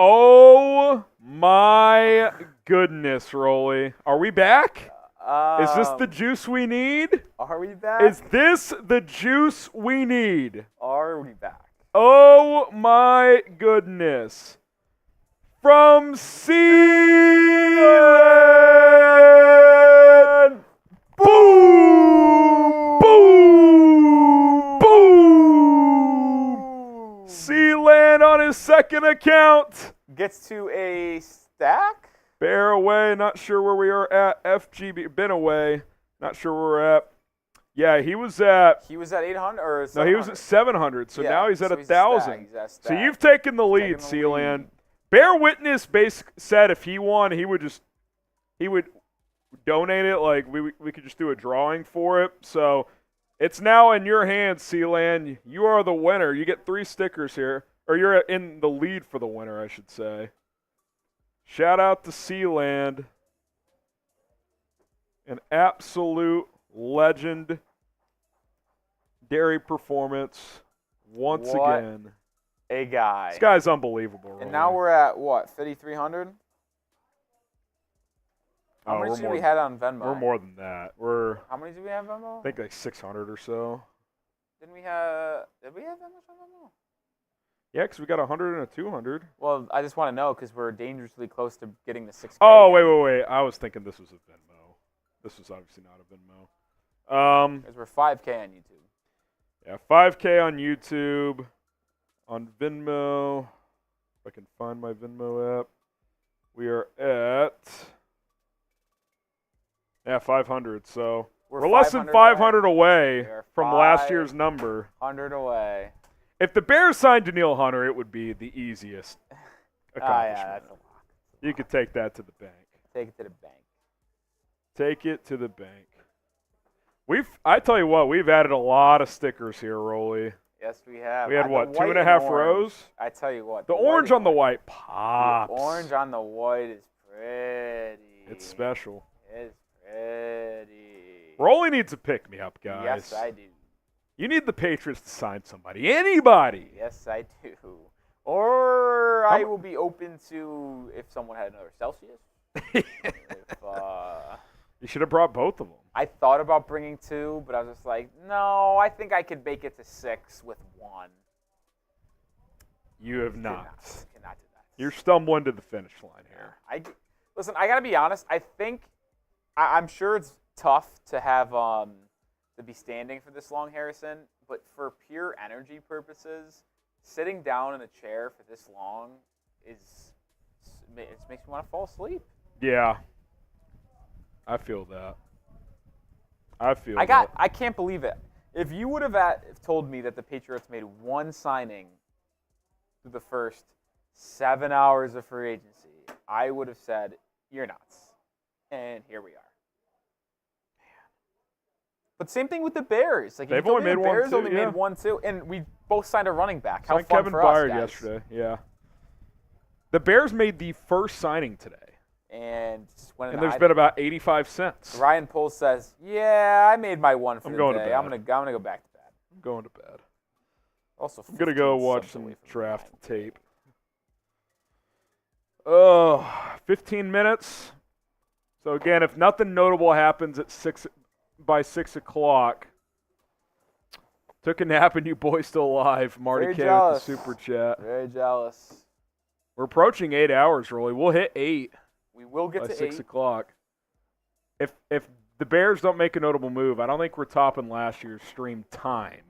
Oh my goodness, Rolly. Are we back? Is this the juice we need? Are we back? Is this the juice we need? Are we back? Oh my goodness. From Sealand! Boom! Boom! Boom! Sealand on his second account. Gets to a stack? Bear away, not sure where we are at. FGB, been away, not sure where we're at. Yeah, he was at 800 or 700? No, he was at 700, so now he's at 1,000. So you've taken the lead, Sealand. Bear Witness said if he won, he would donate it. Like we could just do a drawing for it. So it's now in your hands, Sealand. You are the winner. You get 3 stickers here, or you're in the lead for the winner, I should say. Shout out to Sealand. An absolute legendary performance once again. A guy. This guy's unbelievable. And now we're at what, 5,300? How many we're do more, we had on Venmo? We're more than that. How many do we have on Venmo? I think like 600 or so. Did we have that much on Venmo? Yeah, because we got 100 and a 200. Well, I just want to know because we're dangerously close to getting the 6K. Oh, wait. I was thinking this was a Venmo. This was obviously not a Venmo. Because we're 5K on YouTube. Yeah, 5K on YouTube. On Venmo, if I can find my Venmo app, we are at 500. So we're less than 500 away from last year's number. 100 away. If the Bears signed Danielle Hunter, it would be the easiest accomplishment. Yeah, that's a lot. You could take that to the bank. Take it to the bank. Take it to the bank. I tell you what, we've added a lot of stickers here, Rolly. Yes, we have. We had, what, 2.5 rows? I tell you what. The orange on the white pops. The orange on the white is pretty. It's special. It's pretty. Rolly needs a pick-me-up, guys. Yes, I do. You need the Patriots to sign somebody. Anybody. Yes, I do. Or I will be open to if someone had another Celsius. You should have brought both of them. I thought about bringing 2, but I was just like, no, I think I could make it to 6 with 1. You have not. Cannot do that. You're stumbling to the finish line here. Listen, I got to be honest. I think I'm sure it's tough to have to be standing for this long, Harrison, but for pure energy purposes, sitting down in a chair for this long it makes me want to fall asleep. Yeah. I feel that. I can't believe it. If you would have told me that the Patriots made one signing through the first 7 hours of free agency, I would have said, you're nuts. And here we are. But same thing with the Bears. Like, they've only made one, too. The Bears only made 1, too. And we both signed a running back. How fun Kevin for Byard us, guys. yesterday. Yeah. The Bears made the first signing today. And there's been about 85 cents. Ryan Poles says, yeah, I made my one for the day. I'm gonna go back to bed. I'm going to bed. Also, I'm going to go watch some draft tape. Oh, 15 minutes. So, again, if nothing notable happens by 6 o'clock, took a nap and you boys still alive. Marty K with the super chat. Very jealous. We're approaching 8 hours, really. We'll hit 8. We will get by to 6 o'clock. If the Bears don't make a notable move, I don't think we're topping last year's stream time.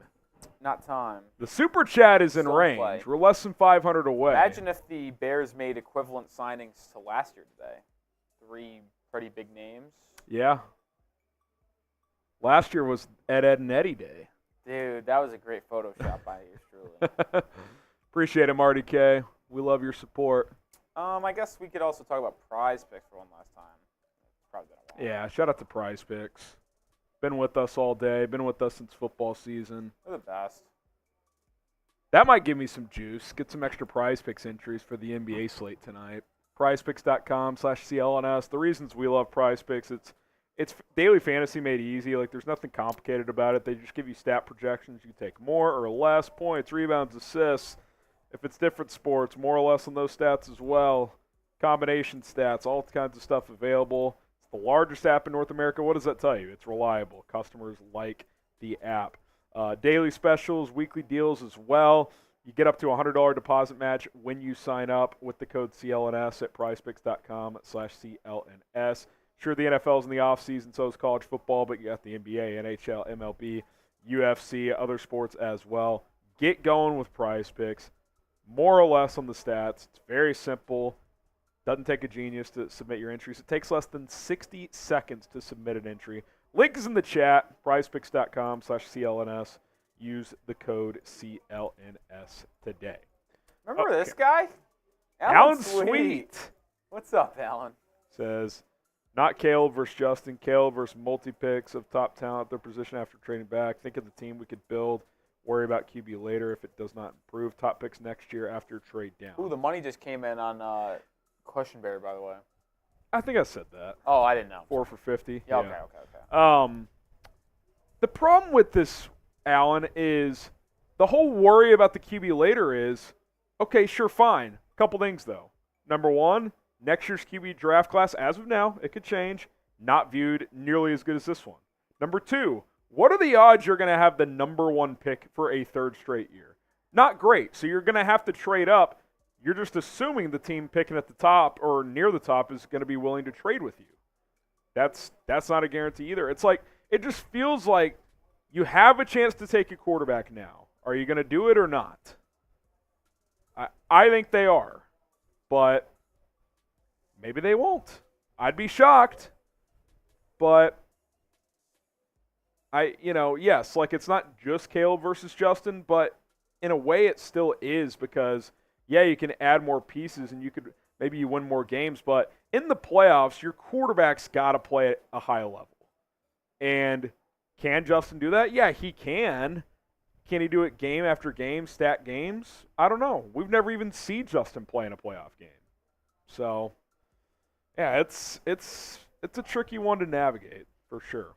Not time. The super chat is in Still range. play. We're less than 500 away. Imagine if the Bears made equivalent signings to last year today. 3 pretty big names. Yeah. Last year was Ed, and Eddie Day. Dude, that was a great Photoshop by yours truly. Appreciate it, Marty K. We love your support. I guess we could also talk about Prize Picks for one last time. It's probably been a while. Yeah, shout out to Prize Picks. Been with us all day. Been with us since football season. They're the best. That might give me some juice. Get some extra Prize Picks entries for the NBA slate tonight. PrizePicks.com/CLNS. The reasons we love Prize Picks, it's daily fantasy made easy. Like, there's nothing complicated about it. They just give you stat projections. You take more or less points, rebounds, assists. If it's different sports, more or less on those stats as well. Combination stats, all kinds of stuff available. It's the largest app in North America. What does that tell you? It's reliable. Customers like the app. Daily specials, weekly deals as well. You get up to a $100 deposit match when you sign up with the code CLNS at prizepicks.com/CLNS. Sure, the NFL's in the offseason, so is college football, but you got the NBA, NHL, MLB, UFC, other sports as well. Get going with Prize Picks. More or less on the stats. It's very simple. Doesn't take a genius to submit your entries. It takes less than 60 seconds to submit an entry. Link is in the chat, prizepicks.com/CLNS. Use the code CLNS today. Remember this guy? Alan Sweet. What's up, Alan? Says, not Caleb versus Justin. Caleb versus multi-picks of top talent at their position after trading back. Think of the team we could build. Worry about QB later if it does not improve. Top picks next year after trade down. Ooh, the money just came in on Question Bear, by the way. I think I said that. Oh, I didn't know. 4 for 50. Yeah, okay. The problem with this, Alan, is the whole worry about the QB later is, okay, sure, fine. Couple things, though. Number one, next year's QB draft class, as of now, it could change, not viewed nearly as good as this one. Number 2, what are the odds you're going to have the number 1 pick for a 3rd straight year? Not great. So you're going to have to trade up. You're just assuming the team picking at the top or near the top is going to be willing to trade with you. That's not a guarantee either. It's like, it just feels like you have a chance to take a quarterback now. Are you going to do it or not? I think they are, but maybe they won't. I'd be shocked, but yes, like it's not just Caleb versus Justin, but in a way it still is because, yeah, you can add more pieces and maybe you win more games, but in the playoffs, your quarterback's got to play at a high level. And can Justin do that? Yeah, he can. Can he do it game after game, stat games? I don't know. We've never even seen Justin play in a playoff game. So, yeah, it's a tricky one to navigate for sure.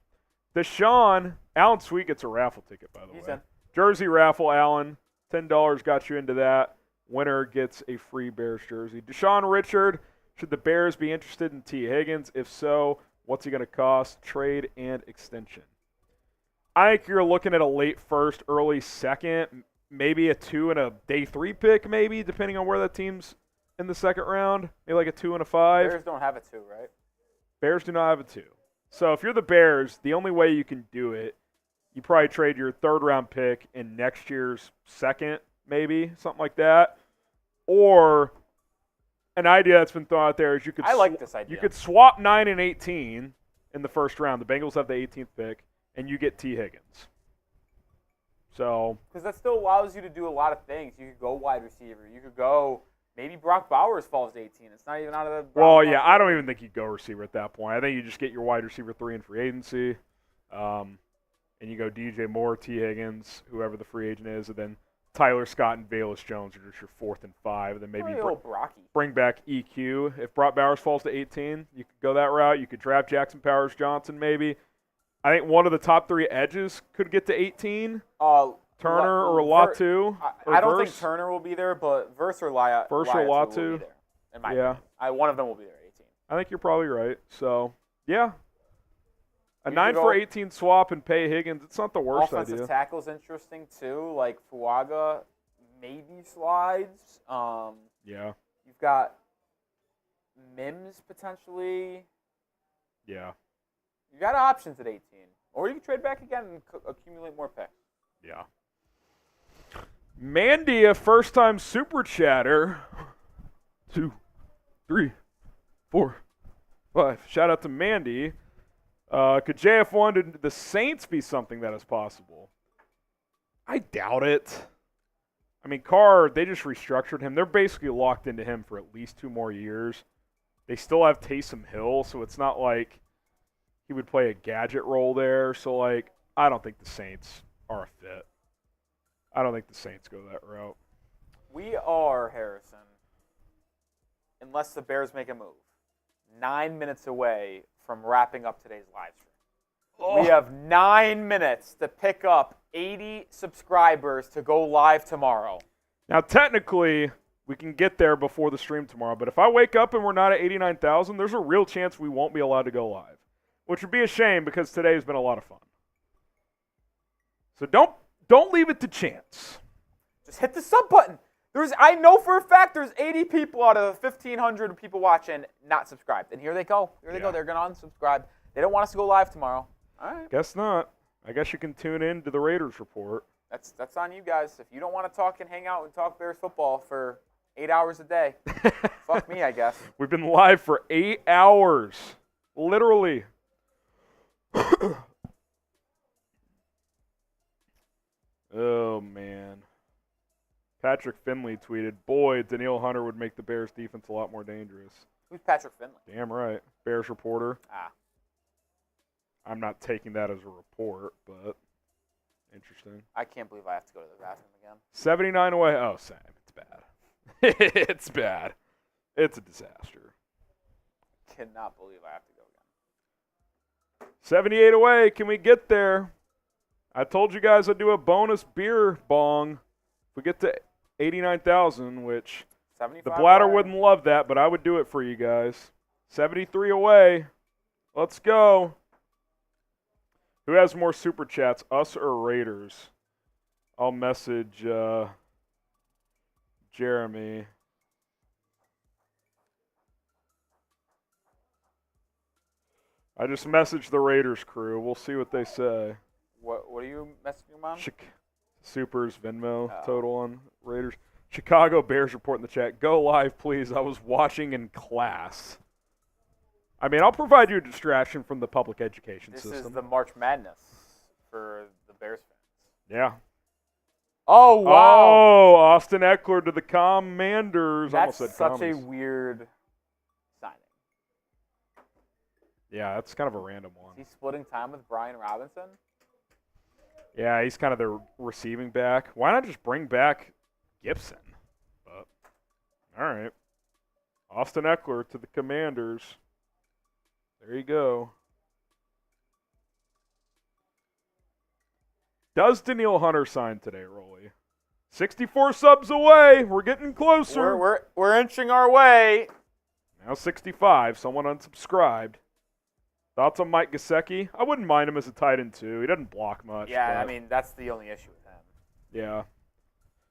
Deshaun, Alan Sweet gets a raffle ticket, by the way. Jersey raffle, Alan. $10 got you into that. Winner gets a free Bears jersey. Deshaun Richard, should the Bears be interested in T. Higgins? If so, what's he going to cost? Trade and extension. I think you're looking at a late 1st, early 2nd, maybe a 2 and a day 3 pick, maybe, depending on where that team's in the 2nd round. Maybe like a 2 and a 5. Bears don't have a 2, right? Bears do not have a 2. So if you're the Bears, the only way you can do it, you probably trade your 3rd round pick in next year's 2nd, maybe, something like that. Or an idea that's been thrown out there is I like this idea. You could swap 9 and 18 in the 1st round. The Bengals have the 18th pick, and you get T. Higgins. So, because that still allows you to do a lot of things. You could go wide receiver. You could go maybe Brock Bowers falls to 18. It's not even out of the. Well, yeah, I don't even think you'd go receiver at that point. I think you just get your wide receiver 3 in free agency, and you go DJ Moore, T. Higgins, whoever the free agent is, and then Tyler Scott and Velus Jones are just your 4th and 5, and then maybe bring back EQ. If Brock Bowers falls to 18, you could go that route. You could draft Jackson Powers Johnson maybe. I think one of the top 3 edges could get to 18. Turner or Latu. I don't think Turner will be there, but Verse or Latu will be there. In my opinion. One of them will be there at 18. I think you're probably right. So, yeah. A 9 for 18 swap and pay Higgins, it's not the worst idea. Offensive tackle's interesting too, like Fuaga maybe slides. Yeah. You've got Mims potentially. Yeah. You got options at 18. Or you can trade back again and accumulate more picks. Yeah. Mandy, a first-time super chatter. 2, 3, 4, 5. Shout out to Mandy. Could JF1 to the Saints be something that is possible? I doubt it. I mean, Carr, they just restructured him. They're basically locked into him for at least 2 more years. They still have Taysom Hill, so it's not like he would play a gadget role there. So, like, I don't think the Saints are a fit. I don't think the Saints go that route. We are, Harrison, unless the Bears make a move, 9 minutes away from wrapping up today's live stream. Oh. We have 9 minutes to pick up 80 subscribers to go live tomorrow. Now, technically, we can get there before the stream tomorrow, but if I wake up and we're not at 89,000, there's a real chance we won't be allowed to go live, which would be a shame because today has been a lot of fun. So don't leave it to chance. Just hit the sub button. I know for a fact there's 80 people out of the 1,500 people watching not subscribed. And here they go. Here they go. They're going to unsubscribe. They don't want us to go live tomorrow. All right. Guess not. I guess you can tune in to the Raiders report. That's on you guys. If you don't want to talk and hang out and talk Bears football for 8 hours a day, fuck me, I guess. We've been live for 8 hours. Literally. Oh, man. Patrick Finley tweeted, boy, Danielle Hunter would make the Bears defense a lot more dangerous. Who's Patrick Finley? Damn right. Bears reporter. Ah. I'm not taking that as a report, but interesting. I can't believe I have to go to the bathroom again. 79 away. Oh, Sam, it's bad. It's bad. It's a disaster. Cannot believe I have to go again. 78 away. Can we get there? I told you guys I'd do a bonus beer bong if we get to 89,000, which 75 The bladder away. wouldn't love that, but I would do it for you guys. 73 away. Let's go. Who has more super chats, us or Raiders? I'll message Jeremy. I just messaged the Raiders crew. We'll see what they say. What are you messaging them on? Supers Venmo total on Raiders. Chicago Bears report in the chat. Go live, please. I was watching in class. I mean, I'll provide you a distraction from the public education system. This is the March Madness for the Bears fans. Yeah. Oh, wow. Oh, Austin Eckler to the Commanders. That's Almost said such Commies. a weird signing. Yeah, that's kind of a random one. Is he splitting time with Brian Robinson? Yeah, he's kind of the receiving back. Why not just bring back Gibson? But all right. Austin Eckler to the Commanders. There you go. Does Danielle Hunter sign today, Rolly? 64 subs away. We're getting closer. We're inching our way. Now 65. Someone unsubscribed. Thoughts on Mike Gesicki? I wouldn't mind him as a tight end, too. He doesn't block much. Yeah, but I mean, that's the only issue with him. yeah. I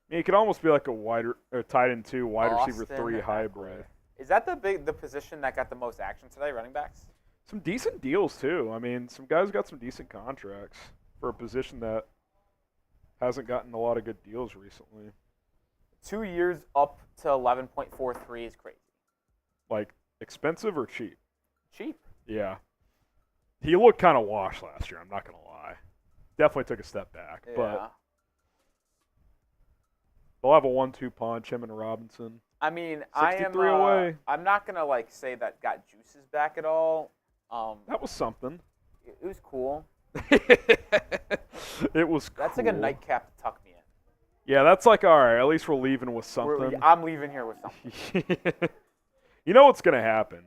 mean, he could almost be like a tight end 2, wide receiver Austin 3 Eckler. hybrid. Is that the position that got the most action today, running backs? Some decent deals, too. I mean, some guys got some decent contracts for a position that hasn't gotten a lot of good deals recently. 2 years up to 11.43 is crazy. Like, expensive or cheap? Cheap. Yeah. He looked kind of washed last year, I'm not going to lie. Definitely took a step back. Yeah. But they'll have a 1-2 punch, him and Robinson. I mean, 63 away. I'm not going to, say that got Juice's back at all. That was something. It was cool. It was cool. That's like a nightcap to tuck me in. Yeah, that's like, all right, at least we're leaving with something. I'm leaving here with something. You know what's going to happen?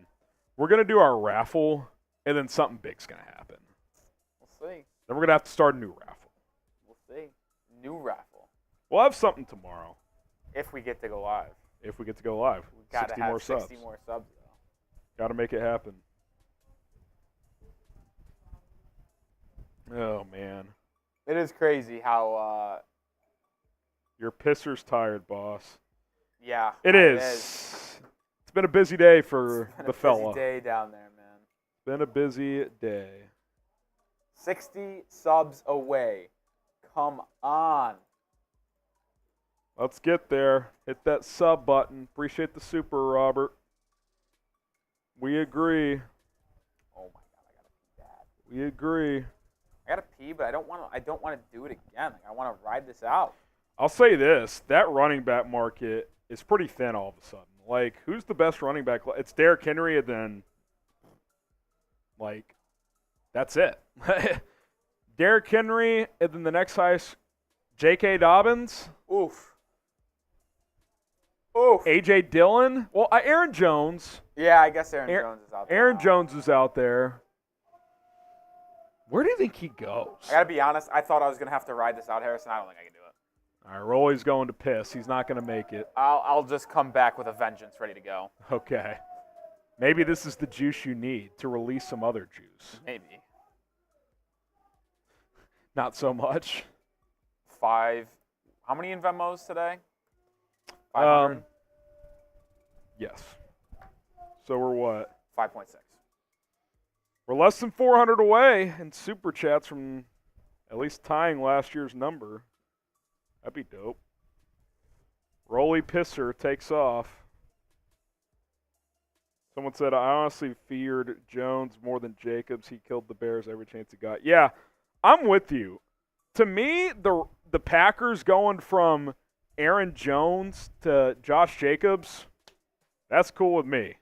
We're going to do our raffle, and then something big's going to happen. We'll see. Then we're going to have to start a new raffle. We'll see. New raffle. We'll have something tomorrow. If we get to go live. If we get to go live. We've got to 60 have more 60 subs. more subs, though. Got to make it happen. Oh, man. It is crazy how, Your pisser's tired, boss. yeah. It is. It's been a busy day for the fella. Busy day down there, man. Been a busy day. 60 subs away. Come on. Let's get there. Hit that sub button. Appreciate the super, Robert. We agree. Oh my god, I gotta pee bad. We agree. I gotta pee, but I don't want to do it again. I want to ride this out. I'll say this. That running back market is pretty thin all of a sudden. Like, who's the best running back? It's Derrick Henry, and then, that's it. Derrick Henry, and then the next highest, J.K. Dobbins. Oof. A.J. Dillon. Well, Aaron Jones. Yeah, I guess Aaron Jones is out there. Aaron now. Jones is out there. Where do you think he goes? I gotta be honest. I thought I was gonna have to ride this out, Harrison. I don't think I can do it. All right, Rolly's going to piss. He's not going to make it. I'll just come back with a vengeance, ready to go. Okay. Maybe this is the juice you need to release some other juice. Maybe. Not so much. 5. How many in Venmos today? 500. Yes. So we're what? 5.6. We're less than 400 away in super chats from at least tying last year's number. That'd be dope. Rolly Pisser takes off. Someone said, I honestly feared Jones more than Jacobs. He killed the Bears every chance he got. Yeah, I'm with you. To me, the Packers going from Aaron Jones to Josh Jacobs, that's cool with me.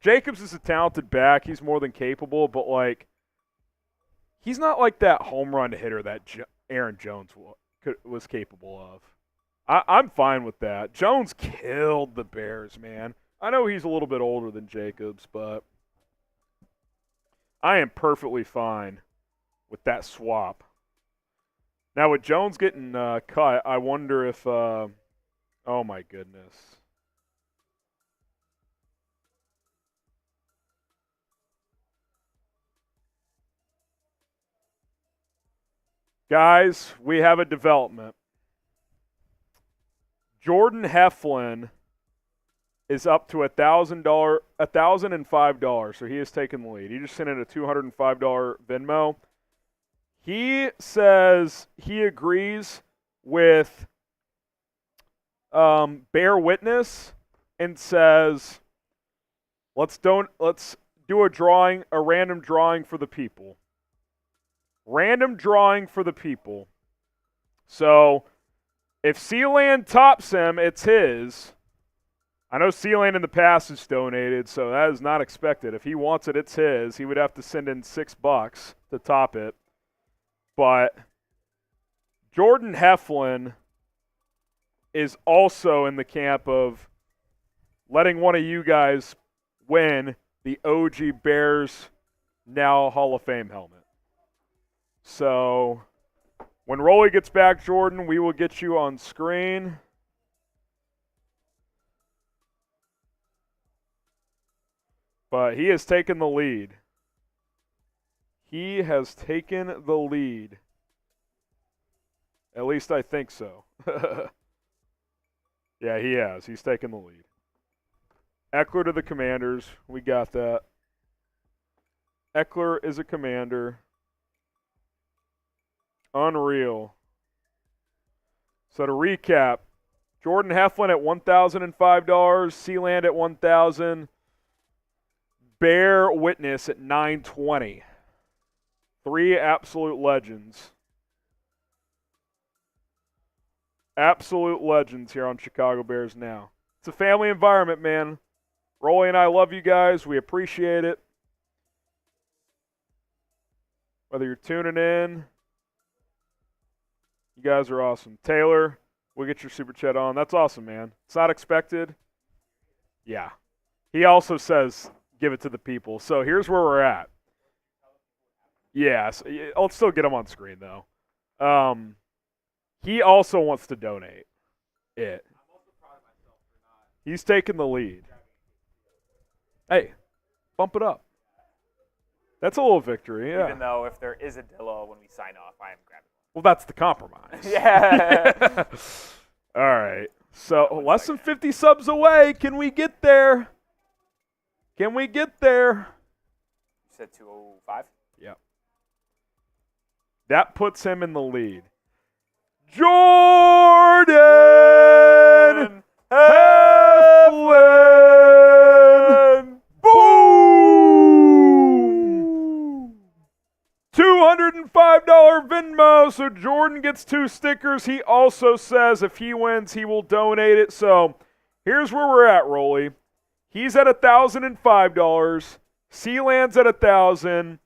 Jacobs is a talented back. He's more than capable, but, he's not like that home run hitter that Aaron Jones was capable of. I'm fine with that. Jones killed the Bears, man. I know he's a little bit older than Jacobs, but I am perfectly fine with that swap. Now, with Jones getting cut, I wonder if oh, my goodness. Guys, we have a development. Jordan Heflin is up to $1,005, so he has taken the lead. He just sent in a $205 Venmo. He says he agrees with Bear Witness and says, let's do a random drawing for the people. Random drawing for the people. So if Sealand tops him, it's his. I know Sealand in the past has donated, so that is not expected. If he wants it, it's his. He would have to send in $6 to top it. But Jordan Heflin is also in the camp of letting one of you guys win the OG Bears now Hall of Fame helmet. So when Rolly gets back, Jordan, we will get you on screen. But he has taken the lead. He has taken the lead. At least I think so. Yeah, he has. He's taken the lead. Eckler to the Commanders. We got that. Eckler is a Commander. Unreal. So to recap, Jordan Heflin at $1,005, Sealand at $1,000, Bear Witness at $920. Three absolute legends. Absolute legends here on Chicago Bears Now. It's a family environment, man. Rolly and I love you guys. We appreciate it. Whether you're tuning in, you guys are awesome. Taylor, we'll get your super chat on. That's awesome, man. It's not expected. Yeah. He also says, give it to the people. So here's where we're at. Yes. I'll still get him on screen, though. He also wants to donate it. He's taking the lead. Hey, bump it up. That's a little victory, yeah. Even though if there is a Dillo when we sign off, I am grabbing one. Well, that's the compromise. Yeah. All right. So less than 50 subs away. Can we get there? Can we get there? You said 205? Yep. That puts him in the lead. Jordan Heflin. Boom! $205 Venmo, so Jordan gets 2 stickers. He also says if he wins, he will donate it. So here's where we're at, Rolly. He's at $1,005. Sealand's at $1,000.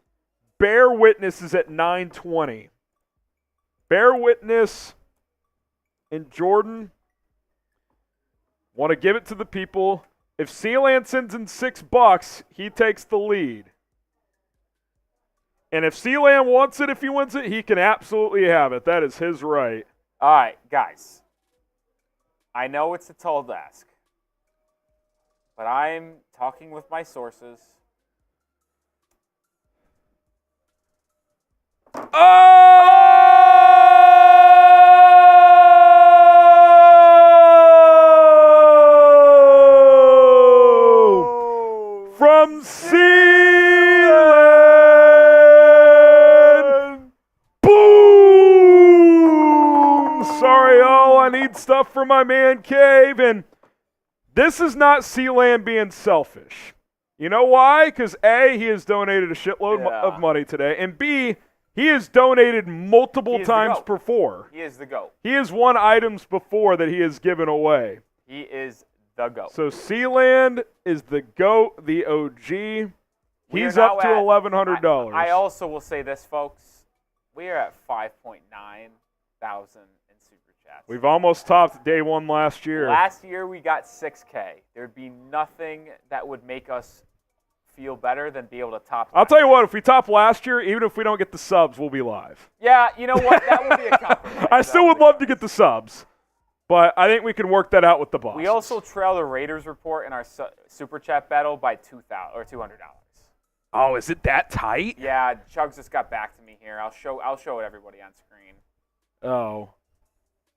Bear Witness is at $920. Bear Witness and Jordan want to give it to the people. If Sealand sends in $6, he takes the lead. And if Sealand wants it, if he wins it, he can absolutely have it. That is his right. All right, guys. I know it's a tall ask, but I'm talking with my sources. Oh! From Sealand! Boom! Sorry, y'all. I need stuff for my man cave, and this is not Sealand being selfish. You know why? Because A, he has donated a shitload of money today, and B, he has donated multiple times before. He is the GOAT. He has won items before that he has given away. He is the GOAT. So Sealand is the GOAT, the OG. He's up to $1,100. I also will say this, folks. We are at 5.9 thousand in Super Chats. We've almost topped day one last year. Last year we got 6K. There'd be nothing that would make us feel better than be able to top. I'll tell you what, if we top last year, even if we don't get the subs, we'll be live. Yeah, you know what? That would be a compromise. I still would love to get the subs, but I think we can work that out with the boss. We also trail the Raiders report in our Super Chat battle by $200. Oh, is it that tight? Yeah, Chugs just got back to me here. I'll show it everybody on screen. Oh.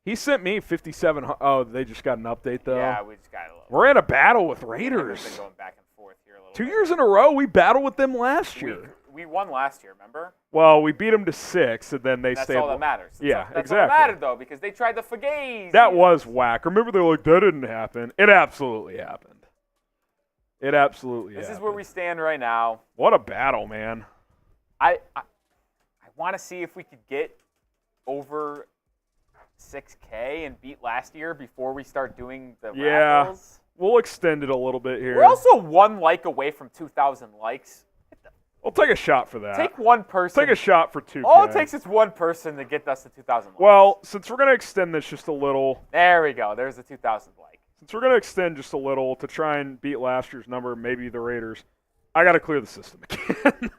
He sent me 57. Oh, they just got an update, though. Yeah, we just got a little. We're in a battle with We've Raiders. been going back and forth here a little 2 bit. years in a row, we battled with them last year. We won last year, remember? Well, we beat them to 6, and then they That's stayed. all that matters. Yeah, That's exactly. all that mattered, though, because they tried the Fugazi. That was whack. Remember, they were like, that didn't happen. It absolutely happened. It absolutely happened. This is where we stand right now. What a battle, man. I want to see if we could get over 6K and beat last year before we start doing the raffles. We'll extend it a little bit here. We're also 1 like away from 2,000 likes. We'll take a shot for that. Take one person. Take a shot for 2K. All it takes is one person to get us to 2,000 likes. Well, since we're going to extend this just a little. There we go. There's the 2,000 like. Since we're going to extend just a little to try and beat last year's number, maybe the Raiders, I got to clear the system again.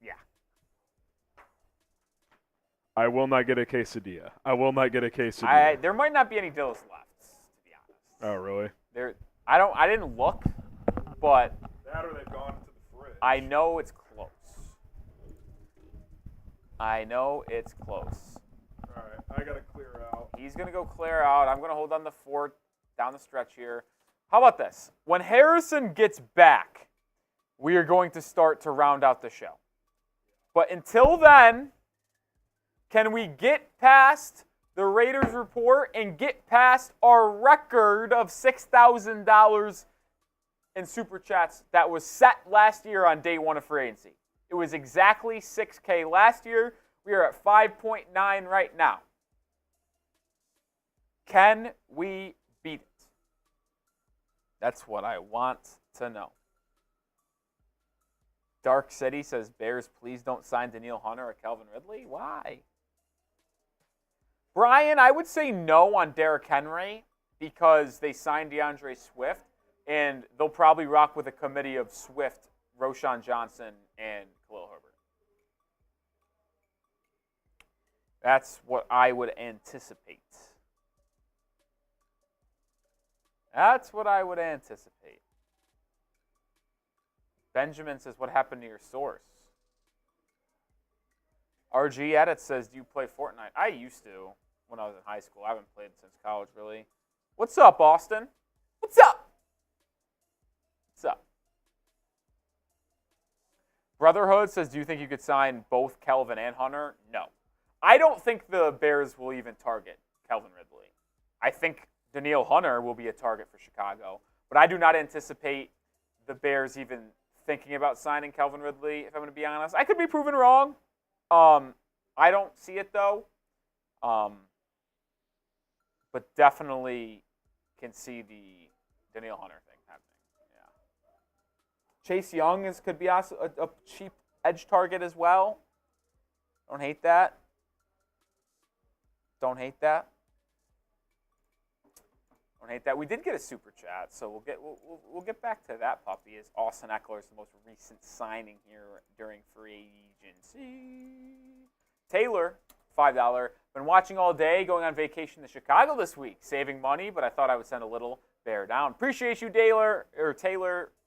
Yeah. I will not get a quesadilla. I will not get a quesadilla. There might not be any dills left, to be honest. Oh, really? I didn't look, but That or they've gone to the fridge. I know it's close. I know it's close. All right, I got to clear out. He's going to go clear out. I'm going to hold on the fort down the stretch here. How about this? When Harrison gets back, we are going to start to round out the show. But until then, can we get past the Raiders report and get past our record of $6,000 in Super Chats that was set last year on day 1 of free agency? It was exactly 6K last year. We are at 5.9 right now. Can we beat it? That's what I want to know. Dark City says, Bears, please don't sign Danielle Hunter or Calvin Ridley. Why? Brian, I would say no on Derrick Henry because they signed DeAndre Swift, and they'll probably rock with a committee of Swift, Roshan Johnson, and Khalil Herbert. That's what I would anticipate. That's what I would anticipate. Benjamin says, what happened to your source? RG Edit says, do you play Fortnite? I used to when I was in high school. I haven't played since college, really. What's up, Austin? What's up? What's up? Brotherhood says, do you think you could sign both Kelvin and Hunter? No. I don't think the Bears will even target Calvin Ridley. I think Danielle Hunter will be a target for Chicago, but I do not anticipate the Bears even thinking about signing Calvin Ridley, if I'm going to be honest. I could be proven wrong. I don't see it, though. But definitely can see the Danielle Hunter thing happening. Yeah. Chase Young could be a cheap edge target as well. Don't hate that. Don't hate that. Don't hate that. We did get a super chat, so we'll get back to that puppy. Is Austin Eckler is the most recent signing here during free agency. Taylor, $5. Been watching all day, going on vacation to Chicago this week, saving money, but I thought I would send a little bear down. Appreciate you, Taylor.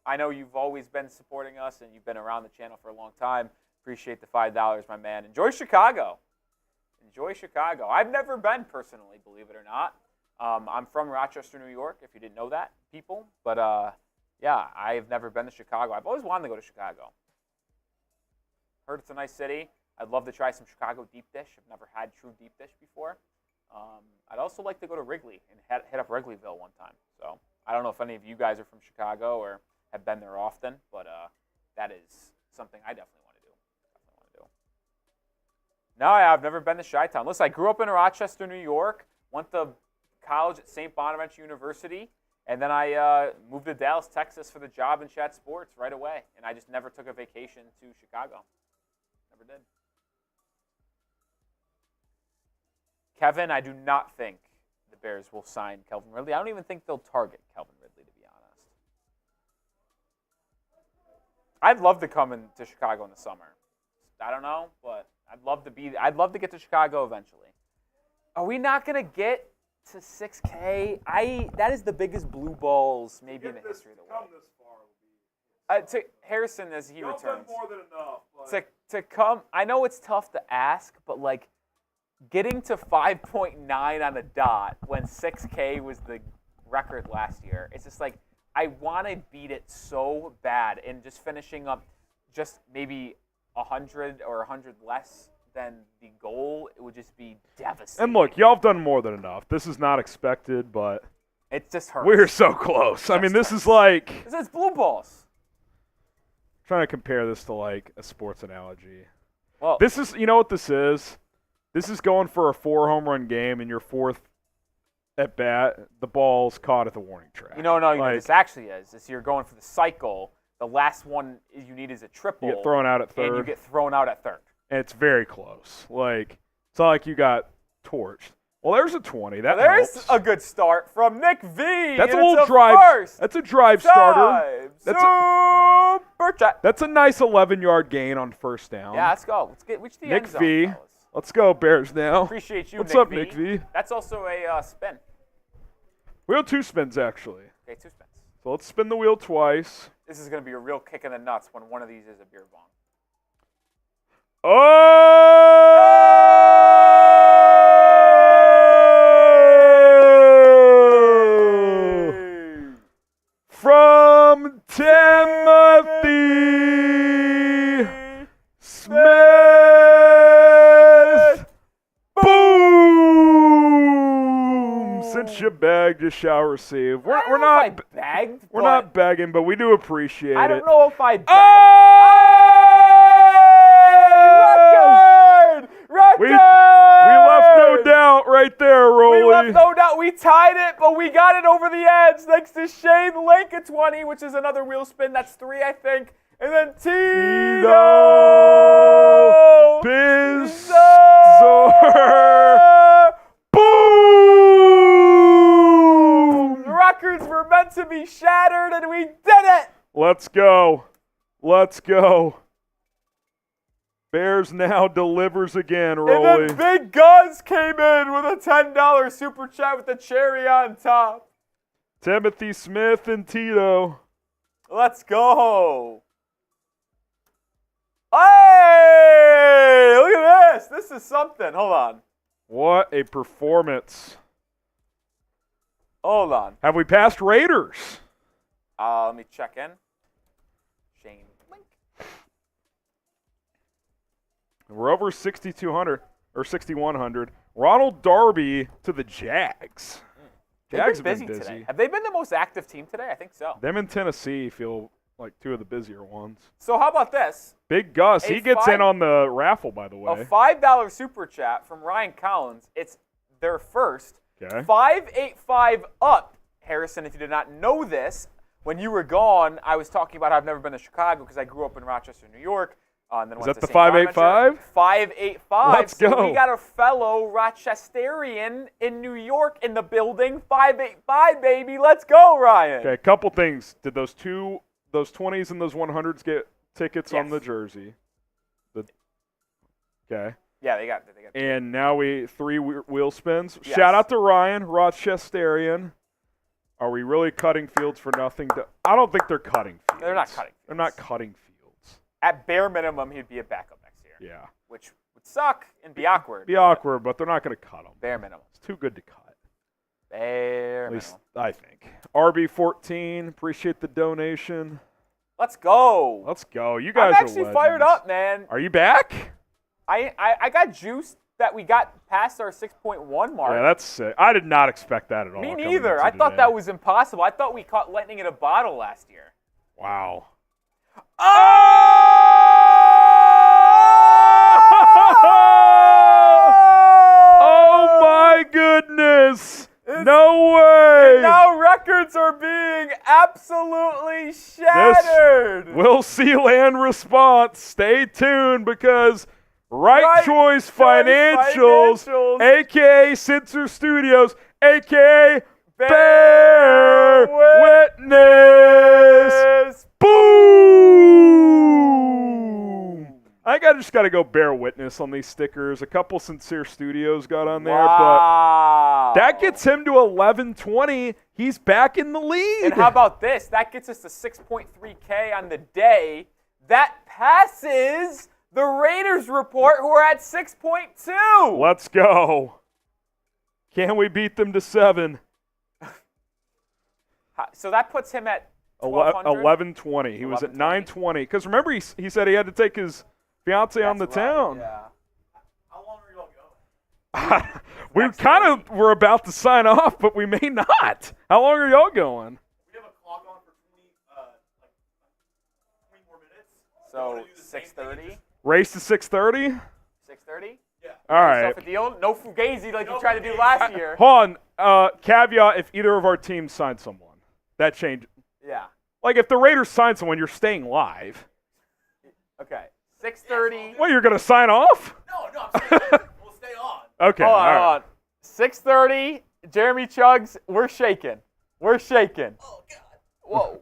I know you've always been supporting us and you've been around the channel for a long time. Appreciate the $5, my man. Enjoy Chicago. Enjoy Chicago. I've never been personally, believe it or not. I'm from Rochester, New York, if you didn't know that, people. But, yeah, I've never been to Chicago. I've always wanted to go to Chicago. Heard it's a nice city. I'd love to try some Chicago deep dish. I've never had true deep dish before. I'd also like to go to Wrigley and hit up Wrigleyville one time. So I don't know if any of you guys are from Chicago or have been there often, but that is something I definitely want to do. No, I've never been to Chi-Town. Listen, I grew up in Rochester, New York, went to college at St. Bonaventure University, and then I moved to Dallas, Texas for the job in Chat Sports right away, and I just never took a vacation to Chicago. Never did. Kevin, I do not think the Bears will sign Calvin Ridley. I don't even think they'll target Calvin Ridley, to be honest. I'd love to come into Chicago in the summer. I don't know, but I'd love to get to Chicago eventually. Are we not going to get to 6K? That is the biggest blue balls maybe in the history of the world. To Harrison as he Y'all returns. done more than enough. But To come, I know it's tough to ask, but like getting to 5.9 on a dot when 6K was the record last year, it's just like I want to beat it so bad, and just finishing up just maybe 100 or 100 less than the goal, it would just be devastating. and look, y'all have done more than enough. This is not expected, but it just hurts. we're so close. I mean, this is like This is blue balls. trying to compare this to like a sports analogy. Well, This is, you know what this is? This is going for a 4 home run game, and your 4th at bat, the ball's caught at the warning track. you know what Like, this actually is you're going for the cycle. The last one you need is a triple. you get thrown out at third, and you get thrown out at third. and it's very close. Like, it's not like you got torched. Well, there's a 20. That There's helps. a good start from Nick V. That's a and little it's drive. First That's a drive starter. That's That's super chat. That's a nice 11-yard gain on first down. Yeah, let's go. Let's get reach the Nick end zone, V. fellas. Let's go, Bears now. Appreciate you, What's Nick up, V. Nick V? That's also a spin. We have 2 spins, actually. Okay, 2 spins. So let's spin the wheel twice. This is going to be a real kick in the nuts when one of these is a beer bong. Oh! From Timothy Smith. Boom! Since you begged, you shall receive. We're I don't not know if I begged. we're but not begging, but we do appreciate it. I don't know if I begged. Oh! Record! We left no doubt right there, Rolly. We left no doubt. We tied it, but we got it over the edge thanks to Shane Lake at 20, which is another wheel spin. That's 3, I think. And then Tito Pizzor. Boom! The records were meant to be shattered, and we did it. Let's go. Let's go. Bears now delivers again, Rolly. And then Big Guns came in with a $10 super chat with the cherry on top. Timothy Smith and Tito. Let's go. Hey, look at this. This is something. Hold on. What a performance. Hold on. Have we passed Raiders? Let me check in. Shane Link. We're over 6,200 or 6,100. Ronald Darby to the Jags. Jags have been busy today. Have they been the most active team today? I think so. Them in Tennessee feel like 2 of the busier ones. So how about this? Big Gus, he gets in on the raffle, by the A way. $5 super chat from Ryan Collins. It's their first. Okay. 585 up. Harrison, if you did not know this, when you were gone, I was talking about how I've never been to Chicago because I grew up in Rochester, New York. And then Is went that to the St. Bonaventure. 585? 585. Let's So go. we got a fellow Rochesterian in New York in the building. 585, baby. Let's go, Ryan. Okay, a couple things. Did those 20s and those 100s get tickets on Yes. the jersey? Okay. Yeah, they got it. And now 3 wheel spins. Yes. Shout out to Ryan, Rochesterian. Are we really cutting fields for nothing? I don't think they're cutting fields. They're not cutting They're not cutting fields. At bare minimum, he'd be a backup next year. Yeah. Which would suck and be awkward. Be awkward, but they're not going to cut them. Bare minimum. It's too good to cut. Bare At least minimum. I think. RB14, appreciate the donation. Let's go. Let's go. You guys I'm are actually legends. fired up, man. Are you back? I got juiced that we got past our 6.1 mark. Yeah, that's sick. I did not expect that at all. Me coming neither. into I thought today. that was impossible. I thought we caught lightning in a bottle last year. Wow. Oh my goodness! No way! Now records are being absolutely shattered. We'll see land response. Stay tuned because Right Choice Financials, a.k.a. Sensor Studios, a.k.a. Bear Witness. Boom! I think I just got to go bear witness on these stickers. A couple Sincere Studios got on there, Wow. but that gets him to 1120. He's back in the lead. And how about this? That gets us to 6.3K on the day. That passes the Raiders report, who are at 6.2. Let's go. Can we beat them to 7? So that puts him at 1,200? 1120. He was at 920. Because remember, he said he had to take his fiance on the town. Yeah. How long are y'all going? We kind of were about to sign off, but we may not. How long are y'all going? We have a clock on for 20 more minutes. So 6:30. Race to 6:30? 6:30? Yeah. All right. Yourself a deal? No fugazi like you tried to do last year. Hold on. Caveat, if either of our teams sign someone. That changes. Yeah. Like, if the Raiders sign someone, you're staying live. Okay. 6:30. What, you're going to sign off? No, I'm saying we'll stay on. Okay. Hold all on, right. hold on. 6:30. Jeremy Chugs. We're shaking. We're shaking. Oh, God. Whoa.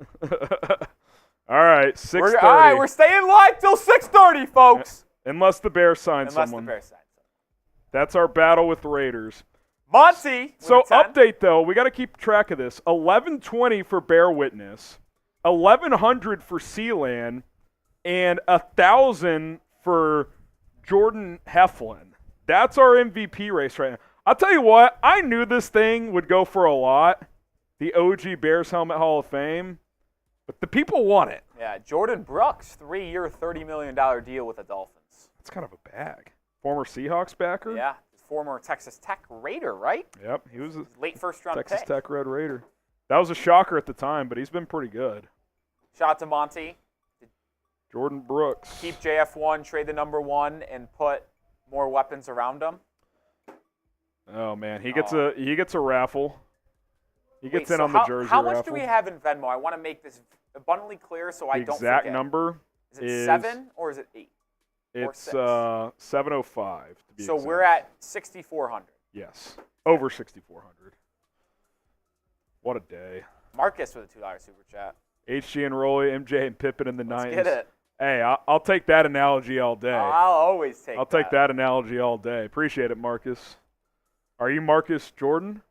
All right, 6:30. All right, we're staying live till 6:30, folks. Unless the Bears sign Unless someone. the Bears sign someone. That's our battle with the Raiders. Monty. So with a 10. update though, we got to keep track of this. 1120 for Bear Witness, 1100 for Sealand, and 1,000 for Jordan Heflin. That's our MVP race right now. I'll tell you what, I knew this thing would go for a lot. The OG Bears Helmet Hall of Fame, but the people want it. Yeah, Jordan Brooks, 3-year, $30 million deal with the Dolphins. That's kind of a bag. Former Seahawks backer. Yeah, former Texas Tech Raider, right? Yep, he was a Late first-round Texas pick. Tech Red Raider. That was a shocker at the time, but he's been pretty good. Shout out to Monty. Jordan Brooks. Keep JF1, trade the number 1, and put more weapons around him. Oh man, he gets a raffle. He gets Wait, in so on the jersey How raffle. much do we have in Venmo? I want to make this abundantly clear so I The don't exact forget. number Is it 7 or is it 8? or it's 6? 705 to be So exact. we're at 6,400. Yes, over 6,400. What a day. Marcus with a $2 super chat. HG and Rolly, MJ and Pippen in the Let's 90s. get it. Hey, I'll take that analogy all day. I'll always take I'll take that analogy all day. Appreciate it, Marcus. Are you Marcus Jordan?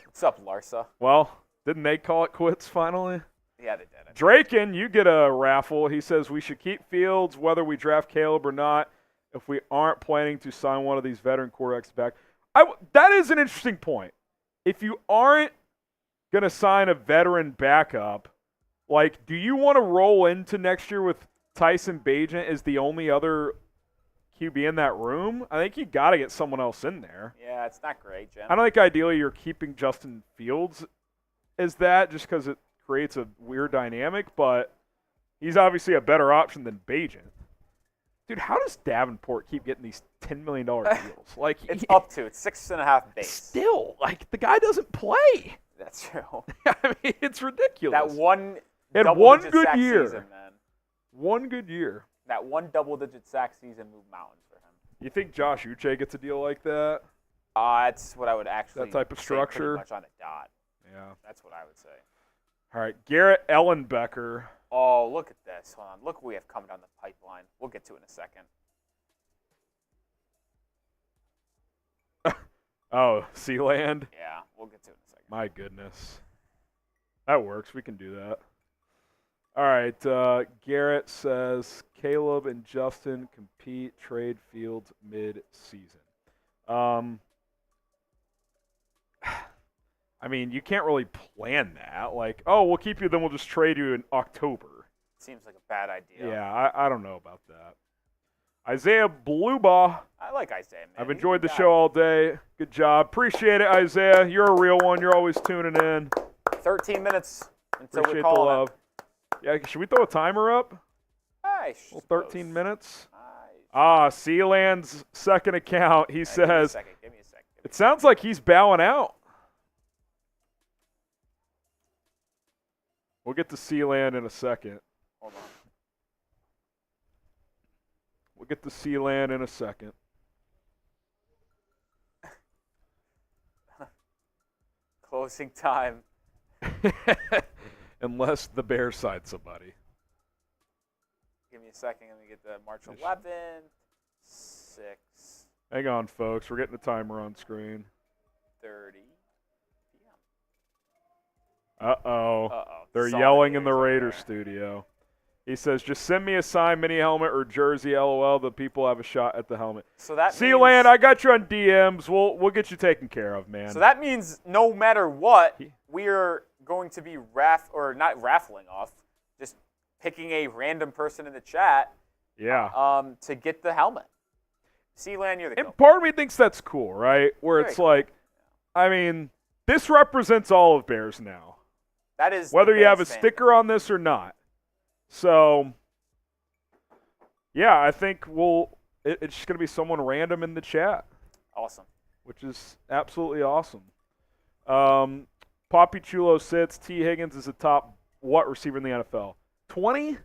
What's up, Larsa? Well, didn't they call it quits finally? Yeah, they did it. Draken, you get a raffle. He says we should keep Fields whether we draft Caleb or not if we aren't planning to sign one of these veteran quarterbacks back. That is an interesting point. If you aren't going to sign a veteran backup, like, do you want to roll into next year with Tyson Bagent as the only other QB in that room? I think you got to get someone else in there. Yeah, it's not great, Jim. I don't think ideally you're keeping Justin Fields as that just because it creates a weird dynamic, but he's obviously a better option than Bagent. Dude, how does Davenport keep getting these $10 million deals? Like, It's up to. It's 6.5 base. still, like, the guy doesn't play. That's true. I mean, it's ridiculous. That one He had double-digit one good sack year. season, man. One good year. That one double-digit sack season moved mountains for him. You think Josh Uche gets a deal like that? That's what I would actually That type of say structure? pretty much on a dot. Yeah. That's what I would say. All right, Garrett Ellenbecker. Oh, look at this. Hold on. Look what we have coming down the pipeline. We'll get to it in a second. Oh, Sealand? Yeah, we'll get to it in a second. My goodness. That works. We can do that. All right. Garrett says Caleb and Justin compete trade Fields mid-season. I mean, you can't really plan that. Like, oh, we'll keep you, then we'll just trade you in October. Seems like a bad idea. Yeah, I don't know about that. Isaiah Blubaugh. I like Isaiah, man. I've He's enjoyed a the guy. show all day. Good job. Appreciate it, Isaiah. You're a real one. You're always tuning in. 13 minutes until Appreciate we the call love. Yeah, should we throw a timer up? Nice. Well, 13 minutes. Sealand's second account. He says, Give me a second. it sounds like he's bowing out. We'll get to Sealand in a second. Hold on. We'll get to Sealand in a second. Closing time. Unless the Bears side somebody. Give me a second. Let me get the March 11th, 6. Hang on, folks. We're getting the timer on screen. 30 p.m. Uh-oh. They're yelling in the Raiders studio. He says, just send me a signed mini helmet or jersey, LOL. The people have a shot at the helmet. So that See, Land, I got you on DMs. We'll get you taken care of, man. So that means no matter what, we're going to be not raffling off, just picking a random person in the chat. Yeah. To get the helmet. See, Land, you're the And part of me thinks that's cool, right? Where it's like, I mean, this represents all of Bears now. That is whether you have a sticker on this or not. So, yeah, I think it's just going to be someone random in the chat. Awesome. Which is absolutely awesome. Poppy Chulo sits. T. Higgins is a top what receiver in the NFL? 20?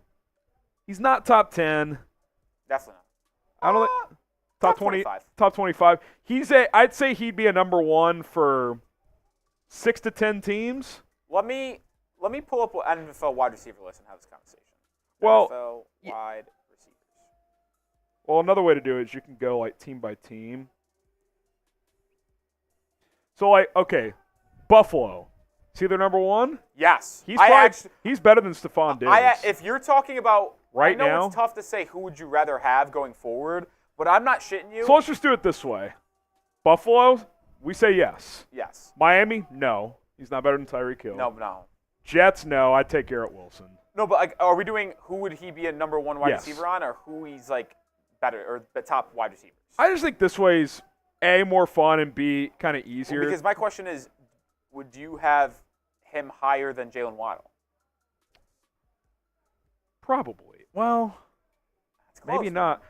He's not top 10. Definitely not. I don't think top 20. 25. Top 25. I'd say he'd be a number 1 for 6 to 10 teams. Let me pull up an NFL wide receiver list and have this conversation. Well, NFL wide receivers. Well, another way to do it is you can go like team by team. So okay, Buffalo. See their number 1? Yes. He's better than Stephon Diggs. If you're talking about right now, I know it's tough to say who would you rather have going forward, but I'm not shitting you. So let's just do it this way. Buffalo, we say yes. Yes. Miami, no. He's not better than Tyreek Hill. No. Jets, no. I'd take Garrett Wilson. No, but are we doing who would he be a number 1 wide receiver on, or who he's better or the top wide receivers? I just think this way's A, more fun, and B, kind of easier. Well, because my question is, would you have him higher than Jaylon Waddle? Probably. Well, maybe not.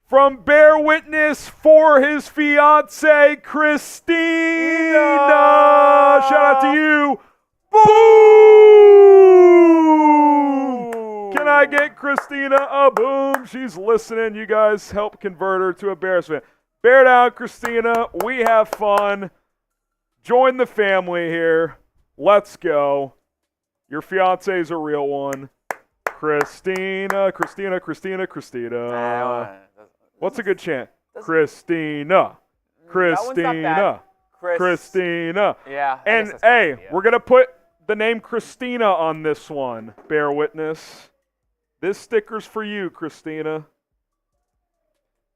From Bear Witness for his fiance Christina. Shout out to you. Boom! Can I get Christina a boom? She's listening. You guys help convert her to a Bears fan. Bear down, Christina. We have fun. Join the family here. Let's go. Your fiance is a real one. Christina. What's a good chant? Christina. Christina. Yeah. And, hey, we're going to put the name Christina on this one, Bear Witness. This sticker's for you, Christina.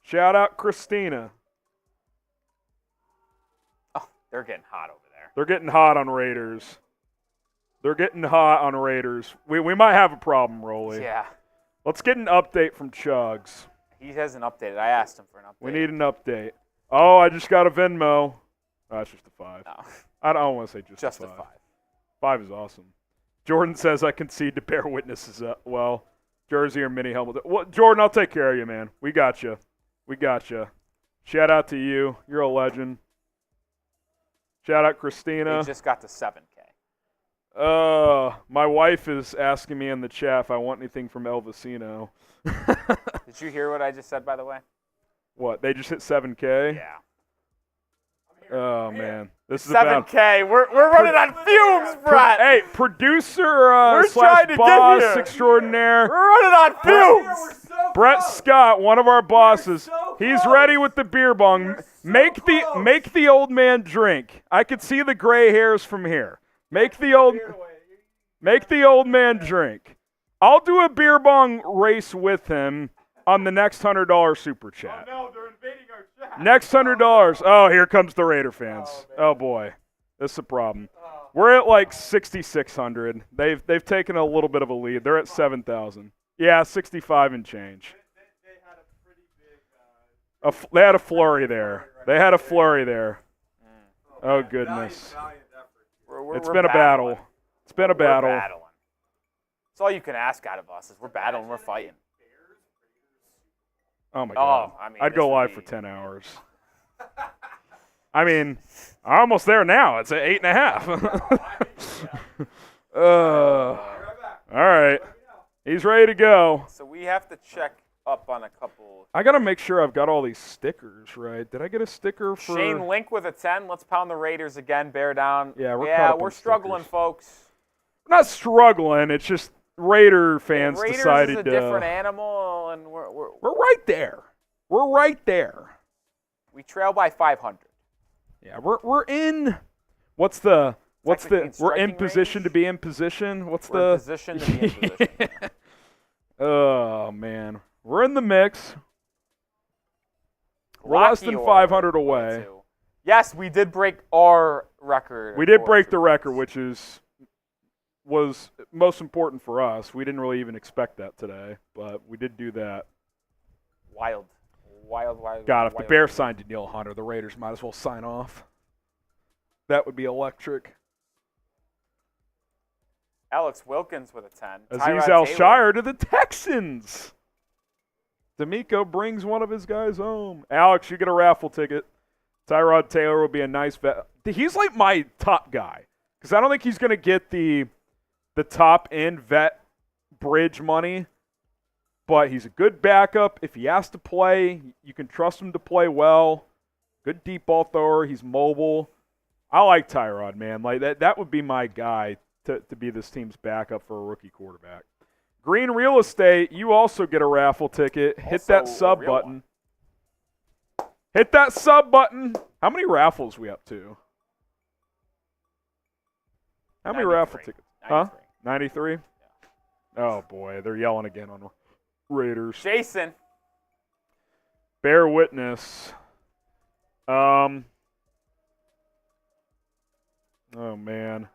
Shout out, Christina. Oh, they're getting hot over there. They're getting hot on Raiders. We might have a problem, Rolly. Yeah. Let's get an update from Chugs. He hasn't updated. I asked him for an update. We need an update. Oh, I just got a Venmo. Oh, that's just a 5. No. I don't want to say just a 5. 5 is awesome. Jordan says I concede to Bear Witnesses. Well, jersey or mini helmet. Well, Jordan, I'll take care of you, man. We got you. Shout out to you. You're a legend. Shout out Christina. He just got to 7K. My wife is asking me in the chat if I want anything from El Vecino. Did you hear what I just said, by the way? What? They just hit 7K? Yeah. Oh, man. This is 7K. We're running on fumes, Brett. Hey, producer trying to boss get here. extraordinaire. We're running on fumes. Brett Scott, one of our bosses. He's ready with the beer bong. Make the old man drink. I could see the gray hairs from here. Make the old man drink. I'll do a beer bong race with him on the next $100 super chat. Oh, no, they're invading our chat. Next $100. Oh, here comes the Raider fans. Oh boy, this is a problem. We're at like 6,600. They've taken a little bit of a lead. They're at 7,000. Yeah, 65 and change. They had a pretty big. They had a flurry there. Oh goodness. It's been a battle. We're battling. It's all you can ask out of us is we're battling, we're fighting. Oh, my God. I mean, I'd go live for 10 hours. I mean, I'm almost there now. It's at 8.5. All right. He's ready to go. So we have to check up on a couple. I got to make sure I've got all these stickers right. Did I get a sticker for Shane Link with a 10. Let's pound the Raiders again. Bear down. Yeah, we're struggling, stickers. Folks. We're not struggling. It's just Raider fans Raiders decided is a different animal, and we're right there. We're right there. We trail by 500. Yeah, we're in. We're in position range? to be in position. We're in position to be in position. Oh man, we're in the mix. We're less than 500 away. Yes, we did break our record. We did break the record, which was most important for us. We didn't really even expect that today, but we did do that. Wild. God, if the Bears signed Danielle Hunter, the Raiders might as well sign off. That would be electric. Alex Wilkins with a 10. Azeez Al-Shire to the Texans. D'Amico brings one of his guys home. Alex, you get a raffle ticket. Tyrod Taylor will be a nice vet. He's like my top guy because I don't think he's going to get the top-end vet bridge money, but he's a good backup. If he has to play, you can trust him to play well. Good deep ball thrower. He's mobile. I like Tyrod, man. Like that would be my guy to be this team's backup for a rookie quarterback. Green Real Estate, you also get a raffle ticket. Hit that sub button. Hit that sub button. How many raffles we up to? How many raffle tickets? 93? Yeah. Oh, boy. They're yelling again on Raiders. Jason. Bear witness. Oh, man.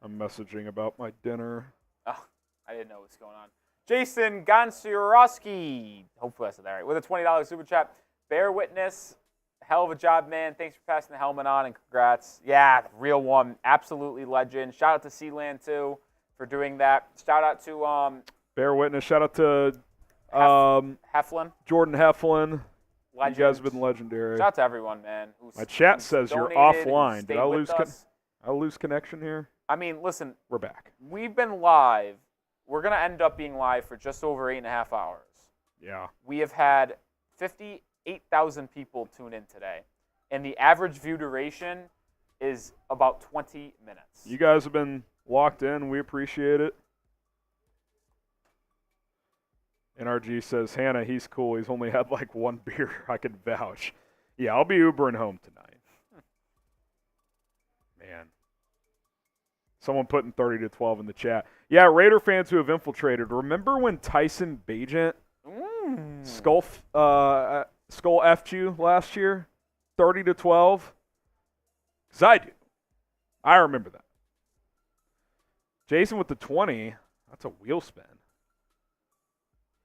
I'm messaging about my dinner. Oh, I didn't know what's going on. Jason Gonsiorowski, hopefully I said that right, with a $20 super chat. Bear witness, hell of a job, man. Thanks for passing the helmet on, and congrats. Yeah, the real one, absolutely legend. Shout out to Sealand, too, for doing that. Shout out to Bear witness. Shout out to Heflin. Jordan Heflin. Legend. You guys have been legendary. Shout out to everyone, man. My chat says you're offline. Did I lose connection here? I mean, listen. We're back. We've been live. We're going to end up being live for just over 8.5 hours. Yeah. We have had 58,000 people tune in today, and the average view duration is about 20 minutes. You guys have been locked in. We appreciate it. NRG says, Hannah, he's cool. He's only had like one beer. I can vouch. Yeah, I'll be Ubering home tonight. Man. Someone putting 30-12 in the chat. Yeah, Raider fans who have infiltrated. Remember when Tyson Bagent skull effed you last year? 30-12? Because I do. I remember that. Jason with the 20. That's a wheel spin.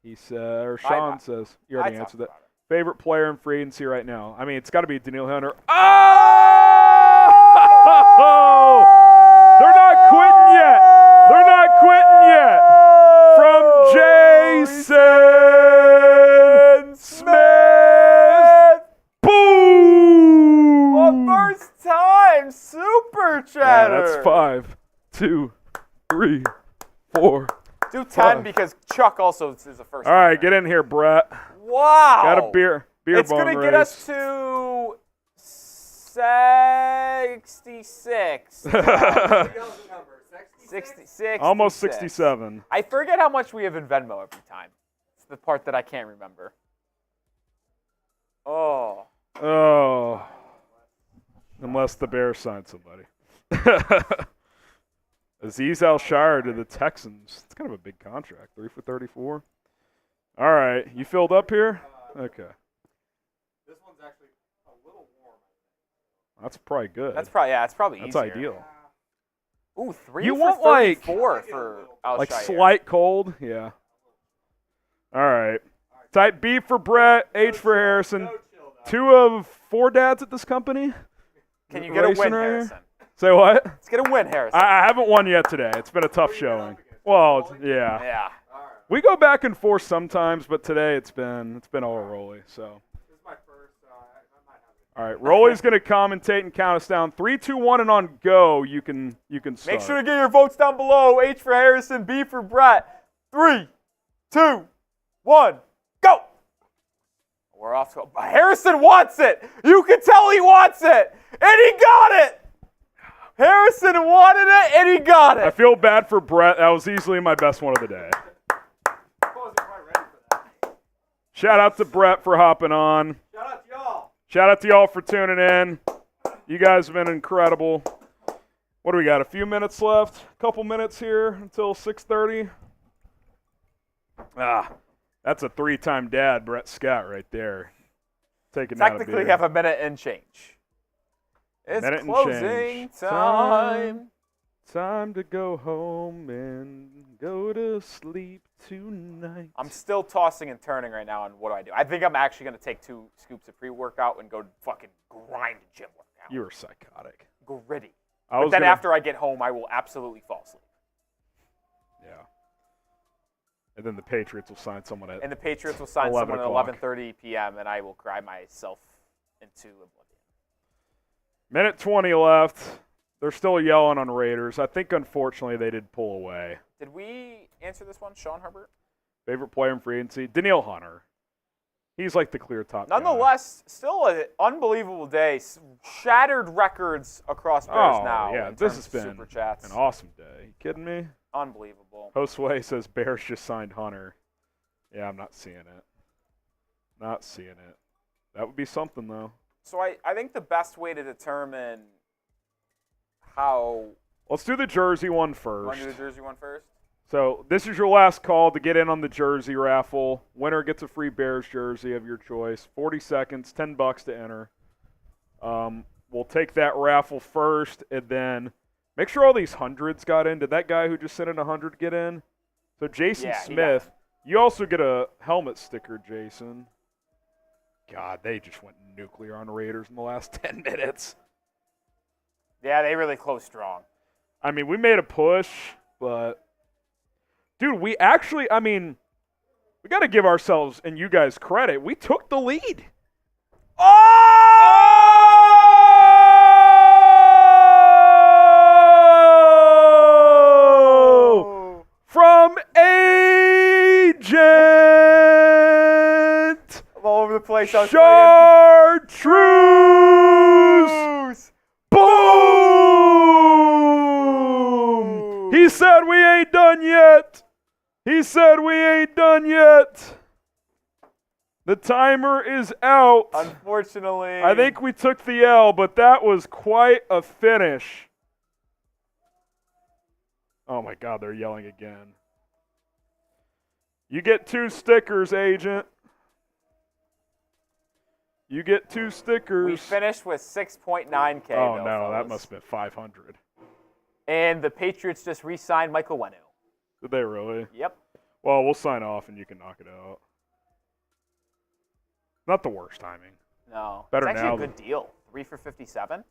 He said, or Sean says, you already answered that. Favorite player in free agency right now? I mean, it's got to be Danielle Hunter. Oh! They're not quitting yet. They're not quitting yet. From Jason Smith. Boom! Well, first time super chatter. Yeah, that's 5, 2, 3, 4. Do 10 because Chuck also is the first. All right, get in here, Brett. Wow. Got a beer It's bong going to race. get us to 66. 66. Almost 67. I forget how much we have in Venmo every time. It's the part that I can't remember. Oh. Unless the Bears sign somebody. Azeez Al-Shire to the Texans. It's kind of a big contract. 3 for 34. All right. You filled up here? Okay. This one's actually a little warm. That's probably good. That's probably easier. That's ideal. Ooh, 3 you for want 34 for Al-Shire. like slight cold? Yeah. All right. Type B for Brett, H for Harrison. 2 of 4 dads at this company? Can you get a win, Harrison? Say what? Let's get a win, Harrison. I haven't won yet today. It's been a tough showing. Well, yeah. Yeah. We go back and forth sometimes, but today it's been all rolly. So. This is my first. I might have a All right, Rolly's going to commentate and count us down. 3, 2, 1, and on go, you can start. Make sure to get your votes down below. H for Harrison, B for Brett. 3, 2, 1, go! We're off to Harrison wants it. You can tell he wants it, and he got it. Harrison wanted it, and he got it. I feel bad for Brett. That was easily my best one of the day. Shout out to Brett for hopping on. Shout out to y'all for tuning in. You guys have been incredible. What do we got? A few minutes left? A couple minutes here until 6:30. That's a 3-time dad, Brett Scott, right there. Taking out a beer. Technically have a minute and change. It's Minute and closing change. time. Time to go home and go to sleep tonight. I'm still tossing and turning right now on what do I do. I think I'm actually going to take 2 scoops of pre-workout and go fucking grind a gym workout. You were psychotic. Gritty. I But was then gonna- after I get home, I will absolutely fall asleep. Yeah. And then the Patriots will sign someone at And the Patriots will sign 11 someone at o'clock. 11:30 p.m., and I will cry myself into oblivion. Minute 20 left. They're still yelling on Raiders. I think, unfortunately, they did pull away. Did we answer this one, Sean Herbert? Favorite player in free agency? Danielle Hunter. He's like the clear top guy. Nonetheless, still an unbelievable day. Shattered records across Bears now. Yeah, in this terms has of been super chats. an awesome day. You kidding me? Unbelievable. Josue says Bears just signed Hunter. Yeah, I'm not seeing it. Not seeing it. That would be something, though. So I think the best way to determine how... Let's do the jersey one You first. want to do the jersey one first? So this is your last call to get in on the jersey raffle. Winner gets a free Bears jersey of your choice. 40 seconds, $10 to enter. We'll take that raffle first, and then make sure all these hundreds got in. Did that guy who just sent in 100 get in? So Jason Yeah, he Smith, you also get a helmet sticker, Jason. God, they just went nuclear on the Raiders in the last 10 minutes. Yeah, they really closed strong. I mean, we made a push, but... Dude, we actually, we got to give ourselves and you guys credit. We took the lead. Oh! From Agent I'm all over the place. I was Chartreuse. Boom! He said we ain't done yet. He said we ain't done yet. The timer is out. Unfortunately. I think we took the L, but that was quite a finish. Oh my God, they're yelling again. You get 2 stickers, Agent. You get 2 stickers. We finished with 6.9K. Oh though, no, that fellas. must have been 500. And the Patriots just re-signed Michael Wenu. Did they really? Yep. Well, we'll sign off and you can knock it out. Not the worst timing. No. Better it's actually now a good deal. 3 for 57.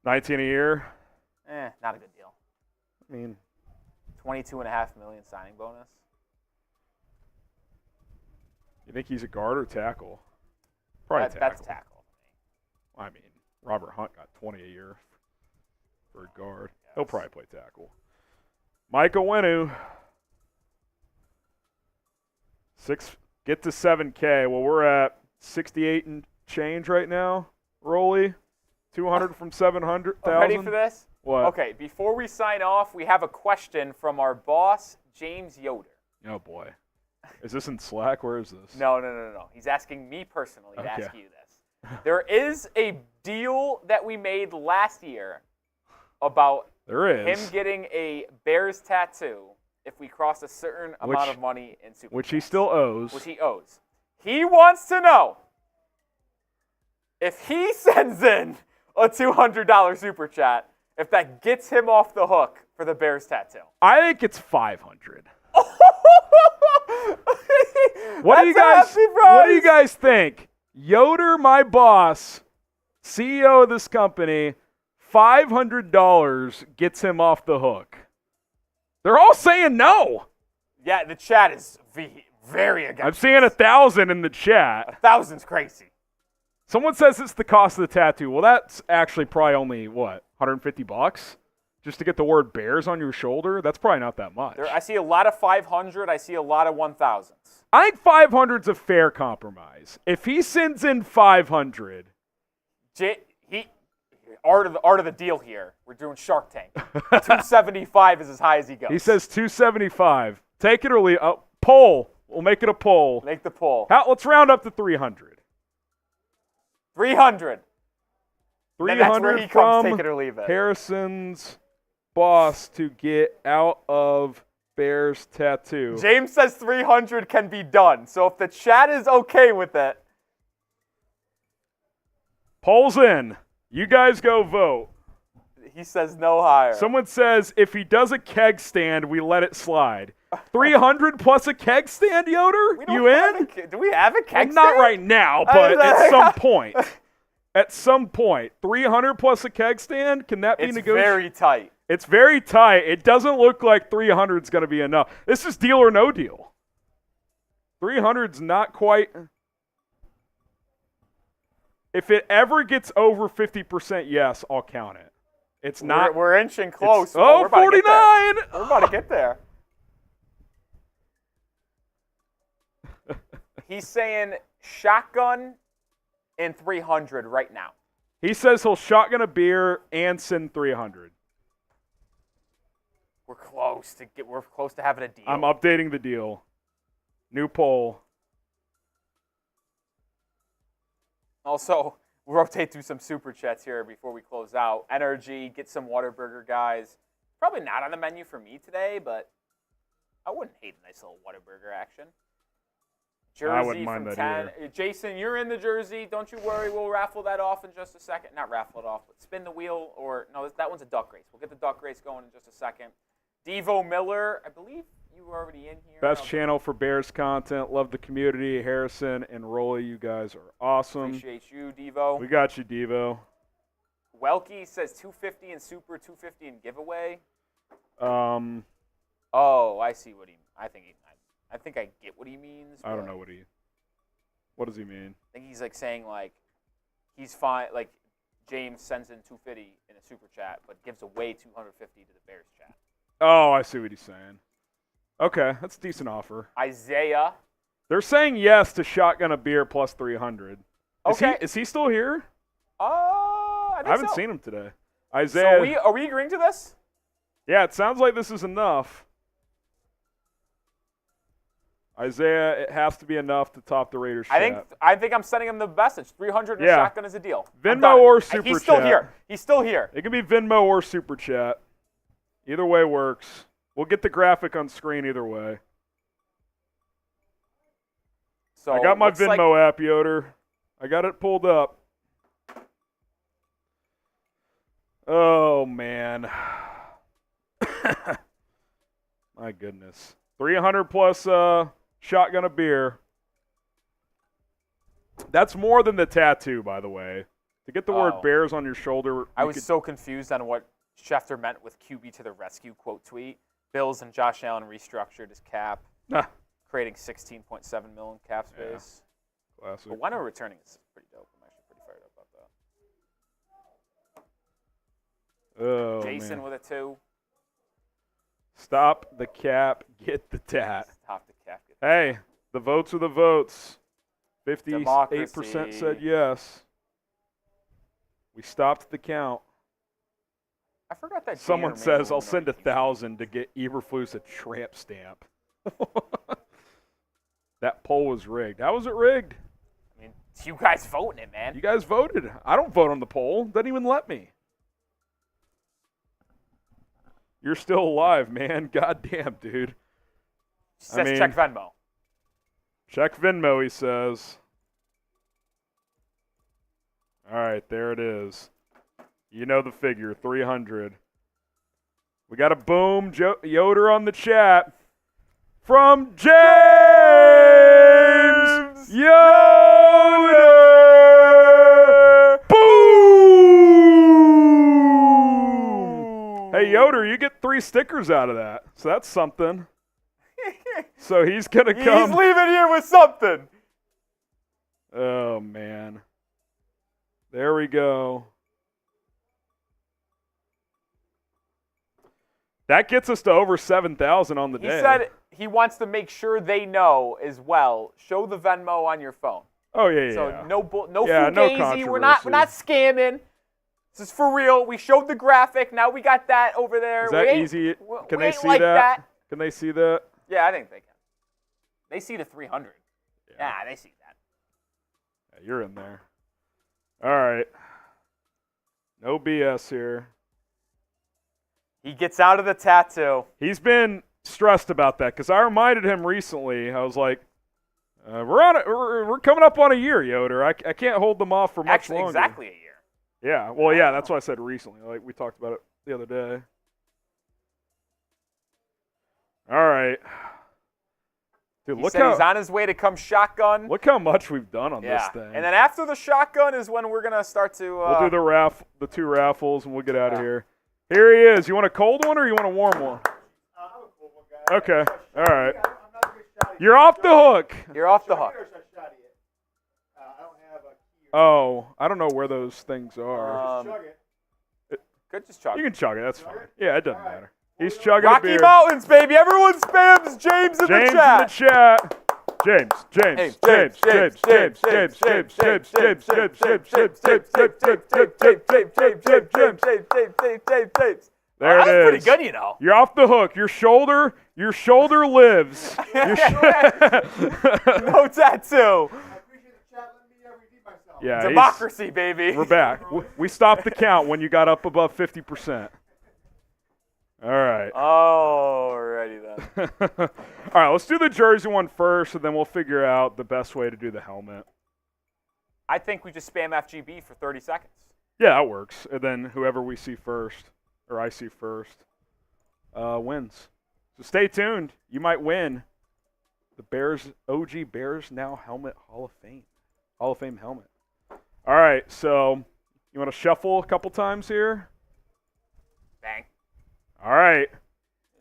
19 a year. Not a good deal. I mean, $22.5 million signing bonus. you think he's a guard or tackle? Probably tackle. That's tackle. I mean, Robert Hunt got 20 a year for a guard. He'll probably play tackle. Michael Wenu. Get to 7K. Well, we're at 68 and change right now. Rolly. 200 from 700,000. Ready for this? What? Okay, before we sign off, we have a question from our boss, James Yoder. Oh, boy. Is this in Slack? Where is this? No. He's asking me personally to Okay. ask you this. There is a deal that we made last year about There is. him getting a Bears tattoo if we cross a certain amount of money in Super Which he Chats. still owes. Which he owes. He wants to know if he sends in a $200 Super Chat, if that gets him off the hook for the Bears tattoo. I think it's 500. What do you guys think? Yoder, my boss, CEO of this company, $500 gets him off the hook. They're all saying no. Yeah, the chat is very against I'm seeing 1,000 in the chat. 1,000's crazy. Someone says it's the cost of the tattoo. Well, that's actually probably only, what, $150? Just to get the word Bears on your shoulder? That's probably not that much. I see a lot of 500. I see a lot of 1,000s. I think 500's a fair compromise. If he sends in 500... Art of the deal here. We're doing Shark Tank. 275 is as high as he goes. He says 275. Take it or leave. Poll. We'll make it a poll. Make the poll. Let's round up to 300. 300. 300 that's where he comes, take it or leave it. Harrison's boss to get out of Bears tattoo. James says 300 can be done. So if the chat is okay with it. Poll's in. You guys go vote. He says no higher. Someone says if he does a keg stand, we let it slide. 300 plus a keg stand, Yoder? You in? Do we have a keg stand? Not right now, but at some point. At some point. 300 plus a keg stand? Can that be negotiated? It's very tight. It's very tight. It doesn't look like 300 is going to be enough. This is deal or no deal. 300's not quite... If it ever gets over 50% yes, I'll count it. It's not. We're inching close. Oh, 49! We're about to get there. He's saying shotgun and 300 right now. He says he'll shotgun a beer and send 300. We're close to having a deal. I'm updating the deal. New poll. Also, we'll rotate through some super chats here before we close out. Energy, get some Whataburger, guys. Probably not on the menu for me today, but I wouldn't hate a nice little Whataburger action. Jersey I wouldn't mind from that 10. Jason, you're in the jersey. Don't you worry. We'll raffle that off in just a second. Not raffle it off, but spin the wheel. No, that one's a duck race. We'll get the duck race going in just a second. Devo Miller, I believe you were already in here. Best channel for Bears content. Love the community. Harrison and Rolly, you guys are awesome. Appreciate you, Devo. We got you, Devo. Welky says 250 in super, 250 in giveaway. Oh, I see what he. I think I get what he means. I don't know what does he mean? I think he's like saying like he's fine. Like James sends in 250 in a super chat, but gives away 250 to the Bears chat. Oh, I see what he's saying. Okay, that's a decent offer. Isaiah. They're saying yes to shotgun a beer plus 300. Okay. Is he still here? I haven't seen him today. Isaiah. So are we agreeing to this? Yeah, it sounds like this is enough. Isaiah, it has to be enough to top the Raiders chat. I think I'm sending him the message. 300 and a shotgun is a deal. Venmo or super chat. He's still here. He's still here. It can be Venmo or super chat. Either way works. We'll get the graphic on screen either way. So I got my Venmo app, Yoder. I got it pulled up. Oh, man. My goodness. 300 plus shotgun a beer. That's more than the tattoo, by the way. To get the word Bears on your shoulder. I was so confused on what Schefter meant with QB to the rescue quote tweet. Bills and Josh Allen restructured his cap, creating $16.7 million cap space. Yeah. Classic. But Weno returning is pretty dope. I'm actually pretty fired up about that. Oh, Jason man. with a 2. Stop the cap, get the tat. Stop the cap. Hey, the votes are the votes. 58% Democracy. said yes. We stopped the count. I forgot that. Someone says, I'll send 1,000 to get Eberflus a tramp stamp. That poll was rigged. How was it rigged? I mean, it's you guys voting it, man. You guys voted. I don't vote on the poll. Doesn't even let me. You're still alive, man. Goddamn, dude. Says check Venmo. Check Venmo, he says. All right, there it is. You know the figure, 300. We got a boom Yoder on the chat from James Yoder. Boom! Hey, Yoder, you get 3 stickers out of that. So that's something. So he's going to come. He's leaving here with something. Oh, man. There we go. That gets us to over 7,000 on the day. He said he wants to make sure they know as well. Show the Venmo on your phone. Oh, yeah. So no Yeah, no fugazi. We're not scamming. This is for real. We showed the graphic. Now we got that over there. Is that easy? Can they see like that? Can they see that? Yeah, I think they can. They see the 300. Yeah, they see that. Yeah, you're in there. All right. No BS here. He gets out of the tattoo. He's been stressed about that because I reminded him recently. I was like, we're coming up on a year, Yoder. I can't hold them off for much longer. Exactly a year. Yeah. Well, yeah, that's what I said recently. Like we talked about it the other day. All right. Dude, He said he's on his way to come shotgun. Look how much we've done on this thing. And then after the shotgun is when we're gonna start to. We'll do the 2 raffles, and we'll get out of here. Here he is. You want a cold one or you want a warm one? I'm a cool one, guy. Okay. All right. I'm not a good shotty. You're off the hook. You're off the hook. I don't have a key. Oh, I don't know where those things are. Chug it. Could just chug. You can chug it. That's fine. Yeah, it doesn't matter. He's chugging a Rocky beer. Mountains, baby. Everyone spams James in the chat. James. There it is. That's pretty good, you know. You're off the hook. Your shoulder lives. No tattoo. I appreciate the chat letting me redeem myself. Yeah, Democracy, baby. we're back. We stopped the count when you got up above 50%. All right. Alrighty then. All right, let's do the jersey one first, and then we'll figure out the best way to do the helmet. I think we just spam FGB for 30 seconds. Yeah, that works. And then whoever we see first, or I see first, wins. So stay tuned. You might win the Bears, OG Bears Now Helmet Hall of Fame helmet. All right, so you want to shuffle a couple times here? Bang. All right.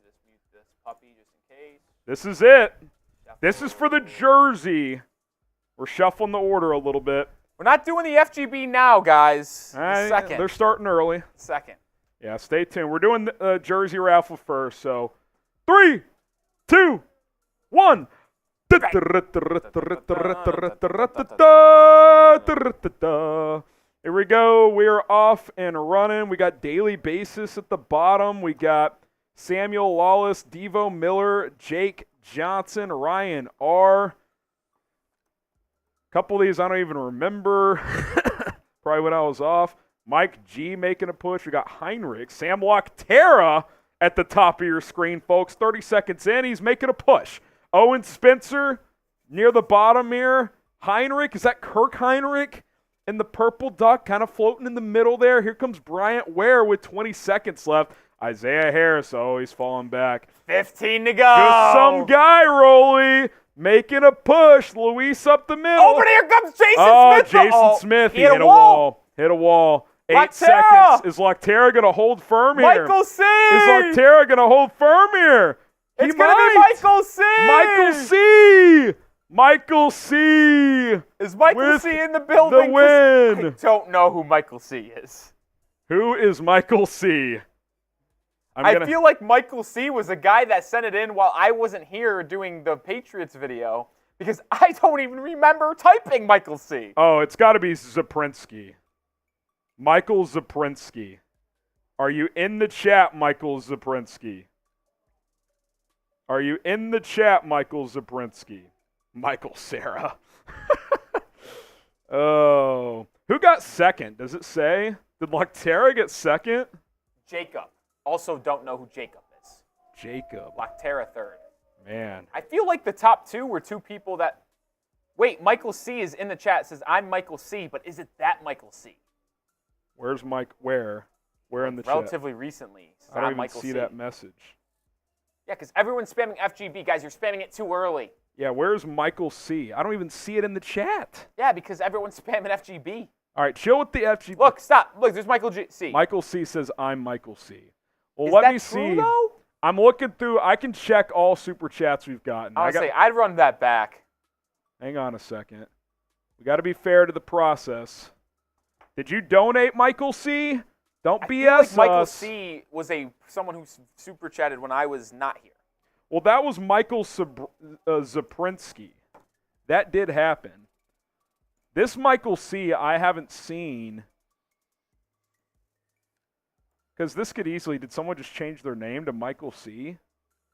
Just mute this puppy just in case. This is it. This is for the jersey. We're shuffling the order a little bit. We're not doing the FGB now, guys. Second. They're starting early. Second. Yeah, stay tuned. We're doing the jersey raffle first. So 3, 2, 1. Here we go. We are off and running. We got Daily Basis at the bottom. We got Samuel Lawless, Devo Miller, Jake Johnson, Ryan R. A couple of these I don't even remember. Probably when I was off. Mike G making a push. We got Heinrich. Sam Lockterra at the top of your screen, folks. 30 seconds in, he's making a push. Owen Spencer near the bottom here. Heinrich, is that Kirk Heinrich? And the purple duck kind of floating in the middle there. Here comes Bryant Ware with 20 seconds left. Isaiah Harris always falling back. 15 to go. Just some guy, Rolly, making a push. Luis up the middle. Oh, but here comes Jason Smith. Jason Smith. He hit a wall. Hit a wall. 8 Lockterra. seconds. Is Lockterra going to hold firm here? Michael C. Is Lockterra going to hold firm here? It's going to be Michael C. Michael C. Michael C. Is Michael C. in the building? The win. I don't know who Michael C. is. Who is Michael C.? I feel like Michael C. was a guy that sent it in while I wasn't here doing the Patriots video because I don't even remember typing Michael C. Oh, it's got to be Zaprinsky. Michael Zaprinsky. Are you in the chat, Michael Zaprinsky? Are you in the chat, Michael Zaprinsky? Michael Sarah. Oh. Who got second? Does it say? Did Lockterra get second? Jacob. Also don't know who Jacob is. Jacob. Lockterra third. Man. I feel like the top two were two people that... Wait, Michael C. is in the chat. It says, I'm Michael C., but is it that Michael C.? Where's Mike? Where in the chat? Relatively recently. I don't even Michael see C. that message. Yeah, because everyone's spamming FGB. Guys, you're spamming it too early. Yeah, where's Michael C? I don't even see it in the chat. Yeah, because everyone's spamming FGB. All right, chill with the FGB. Look, stop. Look, there's Michael C. Michael C says, I'm Michael C. Well, Is let that me true, see. though? I'm looking through. I can check all super chats we've gotten. I'd run that back. Hang on a second. We got to be fair to the process. Did you donate, Michael C? Don't I feel BS like Michael us. C was someone who super chatted when I was not here. Well, that was Michael Zaprinsky. That did happen. This Michael C, I haven't seen. Because this could easily, did someone just change their name to Michael C?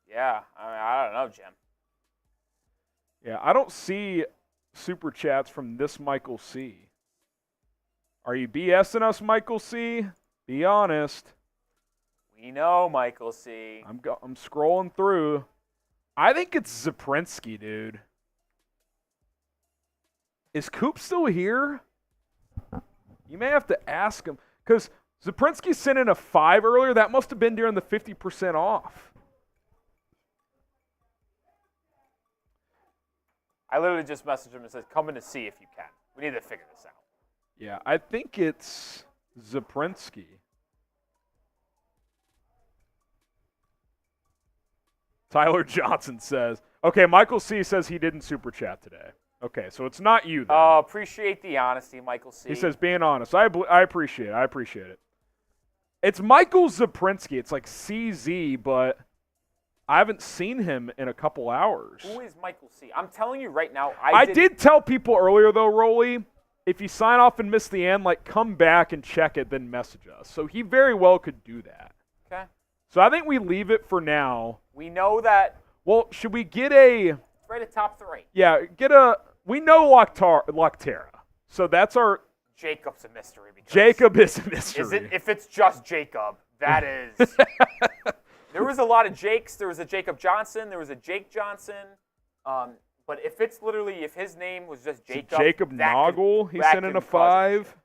Yeah, I don't know, Jim. Yeah, I don't see super chats from this Michael C. Are you BSing us, Michael C? Be honest. We know Michael C. I'm scrolling through. I think it's Zaprinsky, dude. Is Coop still here? You may have to ask him. Because Zaprinsky sent in a 5 earlier. That must have been during the 50% off. I literally just messaged him and said, come in to see if you can. We need to figure this out. Yeah, I think it's Zaprinsky. Tyler Johnson says, okay, Michael C says he didn't super chat today. Okay, so it's not you then. Appreciate the honesty, Michael C. He says, being honest. I appreciate it. I appreciate it. It's Michael Zaprinsky. It's like CZ, but I haven't seen him in a couple hours. Who is Michael C? I'm telling you right now, I did tell people earlier, though, Rolly, if you sign off and miss the end, like, come back and check it, then message us. So he very well could do that. Okay. So I think we leave it for now. We know that. Well, should we get a... It's right at top 3. Yeah, get a... We know Loctera. So that's our... Jacob's a mystery. Jacob is a mystery. If it's just Jacob, that is... There was a lot of Jakes. There was a Jacob Johnson. There was a Jake Johnson. But if it's literally, if his name was just Jacob... Jacob Noggle, he sent in a 5.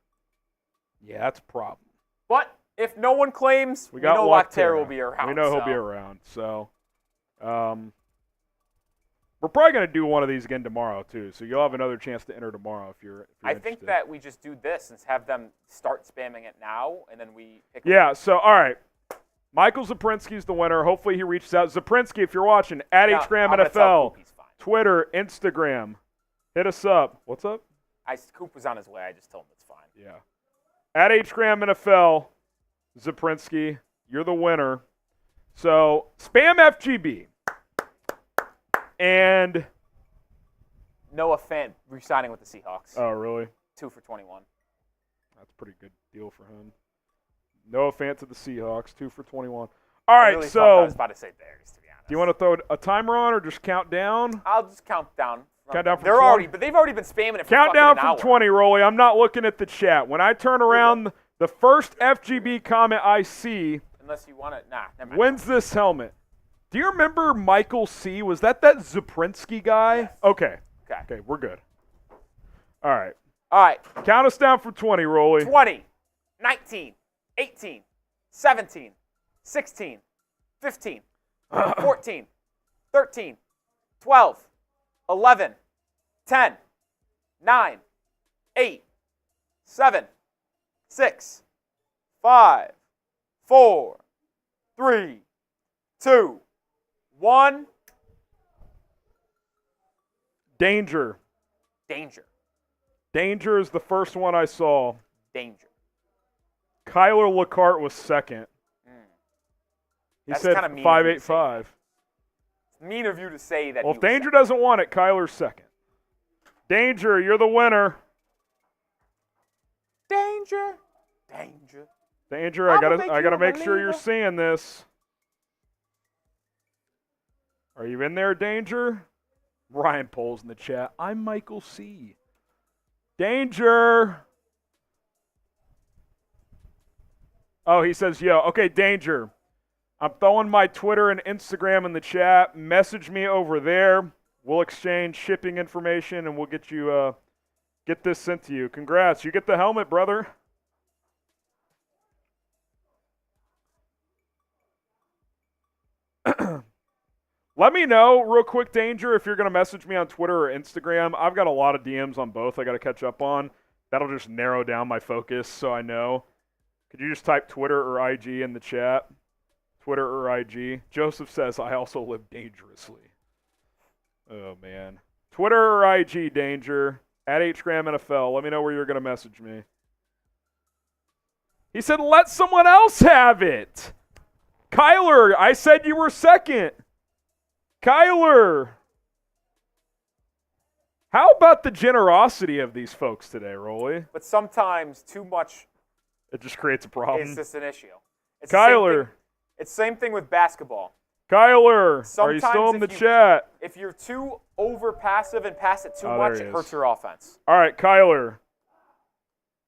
Yeah, that's a problem. But if no one claims, we know Loctera will be around. We know he'll be around. So, we're probably going to do one of these again tomorrow, too. So you'll have another chance to enter tomorrow if you're I interested. think that we just do this and have them start spamming it now, and then we pick Yeah, so, all right. Michael Zaprinsky's the winner. Hopefully he reaches out. Zaprinsky, if you're watching, at HGramNFL, Twitter, Instagram. Hit us up. What's up? Coop was on his way. I just told him it's fine. Yeah. At HGramNFL, Zaprinsky, you're the winner. So, spam FGB. And Noah Fant re-signing with the Seahawks. Oh, really? 2 for 21. That's a pretty good deal for him. Noah Fant to the Seahawks, 2 for 21. All right, really so I was about to say Bears, to be honest. Do you want to throw a timer on or just count down? I'll just count down. Count down from They're 20? already, but they've already been spamming it for Count down an from hour. 20, Rolly. I'm not looking at the chat. When I turn around, the first FGB comment I see Unless you want to, never mind. wins this helmet. Do you remember Michael C? Was that Zaprinsky guy? Yes. Okay. Okay. Okay, we're good. All right. All right. Count us down from 20, Rolly. 20, 19, 18, 17, 16, 15, 14, 13, 12, 11, 10, 9, 8, 7, 6, 5, 4, 3, 2, 1. Danger. Danger. Danger is the first one I saw. Danger. Kyler LeCart was second. He That's said kinda mean of you to 585. It's mean of you to say that. Well, he if was Danger second. doesn't want it, Kyler's second. Danger, you're the winner. Danger. Danger. Danger, I'ma I make gotta you a make sure you're believer. seeing this. Are you in there, Danger? Ryan Poles in the chat. I'm Michael C. Danger. Oh, he says, yo. Okay, Danger. I'm throwing my Twitter and Instagram in the chat. Message me over there. We'll exchange shipping information, and we'll get you get this sent to you. Congrats. You get the helmet, brother. Let me know real quick, Danger, if you're going to message me on Twitter or Instagram. I've got a lot of DMs on both I got to catch up on. That'll just narrow down my focus so I know. Could you just type Twitter or IG in the chat? Twitter or IG. Joseph says, I also live dangerously. Oh, man. Twitter or IG, Danger. At HGramNFL. Let me know where you're going to message me. He said, let someone else have it. Kyler, I said you were second. Kyler. How about the generosity of these folks today, Rolly? But sometimes too much It just creates a problem. is just an issue. It's the same Kyler. thing- It's the same thing with basketball. Kyler, are you Sometimes still in the if you- chat? If you're too over passive and pass it too Oh, much, there he it is. hurts your offense. All right, Kyler.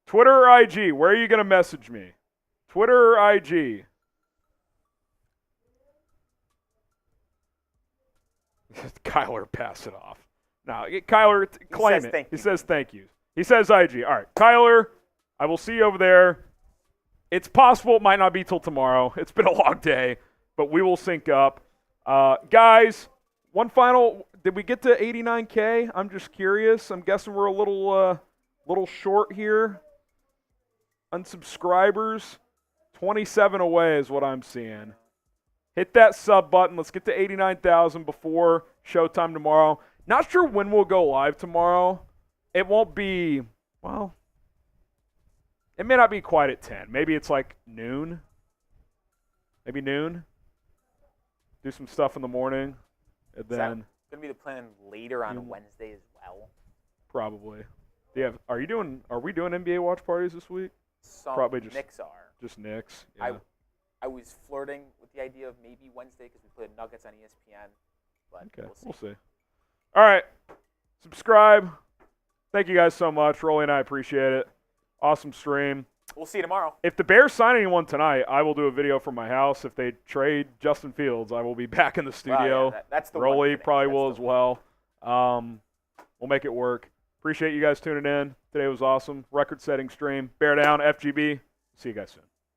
Twitter or IG? Where are you going to message me? Twitter or IG? Kyler, pass it off. No, Kyler, claim says it. thank He you. says thank you. He says IG. All right, Kyler, I will see you over there. It's possible it might not be till tomorrow. It's been a long day, but we will sync up. Guys, one final. Did we get to 89K? I'm just curious. I'm guessing we're a little short here. Unsubscribers, 27 away is what I'm seeing. Hit that sub button. Let's get to 89,000 before showtime tomorrow. Not sure when we'll go live tomorrow. It won't be, well, it may not be quite at 10. Maybe it's like noon. Maybe noon. Do some stuff in the morning. And Is that then going to be the plan later on Mm. Wednesday as well? probably. Yeah. Are we doing NBA watch parties this week? Some Probably just- Knicks are. Just Knicks. Yeah. I was flirting with the idea of maybe Wednesday because we played Nuggets on ESPN, but Okay, we'll see. we'll see. All right. Subscribe. Thank you guys so much. Rolly and I appreciate it. Awesome stream. We'll see you tomorrow. If the Bears sign anyone tonight, I will do a video from my house. If they trade Justin Fields, I will be back in the Well, studio. yeah, that's the one Rolly today. probably That's will the as one. well. We'll make it work. Appreciate you guys tuning in. Today was awesome. Record-setting stream. Bear down, FGB. See you guys soon.